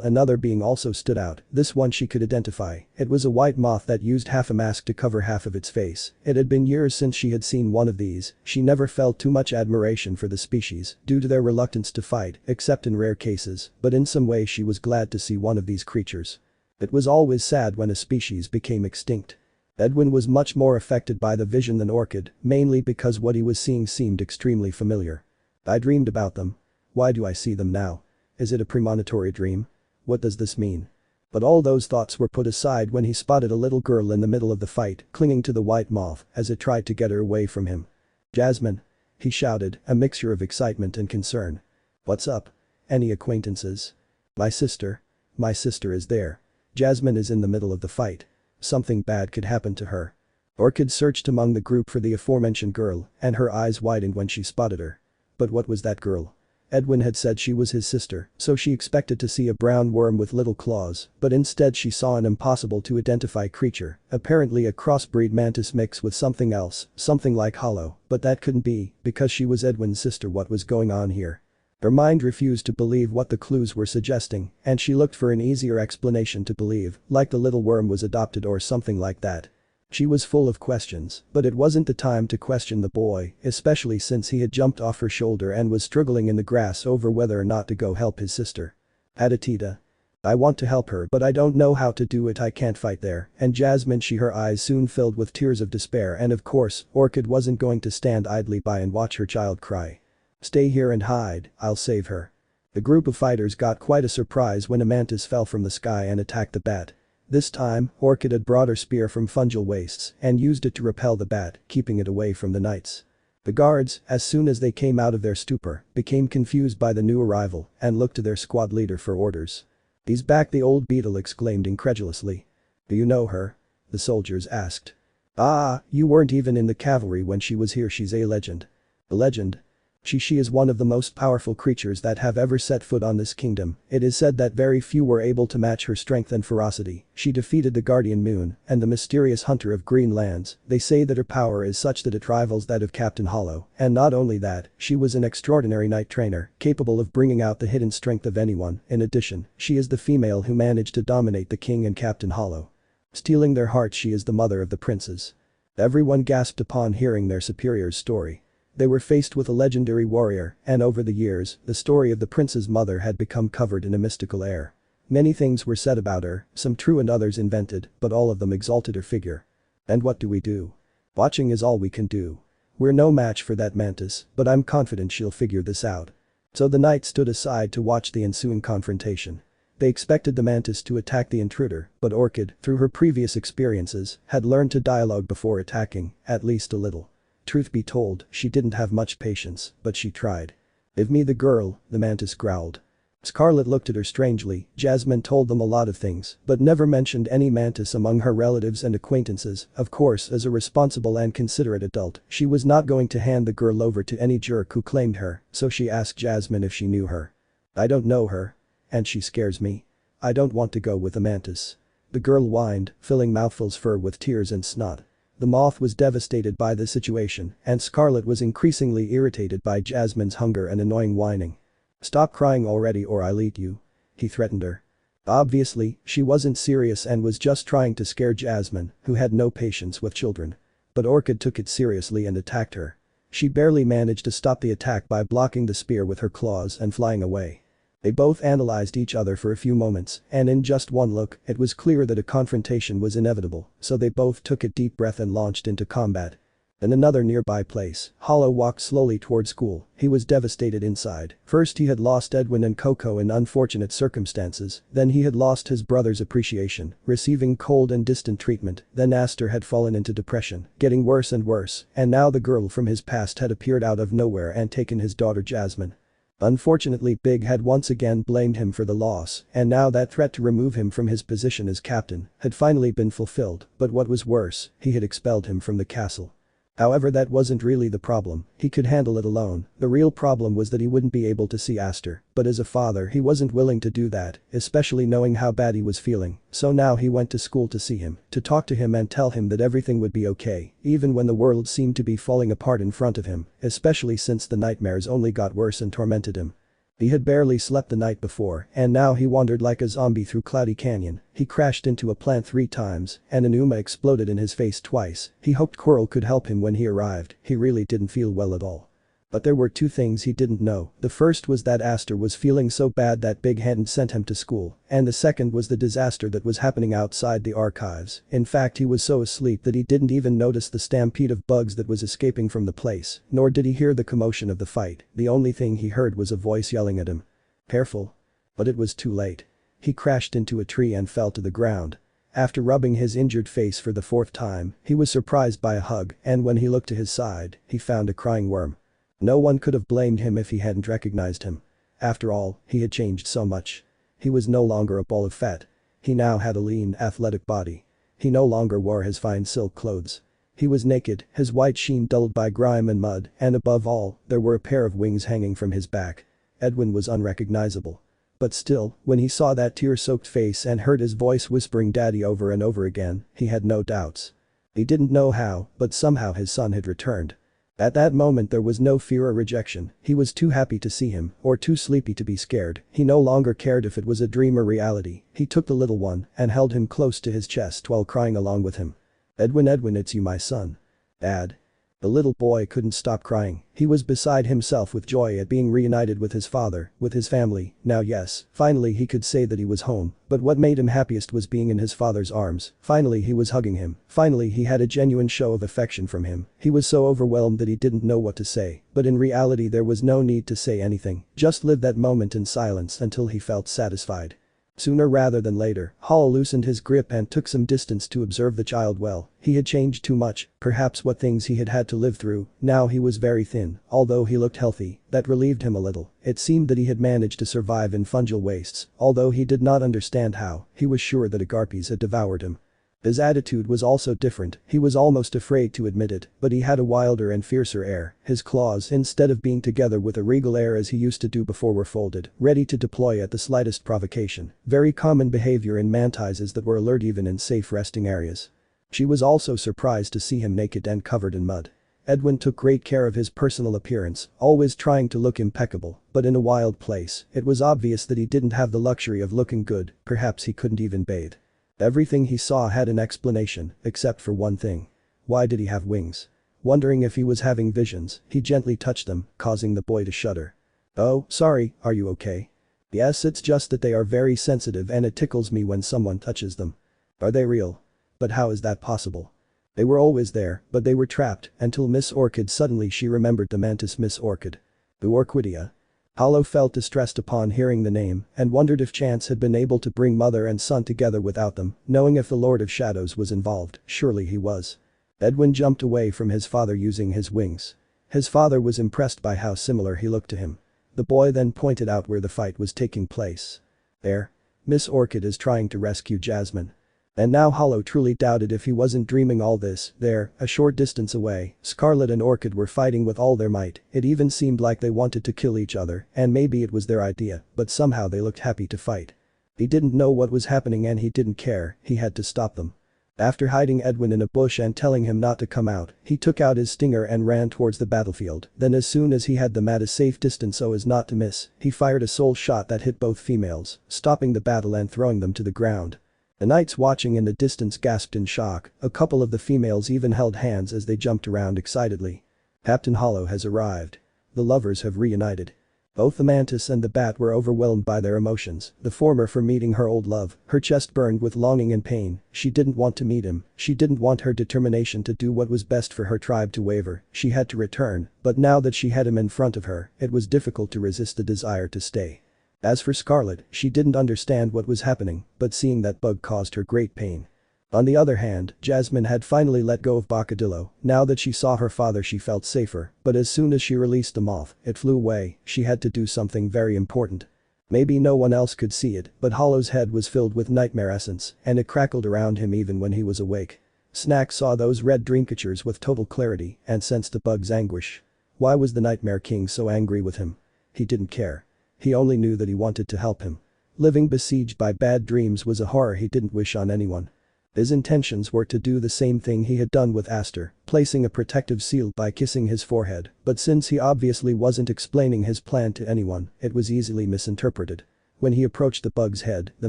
another being also stood out. This one she could identify. It was a white moth that used half a mask to cover half of its face. It had been years since she had seen one of these. She never felt too much admiration for the species due to their reluctance to fight, except in rare cases, but in some way she was glad to see one of these creatures. It was always sad when a species became extinct. Edwin was much more affected by the vision than Orchid, mainly because what he was seeing seemed extremely familiar. I dreamed about them. Why do I see them now? Is it a premonitory dream? What does this mean? But all those thoughts were put aside when he spotted a little girl in the middle of the fight, clinging to the white moth as it tried to get her away from him. "Jasmine!" he shouted, a mixture of excitement and concern. "What's up? Any acquaintances?" My sister is there. Jasmine is in the middle of the fight. Something bad could happen to her." Orchid searched among the group for the aforementioned girl, and her eyes widened when she spotted her. But what was that girl? Edwin had said she was his sister, so she expected to see a brown worm with little claws, but instead she saw an impossible to identify creature, apparently a crossbreed mantis mix with something else, something like hollow, but that couldn't be, because she was Edwin's sister. What was going on here? Her mind refused to believe what the clues were suggesting, and she looked for an easier explanation to believe, like the little worm was adopted or something like that. She was full of questions, but it wasn't the time to question the boy, especially since he had jumped off her shoulder and was struggling in the grass over whether or not to go help his sister. "Aditita. I want to help her but I don't know how to do it. I can't fight there." And Jasmine, her eyes soon filled with tears of despair, and of course, Orchid wasn't going to stand idly by and watch her child cry. "Stay here and hide, I'll save her." The group of fighters got quite a surprise when a mantis fell from the sky and attacked the bat. This time, Orchid had brought her spear from fungal wastes and used it to repel the bat, keeping it away from the knights. The guards, as soon as they came out of their stupor, became confused by the new arrival and looked to their squad leader for orders. "He's back," the old beetle exclaimed incredulously. "Do you know her?" the soldiers asked. "Ah, you weren't even in the cavalry when she was here. She's a legend." "A legend?" She is one of the most powerful creatures that have ever set foot on this kingdom. It is said that very few were able to match her strength and ferocity. She defeated the Guardian Moon and the mysterious Hunter of Green Lands. They say that her power is such that it rivals that of Captain Hollow, and not only that, she was an extraordinary knight trainer, capable of bringing out the hidden strength of anyone. In addition, she is the female who managed to dominate the king and Captain Hollow. Stealing their hearts, she is the mother of the princes. Everyone gasped upon hearing their superior's story. They were faced with a legendary warrior, and over the years, the story of the prince's mother had become covered in a mystical air. Many things were said about her, some true and others invented, but all of them exalted her figure. And what do we do? Watching is all we can do. We're no match for that mantis, but I'm confident she'll figure this out. So the knights stood aside to watch the ensuing confrontation. They expected the mantis to attack the intruder, but Orchid, through her previous experiences, had learned to dialogue before attacking, at least a little. Truth be told, she didn't have much patience, but she tried. "Give me the girl," the mantis growled. Scarlet looked at her strangely. Jasmine told them a lot of things, but never mentioned any mantis among her relatives and acquaintances. Of course, as a responsible and considerate adult, she was not going to hand the girl over to any jerk who claimed her, so she asked Jasmine if she knew her. "I don't know her. And she scares me. I don't want to go with a mantis." The girl whined, filling mouthfuls fur with tears and snot. The moth was devastated by the situation, and Scarlet was increasingly irritated by Jasmine's hunger and annoying whining. "Stop crying already or I'll eat you," he threatened her. Obviously, she wasn't serious and was just trying to scare Jasmine, who had no patience with children. But Orchid took it seriously and attacked her. She barely managed to stop the attack by blocking the spear with her claws and flying away. They both analyzed each other for a few moments, and in just one look, it was clear that a confrontation was inevitable, so they both took a deep breath and launched into combat. In another nearby place, Hollow walked slowly toward school. He was devastated inside. First he had lost Edwin and Koko in unfortunate circumstances, then he had lost his brother's appreciation, receiving cold and distant treatment, then Aster had fallen into depression, getting worse and worse, and now the girl from his past had appeared out of nowhere and taken his daughter Jasmine. Unfortunately, Big had once again blamed him for the loss, and now that threat to remove him from his position as captain had finally been fulfilled, but what was worse, he had expelled him from the castle. However, that wasn't really the problem, he could handle it alone. The real problem was that he wouldn't be able to see Aster, but as a father he wasn't willing to do that, especially knowing how bad he was feeling, so now he went to school to see him, to talk to him and tell him that everything would be okay, even when the world seemed to be falling apart in front of him, especially since the nightmares only got worse and tormented him. He had barely slept the night before, and now he wandered like a zombie through Cloudy Canyon. He crashed into a plant 3 times, and an Uma exploded in his face twice. He hoped Quirrel could help him when he arrived, he really didn't feel well at all. But there were 2 things he didn't know. The first was that Aster was feeling so bad that Big hadn't sent him to school, and the second was the disaster that was happening outside the archives. In fact, he was so asleep that he didn't even notice the stampede of bugs that was escaping from the place, nor did he hear the commotion of the fight. The only thing he heard was a voice yelling at him. "Careful." But it was too late. He crashed into a tree and fell to the ground. After rubbing his injured face for the 4th time, he was surprised by a hug, and when he looked to his side, he found a crying worm. No one could have blamed him if he hadn't recognized him. After all, he had changed so much. He was no longer a ball of fat. He now had a lean, athletic body. He no longer wore his fine silk clothes. He was naked, his white sheen dulled by grime and mud, and above all, there were a pair of wings hanging from his back. Edwin was unrecognizable. But still, when he saw that tear-soaked face and heard his voice whispering daddy over and over again, he had no doubts. He didn't know how, but somehow his son had returned. At that moment there was no fear or rejection, he was too happy to see him, or too sleepy to be scared. He no longer cared if it was a dream or reality. He took the little one and held him close to his chest while crying along with him. "Edwin, Edwin, it's you, my son." "Dad." The little boy couldn't stop crying. He was beside himself with joy at being reunited with his father, with his family. Now yes, finally he could say that he was home, but what made him happiest was being in his father's arms. Finally he was hugging him. Finally he had a genuine show of affection from him. He was so overwhelmed that he didn't know what to say, but in reality there was no need to say anything, just live that moment in silence until he felt satisfied. Sooner rather than later, Hall loosened his grip and took some distance to observe the child well. He had changed too much, perhaps what things he had had to live through. Now he was very thin, although he looked healthy. That relieved him a little. It seemed that he had managed to survive in fungal wastes, although he did not understand how. He was sure that Agarpies had devoured him. His attitude was also different. He was almost afraid to admit it, but he had a wilder and fiercer air. His claws, instead of being together with a regal air as he used to do before, were folded, ready to deploy at the slightest provocation. Very common behavior in mantises that were alert even in safe resting areas. She was also surprised to see him naked and covered in mud. Edwin took great care of his personal appearance, always trying to look impeccable, but in a wild place, it was obvious that he didn't have the luxury of looking good. Perhaps he couldn't even bathe. Everything he saw had an explanation, except for one thing. Why did he have wings? Wondering if he was having visions, he gently touched them, causing the boy to shudder. "Oh, sorry, are you okay?" "Yes, it's just that they are very sensitive and it tickles me when someone touches them." "Are they real?" "But how is that possible?" "They were always there, but they were trapped until Miss Orchid." Suddenly she remembered the mantis Miss Orchid. The Orchidia. Hollow felt distressed upon hearing the name and wondered if chance had been able to bring mother and son together without them, knowing if the Lord of Shadows was involved. Surely he was. Edwin jumped away from his father using his wings. His father was impressed by how similar he looked to him. The boy then pointed out where the fight was taking place. "There. Miss Orchid is trying to rescue Jasmine." And now Hollow truly doubted if he wasn't dreaming all this. There, a short distance away, Scarlet and Orchid were fighting with all their might. It even seemed like they wanted to kill each other, and maybe it was their idea, but somehow they looked happy to fight. He didn't know what was happening and he didn't care, he had to stop them. After hiding Edwin in a bush and telling him not to come out, he took out his stinger and ran towards the battlefield. Then as soon as he had them at a safe distance so as not to miss, he fired a soul shot that hit both females, stopping the battle and throwing them to the ground. The knights watching in the distance gasped in shock. A couple of the females even held hands as they jumped around excitedly. Captain Hollow has arrived. The lovers have reunited. Both the mantis and the bat were overwhelmed by their emotions, the former for meeting her old love. Her chest burned with longing and pain. She didn't want to meet him. She didn't want her determination to do what was best for her tribe to waver. She had to return, but now that she had him in front of her, it was difficult to resist the desire to stay. As for Scarlet, she didn't understand what was happening, but seeing that bug caused her great pain. On the other hand, Jasmine had finally let go of Bocadillo. Now that she saw her father she felt safer, but as soon as she released the moth, it flew away. She had to do something very important. Maybe no one else could see it, but Hollow's head was filled with nightmare essence, and it crackled around him even when he was awake. Snack saw those red dreamcatchers with total clarity and sensed the bug's anguish. Why was the Nightmare King so angry with him? He didn't care. He only knew that he wanted to help him. Living besieged by bad dreams was a horror he didn't wish on anyone. His intentions were to do the same thing he had done with Aster, placing a protective seal by kissing his forehead, but since he obviously wasn't explaining his plan to anyone, it was easily misinterpreted. When he approached the bug's head, the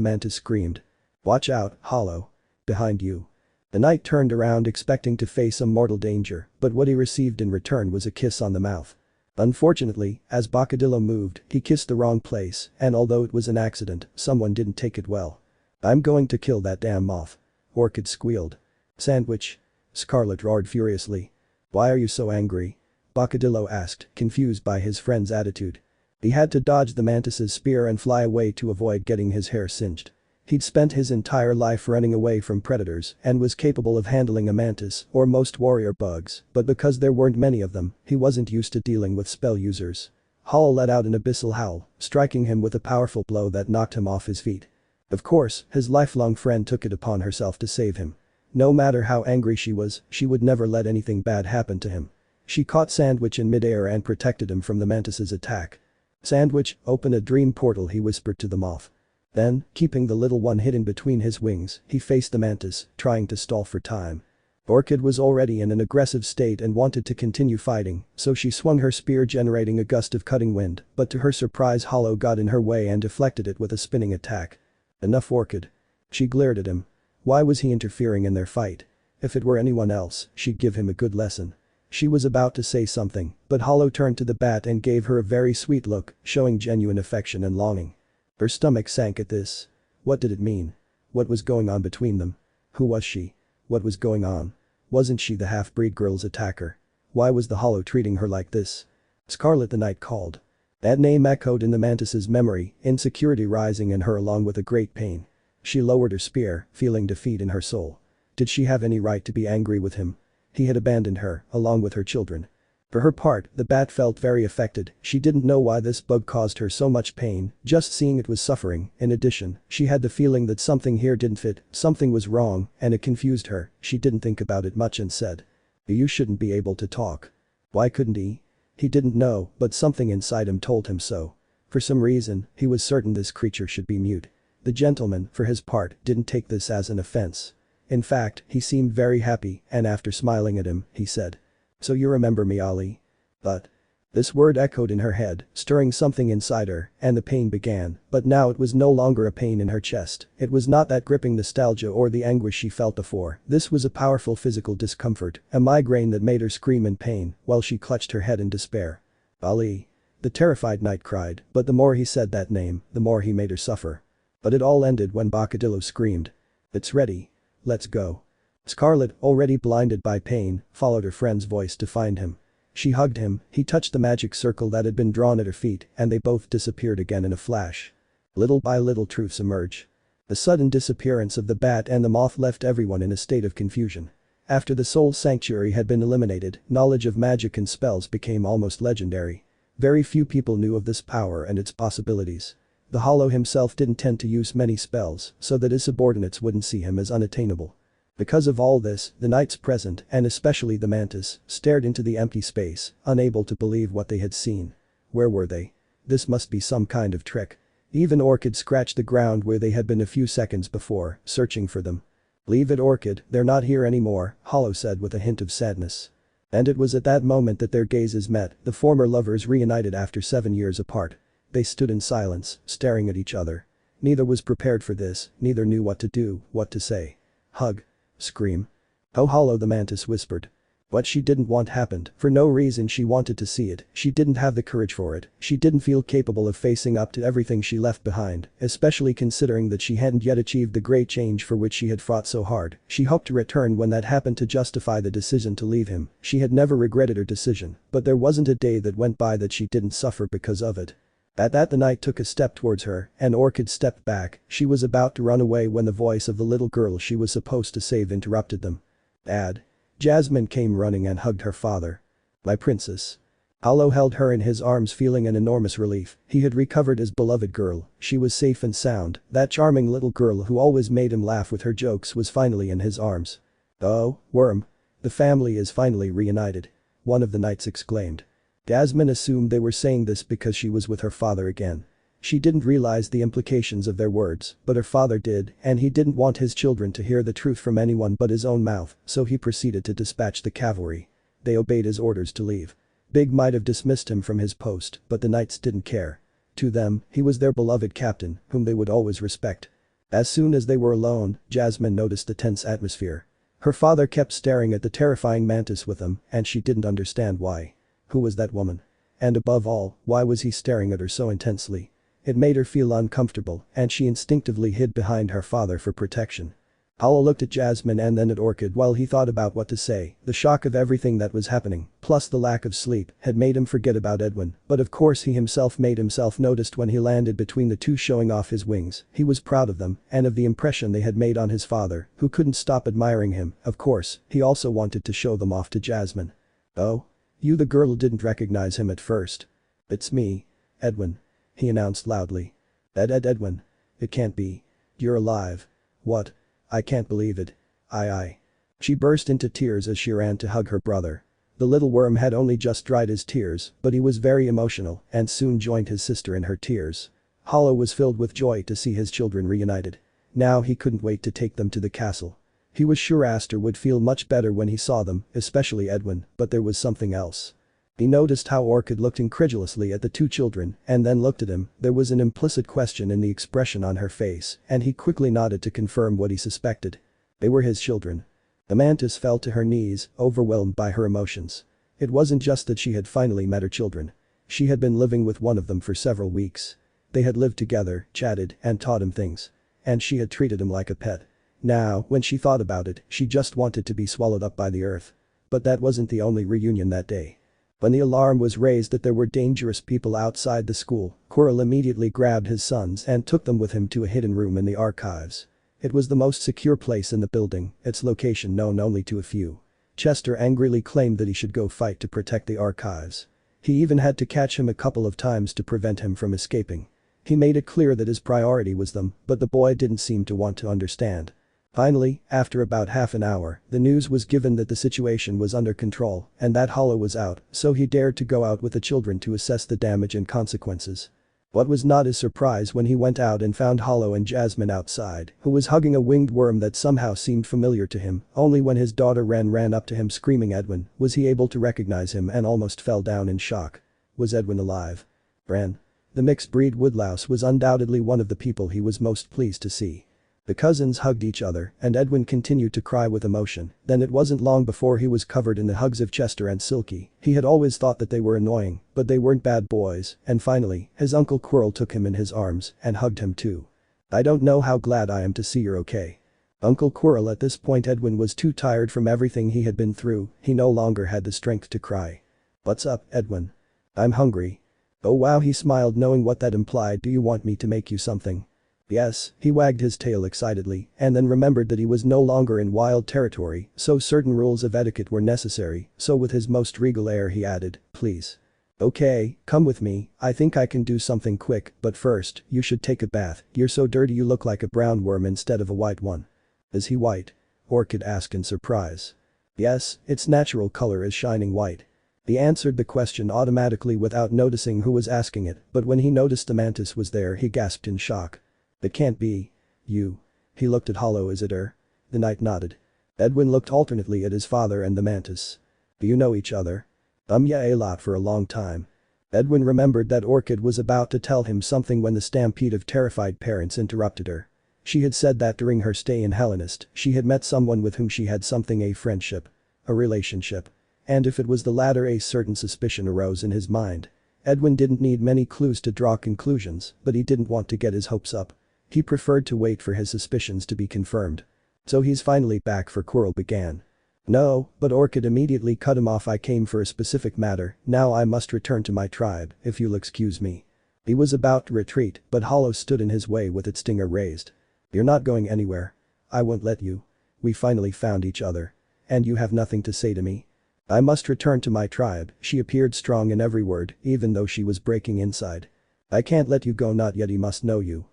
mantis screamed. "Watch out, Hollow. Behind you." The knight turned around expecting to face a mortal danger, but what he received in return was a kiss on the mouth. Unfortunately, as Boccadillo moved, he kissed the wrong place, and although it was an accident, someone didn't take it well. "I'm going to kill that damn moth." Orchid squealed. "Sandwich?" Scarlet roared furiously. "Why are you so angry?" Boccadillo asked, confused by his friend's attitude. He had to dodge the mantis's spear and fly away to avoid getting his hair singed. He'd spent his entire life running away from predators and was capable of handling a mantis or most warrior bugs, but because there weren't many of them, he wasn't used to dealing with spell users. Hollow let out an abyssal howl, striking him with a powerful blow that knocked him off his feet. Of course, his lifelong friend took it upon herself to save him. No matter how angry she was, she would never let anything bad happen to him. She caught Sandwich in midair and protected him from the mantis's attack. "Sandwich, open a dream portal," he whispered to the moth. Then, keeping the little one hidden between his wings, he faced the mantis, trying to stall for time. Orchid was already in an aggressive state and wanted to continue fighting, so she swung her spear generating a gust of cutting wind, but to her surprise Hollow got in her way and deflected it with a spinning attack. "Enough, Orchid." She glared at him. Why was he interfering in their fight? If it were anyone else, she'd give him a good lesson. She was about to say something, but Hollow turned to the bat and gave her a very sweet look, showing genuine affection and longing. Her stomach sank at this. What did it mean? What was going on between them? Who was she? What was going on? Wasn't she the half-breed girl's attacker? Why was the Hollow treating her like this? Scarlet, the knight called. That name echoed in the mantis's memory, insecurity rising in her along with a great pain. She lowered her spear, feeling defeat in her soul. Did she have any right to be angry with him? He had abandoned her, along with her children. For her part, the bat felt very affected. She didn't know why this bug caused her so much pain, just seeing it was suffering. In addition, she had the feeling that something here didn't fit, something was wrong, and it confused her. She didn't think about it much and said. "You shouldn't be able to talk." Why couldn't he? He didn't know, but something inside him told him so. For some reason, he was certain this creature should be mute. The gentleman, for his part, didn't take this as an offense. In fact, he seemed very happy, and after smiling at him, he said. "So you remember me, Ali?" But. This word echoed in her head, stirring something inside her, and the pain began, but now it was no longer a pain in her chest. It was not that gripping nostalgia or the anguish she felt before. This was a powerful physical discomfort, a migraine that made her scream in pain while she clutched her head in despair. "Ali." The terrified knight cried, but the more he said that name, the more he made her suffer. But it all ended when Boccadillo screamed. "It's ready. Let's go." Scarlet, already blinded by pain, followed her friend's voice to find him. She hugged him, he touched the magic circle that had been drawn at her feet, and they both disappeared again in a flash. Little by little truths emerge. The sudden disappearance of the bat and the moth left everyone in a state of confusion. After the soul sanctuary had been eliminated, knowledge of magic and spells became almost legendary. Very few people knew of this power and its possibilities. The Hollow himself didn't tend to use many spells, so that his subordinates wouldn't see him as unattainable. Because of all this, the knights present, and especially the mantis, stared into the empty space, unable to believe what they had seen. Where were they? This must be some kind of trick. Even Orchid scratched the ground where they had been a few seconds before, searching for them. "Leave it, Orchid, they're not here anymore," Hollow said with a hint of sadness. And it was at that moment that their gazes met, the former lovers reunited after 7 years apart. They stood in silence, staring at each other. Neither was prepared for this, neither knew what to do, what to say. Hug. Scream. "Oh, Hollow," the mantis whispered. What she didn't want happened. For no reason she wanted to see it, she didn't have the courage for it, she didn't feel capable of facing up to everything she left behind, especially considering that she hadn't yet achieved the great change for which she had fought so hard. She hoped to return when that happened to justify the decision to leave him. She had never regretted her decision, but there wasn't a day that went by that she didn't suffer because of it. At that the knight took a step towards her, and Orchid stepped back. She was about to run away when the voice of the little girl she was supposed to save interrupted them. "Dad." Jasmine came running and hugged her father. "My princess." Hollow held her in his arms feeling an enormous relief. He had recovered his beloved girl. She was safe and sound. That charming little girl who always made him laugh with her jokes was finally in his arms. Oh, worm. The family is finally reunited. One of the knights exclaimed. Jasmine assumed they were saying this because she was with her father again. She didn't realize the implications of their words, but her father did, and he didn't want his children to hear the truth from anyone but his own mouth, so he proceeded to dispatch the cavalry. They obeyed his orders to leave. Big might have dismissed him from his post, but the knights didn't care. To them, he was their beloved captain, whom they would always respect. As soon as they were alone, Jasmine noticed the tense atmosphere. Her father kept staring at the terrifying mantis with him, and she didn't understand why. Who was that woman? And above all, why was he staring at her so intensely? It made her feel uncomfortable, and she instinctively hid behind her father for protection. Hollow looked at Jasmine and then at Orchid while he thought about what to say. The shock of everything that was happening, plus the lack of sleep, had made him forget about Edwin, but of course he himself made himself noticed when he landed between the two, showing off his wings. He was proud of them and of the impression they had made on his father, who couldn't stop admiring him. Of course, he also wanted to show them off to Jasmine. Oh? You? The girl didn't recognize him at first. It's me. Edwin. He announced loudly. Edwin. It can't be. You're alive. What? I can't believe it. I. She burst into tears as she ran to hug her brother. The little worm had only just dried his tears, but he was very emotional and soon joined his sister in her tears. Hollow was filled with joy to see his children reunited. Now he couldn't wait to take them to the castle. He was sure Aster would feel much better when he saw them, especially Edwin, but there was something else. He noticed how Orchid looked incredulously at the two children and then looked at him. There was an implicit question in the expression on her face, and he quickly nodded to confirm what he suspected. They were his children. The mantis fell to her knees, overwhelmed by her emotions. It wasn't just that she had finally met her children. She had been living with one of them for several weeks. They had lived together, chatted, and taught him things. And she had treated him like a pet. Now, when she thought about it, she just wanted to be swallowed up by the earth. But that wasn't the only reunion that day. When the alarm was raised that there were dangerous people outside the school, Quirrel immediately grabbed his sons and took them with him to a hidden room in the archives. It was the most secure place in the building, its location known only to a few. Chester angrily claimed that he should go fight to protect the archives. He even had to catch him a couple of times to prevent him from escaping. He made it clear that his priority was them, but the boy didn't seem to want to understand. Finally, after about half an hour, the news was given that the situation was under control and that Hollow was out, so he dared to go out with the children to assess the damage and consequences. What was not his surprise when he went out and found Hollow and Jasmine outside, who was hugging a winged worm that somehow seemed familiar to him. Only when his daughter ran up to him screaming Edwin was he able to recognize him and almost fell down in shock. Was Edwin alive? Ren. The mixed breed woodlouse was undoubtedly one of the people he was most pleased to see. The cousins hugged each other and Edwin continued to cry with emotion. Then it wasn't long before he was covered in the hugs of Chester and Silky. He had always thought that they were annoying, but they weren't bad boys, and finally, his uncle Quirrel took him in his arms and hugged him too. I don't know how glad I am to see you're okay. Uncle Quirrel. At this point Edwin was too tired from everything he had been through, he no longer had the strength to cry. What's up, Edwin? I'm hungry. Oh wow, he smiled knowing what that implied. Do you want me to make you something? Yes, he wagged his tail excitedly and then remembered that he was no longer in wild territory, so certain rules of etiquette were necessary, so with his most regal air he added, please. Okay, come with me, I think I can do something quick, but first, you should take a bath, you're so dirty you look like a brown worm instead of a white one. Is he white? Orchid asked in surprise. Yes, its natural color is shining white. He answered the question automatically without noticing who was asking it, but when he noticed the mantis was there he gasped in shock. It can't be. You. He looked at Hollow. Is it her? The knight nodded. Edwin looked alternately at his father and the mantis. Do you know each other? Yeah, a lot for a long time. Edwin remembered that Orchid was about to tell him something when the stampede of terrified parents interrupted her. She had said that during her stay in Hellenist, she had met someone with whom she had something, a friendship. A relationship. And if it was the latter, a certain suspicion arose in his mind. Edwin didn't need many clues to draw conclusions, but he didn't want to get his hopes up. He preferred to wait for his suspicions to be confirmed. So he's finally back, for Quirrel began. No, but Orchid immediately cut him off. I came for a specific matter, now I must return to my tribe, if you'll excuse me. He was about to retreat, but Hollow stood in his way with its stinger raised. You're not going anywhere. I won't let you. We finally found each other. And you have nothing to say to me? I must return to my tribe. She appeared strong in every word, even though she was breaking inside. I can't let you go, not yet, he must know you.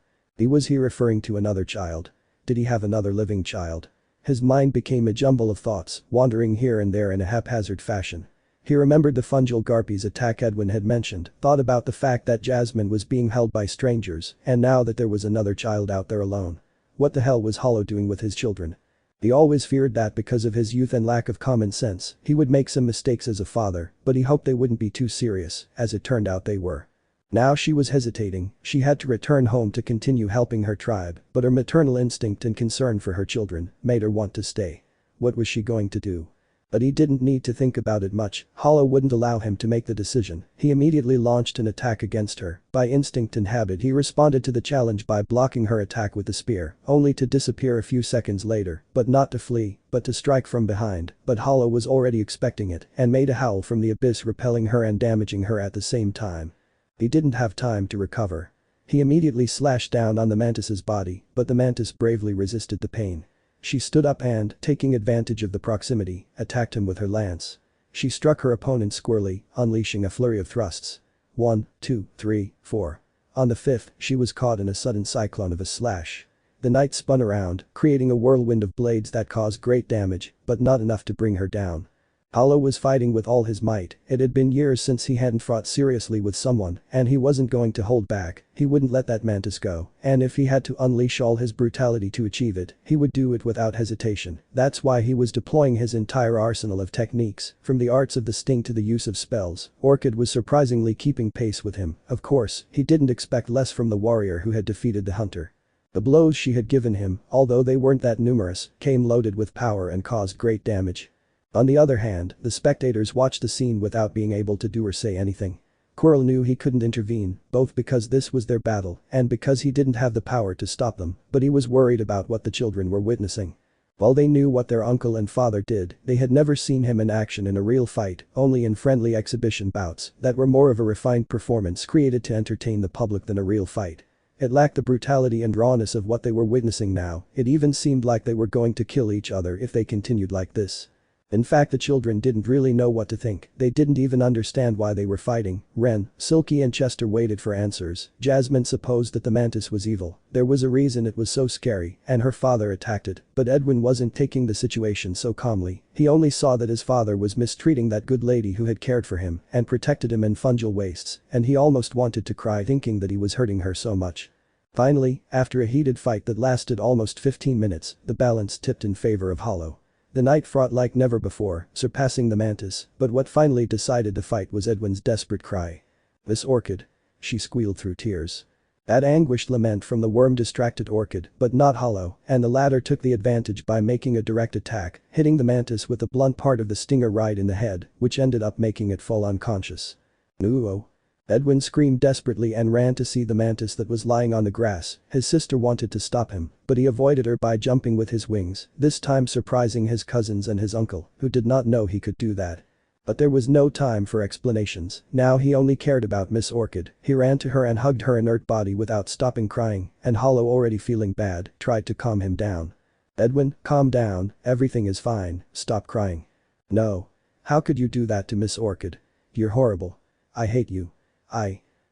Was he referring to another child? Did he have another living child? His mind became a jumble of thoughts, wandering here and there in a haphazard fashion. He remembered the fungal garpies attack Edwin had mentioned, thought about the fact that Jasmine was being held by strangers, and now that there was another child out there alone. What the hell was Hollow doing with his children? He always feared that because of his youth and lack of common sense, he would make some mistakes as a father, but he hoped they wouldn't be too serious, as it turned out they were. Now she was hesitating, she had to return home to continue helping her tribe, but her maternal instinct and concern for her children made her want to stay. What was she going to do? But he didn't need to think about it much, Hollow wouldn't allow him to make the decision, he immediately launched an attack against her, by instinct and habit he responded to the challenge by blocking her attack with the spear, only to disappear a few seconds later, but not to flee, but to strike from behind, but Hollow was already expecting it, and made a howl from the abyss repelling her and damaging her at the same time. He didn't have time to recover. He immediately slashed down on the mantis's body, but the mantis bravely resisted the pain. She stood up and, taking advantage of the proximity, attacked him with her lance. She struck her opponent squarely, unleashing a flurry of thrusts. 1, 2, 3, 4. On the fifth, she was caught in a sudden cyclone of a slash. The knight spun around, creating a whirlwind of blades that caused great damage, but not enough to bring her down. Hollow was fighting with all his might, it had been years since he hadn't fought seriously with someone, and he wasn't going to hold back, he wouldn't let that mantis go, and if he had to unleash all his brutality to achieve it, he would do it without hesitation, that's why he was deploying his entire arsenal of techniques, from the arts of the sting to the use of spells. Orchid was surprisingly keeping pace with him, of course, he didn't expect less from the warrior who had defeated the hunter. The blows she had given him, although they weren't that numerous, came loaded with power and caused great damage. On the other hand, the spectators watched the scene without being able to do or say anything. Quirrel knew he couldn't intervene, both because this was their battle and because he didn't have the power to stop them, but he was worried about what the children were witnessing. While they knew what their uncle and father did, they had never seen him in action in a real fight, only in friendly exhibition bouts that were more of a refined performance created to entertain the public than a real fight. It lacked the brutality and rawness of what they were witnessing now, it even seemed like they were going to kill each other if they continued like this. In fact, the children didn't really know what to think, they didn't even understand why they were fighting. Ren, Silky and Chester waited for answers. Jasmine supposed that the mantis was evil, there was a reason it was so scary, and her father attacked it, but Edwin wasn't taking the situation so calmly, he only saw that his father was mistreating that good lady who had cared for him and protected him in fungal wastes, and he almost wanted to cry thinking that he was hurting her so much. Finally, after a heated fight that lasted almost 15 minutes, the balance tipped in favor of Hollow. The knight fought like never before, surpassing the mantis, but what finally decided the fight was Edwin's desperate cry. "Miss Orchid." She squealed through tears. That anguished lament from the worm distracted Orchid, but not Hollow, and the latter took the advantage by making a direct attack, hitting the mantis with the blunt part of the stinger right in the head, which ended up making it fall unconscious. "No." Edwin screamed desperately and ran to see the mantis that was lying on the grass. His sister wanted to stop him, but he avoided her by jumping with his wings, this time surprising his cousins and his uncle, who did not know he could do that. But there was no time for explanations, now he only cared about Miss Orchid. He ran to her and hugged her inert body without stopping crying, and Hollow, already feeling bad, tried to calm him down. "Edwin, calm down, everything is fine, stop crying." "No. How could you do that to Miss Orchid? You're horrible. I hate you.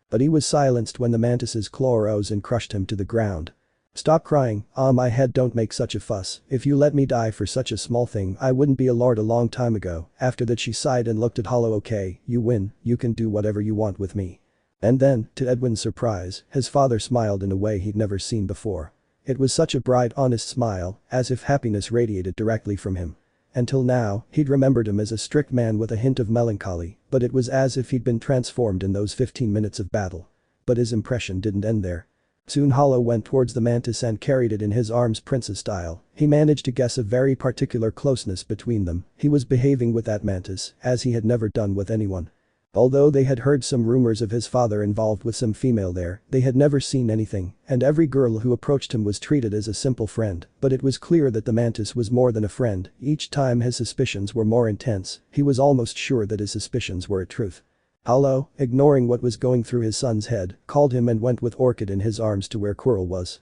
But he was silenced when the mantis's claw rose and crushed him to the ground. "Stop crying, my head, don't make such a fuss, if you let me die for such a small thing I wouldn't be a lord a long time ago." After that she sighed and looked at Hollow. "Okay, you win, you can do whatever you want with me." And then, to Edwin's surprise, his father smiled in a way he'd never seen before. It was such a bright, honest smile, as if happiness radiated directly from him. Until now, he'd remembered him as a strict man with a hint of melancholy, but it was as if he'd been transformed in those 15 minutes of battle. But his impression didn't end there. Soon Hollow went towards the mantis and carried it in his arms princess style. He managed to guess a very particular closeness between them. He was behaving with that mantis as he had never done with anyone. Although they had heard some rumors of his father involved with some female there, they had never seen anything, and every girl who approached him was treated as a simple friend, but it was clear that the mantis was more than a friend. Each time his suspicions were more intense, he was almost sure that his suspicions were a truth. Hollow, ignoring what was going through his son's head, called him and went with Orchid in his arms to where Quirrel was.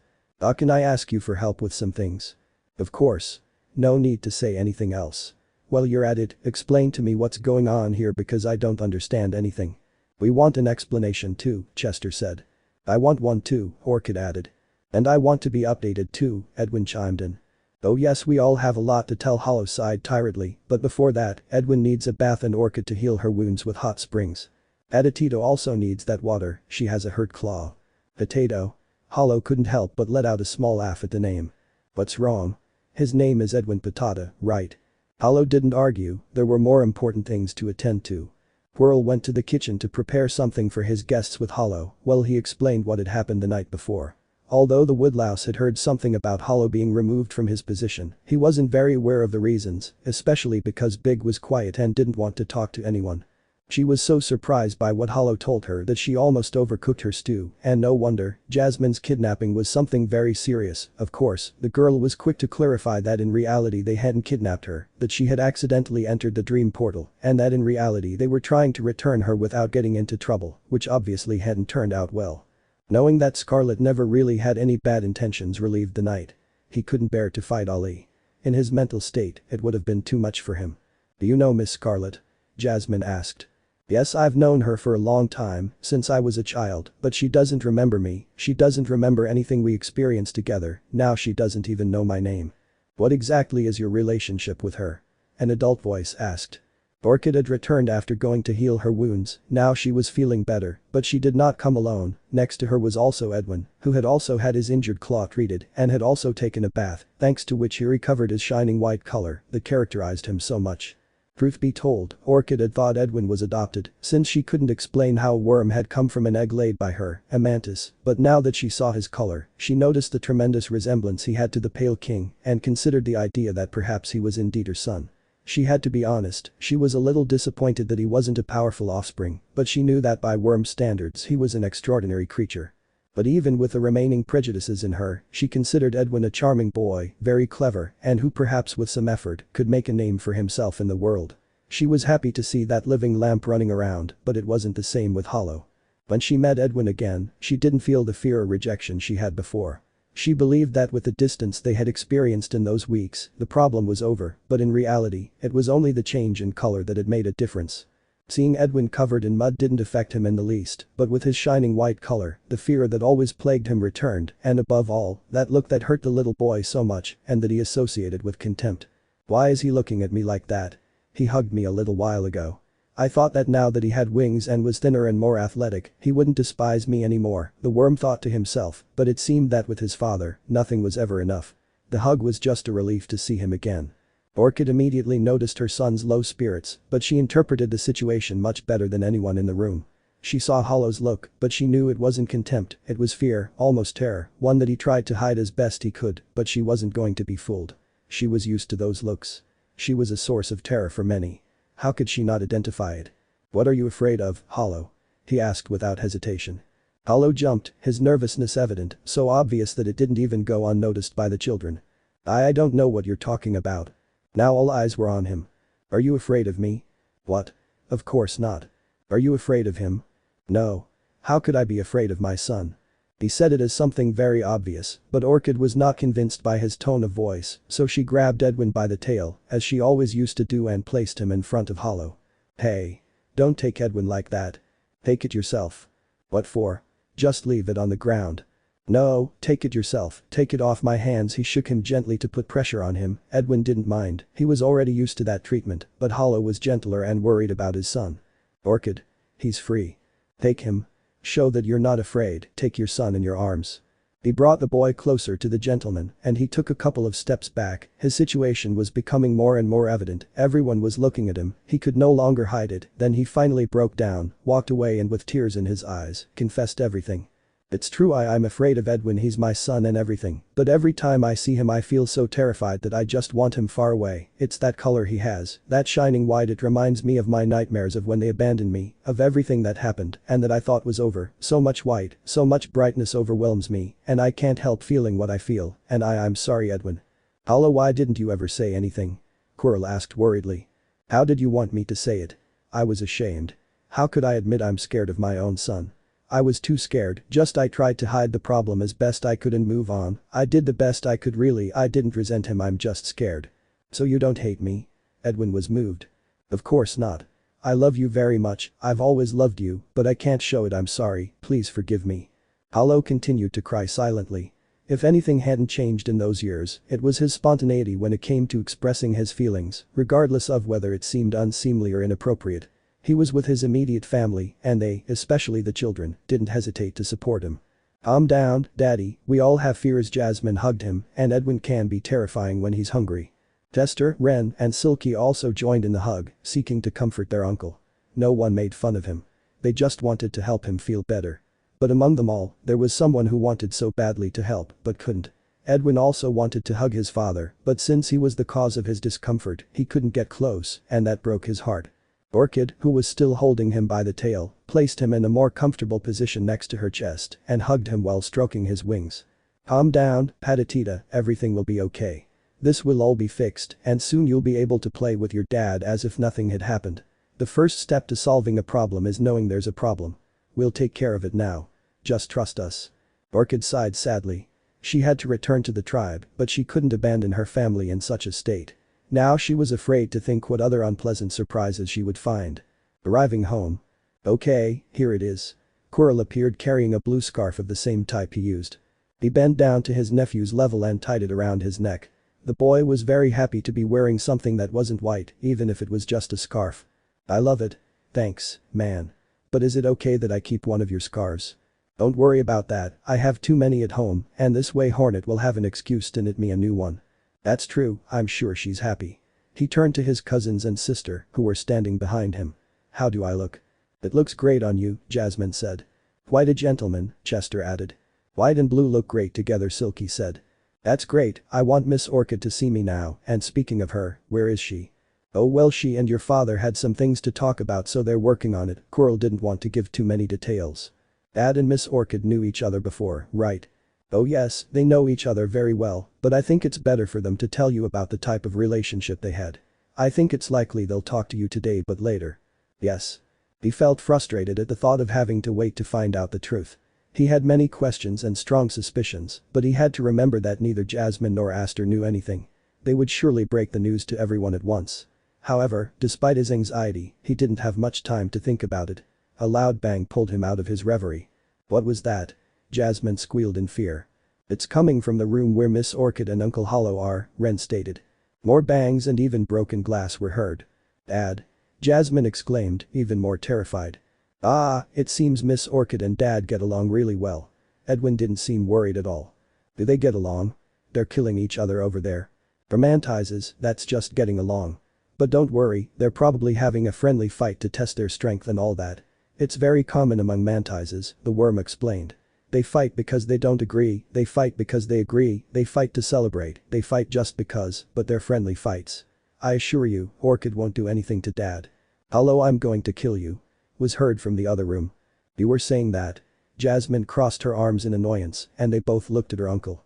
"Can I ask you for help with some things?" "Of course. No need to say anything else." "Well, you're at it, explain to me what's going on here because I don't understand anything." "We want an explanation too," Chester said. "I want one too," Orchid added. "And I want to be updated too," Edwin chimed in. "Oh yes, we all have a lot to tell," Hollow sighed tiredly, "but before that, Edwin needs a bath and Orchid to heal her wounds with hot springs. Adatito also needs that water, she has a hurt claw." "Potato?" Hollow couldn't help but let out a small laugh at the name. "What's wrong? His name is Edwin Patata, right?" Hollow didn't argue, there were more important things to attend to. Quirrel went to the kitchen to prepare something for his guests with Hollow while he explained what had happened the night before. Although the woodlouse had heard something about Hollow being removed from his position, he wasn't very aware of the reasons, especially because Big was quiet and didn't want to talk to anyone. She was so surprised by what Hollow told her that she almost overcooked her stew, and no wonder, Jasmine's kidnapping was something very serious. Of course, the girl was quick to clarify that in reality they hadn't kidnapped her, that she had accidentally entered the dream portal, and that in reality they were trying to return her without getting into trouble, which obviously hadn't turned out well. Knowing that Scarlet never really had any bad intentions relieved the knight. He couldn't bear to fight Ali. In his mental state, it would have been too much for him. "Do you know Miss Scarlet?" Jasmine asked. "Yes, I've known her for a long time, since I was a child, but she doesn't remember me, she doesn't remember anything we experienced together, now she doesn't even know my name." "What exactly is your relationship with her?" an adult voice asked. Orchid had returned after going to heal her wounds, now she was feeling better, but she did not come alone, next to her was also Edwin, who had also had his injured claw treated and had also taken a bath, thanks to which he recovered his shining white color that characterized him so much. Truth be told, Orchid had thought Edwin was adopted, since she couldn't explain how a worm had come from an egg laid by her, a mantis, but now that she saw his color, she noticed the tremendous resemblance he had to the Pale King and considered the idea that perhaps he was indeed her son. She had to be honest, she was a little disappointed that he wasn't a powerful offspring, but she knew that by worm standards he was an extraordinary creature. But even with the remaining prejudices in her, she considered Edwin a charming boy, very clever, and who perhaps with some effort could make a name for himself in the world. She was happy to see that living lamp running around, but it wasn't the same with Hollow. When she met Edwin again, she didn't feel the fear or rejection she had before. She believed that with the distance they had experienced in those weeks, the problem was over, but in reality, it was only the change in color that had made a difference. Seeing Edwin covered in mud didn't affect him in the least, but with his shining white color, the fear that always plagued him returned, and above all, that look that hurt the little boy so much and that he associated with contempt. "Why is he looking at me like that? He hugged me a little while ago. I thought that now that he had wings and was thinner and more athletic, he wouldn't despise me anymore," the worm thought to himself, but it seemed that with his father, nothing was ever enough. The hug was just a relief to see him again. Orchid immediately noticed her son's low spirits, but she interpreted the situation much better than anyone in the room. She saw Hollow's look, but she knew it wasn't contempt, it was fear, almost terror, one that he tried to hide as best he could, but she wasn't going to be fooled. She was used to those looks. She was a source of terror for many. How could she not identify it? "What are you afraid of, Hollow?" he asked without hesitation. Hollow jumped, his nervousness evident, so obvious that it didn't even go unnoticed by the children. I don't know what you're talking about." Now all eyes were on him. "Are you afraid of me?" "What? Of course not. Are you afraid of him?" "No. How could I be afraid of my son?" He said it as something very obvious, but Orchid was not convinced by his tone of voice, so she grabbed Edwin by the tail, as she always used to do, and placed him in front of Hollow. "Hey. Don't take Edwin like that. Take it yourself." "What for? Just leave it on the ground." "No, take it yourself, take it off my hands." He shook him gently to put pressure on him. Edwin didn't mind, he was already used to that treatment, but Hollow was gentler and worried about his son. "Orchid. He's free. Take him. Show that you're not afraid, take your son in your arms." He brought the boy closer to the gentleman, and he took a couple of steps back, his situation was becoming more and more evident, everyone was looking at him, he could no longer hide it, then he finally broke down, walked away and with tears in his eyes, confessed everything. "It's true, I'm afraid of Edwin, he's my son and everything, but every time I see him I feel so terrified that I just want him far away. It's that color he has, that shining white, it reminds me of my nightmares, of when they abandoned me, of everything that happened and that I thought was over, so much white, so much brightness overwhelms me, and I can't help feeling what I feel, and I'm sorry, Edwin." "Hollow, why didn't you ever say anything?" Quirrel asked worriedly. "How did you want me to say it? I was ashamed. How could I admit I'm scared of my own son? I was too scared, I tried to hide the problem as best I could and move on. I did the best I could, really, I didn't resent him, I'm just scared." "So you don't hate me?" Edwin was moved. "Of course not. I love you very much, I've always loved you, but I can't show it, I'm sorry, please forgive me." Hollow continued to cry silently. If anything hadn't changed in those years, it was his spontaneity when it came to expressing his feelings, regardless of whether it seemed unseemly or inappropriate. He was with his immediate family, and they, especially the children, didn't hesitate to support him. "Calm down, Daddy, we all have fears." Jasmine hugged him, and Edwin can be terrifying when he's hungry. Tester, Ren, and Silky also joined in the hug, seeking to comfort their uncle. No one made fun of him. They just wanted to help him feel better. But among them all, there was someone who wanted so badly to help, but couldn't. Edwin also wanted to hug his father, but since he was the cause of his discomfort, he couldn't get close, and that broke his heart. Orchid, who was still holding him by the tail, placed him in a more comfortable position next to her chest and hugged him while stroking his wings. "Calm down, Patatita, everything will be okay. This will all be fixed, and soon you'll be able to play with your dad as if nothing had happened. The first step to solving a problem is knowing there's a problem. We'll take care of it now. Just trust us." Orchid sighed sadly. She had to return to the tribe, but she couldn't abandon her family in such a state. Now she was afraid to think what other unpleasant surprises she would find. Arriving home. "Okay, here it is." Quirrel appeared carrying a blue scarf of the same type he used. He bent down to his nephew's level and tied it around his neck. The boy was very happy to be wearing something that wasn't white, even if it was just a scarf. "I love it. Thanks, man. But is it okay that I keep one of your scarves?" "Don't worry about that, I have too many at home, and this way Hornet will have an excuse to knit me a new one." "That's true, I'm sure she's happy." He turned to his cousins and sister, who were standing behind him. "How do I look?" "It looks great on you," Jasmine said. "Quite a gentleman," Chester added. "White and blue look great together," Silky said. "That's great, I want Miss Orchid to see me now, and speaking of her, where is she?" "Oh well, she and your father had some things to talk about, so they're working on it." Quirrel didn't want to give too many details. "Dad and Miss Orchid knew each other before, right?" "Oh yes, they know each other very well, but I think it's better for them to tell you about the type of relationship they had. I think it's likely they'll talk to you today but later." "Yes." He felt frustrated at the thought of having to wait to find out the truth. He had many questions and strong suspicions, but he had to remember that neither Jasmine nor Aster knew anything. They would surely break the news to everyone at once. However, despite his anxiety, he didn't have much time to think about it. A loud bang pulled him out of his reverie. "What was that?" Jasmine squealed in fear. "It's coming from the room where Miss Orchid and Uncle Hollow are," Ren stated. More bangs and even broken glass were heard. "Dad!" Jasmine exclaimed, even more terrified. "Ah, it seems Miss Orchid and Dad get along really well." Edwin didn't seem worried at all. "Do they get along? They're killing each other over there." "For mantises, that's just getting along. But don't worry, they're probably having a friendly fight to test their strength and all that. It's very common among mantises," the worm explained. "They fight because they don't agree, they fight because they agree, they fight to celebrate, they fight just because, but they're friendly fights. I assure you, Orchid won't do anything to Dad." "Hello, I'm going to kill you," was heard from the other room. "You were saying that?" Jasmine crossed her arms in annoyance, and they both looked at her uncle.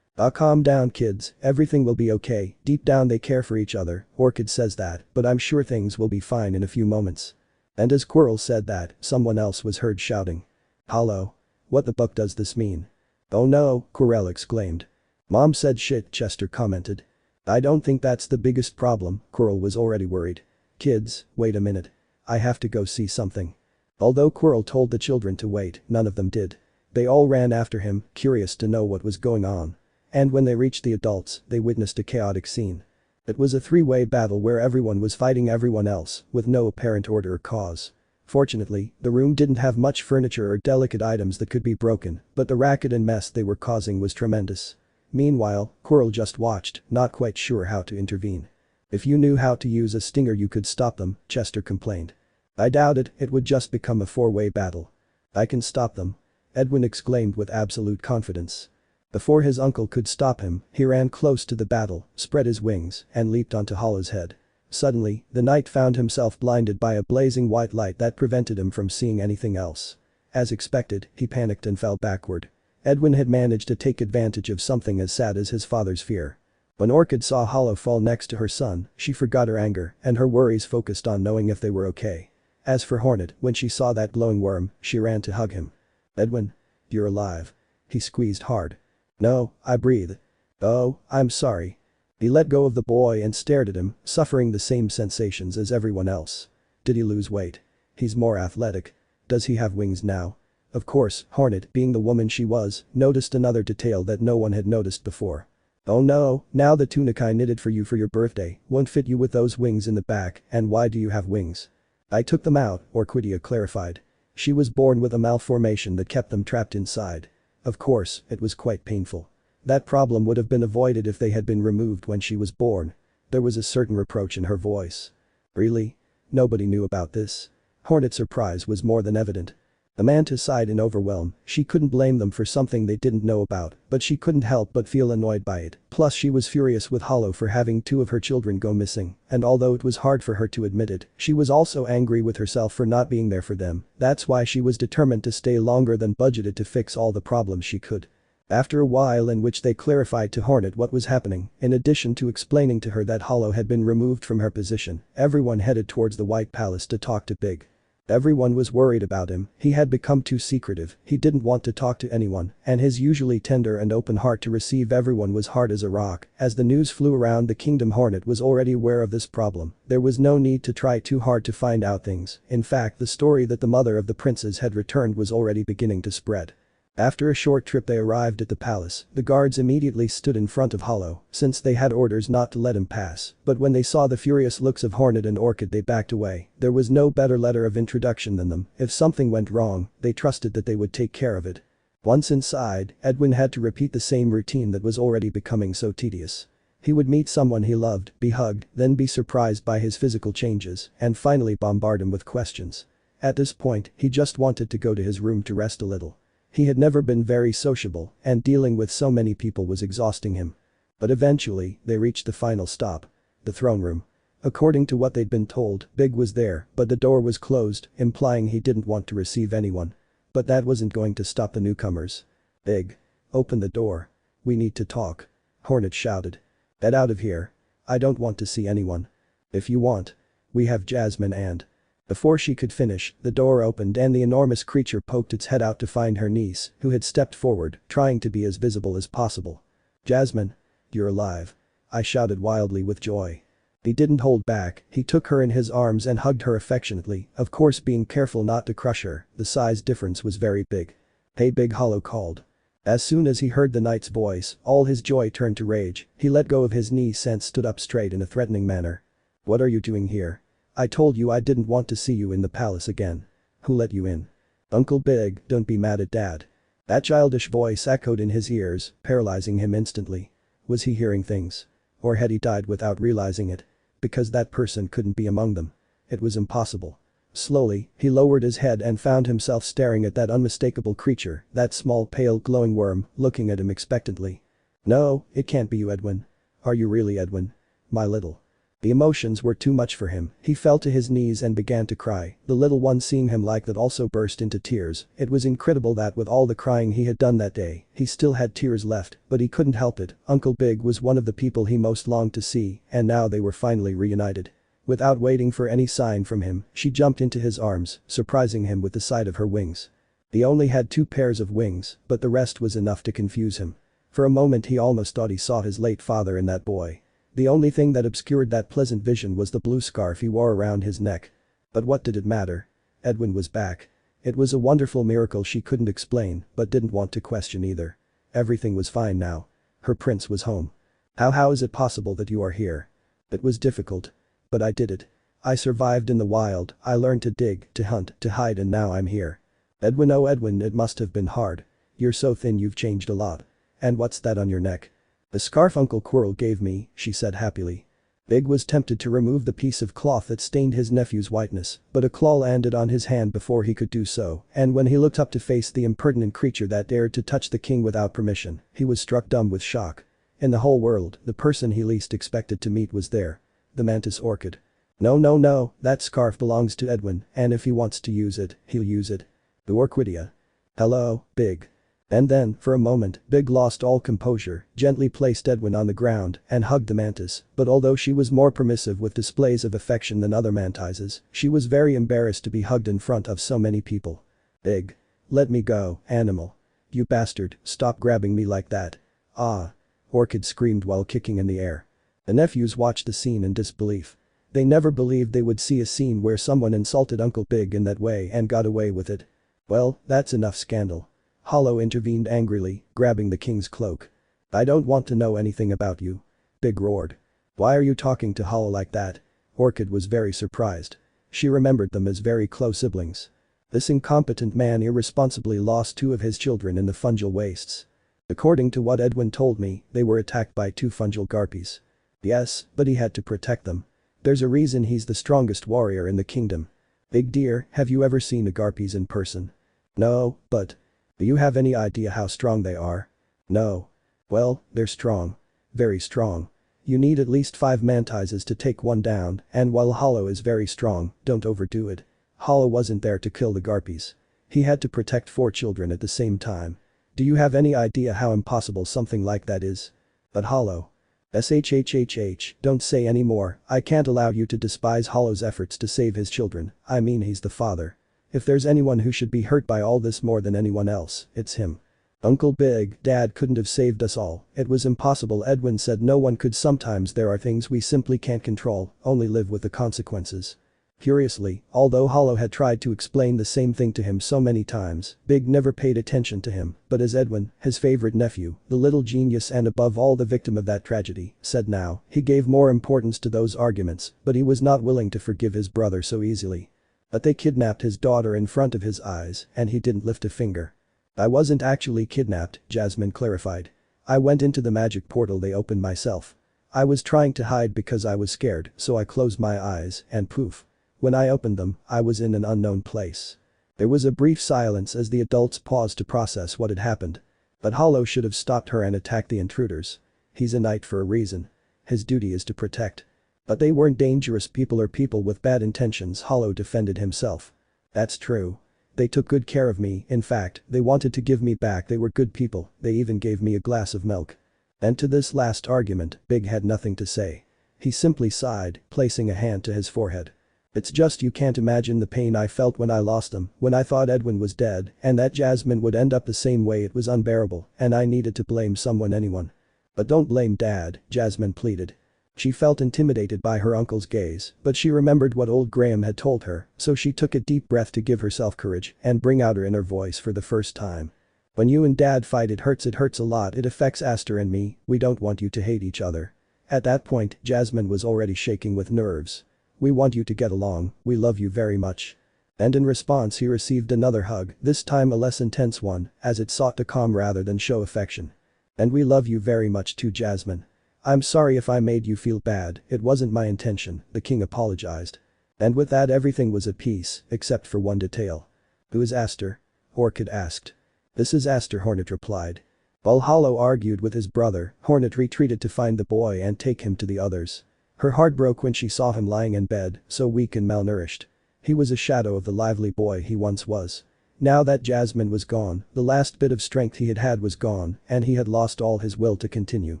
Calm down kids, everything will be okay, deep down they care for each other." Orchid says that, but I'm sure things will be fine in a few moments. And as Quirrel said that, someone else was heard shouting. "Hello? What the buck does this mean?" "Oh no," Quirrel exclaimed. "Mom said shit," Chester commented. "I don't think that's the biggest problem." Quirrel was already worried. "Kids, wait a minute. I have to go see something." Although Quirrel told the children to wait, none of them did. They all ran after him, curious to know what was going on. And when they reached the adults, they witnessed a chaotic scene. It was a three-way battle where everyone was fighting everyone else, with no apparent order or cause. Fortunately, the room didn't have much furniture or delicate items that could be broken, but the racket and mess they were causing was tremendous. Meanwhile, Quirrel just watched, not quite sure how to intervene. "If you knew how to use a stinger you could stop them," Chester complained. "I doubt it, it would just become a four-way battle." "I can stop them," Edwin exclaimed with absolute confidence. Before his uncle could stop him, he ran close to the battle, spread his wings, and leaped onto Hollow's head. Suddenly, the knight found himself blinded by a blazing white light that prevented him from seeing anything else. As expected, he panicked and fell backward. Edwin had managed to take advantage of something as sad as his father's fear. When Orchid saw Hollow fall next to her son, she forgot her anger, and her worries focused on knowing if they were okay. As for Hornet, when she saw that glowing worm, she ran to hug him. "Edwin? You're alive." He squeezed hard. "No, I breathe." "Oh, I'm sorry." He let go of the boy and stared at him, suffering the same sensations as everyone else. Did he lose weight? He's more athletic. Does he have wings now? Of course, Hornet, being the woman she was, noticed another detail that no one had noticed before. "Oh no, now the tunic I knitted for you for your birthday won't fit you with those wings in the back, and why do you have wings?" "I took them out," Orchid clarified. She was born with a malformation that kept them trapped inside. Of course, it was quite painful. That problem would have been avoided if they had been removed when she was born. There was a certain reproach in her voice. "Really? Nobody knew about this?" Hornet's surprise was more than evident. The mantis sighed in overwhelm. She couldn't blame them for something they didn't know about, but she couldn't help but feel annoyed by it. Plus she was furious with Hollow for having two of her children go missing, and although it was hard for her to admit it, she was also angry with herself for not being there for them. That's why she was determined to stay longer than budgeted to fix all the problems she could. After a while in which they clarified to Hornet what was happening, in addition to explaining to her that Hollow had been removed from her position, everyone headed towards the White Palace to talk to Big. Everyone was worried about him, he had become too secretive, he didn't want to talk to anyone, and his usually tender and open heart to receive everyone was hard as a rock. As the news flew around the kingdom, Hornet was already aware of this problem. There was no need to try too hard to find out things. In fact, the story that the mother of the princes had returned was already beginning to spread. After a short trip they arrived at the palace. The guards immediately stood in front of Hollow, since they had orders not to let him pass, but when they saw the furious looks of Hornet and Orchid they backed away. There was no better letter of introduction than them. If something went wrong, they trusted that they would take care of it. Once inside, Edwin had to repeat the same routine that was already becoming so tedious. He would meet someone he loved, be hugged, then be surprised by his physical changes, and finally bombard him with questions. At this point, he just wanted to go to his room to rest a little. He had never been very sociable, and dealing with so many people was exhausting him. But eventually, they reached the final stop. The throne room. According to what they'd been told, Big was there, but the door was closed, implying he didn't want to receive anyone. But that wasn't going to stop the newcomers. "Big. Open the door. We need to talk," Hornet shouted. "Get out of here. I don't want to see anyone. If you want. We have Jasmine and..." Before she could finish, the door opened and the enormous creature poked its head out to find her niece, who had stepped forward, trying to be as visible as possible. "Jasmine. You're alive," I shouted wildly with joy. He didn't hold back, he took her in his arms and hugged her affectionately, of course being careful not to crush her. The size difference was very big. "Hey Big," Hollow called. As soon as he heard the knight's voice, all his joy turned to rage. He let go of his niece and stood up straight in a threatening manner. "What are you doing here? I told you I didn't want to see you in the palace again. Who let you in?" "Uncle Big, don't be mad at Dad." That childish voice echoed in his ears, paralyzing him instantly. Was he hearing things? Or had he died without realizing it? Because that person couldn't be among them. It was impossible. Slowly, he lowered his head and found himself staring at that unmistakable creature, that small pale glowing worm, looking at him expectantly. "No, it can't be you, Edwin. Are you really Edwin? My little..." The emotions were too much for him. He fell to his knees and began to cry. The little one seeing him like that also burst into tears. It was incredible that with all the crying he had done that day, he still had tears left, but he couldn't help it. Uncle Big was one of the people he most longed to see, and now they were finally reunited. Without waiting for any sign from him, she jumped into his arms, surprising him with the sight of her wings. He only had 2 pairs of wings, but the rest was enough to confuse him. For a moment he almost thought he saw his late father in that boy. The only thing that obscured that pleasant vision was the blue scarf he wore around his neck. But what did it matter? Edwin was back. It was a wonderful miracle she couldn't explain, but didn't want to question either. Everything was fine now. Her prince was home. How is it possible that you are here?" "It was difficult. But I did it. I survived in the wild, I learned to dig, to hunt, to hide, and now I'm here." "Edwin, oh Edwin, it must have been hard. You're so thin, you've changed a lot. And what's that on your neck?" "The scarf Uncle Quirrel gave me," she said happily. Big was tempted to remove the piece of cloth that stained his nephew's whiteness, but a claw landed on his hand before he could do so, and when he looked up to face the impertinent creature that dared to touch the king without permission, he was struck dumb with shock. In the whole world, the person he least expected to meet was there. The mantis Orchid. No, that scarf belongs to Edwin, and if he wants to use it, he'll use it." The Orchidia. "Hello, Big." And then, for a moment, Big lost all composure, gently placed Edwin on the ground, and hugged the mantis, but although she was more permissive with displays of affection than other mantises, she was very embarrassed to be hugged in front of so many people. "Big. Let me go, animal. You bastard, stop grabbing me like that. Ah." Orchid screamed while kicking in the air. The nephews watched the scene in disbelief. They never believed they would see a scene where someone insulted Uncle Big in that way and got away with it. Well, that's enough scandal. Hollow intervened angrily, grabbing the king's cloak. I don't want to know anything about you. Big roared. Why are you talking to Hollow like that? Orchid was very surprised. She remembered them as very close siblings. This incompetent man irresponsibly lost two of his children in the fungal wastes. According to what Edwin told me, they were attacked by two fungal garpies. Yes, but he had to protect them. There's a reason he's the strongest warrior in the kingdom. Big dear, have you ever seen the garpies in person? No, but. Do you have any idea how strong they are? No. Well, they're strong. Very strong. You need at least 5 mantises to take one down, and while Hollow is very strong, don't overdo it. Hollow wasn't there to kill the garpies. He had to protect 4 children at the same time. Do you have any idea how impossible something like that is? But Hollow. SHHHH, don't say any more, I can't allow you to despise Hollow's efforts to save his children, I mean he's the father. If there's anyone who should be hurt by all this more than anyone else, it's him. Uncle Big, Dad couldn't have saved us all, it was impossible. Edwin said no one could. Sometimes there are things we simply can't control, only live with the consequences. Curiously, although Hollow had tried to explain the same thing to him so many times, Big never paid attention to him, but as Edwin, his favorite nephew, the little genius and above all the victim of that tragedy, said now, he gave more importance to those arguments, but he was not willing to forgive his brother so easily. But they kidnapped his daughter in front of his eyes, and he didn't lift a finger. I wasn't actually kidnapped, Jasmine clarified. I went into the magic portal they opened myself. I was trying to hide because I was scared, so I closed my eyes, and poof. When I opened them, I was in an unknown place. There was a brief silence as the adults paused to process what had happened. But Hollow should have stopped her and attacked the intruders. He's a knight for a reason. His duty is to protect. But they weren't dangerous people or people with bad intentions. Hollow defended himself. That's true. They took good care of me, in fact, they wanted to give me back. They were good people, they even gave me a glass of milk. And to this last argument, Big had nothing to say. He simply sighed, placing a hand to his forehead. It's just you can't imagine the pain I felt when I lost them, when I thought Edwin was dead, and that Jasmine would end up the same way. It was unbearable, and I needed to blame anyone. But don't blame Dad, Jasmine pleaded. She felt intimidated by her uncle's gaze, but she remembered what old Graham had told her, so she took a deep breath to give herself courage and bring out her inner voice for the first time. When you and Dad fight, it hurts a lot. It affects Aster and me, we don't want you to hate each other. At that point, Jasmine was already shaking with nerves. We want you to get along, we love you very much. And in response he received another hug, this time a less intense one, as it sought to calm rather than show affection. And we love you very much too, Jasmine. I'm sorry if I made you feel bad, it wasn't my intention, the king apologized. And with that everything was at peace, except for one detail. Who is Aster? Orchid asked. This is Aster, Hornet replied. While Hollow argued with his brother, Hornet retreated to find the boy and take him to the others. Her heart broke when she saw him lying in bed, so weak and malnourished. He was a shadow of the lively boy he once was. Now that Jasmine was gone, the last bit of strength he had was gone, and he had lost all his will to continue.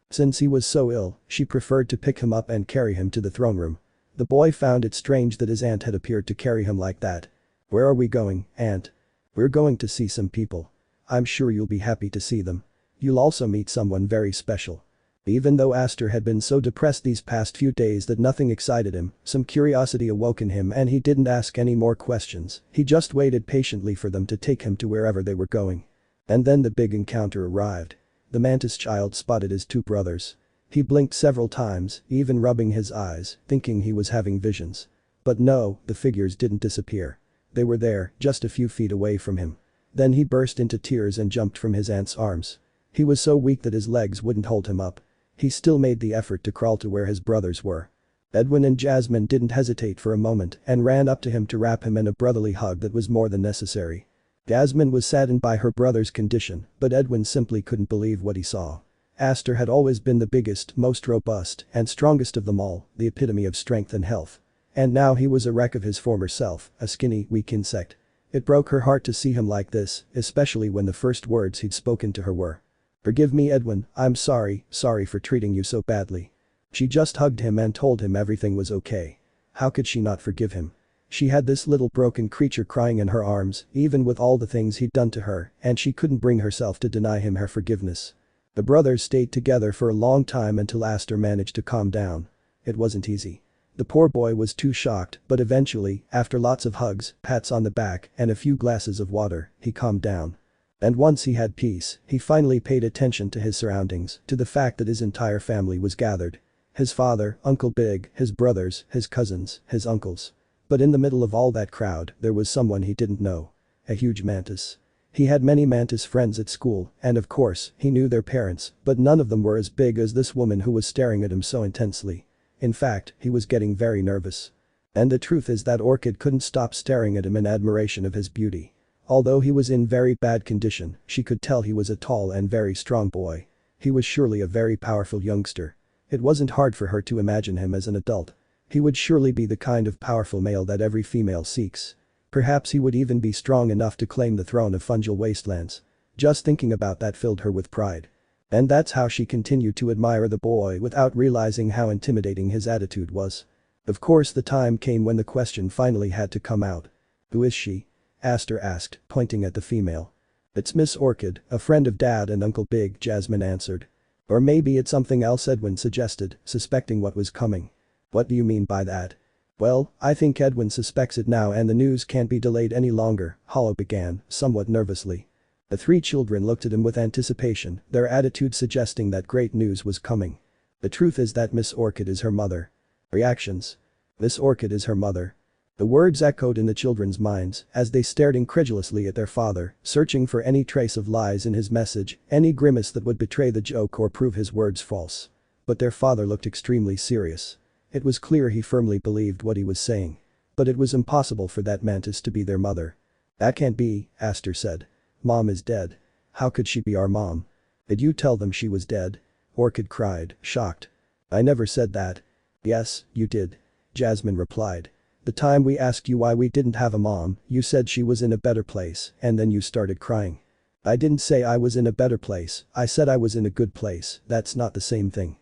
Since he was so ill, she preferred to pick him up and carry him to the throne room. The boy found it strange that his aunt had appeared to carry him like that. Where are we going, Aunt? We're going to see some people. I'm sure you'll be happy to see them. You'll also meet someone very special. Even though Aster had been so depressed these past few days that nothing excited him, some curiosity awoke in him and he didn't ask any more questions, he just waited patiently for them to take him to wherever they were going. And then the big encounter arrived. The mantis child spotted his 2 brothers. He blinked several times, even rubbing his eyes, thinking he was having visions. But no, the figures didn't disappear. They were there, just a few feet away from him. Then he burst into tears and jumped from his aunt's arms. He was so weak that his legs wouldn't hold him up. He still made the effort to crawl to where his brothers were. Edwin and Jasmine didn't hesitate for a moment and ran up to him to wrap him in a brotherly hug that was more than necessary. Jasmine was saddened by her brother's condition, but Edwin simply couldn't believe what he saw. Aster had always been the biggest, most robust, and strongest of them all, the epitome of strength and health. And now he was a wreck of his former self, a skinny, weak insect. It broke her heart to see him like this, especially when the first words he'd spoken to her were, "Forgive me, Edwin, I'm sorry for treating you so badly." She just hugged him and told him everything was okay. How could she not forgive him? She had this little broken creature crying in her arms, even with all the things he'd done to her, and she couldn't bring herself to deny him her forgiveness. The brothers stayed together for a long time until Aster managed to calm down. It wasn't easy. The poor boy was too shocked, but eventually, after lots of hugs, pats on the back, and a few glasses of water, he calmed down. And once he had peace, he finally paid attention to his surroundings, to the fact that his entire family was gathered. His father, Uncle Big, his brothers, his cousins, his uncles. But in the middle of all that crowd, there was someone he didn't know. A huge mantis. He had many mantis friends at school, and of course, he knew their parents, but none of them were as big as this woman who was staring at him so intensely. In fact, he was getting very nervous. And the truth is that Orchid couldn't stop staring at him in admiration of his beauty. Although he was in very bad condition, she could tell he was a tall and very strong boy. He was surely a very powerful youngster. It wasn't hard for her to imagine him as an adult. He would surely be the kind of powerful male that every female seeks. Perhaps he would even be strong enough to claim the throne of Fungal Wastelands. Just thinking about that filled her with pride. And that's how she continued to admire the boy without realizing how intimidating his attitude was. Of course the time came when the question finally had to come out. "Who is she?" Aster asked, pointing at the female. "It's Miss Orchid, a friend of Dad and Uncle Big," Jasmine answered. "Or maybe it's something else," Edwin suggested, suspecting what was coming. "What do you mean by that?" "Well, I think Edwin suspects it now and the news can't be delayed any longer," Hollow began, somewhat nervously. The three children looked at him with anticipation, their attitude suggesting that great news was coming. "The truth is that Miss Orchid is her mother." Reactions. "Miss Orchid is her mother." The words echoed in the children's minds as they stared incredulously at their father, searching for any trace of lies in his message, any grimace that would betray the joke or prove his words false. But their father looked extremely serious. It was clear he firmly believed what he was saying. But it was impossible for that mantis to be their mother. "That can't be," Aster said. "Mom is dead. How could she be our mom?" "Did you tell them she was dead?" Orchid cried, shocked. "I never said that." "Yes, you did," Jasmine replied. "The time we asked you why we didn't have a mom, you said she was in a better place, and then you started crying." "I didn't say I was in a better place, I said I was in a good place, that's not the same thing."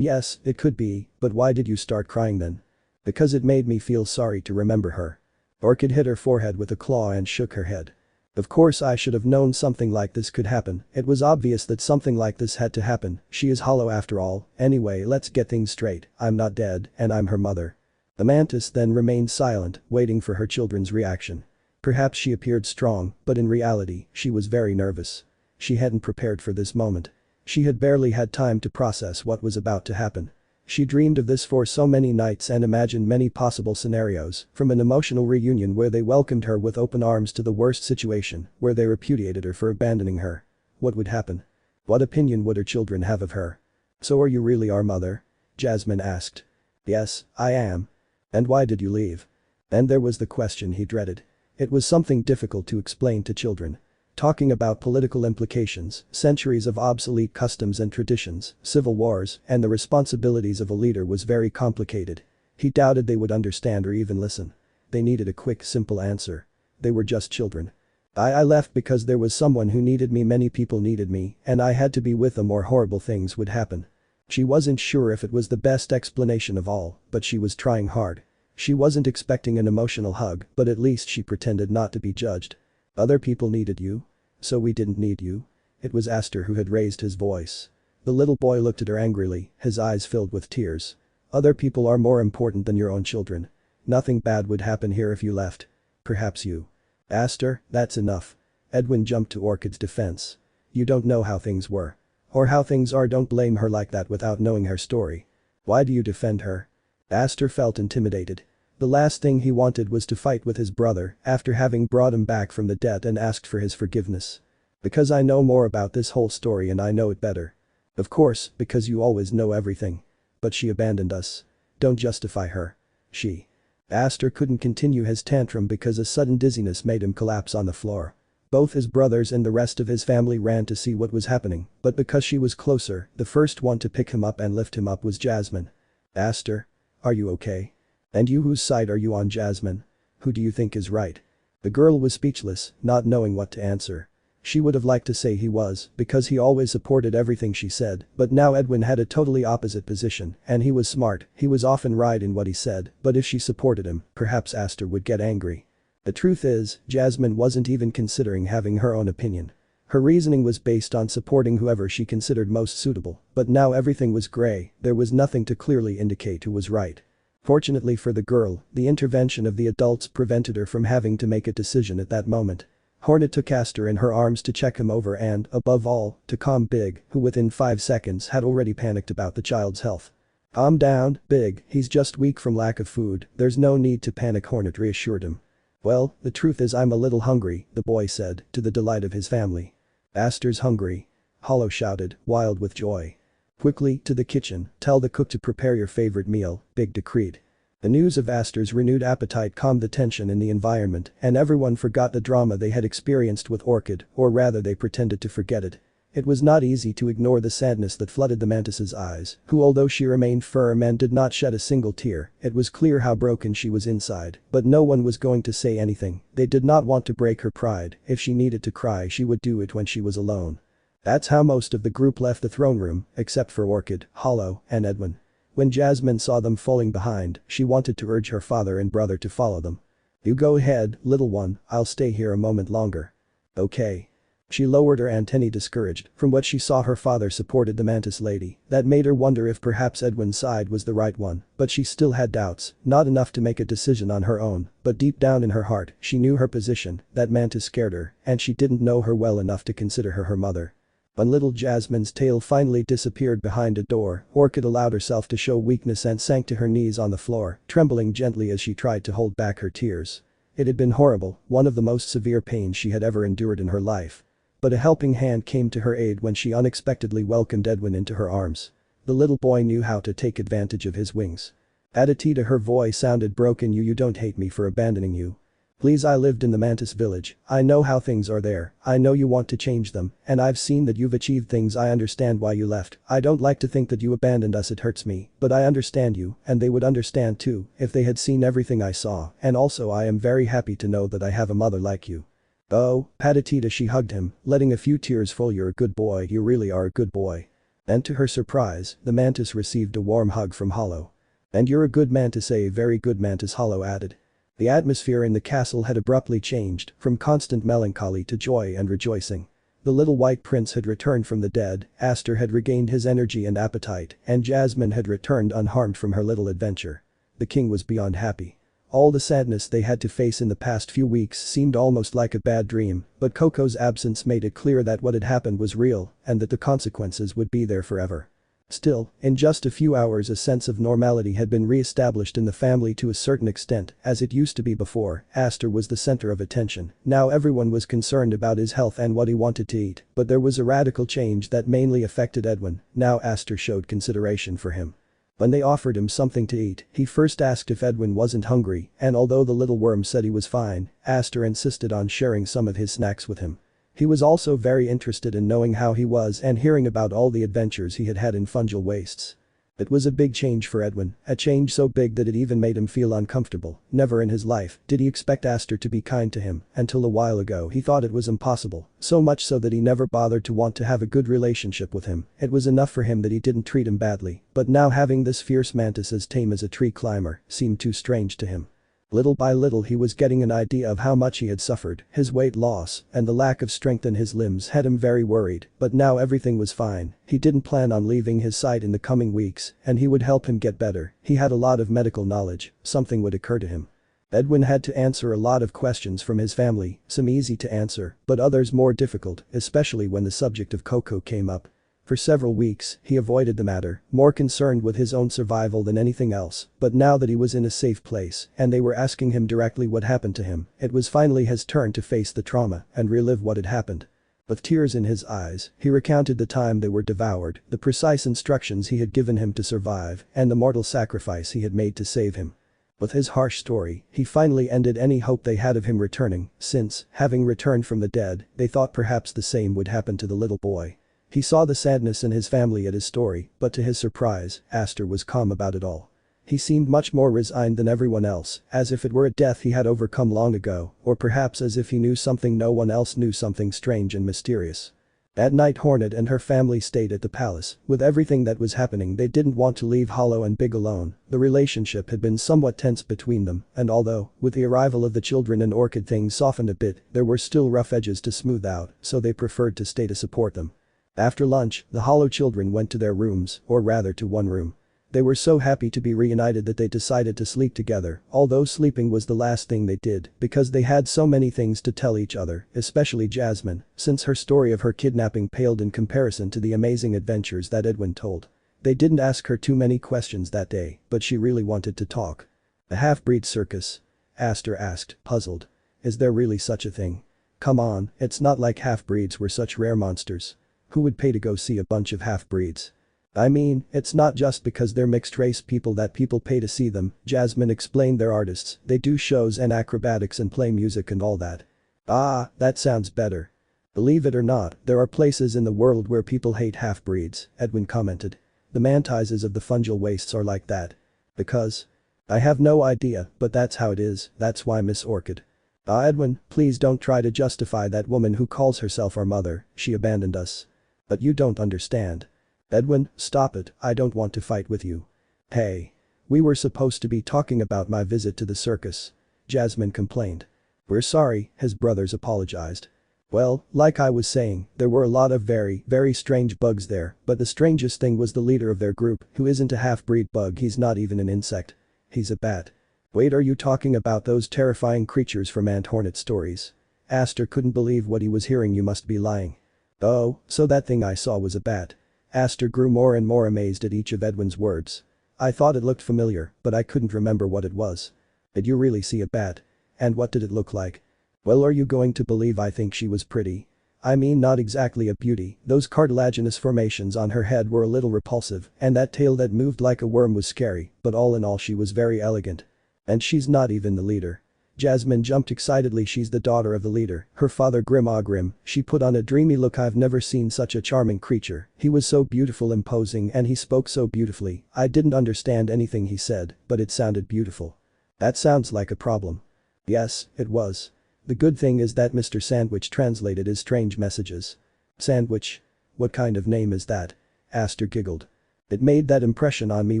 Yes, it could be, but why did you start crying then?" "Because it made me feel sorry to remember her." Orchid hit her forehead with a claw and shook her head. "Of course I should have known something like this could happen, it was obvious that something like this had to happen, she is Hollow after all, anyway let's get things straight, I'm not dead, and I'm her mother." The mantis then remained silent, waiting for her children's reaction. Perhaps she appeared strong, but in reality, she was very nervous. She hadn't prepared for this moment. She had barely had time to process what was about to happen. She dreamed of this for so many nights and imagined many possible scenarios, from an emotional reunion where they welcomed her with open arms to the worst situation, where they repudiated her for abandoning her. What would happen? What opinion would her children have of her? "So are you really our mother?" Jasmine asked. "Yes, I am." "And why did you leave?" And there was the question he dreaded. It was something difficult to explain to children. Talking about political implications, centuries of obsolete customs and traditions, civil wars, and the responsibilities of a leader was very complicated. He doubted they would understand or even listen. They needed a quick, simple answer. They were just children. I left because there was someone who needed me, many people needed me, and I had to be with them or horrible things would happen." She wasn't sure if it was the best explanation of all, but she was trying hard. She wasn't expecting an emotional hug, but at least she pretended not to be judged. "Other people needed you? So we didn't need you?" It was Aster who had raised his voice. The little boy looked at her angrily, his eyes filled with tears. "Other people are more important than your own children. Nothing bad would happen here if you left. Perhaps you." "Aster, that's enough." Edwin jumped to Orchid's defense. "You don't know how things were. Or how things are, don't blame her like that without knowing her story. Why do you defend her?" Aster felt intimidated. The last thing he wanted was to fight with his brother after having brought him back from the dead and asked for his forgiveness. "Because I know more about this whole story and I know it better." "Of course, because you always know everything. But she abandoned us. Don't justify her." "She." Aster couldn't continue his tantrum because a sudden dizziness made him collapse on the floor. Both his brothers and the rest of his family ran to see what was happening, but because she was closer, the first one to pick him up and lift him up was Jasmine. "Aster? Are you okay? And you, whose side are you on, Jasmine? Who do you think is right?" The girl was speechless, not knowing what to answer. She would have liked to say he was, because he always supported everything she said, but now Edwin had a totally opposite position, and he was smart, he was often right in what he said, but if she supported him, perhaps Aster would get angry. The truth is, Jasmine wasn't even considering having her own opinion. Her reasoning was based on supporting whoever she considered most suitable, but now everything was gray, there was nothing to clearly indicate who was right. Fortunately for the girl, the intervention of the adults prevented her from having to make a decision at that moment. Hornet took Aster in her arms to check him over and, above all, to calm Big, who within 5 seconds had already panicked about the child's health. "Calm down, Big, he's just weak from lack of food, there's no need to panic," Hornet reassured him. "Well, the truth is I'm a little hungry," the boy said, to the delight of his family. "Aster's hungry," Hollow shouted, wild with joy. "Quickly, to the kitchen, tell the cook to prepare your favorite meal," Big decreed. The news of Aster's renewed appetite calmed the tension in the environment and everyone forgot the drama they had experienced with Orchid, or rather they pretended to forget it. It was not easy to ignore the sadness that flooded the mantis's eyes, who although she remained firm and did not shed a single tear, it was clear how broken she was inside, but no one was going to say anything, they did not want to break her pride, if she needed to cry she would do it when she was alone. That's how most of the group left the throne room, except for Orchid, Hollow, and Edwin. When Jasmine saw them falling behind, she wanted to urge her father and brother to follow them. "You go ahead, little one, I'll stay here a moment longer." "Okay." She lowered her antennae discouraged, from what she saw her father supported the mantis lady, that made her wonder if perhaps Edwin's side was the right one, but she still had doubts, not enough to make a decision on her own, but deep down in her heart, she knew her position, that mantis scared her, and she didn't know her well enough to consider her mother. When little Jasmine's tail finally disappeared behind a door, Orchid allowed herself to show weakness and sank to her knees on the floor, trembling gently as she tried to hold back her tears. It had been horrible, one of the most severe pains she had ever endured in her life. But a helping hand came to her aid when she unexpectedly welcomed Edwin into her arms. The little boy knew how to take advantage of his wings. Aditita, her voice sounded broken. You don't hate me for abandoning you. Please, I lived in the mantis village, I know how things are there, I know you want to change them, and I've seen that you've achieved things. I understand why you left, I don't like to think that you abandoned us, it hurts me, but I understand you, and they would understand too, if they had seen everything I saw, and also I am very happy to know that I have a mother like you. Oh, Aditita, she hugged him, letting a few tears fall. You're a good boy, you really are a good boy. And to her surprise, the mantis received a warm hug from Hollow. And you're a good mantis, a very good mantis, Hollow added. The atmosphere in the castle had abruptly changed, from constant melancholy to joy and rejoicing. The little white prince had returned from the dead, Aster had regained his energy and appetite, and Jasmine had returned unharmed from her little adventure. The king was beyond happy. All the sadness they had to face in the past few weeks seemed almost like a bad dream, but Koko's absence made it clear that what had happened was real, and that the consequences would be there forever. Still, in just a few hours a sense of normality had been re-established in the family to a certain extent, as it used to be before. Aster was the center of attention, now everyone was concerned about his health and what he wanted to eat, but there was a radical change that mainly affected Edwin, now Aster showed consideration for him. When they offered him something to eat, he first asked if Edwin wasn't hungry, and although the little worm said he was fine, Aster insisted on sharing some of his snacks with him. He was also very interested in knowing how he was and hearing about all the adventures he had had in fungal wastes. It was a big change for Edwin, a change so big that it even made him feel uncomfortable. Never in his life did he expect Aster to be kind to him, until a while ago he thought it was impossible, so much so that he never bothered to want to have a good relationship with him. It was enough for him that he didn't treat him badly, but now having this fierce mantis as tame as a tree climber seemed too strange to him. Little by little he was getting an idea of how much he had suffered, his weight loss, and the lack of strength in his limbs had him very worried, but now everything was fine, he didn't plan on leaving his side in the coming weeks, and he would help him get better, he had a lot of medical knowledge, something would occur to him. Edwin had to answer a lot of questions from his family, some easy to answer, but others more difficult, especially when the subject of Koko came up. For several weeks, he avoided the matter, more concerned with his own survival than anything else, but now that he was in a safe place and they were asking him directly what happened to him, it was finally his turn to face the trauma and relive what had happened. With tears in his eyes, he recounted the time they were devoured, the precise instructions he had given him to survive, and the mortal sacrifice he had made to save him. With his harsh story, he finally ended any hope they had of him returning, since, having returned from the dead, they thought perhaps the same would happen to the little boy. He saw the sadness in his family at his story, but to his surprise, Aster was calm about it all. He seemed much more resigned than everyone else, as if it were a death he had overcome long ago, or perhaps as if he knew something no one else knew, something strange and mysterious. At night Hornet and her family stayed at the palace. With everything that was happening they didn't want to leave Hollow and Big alone, the relationship had been somewhat tense between them, and although, with the arrival of the children and Orchid things softened a bit, there were still rough edges to smooth out, so they preferred to stay to support them. After lunch, the Hollow children went to their rooms, or rather to one room. They were so happy to be reunited that they decided to sleep together, although sleeping was the last thing they did because they had so many things to tell each other, especially Jasmine, since her story of her kidnapping paled in comparison to the amazing adventures that Edwin told. They didn't ask her too many questions that day, but she really wanted to talk. "A half-breed circus?" Aster asked, puzzled. "Is there really such a thing? Come on, it's not like half-breeds were such rare monsters. Who would pay to go see a bunch of half-breeds?" "I mean, it's not just because they're mixed-race people that people pay to see them," Jasmine explained. "They're artists, they do shows and acrobatics and play music and all that." "Ah, that sounds better. Believe it or not, there are places in the world where people hate half-breeds," Edwin commented. "The mantises of the fungal wastes are like that." "Because?" "I have no idea, but that's how it is, that's why Miss Orchid." "Ah, Edwin, please don't try to justify that woman who calls herself our mother, she abandoned us." "But you don't understand." "Edwin, stop it, I don't want to fight with you." "Hey. We were supposed to be talking about my visit to the circus," Jasmine complained. "We're sorry," his brothers apologized. "Well, like I was saying, there were a lot of very, very strange bugs there, but the strangest thing was the leader of their group, who isn't a half-breed bug, he's not even an insect. He's a bat." "Wait, are you talking about those terrifying creatures from Ant Hornet stories?" Aster couldn't believe what he was hearing. "You must be lying." "Oh, so that thing I saw was a bat." Aster grew more and more amazed at each of Edwin's words. "I thought it looked familiar, but I couldn't remember what it was." "Did you really see a bat? And what did it look like?" "Well, are you going to believe I think she was pretty? I mean, not exactly a beauty, those cartilaginous formations on her head were a little repulsive, and that tail that moved like a worm was scary, but all in all she was very elegant. And she's not even the leader." Jasmine jumped excitedly. "She's the daughter of the leader, her father Grim Ogrim." She put on a dreamy look. "I've never seen such a charming creature, he was so beautiful, imposing, and he spoke so beautifully. I didn't understand anything he said, but it sounded beautiful." "That sounds like a problem." "Yes, it was. The good thing is that Mr. Sandwich translated his strange messages." "Sandwich? What kind of name is that?" Aster giggled. "It made that impression on me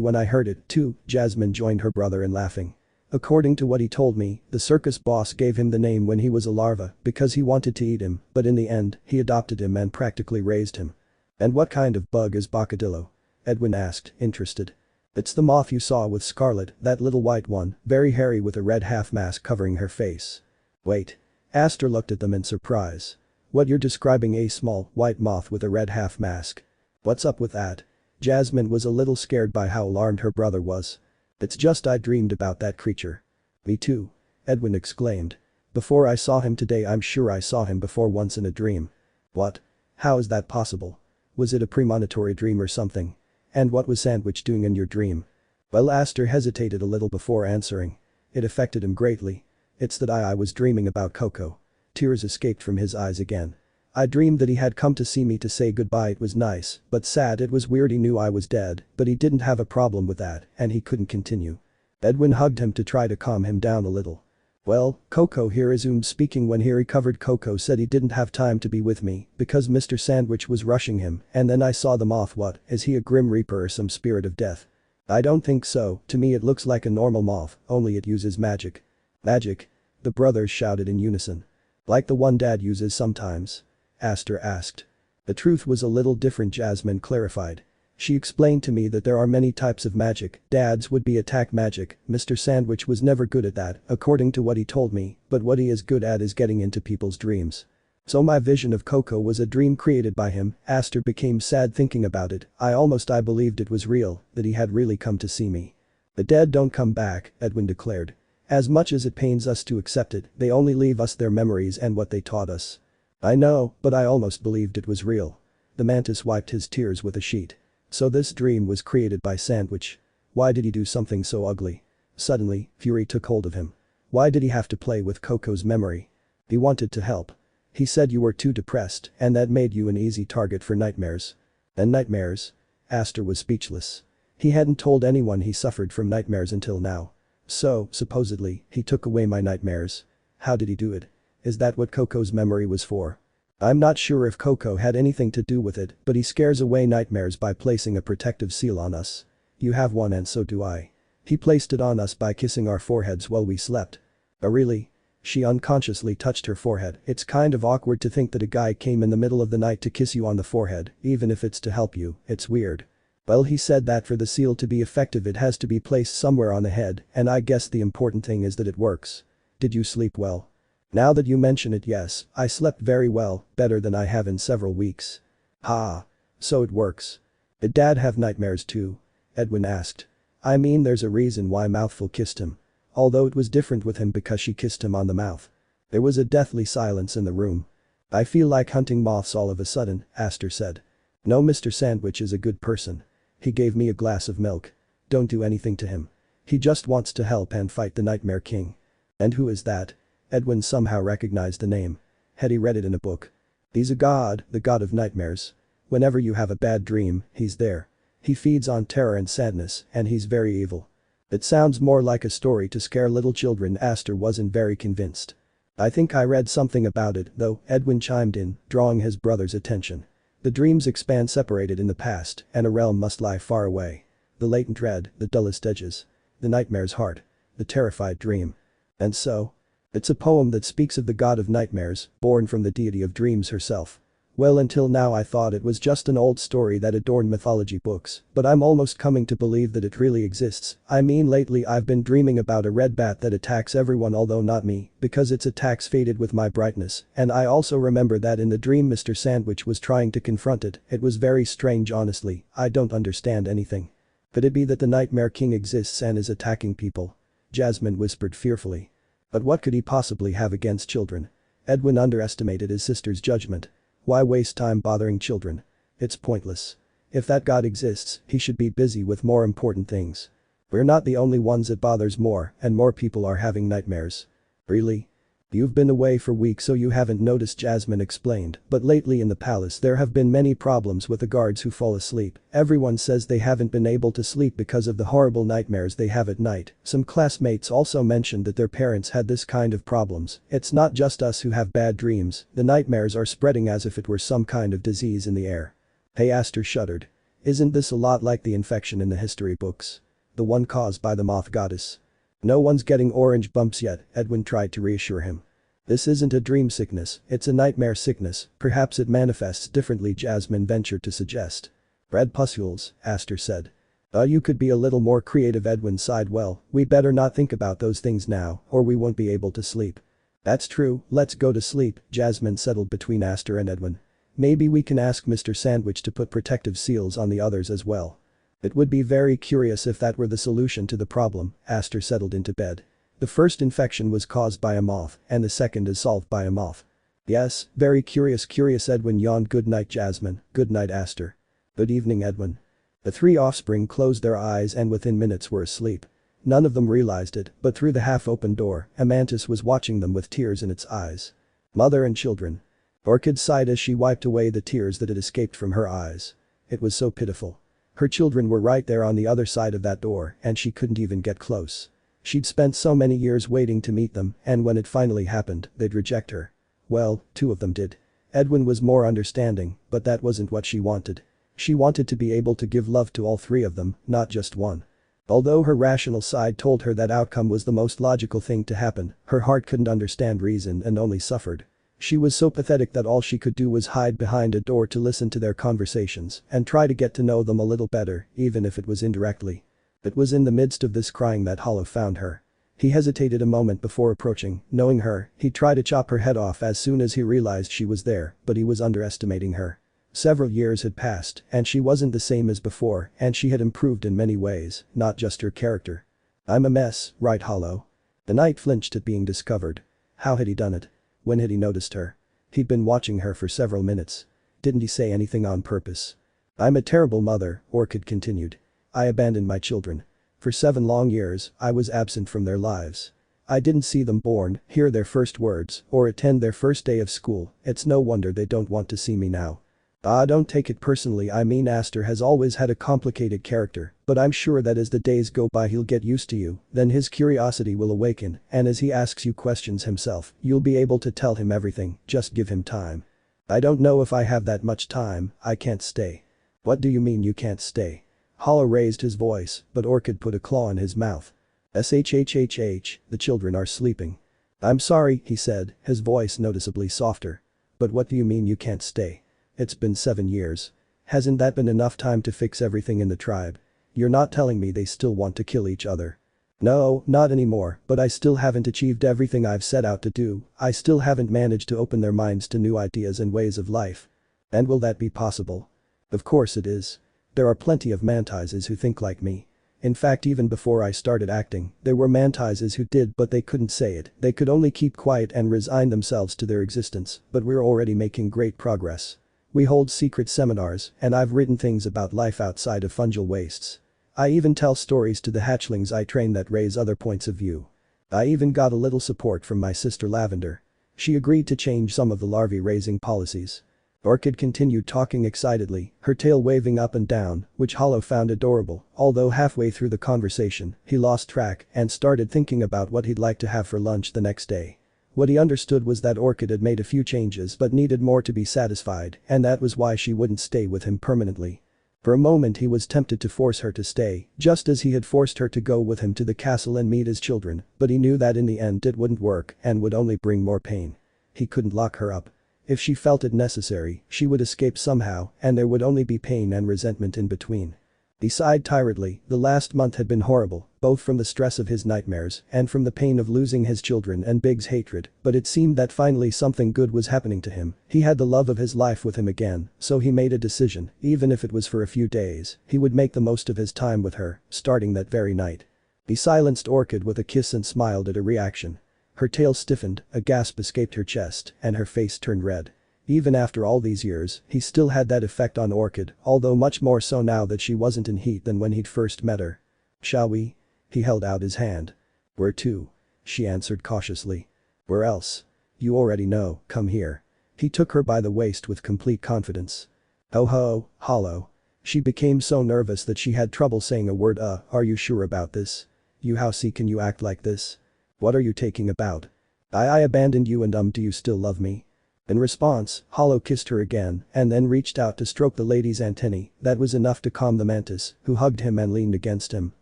when I heard it, too." Jasmine joined her brother in laughing. "According to what he told me, the circus boss gave him the name when he was a larva because he wanted to eat him, but in the end, he adopted him and practically raised him." "And what kind of bug is Bocadillo?" Edwin asked, interested. "It's the moth you saw with Scarlet, that little white one, very hairy with a red half mask covering her face." "Wait." Aster looked at them in surprise. "What, you're describing a small, white moth with a red half mask? What's up with that?" Jasmine was a little scared by how alarmed her brother was. "It's just I dreamed about that creature." "Me too," Edwin exclaimed. "Before I saw him today, I'm sure I saw him before once in a dream." "What? How is that possible? Was it a premonitory dream or something? And what was Sandwich doing in your dream?" Well, Aster hesitated a little before answering. "It affected him greatly. It's that I was dreaming about Koko." Tears escaped from his eyes again. "I dreamed that he had come to see me to say goodbye. It was nice, but sad. It was weird. He knew I was dead, but he didn't have a problem with that, and he couldn't continue." Edwin hugged him to try to calm him down a little. "Well, Koko," he resumed, speaking when he recovered. "Koko said he didn't have time to be with me because Mr. Sandwich was rushing him, and then I saw the moth. What, is he a grim reaper or some spirit of death?" "I don't think so, to me it looks like a normal moth, only it uses magic." "Magic?" the brothers shouted in unison. "Like the one Dad uses sometimes?" Aster asked. "The truth was a little different," Jasmine clarified. "She explained to me that there are many types of magic. Dad's would be attack magic. Mr. Sandwich was never good at that, according to what he told me, but what he is good at is getting into people's dreams." "So my vision of Koko was a dream created by him." Aster became sad thinking about it. I believed it was real, that he had really come to see me." "The dead don't come back," Edwin declared. "As much as it pains us to accept it, they only leave us their memories and what they taught us." "I know, but I almost believed it was real." The mantis wiped his tears with a sheet. "So this dream was created by Sandwich. Why did he do something so ugly?" Suddenly, fury took hold of him. Why did he have to play with Koko's memory? He wanted to help. He said you were too depressed and that made you an easy target for nightmares. And nightmares? Aster was speechless. He hadn't told anyone he suffered from nightmares until now. "So, supposedly, he took away my nightmares. How did he do it? Is that what Koko's memory was for?" "I'm not sure if Koko had anything to do with it, but he scares away nightmares by placing a protective seal on us. You have one and so do I. He placed it on us by kissing our foreheads while we slept." "Oh really?" She unconsciously touched her forehead. "It's kind of awkward to think that a guy came in the middle of the night to kiss you on the forehead, even if it's to help you, it's weird." Well, he said that for the seal to be effective it has to be placed somewhere on the head, and I guess the important thing is that it works. Did you sleep well? Now that you mention it, yes, I slept very well, better than I have in several weeks. Ah. So it works. Did Dad have nightmares too? Edwin asked. I mean, there's a reason why Mouthful kissed him. Although it was different with him because she kissed him on the mouth. There was a deathly silence in the room. I feel like hunting moths all of a sudden, Aster said. No, Mr. Sandwich is a good person. He gave me a glass of milk. Don't do anything to him. He just wants to help and fight the Nightmare King. And who is that? Edwin somehow recognized the name. Had he read it in a book? He's a god, the god of nightmares. Whenever you have a bad dream, he's there. He feeds on terror and sadness, and he's very evil. It sounds more like a story to scare little children. Aster wasn't very convinced. I think I read something about it, though, Edwin chimed in, drawing his brother's attention. The dreams expand separated in the past, and a realm must lie far away. The latent dread, the dullest edges. The nightmare's heart. The terrified dream. And so? It's a poem that speaks of the god of nightmares, born from the deity of dreams herself. Well, until now I thought it was just an old story that adorned mythology books, but I'm almost coming to believe that it really exists. I mean, lately I've been dreaming about a red bat that attacks everyone, although not me, because its attacks faded with my brightness, and I also remember that in the dream Mr. Sandwich was trying to confront it. It was very strange, honestly. I don't understand anything. Could it be that the Nightmare King exists and is attacking people? Jasmine whispered fearfully. But what could he possibly have against children? Edwin underestimated his sister's judgment. Why waste time bothering children? It's pointless. If that god exists, he should be busy with more important things. We're not the only ones it bothers more, and more people are having nightmares. Really? You've been away for weeks so you haven't noticed, Jasmine explained, but lately in the palace there have been many problems with the guards who fall asleep. Everyone says they haven't been able to sleep because of the horrible nightmares they have at night. Some classmates also mentioned that their parents had this kind of problems. It's not just us who have bad dreams, the nightmares are spreading as if it were some kind of disease in the air. Hey, Aster shuddered. Isn't this a lot like the infection in the history books? The one caused by the moth goddess. No one's getting orange bumps yet, Edwin tried to reassure him. This isn't a dream sickness, it's a nightmare sickness, perhaps it manifests differently, Jasmine ventured to suggest. Red pustules, Aster said. You could be a little more creative, Edwin sighed. Well, we better not think about those things now, or we won't be able to sleep. That's true, let's go to sleep, Jasmine settled between Aster and Edwin. Maybe we can ask Mr. Sandwich to put protective seals on the others as well. It would be very curious if that were the solution to the problem, Aster settled into bed. The first infection was caused by a moth, and the second is solved by a moth. Yes, very curious, Edwin yawned. Good night, Jasmine, good night, Aster. Good evening, Edwin. The three offspring closed their eyes and within minutes were asleep. None of them realized it, but through the half-open door, a mantis was watching them with tears in its eyes. Mother and children. Orchid sighed as she wiped away the tears that had escaped from her eyes. It was so pitiful. Her children were right there on the other side of that door, and she couldn't even get close. She'd spent so many years waiting to meet them, and when it finally happened, they'd reject her. Well, two of them did. Edwin was more understanding, but that wasn't what she wanted. She wanted to be able to give love to all three of them, not just one. Although her rational side told her that outcome was the most logical thing to happen, her heart couldn't understand reason and only suffered. She was so pathetic that all she could do was hide behind a door to listen to their conversations and try to get to know them a little better, even if it was indirectly. It was in the midst of this crying that Hollow found her. He hesitated a moment before approaching. Knowing her, he'd try to chop her head off as soon as he realized she was there, but he was underestimating her. Several years had passed, and she wasn't the same as before, and she had improved in many ways, not just her character. I'm a mess, right, Hollow? The knight flinched at being discovered. How had he done it? When had he noticed her? He'd been watching her for several minutes. Didn't he say anything on purpose? I'm a terrible mother, Orchid continued. I abandoned my children. For 7 long years, I was absent from their lives. I didn't see them born, hear their first words, or attend their first day of school. It's no wonder they don't want to see me now. Don't take it personally. I mean, Aster has always had a complicated character, but I'm sure that as the days go by he'll get used to you, then his curiosity will awaken, and as he asks you questions himself, you'll be able to tell him everything, just give him time. I don't know if I have that much time, I can't stay. What do you mean you can't stay? Hollow raised his voice, but Orchid put a claw in his mouth. Shhhh, the children are sleeping. I'm sorry, he said, his voice noticeably softer. But what do you mean you can't stay? It's been 7 years. Hasn't that been enough time to fix everything in the tribe? You're not telling me they still want to kill each other? No, not anymore, but I still haven't achieved everything I've set out to do, I still haven't managed to open their minds to new ideas and ways of life. And will that be possible? Of course it is. There are plenty of mantises who think like me. In fact, even before I started acting, there were mantises who did, but they couldn't say it, they could only keep quiet and resign themselves to their existence, but we're already making great progress. We hold secret seminars, and I've written things about life outside of fungal wastes. I even tell stories to the hatchlings I train that raise other points of view. I even got a little support from my sister Lavender. She agreed to change some of the larvae raising policies. Orchid continued talking excitedly, her tail waving up and down, which Hollow found adorable, although halfway through the conversation, he lost track and started thinking about what he'd like to have for lunch the next day. What he understood was that Orchid had made a few changes but needed more to be satisfied, and that was why she wouldn't stay with him permanently. For a moment he was tempted to force her to stay, just as he had forced her to go with him to the castle and meet his children, but he knew that in the end it wouldn't work and would only bring more pain. He couldn't lock her up. If she felt it necessary, she would escape somehow, and there would only be pain and resentment in between. He sighed tiredly, the last month had been horrible, both from the stress of his nightmares and from the pain of losing his children and Big's hatred, but it seemed that finally something good was happening to him. He had the love of his life with him again, so he made a decision, even if it was for a few days, he would make the most of his time with her, starting that very night. He silenced Orchid with a kiss and smiled at her reaction. Her tail stiffened, a gasp escaped her chest, and her face turned red. Even after all these years, he still had that effect on Orchid, although much more so now that she wasn't in heat than when he'd first met her. Shall we? He held out his hand. Where to? She answered cautiously. Where else? You already know, come here. He took her by the waist with complete confidence. Oh ho, Hollow. She became so nervous that she had trouble saying a word. Are you sure about this? How can you act like this? What are you taking about? I abandoned you and do you still love me? In response, Hollow kissed her again and then reached out to stroke the lady's antennae. That was enough to calm the mantis, who hugged him and leaned against him,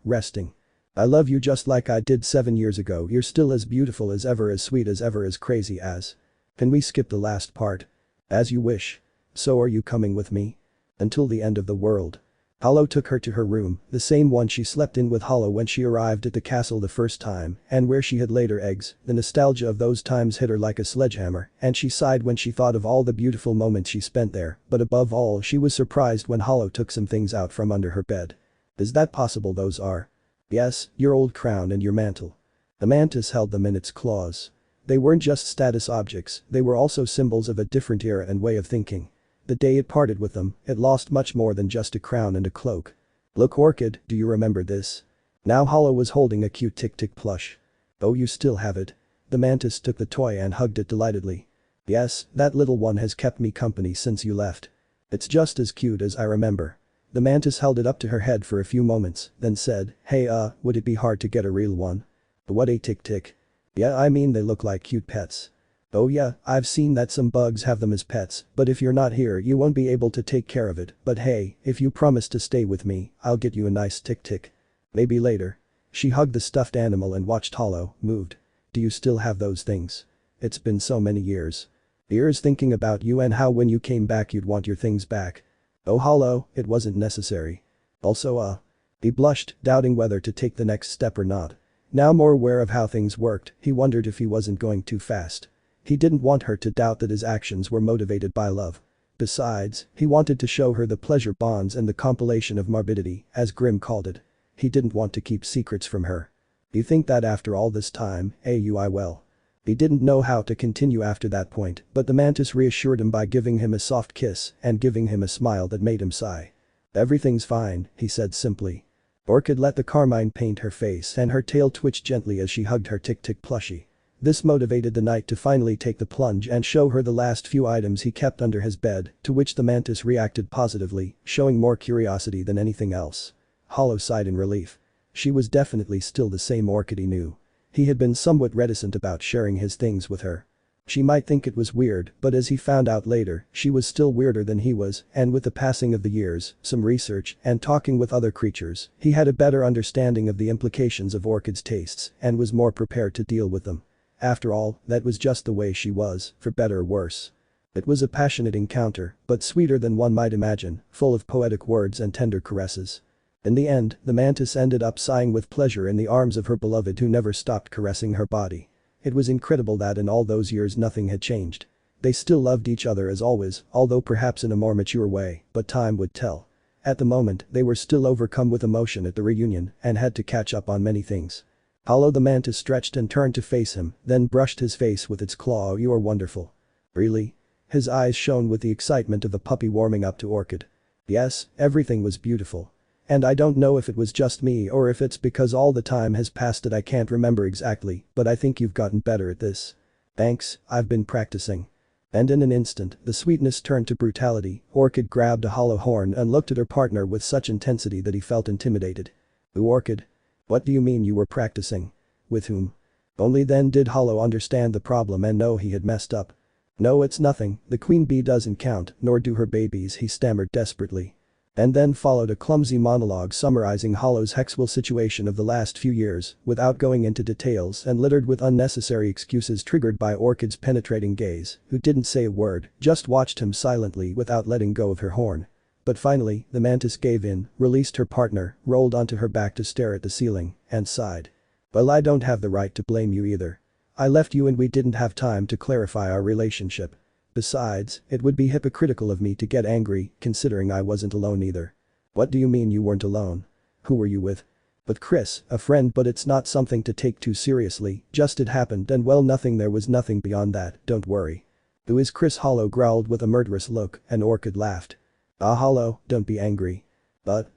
resting. I love you just like I did 7 years ago. You're still as beautiful as ever, as sweet as ever, as crazy as. Can we skip the last part? As you wish. So are you coming with me? Until the end of the world. Hollow took her to her room, the same one she slept in with Hollow when she arrived at the castle the first time, and where she had laid her eggs. The nostalgia of those times hit her like a sledgehammer, and she sighed when she thought of all the beautiful moments she spent there, but above all she was surprised when Hollow took some things out from under her bed. Is that possible? Those are? Yes, your old crown and your mantle. The mantis held them in its claws. They weren't just status objects, they were also symbols of a different era and way of thinking. The day it parted with them, it lost much more than just a crown and a cloak. Look, Orchid, do you remember this? Now Hollow was holding a cute Tick-Tick plush. Oh, you still have it? The mantis took the toy and hugged it delightedly. Yes, that little one has kept me company since you left. It's just as cute as I remember. The mantis held it up to her head for a few moments, then said, hey would it be hard to get a real one? What, a Tick-Tick? Yeah, I mean they look like cute pets. Oh yeah, I've seen that some bugs have them as pets, but if you're not here you won't be able to take care of it, but hey, if you promise to stay with me, I'll get you a nice Tick-Tick. Maybe later. She hugged the stuffed animal and watched Hollow, moved. Do you still have those things? It's been so many years. Years thinking about you and how when you came back you'd want your things back. Oh Hollow, it wasn't necessary. Also he blushed, doubting whether to take the next step or not. Now more aware of how things worked, he wondered if he wasn't going too fast. He didn't want her to doubt that his actions were motivated by love. Besides, he wanted to show her the pleasure bonds and the compilation of morbidity, as Grimm called it. He didn't want to keep secrets from her. You think that after all this time, well. He didn't know how to continue after that point, but the mantis reassured him by giving him a soft kiss and giving him a smile that made him sigh. Everything's fine, he said simply. Orchid let the carmine paint her face and her tail twitched gently as she hugged her Tick-Tick plushie. This motivated the knight to finally take the plunge and show her the last few items he kept under his bed, to which the mantis reacted positively, showing more curiosity than anything else. Hollow sighed in relief. She was definitely still the same Orchid he knew. He had been somewhat reticent about sharing his things with her. She might think it was weird, but as he found out later, she was still weirder than he was, and with the passing of the years, some research, and talking with other creatures, he had a better understanding of the implications of Orchid's tastes and was more prepared to deal with them. After all, that was just the way she was, for better or worse. It was a passionate encounter, but sweeter than one might imagine, full of poetic words and tender caresses. In the end, the mantis ended up sighing with pleasure in the arms of her beloved who never stopped caressing her body. It was incredible that in all those years nothing had changed. They still loved each other as always, although perhaps in a more mature way, but time would tell. At the moment, they were still overcome with emotion at the reunion and had to catch up on many things. Hollow the mantis stretched and turned to face him, then brushed his face with its claw. "You are wonderful." "Really?" His eyes shone with the excitement of a puppy warming up to Orchid. "Yes, everything was beautiful. And I don't know if it was just me or if it's because all the time has passed that I can't remember exactly, but I think you've gotten better at this." "Thanks, I've been practicing." And in an instant, the sweetness turned to brutality. Orchid grabbed a hollow horn and looked at her partner with such intensity that he felt intimidated. "Ooh, Orchid? What do you mean you were practicing? With whom?" Only then did Hollow understand the problem and know he had messed up. "No, it's nothing, the queen bee doesn't count, nor do her babies," he stammered desperately. And then followed a clumsy monologue summarizing Hollow's Highschool situation of the last few years, without going into details and littered with unnecessary excuses triggered by Orchid's penetrating gaze, who didn't say a word, just watched him silently without letting go of her horn. But finally, the mantis gave in, released her partner, rolled onto her back to stare at the ceiling, and sighed. "Well, I don't have the right to blame you either. I left you and we didn't have time to clarify our relationship. Besides, it would be hypocritical of me to get angry, considering I wasn't alone either." "What do you mean you weren't alone? Who were you with?" "With Chris, a friend, but it's not something to take too seriously, just it happened and well there was nothing beyond that, don't worry." "Who is Chris?" Hollow growled with a murderous look and Orchid laughed. "Ah, Hollow, don't be angry." But.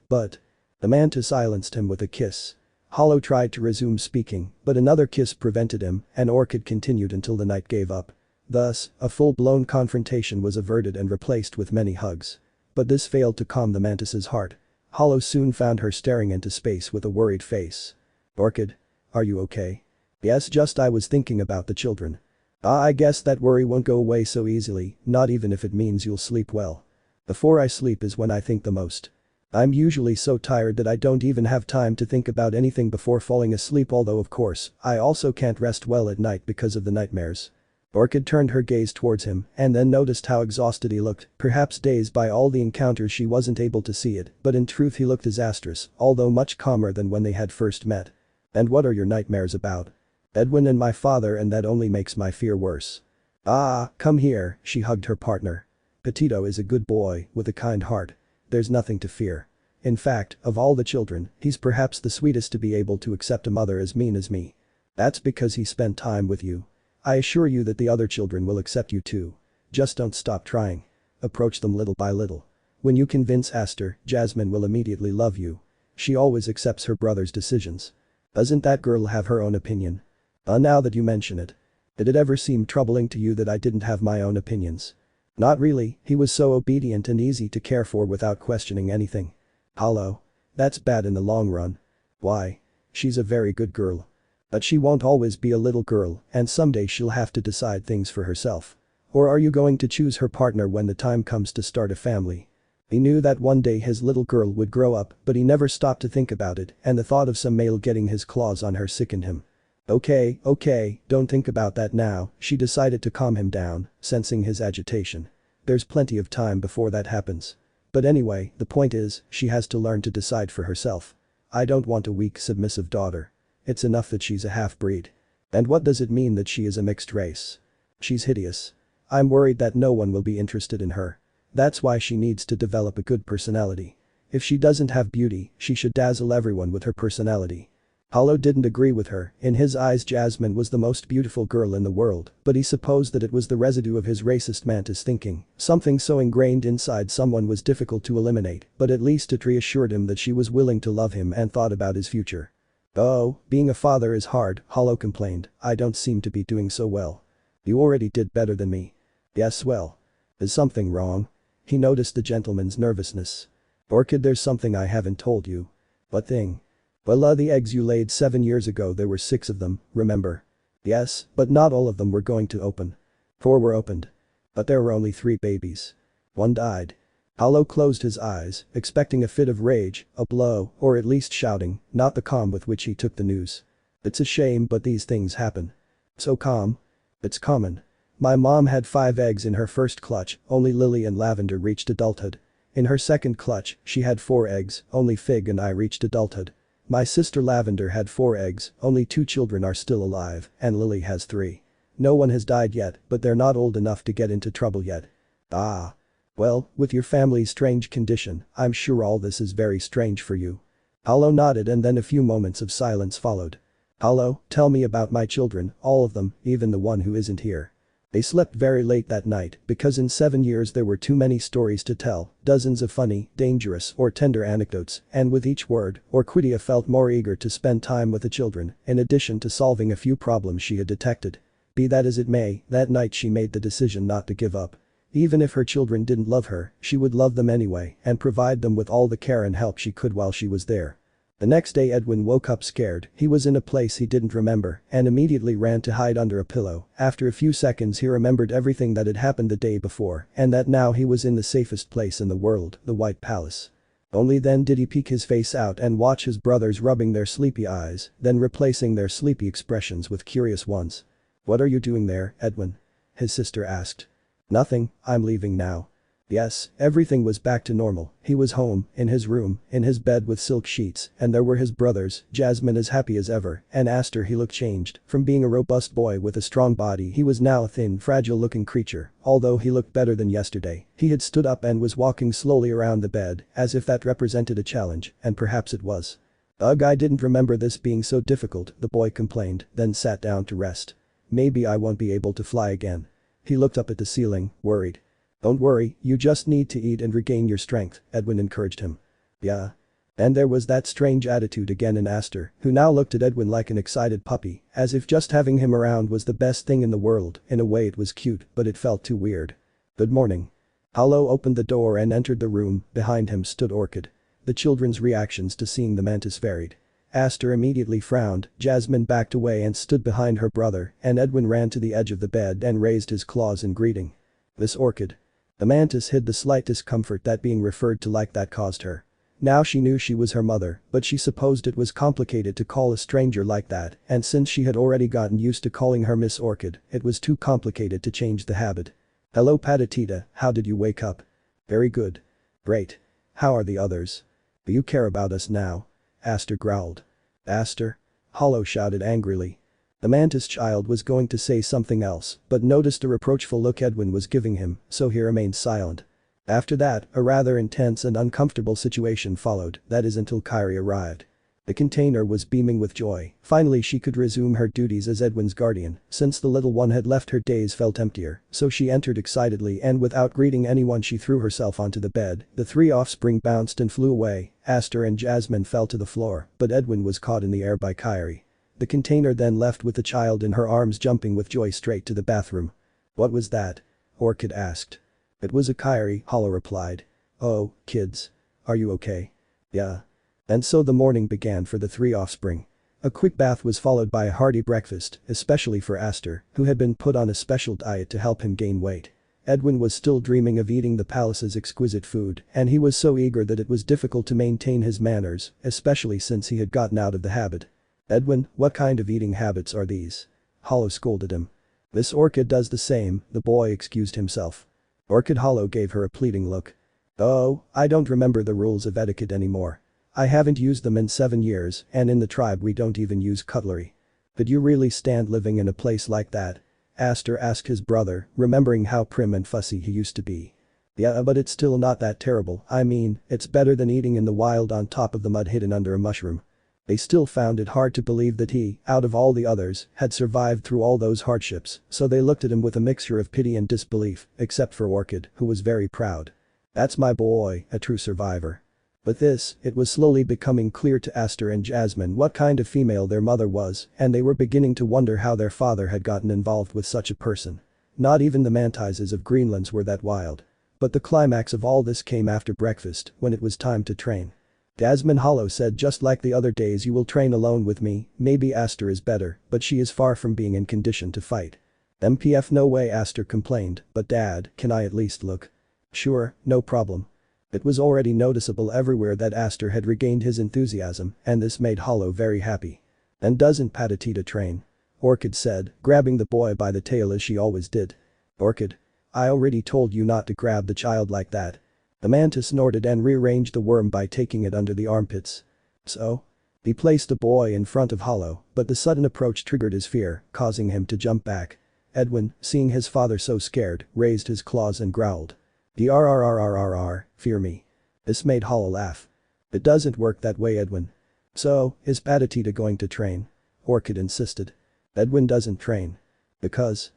The mantis silenced him with a kiss. Hollow tried to resume speaking, but another kiss prevented him and Orchid continued until the night gave up. Thus, a full-blown confrontation was averted and replaced with many hugs. But this failed to calm the mantis's heart. Hollow soon found her staring into space with a worried face. "Orchid? Are you okay?" "Yes, just I was thinking about the children." "Ah, I guess that worry won't go away so easily, not even if it means you'll sleep well." "Before I sleep is when I think the most. I'm usually so tired that I don't even have time to think about anything before falling asleep, although of course, I also can't rest well at night because of the nightmares." Orchid turned her gaze towards him and then noticed how exhausted he looked, perhaps dazed by all the encounters. She wasn't able to see it, but in truth he looked disastrous, although much calmer than when they had first met. "And what are your nightmares about?" "Edwin and my father, and that only makes my fear worse." "Ah, come here," she hugged her partner. "Petito is a good boy with a kind heart. There's nothing to fear. In fact, of all the children, he's perhaps the sweetest to be able to accept a mother as mean as me. That's because he spent time with you. I assure you that the other children will accept you too. Just don't stop trying. Approach them little by little. When you convince Aster, Jasmine will immediately love you. She always accepts her brother's decisions. Doesn't that girl have her own opinion?" Now that you mention it. Did it ever seem troubling to you that I didn't have my own opinions?" "Not really, he was so obedient and easy to care for without questioning anything." "Hollow. That's bad in the long run." "Why? She's a very good girl. But she won't always be a little girl and someday she'll have to decide things for herself. Or are you going to choose her partner when the time comes to start a family?" He knew that one day his little girl would grow up, but he never stopped to think about it and the thought of some male getting his claws on her sickened him. Okay, don't think about that now," she decided to calm him down, sensing his agitation. "There's plenty of time before that happens. But anyway, the point is, she has to learn to decide for herself. I don't want a weak, submissive daughter. It's enough that she's a half-breed. And what does it mean that she is a mixed race? She's hideous. I'm worried that no one will be interested in her. That's why she needs to develop a good personality. If she doesn't have beauty, she should dazzle everyone with her personality." Hollow didn't agree with her. In his eyes Jasmine was the most beautiful girl in the world, but he supposed that it was the residue of his racist mantis thinking, something so ingrained inside someone was difficult to eliminate, but at least it reassured him that she was willing to love him and thought about his future. "Oh, being a father is hard," Hollow complained. "I don't seem to be doing so well." "You already did better than me." "Yes, well. Is something wrong?" He noticed the gentleman's nervousness. "Orchid, there's something I haven't told you." "What thing?" "Well, the eggs you laid 7 years ago, there were 6 of them, remember?" "Yes, but not all of them were going to open." "4 were opened. But there were only 3 babies. 1 died." Hollow closed his eyes, expecting a fit of rage, a blow, or at least shouting, not the calm with which he took the news. "It's a shame, but these things happen." "So calm?" "It's common. My mom had 5 eggs in her first clutch, only Lily and Lavender reached adulthood. In her second clutch, she had 4 eggs, only Fig and I reached adulthood. My sister Lavender had 4 eggs, only 2 children are still alive, and Lily has 3. No one has died yet, but they're not old enough to get into trouble yet. Ah. Well, with your family's strange condition, I'm sure all this is very strange for you. Hollow nodded and then a few moments of silence followed. Hollow, tell me about my children, all of them, even the one who isn't here. They slept very late that night because in 7 years there were too many stories to tell, dozens of funny, dangerous or tender anecdotes, and with each word, Orchid felt more eager to spend time with the children, in addition to solving a few problems she had detected. Be that as it may, that night she made the decision not to give up. Even if her children didn't love her, she would love them anyway and provide them with all the care and help she could while she was there. The next day Edwin woke up scared, he was in a place he didn't remember and immediately ran to hide under a pillow. After a few seconds he remembered everything that had happened the day before and that now he was in the safest place in the world, the White Palace. Only then did he peek his face out and watch his brothers rubbing their sleepy eyes, then replacing their sleepy expressions with curious ones. "What are you doing there, Edwin?" his sister asked. "Nothing, I'm leaving now." Yes, everything was back to normal. He was home, in his room, in his bed with silk sheets, and there were his brothers, Jasmine as happy as ever, and Aster. He looked changed. From being a robust boy with a strong body he was now a thin, fragile-looking creature. Although he looked better than yesterday, he had stood up and was walking slowly around the bed, as if that represented a challenge, and perhaps it was. "Ugh, I didn't remember this being so difficult," the boy complained, then sat down to rest. "Maybe I won't be able to fly again." He looked up at the ceiling, worried. "Don't worry, you just need to eat and regain your strength," Edwin encouraged him. "Yeah." And there was that strange attitude again in Aster, who now looked at Edwin like an excited puppy, as if just having him around was the best thing in the world. In a way it was cute, but it felt too weird. "Good morning." Hollow opened the door and entered the room. Behind him stood Orchid. The children's reactions to seeing the mantis varied. Aster immediately frowned, Jasmine backed away and stood behind her brother, and Edwin ran to the edge of the bed and raised his claws in greeting. "Miss Orchid." The mantis hid the slight discomfort that being referred to like that caused her. Now she knew she was her mother, but she supposed it was complicated to call a stranger like that, and since she had already gotten used to calling her Miss Orchid, it was too complicated to change the habit. "Hello Patatita, how did you wake up?" "Very good." "Great. How are the others?" "Do you care about us now?" Aster growled. "Aster?" Hollow shouted angrily. The mantis child was going to say something else, but noticed a reproachful look Edwin was giving him, so he remained silent. After that, a rather intense and uncomfortable situation followed, that is until Kyrie arrived. The container was beaming with joy. Finally she could resume her duties as Edwin's guardian, since the little one had left her days felt emptier, so she entered excitedly and without greeting anyone she threw herself onto the bed. The 3 offspring bounced and flew away. Aster and Jasmine fell to the floor, but Edwin was caught in the air by Kyrie. The container then left with the child in her arms jumping with joy straight to the bathroom. "What was that?" Orchid asked. "It was a Kyrie," Hollow replied. "Oh, kids. Are you okay?" "Yeah." And so the morning began for the 3 offspring. A quick bath was followed by a hearty breakfast, especially for Aster, who had been put on a special diet to help him gain weight. Edwin was still dreaming of eating the palace's exquisite food, and he was so eager that it was difficult to maintain his manners, especially since he had gotten out of the habit. "Edwin, what kind of eating habits are these?" Hollow scolded him. "Miss Orchid does the same," the boy excused himself. Orchid. Hollow gave her a pleading look. "Oh, I don't remember the rules of etiquette anymore. I haven't used them in 7 years and in the tribe we don't even use cutlery." "Could you really stand living in a place like that?" Aster asked his brother, remembering how prim and fussy he used to be. "Yeah, but it's still not that terrible. I mean, it's better than eating in the wild on top of the mud hidden under a mushroom." They still found it hard to believe that he, out of all the others, had survived through all those hardships, so they looked at him with a mixture of pity and disbelief, except for Orchid, who was very proud. "That's my boy, a true survivor." But it was slowly becoming clear to Aster and Jasmine what kind of female their mother was, and they were beginning to wonder how their father had gotten involved with such a person. Not even the mantises of Greenlands were that wild. But the climax of all this came after breakfast, when it was time to train. Jasmine. Hollow said, "Just like the other days you will train alone with me. Maybe Aster is better, but she is far from being in condition to fight." "MPF no way," Aster complained, "but Dad, can I at least look?" "Sure, no problem." It was already noticeable everywhere that Aster had regained his enthusiasm, and this made Hollow very happy. "And doesn't Patatita train?" Orchid said, grabbing the boy by the tail as she always did. Orchid. I already told you not to grab the child like that. The mantis snorted and rearranged the worm by taking it under the armpits. So? He placed the boy in front of Hollow, but the sudden approach triggered his fear, causing him to jump back. Edwin, seeing his father so scared, raised his claws and growled. "Drrrrrrrrr, fear me." This made Hollow laugh. "It doesn't work that way, Edwin." "So, is Patatita going to train?" Orchid insisted. "Edwin doesn't train." Because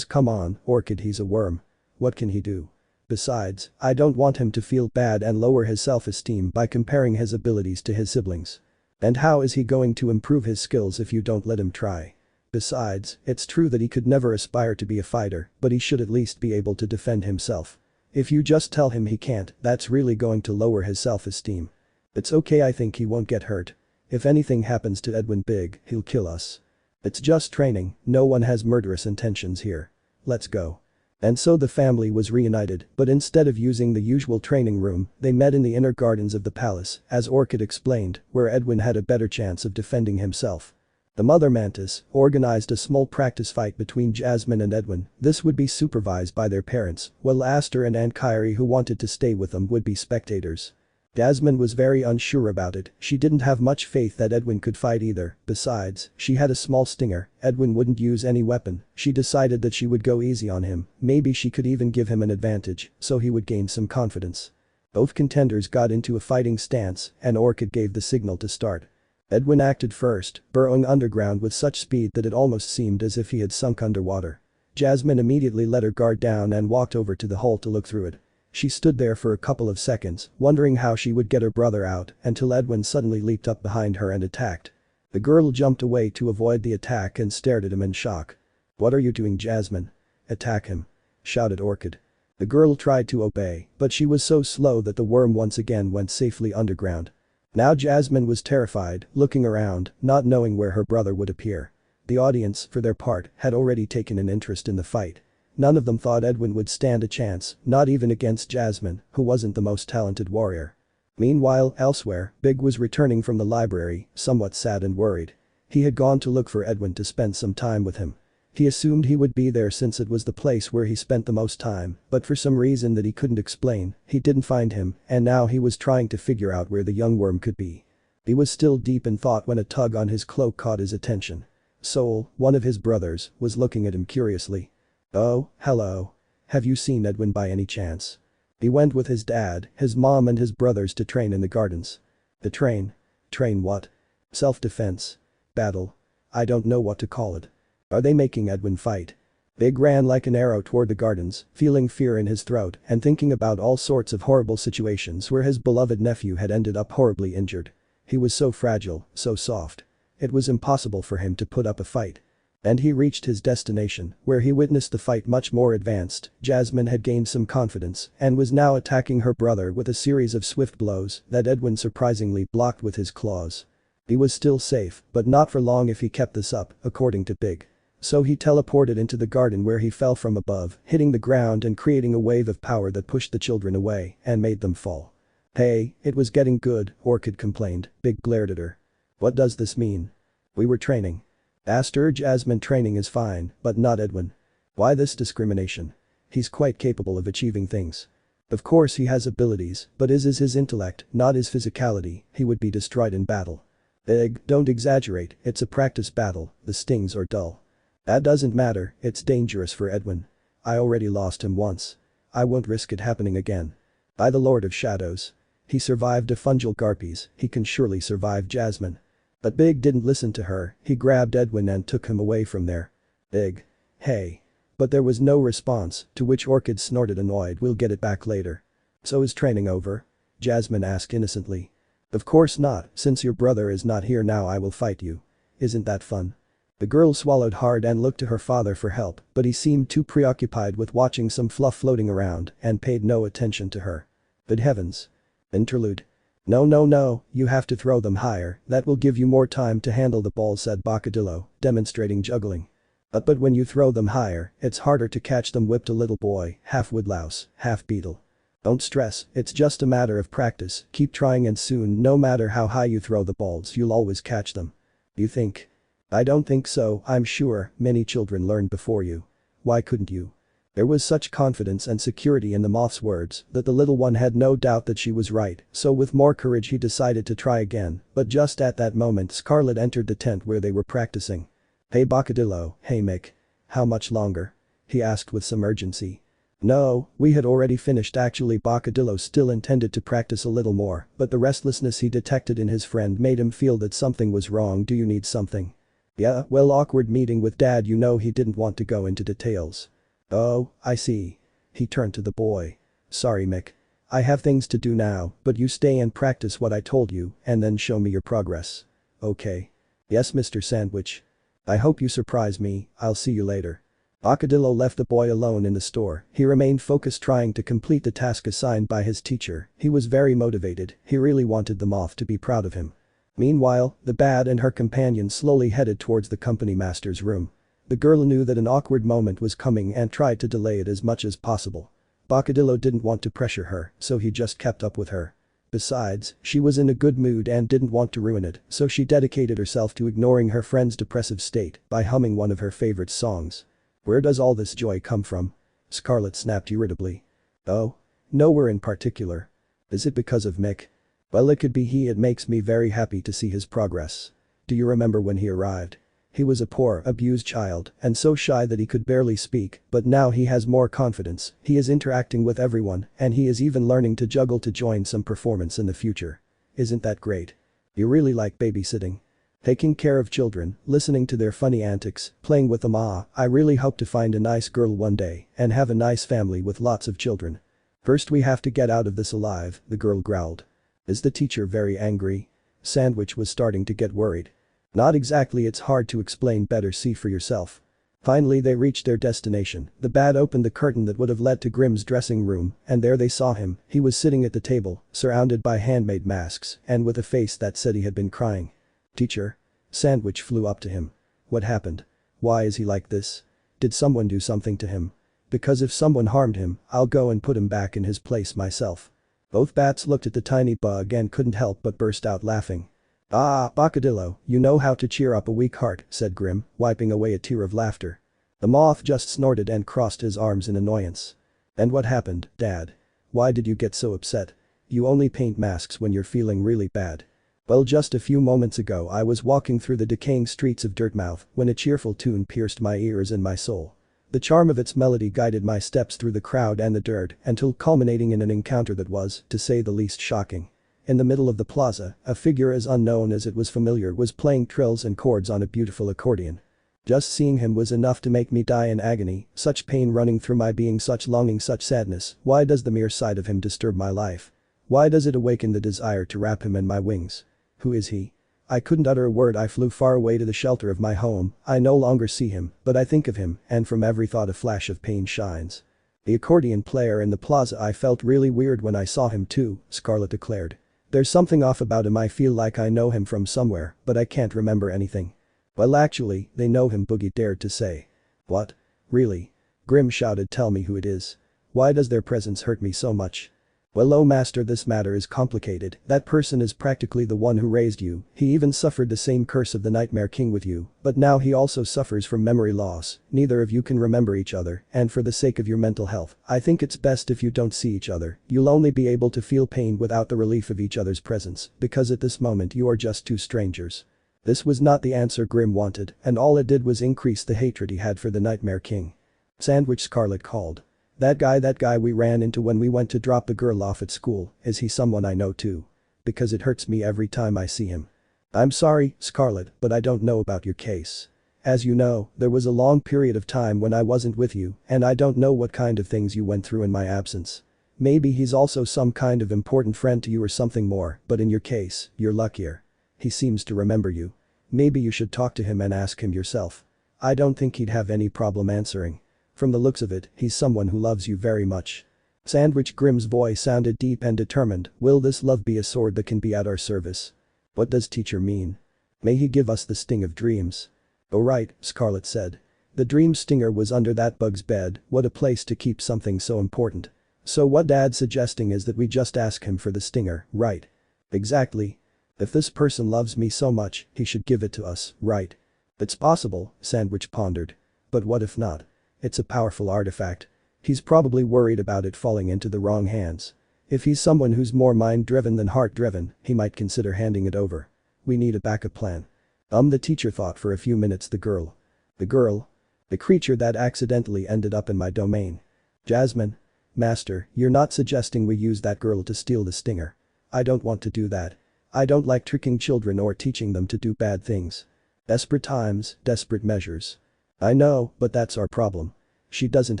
come on, Orchid, he's a worm. What can he do? Besides, I don't want him to feel bad and lower his self-esteem by comparing his abilities to his siblings. And how is he going to improve his skills if you don't let him try? Besides, it's true that he could never aspire to be a fighter, but he should at least be able to defend himself. If you just tell him he can't, that's really going to lower his self-esteem. It's okay, I think he won't get hurt. If anything happens to Edwin big, he'll kill us. It's just training, no one has murderous intentions here. Let's go. And so the family was reunited, but instead of using the usual training room, they met in the inner gardens of the palace, as Orchid explained, where Edwin had a better chance of defending himself. The mother mantis organized a small practice fight between Jasmine and Edwin. This would be supervised by their parents, while Aster and Kyrie, who wanted to stay with them, would be spectators. Jasmine was very unsure about it, she didn't have much faith that Edwin could fight either, besides, she had a small stinger, Edwin wouldn't use any weapon, she decided that she would go easy on him, maybe she could even give him an advantage, so he would gain some confidence. Both contenders got into a fighting stance, and Orchid gave the signal to start. Edwin acted first, burrowing underground with such speed that it almost seemed as if he had sunk underwater. Jasmine immediately let her guard down and walked over to the hole to look through it. She stood there for a couple of seconds, wondering how she would get her brother out, until Edwin suddenly leaped up behind her and attacked. The girl jumped away to avoid the attack and stared at him in shock. "What are you doing, Jasmine?" "Attack him," shouted Orchid. The girl tried to obey, but she was so slow that the worm once again went safely underground. Now Jasmine was terrified, looking around, not knowing where her brother would appear. The audience, for their part, had already taken an interest in the fight. None of them thought Edwin would stand a chance, not even against Jasmine, who wasn't the most talented warrior. Meanwhile, elsewhere, Big was returning from the library, somewhat sad and worried. He had gone to look for Edwin to spend some time with him. He assumed he would be there since it was the place where he spent the most time, but for some reason that he couldn't explain, he didn't find him, and now he was trying to figure out where the young worm could be. He was still deep in thought when a tug on his cloak caught his attention. Soul, one of his brothers, was looking at him curiously. "Oh, hello. Have you seen Edwin by any chance?" He went with his dad, his mom and his brothers to train in the gardens. "The train? Train what? Self-defense? Battle? I don't know what to call it. Are they making Edwin fight?" Big ran like an arrow toward the gardens, feeling fear in his throat and thinking about all sorts of horrible situations where his beloved nephew had ended up horribly injured. He was so fragile, so soft. It was impossible for him to put up a fight. And he reached his destination, where he witnessed the fight much more advanced. Jasmine had gained some confidence and was now attacking her brother with a series of swift blows that Edwin surprisingly blocked with his claws. He was still safe, but not for long if he kept this up, according to Big. So he teleported into the garden where he fell from above, hitting the ground and creating a wave of power that pushed the children away and made them fall. "Hey, it was getting good," Orchid complained. Big glared at her. "What does this mean?" "We were training." "Aster, Jasmine training is fine, but not Edwin." "Why this discrimination? He's quite capable of achieving things." "Of course he has abilities, but is his intellect, not his physicality, he would be destroyed in battle." "Big, don't exaggerate, it's a practice battle, the stings are dull." "That doesn't matter, it's dangerous for Edwin. I already lost him once. I won't risk it happening again. By the Lord of Shadows. He survived a fungal garpies, he can surely survive Jasmine." But Big didn't listen to her, he grabbed Edwin and took him away from there. "Big. Hey." But there was no response, to which Orchid snorted annoyed. "We'll get it back later." "So is training over?" Jasmine asked innocently. "Of course not, since your brother is not here now I will fight you. Isn't that fun?" The girl swallowed hard and looked to her father for help, but he seemed too preoccupied with watching some fluff floating around and paid no attention to her. Good heavens. Interlude. No, you have to throw them higher, that will give you more time to handle the ball," said Bocadillo, demonstrating juggling. But when you throw them higher, it's harder to catch them," whipped a little boy, half woodlouse, half beetle. "Don't stress, it's just a matter of practice, keep trying and soon no matter how high you throw the balls you'll always catch them." "You think?" "I don't think so, I'm sure, many children learned before you. Why couldn't you?" There was such confidence and security in the moth's words that the little one had no doubt that she was right, so with more courage he decided to try again, but just at that moment Scarlet entered the tent where they were practicing. "Hey Bocadillo, hey Mick. How much longer?" he asked with some urgency. "No, we had already finished actually." Bocadillo still intended to practice a little more, but the restlessness he detected in his friend made him feel that something was wrong. "Do you need something?" "Yeah, well, awkward meeting with Dad." He didn't want to go into details. "Oh, I see." He turned to the boy. "Sorry Mick. I have things to do now, but you stay and practice what I told you and then show me your progress. Okay?" "Yes, Mr. Sandwich. I hope you surprise me. I'll see you later." Bocadillo left the boy alone in the store. He remained focused trying to complete the task assigned by his teacher. He was very motivated. He really wanted the moth to be proud of him. Meanwhile, the bat and her companion slowly headed towards the company master's room. The girl knew that an awkward moment was coming and tried to delay it as much as possible. Bocadillo didn't want to pressure her, so he just kept up with her. Besides, she was in a good mood and didn't want to ruin it, so she dedicated herself to ignoring her friend's depressive state by humming one of her favorite songs. "Where does all this joy come from?" Scarlet snapped irritably. "Oh? Nowhere in particular. Is it because of Mick?" "Well, it could be he. It makes me very happy to see his progress. Do you remember when he arrived? He was a poor, abused child and so shy that he could barely speak, but now he has more confidence, he is interacting with everyone, and he is even learning to juggle to join some performance in the future. Isn't that great? You really like babysitting? Taking care of children, listening to their funny antics, playing with them. I really hope to find a nice girl one day and have a nice family with lots of children. First we have to get out of this alive," the girl growled. "Is the teacher very angry?" Sandwich was starting to get worried. "Not exactly, it's hard to explain, better see for yourself." Finally they reached their destination. The bat opened the curtain that would have led to Grimm's dressing room and there they saw him. He was sitting at the table, surrounded by handmade masks and with a face that said he had been crying. "Teacher?" Sandwich flew up to him. "What happened? Why is he like this? Did someone do something to him? Because if someone harmed him, I'll go and put him back in his place myself." Both bats looked at the tiny bug and couldn't help but burst out laughing. "Ah, Bocadillo, you know how to cheer up a weak heart," said Grimm, wiping away a tear of laughter. The moth just snorted and crossed his arms in annoyance. "And what happened, Dad? Why did you get so upset? You only paint masks when you're feeling really bad." "Well, just a few moments ago I was walking through the decaying streets of Dirtmouth when a cheerful tune pierced my ears and my soul. The charm of its melody guided my steps through the crowd and the dirt until culminating in an encounter that was, to say the least, shocking. In the middle of the plaza, a figure as unknown as it was familiar was playing trills and chords on a beautiful accordion. Just seeing him was enough to make me die in agony, such pain running through my being, such longing, such sadness. Why does the mere sight of him disturb my life? Why does it awaken the desire to wrap him in my wings? Who is he?" I couldn't utter a word. I flew far away to the shelter of my home. I no longer see him, but I think of him, and from every thought a flash of pain shines. "The accordion player in the plaza, I felt really weird when I saw him too," Scarlet declared. "There's something off about him. I feel like I know him from somewhere, but I can't remember anything." "Well, actually, they know him," Boogie dared to say. "What? Really?" Grimm shouted. "Tell me who it is. Why does their presence hurt me so much?" "Well, oh master, this matter is complicated. That person is practically the one who raised you. He even suffered the same curse of the Nightmare King with you, but now he also suffers from memory loss. Neither of you can remember each other, and for the sake of your mental health, I think it's best if you don't see each other. You'll only be able to feel pain without the relief of each other's presence, because at this moment you are just two strangers." This was not the answer Grimm wanted, and all it did was increase the hatred he had for the Nightmare King. "Sandwich," Scarlet called. That guy we ran into when we went to drop the girl off at school, is he someone I know too? Because it hurts me every time I see him." "I'm sorry, Scarlet, but I don't know about your case. As you know, there was a long period of time when I wasn't with you, and I don't know what kind of things you went through in my absence. Maybe he's also some kind of important friend to you or something more, but in your case, you're luckier. He seems to remember you. Maybe you should talk to him and ask him yourself. I don't think he'd have any problem answering. From the looks of it, he's someone who loves you very much." Sandwich Grimm's voice sounded deep and determined. "Will this love be a sword that can be at our service? What does teacher mean? May he give us the sting of dreams?" "Oh right," Scarlet said. "The dream stinger was under that bug's bed. What a place to keep something so important. So what Dad's suggesting is that we just ask him for the stinger, right?" "Exactly. If this person loves me so much, he should give it to us, right?" "It's possible," Sandwich pondered. "But what if not? It's a powerful artifact. He's probably worried about it falling into the wrong hands. If he's someone who's more mind-driven than heart-driven, he might consider handing it over. We need a backup plan. The teacher thought for a few minutes. The girl. The girl? The creature that accidentally ended up in my domain. Jasmine? Master, you're not suggesting we use that girl to steal the stinger. I don't want to do that. I don't like tricking children or teaching them to do bad things. Desperate times, desperate measures. I know, but that's our problem. She doesn't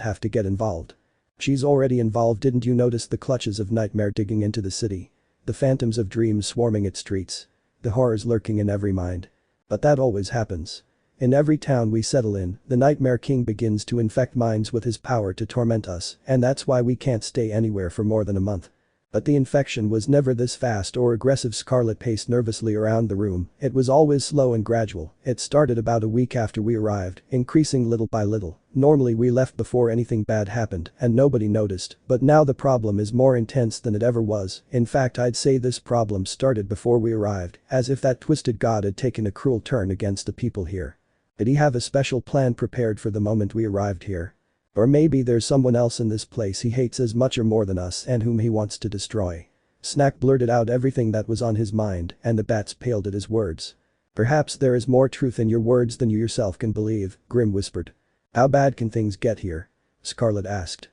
have to get involved. She's already involved. Didn't you notice the clutches of nightmare digging into the city? The phantoms of dreams swarming its streets. The horrors lurking in every mind. But that always happens. In every town we settle in, the Nightmare King begins to infect minds with his power to torment us, and that's why we can't stay anywhere for more than a month. But the infection was never this fast or aggressive. Scarlet paced nervously around the room. It was always slow and gradual. It started about a week after we arrived, increasing little by little. Normally we left before anything bad happened and nobody noticed, but now the problem is more intense than it ever was. In fact, I'd say this problem started before we arrived, as if that twisted god had taken a cruel turn against the people here. Did he have a special plan prepared for the moment we arrived here? Or maybe there's someone else in this place he hates as much or more than us and whom he wants to destroy. Snack blurted out everything that was on his mind, and the bats paled at his words. Perhaps there is more truth in your words than you yourself can believe, Grim whispered. How bad can things get here? Scarlet asked.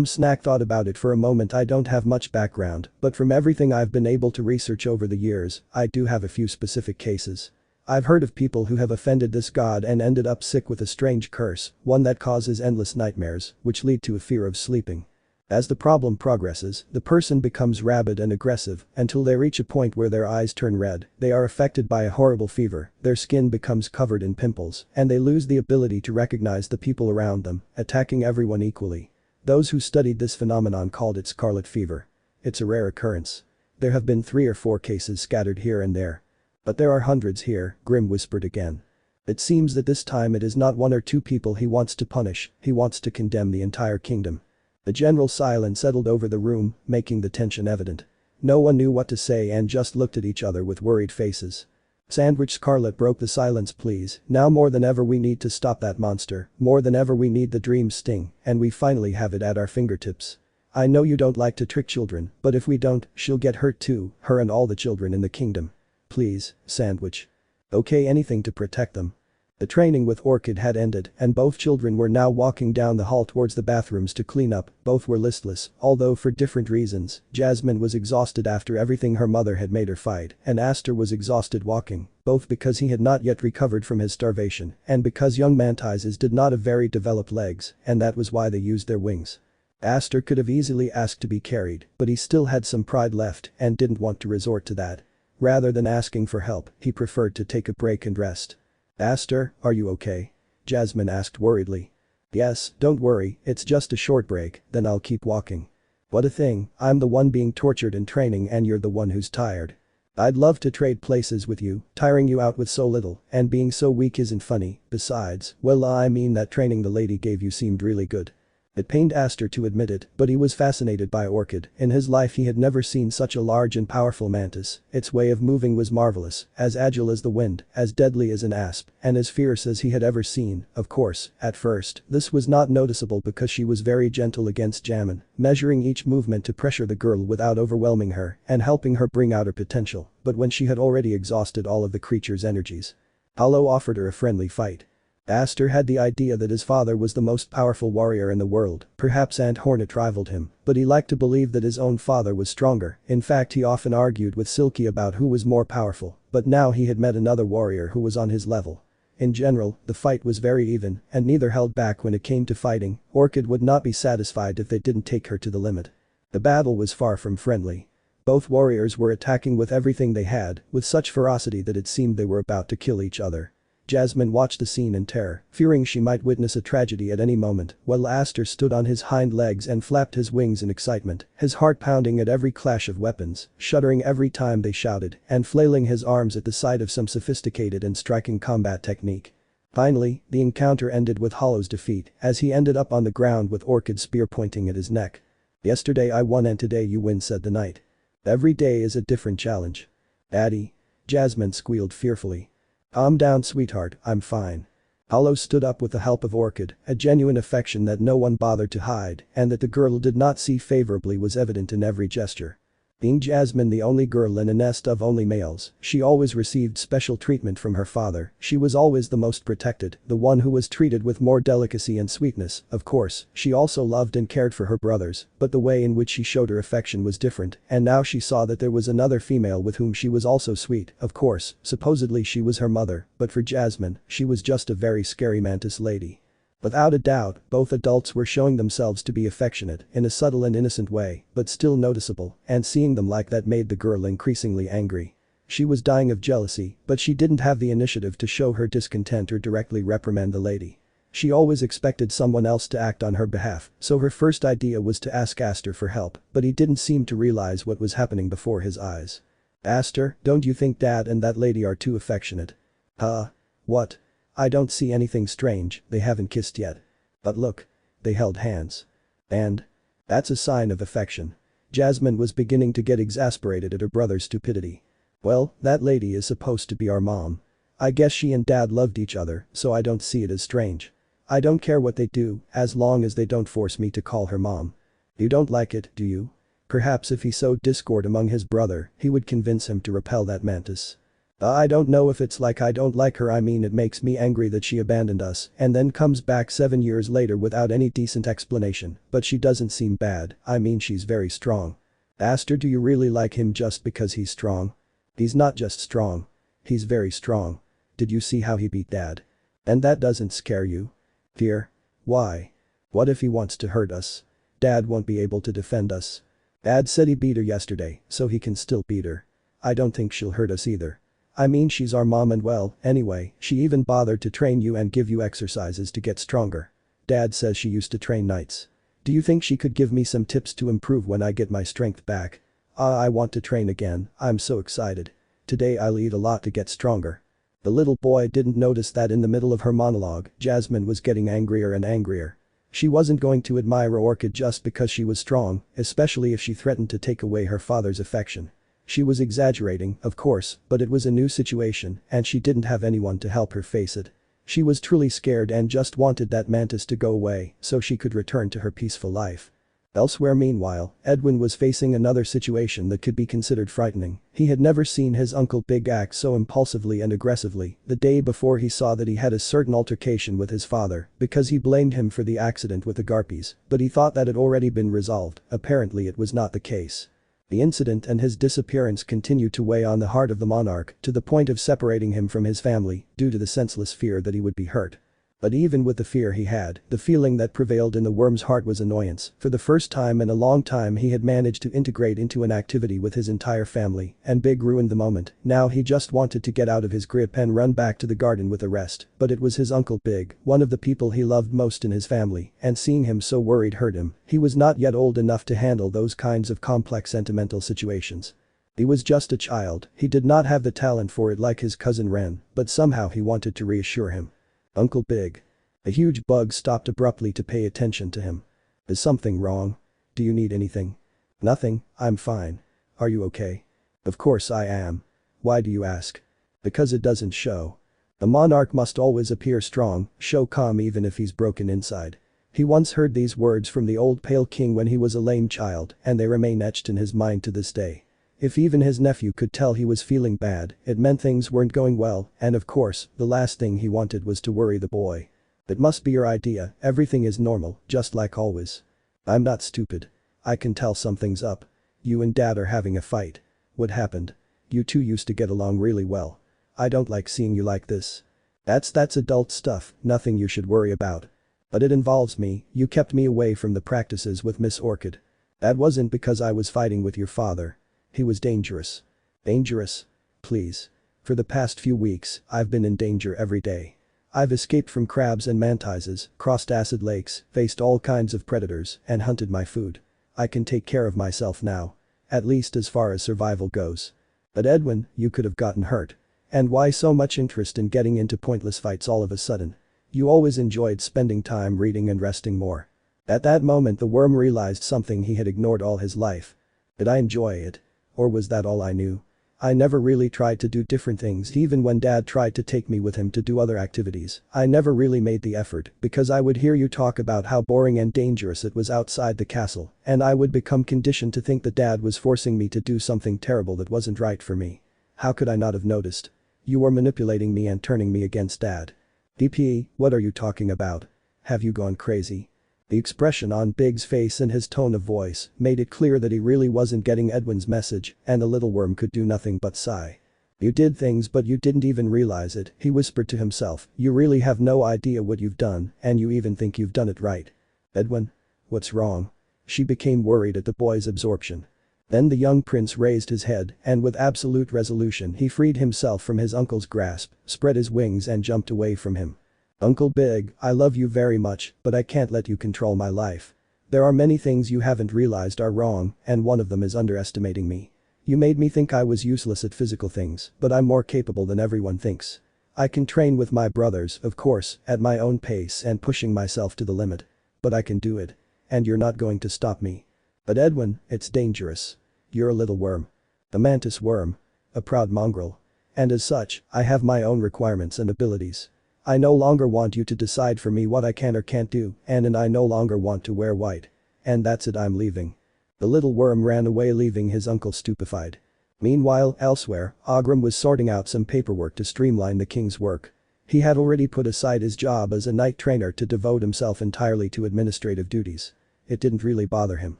Snack thought about it for a moment. I don't have much background, but from everything I've been able to research over the years, I do have a few specific cases. I've heard of people who have offended this god and ended up sick with a strange curse, one that causes endless nightmares, which lead to a fear of sleeping. As the problem progresses, the person becomes rabid and aggressive until they reach a point where their eyes turn red, they are affected by a horrible fever, their skin becomes covered in pimples, and they lose the ability to recognize the people around them, attacking everyone equally. Those who studied this phenomenon called it scarlet fever. It's a rare occurrence. There have been 3 or 4 cases scattered here and there. But there are hundreds here, Grim whispered again. It seems that this time it is not 1 or 2 people he wants to punish, he wants to condemn the entire kingdom. The general silence settled over the room, making the tension evident. No one knew what to say and just looked at each other with worried faces. Sandwich Scarlet broke the silence. Please, now more than ever we need to stop that monster, more than ever we need the dream sting, and we finally have it at our fingertips. I know you don't like to trick children, but if we don't, she'll get hurt too, her and all the children in the kingdom. Please, Sandwich. Okay, anything to protect them. The training with Orchid had ended and both children were now walking down the hall towards the bathrooms to clean up. Both were listless, although for different reasons. Jasmine was exhausted after everything her mother had made her fight, and Aster was exhausted walking, both because he had not yet recovered from his starvation and because young mantises did not have very developed legs, and that was why they used their wings. Aster could have easily asked to be carried, but he still had some pride left and didn't want to resort to that. Rather than asking for help, he preferred to take a break and rest. Aster, are you okay? Jasmine asked worriedly. Yes, don't worry, it's just a short break, then I'll keep walking. What a thing, I'm the one being tortured in training and you're the one who's tired. I'd love to trade places with you, tiring you out with so little, and being so weak isn't funny. Besides, well, I mean that training the lady gave you seemed really good. It pained Aster to admit it, but he was fascinated by Orchid. In his life he had never seen such a large and powerful mantis. Its way of moving was marvelous, as agile as the wind, as deadly as an asp, and as fierce as he had ever seen. Of course, at first, this was not noticeable because she was very gentle against Jasmine, measuring each movement to pressure the girl without overwhelming her and helping her bring out her potential. But when she had already exhausted all of the creature's energies, Hollow offered her a friendly fight. Aster had the idea that his father was the most powerful warrior in the world, perhaps Ant Hornet rivaled him, but he liked to believe that his own father was stronger. In fact, he often argued with Silky about who was more powerful, but now he had met another warrior who was on his level. In general, the fight was very even, and neither held back when it came to fighting. Orchid would not be satisfied if they didn't take her to the limit. The battle was far from friendly. Both warriors were attacking with everything they had, with such ferocity that it seemed they were about to kill each other. Jasmine watched the scene in terror, fearing she might witness a tragedy at any moment, while Aster stood on his hind legs and flapped his wings in excitement, his heart pounding at every clash of weapons, shuddering every time they shouted, and flailing his arms at the sight of some sophisticated and striking combat technique. Finally, the encounter ended with Hollow's defeat, as he ended up on the ground with Orchid's spear pointing at his neck. Yesterday I won and today you win, said the knight. Every day is a different challenge. Daddy. Jasmine squealed fearfully. Calm down, sweetheart, I'm fine. Hollow stood up with the help of Orchid, a genuine affection that no one bothered to hide and that the girl did not see favorably was evident in every gesture. Being Jasmine the only girl in a nest of only males, she always received special treatment from her father, she was always the most protected, the one who was treated with more delicacy and sweetness, of course, she also loved and cared for her brothers, but the way in which she showed her affection was different, and now she saw that there was another female with whom she was also sweet, of course, supposedly she was her mother, but for Jasmine, she was just a very scary mantis lady. Without a doubt, both adults were showing themselves to be affectionate in a subtle and innocent way, but still noticeable, and seeing them like that made the girl increasingly angry. She was dying of jealousy, but she didn't have the initiative to show her discontent or directly reprimand the lady. She always expected someone else to act on her behalf, so her first idea was to ask Aster for help, but he didn't seem to realize what was happening before his eyes. "Aster, don't you think Dad and that lady are too affectionate?" "Huh? What? I don't see anything strange, they haven't kissed yet." "But look. They held hands. And? That's a sign of affection." Jasmine was beginning to get exasperated at her brother's stupidity. "Well, that lady is supposed to be our mom. I guess she and Dad loved each other, so I don't see it as strange. I don't care what they do, as long as they don't force me to call her mom." "You don't like it, do you?" Perhaps if he sowed discord among his brother, he would convince him to repel that mantis. "I don't know if it's like I don't like her, I mean it makes me angry that she abandoned us and then comes back 7 years later without any decent explanation, but she doesn't seem bad, I mean she's very strong." "Aster, do you really like him just because he's strong?" "He's not just strong. He's very strong. Did you see how he beat Dad? And that doesn't scare you?" "Fear? Why? What if he wants to hurt us? Dad won't be able to defend us." "Dad said he beat her yesterday, so he can still beat her. I don't think she'll hurt us either. I mean she's our mom and well, anyway, she even bothered to train you and give you exercises to get stronger. Dad says she used to train nights. Do you think she could give me some tips to improve when I get my strength back? I want to train again, I'm so excited. Today I'll eat a lot to get stronger." The little boy didn't notice that in the middle of her monologue, Jasmine was getting angrier and angrier. She wasn't going to admire Orchid just because she was strong, especially if she threatened to take away her father's affection. She was exaggerating, of course, but it was a new situation and she didn't have anyone to help her face it. She was truly scared and just wanted that mantis to go away so she could return to her peaceful life. Elsewhere meanwhile, Edwin was facing another situation that could be considered frightening. He had never seen his Uncle Big act so impulsively and aggressively the day before he saw that he had a certain altercation with his father because he blamed him for the accident with the Garpies, but he thought that had already been resolved, apparently it was not the case. The incident and his disappearance continued to weigh on the heart of the monarch to the point of separating him from his family due to the senseless fear that he would be hurt. But even with the fear he had, the feeling that prevailed in the worm's heart was annoyance. For the first time in a long time he had managed to integrate into an activity with his entire family, and Big ruined the moment. Now he just wanted to get out of his grip and run back to the garden with the rest, but it was his Uncle Big, one of the people he loved most in his family, and seeing him so worried hurt him. He was not yet old enough to handle those kinds of complex sentimental situations. He was just a child, he did not have the talent for it like his cousin Ren, but somehow he wanted to reassure him. "Uncle Big." A huge bug stopped abruptly to pay attention to him. "Is something wrong? Do you need anything?" "Nothing, I'm fine. Are you okay?" "Of course I am. Why do you ask?" "Because it doesn't show. The monarch must always appear strong, show calm even if he's broken inside." He once heard these words from the old pale king when he was a lame child, and they remain etched in his mind to this day. If even his nephew could tell he was feeling bad, it meant things weren't going well, and of course, the last thing he wanted was to worry the boy. "It must be your idea, everything is normal, just like always." "I'm not stupid. I can tell something's up. You and Dad are having a fight. What happened? You two used to get along really well. I don't like seeing you like this." That's adult stuff, nothing you should worry about." "But it involves me, you kept me away from the practices with Miss Orchid." "That wasn't because I was fighting with your father. He was dangerous." "Dangerous? Please. For the past few weeks, I've been in danger every day. I've escaped from crabs and mantises, crossed acid lakes, faced all kinds of predators, and hunted my food. I can take care of myself now. At least as far as survival goes." "But Edwin, you could have gotten hurt. And why so much interest in getting into pointless fights all of a sudden? You always enjoyed spending time reading and resting more." At that moment the worm realized something he had ignored all his life. Did I enjoy it? Or was that all I knew? I never really tried to do different things even when dad tried to take me with him to do other activities. I never really made the effort because I would hear you talk about how boring and dangerous it was outside the castle and I would become conditioned to think that dad was forcing me to do something terrible that wasn't right for me. How could I not have noticed? You were manipulating me and turning me against dad. DP, what are you talking about? Have you gone crazy? The expression on Big's face and his tone of voice made it clear that he really wasn't getting Edwin's message and the little worm could do nothing but sigh. You did things but you didn't even realize it, he whispered to himself. You really have no idea what you've done and you even think you've done it right. Edwin? What's wrong? She became worried at the boy's absorption. Then the young prince raised his head and with absolute resolution he freed himself from his uncle's grasp, spread his wings and jumped away from him. Uncle Big, I love you very much, but I can't let you control my life. There are many things you haven't realized are wrong, and one of them is underestimating me. You made me think I was useless at physical things, but I'm more capable than everyone thinks. I can train with my brothers, of course, at my own pace and pushing myself to the limit. But I can do it. And you're not going to stop me. But Edwin, it's dangerous. You're a little worm. The mantis worm. A proud mongrel. And as such, I have my own requirements and abilities. I no longer want you to decide for me what I can or can't do, and I no longer want to wear white. And that's it, I'm leaving. The little worm ran away leaving his uncle stupefied. Meanwhile, elsewhere, Ogrim was sorting out some paperwork to streamline the king's work. He had already put aside his job as a knight trainer to devote himself entirely to administrative duties. It didn't really bother him.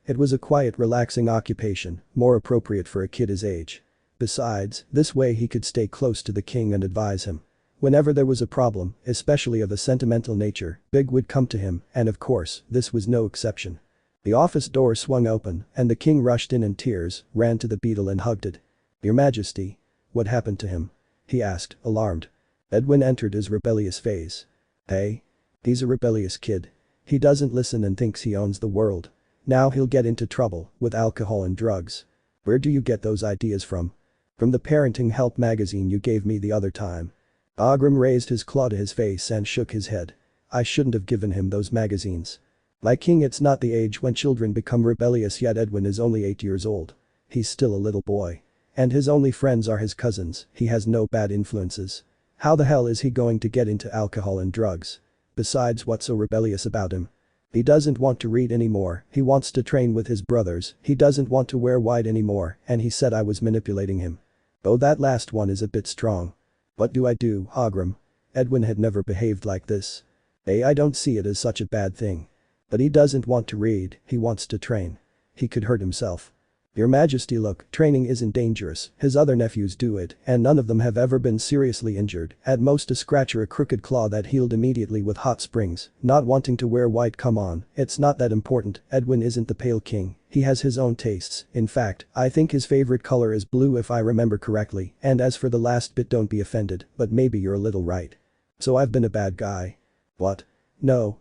It was a quiet, relaxing occupation, more appropriate for a kid his age. Besides, this way he could stay close to the king and advise him. Whenever there was a problem, especially of a sentimental nature, Big would come to him, and of course, this was no exception. The office door swung open, and the king rushed in tears, ran to the beetle and hugged it. Your Majesty. What happened to him? He asked, alarmed. Edwin entered his rebellious phase. Hey? He's a rebellious kid. He doesn't listen and thinks he owns the world. Now he'll get into trouble, with alcohol and drugs. Where do you get those ideas from? From the parenting help magazine you gave me the other time. Ogrim raised his claw to his face and shook his head. I shouldn't have given him those magazines. My king, it's not the age when children become rebellious yet. Edwin is only 8 years old. He's still a little boy. And his only friends are his cousins, he has no bad influences. How the hell is he going to get into alcohol and drugs? Besides, what's so rebellious about him? He doesn't want to read anymore, he wants to train with his brothers, he doesn't want to wear white anymore, and he said I was manipulating him. Oh, that last one is a bit strong. What do I do, Ogrim? Edwin had never behaved like this. I don't see it as such a bad thing. But he doesn't want to read, he wants to train. He could hurt himself. Your Majesty, look, training isn't dangerous, his other nephews do it, and none of them have ever been seriously injured, at most a scratch or a crooked claw that healed immediately with hot springs. Not wanting to wear white, come on, it's not that important. Edwin isn't the pale king, he has his own tastes. In fact, I think his favorite color is blue if I remember correctly, and as for the last bit, don't be offended, but maybe you're a little right. So I've been a bad guy. What? No.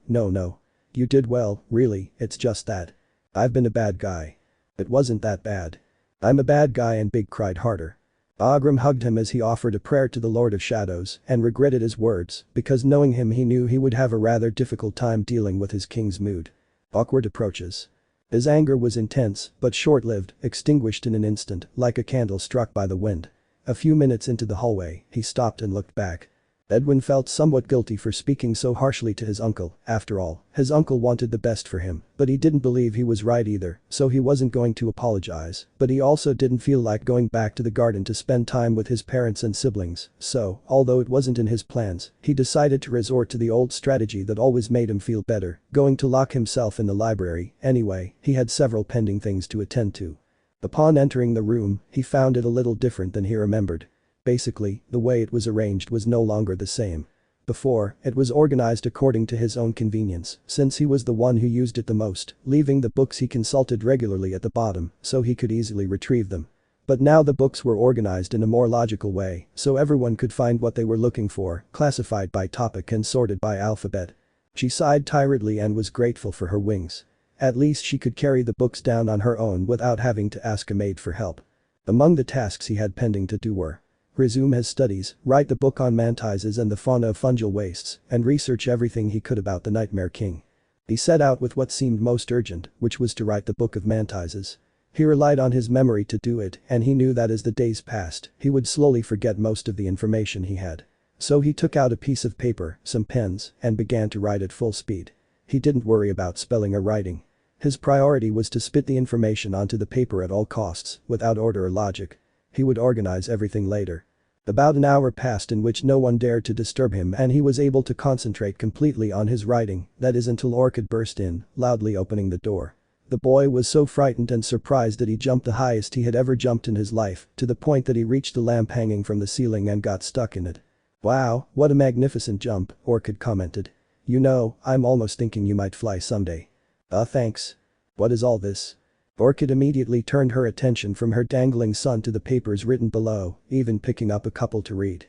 You did well, really, it's just that. I've been a bad guy. It wasn't that bad. I'm a bad guy, and Big cried harder. Ogrim hugged him as he offered a prayer to the Lord of Shadows and regretted his words because knowing him he knew he would have a rather difficult time dealing with his king's mood. Awkward approaches. His anger was intense but short-lived, extinguished in an instant like a candle struck by the wind. A few minutes into the hallway, he stopped and looked back. Edwin felt somewhat guilty for speaking so harshly to his uncle. After all, his uncle wanted the best for him, but he didn't believe he was right either, so he wasn't going to apologize, but he also didn't feel like going back to the garden to spend time with his parents and siblings, so, although it wasn't in his plans, he decided to resort to the old strategy that always made him feel better, going to lock himself in the library. Anyway, he had several pending things to attend to. Upon entering the room, he found it a little different than he remembered. Basically, the way it was arranged was no longer the same. Before, it was organized according to his own convenience, since he was the one who used it the most, leaving the books he consulted regularly at the bottom, so he could easily retrieve them. But now the books were organized in a more logical way, so everyone could find what they were looking for, classified by topic and sorted by alphabet. She sighed tiredly and was grateful for her wings. At least she could carry the books down on her own without having to ask a maid for help. Among the tasks he had pending to do were resume his studies, write the book on mantises and the fauna of fungal wastes, and research everything he could about the Nightmare King. He set out with what seemed most urgent, which was to write the book of mantises. He relied on his memory to do it, and he knew that as the days passed, he would slowly forget most of the information he had. So he took out a piece of paper, some pens, and began to write at full speed. He didn't worry about spelling or writing. His priority was to spit the information onto the paper at all costs, without order or logic. He would organize everything later. About an hour passed in which no one dared to disturb him and he was able to concentrate completely on his writing, that is until Orchid burst in, loudly opening the door. The boy was so frightened and surprised that he jumped the highest he had ever jumped in his life, to the point that he reached the lamp hanging from the ceiling and got stuck in it. "Wow, what a magnificent jump," Orchid commented. "You know, I'm almost thinking you might fly someday." Thanks. What is all this?" Orchid immediately turned her attention from her dangling son to the papers written below, even picking up a couple to read.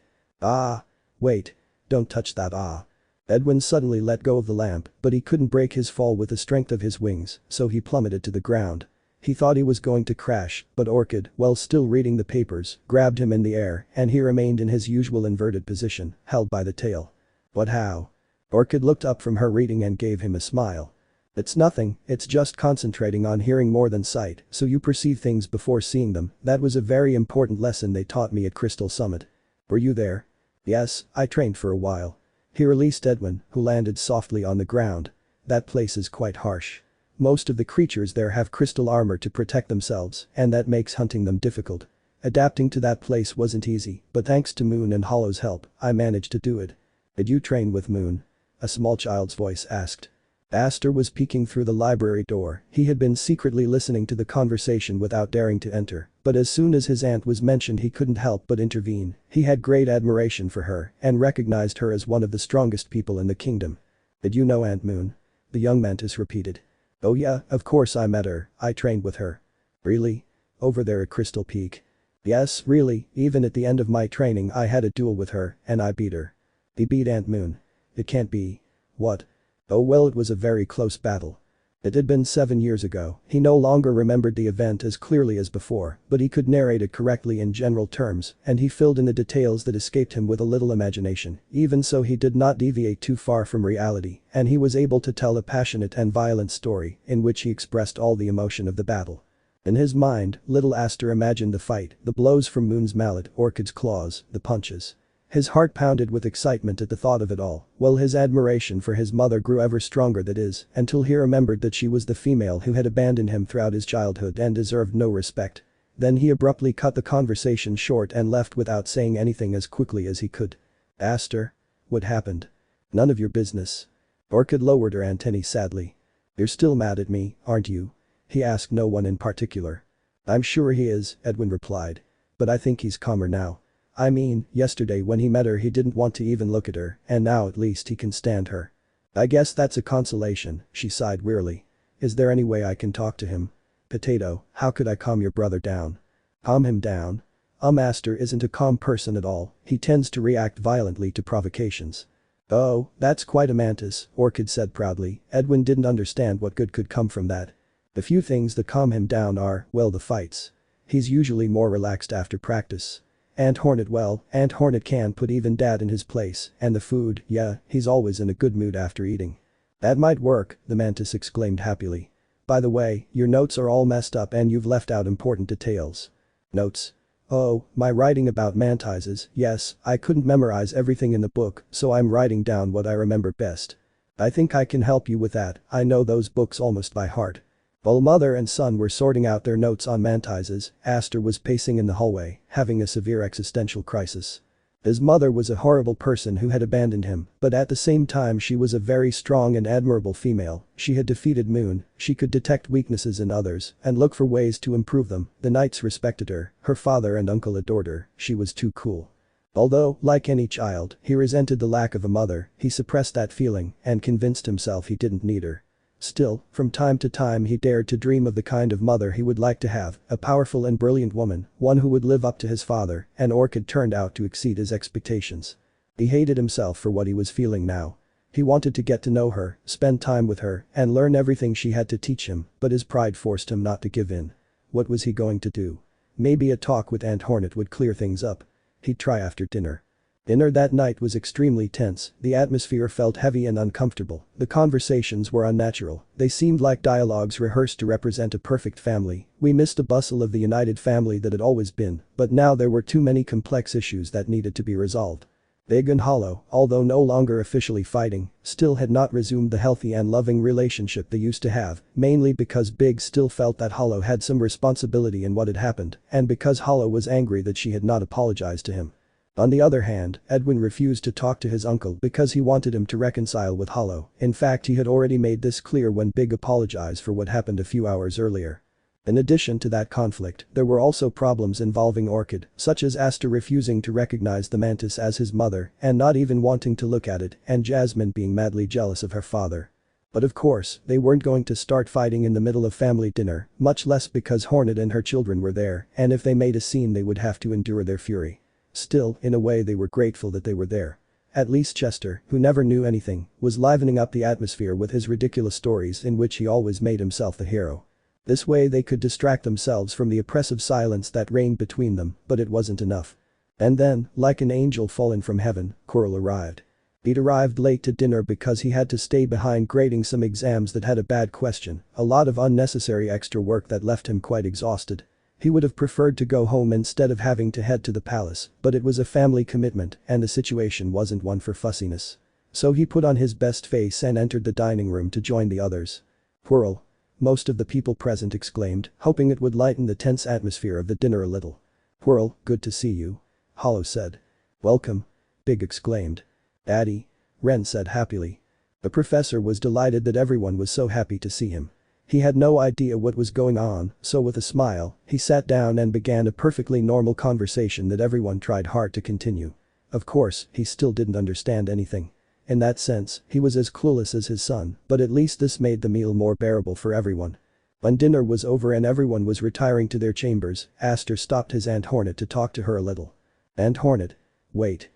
Wait. Don't touch that Edwin suddenly let go of the lamp, but he couldn't break his fall with the strength of his wings, so he plummeted to the ground. He thought he was going to crash, but Orchid, while still reading the papers, grabbed him in the air and he remained in his usual inverted position, held by the tail. "What how?" Orchid looked up from her reading and gave him a smile. "It's nothing, it's just concentrating on hearing more than sight, so you perceive things before seeing them. That was a very important lesson they taught me at Crystal Summit." "Were you there?" "Yes, I trained for a while." He released Edwin, who landed softly on the ground. "That place is quite harsh. Most of the creatures there have crystal armor to protect themselves, and that makes hunting them difficult. Adapting to that place wasn't easy, but thanks to Moon and Hollow's help, I managed to do it." "Did you train with Moon?" a small child's voice asked. Aster was peeking through the library door. He had been secretly listening to the conversation without daring to enter, but as soon as his aunt was mentioned he couldn't help but intervene. He had great admiration for her and recognized her as one of the strongest people in the kingdom. "Did you know Aunt Moon?" the young mantis repeated. "Oh yeah, of course I met her, I trained with her." "Really? Over there at Crystal Peak?" "Yes, really, even at the end of my training I had a duel with her, and I beat her." "He beat Aunt Moon? It can't be." "What?" "Oh well, it was a very close battle." It had been 7 years ago. He no longer remembered the event as clearly as before, but he could narrate it correctly in general terms, and he filled in the details that escaped him with a little imagination. Even so, he did not deviate too far from reality, and he was able to tell a passionate and violent story in which he expressed all the emotion of the battle. In his mind, little Aster imagined the fight, the blows from Moon's mallet, Orchid's claws, the punches. His heart pounded with excitement at the thought of it all, while his admiration for his mother grew ever stronger, that is, until he remembered that she was the female who had abandoned him throughout his childhood and deserved no respect. Then he abruptly cut the conversation short and left without saying anything as quickly as he could. "Aster? What happened?" "None of your business." Orchid lowered her antennae sadly. "You're still mad at me, aren't you?" he asked no one in particular. "I'm sure he is," Edwin replied. "But I think he's calmer now. I mean, yesterday when he met her he didn't want to even look at her, and now at least he can stand her." "I guess that's a consolation," she sighed wearily. "Is there any way I can talk to him?" "Potato, how could I calm your brother down?" "Calm him down?" Aster isn't a calm person at all, he tends to react violently to provocations." "Oh, that's quite a mantis," Orchid said proudly. Edwin didn't understand what good could come from that. "The few things that calm him down are, well, the fights. He's usually more relaxed after practice. Aunt Hornet can put even Dad in his place, and the food, yeah, he's always in a good mood after eating." "That might work," the mantis exclaimed happily. "By the way, your notes are all messed up and you've left out important details." "Notes? Oh, my writing about mantises, yes, I couldn't memorize everything in the book, so I'm writing down what I remember best. I think I can help you with that, I know those books almost by heart." While mother and son were sorting out their notes on mantises, Aster was pacing in the hallway, having a severe existential crisis. His mother was a horrible person who had abandoned him, but at the same time she was a very strong and admirable female. She had defeated Moon, she could detect weaknesses in others and look for ways to improve them. The knights respected her father and uncle adored her, she was too cool. Although, like any child, he resented the lack of a mother, he suppressed that feeling and convinced himself he didn't need her. Still, from time to time he dared to dream of the kind of mother he would like to have, a powerful and brilliant woman, one who would live up to his father, and Orchid turned out to exceed his expectations. He hated himself for what he was feeling now. He wanted to get to know her, spend time with her, and learn everything she had to teach him, but his pride forced him not to give in. What was he going to do? Maybe a talk with Aunt Hornet would clear things up. He'd try after dinner. Dinner that night was extremely tense, the atmosphere felt heavy and uncomfortable, the conversations were unnatural, they seemed like dialogues rehearsed to represent a perfect family. We missed the bustle of the united family that had always been, but now there were too many complex issues that needed to be resolved. Big and Hollow, although no longer officially fighting, still had not resumed the healthy and loving relationship they used to have, mainly because Big still felt that Hollow had some responsibility in what had happened, and because Hollow was angry that she had not apologized to him. On the other hand, Edwin refused to talk to his uncle because he wanted him to reconcile with Hollow. In fact, he had already made this clear when Big apologized for what happened a few hours earlier. In addition to that conflict, there were also problems involving Orchid, such as Aster refusing to recognize the mantis as his mother and not even wanting to look at it, and Jasmine being madly jealous of her father. But of course, they weren't going to start fighting in the middle of family dinner, much less because Hornet and her children were there, and if they made a scene they would have to endure their fury. Still, in a way they were grateful that they were there. At least Chester, who never knew anything, was livening up the atmosphere with his ridiculous stories in which he always made himself the hero. This way they could distract themselves from the oppressive silence that reigned between them, but it wasn't enough. And then, like an angel fallen from heaven, Quirrel arrived. He'd arrived late to dinner because he had to stay behind grading some exams that had a bad question, a lot of unnecessary extra work that left him quite exhausted. He would have preferred to go home instead of having to head to the palace, but it was a family commitment and the situation wasn't one for fussiness. So he put on his best face and entered the dining room to join the others. Quirrel. Most of the people present exclaimed, hoping it would lighten the tense atmosphere of the dinner a little. Quirrel, good to see you. Hollow said. Welcome. Big exclaimed. Daddy. Ren said happily. The professor was delighted that everyone was so happy to see him. He had no idea what was going on, so with a smile, he sat down and began a perfectly normal conversation that everyone tried hard to continue. Of course, he still didn't understand anything. In that sense, he was as clueless as his son, but at least this made the meal more bearable for everyone. When dinner was over and everyone was retiring to their chambers, Aster stopped his Aunt Hornet to talk to her a little. Aunt Hornet. Wait.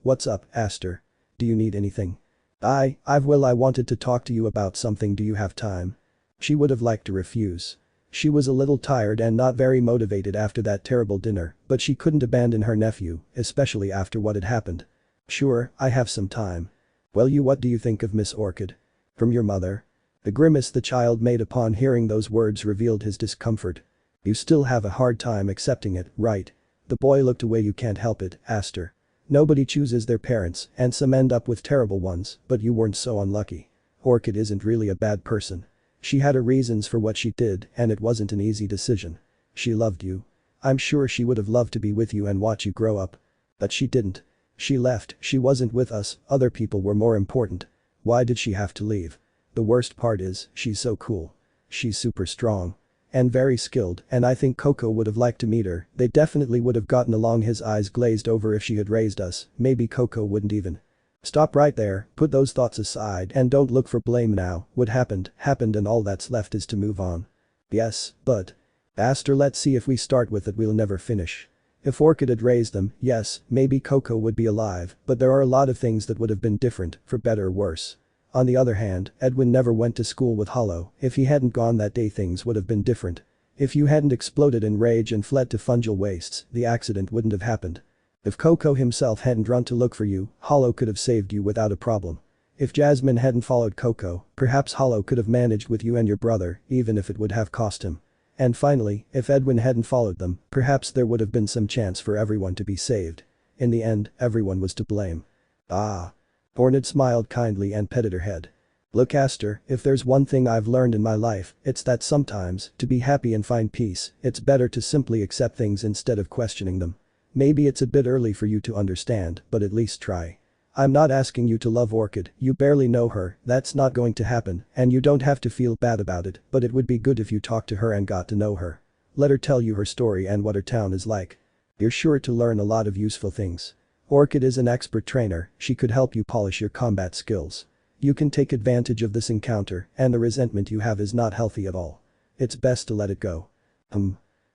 What's up, Aster? Do you need anything? I wanted to talk to you about something, do you have time? She would have liked to refuse. She was a little tired and not very motivated after that terrible dinner, but she couldn't abandon her nephew, especially after what had happened. Sure, I have some time. Well, what do you think of Miss Orchid? From your mother? The grimace the child made upon hearing those words revealed his discomfort. You still have a hard time accepting it, right? The boy looked away. You can't help it, Aster. Nobody chooses their parents, and some end up with terrible ones, but you weren't so unlucky. Orchid isn't really a bad person. She had her reasons for what she did, and it wasn't an easy decision. She loved you. I'm sure she would have loved to be with you and watch you grow up. But she didn't. She left, she wasn't with us, other people were more important. Why did she have to leave? The worst part is, she's so cool. She's super strong. And very skilled, and I think Koko would have liked to meet her. They definitely would have gotten along. His eyes glazed over. If she had raised us, maybe Koko wouldn't even. Stop right there, put those thoughts aside and don't look for blame now. What happened, happened and all that's left is to move on. Yes, but. Aster, let's see, if we start with it we'll never finish. If Orchid had raised them, yes, maybe Koko would be alive, but there are a lot of things that would have been different, for better or worse. On the other hand, Edwin never went to school with Hollow. If he hadn't gone that day things would have been different. If you hadn't exploded in rage and fled to fungal wastes, the accident wouldn't have happened. If Koko himself hadn't run to look for you, Hollow could have saved you without a problem. If Jasmine hadn't followed Koko, perhaps Hollow could have managed with you and your brother, even if it would have cost him. And finally, if Edwin hadn't followed them, perhaps there would have been some chance for everyone to be saved. In the end, everyone was to blame. Ah. Hornet smiled kindly and petted her head. Look, Aster, if there's one thing I've learned in my life, it's that sometimes, to be happy and find peace, it's better to simply accept things instead of questioning them. Maybe it's a bit early for you to understand, but at least try. I'm not asking you to love Orchid, you barely know her, that's not going to happen, and you don't have to feel bad about it, but it would be good if you talked to her and got to know her. Let her tell you her story and what her town is like. You're sure to learn a lot of useful things. Orchid is an expert trainer, she could help you polish your combat skills. You can take advantage of this encounter, and the resentment you have is not healthy at all. It's best to let it go.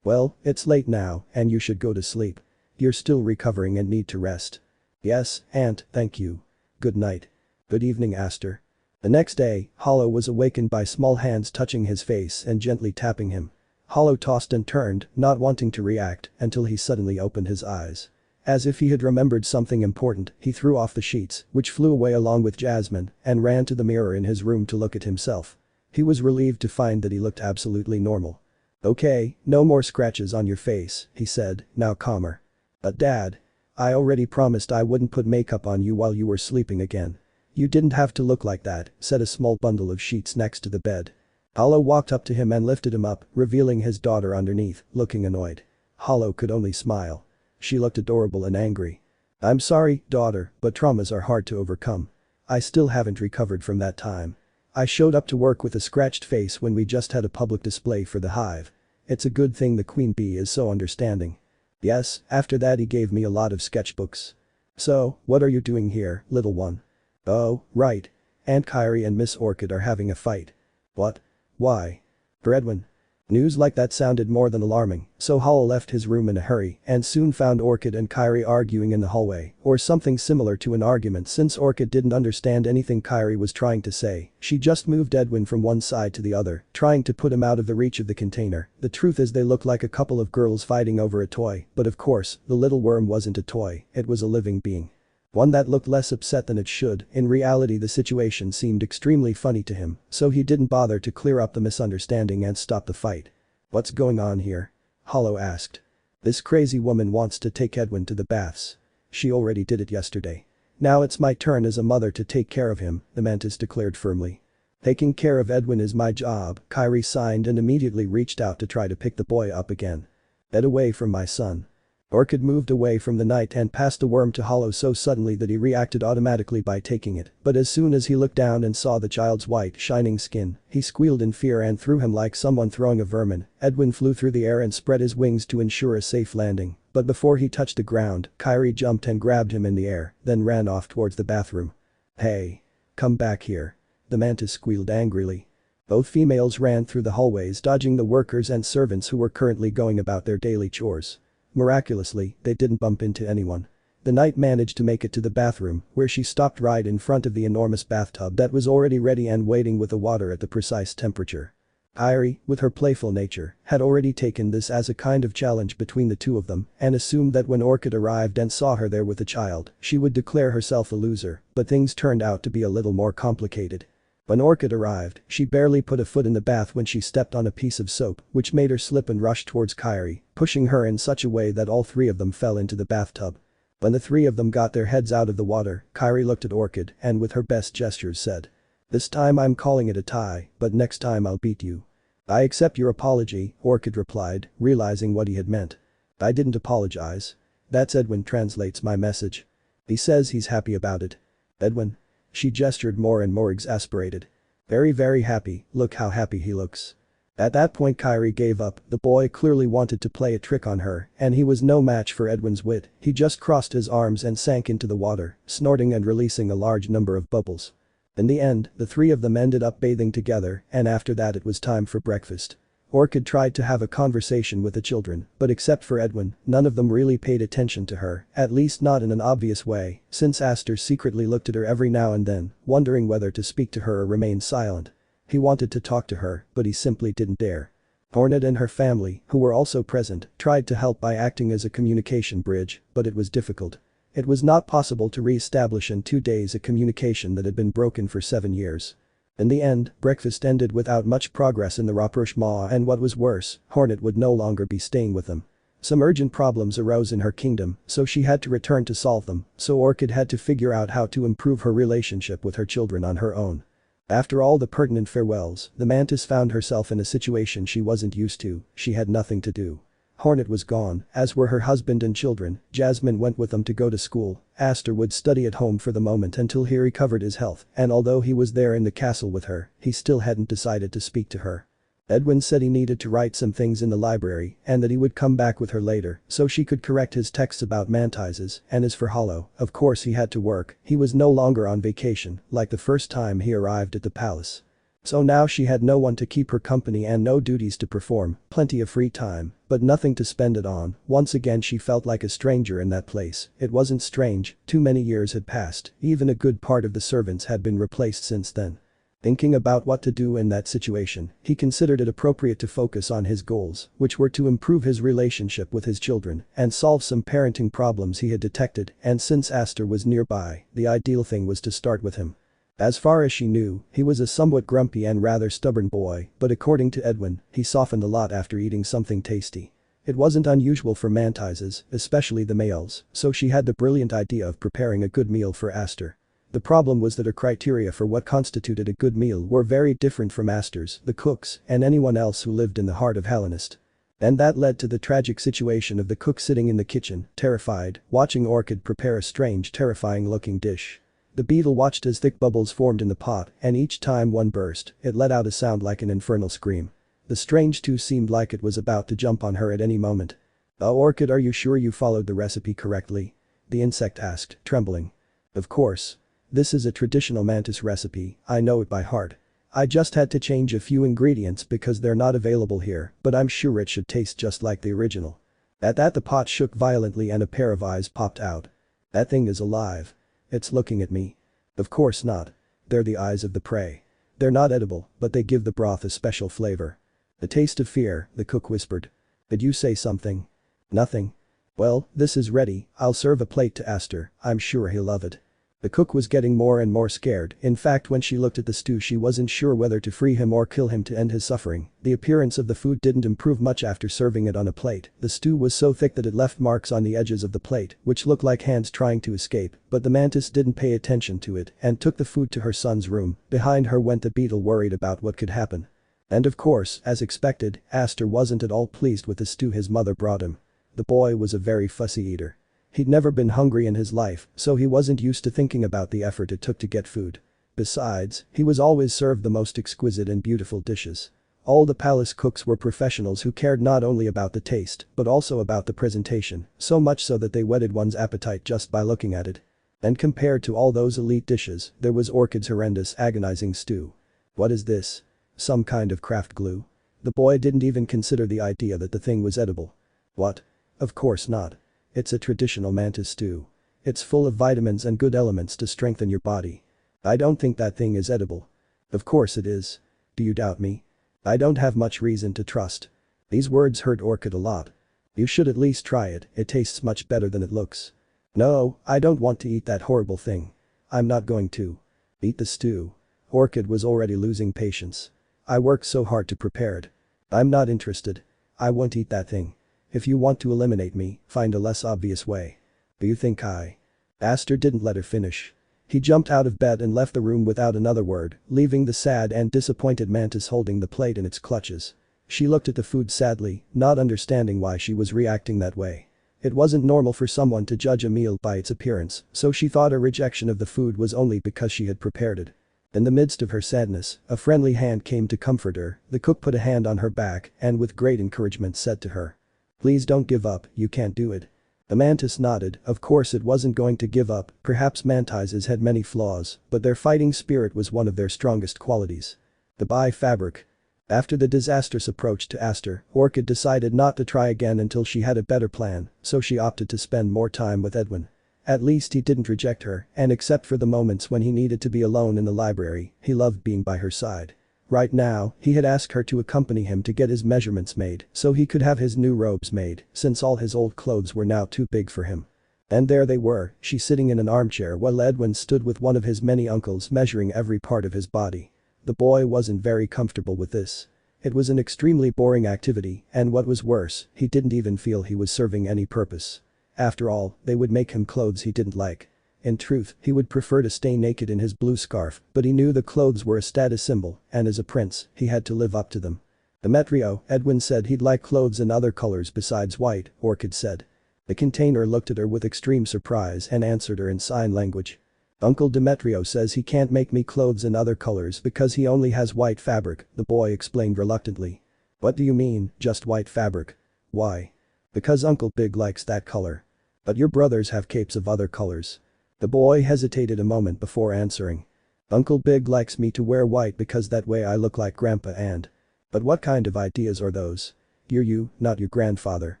Well, it's late now, and you should go to sleep. You're still recovering and need to rest. Yes, Aunt, thank you. Good night. Good evening, Aster. The next day, Hollow was awakened by small hands touching his face and gently tapping him. Hollow tossed and turned, not wanting to react, until he suddenly opened his eyes. As if he had remembered something important, he threw off the sheets, which flew away along with Jasmine, and ran to the mirror in his room to look at himself. He was relieved to find that he looked absolutely normal. "Okay, no more scratches on your face," he said, now calmer. "But Dad. I already promised I wouldn't put makeup on you while you were sleeping again." "You didn't have to look like that," said a small bundle of sheets next to the bed. Hollow walked up to him and lifted him up, revealing his daughter underneath, looking annoyed. Hollow could only smile. She looked adorable and angry. "I'm sorry, daughter, but traumas are hard to overcome. I still haven't recovered from that time. I showed up to work with a scratched face when we just had a public display for the hive. It's a good thing the queen bee is so understanding. Yes, after that he gave me a lot of sketchbooks. So, what are you doing here, little one?" "Oh, right. Aunt Kyrie and Miss Orchid are having a fight." "What? Why?" "For Edwin." News like that sounded more than alarming, so Hollow left his room in a hurry and soon found Orchid and Kyrie arguing in the hallway, or something similar to an argument since Orchid didn't understand anything Kyrie was trying to say. She just moved Edwin from one side to the other, trying to put him out of the reach of the container. The truth is they looked like a couple of girls fighting over a toy, but of course, the little worm wasn't a toy, it was a living being. One that looked less upset than it should. In reality the situation seemed extremely funny to him, so he didn't bother to clear up the misunderstanding and stop the fight. "What's going on here?" Hollow asked. "This crazy woman wants to take Edwin to the baths. She already did it yesterday. Now it's my turn as a mother to take care of him," the mantis declared firmly. "Taking care of Edwin is my job," Kyrie signed and immediately reached out to try to pick the boy up again. "Get away from my son." Orchid moved away from the knight and passed the worm to Hollow so suddenly that he reacted automatically by taking it, but as soon as he looked down and saw the child's white, shining skin, he squealed in fear and threw him like someone throwing a vermin. Edwin flew through the air and spread his wings to ensure a safe landing, but before he touched the ground, Kyrie jumped and grabbed him in the air, then ran off towards the bathroom. "Hey! Come back here." The mantis squealed angrily. Both females ran through the hallways dodging the workers and servants who were currently going about their daily chores. Miraculously, they didn't bump into anyone. The knight managed to make it to the bathroom, where she stopped right in front of the enormous bathtub that was already ready and waiting with the water at the precise temperature. Kyrie, with her playful nature, had already taken this as a kind of challenge between the two of them and assumed that when Orchid arrived and saw her there with the child, she would declare herself a loser, but things turned out to be a little more complicated. When Orchid arrived, she barely put a foot in the bath when she stepped on a piece of soap, which made her slip and rush towards Kyrie, pushing her in such a way that all three of them fell into the bathtub. When the three of them got their heads out of the water, Kyrie looked at Orchid and with her best gestures said, "This time I'm calling it a tie, but next time I'll beat you." "I accept your apology," Orchid replied, realizing what he had meant. "I didn't apologize. That's Edwin translates my message. He says he's happy about it." "Edwin?" She gestured more and more exasperated. "Very very happy, look how happy he looks." At that point Kyrie gave up. The boy clearly wanted to play a trick on her and he was no match for Edwin's wit. He just crossed his arms and sank into the water, snorting and releasing a large number of bubbles. In the end, the three of them ended up bathing together and after that it was time for breakfast. Orchid tried to have a conversation with the children, but except for Edwin, none of them really paid attention to her, at least not in an obvious way, since Aster secretly looked at her every now and then, wondering whether to speak to her or remain silent. He wanted to talk to her, but he simply didn't dare. Hornet and her family, who were also present, tried to help by acting as a communication bridge, but it was difficult. It was not possible to re-establish in 2 days a communication that had been broken for 7 years. In the end, breakfast ended without much progress in the rapprochement and what was worse, Hornet would no longer be staying with them. Some urgent problems arose in her kingdom, so she had to return to solve them, so Orchid had to figure out how to improve her relationship with her children on her own. After all the pertinent farewells, the mantis found herself in a situation she wasn't used to. She had nothing to do. Hornet was gone, as were her husband and children. Jasmine went with them to go to school. Aster would study at home for the moment until he recovered his health, and although he was there in the castle with her, he still hadn't decided to speak to her. Edwin said he needed to write some things in the library and that he would come back with her later so she could correct his texts about mantises, and as for Hollow, of course he had to work. He was no longer on vacation, like the first time he arrived at the palace. So now she had no one to keep her company and no duties to perform, plenty of free time, but nothing to spend it on. Once again she felt like a stranger in that place. It wasn't strange, too many years had passed, even a good part of the servants had been replaced since then. Thinking about what to do in that situation, he considered it appropriate to focus on his goals, which were to improve his relationship with his children and solve some parenting problems he had detected, and since Aster was nearby, the ideal thing was to start with him. As far as she knew, he was a somewhat grumpy and rather stubborn boy, but according to Edwin, he softened a lot after eating something tasty. It wasn't unusual for mantises, especially the males, so she had the brilliant idea of preparing a good meal for Aster. The problem was that her criteria for what constituted a good meal were very different from Aster's, the cook's, and anyone else who lived in the heart of Hellenist. And that led to the tragic situation of the cook sitting in the kitchen, terrified, watching Orchid prepare a strange, terrifying-looking dish. The beetle watched as thick bubbles formed in the pot, and each time one burst, it let out a sound like an infernal scream. The strange stew seemed like it was about to jump on her at any moment. "Oh, Orchid, are you sure you followed the recipe correctly?" the insect asked, trembling. "Of course. This is a traditional mantis recipe, I know it by heart. I just had to change a few ingredients because they're not available here, but I'm sure it should taste just like the original." At that the pot shook violently and a pair of eyes popped out. "That thing is alive. It's looking at me." "Of course not. They're the eyes of the prey. They're not edible, but they give the broth a special flavor." "A taste of fear," the cook whispered. "Did you say something?" "Nothing." "Well, this is ready, I'll serve a plate to Aster, I'm sure he'll love it." The cook was getting more and more scared, in fact when she looked at the stew she wasn't sure whether to free him or kill him to end his suffering. The appearance of the food didn't improve much after serving it on a plate, the stew was so thick that it left marks on the edges of the plate, which looked like hands trying to escape, but the mantis didn't pay attention to it and took the food to her son's room. Behind her went the beetle, worried about what could happen. And of course, as expected, Aster wasn't at all pleased with the stew his mother brought him. The boy was a very fussy eater. He'd never been hungry in his life, so he wasn't used to thinking about the effort it took to get food. Besides, he was always served the most exquisite and beautiful dishes. All the palace cooks were professionals who cared not only about the taste, but also about the presentation, so much so that they whetted one's appetite just by looking at it. And compared to all those elite dishes, there was Orchid's horrendous, agonizing stew. "What is this? Some kind of craft glue?" The boy didn't even consider the idea that the thing was edible. "What? Of course not. It's a traditional mantis stew. It's full of vitamins and good elements to strengthen your body. I don't think that thing is edible." "Of course it is. Do you doubt me?" "I don't have much reason to trust." These words hurt Orchid a lot. "You should at least try it, it tastes much better than it looks." "No, I don't want to eat that horrible thing. I'm not going to." "Eat the stew." Orchid was already losing patience. "I worked so hard to prepare it. I'm not interested. I won't eat that thing. If you want to eliminate me, find a less obvious way." "Do you think I—" Aster didn't let her finish. He jumped out of bed and left the room without another word, leaving the sad and disappointed mantis holding the plate in its clutches. She looked at the food sadly, not understanding why she was reacting that way. It wasn't normal for someone to judge a meal by its appearance, so she thought her rejection of the food was only because she had prepared it. In the midst of her sadness, a friendly hand came to comfort her. The cook put a hand on her back and with great encouragement said to her, "Please don't give up, you can't do it." The mantis nodded, of course it wasn't going to give up, perhaps mantises had many flaws, but their fighting spirit was one of their strongest qualities. The buy fabric. After the disastrous approach to Aster, Orchid decided not to try again until she had a better plan, so she opted to spend more time with Edwin. At least he didn't reject her, and except for the moments when he needed to be alone in the library, he loved being by her side. Right now, he had asked her to accompany him to get his measurements made so he could have his new robes made, since all his old clothes were now too big for him. And there they were, she sitting in an armchair while Edwin stood with one of his many uncles measuring every part of his body. The boy wasn't very comfortable with this. It was an extremely boring activity, and what was worse, he didn't even feel he was serving any purpose. After all, they would make him clothes he didn't like. In truth, he would prefer to stay naked in his blue scarf, but he knew the clothes were a status symbol, and as a prince, he had to live up to them. "Demetrio," Edwin said he'd like clothes in other colors besides white, Orchid said. The container looked at her with extreme surprise and answered her in sign language. "Uncle Demetrio says he can't make me clothes in other colors because he only has white fabric," the boy explained reluctantly. "What do you mean, just white fabric? Why?" "Because Uncle Big likes that color. But your brothers have capes of other colors." The boy hesitated a moment before answering. "Uncle Big likes me to wear white because that way I look like Grandpa and—" "But what kind of ideas are those? You're you, not your grandfather.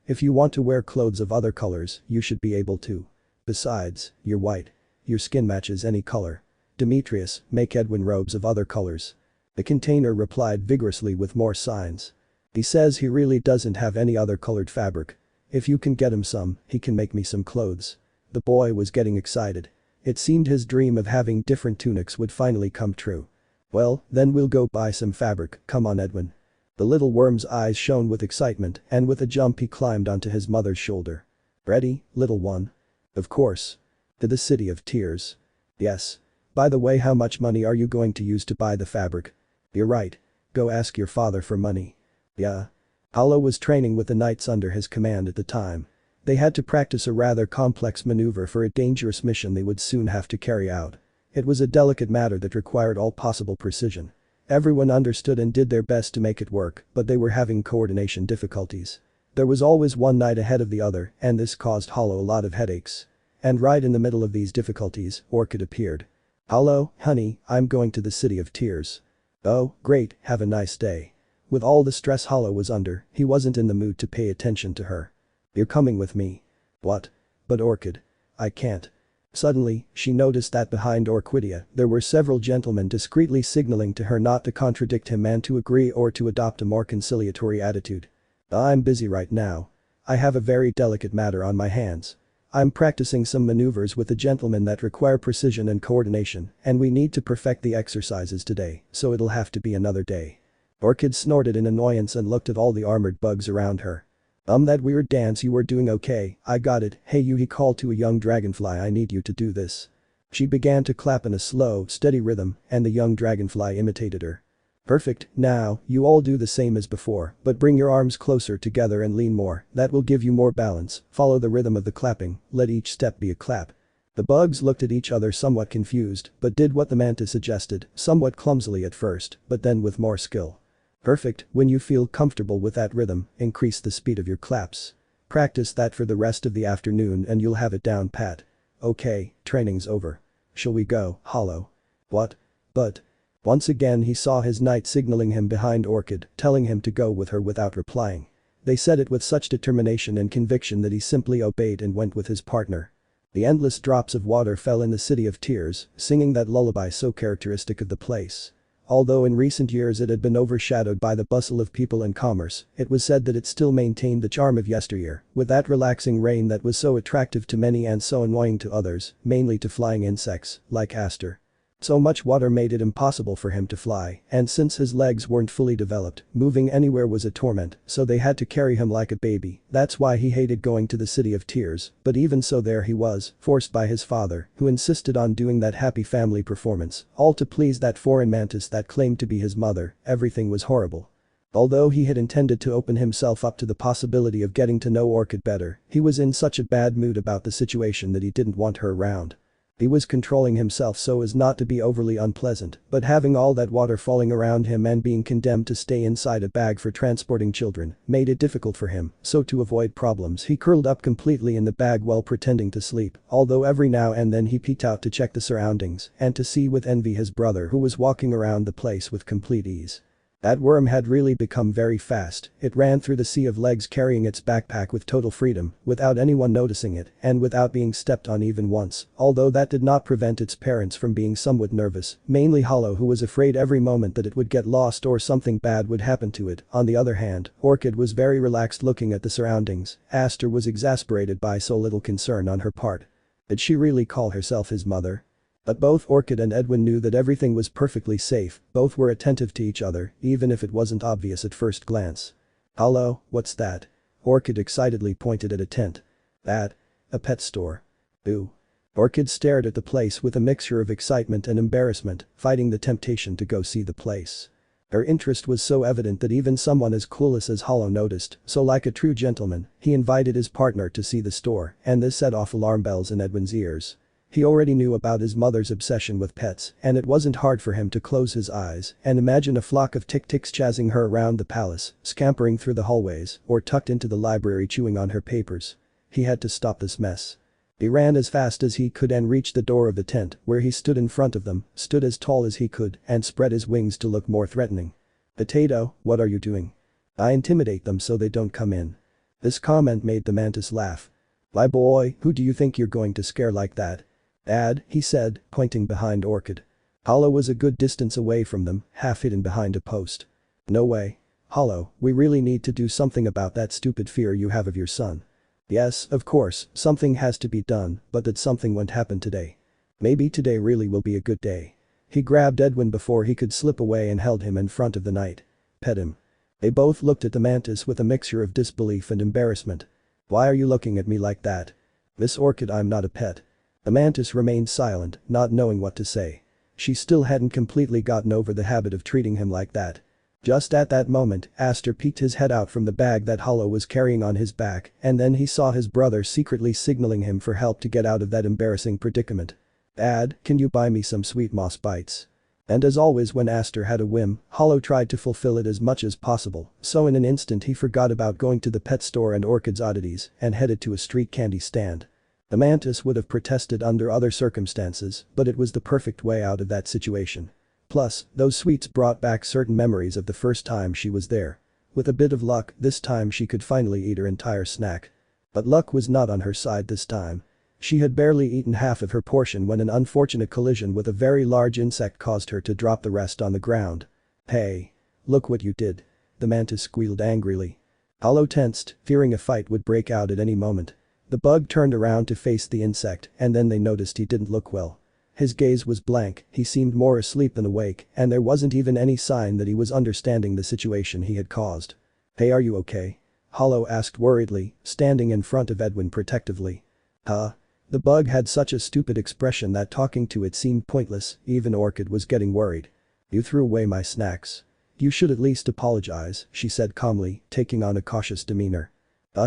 If you want to wear clothes of other colors, you should be able to. Besides, you're white. Your skin matches any color. Demetrius, make Edwin robes of other colors. The container replied vigorously with more signs. He says he really doesn't have any other colored fabric. If you can get him some, he can make me some clothes. The boy was getting excited. It seemed his dream of having different tunics would finally come true. Well, then we'll go buy some fabric, come on Edwin. The little worm's eyes shone with excitement and with a jump he climbed onto his mother's shoulder. Ready, little one? Of course. To the City of Tears. Yes. By the way, how much money are you going to use to buy the fabric? You're right. Go ask your father for money. Yeah. Hollow was training with the knights under his command at the time. They had to practice a rather complex maneuver for a dangerous mission they would soon have to carry out. It was a delicate matter that required all possible precision. Everyone understood and did their best to make it work, but they were having coordination difficulties. There was always one knight ahead of the other, and this caused Hollow a lot of headaches. And right in the middle of these difficulties, Orchid appeared. Hollow, honey, I'm going to the City of Tears. Oh, great, have a nice day. With all the stress Hollow was under, he wasn't in the mood to pay attention to her. You're coming with me. What? But Orchid. I can't. Suddenly, she noticed that behind Orchidia, there were several gentlemen discreetly signaling to her not to contradict him and to agree or to adopt a more conciliatory attitude. I'm busy right now. I have a very delicate matter on my hands. I'm practicing some maneuvers with the gentlemen that require precision and coordination, and we need to perfect the exercises today, so it'll have to be another day. Orchid snorted in annoyance and looked at all the armored bugs around her. That weird dance you were doing, okay, I got it, hey you, he called to a young dragonfly, I need you to do this. She began to clap in a slow, steady rhythm, and the young dragonfly imitated her. Perfect, now, you all do the same as before, but bring your arms closer together and lean more, that will give you more balance, follow the rhythm of the clapping, let each step be a clap. The bugs looked at each other somewhat confused, but did what the mantis suggested, somewhat clumsily at first, but then with more skill. Perfect, when you feel comfortable with that rhythm, increase the speed of your claps. Practice that for the rest of the afternoon and you'll have it down pat. Okay, training's over. Shall we go, Hollow? What? But. Once again he saw his knight signaling him behind Orchid, telling him to go with her without replying. They said it with such determination and conviction that he simply obeyed and went with his partner. The endless drops of water fell in the City of Tears, singing that lullaby so characteristic of the place. Although in recent years it had been overshadowed by the bustle of people and commerce, it was said that it still maintained the charm of yesteryear, with that relaxing rain that was so attractive to many and so annoying to others, mainly to flying insects, like Aster. So much water made it impossible for him to fly, and since his legs weren't fully developed, moving anywhere was a torment, so they had to carry him like a baby. That's why he hated going to the City of Tears, but even so there he was, forced by his father, who insisted on doing that happy family performance, all to please that foreign mantis that claimed to be his mother. Everything was horrible. Although he had intended to open himself up to the possibility of getting to know Orchid better, he was in such a bad mood about the situation that he didn't want her around. He was controlling himself so as not to be overly unpleasant, but having all that water falling around him and being condemned to stay inside a bag for transporting children made it difficult for him, so to avoid problems he curled up completely in the bag while pretending to sleep, although every now and then he peeked out to check the surroundings and to see with envy his brother who was walking around the place with complete ease. That worm had really become very fast, it ran through the sea of legs carrying its backpack with total freedom, without anyone noticing it, and without being stepped on even once, although that did not prevent its parents from being somewhat nervous, mainly Hollow who was afraid every moment that it would get lost or something bad would happen to it. On the other hand, Orchid was very relaxed looking at the surroundings. Aster was exasperated by so little concern on her part. Did she really call herself his mother? But both Orchid and Edwin knew that everything was perfectly safe, both were attentive to each other, even if it wasn't obvious at first glance. Hollow, what's that? Orchid excitedly pointed at a tent. That? A pet store. Ooh. Orchid stared at the place with a mixture of excitement and embarrassment, fighting the temptation to go see the place. Her interest was so evident that even someone as clueless as Hollow noticed, so like a true gentleman, he invited his partner to see the store, and this set off alarm bells in Edwin's ears. He already knew about his mother's obsession with pets, and it wasn't hard for him to close his eyes and imagine a flock of tick-ticks chasing her around the palace, scampering through the hallways, or tucked into the library chewing on her papers. He had to stop this mess. He ran as fast as he could and reached the door of the tent, where he stood in front of them, stood as tall as he could, and spread his wings to look more threatening. Potato, what are you doing? I intimidate them so they don't come in. This comment made the mantis laugh. My boy, who do you think you're going to scare like that? Dad, he said, pointing behind Orchid. Hollow was a good distance away from them, half hidden behind a post. No way. Hollow, we really need to do something about that stupid fear you have of your son. Yes, of course, something has to be done, but that something won't happen today. Maybe today really will be a good day. He grabbed Edwin before he could slip away and held him in front of the knight. Pet him. They both looked at the mantis with a mixture of disbelief and embarrassment. Why are you looking at me like that? Miss Orchid, I'm not a pet. The mantis remained silent, not knowing what to say. She still hadn't completely gotten over the habit of treating him like that. Just at that moment, Aster peeked his head out from the bag that Hollow was carrying on his back, and then he saw his brother secretly signaling him for help to get out of that embarrassing predicament. "Dad, can you buy me some sweet moss bites?" And as always when Aster had a whim, Hollow tried to fulfill it as much as possible, so in an instant he forgot about going to the pet store and Orchid's oddities and headed to a street candy stand. The mantis would have protested under other circumstances, but it was the perfect way out of that situation. Plus, those sweets brought back certain memories of the first time she was there. With a bit of luck, this time she could finally eat her entire snack. But luck was not on her side this time. She had barely eaten half of her portion when an unfortunate collision with a very large insect caused her to drop the rest on the ground. "Hey. Look what you did." The mantis squealed angrily. Hollow tensed, fearing a fight would break out at any moment. The bug turned around to face the insect, and then they noticed he didn't look well. His gaze was blank, he seemed more asleep than awake, and there wasn't even any sign that he was understanding the situation he had caused. "Hey, are you okay?" Hollow asked worriedly, standing in front of Edwin protectively. "Huh?" The bug had such a stupid expression that talking to it seemed pointless, even Orchid was getting worried. "You threw away my snacks. You should at least apologize," she said calmly, taking on a cautious demeanor.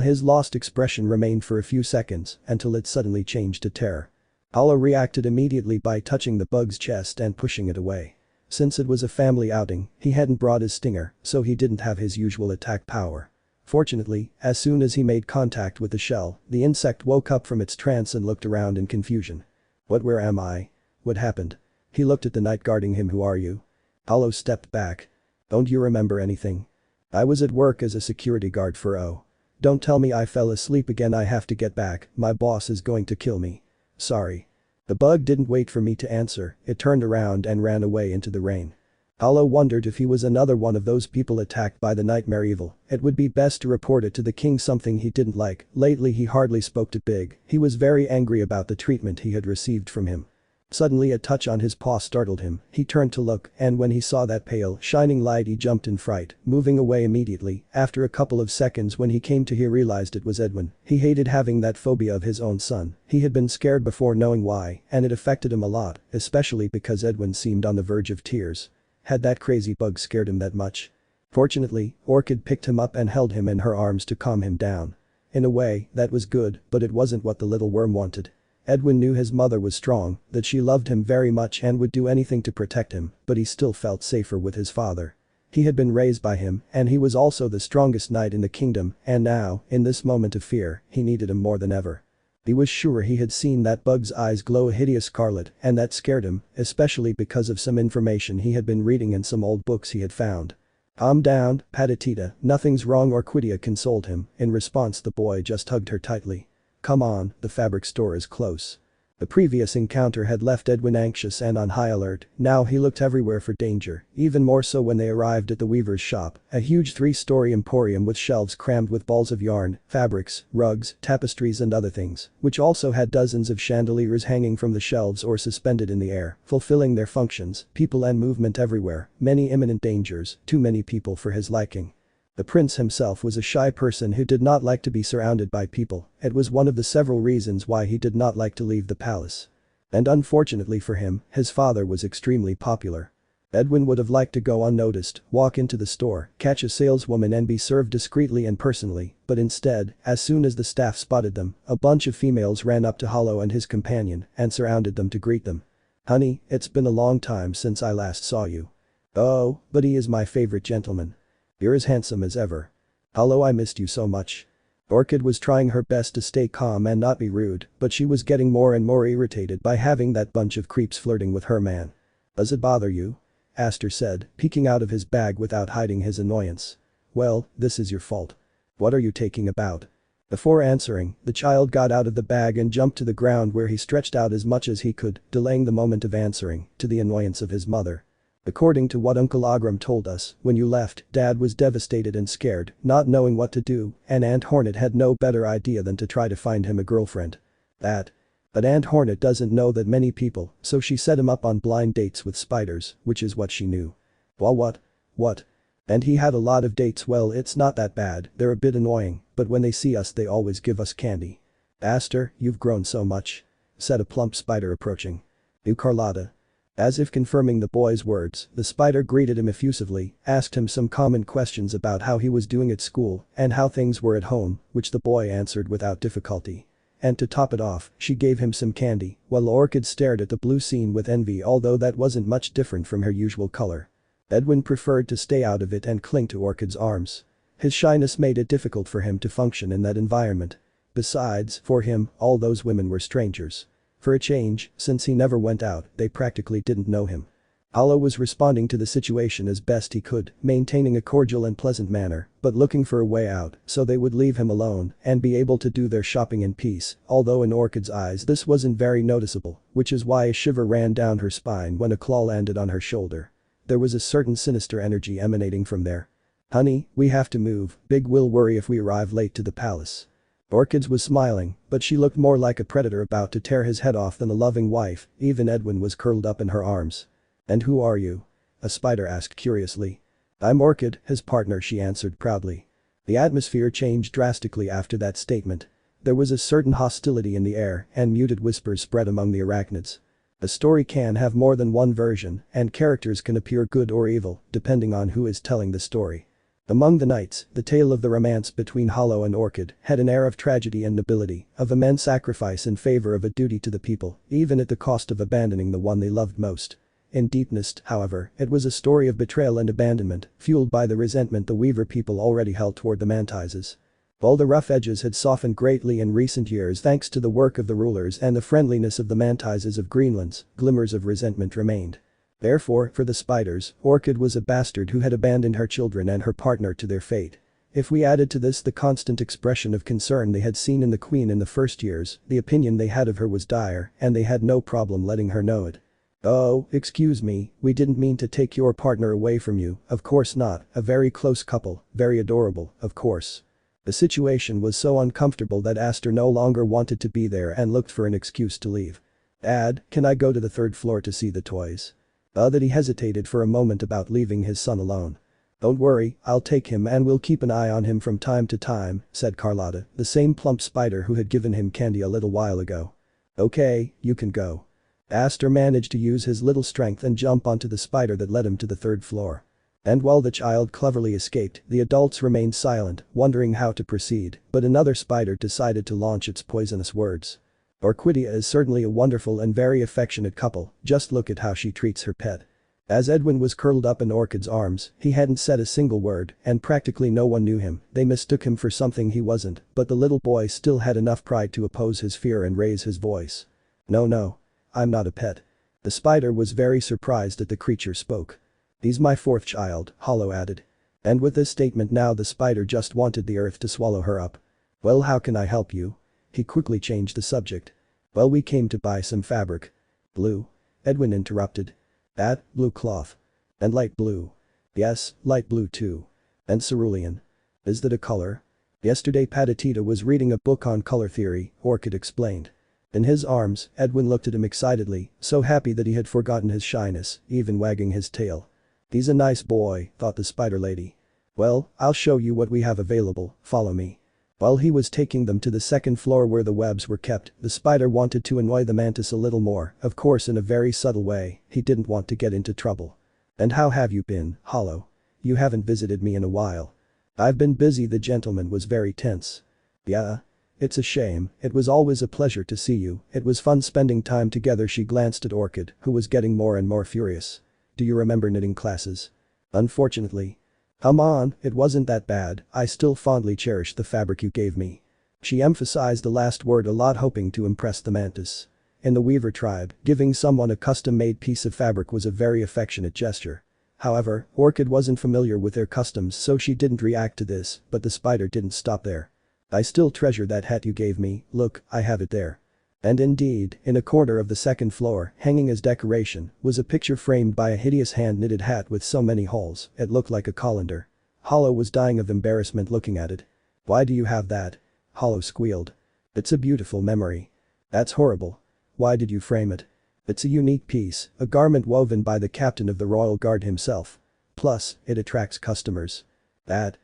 His lost expression remained for a few seconds, until it suddenly changed to terror. Hollow reacted immediately by touching the bug's chest and pushing it away. Since it was a family outing, he hadn't brought his stinger, so he didn't have his usual attack power. Fortunately, as soon as he made contact with the shell, the insect woke up from its trance and looked around in confusion. Where am I? What happened?" He looked at the knight guarding him. "Who are you?" Hollow stepped back. "Don't you remember anything? I was at work as a security guard for Don't tell me I fell asleep again. I have to get back, my boss is going to kill me. Sorry." The bug didn't wait for me to answer, it turned around and ran away into the rain. Hollow wondered if he was another one of those people attacked by the nightmare evil, it would be best to report it to the king. Something he didn't like. Lately he hardly spoke to Big, he was very angry about the treatment he had received from him. Suddenly a touch on his paw startled him, he turned to look, and when he saw that pale, shining light he jumped in fright, moving away immediately. After a couple of seconds when he came to, he realized it was Edwin. He hated having that phobia of his own son, he had been scared before knowing why, and it affected him a lot, especially because Edwin seemed on the verge of tears. Had that crazy bug scared him that much? Fortunately, Orchid picked him up and held him in her arms to calm him down. In a way, that was good, but it wasn't what the little worm wanted. Edwin knew his mother was strong, that she loved him very much and would do anything to protect him, but he still felt safer with his father. He had been raised by him, and he was also the strongest knight in the kingdom, and now, in this moment of fear, he needed him more than ever. He was sure he had seen that bug's eyes glow a hideous scarlet, and that scared him, especially because of some information he had been reading in some old books he had found. "Calm down, Patatita, nothing's wrong," Orchidia consoled him. In response the boy just hugged her tightly. "Come on, the fabric store is close." The previous encounter had left Edwin anxious and on high alert, now he looked everywhere for danger, even more so when they arrived at the weaver's shop, a huge 3-story emporium with shelves crammed with balls of yarn, fabrics, rugs, tapestries and other things, which also had dozens of chandeliers hanging from the shelves or suspended in the air, fulfilling their functions, people and movement everywhere, many imminent dangers, too many people for his liking. The prince himself was a shy person who did not like to be surrounded by people, it was one of the several reasons why he did not like to leave the palace. And unfortunately for him, his father was extremely popular. Edwin would have liked to go unnoticed, walk into the store, catch a saleswoman and be served discreetly and personally, but instead, as soon as the staff spotted them, a bunch of females ran up to Hollow and his companion and surrounded them to greet them. "Honey, it's been a long time since I last saw you." "Oh, but he is my favorite gentleman. You're as handsome as ever." "Hollow, I missed you so much." Orchid was trying her best to stay calm and not be rude, but she was getting more and more irritated by having that bunch of creeps flirting with her man. "Does it bother you?" Aster said, peeking out of his bag without hiding his annoyance. "Well, this is your fault." "What are you taking about?" Before answering, the child got out of the bag and jumped to the ground where he stretched out as much as he could, delaying the moment of answering, to the annoyance of his mother. According to what Uncle Agram told us, when you left, Dad was devastated and scared, not knowing what to do, and Aunt Hornet had no better idea than to try to find him a girlfriend. But Aunt Hornet doesn't know that many people, so she set him up on blind dates with spiders, which is what she knew. Well, what? And he had a lot of dates. Well, it's not that bad, they're a bit annoying, but when they see us they always give us candy. Aster, you've grown so much, said a plump spider approaching. You, Carlotta. As if confirming the boy's words, the spider greeted him effusively, asked him some common questions about how he was doing at school and how things were at home, which the boy answered without difficulty. And to top it off, she gave him some candy, while Orchid stared at the blue scene with envy, although that wasn't much different from her usual color. Edwin preferred to stay out of it and cling to Orchid's arms. His shyness made it difficult for him to function in that environment. Besides, for him, all those women were strangers. For a change, since he never went out, they practically didn't know him. Hollow was responding to the situation as best he could, maintaining a cordial and pleasant manner, but looking for a way out so they would leave him alone and be able to do their shopping in peace, although in Orchid's eyes this wasn't very noticeable, which is why a shiver ran down her spine when a claw landed on her shoulder. There was a certain sinister energy emanating from there. Honey, we have to move, Big will worry if we arrive late to the palace. Orchid was smiling, but she looked more like a predator about to tear his head off than a loving wife. Even Edwin was curled up in her arms. And who are you? A spider asked curiously. I'm Orchid, his partner, she answered proudly. The atmosphere changed drastically after that statement. There was a certain hostility in the air and muted whispers spread among the arachnids. A story can have more than one version and characters can appear good or evil depending on who is telling the story. Among the knights, the tale of the romance between Hollow and Orchid had an air of tragedy and nobility, of immense sacrifice in favor of a duty to the people, even at the cost of abandoning the one they loved most. In deepness, however, it was a story of betrayal and abandonment, fueled by the resentment the Weaver people already held toward the mantises. While the rough edges had softened greatly in recent years thanks to the work of the rulers and the friendliness of the mantises of Greenlands, glimmers of resentment remained. Therefore, for the spiders, Orchid was a bastard who had abandoned her children and her partner to their fate. If we added to this the constant expression of concern they had seen in the queen in the first years, the opinion they had of her was dire, and they had no problem letting her know it. Oh, excuse me, we didn't mean to take your partner away from you, of course not, a very close couple, very adorable, of course. The situation was so uncomfortable that Aster no longer wanted to be there and looked for an excuse to leave. Dad, can I go to the third floor to see the toys? That he hesitated for a moment about leaving his son alone. Don't worry, I'll take him and we'll keep an eye on him from time to time, said Carlotta, the same plump spider who had given him candy a little while ago. Okay, you can go. Aster managed to use his little strength and jump onto the spider that led him to the third floor. And while the child cleverly escaped, the adults remained silent, wondering how to proceed, but another spider decided to launch its poisonous words. Orchidia is certainly a wonderful and very affectionate couple, just look at how she treats her pet. As Edwin was curled up in Orchid's arms, he hadn't said a single word, and practically no one knew him, they mistook him for something he wasn't, but the little boy still had enough pride to oppose his fear and raise his voice. No. I'm not a pet. The spider was very surprised that the creature spoke. He's my fourth child, Hollow added. And with this statement now the spider just wanted the earth to swallow her up. Well, how can I help you? He quickly changed the subject. Well, we came to buy some fabric. Blue? Edwin interrupted. That, blue cloth. And light blue. Yes, light blue too. And cerulean. Is that a color? Yesterday Patatita was reading a book on color theory, Orchid explained. In his arms, Edwin looked at him excitedly, so happy that he had forgotten his shyness, even wagging his tail. He's a nice boy, thought the spider lady. Well, I'll show you what we have available, follow me. While he was taking them to the second floor where the webs were kept, the spider wanted to annoy the mantis a little more, of course in a very subtle way, he didn't want to get into trouble. And how have you been, Hollow? You haven't visited me in a while. I've been busy, the gentleman was very tense. Yeah? It's a shame, it was always a pleasure to see you, it was fun spending time together. She glanced at Orchid, who was getting more and more furious. Do you remember knitting classes? Unfortunately. Come on, it wasn't that bad, I still fondly cherish the fabric you gave me. She emphasized the last word a lot, hoping to impress the mantis. In the Weaver tribe, giving someone a custom-made piece of fabric was a very affectionate gesture. However, Orchid wasn't familiar with their customs, so she didn't react to this, but the spider didn't stop there. I still treasure that hat you gave me, look, I have it there. And indeed, in a corner of the second floor, hanging as decoration, was a picture framed by a hideous hand-knitted hat with so many holes, it looked like a colander. Hollow was dying of embarrassment looking at it. Why do you have that? Hollow squealed. It's a beautiful memory. That's horrible. Why did you frame it? It's a unique piece, a garment woven by the captain of the Royal Guard himself. Plus, it attracts customers. At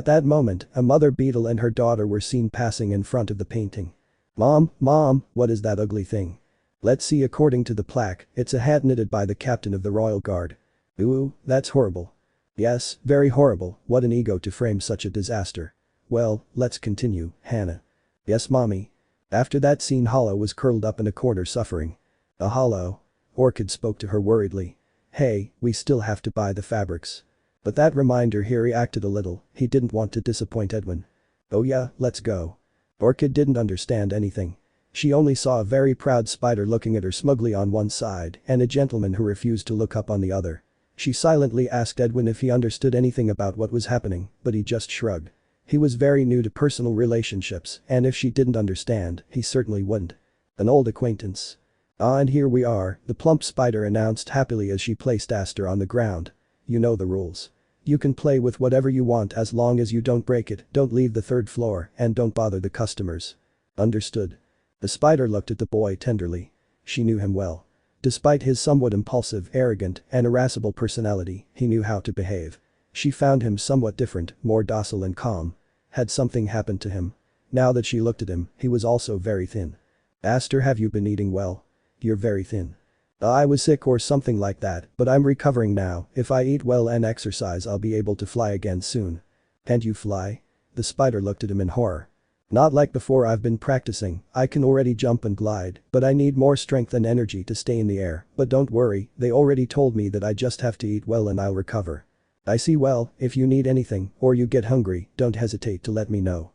that moment, a mother beetle and her daughter were seen passing in front of the painting. Mom, what is that ugly thing? Let's see, according to the plaque, it's a hat knitted by the captain of the Royal Guard. Ooh, that's horrible. Yes, very horrible, what an ego to frame such a disaster. Well, let's continue, Hannah. Yes, mommy. After that scene, Hollow was curled up in a corner suffering. A Hollow. Orchid spoke to her worriedly. Hey, we still have to buy the fabrics. But that reminder here, he acted a little, he didn't want to disappoint Edwin. Oh yeah, let's go. Orchid didn't understand anything. She only saw a very proud spider looking at her smugly on one side and a gentleman who refused to look up on the other. She silently asked Edwin if he understood anything about what was happening, but he just shrugged. He was very new to personal relationships, and if she didn't understand, he certainly wouldn't. An old acquaintance. Ah, and here we are, the plump spider announced happily as she placed Aster on the ground. You know the rules. You can play with whatever you want as long as you don't break it, don't leave the third floor, and don't bother the customers. Understood. The spider looked at the boy tenderly. She knew him well. Despite his somewhat impulsive, arrogant, and irascible personality, he knew how to behave. She found him somewhat different, more docile and calm. Had something happened to him? Now that she looked at him, he was also very thin. Aster, have you been eating well? You're very thin. I was sick or something like that, but I'm recovering now, if I eat well and exercise I'll be able to fly again soon. Can't you fly? The spider looked at him in horror. Not like before, I've been practicing, I can already jump and glide, but I need more strength and energy to stay in the air, but don't worry, they already told me that I just have to eat well and I'll recover. I see, well, if you need anything, or you get hungry, don't hesitate to let me know.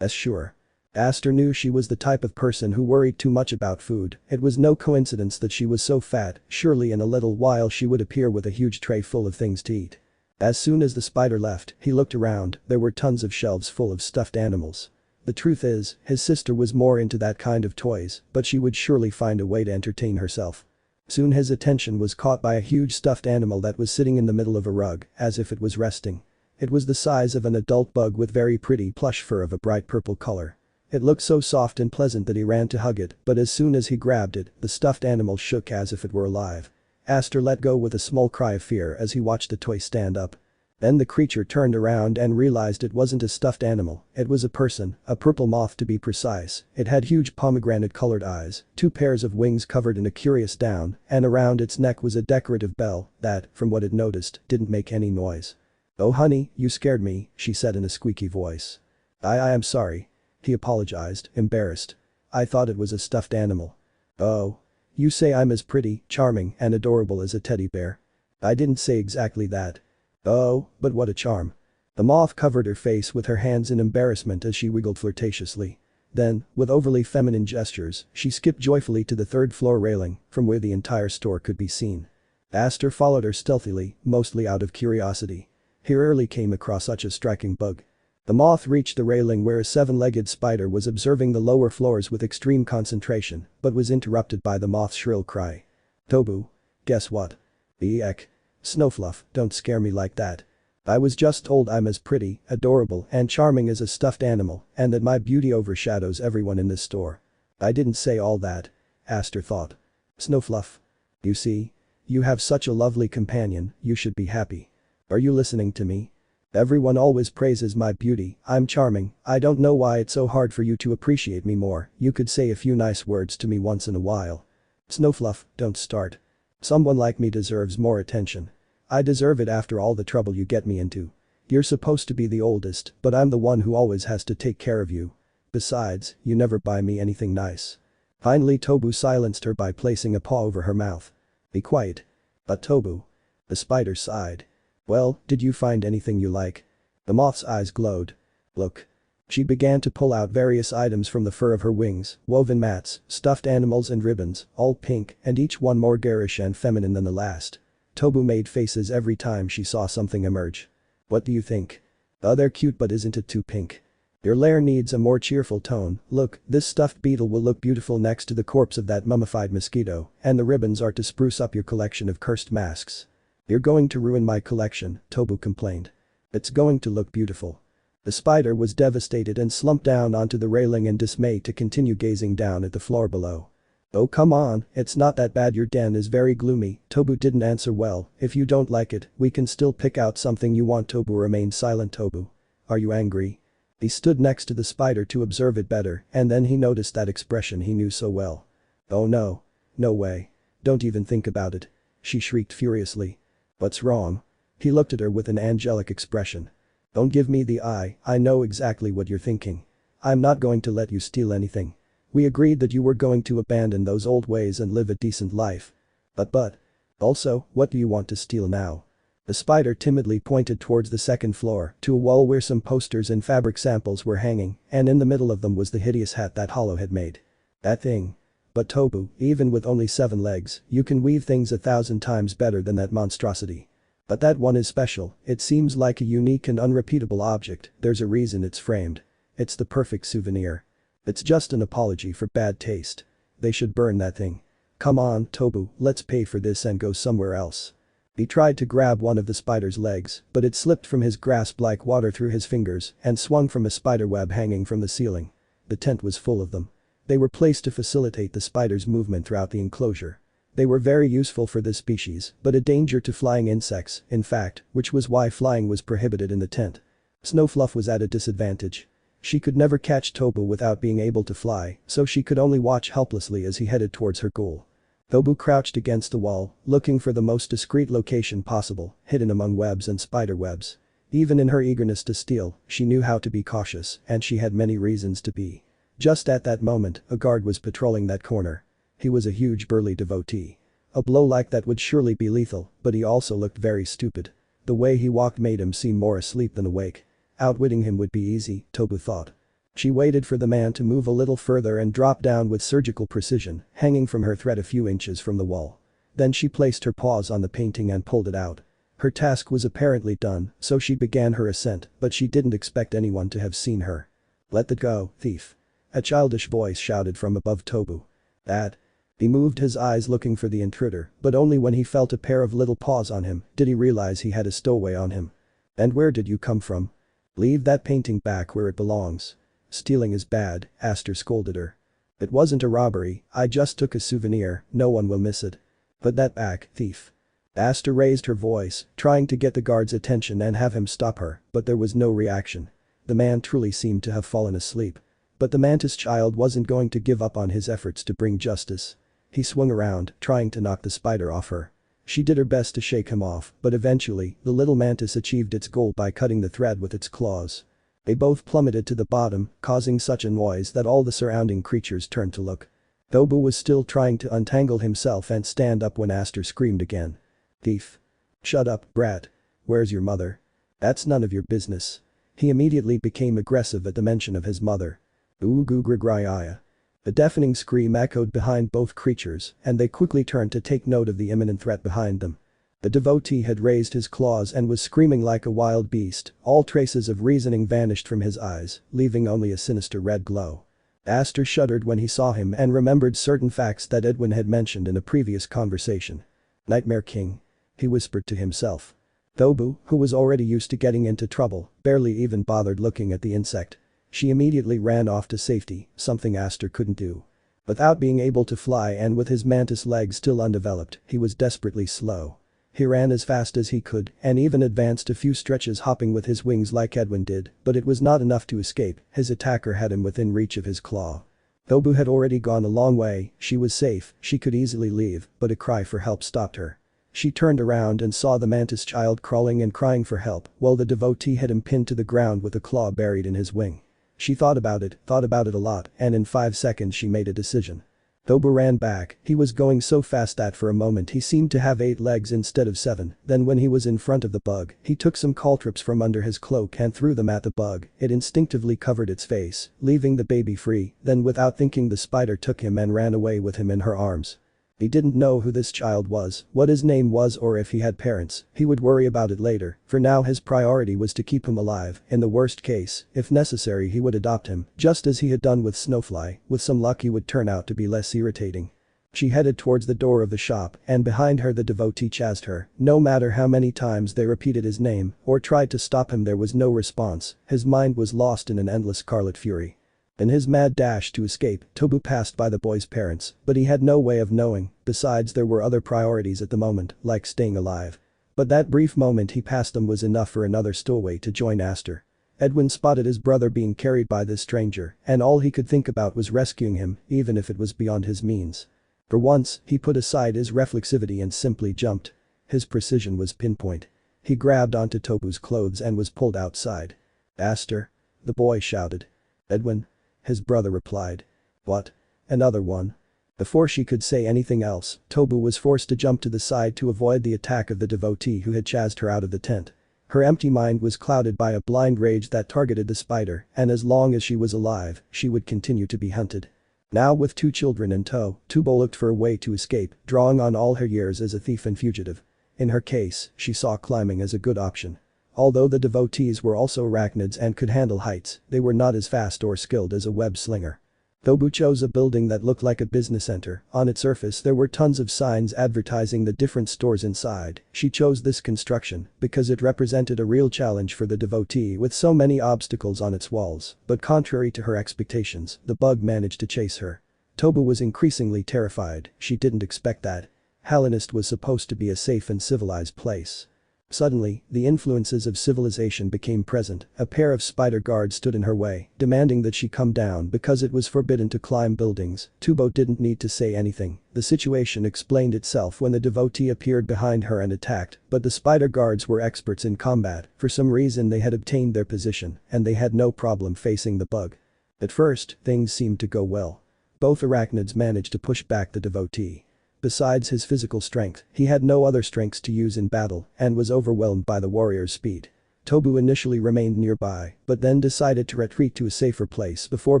Sure. Aster knew she was the type of person who worried too much about food, it was no coincidence that she was so fat, surely in a little while she would appear with a huge tray full of things to eat. As soon as the spider left, he looked around, there were tons of shelves full of stuffed animals. The truth is, his sister was more into that kind of toys, but she would surely find a way to entertain herself. Soon his attention was caught by a huge stuffed animal that was sitting in the middle of a rug, as if it was resting. It was the size of an adult bug with very pretty plush fur of a bright purple color. It looked so soft and pleasant that he ran to hug it, but as soon as he grabbed it, the stuffed animal shook as if it were alive. Aster let go with a small cry of fear as he watched the toy stand up. Then the creature turned around and realized it wasn't a stuffed animal, it was a person, a purple moth to be precise. It had huge pomegranate-colored eyes, 2 pairs of wings covered in a curious down, and around its neck was a decorative bell that, from what it noticed, didn't make any noise. Oh honey, you scared me, she said in a squeaky voice. I am sorry. He apologized, embarrassed. I thought it was a stuffed animal. Oh. You say I'm as pretty, charming, and adorable as a teddy bear? I didn't say exactly that. Oh, but what a charm. The moth covered her face with her hands in embarrassment as she wiggled flirtatiously. Then, with overly feminine gestures, she skipped joyfully to the third floor railing, from where the entire store could be seen. Aster followed her stealthily, mostly out of curiosity. He rarely came across such a striking bug. The moth reached the railing where a 7-legged spider was observing the lower floors with extreme concentration, but was interrupted by the moth's shrill cry. Tobu. Guess what? Eek. Snowfluff, don't scare me like that. I was just told I'm as pretty, adorable, and charming as a stuffed animal, and that my beauty overshadows everyone in this store. I didn't say all that. Aster thought. Snowfluff. You see? You have such a lovely companion, you should be happy. Are you listening to me? Everyone always praises my beauty, I'm charming, I don't know why it's so hard for you to appreciate me more, you could say a few nice words to me once in a while. Snowfluff, don't start. Someone like me deserves more attention. I deserve it after all the trouble you get me into. You're supposed to be the oldest, but I'm the one who always has to take care of you. Besides, you never buy me anything nice. Finally Tobu silenced her by placing a paw over her mouth. Be quiet. But Tobu. The spider sighed. Well, did you find anything you like? The moth's eyes glowed. Look. She began to pull out various items from the fur of her wings, woven mats, stuffed animals and ribbons, all pink and each one more garish and feminine than the last. Tobu made faces every time she saw something emerge. What do you think? Oh, they're cute, but isn't it too pink? Your lair needs a more cheerful tone. Look, this stuffed beetle will look beautiful next to the corpse of that mummified mosquito, and the ribbons are to spruce up your collection of cursed masks. You're going to ruin my collection, Tobu complained. It's going to look beautiful. The spider was devastated and slumped down onto the railing in dismay to continue gazing down at the floor below. Oh come on, it's not that bad. Your den is very gloomy. Tobu didn't answer well. If you don't like it, we can still pick out something you want. Tobu remained silent. Tobu. Are you angry? He stood next to the spider to observe it better, and then he noticed that expression he knew so well. Oh no. No way. Don't even think about it. She shrieked furiously. What's wrong? He looked at her with an angelic expression. Don't give me the eye, I know exactly what you're thinking. I'm not going to let you steal anything. We agreed that you were going to abandon those old ways and live a decent life. But. Also, what do you want to steal now? The spider timidly pointed towards the second floor, to a wall where some posters and fabric samples were hanging, and in the middle of them was the hideous hat that Hollow had made. That thing. But Tobu, even with only 7 legs, you can weave things 1,000 times better than that monstrosity. But that one is special, it seems like a unique and unrepeatable object, there's a reason it's framed. It's the perfect souvenir. It's just an apology for bad taste. They should burn that thing. Come on, Tobu, let's pay for this and go somewhere else. He tried to grab one of the spider's legs, but it slipped from his grasp like water through his fingers and swung from a spider web hanging from the ceiling. The tent was full of them. They were placed to facilitate the spider's movement throughout the enclosure. They were very useful for this species, but a danger to flying insects, in fact, which was why flying was prohibited in the tent. Snowfluff was at a disadvantage. She could never catch Tobu without being able to fly, so she could only watch helplessly as he headed towards her goal. Tobu crouched against the wall, looking for the most discreet location possible, hidden among webs and spider webs. Even in her eagerness to steal, she knew how to be cautious, and she had many reasons to be. Just at that moment, a guard was patrolling that corner. He was a huge burly devotee. A blow like that would surely be lethal, but he also looked very stupid. The way he walked made him seem more asleep than awake. Outwitting him would be easy, Tobu thought. She waited for the man to move a little further and dropped down with surgical precision, hanging from her thread a few inches from the wall. Then she placed her paws on the painting and pulled it out. Her task was apparently done, so she began her ascent, but she didn't expect anyone to have seen her. Let that go, thief. A childish voice shouted from above Tobu. That. He moved his eyes looking for the intruder, but only when he felt a pair of little paws on him did he realize he had a stowaway on him. And where did you come from? Leave that painting back where it belongs. Stealing is bad, Aster scolded her. It wasn't a robbery, I just took a souvenir, no one will miss it. Put that back, thief. Aster raised her voice, trying to get the guard's attention and have him stop her, but there was no reaction. The man truly seemed to have fallen asleep. But the mantis child wasn't going to give up on his efforts to bring justice. He swung around, trying to knock the spider off her. She did her best to shake him off, but eventually, the little mantis achieved its goal by cutting the thread with its claws. They both plummeted to the bottom, causing such a noise that all the surrounding creatures turned to look. Tobu was still trying to untangle himself and stand up when Aster screamed again. Thief. Shut up, brat. Where's your mother? That's none of your business. He immediately became aggressive at the mention of his mother. Ooh-goo-grig-ri-iya. A deafening scream echoed behind both creatures, and they quickly turned to take note of the imminent threat behind them. The devotee had raised his claws and was screaming like a wild beast, all traces of reasoning vanished from his eyes, leaving only a sinister red glow. Aster shuddered when he saw him and remembered certain facts that Edwin had mentioned in a previous conversation. Nightmare King. He whispered to himself. Tobu, who was already used to getting into trouble, barely even bothered looking at the insect. She immediately ran off to safety, something Aster couldn't do. Without being able to fly and with his mantis legs still undeveloped, he was desperately slow. He ran as fast as he could and even advanced a few stretches hopping with his wings like Edwin did, but it was not enough to escape, his attacker had him within reach of his claw. Tobu had already gone a long way, she was safe, she could easily leave, but a cry for help stopped her. She turned around and saw the mantis child crawling and crying for help while the devotee had him pinned to the ground with a claw buried in his wing. She thought about it a lot, and in 5 seconds she made a decision. Tobu ran back, he was going so fast that for a moment he seemed to have 8 legs instead of 7, then when he was in front of the bug, he took some caltrops from under his cloak and threw them at the bug, it instinctively covered its face, leaving the baby free, then without thinking the spider took him and ran away with him in her arms. He didn't know who this child was, what his name was or if he had parents, he would worry about it later, for now his priority was to keep him alive, in the worst case, if necessary he would adopt him, just as he had done with Snowfly, with some luck he would turn out to be less irritating. She headed towards the door of the shop and behind her the devotee chased her, no matter how many times they repeated his name or tried to stop him there was no response, his mind was lost in an endless scarlet fury. In his mad dash to escape, Tobu passed by the boy's parents, but he had no way of knowing, besides there were other priorities at the moment, like staying alive. But that brief moment he passed them was enough for another stowaway to join Aster. Edwin spotted his brother being carried by this stranger, and all he could think about was rescuing him, even if it was beyond his means. For once, he put aside his reflexivity and simply jumped. His precision was pinpoint. He grabbed onto Tobu's clothes and was pulled outside. "Aster?" the boy shouted. "Edwin?" his brother replied. "What? Another one?" Before she could say anything else, Tobu was forced to jump to the side to avoid the attack of the devotee who had chased her out of the tent. Her empty mind was clouded by a blind rage that targeted the spider, and as long as she was alive, she would continue to be hunted. Now with 2 children in tow, Tobu looked for a way to escape, drawing on all her years as a thief and fugitive. In her case, she saw climbing as a good option. Although the devotees were also arachnids and could handle heights, they were not as fast or skilled as a web slinger. Tobu chose a building that looked like a business center, on its surface there were tons of signs advertising the different stores inside, she chose this construction because it represented a real challenge for the devotee with so many obstacles on its walls, but contrary to her expectations, the bug managed to chase her. Tobu was increasingly terrified, she didn't expect that. Hellenist was supposed to be a safe and civilized place. Suddenly, the influences of civilization became present, a pair of spider guards stood in her way, demanding that she come down because it was forbidden to climb buildings. Tobu didn't need to say anything, the situation explained itself when the devotee appeared behind her and attacked, but the spider guards were experts in combat, for some reason they had obtained their position, and they had no problem facing the bug. At first, things seemed to go well. Both arachnids managed to push back the devotee. Besides his physical strength, he had no other strengths to use in battle and was overwhelmed by the warrior's speed. Tobu initially remained nearby, but then decided to retreat to a safer place before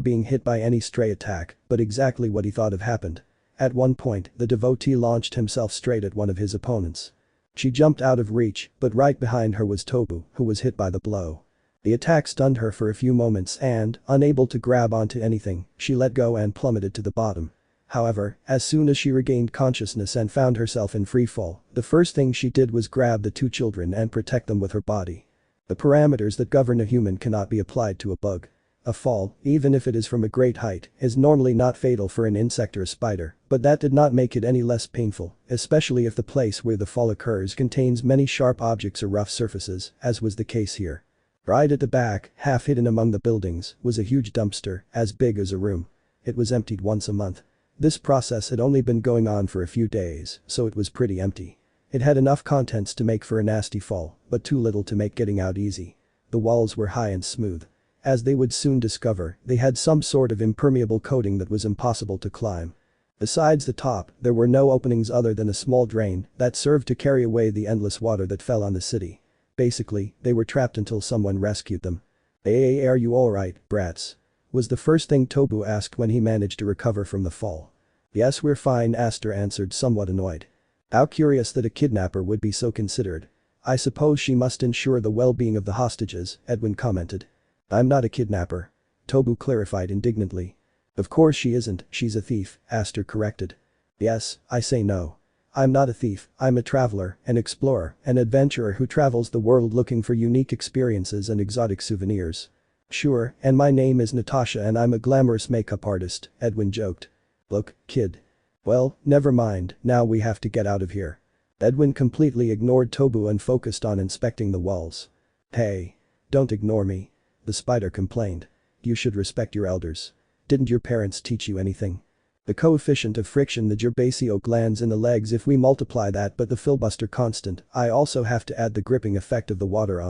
being hit by any stray attack, but exactly what he thought of happened. At one point, the devotee launched himself straight at one of his opponents. She jumped out of reach, but right behind her was Tobu, who was hit by the blow. The attack stunned her for a few moments and, unable to grab onto anything, she let go and plummeted to the bottom. However, as soon as she regained consciousness and found herself in freefall, the first thing she did was grab the 2 children and protect them with her body. The parameters that govern a human cannot be applied to a bug. A fall, even if it is from a great height, is normally not fatal for an insect or a spider, but that did not make it any less painful, especially if the place where the fall occurs contains many sharp objects or rough surfaces, as was the case here. Right at the back, half hidden among the buildings, was a huge dumpster, as big as a room. It was emptied once a month. This process had only been going on for a few days, so it was pretty empty. It had enough contents to make for a nasty fall, but too little to make getting out easy. The walls were high and smooth. As they would soon discover, they had some sort of impermeable coating that was impossible to climb. Besides the top, there were no openings other than a small drain that served to carry away the endless water that fell on the city. Basically, they were trapped until someone rescued them. "Hey, are you alright, brats?" was the first thing Tobu asked when he managed to recover from the fall. "Yes, we're fine," Aster answered, somewhat annoyed. How curious that a kidnapper would be so considerate. "I suppose she must ensure the well-being of the hostages," Edwin commented. "I'm not a kidnapper," Tobu clarified indignantly. "Of course she isn't, she's a thief," Aster corrected. "Yes, I say no. I'm not a thief, I'm a traveler, an explorer, an adventurer who travels the world looking for unique experiences and exotic souvenirs." "Sure, and my name is Natasha and I'm a glamorous makeup artist," Edwin joked. "Look, kid. Well, never mind, now we have to get out of here." Edwin completely ignored Tobu and focused on inspecting the walls. "Hey. Don't ignore me," the spider complained. "You should respect your elders. Didn't your parents teach you anything? The coefficient of friction, the gerbaceous glands in the legs, if we multiply that but the filibuster constant, I also have to add the gripping effect of the water.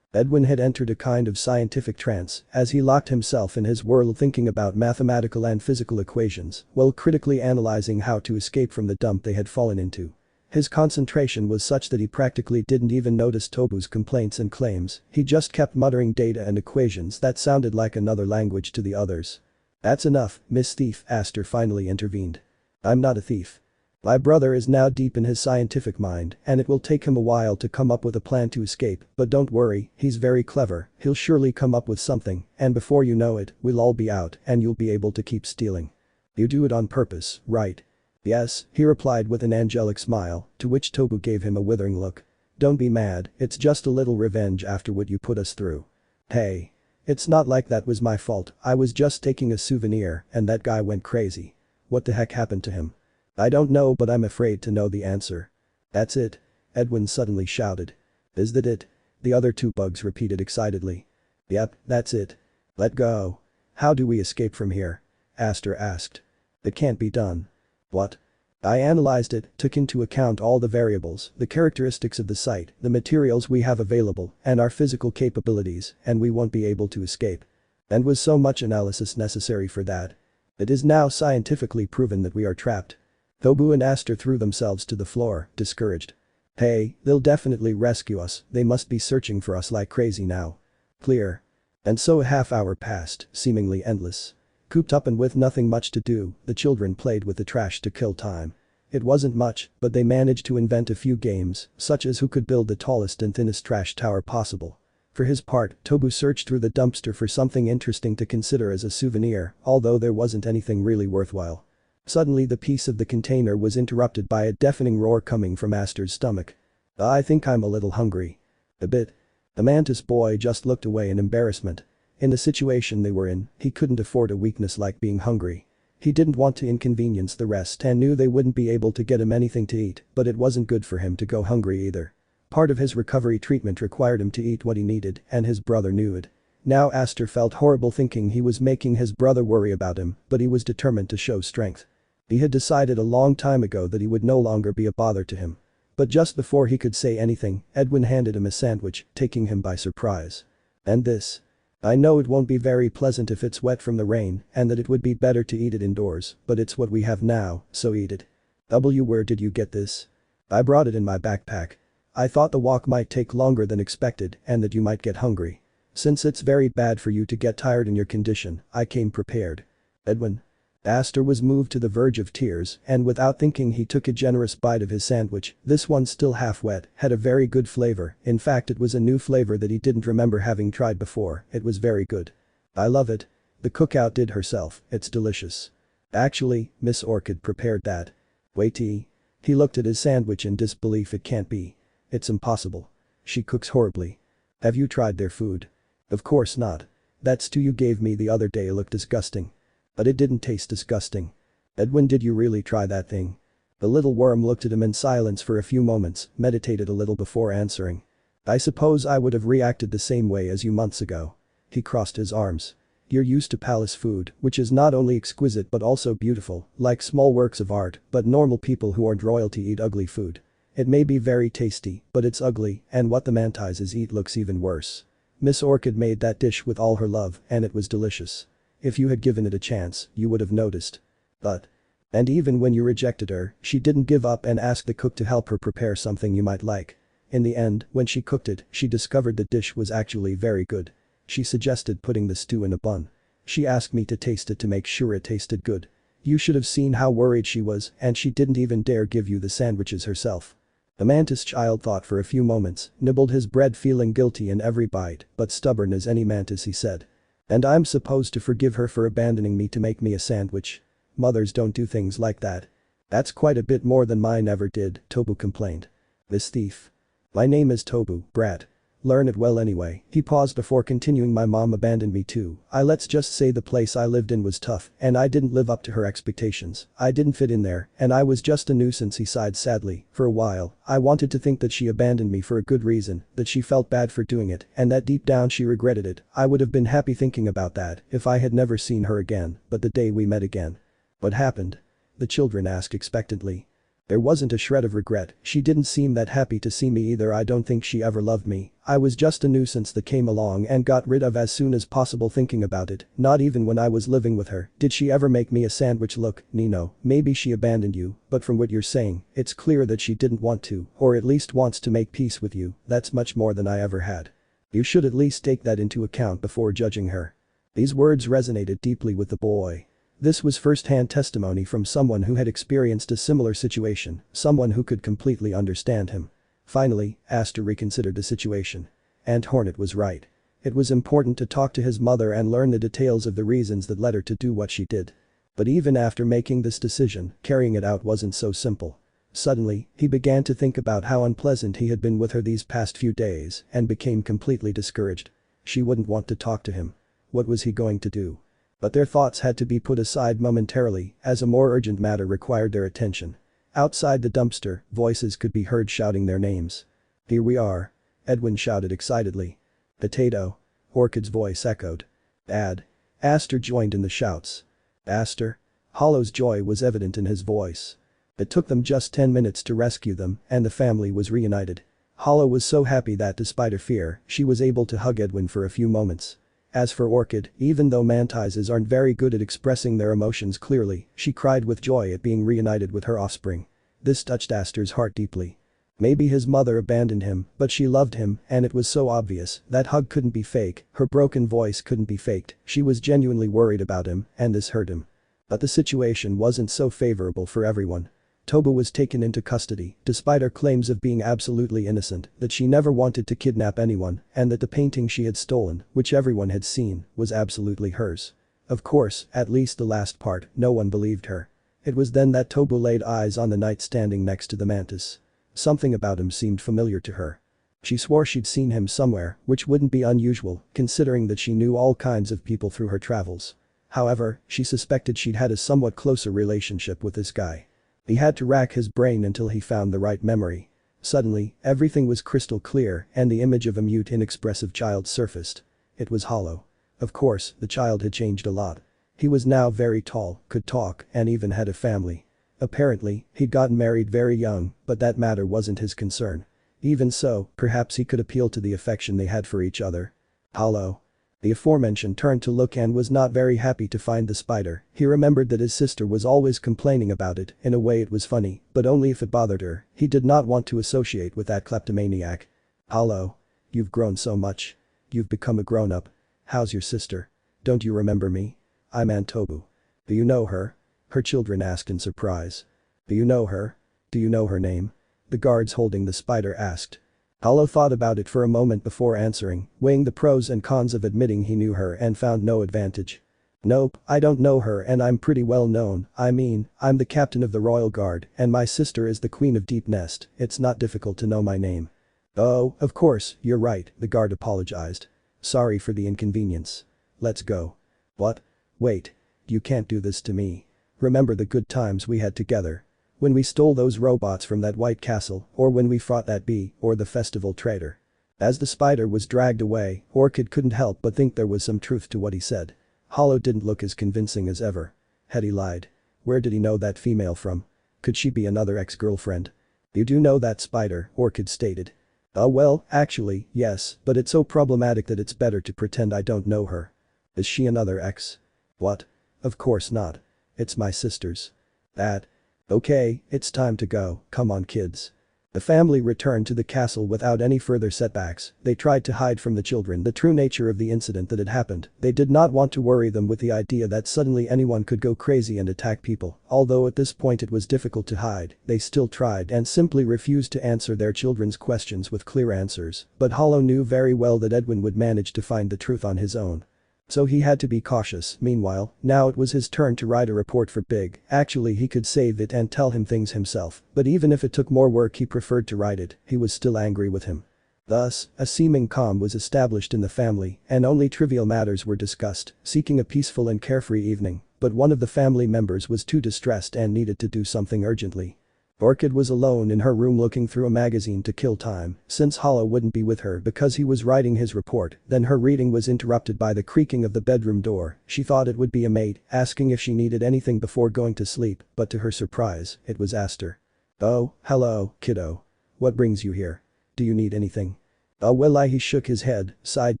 Edwin had entered a kind of scientific trance as he locked himself in his world thinking about mathematical and physical equations while critically analyzing how to escape from the dump they had fallen into. His concentration was such that he practically didn't even notice Tobu's complaints and claims, he just kept muttering data and equations that sounded like another language to the others. "That's enough, Miss Thief," Aster finally intervened. "I'm not a thief." My brother is now deep in his scientific mind and it will take him a while to come up with a plan to escape, but don't worry, he's very clever, he'll surely come up with something, and before you know it, we'll all be out and you'll be able to keep stealing. You do it on purpose, right? Yes, he replied with an angelic smile, to which Tobu gave him a withering look. Don't be mad, it's just a little revenge after what you put us through. Hey. It's not like that was my fault, I was just taking a souvenir and that guy went crazy. What the heck happened to him? I don't know but I'm afraid to know the answer. That's it? Edwin suddenly shouted. Is that it? The other two bugs repeated excitedly. Yep, that's it. Let go. How do we escape from here? Aster asked. It can't be done. What? I analyzed it, took into account all the variables, the characteristics of the site, the materials we have available, and our physical capabilities, and we won't be able to escape. And was so much analysis necessary for that? It is now scientifically proven that we are trapped. Tobu and Aster threw themselves to the floor, discouraged. Hey, they'll definitely rescue us, they must be searching for us like crazy now. Clear. And so a half hour passed, seemingly endless. Cooped up and with nothing much to do, the children played with the trash to kill time. It wasn't much, but they managed to invent a few games, such as who could build the tallest and thinnest trash tower possible. For his part, Tobu searched through the dumpster for something interesting to consider as a souvenir, although there wasn't anything really worthwhile. Suddenly the piece of the container was interrupted by a deafening roar coming from Aster's stomach. I think I'm a little hungry. A bit. The mantis boy just looked away in embarrassment. In the situation they were in, he couldn't afford a weakness like being hungry. He didn't want to inconvenience the rest and knew they wouldn't be able to get him anything to eat, but it wasn't good for him to go hungry either. Part of his recovery treatment required him to eat what he needed, and his brother knew it. Now Aster felt horrible thinking he was making his brother worry about him, but he was determined to show strength. He had decided a long time ago that he would no longer be a bother to him. But just before he could say anything, Edwin handed him a sandwich, taking him by surprise. And this? I know it won't be very pleasant if it's wet from the rain, and that it would be better to eat it indoors, but it's what we have now, so eat it. Where did you get this? I brought it in my backpack. I thought the walk might take longer than expected and that you might get hungry. Since it's very bad for you to get tired in your condition, I came prepared. Edwin. Aster was moved to the verge of tears and without thinking he took a generous bite of his sandwich, this one still half wet, had a very good flavor, in fact it was a new flavor that he didn't remember having tried before, it was very good. I love it. The cook outdid herself, it's delicious. Actually, Miss Orchid prepared that. Wait. He looked at his sandwich in disbelief. It can't be. It's impossible. She cooks horribly. Have you tried their food? Of course not. That stew you gave me the other day looked disgusting. But it didn't taste disgusting. Edwin, did you really try that thing? The little worm looked at him in silence for a few moments, meditated a little before answering. I suppose I would have reacted the same way as you months ago. He crossed his arms. You're used to palace food, which is not only exquisite but also beautiful, like small works of art, but normal people who aren't royalty eat ugly food. It may be very tasty, but it's ugly, and what the mantises eat looks even worse. Miss Orchid made that dish with all her love, and it was delicious. If you had given it a chance, you would have noticed. But. And even when you rejected her, she didn't give up and asked the cook to help her prepare something you might like. In the end, when she cooked it, she discovered the dish was actually very good. She suggested putting the stew in a bun. She asked me to taste it to make sure it tasted good. You should have seen how worried she was, and she didn't even dare give you the sandwiches herself. The mantis child thought for a few moments, nibbled his bread feeling guilty in every bite, but stubborn as any mantis he said. And I'm supposed to forgive her for abandoning me to make me a sandwich. Mothers don't do things like that. That's quite a bit more than mine ever did, Tobu complained. This thief. My name is Tobu, brat. Learn it well anyway. He paused before continuing. My mom abandoned me too. Let's just say the place I lived in was tough and I didn't live up to her expectations. I didn't fit in there and I was just a nuisance. He sighed sadly. For a while, I wanted to think that she abandoned me for a good reason, that she felt bad for doing it and that deep down she regretted it. I would have been happy thinking about that if I had never seen her again, but the day we met again. What happened? The children asked expectantly. There wasn't a shred of regret, she didn't seem that happy to see me either. I don't think she ever loved me. I was just a nuisance that came along and got rid of as soon as possible. Thinking about it, not even when I was living with her did she ever make me a sandwich. Look, Nino, maybe she abandoned you, but from what you're saying, it's clear that she didn't want to, or at least wants to make peace with you. That's much more than I ever had. You should at least take that into account before judging her. These words resonated deeply with the boy. This was first-hand testimony from someone who had experienced a similar situation, someone who could completely understand him. Finally, Aster reconsidered the situation. And Hornet was right. It was important to talk to his mother and learn the details of the reasons that led her to do what she did. But even after making this decision, carrying it out wasn't so simple. Suddenly, he began to think about how unpleasant he had been with her these past few days and became completely discouraged. She wouldn't want to talk to him. What was he going to do? But their thoughts had to be put aside momentarily as a more urgent matter required their attention. Outside the dumpster, voices could be heard shouting their names. "Here we are," Edwin shouted excitedly. "Potato," Orchid's voice echoed. "Dad." Aster joined in the shouts. "Aster?" Hollow's joy was evident in his voice. It took them just 10 minutes to rescue them and the family was reunited. Hollow was so happy that despite her fear, she was able to hug Edwin for a few moments. As for Orchid, even though mantises aren't very good at expressing their emotions clearly, she cried with joy at being reunited with her offspring. This touched Aster's heart deeply. Maybe his mother abandoned him, but she loved him and it was so obvious. That hug couldn't be fake, her broken voice couldn't be faked, she was genuinely worried about him and this hurt him. But the situation wasn't so favorable for everyone. Toba was taken into custody, despite her claims of being absolutely innocent, that she never wanted to kidnap anyone, and that the painting she had stolen, which everyone had seen, was absolutely hers. Of course, at least the last part, no one believed her. It was then that Toba laid eyes on the knight standing next to the mantis. Something about him seemed familiar to her. She swore she'd seen him somewhere, which wouldn't be unusual, considering that she knew all kinds of people through her travels. However, she suspected she'd had a somewhat closer relationship with this guy. He had to rack his brain until he found the right memory. Suddenly, everything was crystal clear and the image of a mute, inexpressive child surfaced. It was Hollow. Of course, the child had changed a lot. He was now very tall, could talk, and even had a family. Apparently, he'd gotten married very young, but that matter wasn't his concern. Even so, perhaps he could appeal to the affection they had for each other. Hollow. The aforementioned turned to look and was not very happy to find the spider. He remembered that his sister was always complaining about it. In a way it was funny, but only if it bothered her. He did not want to associate with that kleptomaniac. "Hollow. You've grown so much. You've become a grown-up. How's your sister? Don't you remember me? I'm Aunt Tobu." "Do you know her?" her children asked in surprise. "Do you know her? Do you know her name?" the guards holding the spider asked. Hollow thought about it for a moment before answering, weighing the pros and cons of admitting he knew her and found no advantage. "Nope, I don't know her and I'm pretty well known. I mean, I'm the captain of the Royal Guard and my sister is the Queen of Deep Nest. It's not difficult to know my name." "Oh, of course, you're right," the guard apologized. "Sorry for the inconvenience. Let's go." "What? Wait. You can't do this to me. Remember the good times we had together? When we stole those robots from that White Castle, or when we fought that bee, or the festival traitor." As the spider was dragged away, Orchid couldn't help but think there was some truth to what he said. Hollow didn't look as convincing as ever. Had he lied? Where did he know that female from? Could she be another ex-girlfriend? "You do know that spider," Orchid stated. "Oh well, actually, yes, but it's so problematic that it's better to pretend I don't know her." "Is she another ex?" "What? Of course not. It's my sister's." "That. Okay, it's time to go, come on kids." The family returned to the castle without any further setbacks. They tried to hide from the children the true nature of the incident that had happened. They did not want to worry them with the idea that suddenly anyone could go crazy and attack people. Although at this point it was difficult to hide, they still tried and simply refused to answer their children's questions with clear answers. But Hollow knew very well that Edwin would manage to find the truth on his own. So he had to be cautious. Meanwhile, now it was his turn to write a report for Big. Actually he could save it and tell him things himself, but even if it took more work he preferred to write it. He was still angry with him. Thus, a seeming calm was established in the family and only trivial matters were discussed, seeking a peaceful and carefree evening, but one of the family members was too distressed and needed to do something urgently. Orchid was alone in her room looking through a magazine to kill time, since Hollow wouldn't be with her because he was writing his report. Then her reading was interrupted by the creaking of the bedroom door. She thought it would be a maid, asking if she needed anything before going to sleep, but to her surprise, it was Aster. "Oh, hello, kiddo. What brings you here? Do you need anything?" "Oh well," he shook his head, sighed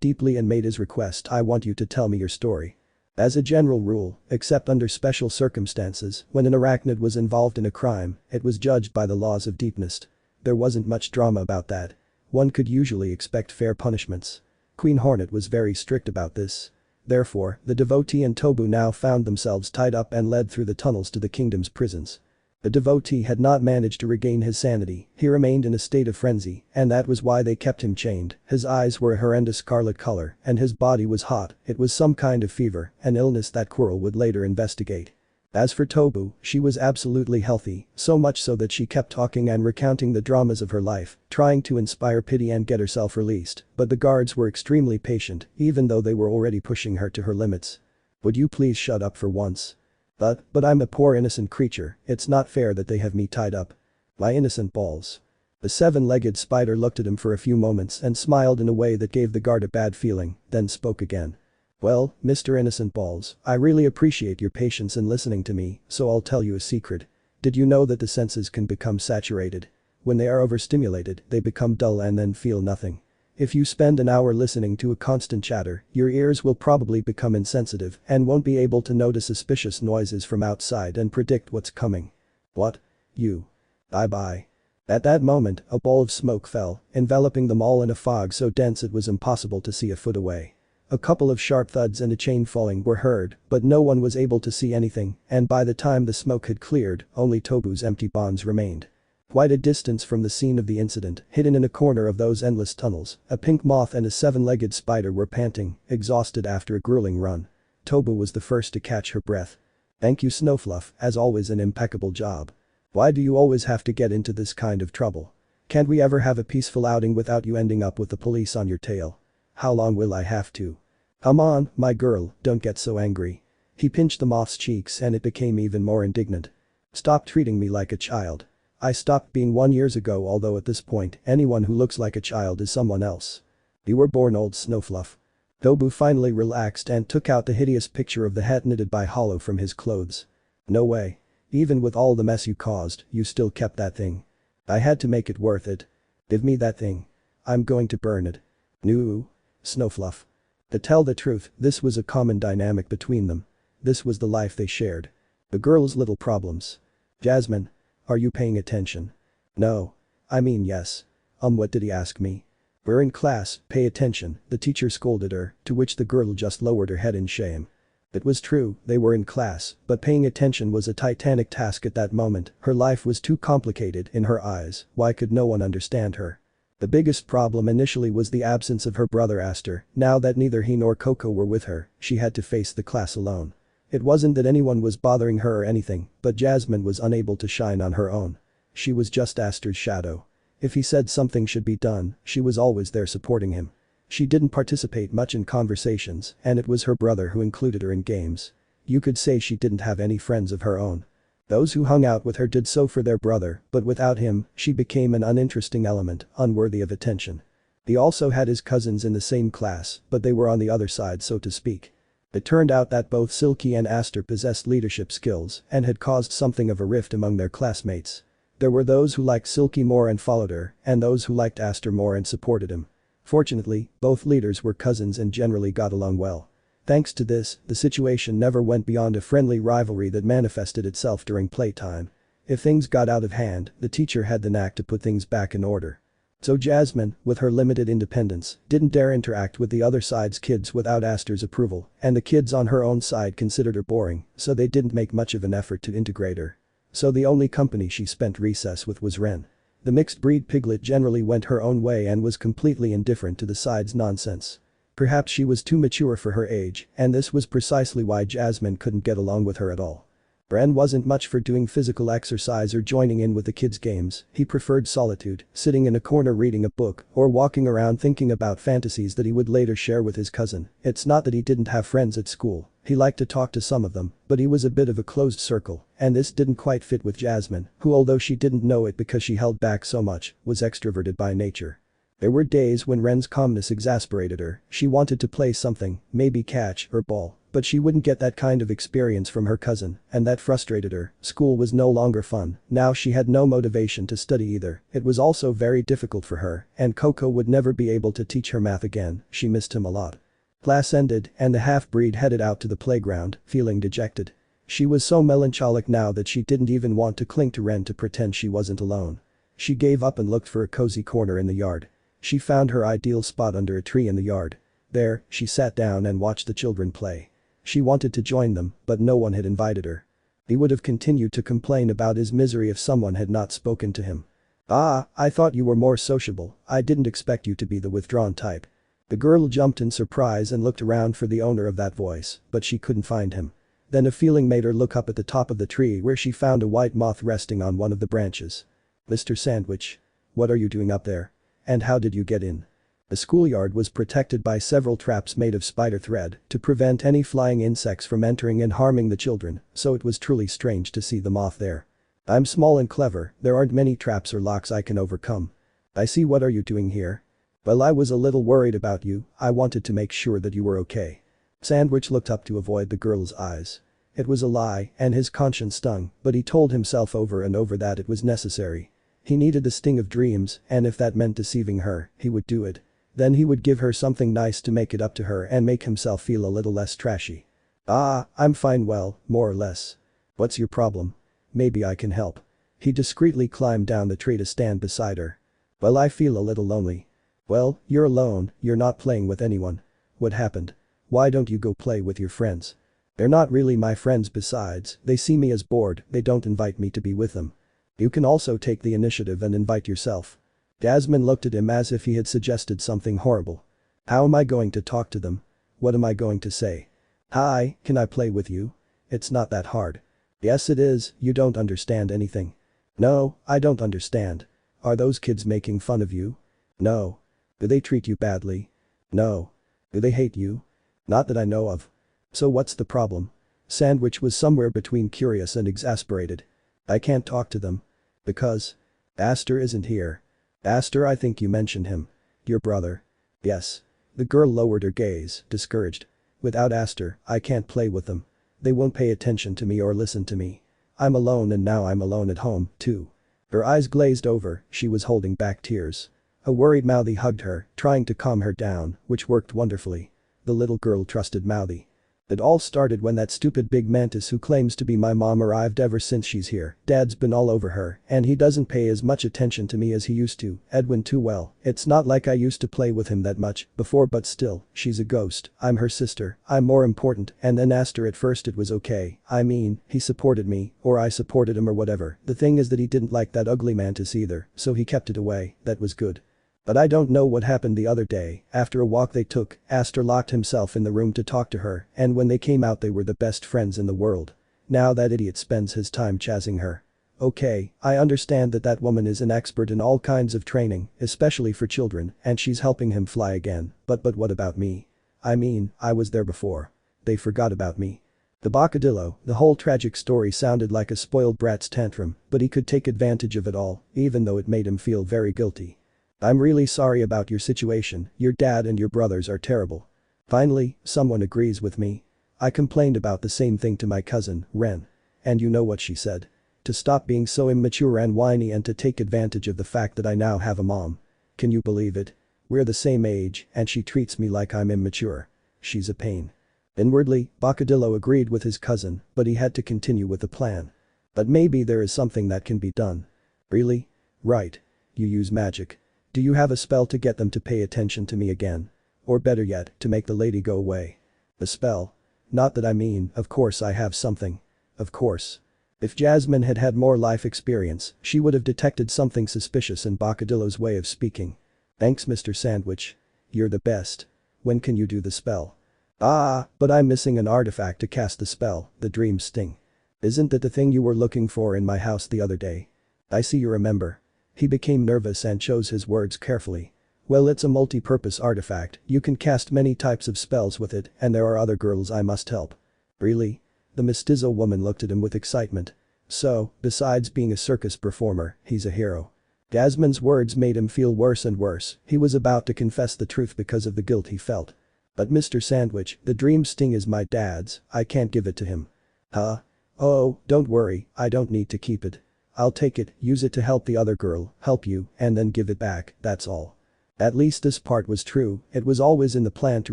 deeply and made his request. "I want you to tell me your story." As a general rule, except under special circumstances, when an arachnid was involved in a crime, it was judged by the laws of deepness. There wasn't much drama about that. One could usually expect fair punishments. Queen Hornet was very strict about this. Therefore, the devotee and Tobu now found themselves tied up and led through the tunnels to the kingdom's prisons. The devotee had not managed to regain his sanity, he remained in a state of frenzy, and that was why they kept him chained. His eyes were a horrendous scarlet color, and his body was hot. It was some kind of fever, an illness that Quirrel would later investigate. As for Tobu, she was absolutely healthy, so much so that she kept talking and recounting the dramas of her life, trying to inspire pity and get herself released, but the guards were extremely patient, even though they were already pushing her to her limits. "Would you please shut up for once? But I'm a poor innocent creature, it's not fair that they have me tied up. My innocent balls." The seven-legged spider looked at him for a few moments and smiled in a way that gave the guard a bad feeling, then spoke again. "Well, Mr. Innocent Balls, I really appreciate your patience in listening to me, so I'll tell you a secret. Did you know that the senses can become saturated? When they are overstimulated, they become dull and then feel nothing. If you spend an hour listening to a constant chatter, your ears will probably become insensitive and won't be able to notice suspicious noises from outside and predict what's coming." "What? You? Bye-bye." At that moment, a ball of smoke fell, enveloping them all in a fog so dense it was impossible to see a foot away. A couple of sharp thuds and a chain falling were heard, but no one was able to see anything, and by the time the smoke had cleared, only Tobu's empty bonds remained. Quite a distance from the scene of the incident, hidden in a corner of those endless tunnels, a pink moth and a seven-legged spider were panting, exhausted after a grueling run. Tobu was the first to catch her breath. "Thank you Snowfluff, as always an impeccable job. Why do you always have to get into this kind of trouble? Can't we ever have a peaceful outing without you ending up with the police on your tail? How long will I have to? Come on, my girl, don't get so angry." He pinched the moth's cheeks and it became even more indignant. "Stop treating me like a child. I stopped being 1 year ago, although at this point, anyone who looks like a child is someone else. You were born old Snowfluff." Tobu finally relaxed and took out the hideous picture of the hat knitted by Hollow from his clothes. "No way. Even with all the mess you caused, you still kept that thing. I had to make it worth it. Give me that thing. I'm going to burn it." "No. Snowfluff." To tell the truth, this was a common dynamic between them. This was the life they shared. The girl's little problems. "Jasmine. Are you paying attention?" "No. I mean yes." What did he ask me?" "We're in class, pay attention," the teacher scolded her, to which the girl just lowered her head in shame. It was true, they were in class, but paying attention was a titanic task at that moment. Her life was too complicated in her eyes, why could no one understand her? The biggest problem initially was the absence of her brother Aster. Now that neither he nor Koko were with her, she had to face the class alone. It wasn't that anyone was bothering her or anything, but Jasmine was unable to shine on her own. She was just Aster's shadow. If he said something should be done, she was always there supporting him. She didn't participate much in conversations, and it was her brother who included her in games. You could say she didn't have any friends of her own. Those who hung out with her did so for their brother, but without him, she became an uninteresting element, unworthy of attention. He also had his cousins in the same class, but they were on the other side so to speak. It turned out that both Silky and Aster possessed leadership skills and had caused something of a rift among their classmates. There were those who liked Silky more and followed her, and those who liked Aster more and supported him. Fortunately, both leaders were cousins and generally got along well. Thanks to this, the situation never went beyond a friendly rivalry that manifested itself during playtime. If things got out of hand, the teacher had the knack to put things back in order. So Jasmine, with her limited independence, didn't dare interact with the other side's kids without Aster's approval, and the kids on her own side considered her boring, so they didn't make much of an effort to integrate her. So the only company she spent recess with was Ren. The mixed-breed piglet generally went her own way and was completely indifferent to the side's nonsense. Perhaps she was too mature for her age, and this was precisely why Jasmine couldn't get along with her at all. Ren wasn't much for doing physical exercise or joining in with the kids' games. He preferred solitude, sitting in a corner reading a book, or walking around thinking about fantasies that he would later share with his cousin. It's not that he didn't have friends at school. He liked to talk to some of them, but he was a bit of a closed circle, and this didn't quite fit with Jasmine, who although she didn't know it because she held back so much, was extroverted by nature. There were days when Ren's calmness exasperated her. She wanted to play something, maybe catch or ball, but she wouldn't get that kind of experience from her cousin, and that frustrated her. School was no longer fun. Now she had no motivation to study either. It was also very difficult for her, and Koko would never be able to teach her math again. She missed him a lot. Class ended, and the half-breed headed out to the playground, feeling dejected. She was so melancholic now that she didn't even want to cling to Ren to pretend she wasn't alone. She gave up and looked for a cozy corner in the yard. She found her ideal spot under a tree in the yard. There, she sat down and watched the children play. She wanted to join them, but no one had invited her. He would have continued to complain about his misery if someone had not spoken to him. "Ah, I thought you were more sociable, I didn't expect you to be the withdrawn type." The girl jumped in surprise and looked around for the owner of that voice, but she couldn't find him. Then a feeling made her look up at the top of the tree where she found a white moth resting on one of the branches. "Mr. Sandwich. What are you doing up there? And how did you get in?" The schoolyard was protected by several traps made of spider thread to prevent any flying insects from entering and harming the children, so it was truly strange to see the moth there. "I'm small and clever, there aren't many traps or locks I can overcome." "I see, what are you doing here?" "Well, I was a little worried about you, I wanted to make sure that you were okay." Sandwich looked up to avoid the girl's eyes. It was a lie and his conscience stung, but he told himself over and over that it was necessary. He needed the sting of dreams, and if that meant deceiving her, he would do it. Then he would give her something nice to make it up to her and make himself feel a little less trashy. "Ah, I'm fine, well, more or less. What's your problem? Maybe I can help." He discreetly climbed down the tree to stand beside her. "Well, I feel a little lonely." "Well, you're alone, you're not playing with anyone. What happened? Why don't you go play with your friends?" "They're not really my friends, besides, they see me as bored, they don't invite me to be with them." "You can also take the initiative and invite yourself." Jasmine looked at him as if he had suggested something horrible. "How am I going to talk to them? What am I going to say? Hi, can I play with you? It's not that hard." "Yes it is, you don't understand anything." "No, I don't understand. Are those kids making fun of you?" "No." "Do they treat you badly?" "No." "Do they hate you?" "Not that I know of." "So what's the problem?" Sandwich was somewhere between curious and exasperated. "I can't talk to them." "Because?" "Aster isn't here." "Aster, I think you mentioned him." "Your brother?" "Yes." The girl lowered her gaze, discouraged. "Without Aster, I can't play with them. They won't pay attention to me or listen to me. I'm alone and now I'm alone at home, too." Her eyes glazed over, she was holding back tears. A worried Mouthy hugged her, trying to calm her down, which worked wonderfully. The little girl trusted Mouthy. "It all started when that stupid big mantis who claims to be my mom arrived. Ever since she's here, Dad's been all over her and he doesn't pay as much attention to me as he used to, Edwin too. Well, it's not like I used to play with him that much before, but still, she's a ghost, I'm her sister, I'm more important. And then Aster, at first it was okay, I mean, he supported me, or I supported him or whatever. The thing is that he didn't like that ugly mantis either, so he kept it away, that was good. But I don't know what happened the other day, after a walk they took, Aster locked himself in the room to talk to her, and when they came out they were the best friends in the world. Now that idiot spends his time chasing her. Okay, I understand that that woman is an expert in all kinds of training, especially for children, and she's helping him fly again, but what about me? I mean, I was there before. They forgot about me." The Bocadillo, the whole tragic story sounded like a spoiled brat's tantrum, but he could take advantage of it all, even though it made him feel very guilty. "I'm really sorry about your situation, your dad and your brothers are terrible." Finally, someone agrees with me. I complained about the same thing to my cousin, Ren. And you know what she said? To stop being so immature and whiny and to take advantage of the fact that I now have a mom. Can you believe it? We're the same age and she treats me like I'm immature. She's a pain. Inwardly, Bocadillo agreed with his cousin, but he had to continue with the plan. "But maybe there is something that can be done." "Really?" "Right. You use magic. Do you have a spell to get them to pay attention to me again? Or better yet, to make the lady go away?" "A spell? Not that I mean, of course I have something. Of course." If Jasmine had had more life experience, she would have detected something suspicious in Bocadillo's way of speaking. "Thanks, Mr. Sandwich. You're the best. When can you do the spell?" "Ah, but I'm missing an artifact to cast the spell, the dream sting." "Isn't that the thing you were looking for in my house the other day?" "I see you remember." He became nervous and chose his words carefully. "Well, it's a multi-purpose artifact, you can cast many types of spells with it and there are other girls I must help." "Really?" The mestizo woman looked at him with excitement. "So, besides being a circus performer, he's a hero." Jasmine's words made him feel worse and worse, he was about to confess the truth because of the guilt he felt. "But Mr. Sandwich, the dream sting is my dad's, I can't give it to him." "Huh? Oh, don't worry, I don't need to keep it. I'll take it, use it to help the other girl, help you, and then give it back, that's all." At least this part was true, it was always in the plan to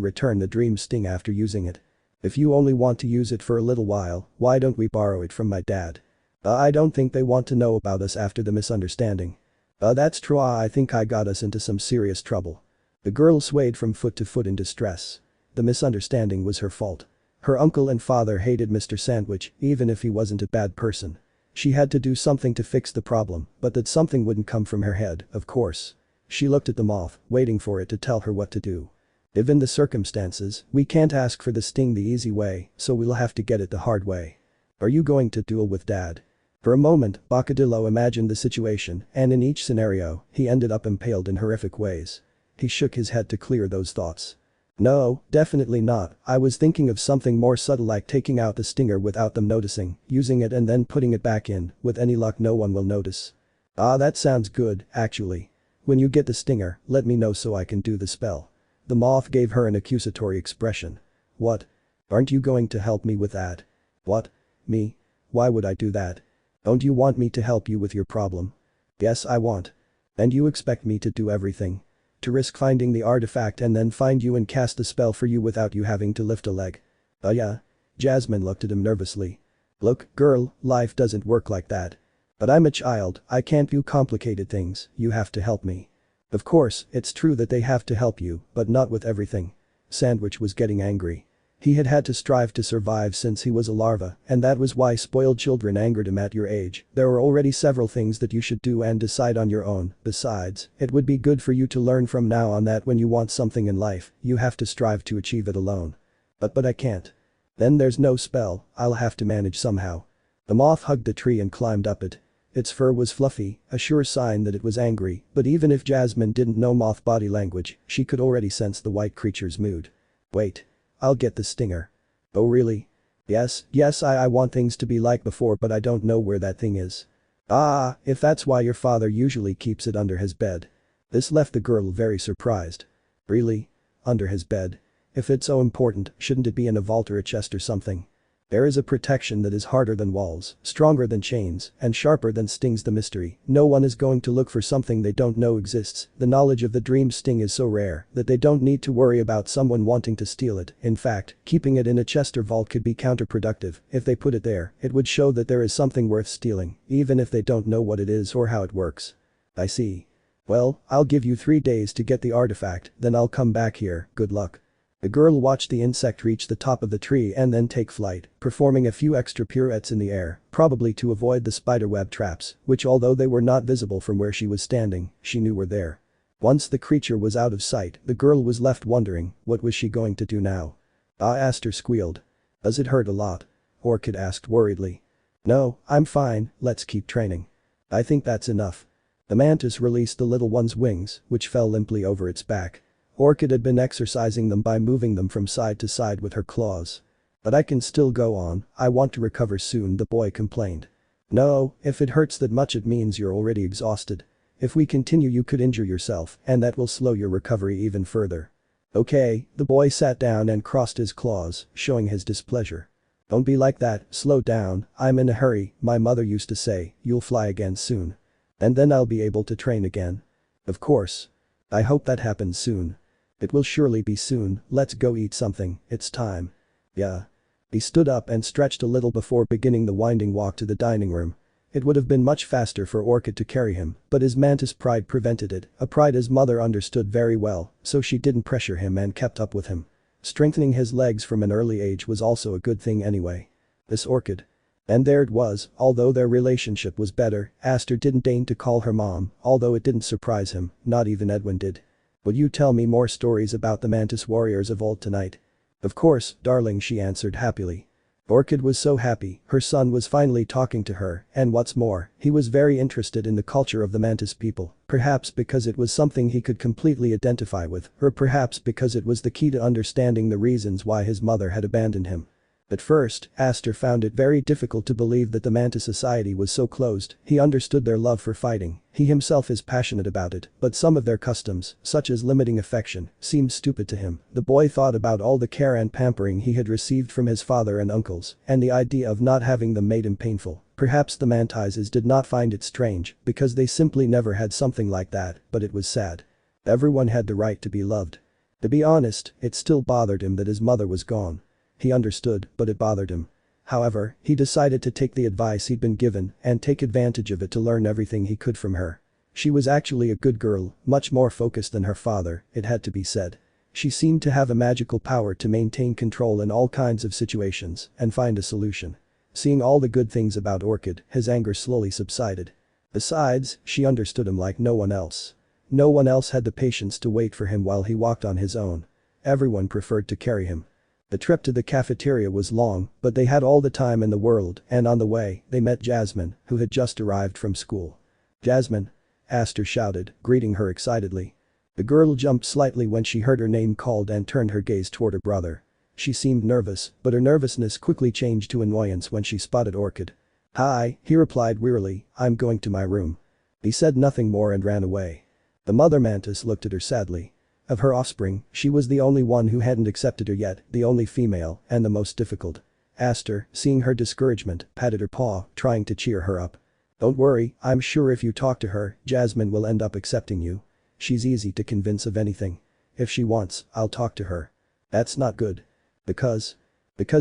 return the dream sting after using it. "If you only want to use it for a little while, why don't we borrow it from my dad?" I don't think they want to know about us after the misunderstanding." That's true, I think I got us into some serious trouble." The girl swayed from foot to foot in distress. The misunderstanding was her fault. Her uncle and father hated Mr. Sandwich, even if he wasn't a bad person. She had to do something to fix the problem, but that something wouldn't come from her head, of course. She looked at the moth, waiting for it to tell her what to do. Given the circumstances, we can't ask for the sting the easy way, so we'll have to get it the hard way. Are you going to duel with Dad? For a moment, Bacadillo imagined the situation, and in each scenario, he ended up impaled in horrific ways. He shook his head to clear those thoughts. No, definitely not. I was thinking of something more subtle, like taking out the stinger without them noticing, using it and then putting it back in. With any luck no one will notice. Ah, that sounds good, actually. When you get the stinger, let me know so I can do the spell. The moth gave her an accusatory expression. What? Aren't you going to help me with that? What? Me? Why would I do that? Don't you want me to help you with your problem? Yes, I want. And you expect me to do everything? To risk finding the artifact and then find you and cast the spell for you without you having to lift a leg? Yeah. Jasmine looked at him nervously. Look, girl, life doesn't work like that. But I'm a child, I can't do complicated things, you have to help me. Of course, it's true that they have to help you, but not with everything. Sandwich was getting angry. He had had to strive to survive since he was a larva, and that was why spoiled children angered him at your age. There were already several things that you should do and decide on your own. Besides, it would be good for you to learn from now on that when you want something in life, you have to strive to achieve it alone. But I can't. Then there's no spell, I'll have to manage somehow. The moth hugged the tree and climbed up it. Its fur was fluffy, a sure sign that it was angry, but even if Jasmine didn't know moth body language, she could already sense the white creature's mood. Wait. I'll get the stinger. Oh really? Yes, I want things to be like before, but I don't know where that thing is. Ah, if that's why your father usually keeps it under his bed. This left the girl very surprised. Really? Under his bed? If it's so important, shouldn't it be in a vault or a chest or something? There is a protection that is harder than walls, stronger than chains, and sharper than stings. The mystery. No one is going to look for something they don't know exists. The knowledge of the dream's sting is so rare that they don't need to worry about someone wanting to steal it. In fact, keeping it in a chest or vault could be counterproductive. If they put it there, it would show that there is something worth stealing, even if they don't know what it is or how it works. I see. Well, I'll give you 3 days to get the artifact, then I'll come back here. Good luck. The girl watched the insect reach the top of the tree and then take flight, performing a few extra pirouettes in the air, probably to avoid the spiderweb traps, which although they were not visible from where she was standing, she knew were there. Once the creature was out of sight, the girl was left wondering, what was she going to do now? Ah, Aster squealed. Does it hurt a lot? Orchid asked worriedly. No, I'm fine, let's keep training. I think that's enough. The mantis released the little one's wings, which fell limply over its back. Orchid had been exercising them by moving them from side to side with her claws. But I can still go on, I want to recover soon, the boy complained. No, if it hurts that much it means you're already exhausted. If we continue you could injure yourself, and that will slow your recovery even further. Okay, the boy sat down and crossed his claws, showing his displeasure. Don't be like that, slow down, I'm in a hurry, my mother used to say, you'll fly again soon. And then I'll be able to train again. Of course. I hope that happens soon. It will surely be soon, let's go eat something, it's time. Yeah. He stood up and stretched a little before beginning the winding walk to the dining room. It would have been much faster for Orchid to carry him, but his mantis pride prevented it, a pride his mother understood very well, so she didn't pressure him and kept up with him. Strengthening his legs from an early age was also a good thing anyway. This Orchid. And there it was, although their relationship was better, Aster didn't deign to call her mom, although it didn't surprise him, not even Edwin did. Will you tell me more stories about the mantis warriors of old tonight? Of course, darling, she answered happily. Orchid was so happy, her son was finally talking to her, and what's more, he was very interested in the culture of the mantis people, perhaps because it was something he could completely identify with, or perhaps because it was the key to understanding the reasons why his mother had abandoned him. At first, Aster found it very difficult to believe that the mantis society was so closed. He understood their love for fighting, he himself is passionate about it, but some of their customs, such as limiting affection, seemed stupid to him. The boy thought about all the care and pampering he had received from his father and uncles, and the idea of not having them made him painful. Perhaps the mantises did not find it strange, because they simply never had something like that, but it was sad. Everyone had the right to be loved. To be honest, it still bothered him that his mother was gone. He understood, but it bothered him. However, he decided to take the advice he'd been given and take advantage of it to learn everything he could from her. She was actually a good girl, much more focused than her father, it had to be said. She seemed to have a magical power to maintain control in all kinds of situations and find a solution. Seeing all the good things about Orchid, his anger slowly subsided. Besides, she understood him like no one else. No one else had the patience to wait for him while he walked on his own. Everyone preferred to carry him. The trip to the cafeteria was long, but they had all the time in the world, and on the way, they met Jasmine, who had just arrived from school. "Jasmine!" Aster shouted, greeting her excitedly. The girl jumped slightly when she heard her name called and turned her gaze toward her brother. She seemed nervous, but her nervousness quickly changed to annoyance when she spotted Orchid. "Hi," he replied wearily, "I'm going to my room." He said nothing more and ran away. The mother mantis looked at her sadly. Of her offspring, she was the only one who hadn't accepted her yet, the only female, and the most difficult. Aster, seeing her discouragement, patted her paw, trying to cheer her up. "Don't worry, I'm sure if you talk to her, Jasmine will end up accepting you. She's easy to convince of anything. If she wants, I'll talk to her." "That's not good." Because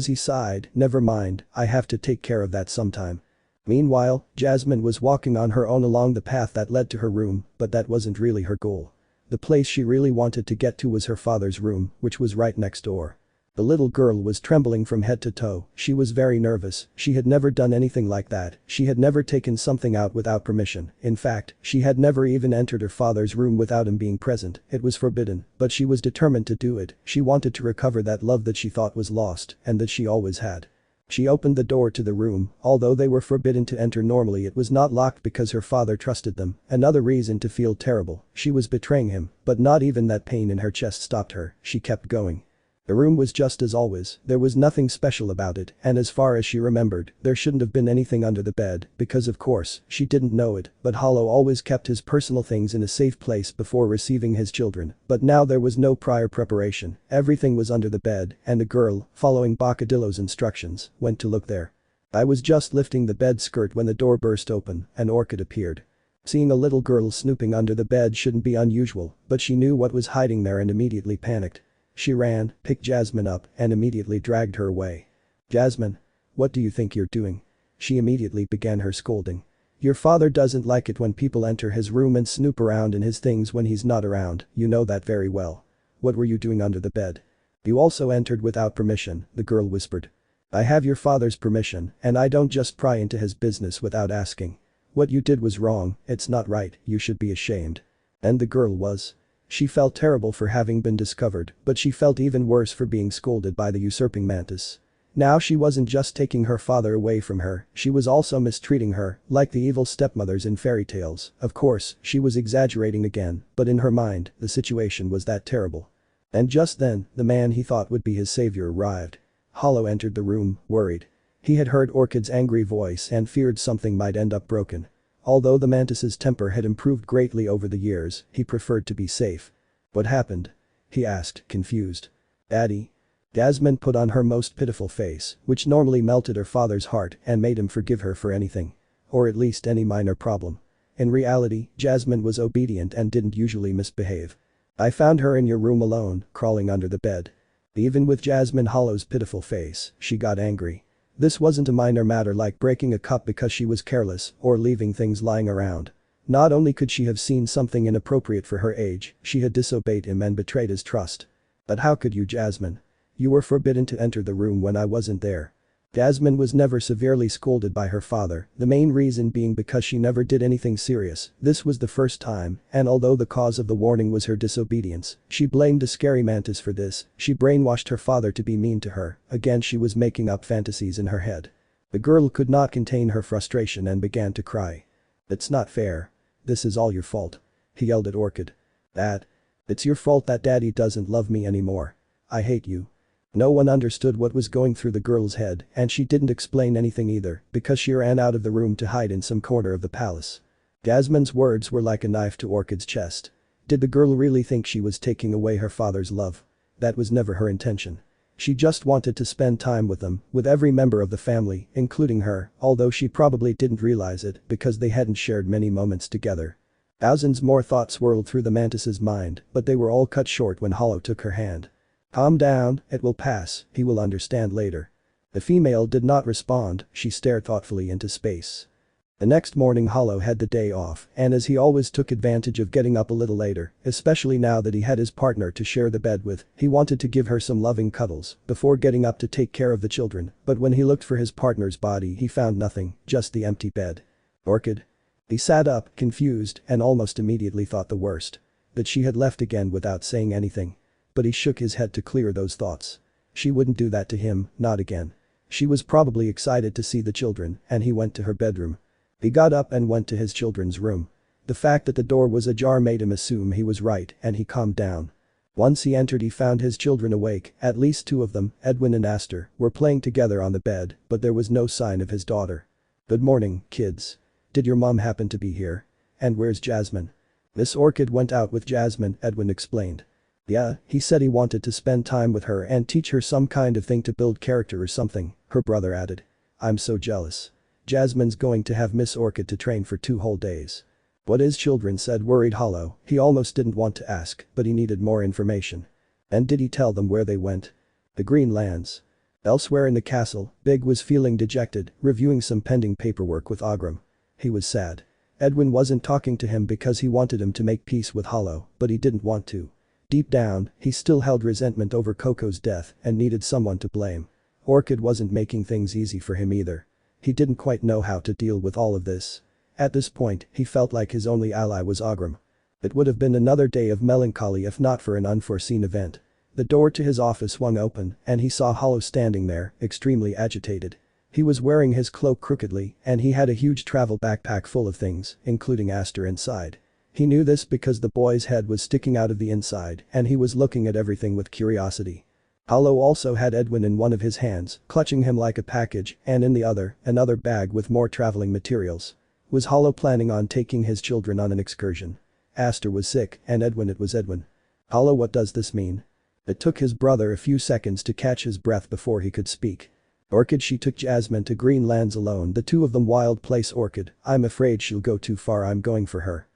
he sighed, "Never mind, I have to take care of that sometime." Meanwhile, Jasmine was walking on her own along the path that led to her room, but that wasn't really her goal. The place she really wanted to get to was her father's room, which was right next door. The little girl was trembling from head to toe, she was very nervous, she had never done anything like that, she had never taken something out without permission, in fact, she had never even entered her father's room without him being present, it was forbidden, but she was determined to do it, she wanted to recover that love that she thought was lost, and that she always had. She opened the door to the room, although they were forbidden to enter normally it was not locked because her father trusted them, another reason to feel terrible, she was betraying him, but not even that pain in her chest stopped her, she kept going. The room was just as always, there was nothing special about it, and as far as she remembered, there shouldn't have been anything under the bed, because of course, she didn't know it, but Hollow always kept his personal things in a safe place before receiving his children, but now there was no prior preparation, everything was under the bed, and the girl, following Bocadillo's instructions, went to look there. I was just lifting the bed skirt when the door burst open, and Orchid appeared. Seeing a little girl snooping under the bed shouldn't be unusual, but she knew what was hiding there and immediately panicked. She ran, picked Jasmine up, and immediately dragged her away. "Jasmine. What do you think you're doing?" She immediately began her scolding. "Your father doesn't like it when people enter his room and snoop around in his things when he's not around, you know that very well. What were you doing under the bed?" "You also entered without permission," the girl whispered. "I have your father's permission, and I don't just pry into his business without asking. What you did was wrong, it's not right, you should be ashamed." And the girl was. She felt terrible for having been discovered, but she felt even worse for being scolded by the usurping mantis. Now she wasn't just taking her father away from her, she was also mistreating her, like the evil stepmothers in fairy tales. Of course, she was exaggerating again, but in her mind, the situation was that terrible. And just then, the man he thought would be his savior arrived. Hollow entered the room, worried. He had heard Orchid's angry voice and feared something might end up broken. Although the mantis's temper had improved greatly over the years, he preferred to be safe. "What happened?" he asked, confused. "Daddy." Jasmine put on her most pitiful face, which normally melted her father's heart and made him forgive her for anything. Or at least any minor problem. In reality, Jasmine was obedient and didn't usually misbehave. "I found her in your room alone, crawling under the bed." Even with Jasmine Hollow's pitiful face, she got angry. This wasn't a minor matter like breaking a cup because she was careless or leaving things lying around. Not only could she have seen something inappropriate for her age, she had disobeyed him and betrayed his trust. "But how could you, Jasmine? You were forbidden to enter the room when I wasn't there." Jasmine was never severely scolded by her father, the main reason being because she never did anything serious. This was the first time, and although the cause of the warning was her disobedience, she blamed a scary mantis for this, she brainwashed her father to be mean to her, again she was making up fantasies in her head. The girl could not contain her frustration and began to cry. "It's not fair. This is all your fault," he yelled at Orchid. It's your fault that daddy doesn't love me anymore. I hate you." No one understood what was going through the girl's head, and she didn't explain anything either, because she ran out of the room to hide in some corner of the palace. Jasmine's words were like a knife to Orchid's chest. Did the girl really think she was taking away her father's love? That was never her intention. She just wanted to spend time with them, with every member of the family, including her, although she probably didn't realize it because they hadn't shared many moments together. Thousands more thoughts swirled through the mantis's mind, but they were all cut short when Hollow took her hand. "Calm down, it will pass, he will understand later." The female did not respond, she stared thoughtfully into space. The next morning Hollow had the day off, and as he always took advantage of getting up a little later, especially now that he had his partner to share the bed with, he wanted to give her some loving cuddles before getting up to take care of the children, but when he looked for his partner's body he found nothing, just the empty bed. Orchid? He sat up, confused, and almost immediately thought the worst. That she had left again without saying anything. But he shook his head to clear those thoughts. She wouldn't do that to him, not again. She was probably excited to see the children, and he went to her bedroom. He got up and went to his children's room. The fact that the door was ajar made him assume he was right, and he calmed down. Once he entered he found his children awake, at least two of them, Edwin and Aster, were playing together on the bed, but there was no sign of his daughter. "Good morning, kids. Did your mom happen to be here? And where's Jasmine?" "Miss Orchid went out with Jasmine," Edwin explained. "Yeah, he said he wanted to spend time with her and teach her some kind of thing to build character or something," her brother added. "I'm so jealous. Jasmine's going to have Miss Orchid to train for 2 whole days." "What is children?" said worried Hollow. He almost didn't want to ask, but he needed more information. "And did he tell them where they went?" "The Green Lands." Elsewhere in the castle, Big was feeling dejected, reviewing some pending paperwork with Ogram. He was sad. Edwin wasn't talking to him because he wanted him to make peace with Hollow, but he didn't want to. Deep down, he still held resentment over Koko's death and needed someone to blame. Orchid wasn't making things easy for him either. He didn't quite know how to deal with all of this. At this point, he felt like his only ally was Ogram. It would have been another day of melancholy if not for an unforeseen event. The door to his office swung open, and he saw Hollow standing there, extremely agitated. He was wearing his cloak crookedly, and he had a huge travel backpack full of things, including Aster inside. He knew this because the boy's head was sticking out of the inside, and he was looking at everything with curiosity. Hollow also had Edwin in one of his hands, clutching him like a package, and in the other, another bag with more traveling materials. Was Hollow planning on taking his children on an excursion? Aster was sick, and Edwin it was Edwin. "Hollow, what does this mean?" It took his brother a few seconds to catch his breath before he could speak. "Orchid, she took Jasmine to Green Lands alone, the two of them. Wild place, Orchid. I'm afraid she'll go too far. I'm going for her."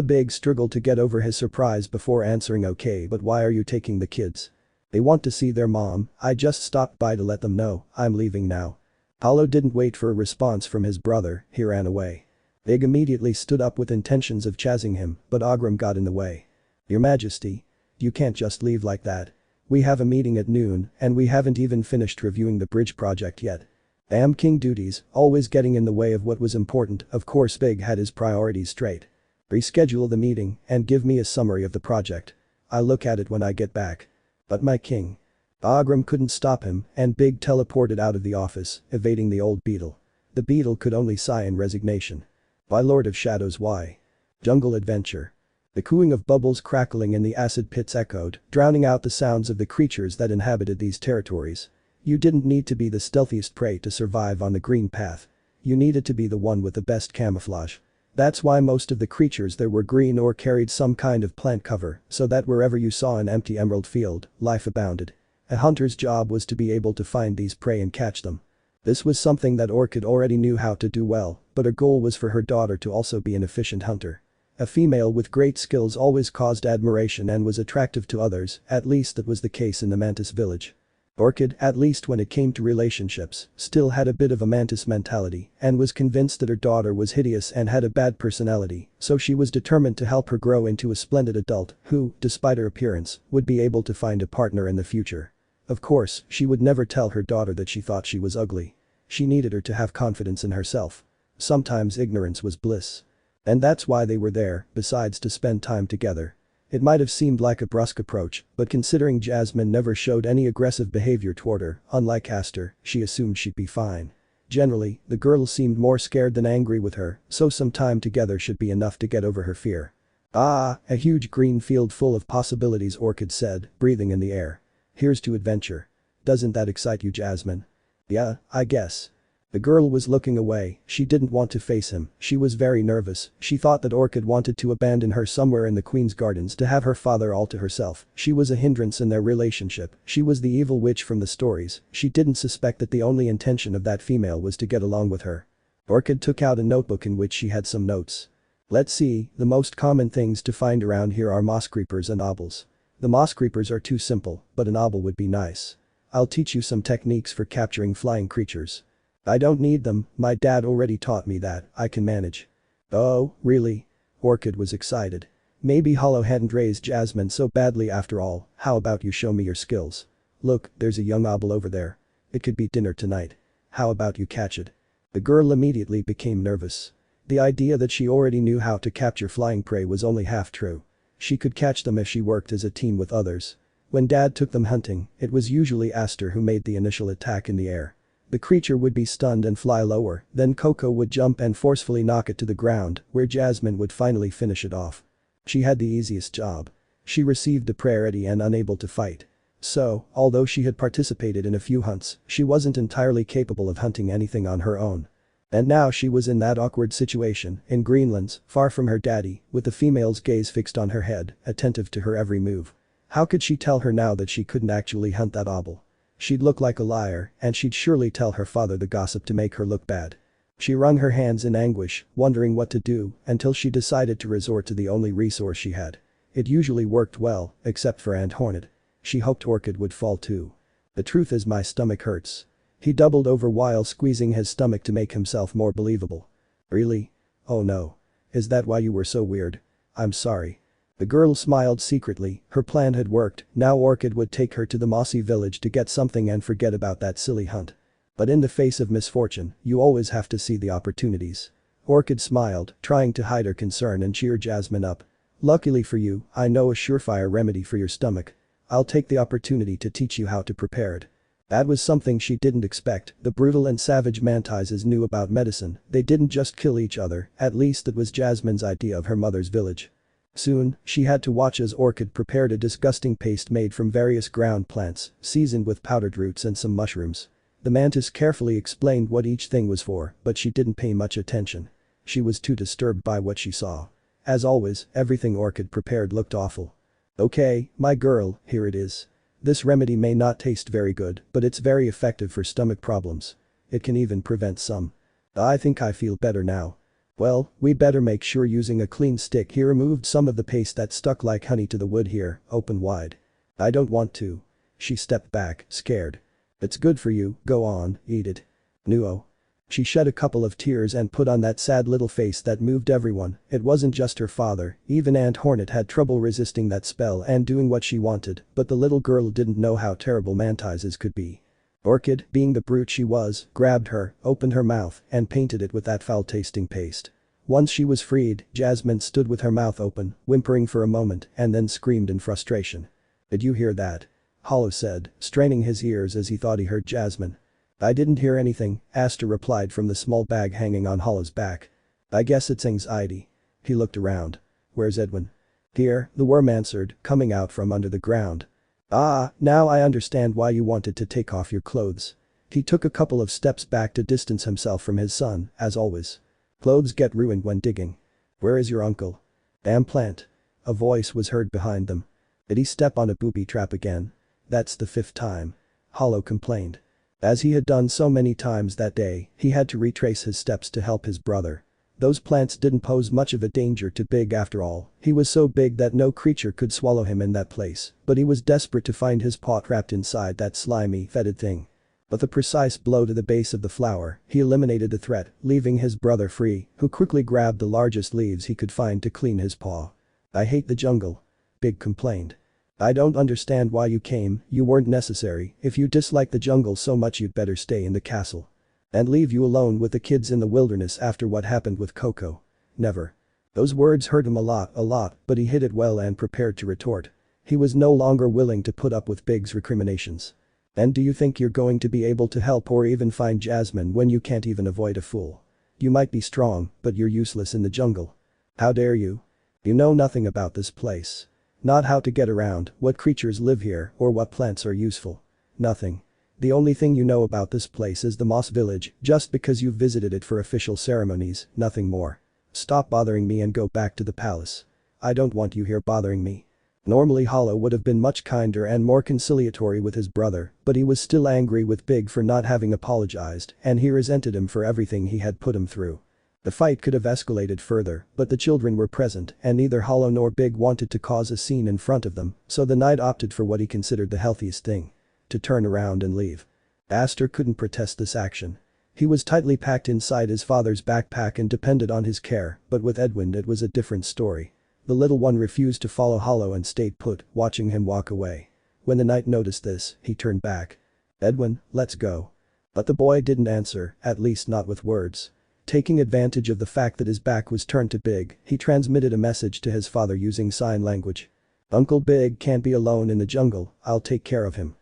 Big struggled to get over his surprise before answering, "Okay, but why are you taking the kids?" "They want to see their mom. I just stopped by to let them know. I'm leaving now." Hollow didn't wait for a response from his brother, he ran away. Big immediately stood up with intentions of chasing him, but Ogram got in the way. "Your Majesty. You can't just leave like that. We have a meeting at noon, and we haven't even finished reviewing the bridge project yet." Damn king duties, always getting in the way of what was important. Of course Big had his priorities straight. "Reschedule the meeting and give me a summary of the project. I'll look at it when I get back." "But my king." Ogram couldn't stop him, and Big teleported out of the office, evading the old beetle. The beetle could only sigh in resignation. "By Lord of Shadows, why?" Jungle adventure. The cooing of bubbles crackling in the acid pits echoed, drowning out the sounds of the creatures that inhabited these territories. You didn't need to be the stealthiest prey to survive on the green path. You needed to be the one with the best camouflage. That's why most of the creatures there were green or carried some kind of plant cover, so that wherever you saw an empty emerald field, life abounded. A hunter's job was to be able to find these prey and catch them. This was something that Orchid already knew how to do well, but her goal was for her daughter to also be an efficient hunter. A female with great skills always caused admiration and was attractive to others, at least that was the case in the mantis village. Orchid, at least when it came to relationships, still had a bit of a mantis mentality and was convinced that her daughter was hideous and had a bad personality, so she was determined to help her grow into a splendid adult who, despite her appearance, would be able to find a partner in the future. Of course, she would never tell her daughter that she thought she was ugly. She needed her to have confidence in herself. Sometimes ignorance was bliss. And that's why they were there, besides to spend time together. It might have seemed like a brusque approach, but considering Jasmine never showed any aggressive behavior toward her, unlike Aster, she assumed she'd be fine. Generally, the girl seemed more scared than angry with her, so some time together should be enough to get over her fear. "Ah, a huge green field full of possibilities," Orchid said, breathing in the air. "Here's to adventure. Doesn't that excite you, Jasmine?" "Yeah, I guess." The girl was looking away, she didn't want to face him, she was very nervous, she thought that Orchid wanted to abandon her somewhere in the Queen's Gardens to have her father all to herself, she was a hindrance in their relationship, she was the evil witch from the stories, she didn't suspect that the only intention of that female was to get along with her. Orchid took out a notebook in which she had some notes. "Let's see, the most common things to find around here are moss creepers and obels. The moss creepers are too simple, but an obel would be nice. I'll teach you some techniques for capturing flying creatures." I don't need them, my dad already taught me that, I can manage. Oh, really? Orchid was excited. Maybe Hollow hadn't raised Jasmine so badly after all, how about you show me your skills? Look, there's a young obel over there. It could be dinner tonight. How about you catch it? The girl immediately became nervous. The idea that she already knew how to capture flying prey was only half true. She could catch them if she worked as a team with others. When Dad took them hunting, it was usually Aster who made the initial attack in the air. The creature would be stunned and fly lower, then Koko would jump and forcefully knock it to the ground, where Jasmine would finally finish it off. She had the easiest job. She received a priority and unable to fight. So, although she had participated in a few hunts, she wasn't entirely capable of hunting anything on her own. And now she was in that awkward situation, in Greenlands, far from her daddy, with the female's gaze fixed on her head, attentive to her every move. How could she tell her now that she couldn't actually hunt that obel? She'd look like a liar, and she'd surely tell her father the gossip to make her look bad. She wrung her hands in anguish, wondering what to do, until she decided to resort to the only resource she had. It usually worked well, except for Ren and Hornet. She hoped Orchid would fall too. The truth is my stomach hurts. He doubled over while squeezing his stomach to make himself more believable. Really? Oh no. Is that why you were so weird? I'm sorry. The girl smiled secretly, her plan had worked, now Orchid would take her to the mossy village to get something and forget about that silly hunt. But in the face of misfortune, you always have to see the opportunities. Orchid smiled, trying to hide her concern and cheer Jasmine up. Luckily for you, I know a surefire remedy for your stomach. I'll take the opportunity to teach you how to prepare it. That was something she didn't expect, the brutal and savage mantises knew about medicine, they didn't just kill each other, at least that was Jasmine's idea of her mother's village. Soon, she had to watch as Orchid prepared a disgusting paste made from various ground plants, seasoned with powdered roots and some mushrooms. The mantis carefully explained what each thing was for, but she didn't pay much attention. She was too disturbed by what she saw. As always, everything Orchid prepared looked awful. Okay, my girl, here it is. This remedy may not taste very good, but it's very effective for stomach problems. It can even prevent some. I think I feel better now. Well, we better make sure using a clean stick. He removed some of the paste that stuck like honey to the wood here, open wide. I don't want to. She stepped back, scared. It's good for you, go on, eat it. Nuo. She shed a couple of tears and put on that sad little face that moved everyone. It wasn't just her father, even Aunt Hornet had trouble resisting that spell and doing what she wanted, but the little girl didn't know how terrible mantises could be. Orchid, being the brute she was, grabbed her, opened her mouth, and painted it with that foul-tasting paste. Once she was freed, Jasmine stood with her mouth open, whimpering for a moment, and then screamed in frustration. Did you hear that? Hollow said, straining his ears as he thought he heard Jasmine. I didn't hear anything, Aster replied from the small bag hanging on Hollow's back. I guess it's anxiety. He looked around. Where's Edwin? Here, the worm answered, coming out from under the ground. Ah, now I understand why you wanted to take off your clothes. He took a couple of steps back to distance himself from his son, as always. Clothes get ruined when digging. Where is your uncle? Damn plant. A voice was heard behind them. Did he step on a booby trap again? That's the 5th time. Hollow complained. As he had done so many times that day, he had to retrace his steps to help his brother. Those plants didn't pose much of a danger to Big after all, he was so big that no creature could swallow him in that place, but he was desperate to find his paw trapped inside that slimy, fetid thing. With a precise blow to the base of the flower, he eliminated the threat, leaving his brother free, who quickly grabbed the largest leaves he could find to clean his paw. I hate the jungle. Big complained. I don't understand why you came, you weren't necessary, if you dislike the jungle so much you'd better stay in the castle. And leave you alone with the kids in the wilderness after what happened with Koko. Never. Those words hurt him a lot, but he hid it well and prepared to retort. He was no longer willing to put up with Big's recriminations. And do you think you're going to be able to help or even find Jasmine when you can't even avoid a fool? You might be strong, but you're useless in the jungle. How dare you? You know nothing about this place. Not how to get around, what creatures live here, or what plants are useful. Nothing. The only thing you know about this place is the Moss Village, just because you've visited it for official ceremonies, nothing more. Stop bothering me and go back to the palace. I don't want you here bothering me. Normally Hollow would have been much kinder and more conciliatory with his brother, but he was still angry with Big for not having apologized, and he resented him for everything he had put him through. The fight could have escalated further, but the children were present and neither Hollow nor Big wanted to cause a scene in front of them, so the knight opted for what he considered the healthiest thing. To turn around and leave. Aster couldn't protest this action. He was tightly packed inside his father's backpack and depended on his care, but with Edwin it was a different story. The little one refused to follow Hollow and stayed put, watching him walk away. When the knight noticed this, he turned back. "Edwin, let's go." But the boy didn't answer, at least not with words. Taking advantage of the fact that his back was turned to Big, he transmitted a message to his father using sign language. "Uncle Big can't be alone in the jungle, I'll take care of him."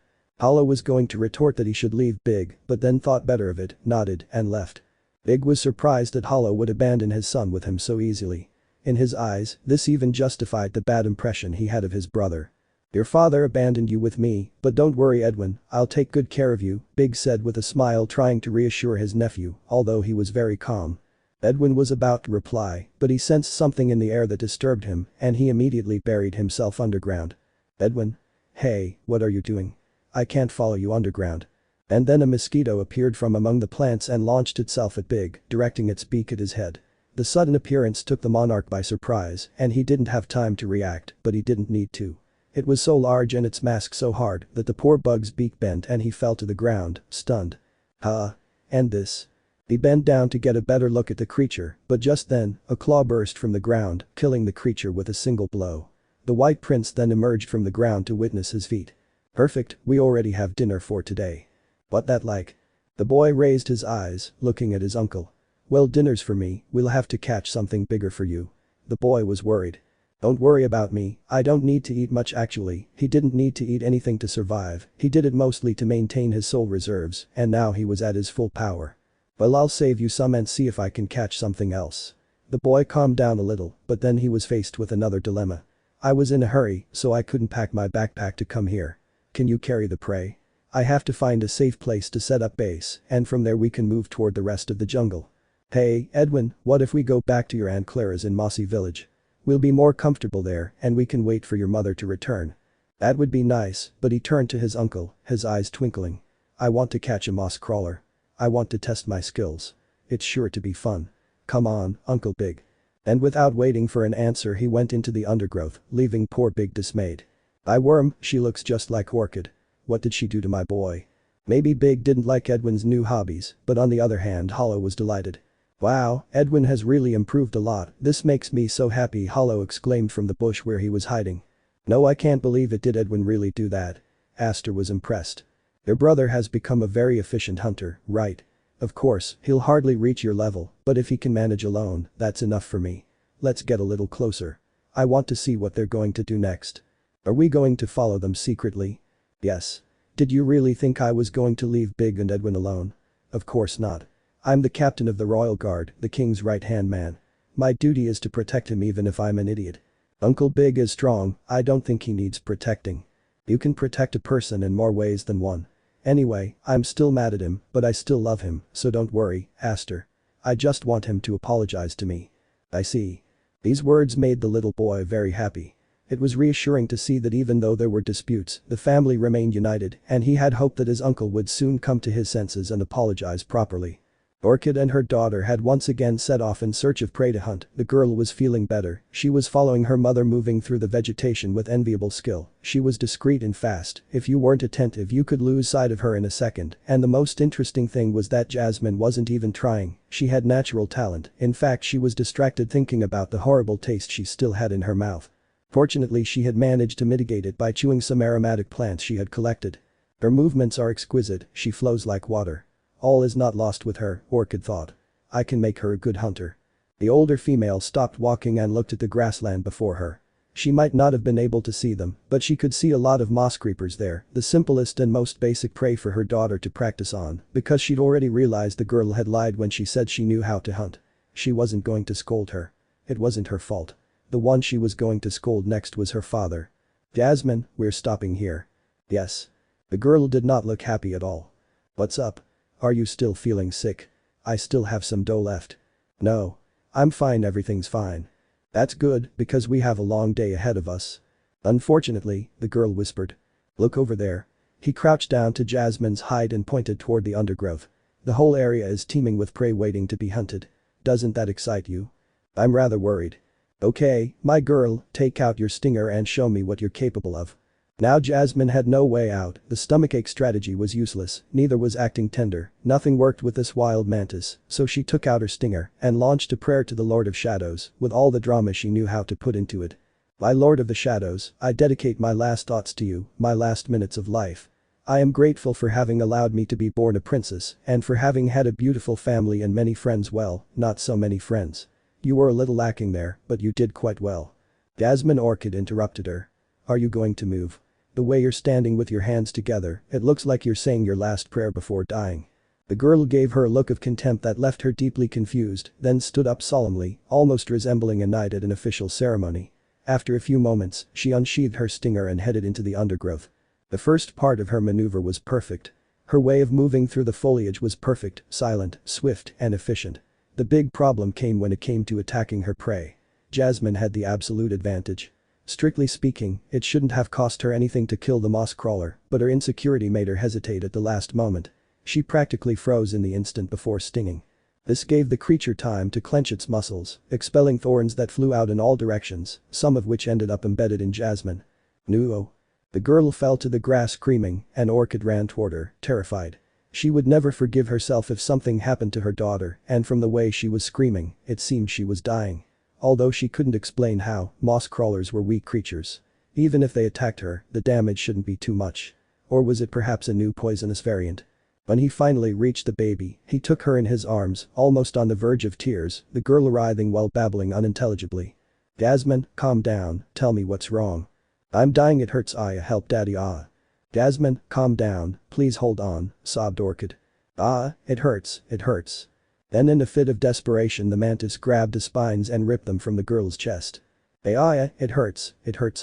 Hollow was going to retort that he should leave Big, but then thought better of it, nodded, and left. Big was surprised that Hollow would abandon his son with him so easily. In his eyes, this even justified the bad impression he had of his brother. "Your father abandoned you with me, but don't worry Edwin, I'll take good care of you," Big said with a smile trying to reassure his nephew, although he was very calm. Edwin was about to reply, but he sensed something in the air that disturbed him, and he immediately buried himself underground. "Edwin? Hey, what are you doing? I can't follow you underground." And then a mosquito appeared from among the plants and launched itself at Big, directing its beak at his head. The sudden appearance took the monarch by surprise, and he didn't have time to react, but he didn't need to. It was so large and its mask so hard that the poor bug's beak bent and he fell to the ground, stunned. And this. He bent down to get a better look at the creature, but just then, a claw burst from the ground, killing the creature with a single blow. The white prince then emerged from the ground to witness his feat. "Perfect, we already have dinner for today." "What that like?" The boy raised his eyes, looking at his uncle. "Well, dinner's for me, we'll have to catch something bigger for you." The boy was worried. "Don't worry about me, I don't need to eat much actually." He didn't need to eat anything to survive, he did it mostly to maintain his soul reserves, and now he was at his full power. "Well, I'll save you some and see if I can catch something else." The boy calmed down a little, but then he was faced with another dilemma. "I was in a hurry, so I couldn't pack my backpack to come here. Can you carry the prey? I have to find a safe place to set up base, and from there we can move toward the rest of the jungle." "Hey, Edwin, what if we go back to your Aunt Clara's in Mossy Village? We'll be more comfortable there, and we can wait for your mother to return." "That would be nice," but he turned to his uncle, his eyes twinkling. "I want to catch a moss crawler. I want to test my skills. It's sure to be fun. Come on, Uncle Big." And without waiting for an answer he went into the undergrowth, leaving poor Big dismayed. "I worm, she looks just like Orchid. What did she do to my boy?" Maybe Big didn't like Edwin's new hobbies, but on the other hand Hollow was delighted. "Wow, Edwin has really improved a lot, this makes me so happy," Hollow exclaimed from the bush where he was hiding. "No, I can't believe it, did Edwin really do that?" Aster was impressed. "Your brother has become a very efficient hunter, right? Of course, he'll hardly reach your level, but if he can manage alone, that's enough for me. Let's get a little closer. I want to see what they're going to do next. Are we going to follow them secretly?" "Yes. Did you really think I was going to leave Big and Edwin alone? Of course not. I'm the captain of the royal guard, the king's right-hand man. My duty is to protect him even if I'm an idiot. Uncle Big is strong, I don't think he needs protecting. You can protect a person in more ways than one. Anyway, I'm still mad at him, but I still love him, so don't worry, Aster. I just want him to apologize to me." "I see." These words made the little boy very happy. It was reassuring to see that even though there were disputes, the family remained united, and he had hoped that his uncle would soon come to his senses and apologize properly. Orchid and her daughter had once again set off in search of prey to hunt. The girl was feeling better, she was following her mother moving through the vegetation with enviable skill. She was discreet and fast, if you weren't attentive you could lose sight of her in a second, and the most interesting thing was that Jasmine wasn't even trying, she had natural talent, in fact she was distracted thinking about the horrible taste she still had in her mouth. Fortunately she had managed to mitigate it by chewing some aromatic plants she had collected. Her movements are exquisite, she flows like water. All is not lost with her, Orchid thought. I can make her a good hunter. The older female stopped walking and looked at the grassland before her. She might not have been able to see them, but she could see a lot of moss creepers there, the simplest and most basic prey for her daughter to practice on, because she'd already realized the girl had lied when she said she knew how to hunt. She wasn't going to scold her. It wasn't her fault. The one she was going to scold next was her father. "Jasmine, we're stopping here." "Yes." The girl did not look happy at all. "What's up? Are you still feeling sick? I still have some dough left." "No. I'm fine, everything's fine." "That's good, because we have a long day ahead of us." "Unfortunately," the girl whispered. "Look over there." He crouched down to Jasmine's height and pointed toward the undergrowth. "The whole area is teeming with prey waiting to be hunted. Doesn't that excite you?" "I'm rather worried." "Okay, my girl, take out your stinger and show me what you're capable of." Now Jasmine had no way out, the stomachache strategy was useless, neither was acting tender, nothing worked with this wild mantis, so she took out her stinger and launched a prayer to the Lord of Shadows with all the drama she knew how to put into it. "My Lord of the Shadows, I dedicate my last thoughts to you, my last minutes of life. I am grateful for having allowed me to be born a princess and for having had a beautiful family and many friends, well, not so many friends. You were a little lacking there, but you did quite well." Jasmine. Orchid interrupted her. "Are you going to move? The way you're standing with your hands together, it looks like you're saying your last prayer before dying." The girl gave her a look of contempt that left her deeply confused, then stood up solemnly, almost resembling a knight at an official ceremony. After a few moments, she unsheathed her stinger and headed into the undergrowth. The first part of her maneuver was perfect. Her way of moving through the foliage was perfect, silent, swift, and efficient. The big problem came when it came to attacking her prey. Jasmine had the absolute advantage. Strictly speaking, it shouldn't have cost her anything to kill the moss crawler, but her insecurity made her hesitate at the last moment. She practically froze in the instant before stinging. This gave the creature time to clench its muscles, expelling thorns that flew out in all directions, some of which ended up embedded in Jasmine. "No." The girl fell to the grass screaming, and Orchid ran toward her, terrified. She would never forgive herself if something happened to her daughter, and from the way she was screaming, it seemed she was dying. Although she couldn't explain how, moss crawlers were weak creatures. Even if they attacked her, the damage shouldn't be too much. Or was it perhaps a new poisonous variant? When he finally reached the baby, he took her in his arms, almost on the verge of tears, the girl writhing while babbling unintelligibly. "Jasmine, calm down, tell me what's wrong." "I'm dying, it hurts, help daddy, ah." "Jasmine, calm down, please hold on," sobbed Orchid. "Ah, it hurts, it hurts." Then in a fit of desperation the mantis grabbed the spines and ripped them from the girl's chest. It hurts,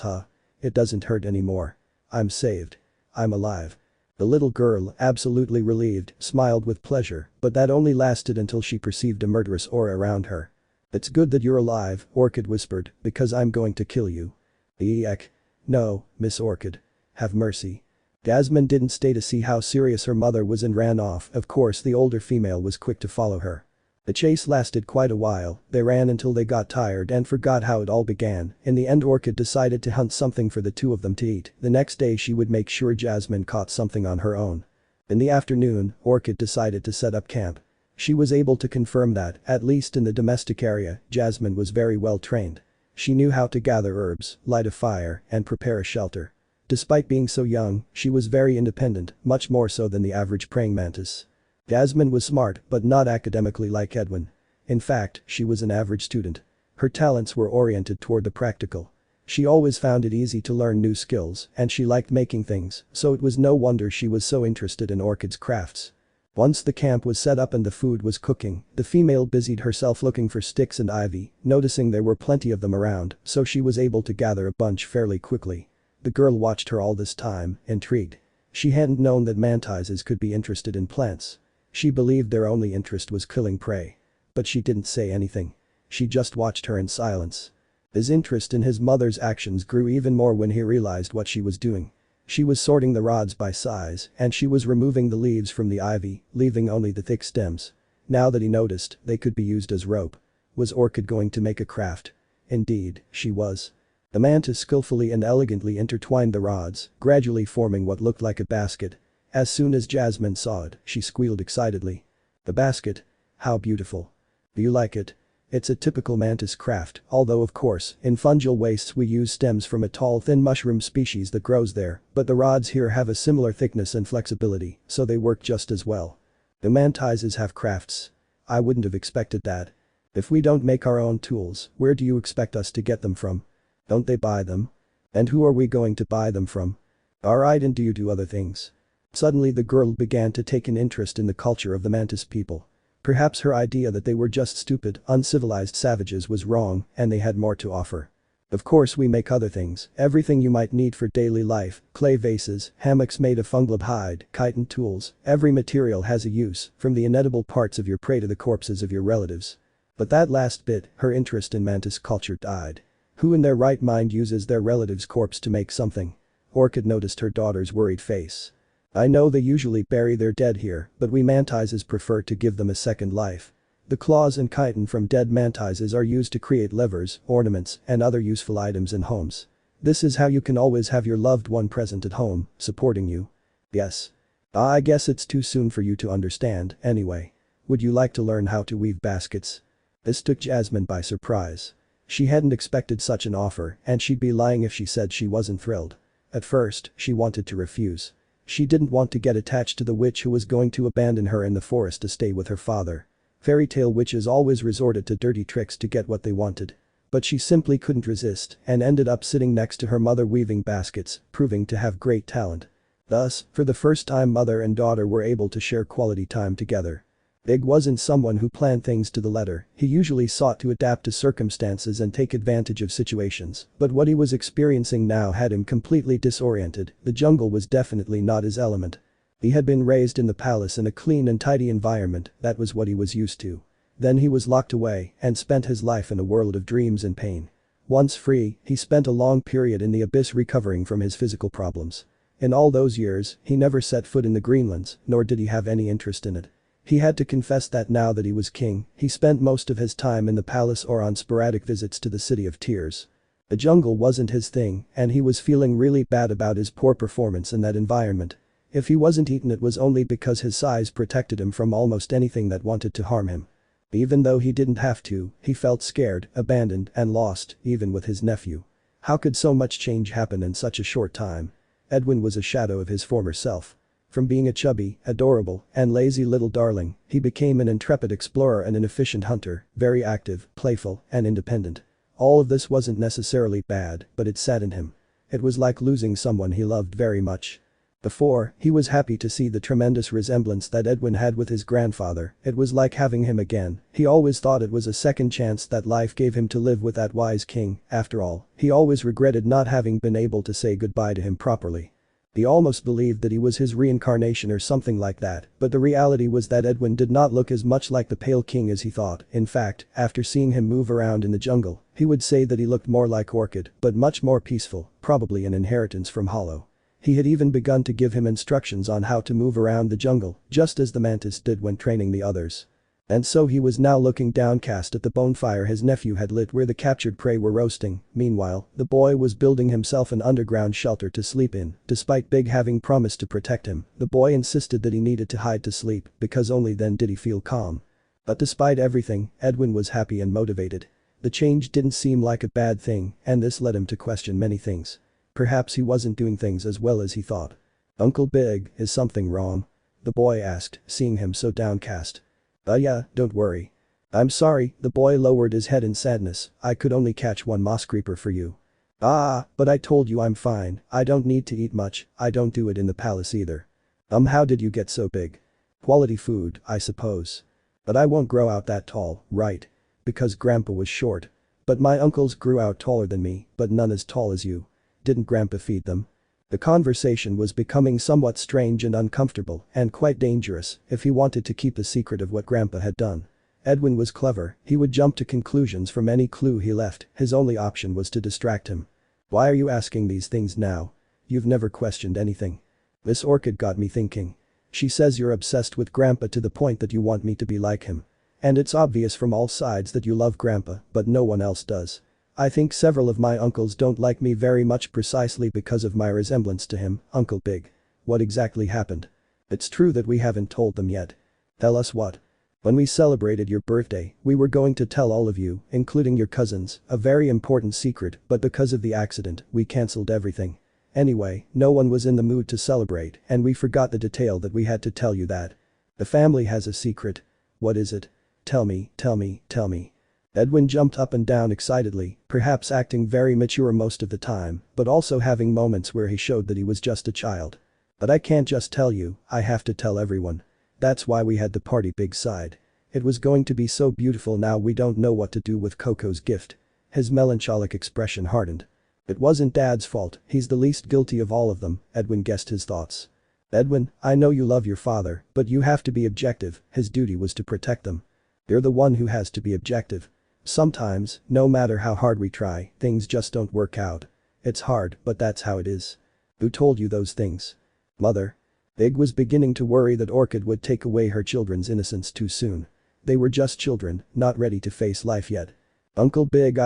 huh? It doesn't hurt anymore. I'm saved. I'm alive." The little girl, absolutely relieved, smiled with pleasure, but that only lasted until she perceived a murderous aura around her. "It's good that you're alive," Orchid whispered, "because I'm going to kill you." Eek. "No, Miss Orchid. Have mercy." Jasmine didn't stay to see how serious her mother was and ran off. Of course the older female was quick to follow her. The chase lasted quite a while, they ran until they got tired and forgot how it all began. In the end Orchid decided to hunt something for the two of them to eat. The next day she would make sure Jasmine caught something on her own. In the afternoon, Orchid decided to set up camp. She was able to confirm that, at least in the domestic area, Jasmine was very well trained. She knew how to gather herbs, light a fire, and prepare a shelter. Despite being so young, she was very independent, much more so than the average praying mantis. Jasmine was smart, but not academically like Edwin. In fact, she was an average student. Her talents were oriented toward the practical. She always found it easy to learn new skills, and she liked making things, so it was no wonder she was so interested in Orchid's crafts. Once the camp was set up and the food was cooking, the female busied herself looking for sticks and ivy, noticing there were plenty of them around, so she was able to gather a bunch fairly quickly. The girl watched her all this time, intrigued. She hadn't known that mantises could be interested in plants. She believed their only interest was killing prey. But she didn't say anything. She just watched her in silence. His interest in his mother's actions grew even more when he realized what she was doing. She was sorting the rods by size, and she was removing the leaves from the ivy, leaving only the thick stems. Now that he noticed, they could be used as rope. Was Orchid going to make a craft? Indeed, she was. The mantis skillfully and elegantly intertwined the rods, gradually forming what looked like a basket. As soon as Jasmine saw it, she squealed excitedly. "The basket? How beautiful. Do you like it?" It's a typical mantis craft, although of course, in fungal wastes we use stems from a tall thin mushroom species that grows there, but the rods here have a similar thickness and flexibility, so they work just as well. "The mantises have crafts. I wouldn't have expected that. If we don't make our own tools, where do you expect us to get them from? Don't they buy them? And who are we going to buy them from? Alright, and do you do other things?" Suddenly the girl began to take an interest in the culture of the mantis people. Perhaps her idea that they were just stupid, uncivilized savages was wrong, and they had more to offer. "Of course we make other things, everything you might need for daily life, clay vases, hammocks made of fungal hide, chitin tools, every material has a use, from the inedible parts of your prey to the corpses of your relatives." But that last bit, her interest in mantis culture died. Who in their right mind uses their relative's corpse to make something? Orchid noticed her daughter's worried face. "I know they usually bury their dead here, but we mantises prefer to give them a second life. The claws and chitin from dead mantises are used to create levers, ornaments, and other useful items in homes. This is how you can always have your loved one present at home, supporting you. Yes. I guess it's too soon for you to understand, anyway. Would you like to learn how to weave baskets? This took Jasmine by surprise. She hadn't expected such an offer, and she'd be lying if she said she wasn't thrilled. At first, she wanted to refuse. She didn't want to get attached to the witch who was going to abandon her in the forest to stay with her father. Fairy tale witches always resorted to dirty tricks to get what they wanted. But she simply couldn't resist and ended up sitting next to her mother weaving baskets, proving to have great talent. Thus, for the first time mother and daughter were able to share quality time together. Big wasn't someone who planned things to the letter, he usually sought to adapt to circumstances and take advantage of situations, but what he was experiencing now had him completely disoriented. The jungle was definitely not his element. He had been raised in the palace in a clean and tidy environment, that was what he was used to. Then he was locked away and spent his life in a world of dreams and pain. Once free, he spent a long period in the abyss recovering from his physical problems. In all those years, he never set foot in the Greenlands, nor did he have any interest in it. He had to confess that now that he was king, he spent most of his time in the palace or on sporadic visits to the City of Tears. The jungle wasn't his thing, and he was feeling really bad about his poor performance in that environment. If he wasn't eaten it was only because his size protected him from almost anything that wanted to harm him. Even though he didn't have to, he felt scared, abandoned, and lost, even with his nephew. How could so much change happen in such a short time? Edwin was a shadow of his former self. From being a chubby, adorable, and lazy little darling, he became an intrepid explorer and an efficient hunter, very active, playful, and independent. All of this wasn't necessarily bad, but it saddened him. It was like losing someone he loved very much. Before, he was happy to see the tremendous resemblance that Edwin had with his grandfather, it was like having him again. He always thought it was a second chance that life gave him to live with that wise king. After all, he always regretted not having been able to say goodbye to him properly. He almost believed that he was his reincarnation or something like that, but the reality was that Edwin did not look as much like the Pale King as he thought. In fact, after seeing him move around in the jungle, he would say that he looked more like Orchid, but much more peaceful, probably an inheritance from Hollow. He had even begun to give him instructions on how to move around the jungle, just as the mantis did when training the others. And so he was now looking downcast at the bonfire his nephew had lit where the captured prey were roasting. Meanwhile, the boy was building himself an underground shelter to sleep in. Despite Big having promised to protect him, the boy insisted that he needed to hide to sleep because only then did he feel calm. But despite everything, Edwin was happy and motivated. The change didn't seem like a bad thing, and this led him to question many things. Perhaps he wasn't doing things as well as he thought. "Uncle Big, is something wrong?" the boy asked, seeing him so downcast. Yeah, don't worry. I'm sorry," the boy lowered his head in sadness, "I could only catch one moss creeper for you." "Ah, but I told you I'm fine, I don't need to eat much, I don't do it in the palace either." How did you get so big?" "Quality food, I suppose. But I won't grow out that tall, right? Because Grandpa was short. But my uncles grew out taller than me, but none as tall as you. Didn't Grandpa feed them?" The conversation was becoming somewhat strange and uncomfortable and quite dangerous if he wanted to keep the secret of what Grandpa had done. Edwin was clever, he would jump to conclusions from any clue he left, his only option was to distract him. "Why are you asking these things now? You've never questioned anything." "Miss Orchid got me thinking. She says you're obsessed with Grandpa to the point that you want me to be like him. And it's obvious from all sides that you love Grandpa, but no one else does. I think several of my uncles don't like me very much precisely because of my resemblance to him, Uncle Big." "What exactly happened?" "It's true that we haven't told them yet." "Tell us what." "When we celebrated your birthday, we were going to tell all of you, including your cousins, a very important secret, but because of the accident, we cancelled everything. Anyway, no one was in the mood to celebrate, and we forgot the detail that we had to tell you that. The family has a secret." "What is it? Tell me, tell me, tell me." Edwin jumped up and down excitedly, perhaps acting very mature most of the time, but also having moments where he showed that he was just a child. "But I can't just tell you, I have to tell everyone. That's why we had the party." Big sighed. "It was going to be so beautiful, now we don't know what to do with Koko's gift." His melancholic expression hardened. "It wasn't Dad's fault, he's the least guilty of all of them," Edwin guessed his thoughts. "Edwin, I know you love your father, but you have to be objective, his duty was to protect them. You're the one who has to be objective. Sometimes, no matter how hard we try, things just don't work out. It's hard, but that's how it is." "Who told you those things?" "Mother." Big was beginning to worry that Orchid would take away her children's innocence too soon. They were just children, not ready to face life yet. Uncle Big,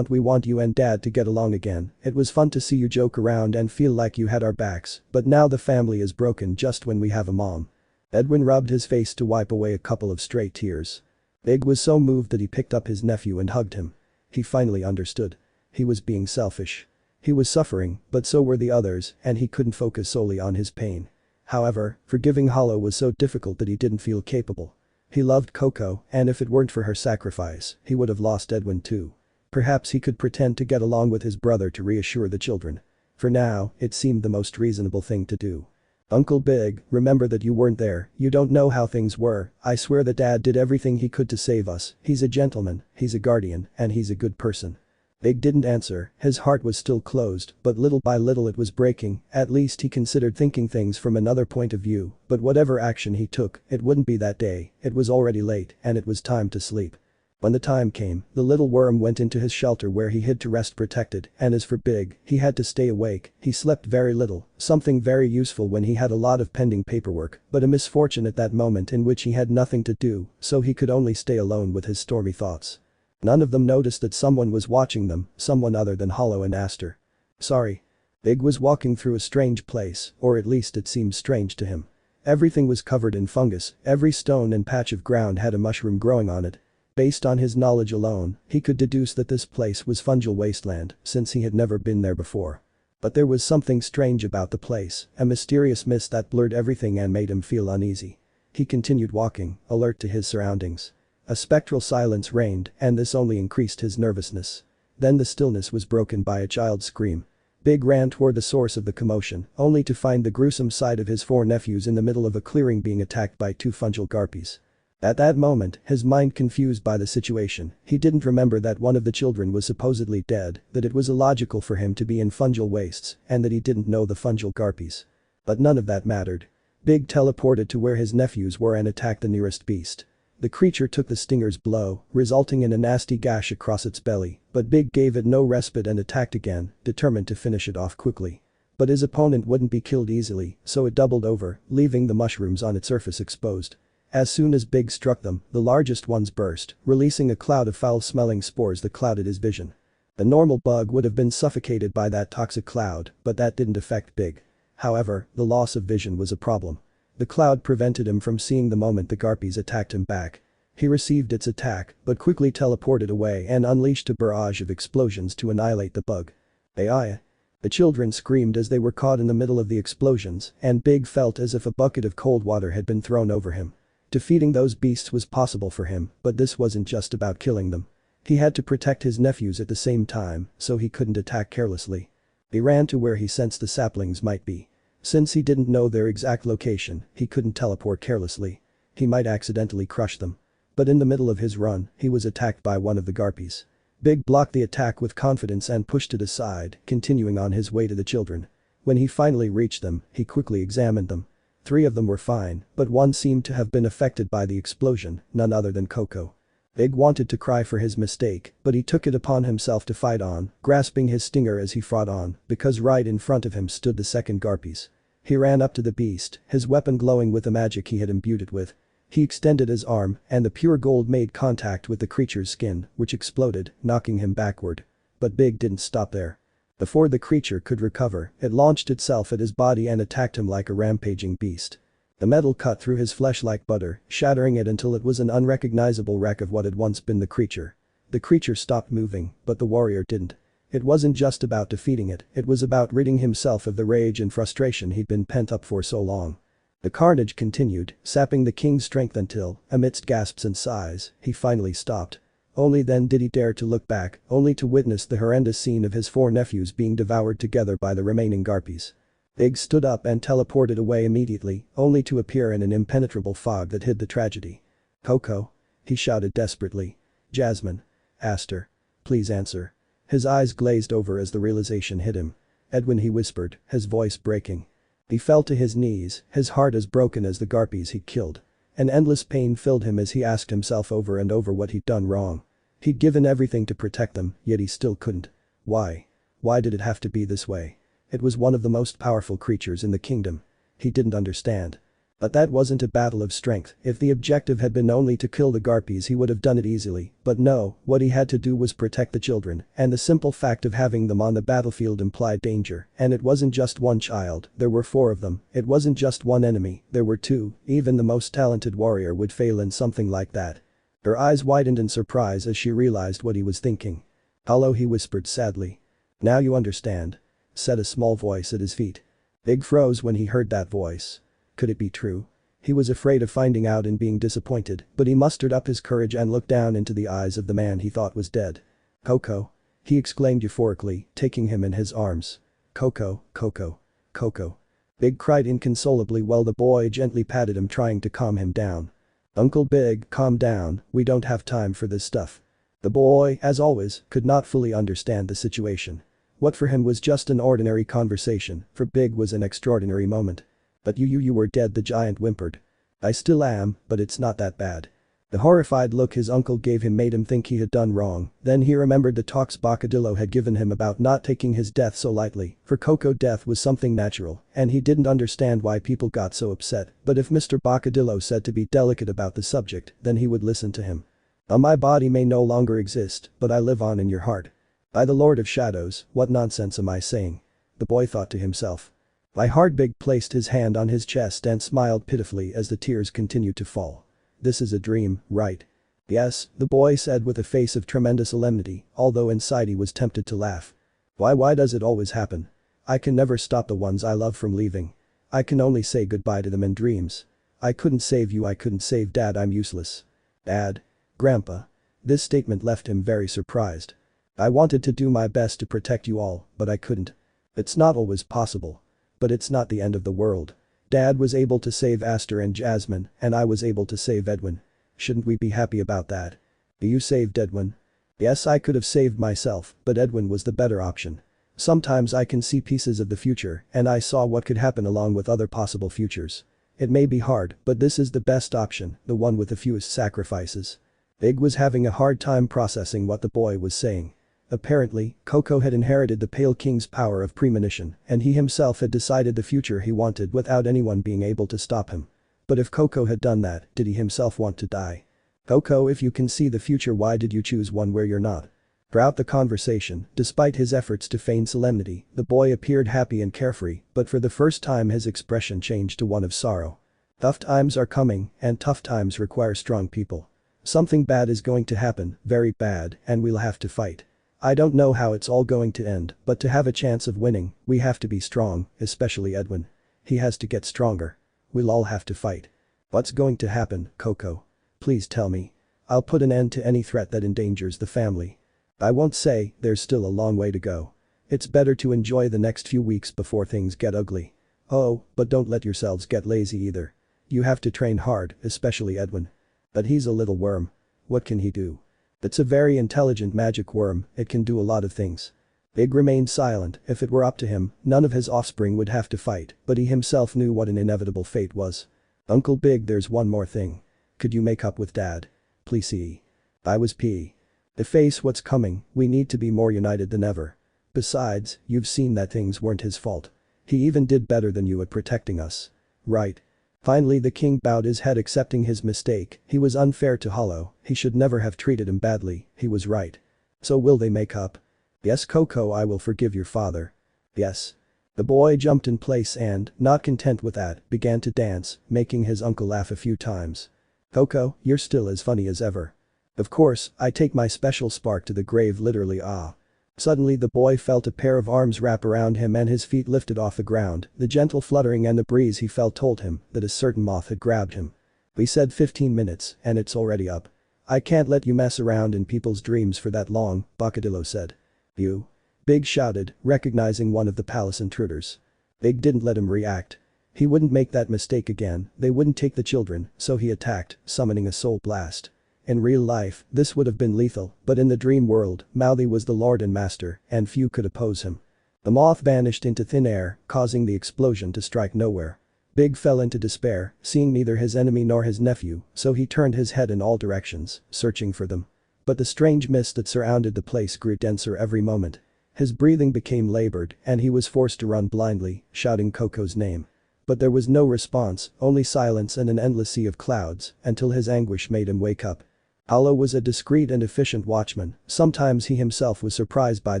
we want you and Dad to get along again. It was fun to see you joke around and feel like you had our backs, but now the family is broken just when we have a mom. Edwin rubbed his face to wipe away a couple of stray tears. Big was so moved that he picked up his nephew and hugged him. He finally understood. He was being selfish. He was suffering, but so were the others, and he couldn't focus solely on his pain. However, forgiving Hollow was so difficult that he didn't feel capable. He loved Koko, and if it weren't for her sacrifice, he would have lost Edwin too. Perhaps he could pretend to get along with his brother to reassure the children. For now, it seemed the most reasonable thing to do. Uncle Big, remember that you weren't there, you don't know how things were, I swear that Dad did everything he could to save us, he's a gentleman, he's a guardian, and he's a good person. Big didn't answer, his heart was still closed, but little by little it was breaking, at least he considered thinking things from another point of view, but whatever action he took, it wouldn't be that day, it was already late and it was time to sleep. When the time came, the little worm went into his shelter where he hid to rest protected, and as for Big, he had to stay awake, he slept very little, something very useful when he had a lot of pending paperwork, but a misfortune at that moment in which he had nothing to do, so he could only stay alone with his stormy thoughts. None of them noticed that someone was watching them, someone other than Hollow and Aster. Sorry. Big was walking through a strange place, or at least it seemed strange to him. Everything was covered in fungus, every stone and patch of ground had a mushroom growing on it. Based on his knowledge alone, he could deduce that this place was fungal wasteland, since he had never been there before. But there was something strange about the place, a mysterious mist that blurred everything and made him feel uneasy. He continued walking, alert to his surroundings. A spectral silence reigned, and this only increased his nervousness. Then the stillness was broken by a child's scream. Big ran toward the source of the commotion, only to find the gruesome sight of his 4 nephews in the middle of a clearing being attacked by 2 fungal garpies. At that moment, his mind confused by the situation, he didn't remember that one of the children was supposedly dead, that it was illogical for him to be in fungal wastes, and that he didn't know the fungal garpies. But none of that mattered. Big teleported to where his nephews were and attacked the nearest beast. The creature took the stinger's blow, resulting in a nasty gash across its belly, but Big gave it no respite and attacked again, determined to finish it off quickly. But his opponent wouldn't be killed easily, so it doubled over, leaving the mushrooms on its surface exposed. As soon as Big struck them, the largest ones burst, releasing a cloud of foul-smelling spores that clouded his vision. The normal bug would have been suffocated by that toxic cloud, but that didn't affect Big. However, the loss of vision was a problem. The cloud prevented him from seeing the moment the garpies attacked him back. He received its attack, but quickly teleported away and unleashed a barrage of explosions to annihilate the bug. AI. The children screamed as they were caught in the middle of the explosions, and Big felt as if a bucket of cold water had been thrown over him. Defeating those beasts was possible for him, but this wasn't just about killing them. He had to protect his nephews at the same time, so he couldn't attack carelessly. He ran to where he sensed the saplings might be. Since he didn't know their exact location, he couldn't teleport carelessly. He might accidentally crush them. But in the middle of his run, he was attacked by one of the garpies. Big blocked the attack with confidence and pushed it aside, continuing on his way to the children. When he finally reached them, he quickly examined them. 3 of them were fine, but one seemed to have been affected by the explosion, none other than Koko. Big wanted to cry for his mistake, but he took it upon himself to fight on, grasping his stinger as he fought on, because right in front of him stood the second garpies. He ran up to the beast, his weapon glowing with the magic he had imbued it with. He extended his arm, and the pure gold made contact with the creature's skin, which exploded, knocking him backward. But Big didn't stop there. Before the creature could recover, it launched itself at his body and attacked him like a rampaging beast. The metal cut through his flesh like butter, shattering it until it was an unrecognizable wreck of what had once been the creature. The creature stopped moving, but the warrior didn't. It wasn't just about defeating it, it was about ridding himself of the rage and frustration he'd been pent up for so long. The carnage continued, sapping the king's strength until, amidst gasps and sighs, he finally stopped. Only then did he dare to look back, only to witness the horrendous scene of his 4 nephews being devoured together by the remaining garpies. Big stood up and teleported away immediately, only to appear in an impenetrable fog that hid the tragedy. "Koko?" he shouted desperately. "Jasmine. Aster. Please answer." His eyes glazed over as the realization hit him. "Edwin," he whispered, his voice breaking. He fell to his knees, his heart as broken as the garpies he'd killed. An endless pain filled him as he asked himself over and over what he'd done wrong. He'd given everything to protect them, yet he still couldn't. Why? Why did it have to be this way? It was one of the most powerful creatures in the kingdom. He didn't understand. But that wasn't a battle of strength. If the objective had been only to kill the Garpies he would have done it easily, but no, what he had to do was protect the children, and the simple fact of having them on the battlefield implied danger, and it wasn't just one child, there were 4 of them, it wasn't just one enemy, there were 2, even the most talented warrior would fail in something like that. Her eyes widened in surprise as she realized what he was thinking. "Hello," he whispered sadly. "Now you understand," said a small voice at his feet. Big froze when he heard that voice. Could it be true? He was afraid of finding out and being disappointed, but he mustered up his courage and looked down into the eyes of the man he thought was dead. "Koko!" he exclaimed euphorically, taking him in his arms. "Koko, Koko, Koko." Big cried inconsolably while the boy gently patted him trying to calm him down. "Uncle Big, calm down, we don't have time for this stuff." The boy, as always, could not fully understand the situation. What for him was just an ordinary conversation, for Big was an extraordinary moment. "But you were dead," the giant whimpered. "I still am, but it's not that bad." The horrified look his uncle gave him made him think he had done wrong, then he remembered the talks Bocadillo had given him about not taking his death so lightly, for Koko death was something natural, and he didn't understand why people got so upset, but if Mr. Bocadillo said to be delicate about the subject, then he would listen to him. My body may no longer exist, but I live on in your heart." By the Lord of Shadows, what nonsense am I saying? The boy thought to himself. My heart. Big placed his hand on his chest and smiled pitifully as the tears continued to fall. "This is a dream, right?" "Yes," the boy said with a face of tremendous solemnity, although inside he was tempted to laugh. Why does it always happen? I can never stop the ones I love from leaving. I can only say goodbye to them in dreams. I couldn't save you, I couldn't save Dad, I'm useless." "Dad? Grandpa?" This statement left him very surprised. "I wanted to do my best to protect you all, but I couldn't. It's not always possible. But it's not the end of the world. Dad was able to save Aster and Jasmine, and I was able to save Edwin. Shouldn't we be happy about that?" "You saved Edwin?" "Yes, I could have saved myself, but Edwin was the better option. Sometimes I can see pieces of the future, and I saw what could happen along with other possible futures. It may be hard, but this is the best option, the one with the fewest sacrifices." Big was having a hard time processing what the boy was saying. Apparently, Koko had inherited the Pale King's power of premonition, and he himself had decided the future he wanted without anyone being able to stop him. But if Koko had done that, did he himself want to die? "Koko, if you can see the future, why did you choose one where you're not?" Throughout the conversation, despite his efforts to feign solemnity, the boy appeared happy and carefree, but for the first time his expression changed to one of sorrow. Tough times are coming, and tough times require strong people. Something bad is going to happen, very bad, and we'll have to fight. I don't know how it's all going to end, but to have a chance of winning, we have to be strong, especially Edwin. He has to get stronger. We'll all have to fight. What's going to happen, Koko? Please tell me. I'll put an end to any threat that endangers the family. I won't say, there's still a long way to go. It's better to enjoy the next few weeks before things get ugly. Oh, but don't let yourselves get lazy either. You have to train hard, especially Edwin. But he's a little worm. What can he do? It's a very intelligent magic worm, it can do a lot of things. Big remained silent. If it were up to him, none of his offspring would have to fight, but he himself knew what an inevitable fate was. "Uncle Big, there's one more thing. Could you make up with Dad? Please see." I was P. "The face what's coming, we need to be more united than ever. Besides, you've seen that things weren't his fault. He even did better than you at protecting us. Right?" Finally the king bowed his head accepting his mistake. He was unfair to Hollow, he should never have treated him badly, he was right. "So will they make up?" "Yes, Koko, I will forgive your father." "Yes." The boy jumped in place and, not content with that, began to dance, making his uncle laugh a few times. "Koko, you're still as funny as ever." "Of course, I take my special spark to the grave literally, ah." Suddenly the boy felt a pair of arms wrap around him and his feet lifted off the ground, the gentle fluttering and the breeze he felt told him that a certain moth had grabbed him. "We said 15 minutes, and it's already up. I can't let you mess around in people's dreams for that long," Bocadillo said. "You?" Big shouted, recognizing one of the palace intruders. Big didn't let him react. He wouldn't make that mistake again, they wouldn't take the children, so he attacked, summoning a soul blast. In real life, this would have been lethal, but in the dream world, Mouthy was the lord and master, and few could oppose him. The moth vanished into thin air, causing the explosion to strike nowhere. Big fell into despair, seeing neither his enemy nor his nephew, so he turned his head in all directions, searching for them. But the strange mist that surrounded the place grew denser every moment. His breathing became labored, and he was forced to run blindly, shouting Koko's name. But there was no response, only silence and an endless sea of clouds, until his anguish made him wake up. Hollow was a discreet and efficient watchman, sometimes he himself was surprised by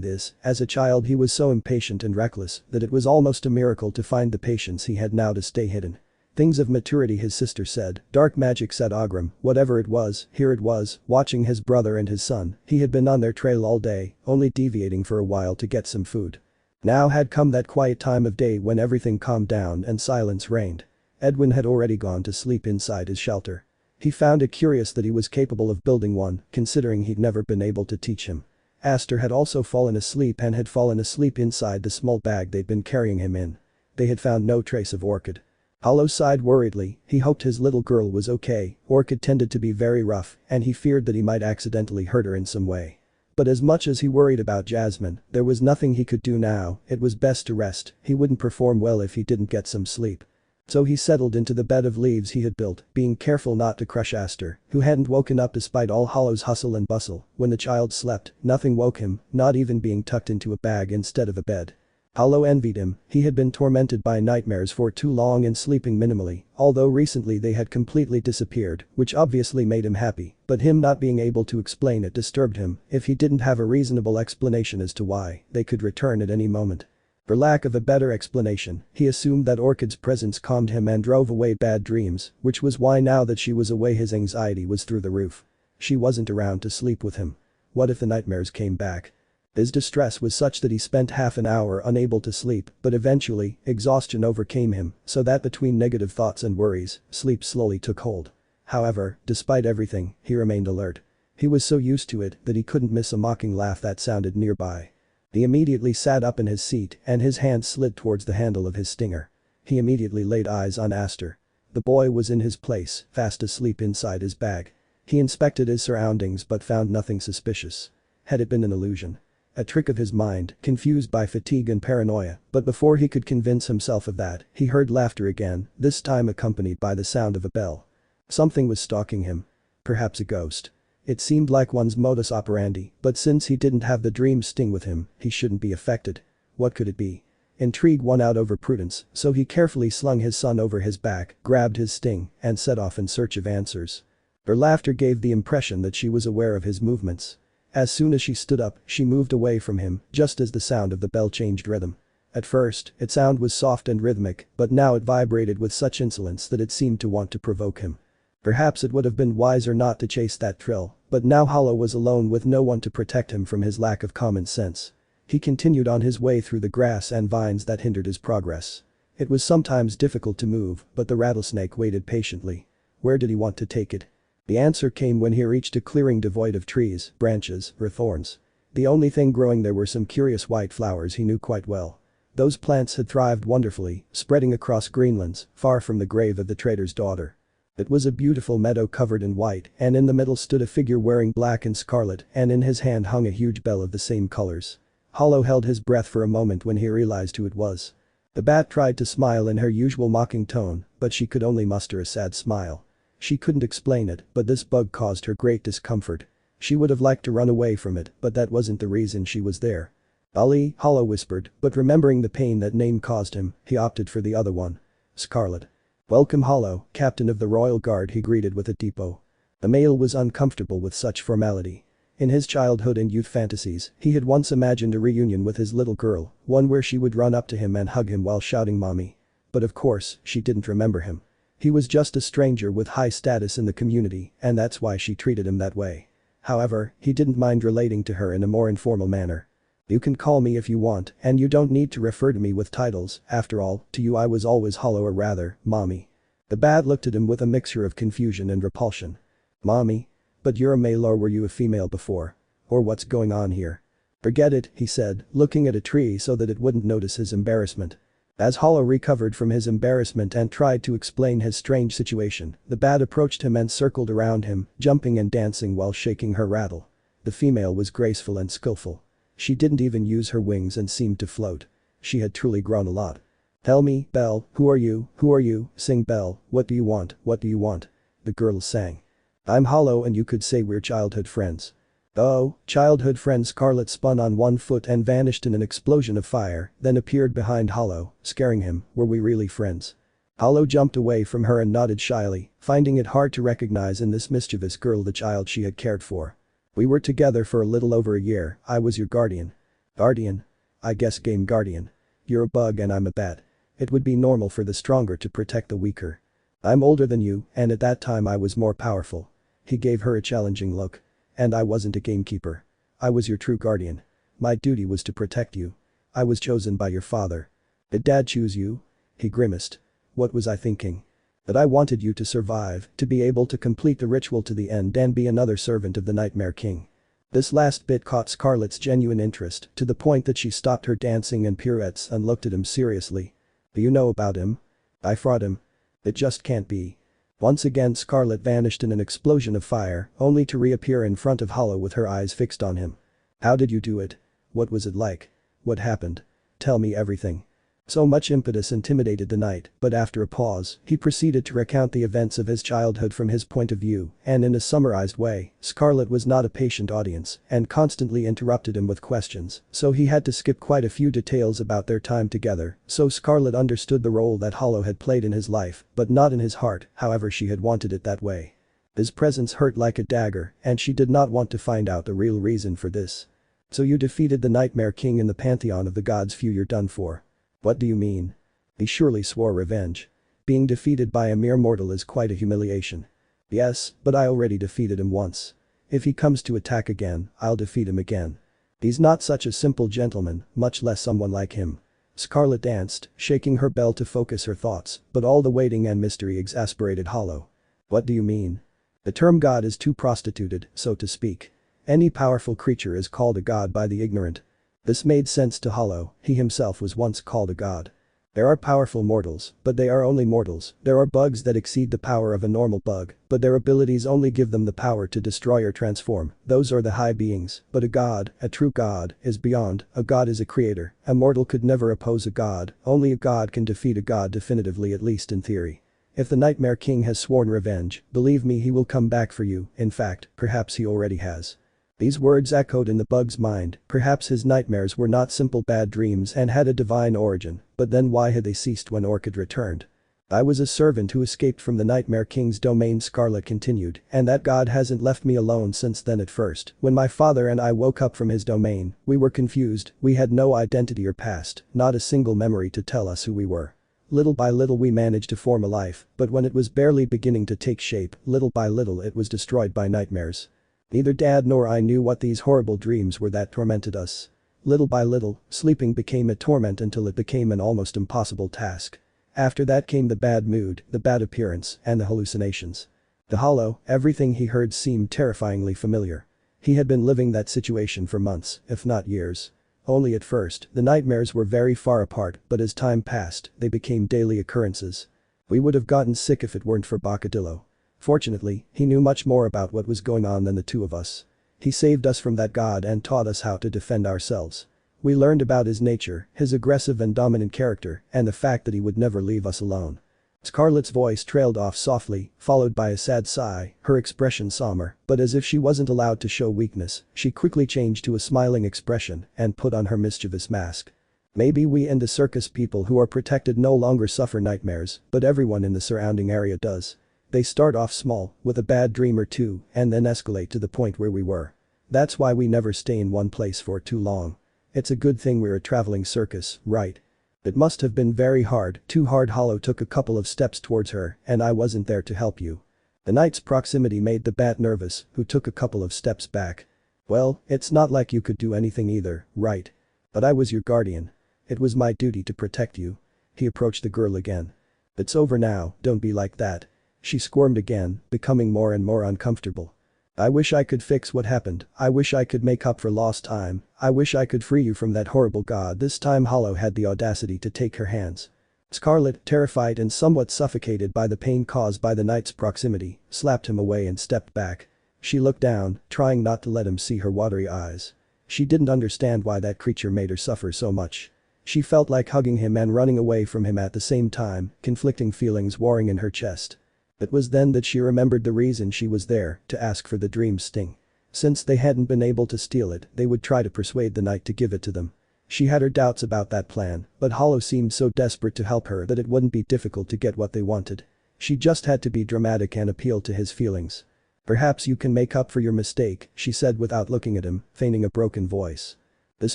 this, as a child he was so impatient and reckless that it was almost a miracle to find the patience he had now to stay hidden. Things of maturity, his sister said. Dark magic, said Ogram. Whatever it was, here it was, watching his brother and his son. He had been on their trail all day, only deviating for a while to get some food. Now had come that quiet time of day when everything calmed down and silence reigned. Edwin had already gone to sleep inside his shelter. He found it curious that he was capable of building one, considering he'd never been able to teach him. Aster had also fallen asleep and had fallen asleep inside the small bag they'd been carrying him in. They had found no trace of Orchid. Hollow sighed worriedly, he hoped his little girl was okay. Orchid tended to be very rough, and he feared that he might accidentally hurt her in some way. But as much as he worried about Jasmine, there was nothing he could do now. It was best to rest, he wouldn't perform well if he didn't get some sleep. So he settled into the bed of leaves he had built, being careful not to crush Aster, who hadn't woken up despite all Hollow's hustle and bustle. When the child slept, nothing woke him, not even being tucked into a bag instead of a bed. Hollow envied him, he had been tormented by nightmares for too long and sleeping minimally, although recently they had completely disappeared, which obviously made him happy, but him not being able to explain it disturbed him. If he didn't have a reasonable explanation as to why, they could return at any moment. For lack of a better explanation, he assumed that Orchid's presence calmed him and drove away bad dreams, which was why now that she was away his anxiety was through the roof. She wasn't around to sleep with him. What if the nightmares came back? His distress was such that he spent half an hour unable to sleep, but eventually, exhaustion overcame him, so that between negative thoughts and worries, sleep slowly took hold. However, despite everything, he remained alert. He was so used to it that he couldn't miss a mocking laugh that sounded nearby. He immediately sat up in his seat and his hand slid towards the handle of his stinger. He immediately laid eyes on Aster. The boy was in his place, fast asleep inside his bag. He inspected his surroundings but found nothing suspicious. Had it been an illusion? A trick of his mind, confused by fatigue and paranoia, but before he could convince himself of that, he heard laughter again, this time accompanied by the sound of a bell. Something was stalking him. Perhaps a ghost. It seemed like one's modus operandi, but since he didn't have the dream sting with him, he shouldn't be affected. What could it be? Intrigue won out over prudence, so he carefully slung his son over his back, grabbed his sting, and set off in search of answers. Her laughter gave the impression that she was aware of his movements. As soon as she stood up, she moved away from him, just as the sound of the bell changed rhythm. At first, its sound was soft and rhythmic, but now it vibrated with such insolence that it seemed to want to provoke him. Perhaps it would have been wiser not to chase that thrill, but now Hollow was alone with no one to protect him from his lack of common sense. He continued on his way through the grass and vines that hindered his progress. It was sometimes difficult to move, but the rattlesnake waited patiently. Where did he want to take it? The answer came when he reached a clearing devoid of trees, branches, or thorns. The only thing growing there were some curious white flowers he knew quite well. Those plants had thrived wonderfully, spreading across greenlands, far from the grave of the trader's daughter. It was a beautiful meadow covered in white, and in the middle stood a figure wearing black and scarlet, and in his hand hung a huge bell of the same colors. Hollow held his breath for a moment when he realized who it was. The bat tried to smile in her usual mocking tone, but she could only muster a sad smile. She couldn't explain it, but this bug caused her great discomfort. She would have liked to run away from it, but that wasn't the reason she was there. Ali, Hollow whispered, but remembering the pain that name caused him, he opted for the other one. Scarlet. Welcome Hollow, captain of the Royal Guard, he greeted with a depot. The male was uncomfortable with such formality. In his childhood and youth fantasies, he had once imagined a reunion with his little girl, one where she would run up to him and hug him while shouting mommy. But of course, she didn't remember him. He was just a stranger with high status in the community, and that's why she treated him that way. However, he didn't mind relating to her in a more informal manner. You can call me if you want, and you don't need to refer to me with titles, after all, to you I was always Hollow, or rather, mommy. The bat looked at him with a mixture of confusion and repulsion. Mommy? But you're a male, or were you a female before? Or what's going on here? Forget it, he said, looking at a tree so that it wouldn't notice his embarrassment. As Hollow recovered from his embarrassment and tried to explain his strange situation, the bat approached him and circled around him, jumping and dancing while shaking her rattle. The female was graceful and skillful. She didn't even use her wings and seemed to float. She had truly grown a lot. Tell me, Belle, who are you, who are you, sing Belle, what do you want, what do you want? The girl sang. I'm Hollow, and you could say we're childhood friends. Oh, childhood friend. Scarlet spun on one foot and vanished in an explosion of fire, then appeared behind Hollow, scaring him. Were we really friends? Hollow jumped away from her and nodded shyly, finding it hard to recognize in this mischievous girl the child she had cared for. We were together for a little over a year, I was your guardian. Guardian? I guess game guardian. You're a bug and I'm a bat. It would be normal for the stronger to protect the weaker. I'm older than you, and at that time I was more powerful. He gave her a challenging look. And I wasn't a gamekeeper. I was your true guardian. My duty was to protect you. I was chosen by your father. Did Dad choose you? He grimaced. What was I thinking? That I wanted you to survive, to be able to complete the ritual to the end and be another servant of the Nightmare King. This last bit caught Scarlet's genuine interest, to the point that she stopped her dancing and pirouettes and looked at him seriously. Do you know about him? I fought him. It just can't be. Once again Scarlet vanished in an explosion of fire, only to reappear in front of Hollow with her eyes fixed on him. How did you do it? What was it like? What happened? Tell me everything. So much impetus intimidated the knight, but after a pause, he proceeded to recount the events of his childhood from his point of view, and in a summarized way. Scarlet was not a patient audience and constantly interrupted him with questions, so he had to skip quite a few details about their time together, so Scarlet understood the role that Hollow had played in his life, but not in his heart, however she had wanted it that way. His presence hurt like a dagger, and she did not want to find out the real reason for this. So you defeated the Nightmare King in the pantheon of the gods. Phew, you're done for. What do you mean? He surely swore revenge. Being defeated by a mere mortal is quite a humiliation. Yes, but I already defeated him once. If he comes to attack again, I'll defeat him again. He's not such a simple gentleman, much less someone like him. Scarlet danced, shaking her bell to focus her thoughts, but all the waiting and mystery exasperated Hollow. What do you mean? The term god is too prostituted, so to speak. Any powerful creature is called a god by the ignorant. This made sense to Hollow, he himself was once called a god. There are powerful mortals, but they are only mortals. There are bugs that exceed the power of a normal bug, but their abilities only give them the power to destroy or transform. Those are the high beings, but a god, a true god, is beyond. A god is a creator. A mortal could never oppose a god, only a god can defeat a god definitively, at least in theory. If the Nightmare King has sworn revenge, believe me, he will come back for you. In fact, perhaps he already has. These words echoed in the bug's mind. Perhaps his nightmares were not simple bad dreams and had a divine origin, but then why had they ceased when Orchid returned? I was a servant who escaped from the Nightmare King's domain, Scarlet continued, and that god hasn't left me alone since then. At first, when my father and I woke up from his domain, we were confused, we had no identity or past, not a single memory to tell us who we were. Little by little we managed to form a life, but when it was barely beginning to take shape, little by little it was destroyed by nightmares. Neither Dad nor I knew what these horrible dreams were that tormented us. Little by little, sleeping became a torment until it became an almost impossible task. After that came the bad mood, the bad appearance, and the hallucinations. To Hollow, everything he heard seemed terrifyingly familiar. He had been living that situation for months, if not years. Only at first, the nightmares were very far apart, but as time passed, they became daily occurrences. We would have gotten sick if it weren't for Bocadillo. Fortunately, he knew much more about what was going on than the two of us. He saved us from that god and taught us how to defend ourselves. We learned about his nature, his aggressive and dominant character, and the fact that he would never leave us alone. Scarlet's voice trailed off softly, followed by a sad sigh. Her expression somber, but as if she wasn't allowed to show weakness, she quickly changed to a smiling expression and put on her mischievous mask. Maybe we and the circus people who are protected no longer suffer nightmares, but everyone in the surrounding area does. They start off small, with a bad dream or two, and then escalate to the point where we were. That's why we never stay in one place for too long. It's a good thing we're a traveling circus, right? It must have been very hard, too hard. Hollow took a couple of steps towards her, and I wasn't there to help you. The knight's proximity made the bat nervous, who took a couple of steps back. Well, it's not like you could do anything either, right? But I was your guardian. It was my duty to protect you. He approached the girl again. It's over now, don't be like that. She squirmed again, becoming more and more uncomfortable. I wish I could fix what happened. I wish I could make up for lost time. I wish I could free you from that horrible god. This time Hollow had the audacity to take her hands. Scarlet, terrified and somewhat suffocated by the pain caused by the knight's proximity, slapped him away and stepped back. She looked down, trying not to let him see her watery eyes. She didn't understand why that creature made her suffer so much. She felt like hugging him and running away from him at the same time, conflicting feelings warring in her chest. It was then that she remembered the reason she was there, to ask for the dream sting. Since they hadn't been able to steal it, they would try to persuade the knight to give it to them. She had her doubts about that plan, but Hollow seemed so desperate to help her that it wouldn't be difficult to get what they wanted. She just had to be dramatic and appeal to his feelings. "Perhaps you can make up for your mistake," she said without looking at him, feigning a broken voice. This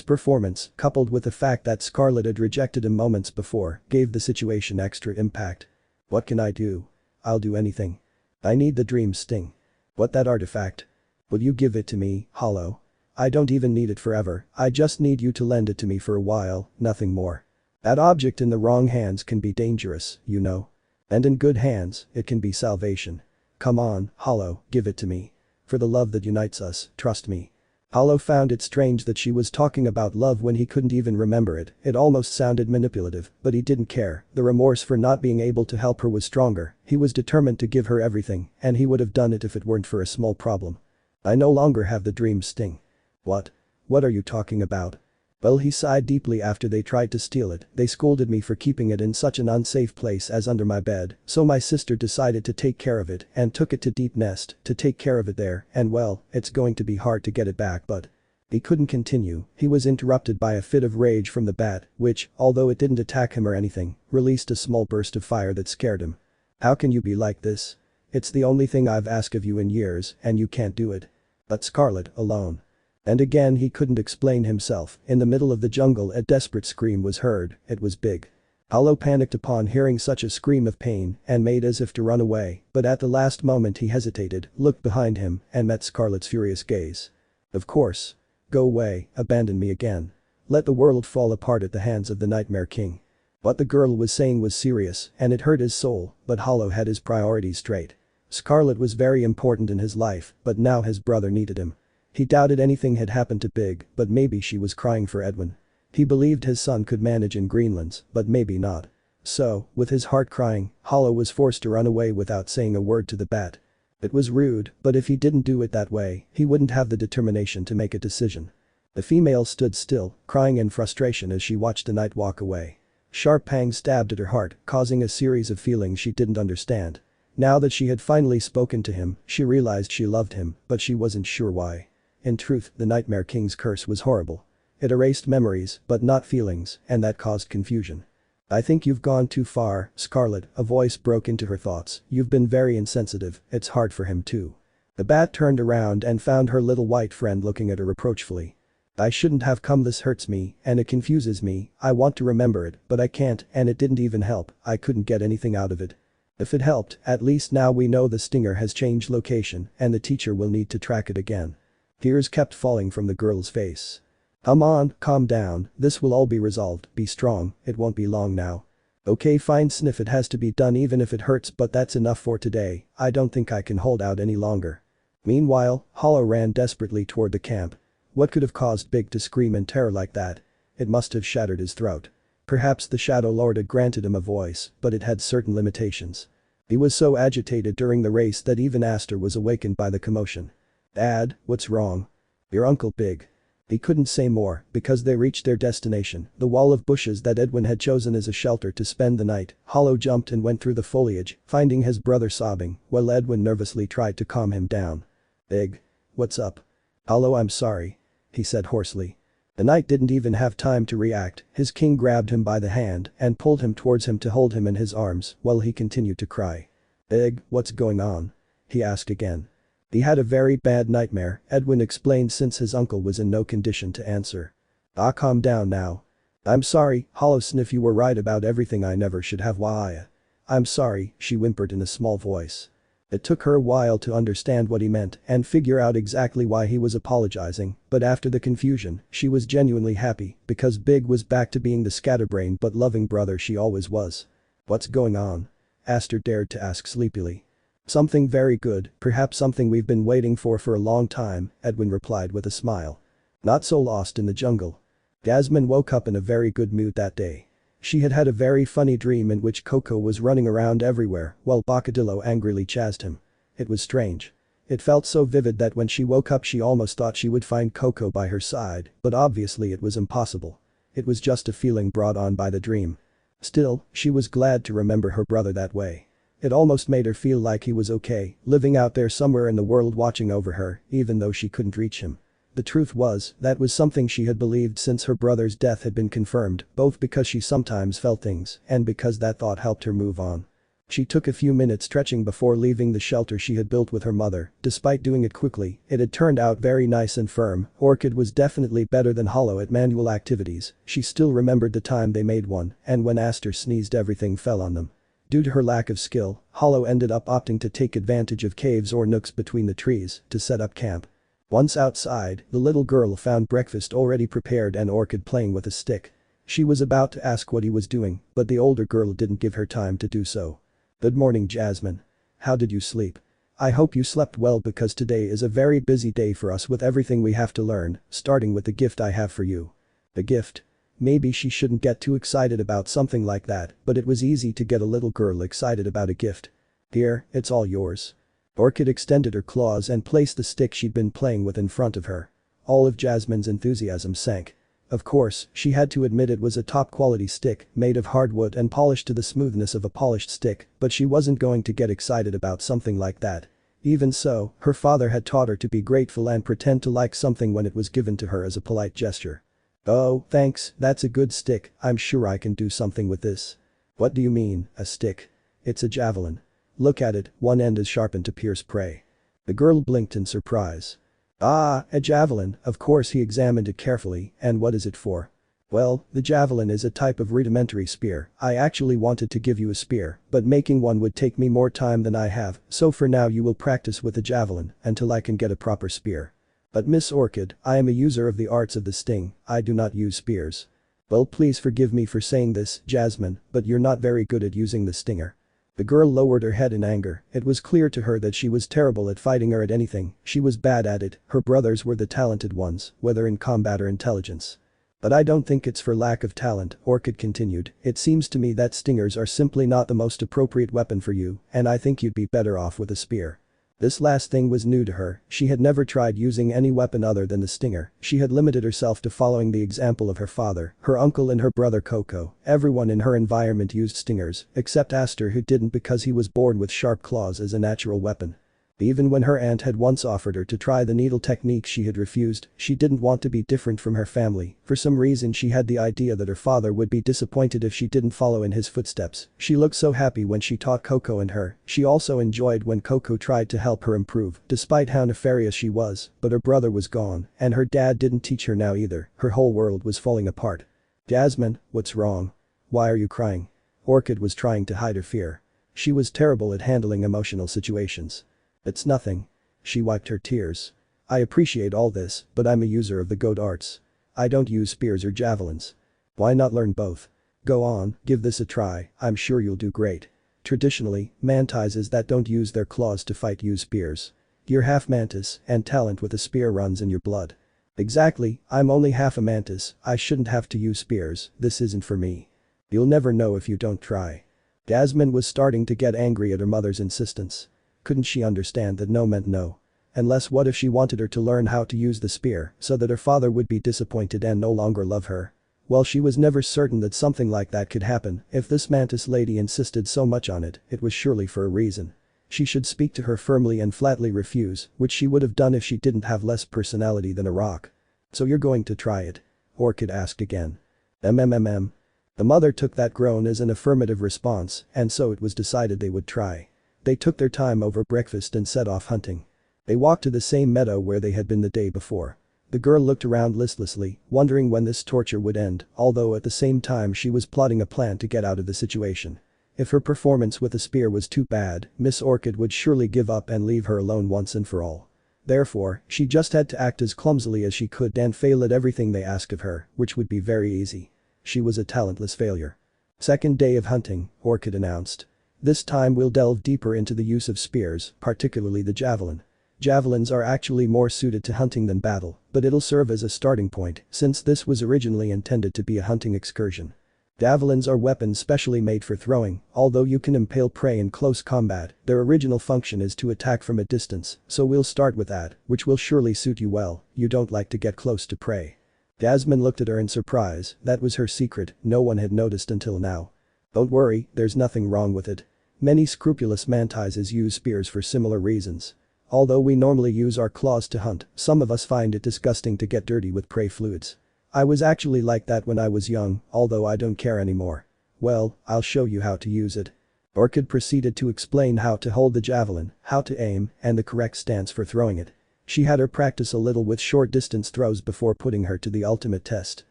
performance, coupled with the fact that Scarlet had rejected him moments before, gave the situation extra impact. "What can I do? I'll do anything. I need the dream sting." "What, that artifact? Will you give it to me, Hollow? I don't even need it forever, I just need you to lend it to me for a while, nothing more. That object in the wrong hands can be dangerous, you know. And in good hands, it can be salvation. Come on, Hollow, give it to me. For the love that unites us, trust me." Hollow found it strange that she was talking about love when he couldn't even remember it. It almost sounded manipulative, but he didn't care. The remorse for not being able to help her was stronger. He was determined to give her everything, and he would have done it if it weren't for a small problem. "I no longer have the dream sting." "What? What are you talking about?" "Well," he sighed deeply, "after they tried to steal it, they scolded me for keeping it in such an unsafe place as under my bed, so my sister decided to take care of it and took it to Deep Nest to take care of it there, and well, it's going to be hard to get it back, but..." He couldn't continue. He was interrupted by a fit of rage from the bat, which, although it didn't attack him or anything, released a small burst of fire that scared him. "How can you be like this? It's the only thing I've asked of you in years, and you can't do it." But Scarlet, alone. And again he couldn't explain himself. In the middle of the jungle a desperate scream was heard. It was big. Hollow panicked upon hearing such a scream of pain and made as if to run away, but at the last moment he hesitated, looked behind him, and met Scarlet's furious gaze. "Of course. Go away, abandon me again. Let the world fall apart at the hands of the Nightmare King." What the girl was saying was serious, and it hurt his soul, but Hollow had his priorities straight. Scarlet was very important in his life, but now his brother needed him. He doubted anything had happened to Big, but maybe she was crying for Edwin. He believed his son could manage in Greenlands, but maybe not. So, with his heart crying, Hollow was forced to run away without saying a word to the bat. It was rude, but if he didn't do it that way, he wouldn't have the determination to make a decision. The female stood still, crying in frustration as she watched the knight walk away. Sharp pangs stabbed at her heart, causing a series of feelings she didn't understand. Now that she had finally spoken to him, she realized she loved him, but she wasn't sure why. In truth, the Nightmare King's curse was horrible. It erased memories, but not feelings, and that caused confusion. "I think you've gone too far, Scarlet," a voice broke into her thoughts. "You've been very insensitive, it's hard for him too." The bat turned around and found her little white friend looking at her reproachfully. "I shouldn't have come, this hurts me, and it confuses me, I want to remember it, but I can't, and it didn't even help, I couldn't get anything out of it." "If it helped, at least now we know the stinger has changed location, and the teacher will need to track it again." Tears kept falling from the girl's face. "Come on, calm down, this will all be resolved, be strong, it won't be long now." "Okay, fine, Sniff, it has to be done even if it hurts, but that's enough for today, I don't think I can hold out any longer." Meanwhile, Hollow ran desperately toward the camp. What could have caused Big to scream in terror like that? It must have shattered his throat. Perhaps the Shadow Lord had granted him a voice, but it had certain limitations. He was so agitated during the race that even Aster was awakened by the commotion. "Dad, what's wrong?" "Your Uncle Big." He couldn't say more because they reached their destination, the wall of bushes that Edwin had chosen as a shelter to spend the night. Hollow jumped and went through the foliage, finding his brother sobbing, while Edwin nervously tried to calm him down. "Big. What's up?" "Hollow, I'm sorry," he said hoarsely. The knight didn't even have time to react. His king grabbed him by the hand and pulled him towards him to hold him in his arms while he continued to cry. "Big, what's going on?" he asked again. "He had a very bad nightmare," Edwin explained since his uncle was in no condition to answer. "Ah, calm down now." "I'm sorry, Hollow Sniff, you were right about everything, I never should have why." "I'm sorry," she whimpered in a small voice. It took her a while to understand what he meant and figure out exactly why he was apologizing, but after the confusion, she was genuinely happy because Big was back to being the scatterbrained but loving brother she always was. "What's going on?" Aster dared to ask sleepily. "Something very good, perhaps something we've been waiting for a long time," Edwin replied with a smile. "Not so lost in the jungle." Jasmine woke up in a very good mood that day. She had had a very funny dream in which Koko was running around everywhere while Bocadillo angrily chased him. It was strange. It felt so vivid that when she woke up she almost thought she would find Koko by her side, but obviously it was impossible. It was just a feeling brought on by the dream. Still, she was glad to remember her brother that way. It almost made her feel like he was okay, living out there somewhere in the world watching over her, even though she couldn't reach him. The truth was, that was something she had believed since her brother's death had been confirmed, both because she sometimes felt things and because that thought helped her move on. She took a few minutes stretching before leaving the shelter she had built with her mother. Despite doing it quickly, it had turned out very nice and firm. Orchid was definitely better than Hollow at manual activities. She still remembered the time they made one, and when Aster sneezed everything fell on them. Due to her lack of skill, Hollow ended up opting to take advantage of caves or nooks between the trees to set up camp. Once outside, the little girl found breakfast already prepared and Orchid playing with a stick. She was about to ask what he was doing, but the older girl didn't give her time to do so. "Good morning, Jasmine. How did you sleep? I hope you slept well because today is a very busy day for us with everything we have to learn, starting with the gift I have for you." The gift? Maybe she shouldn't get too excited about something like that, but it was easy to get a little girl excited about a gift. "Here, it's all yours." Orchid extended her claws and placed the stick she'd been playing with in front of her. All of Jasmine's enthusiasm sank. Of course, she had to admit it was a top-quality stick, made of hardwood and polished to the smoothness of a polished stick, but she wasn't going to get excited about something like that. Even so, her father had taught her to be grateful and pretend to like something when it was given to her as a polite gesture. "Oh, thanks, that's a good stick, I'm sure I can do something with this." "What do you mean, a stick?" "It's a javelin. Look at it, one end is sharpened to pierce prey." The girl blinked in surprise. "Ah, a javelin," of course he examined it carefully, "and what is it for?" "Well, the javelin is a type of rudimentary spear. I actually wanted to give you a spear, but making one would take me more time than I have, so for now you will practice with the javelin until I can get a proper spear." "But Miss Orchid, I am a user of the arts of the sting, I do not use spears." "Well, please forgive me for saying this, Jasmine, but you're not very good at using the stinger." The girl lowered her head in anger. It was clear to her that she was terrible at fighting or at anything, she was bad at it, her brothers were the talented ones, whether in combat or intelligence. "But I don't think it's for lack of talent," Orchid continued, "it seems to me that stingers are simply not the most appropriate weapon for you, and I think you'd be better off with a spear." This last thing was new to her, she had never tried using any weapon other than the stinger, she had limited herself to following the example of her father, her uncle and her brother Koko. Everyone in her environment used stingers, except Aster who didn't because he was born with sharp claws as a natural weapon. Even when her aunt had once offered her to try the needle technique she had refused, she didn't want to be different from her family, for some reason she had the idea that her father would be disappointed if she didn't follow in his footsteps. She looked so happy when she taught Koko and her, she also enjoyed when Koko tried to help her improve, despite how nefarious she was, but her brother was gone, and her dad didn't teach her now either, her whole world was falling apart. "Jasmine, what's wrong? Why are you crying?" Orchid was trying to hide her fear. She was terrible at handling emotional situations. "It's nothing." She wiped her tears. "I appreciate all this, but I'm a user of the goat arts. I don't use spears or javelins." "Why not learn both? Go on, give this a try, I'm sure you'll do great." Traditionally, mantises that don't use their claws to fight use spears. You're half mantis, and talent with a spear runs in your blood. "Exactly, I'm only half a mantis, I shouldn't have to use spears, this isn't for me." "You'll never know if you don't try." Jasmine was starting to get angry at her mother's insistence. Couldn't she understand that no meant no? Unless what if she wanted her to learn how to use the spear so that her father would be disappointed and no longer love her? Well, she was never certain that something like that could happen. If this mantis lady insisted so much on it, it was surely for a reason. She should speak to her firmly and flatly refuse, which she would have done if she didn't have less personality than a rock. "So you're going to try it?" Orchid asked again. "Mm." The mother took that groan as an affirmative response, and so it was decided they would try. They took their time over breakfast and set off hunting. They walked to the same meadow where they had been the day before. The girl looked around listlessly, wondering when this torture would end, although at the same time she was plotting a plan to get out of the situation. If her performance with a spear was too bad, Miss Orchid would surely give up and leave her alone once and for all. Therefore, she just had to act as clumsily as she could and fail at everything they asked of her, which would be very easy. She was a talentless failure. "Second day of hunting," Orchid announced. "This time we'll delve deeper into the use of spears, particularly the javelin. Javelins are actually more suited to hunting than battle, but it'll serve as a starting point since this was originally intended to be a hunting excursion. Javelins are weapons specially made for throwing, although you can impale prey in close combat, their original function is to attack from a distance, so we'll start with that, which will surely suit you well, you don't like to get close to prey." Jasmine looked at her in surprise, that was her secret, no one had noticed until now. "Don't worry, there's nothing wrong with it. Many scrupulous mantises use spears for similar reasons. Although we normally use our claws to hunt, some of us find it disgusting to get dirty with prey fluids. I was actually like that when I was young, although I don't care anymore. Well, I'll show you how to use it. Orchid proceeded to explain how to hold the javelin, how to aim, and the correct stance for throwing it. She had her practice a little with short-distance throws before putting her to the ultimate test.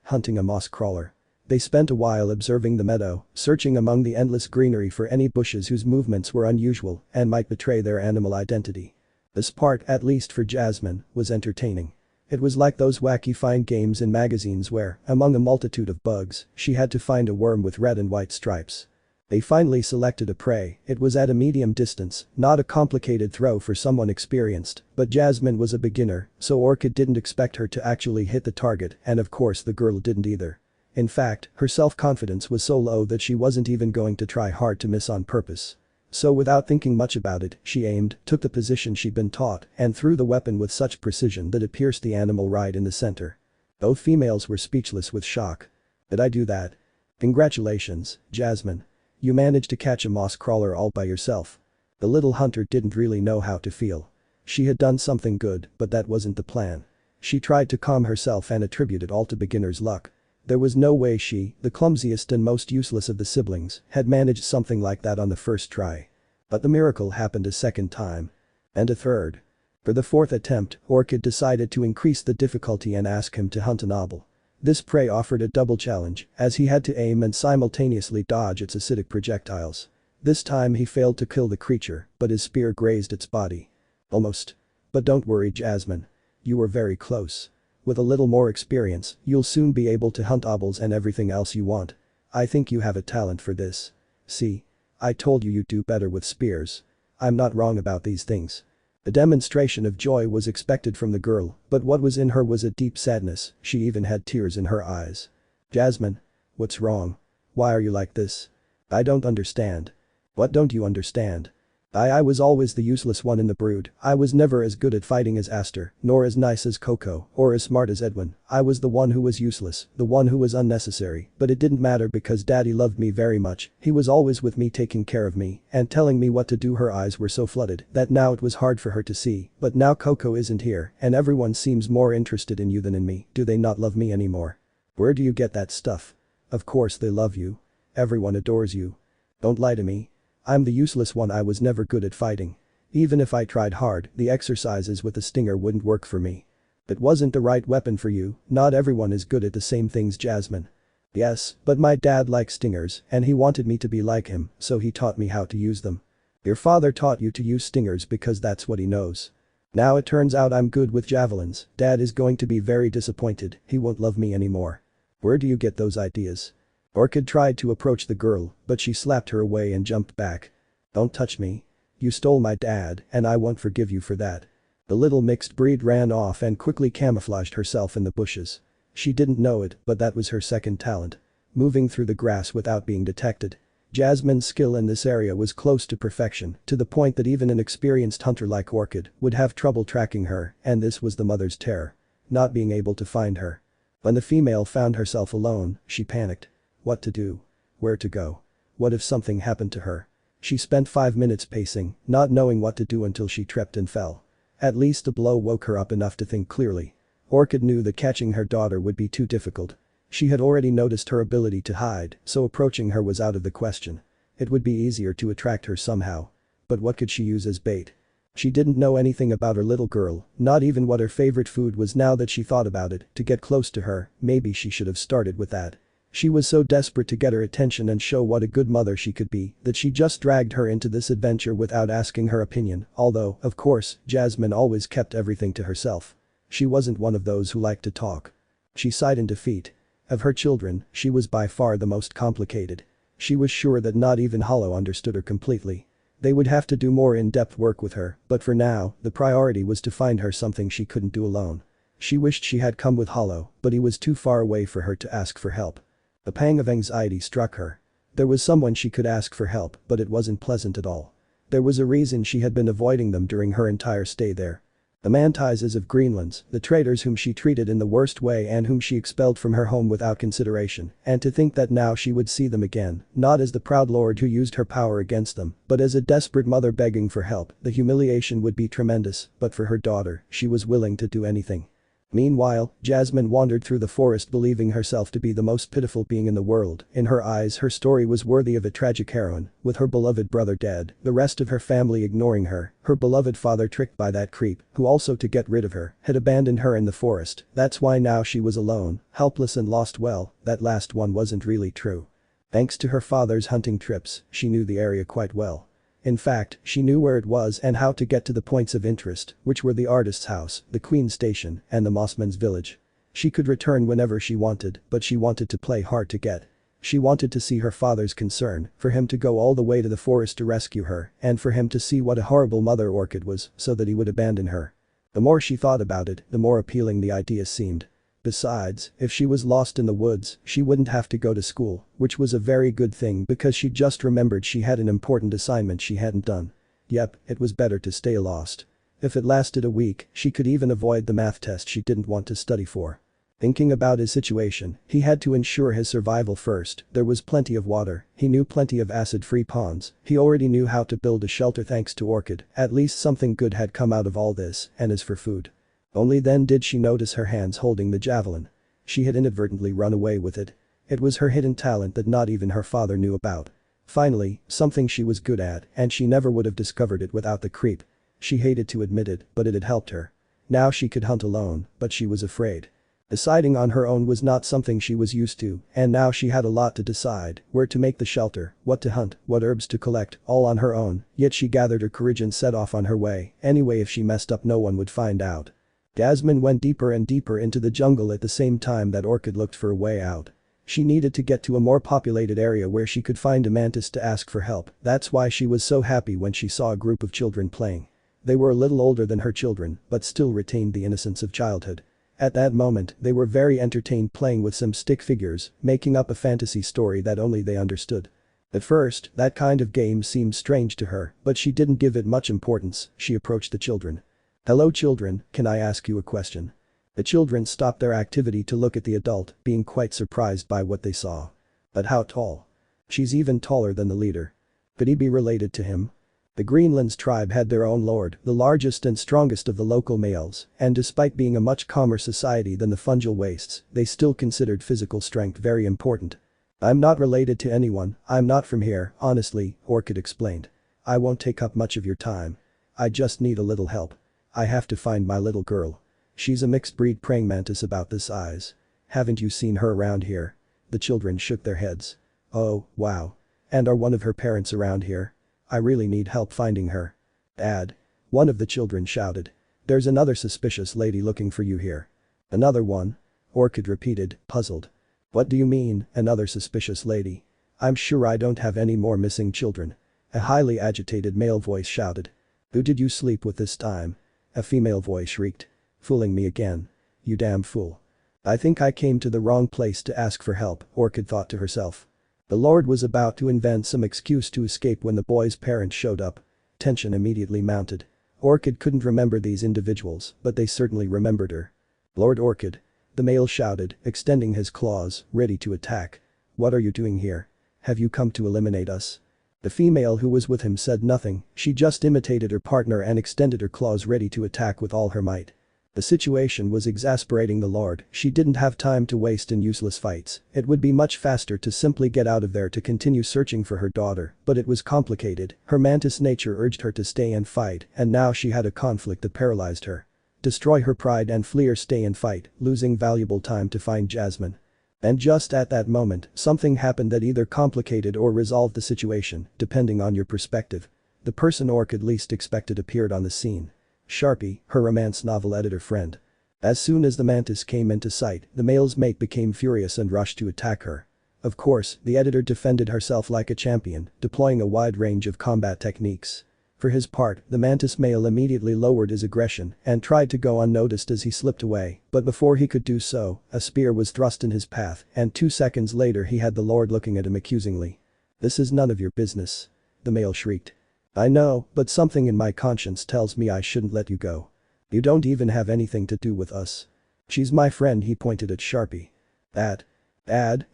Hunting a moss crawler. They spent a while observing the meadow, searching among the endless greenery for any bushes whose movements were unusual and might betray their animal identity. This part, at least for Jasmine, was entertaining. It was like those wacky find games in magazines where, among a multitude of bugs, she had to find a worm with red and white stripes. They finally selected a prey. It was at a medium distance, not a complicated throw for someone experienced, but Jasmine was a beginner, so Orchid didn't expect her to actually hit the target, and of course the girl didn't either. In fact, her self-confidence was so low that she wasn't even going to try hard to miss on purpose. So without thinking much about it, she aimed, took the position she'd been taught, and threw the weapon with such precision that it pierced the animal right in the center. Both females were speechless with shock. Did I do that? Congratulations, Jasmine. You managed to catch a moss crawler all by yourself. The little hunter didn't really know how to feel. She had done something good, but that wasn't the plan. She tried to calm herself and attribute it all to beginner's luck. There was no way she, the clumsiest and most useless of the siblings, had managed something like that on the first try. But the miracle happened a second time. And a third. For the fourth attempt, Orchid decided to increase the difficulty and ask him to hunt an obel. This prey offered a double challenge, as he had to aim and simultaneously dodge its acidic projectiles. This time he failed to kill the creature, but his spear grazed its body. Almost. But don't worry, Jasmine. You were very close. With a little more experience, you'll soon be able to hunt obels and everything else you want. I think you have a talent for this. See? I told you you'd do better with spears. I'm not wrong about these things. A demonstration of joy was expected from the girl, but what was in her was a deep sadness. She even had tears in her eyes. Jasmine. What's wrong? Why are you like this? I don't understand. What don't you understand? I was always the useless one in the brood. I was never as good at fighting as Aster, nor as nice as Koko, or as smart as Edwin. I was the one who was useless, the one who was unnecessary, but it didn't matter because daddy loved me very much. He was always with me, taking care of me and telling me what to do. Her eyes were so flooded that now it was hard for her to see, but now Koko isn't here and everyone seems more interested in you than in me. Do they not love me anymore? Where do you get that stuff? Of course they love you. Everyone adores you. Don't lie to me. I'm the useless one. I was never good at fighting. Even if I tried hard, the exercises with the stinger wouldn't work for me. It wasn't the right weapon for you. Not everyone is good at the same things, Jasmine. Yes, but my dad likes stingers and he wanted me to be like him, so he taught me how to use them. Your father taught you to use stingers because that's what he knows. Now it turns out I'm good with javelins. Dad is going to be very disappointed. He won't love me anymore. Where do you get those ideas? Orchid tried to approach the girl, but she slapped her away and jumped back. Don't touch me. You stole my dad, and I won't forgive you for that. The little mixed breed ran off and quickly camouflaged herself in the bushes. She didn't know it, but that was her second talent. Moving through the grass without being detected. Jasmine's skill in this area was close to perfection, to the point that even an experienced hunter like Orchid would have trouble tracking her, and this was the mother's terror. Not being able to find her. When the female found herself alone, she panicked. What to do? Where to go? What if something happened to her? She spent 5 minutes pacing, not knowing what to do until she tripped and fell. At least a blow woke her up enough to think clearly. Orchid knew that catching her daughter would be too difficult. She had already noticed her ability to hide, so approaching her was out of the question. It would be easier to attract her somehow. But what could she use as bait? She didn't know anything about her little girl, not even what her favorite food was. Now that she thought about it, to get close to her, maybe she should have started with that. She was so desperate to get her attention and show what a good mother she could be that she just dragged her into this adventure without asking her opinion, although, of course, Jasmine always kept everything to herself. She wasn't one of those who liked to talk. She sighed in defeat. Of her children, she was by far the most complicated. She was sure that not even Hollow understood her completely. They would have to do more in-depth work with her, but for now, the priority was to find her something she couldn't do alone. She wished she had come with Hollow, but he was too far away for her to ask for help. A pang of anxiety struck her. There was someone she could ask for help, but it wasn't pleasant at all. There was a reason she had been avoiding them during her entire stay there. The mantises of Greenlands, the traitors whom she treated in the worst way and whom she expelled from her home without consideration, and to think that now she would see them again, not as the proud lord who used her power against them, but as a desperate mother begging for help, the humiliation would be tremendous, but for her daughter, she was willing to do anything. Meanwhile, Jasmine wandered through the forest believing herself to be the most pitiful being in the world. In her eyes her story was worthy of a tragic heroine, with her beloved brother dead, the rest of her family ignoring her, her beloved father tricked by that creep, who also to get rid of her, had abandoned her in the forest. That's why now she was alone, helpless and lost. Well, that last one wasn't really true. Thanks to her father's hunting trips, she knew the area quite well. In fact, she knew where it was and how to get to the points of interest, which were the artist's house, the Queen's station, and the Mossman's village. She could return whenever she wanted, but she wanted to play hard to get. She wanted to see her father's concern, for him to go all the way to the forest to rescue her, and for him to see what a horrible mother Orchid was, so that he would abandon her. The more she thought about it, the more appealing the idea seemed. Besides, if she was lost in the woods, she wouldn't have to go to school, which was a very good thing because she just remembered she had an important assignment she hadn't done. Yep, it was better to stay lost. If it lasted a week, she could even avoid the math test she didn't want to study for. Thinking about his situation, he had to ensure his survival first. There was plenty of water, he knew plenty of acid-free ponds, he already knew how to build a shelter thanks to Orchid. At least something good had come out of all this, and as for food. Only then did she notice her hands holding the javelin. She had inadvertently run away with it. It was her hidden talent that not even her father knew about. Finally, something she was good at, and she never would have discovered it without the creep. She hated to admit it, but it had helped her. Now she could hunt alone, but she was afraid. Deciding on her own was not something she was used to, and now she had a lot to decide, where to make the shelter, what to hunt, what herbs to collect, all on her own, yet she gathered her courage and set off on her way. Anyway, if she messed up no one would find out. Jasmine went deeper and deeper into the jungle at the same time that Orchid looked for a way out. She needed to get to a more populated area where she could find a mantis to ask for help. That's why she was so happy when she saw a group of children playing. They were a little older than her children, but still retained the innocence of childhood. At that moment, they were very entertained playing with some stick figures, making up a fantasy story that only they understood. At first, that kind of game seemed strange to her, but she didn't give it much importance. She approached the children. "Hello children, can I ask you a question?" The children stopped their activity to look at the adult, being quite surprised by what they saw. But how tall? She's even taller than the leader. Could he be related to him? The Greenlands tribe had their own lord, the largest and strongest of the local males, and despite being a much calmer society than the Fungal Wastes, they still considered physical strength very important. "I'm not related to anyone, I'm not from here, honestly," Orchid explained. "I won't take up much of your time. I just need a little help. I have to find my little girl. She's a mixed breed praying mantis about this size. Haven't you seen her around here?" The children shook their heads. "Oh, wow. And are one of her parents around here? I really need help finding her." "Dad." One of the children shouted. "There's another suspicious lady looking for you here." "Another one?" Orchid repeated, puzzled. "What do you mean, another suspicious lady? I'm sure I don't have any more missing children." A highly agitated male voice shouted. "Who did you sleep with this time?" A female voice shrieked. "Fooling me again. You damn fool. I think I came to the wrong place to ask for help," Orchid thought to herself. The Lord was about to invent some excuse to escape when the boy's parents showed up. Tension immediately mounted. Orchid couldn't remember these individuals, but they certainly remembered her. "Lord Orchid." The male shouted, extending his claws, ready to attack. "What are you doing here? Have you come to eliminate us?" The female who was with him said nothing, she just imitated her partner and extended her claws ready to attack with all her might. The situation was exasperating the Lord, she didn't have time to waste in useless fights. It would be much faster to simply get out of there to continue searching for her daughter, but it was complicated. Her mantis nature urged her to stay and fight, and now she had a conflict that paralyzed her. Destroy her pride and flee or stay and fight, losing valuable time to find Jasmine. And just at that moment, something happened that either complicated or resolved the situation, depending on your perspective. The person Orchid least expected appeared on the scene. Sharpie, her romance novel editor friend. As soon as the mantis came into sight, the male's mate became furious and rushed to attack her. Of course, the editor defended herself like a champion, deploying a wide range of combat techniques. For his part, the mantis male immediately lowered his aggression and tried to go unnoticed as he slipped away, but before he could do so, a spear was thrust in his path, and 2 seconds later he had the Lord looking at him accusingly. "This is none of your business." The male shrieked. "I know, but something in my conscience tells me I shouldn't let you go." You don't even have anything to do with us. She's my friend, he pointed at Sharpie. Dad,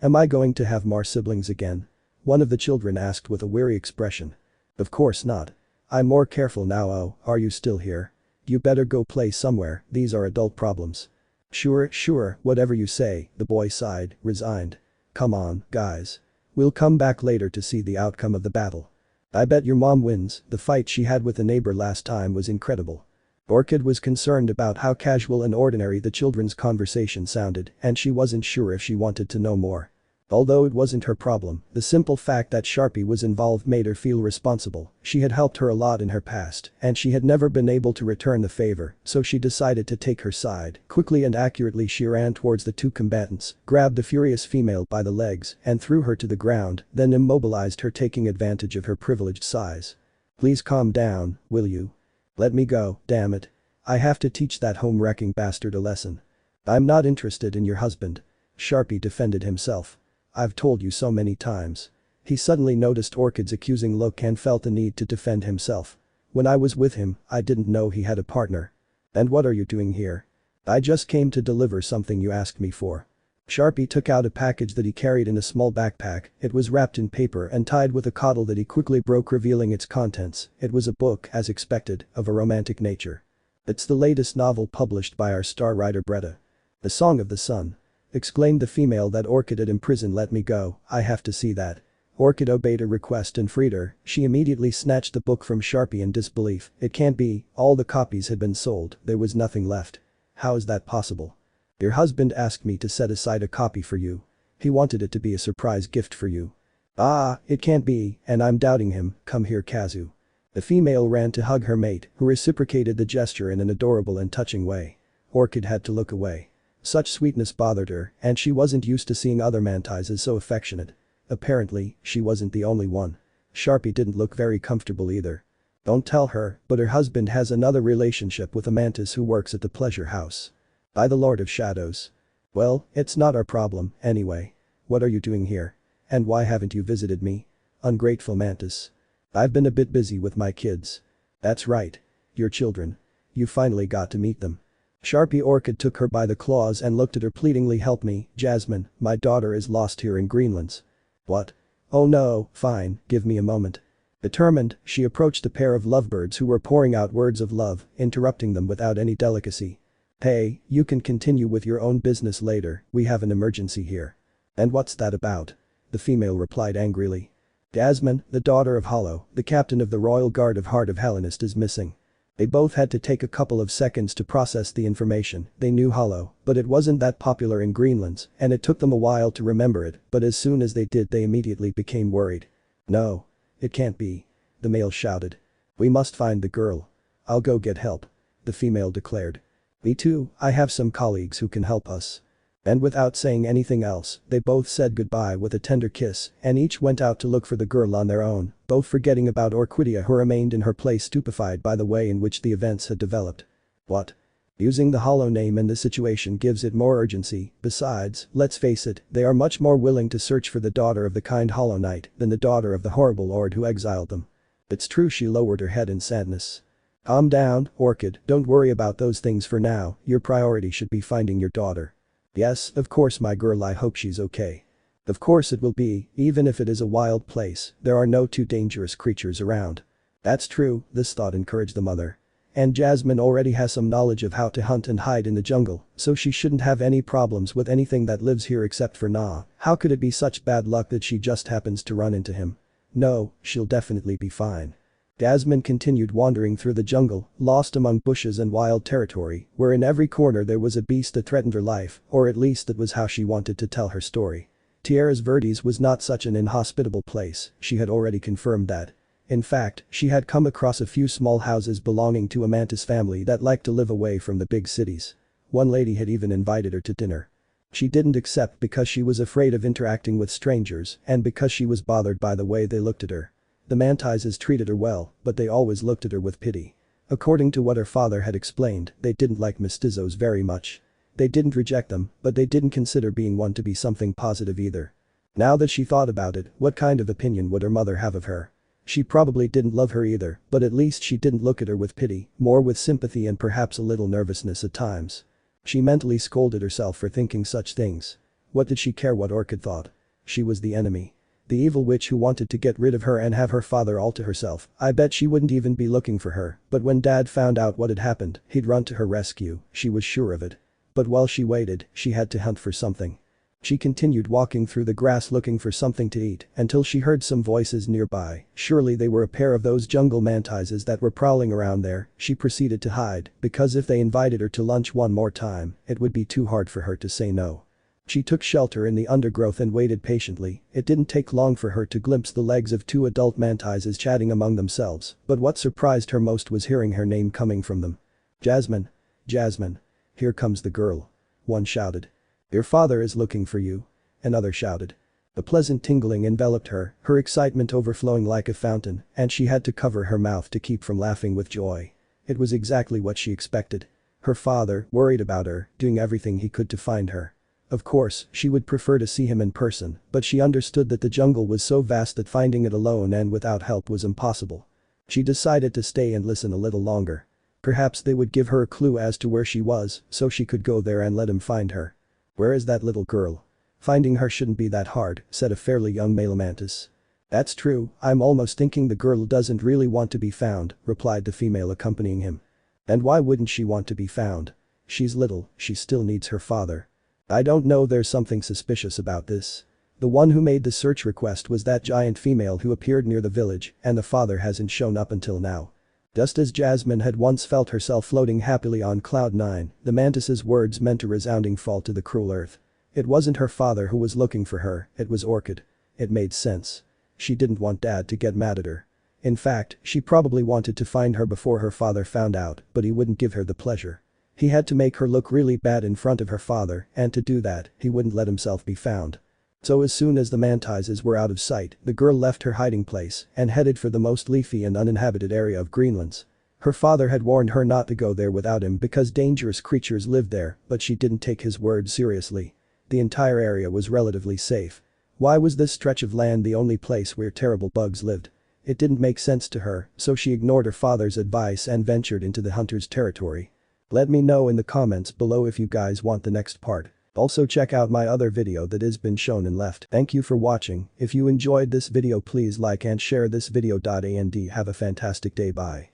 am I going to have more siblings again? One of the children asked with a weary expression. Of course not. I'm more careful now. Oh, are you still here? You better go play somewhere, these are adult problems. Sure, whatever you say, the boy sighed, resigned. Come on, guys. We'll come back later to see the outcome of the battle. I bet your mom wins, the fight she had with the neighbor last time was incredible. Orchid was concerned about how casual and ordinary the children's conversation sounded, and she wasn't sure if she wanted to know more. Although it wasn't her problem, the simple fact that Sharpie was involved made her feel responsible. She had helped her a lot in her past, and she had never been able to return the favor, so she decided to take her side. Quickly and accurately she ran towards the two combatants, grabbed the furious female by the legs, and threw her to the ground, then immobilized her, taking advantage of her privileged size. Please calm down, will you? Let me go, damn it. I have to teach that home-wrecking bastard a lesson. I'm not interested in your husband. Sharpie defended himself. I've told you so many times. He suddenly noticed Orchid's accusing look and felt the need to defend himself. When I was with him, I didn't know he had a partner. And what are you doing here? I just came to deliver something you asked me for. Sharpie took out a package that he carried in a small backpack. It was wrapped in paper and tied with a caudal that he quickly broke, revealing its contents. It was a book, as expected, of a romantic nature. It's the latest novel published by our star writer Bretta. The Song of the Sun. Exclaimed the female that Orchid had imprisoned. Let me go, I have to see that. Orchid obeyed her request and freed her. She immediately snatched the book from Sharpie in disbelief. It can't be, all the copies had been sold, there was nothing left. How is that possible? Your husband asked me to set aside a copy for you. He wanted it to be a surprise gift for you. Ah, it can't be, and I'm doubting him, come here Kazu. The female ran to hug her mate, who reciprocated the gesture in an adorable and touching way. Orchid had to look away. Such sweetness bothered her, and she wasn't used to seeing other mantises so affectionate. Apparently, she wasn't the only one. Sharpie didn't look very comfortable either. Don't tell her, but her husband has another relationship with a mantis who works at the pleasure house. By the Lord of Shadows. Well, it's not our problem, anyway. What are you doing here? And why haven't you visited me? Ungrateful mantis. I've been a bit busy with my kids. That's right. Your children. You finally got to meet them. Sharpie Orchid took her by the claws and looked at her pleadingly. Help me, Jasmine, my daughter is lost here in Greenlands. What? Oh no, fine, give me a moment. Determined, she approached a pair of lovebirds who were pouring out words of love, interrupting them without any delicacy. Hey, you can continue with your own business later, we have an emergency here. And what's that about? The female replied angrily. Jasmine, the daughter of Hollow, the captain of the Royal Guard of Heart of Hellenist, is missing. They both had to take a couple of seconds to process the information. They knew Hollow, but it wasn't that popular in Greenlands, and it took them a while to remember it, but as soon as they did they immediately became worried. No. It can't be. The male shouted. We must find the girl. I'll go get help. The female declared. Me too, I have some colleagues who can help us. And without saying anything else, they both said goodbye with a tender kiss, and each went out to look for the girl on their own, both forgetting about Orchidia, who remained in her place stupefied by the way in which the events had developed. What? Using the Hollow name in this situation gives it more urgency. Besides, let's face it, they are much more willing to search for the daughter of the kind Hollow Knight than the daughter of the horrible lord who exiled them. It's true. She lowered her head in sadness. Calm down, Orchid, don't worry about those things for now, your priority should be finding your daughter. Yes, of course my girl, I hope she's okay. Of course it will be, even if it is a wild place, there are no too dangerous creatures around. That's true, this thought encouraged the mother. And Jasmine already has some knowledge of how to hunt and hide in the jungle, so she shouldn't have any problems with anything that lives here except for Na. How could it be such bad luck that she just happens to run into him? No, she'll definitely be fine. Jasmine continued wandering through the jungle, lost among bushes and wild territory, where in every corner there was a beast that threatened her life, or at least that was how she wanted to tell her story. Tierras Verdes was not such an inhospitable place, she had already confirmed that. In fact, she had come across a few small houses belonging to a mantis family that liked to live away from the big cities. One lady had even invited her to dinner. She didn't accept because she was afraid of interacting with strangers and because she was bothered by the way they looked at her. The mantises treated her well, but they always looked at her with pity. According to what her father had explained, they didn't like mestizos very much. They didn't reject them, but they didn't consider being one to be something positive either. Now that she thought about it, what kind of opinion would her mother have of her? She probably didn't love her either, but at least she didn't look at her with pity, more with sympathy and perhaps a little nervousness at times. She mentally scolded herself for thinking such things. What did she care what Orchid thought? She was the enemy. The evil witch who wanted to get rid of her and have her father all to herself. I bet she wouldn't even be looking for her, but when Dad found out what had happened, he'd run to her rescue, she was sure of it. But while she waited, she had to hunt for something. She continued walking through the grass looking for something to eat until she heard some voices nearby. Surely they were a pair of those jungle mantises that were prowling around there. She proceeded to hide, because if they invited her to lunch one more time, it would be too hard for her to say no. She took shelter in the undergrowth and waited patiently. It didn't take long for her to glimpse the legs of two adult mantises chatting among themselves, but what surprised her most was hearing her name coming from them. Jasmine. Jasmine. Here comes the girl. One shouted. Your father is looking for you. Another shouted. A pleasant tingling enveloped her, her excitement overflowing like a fountain, and she had to cover her mouth to keep from laughing with joy. It was exactly what she expected. Her father, worried about her, doing everything he could to find her. Of course, she would prefer to see him in person, but she understood that the jungle was so vast that finding it alone and without help was impossible. She decided to stay and listen a little longer. Perhaps they would give her a clue as to where she was, so she could go there and let him find her. Where is that little girl? Finding her shouldn't be that hard, said a fairly young male mantis. That's true, I'm almost thinking the girl doesn't really want to be found, replied the female accompanying him. And why wouldn't she want to be found? She's little, she still needs her father. I don't know, there's something suspicious about this. The one who made the search request was that giant female who appeared near the village, and the father hasn't shown up until now. Just as Jasmine had once felt herself floating happily on cloud 9, the mantis's words meant a resounding fall to the cruel earth. It wasn't her father who was looking for her, it was Orchid. It made sense. She didn't want Dad to get mad at her. In fact, she probably wanted to find her before her father found out, but he wouldn't give her the pleasure. He had to make her look really bad in front of her father, and to do that, he wouldn't let himself be found. So as soon as the mantises were out of sight, the girl left her hiding place and headed for the most leafy and uninhabited area of Greenlands. Her father had warned her not to go there without him because dangerous creatures lived there, but she didn't take his words seriously. The entire area was relatively safe. Why was this stretch of land the only place where terrible bugs lived? It didn't make sense to her, so she ignored her father's advice and ventured into the hunter's territory. Let me know in the comments below if you guys want the next part. Also check out my other video that has been shown and left. Thank you for watching. If you enjoyed this video please like and share this video. And have a fantastic day. Bye.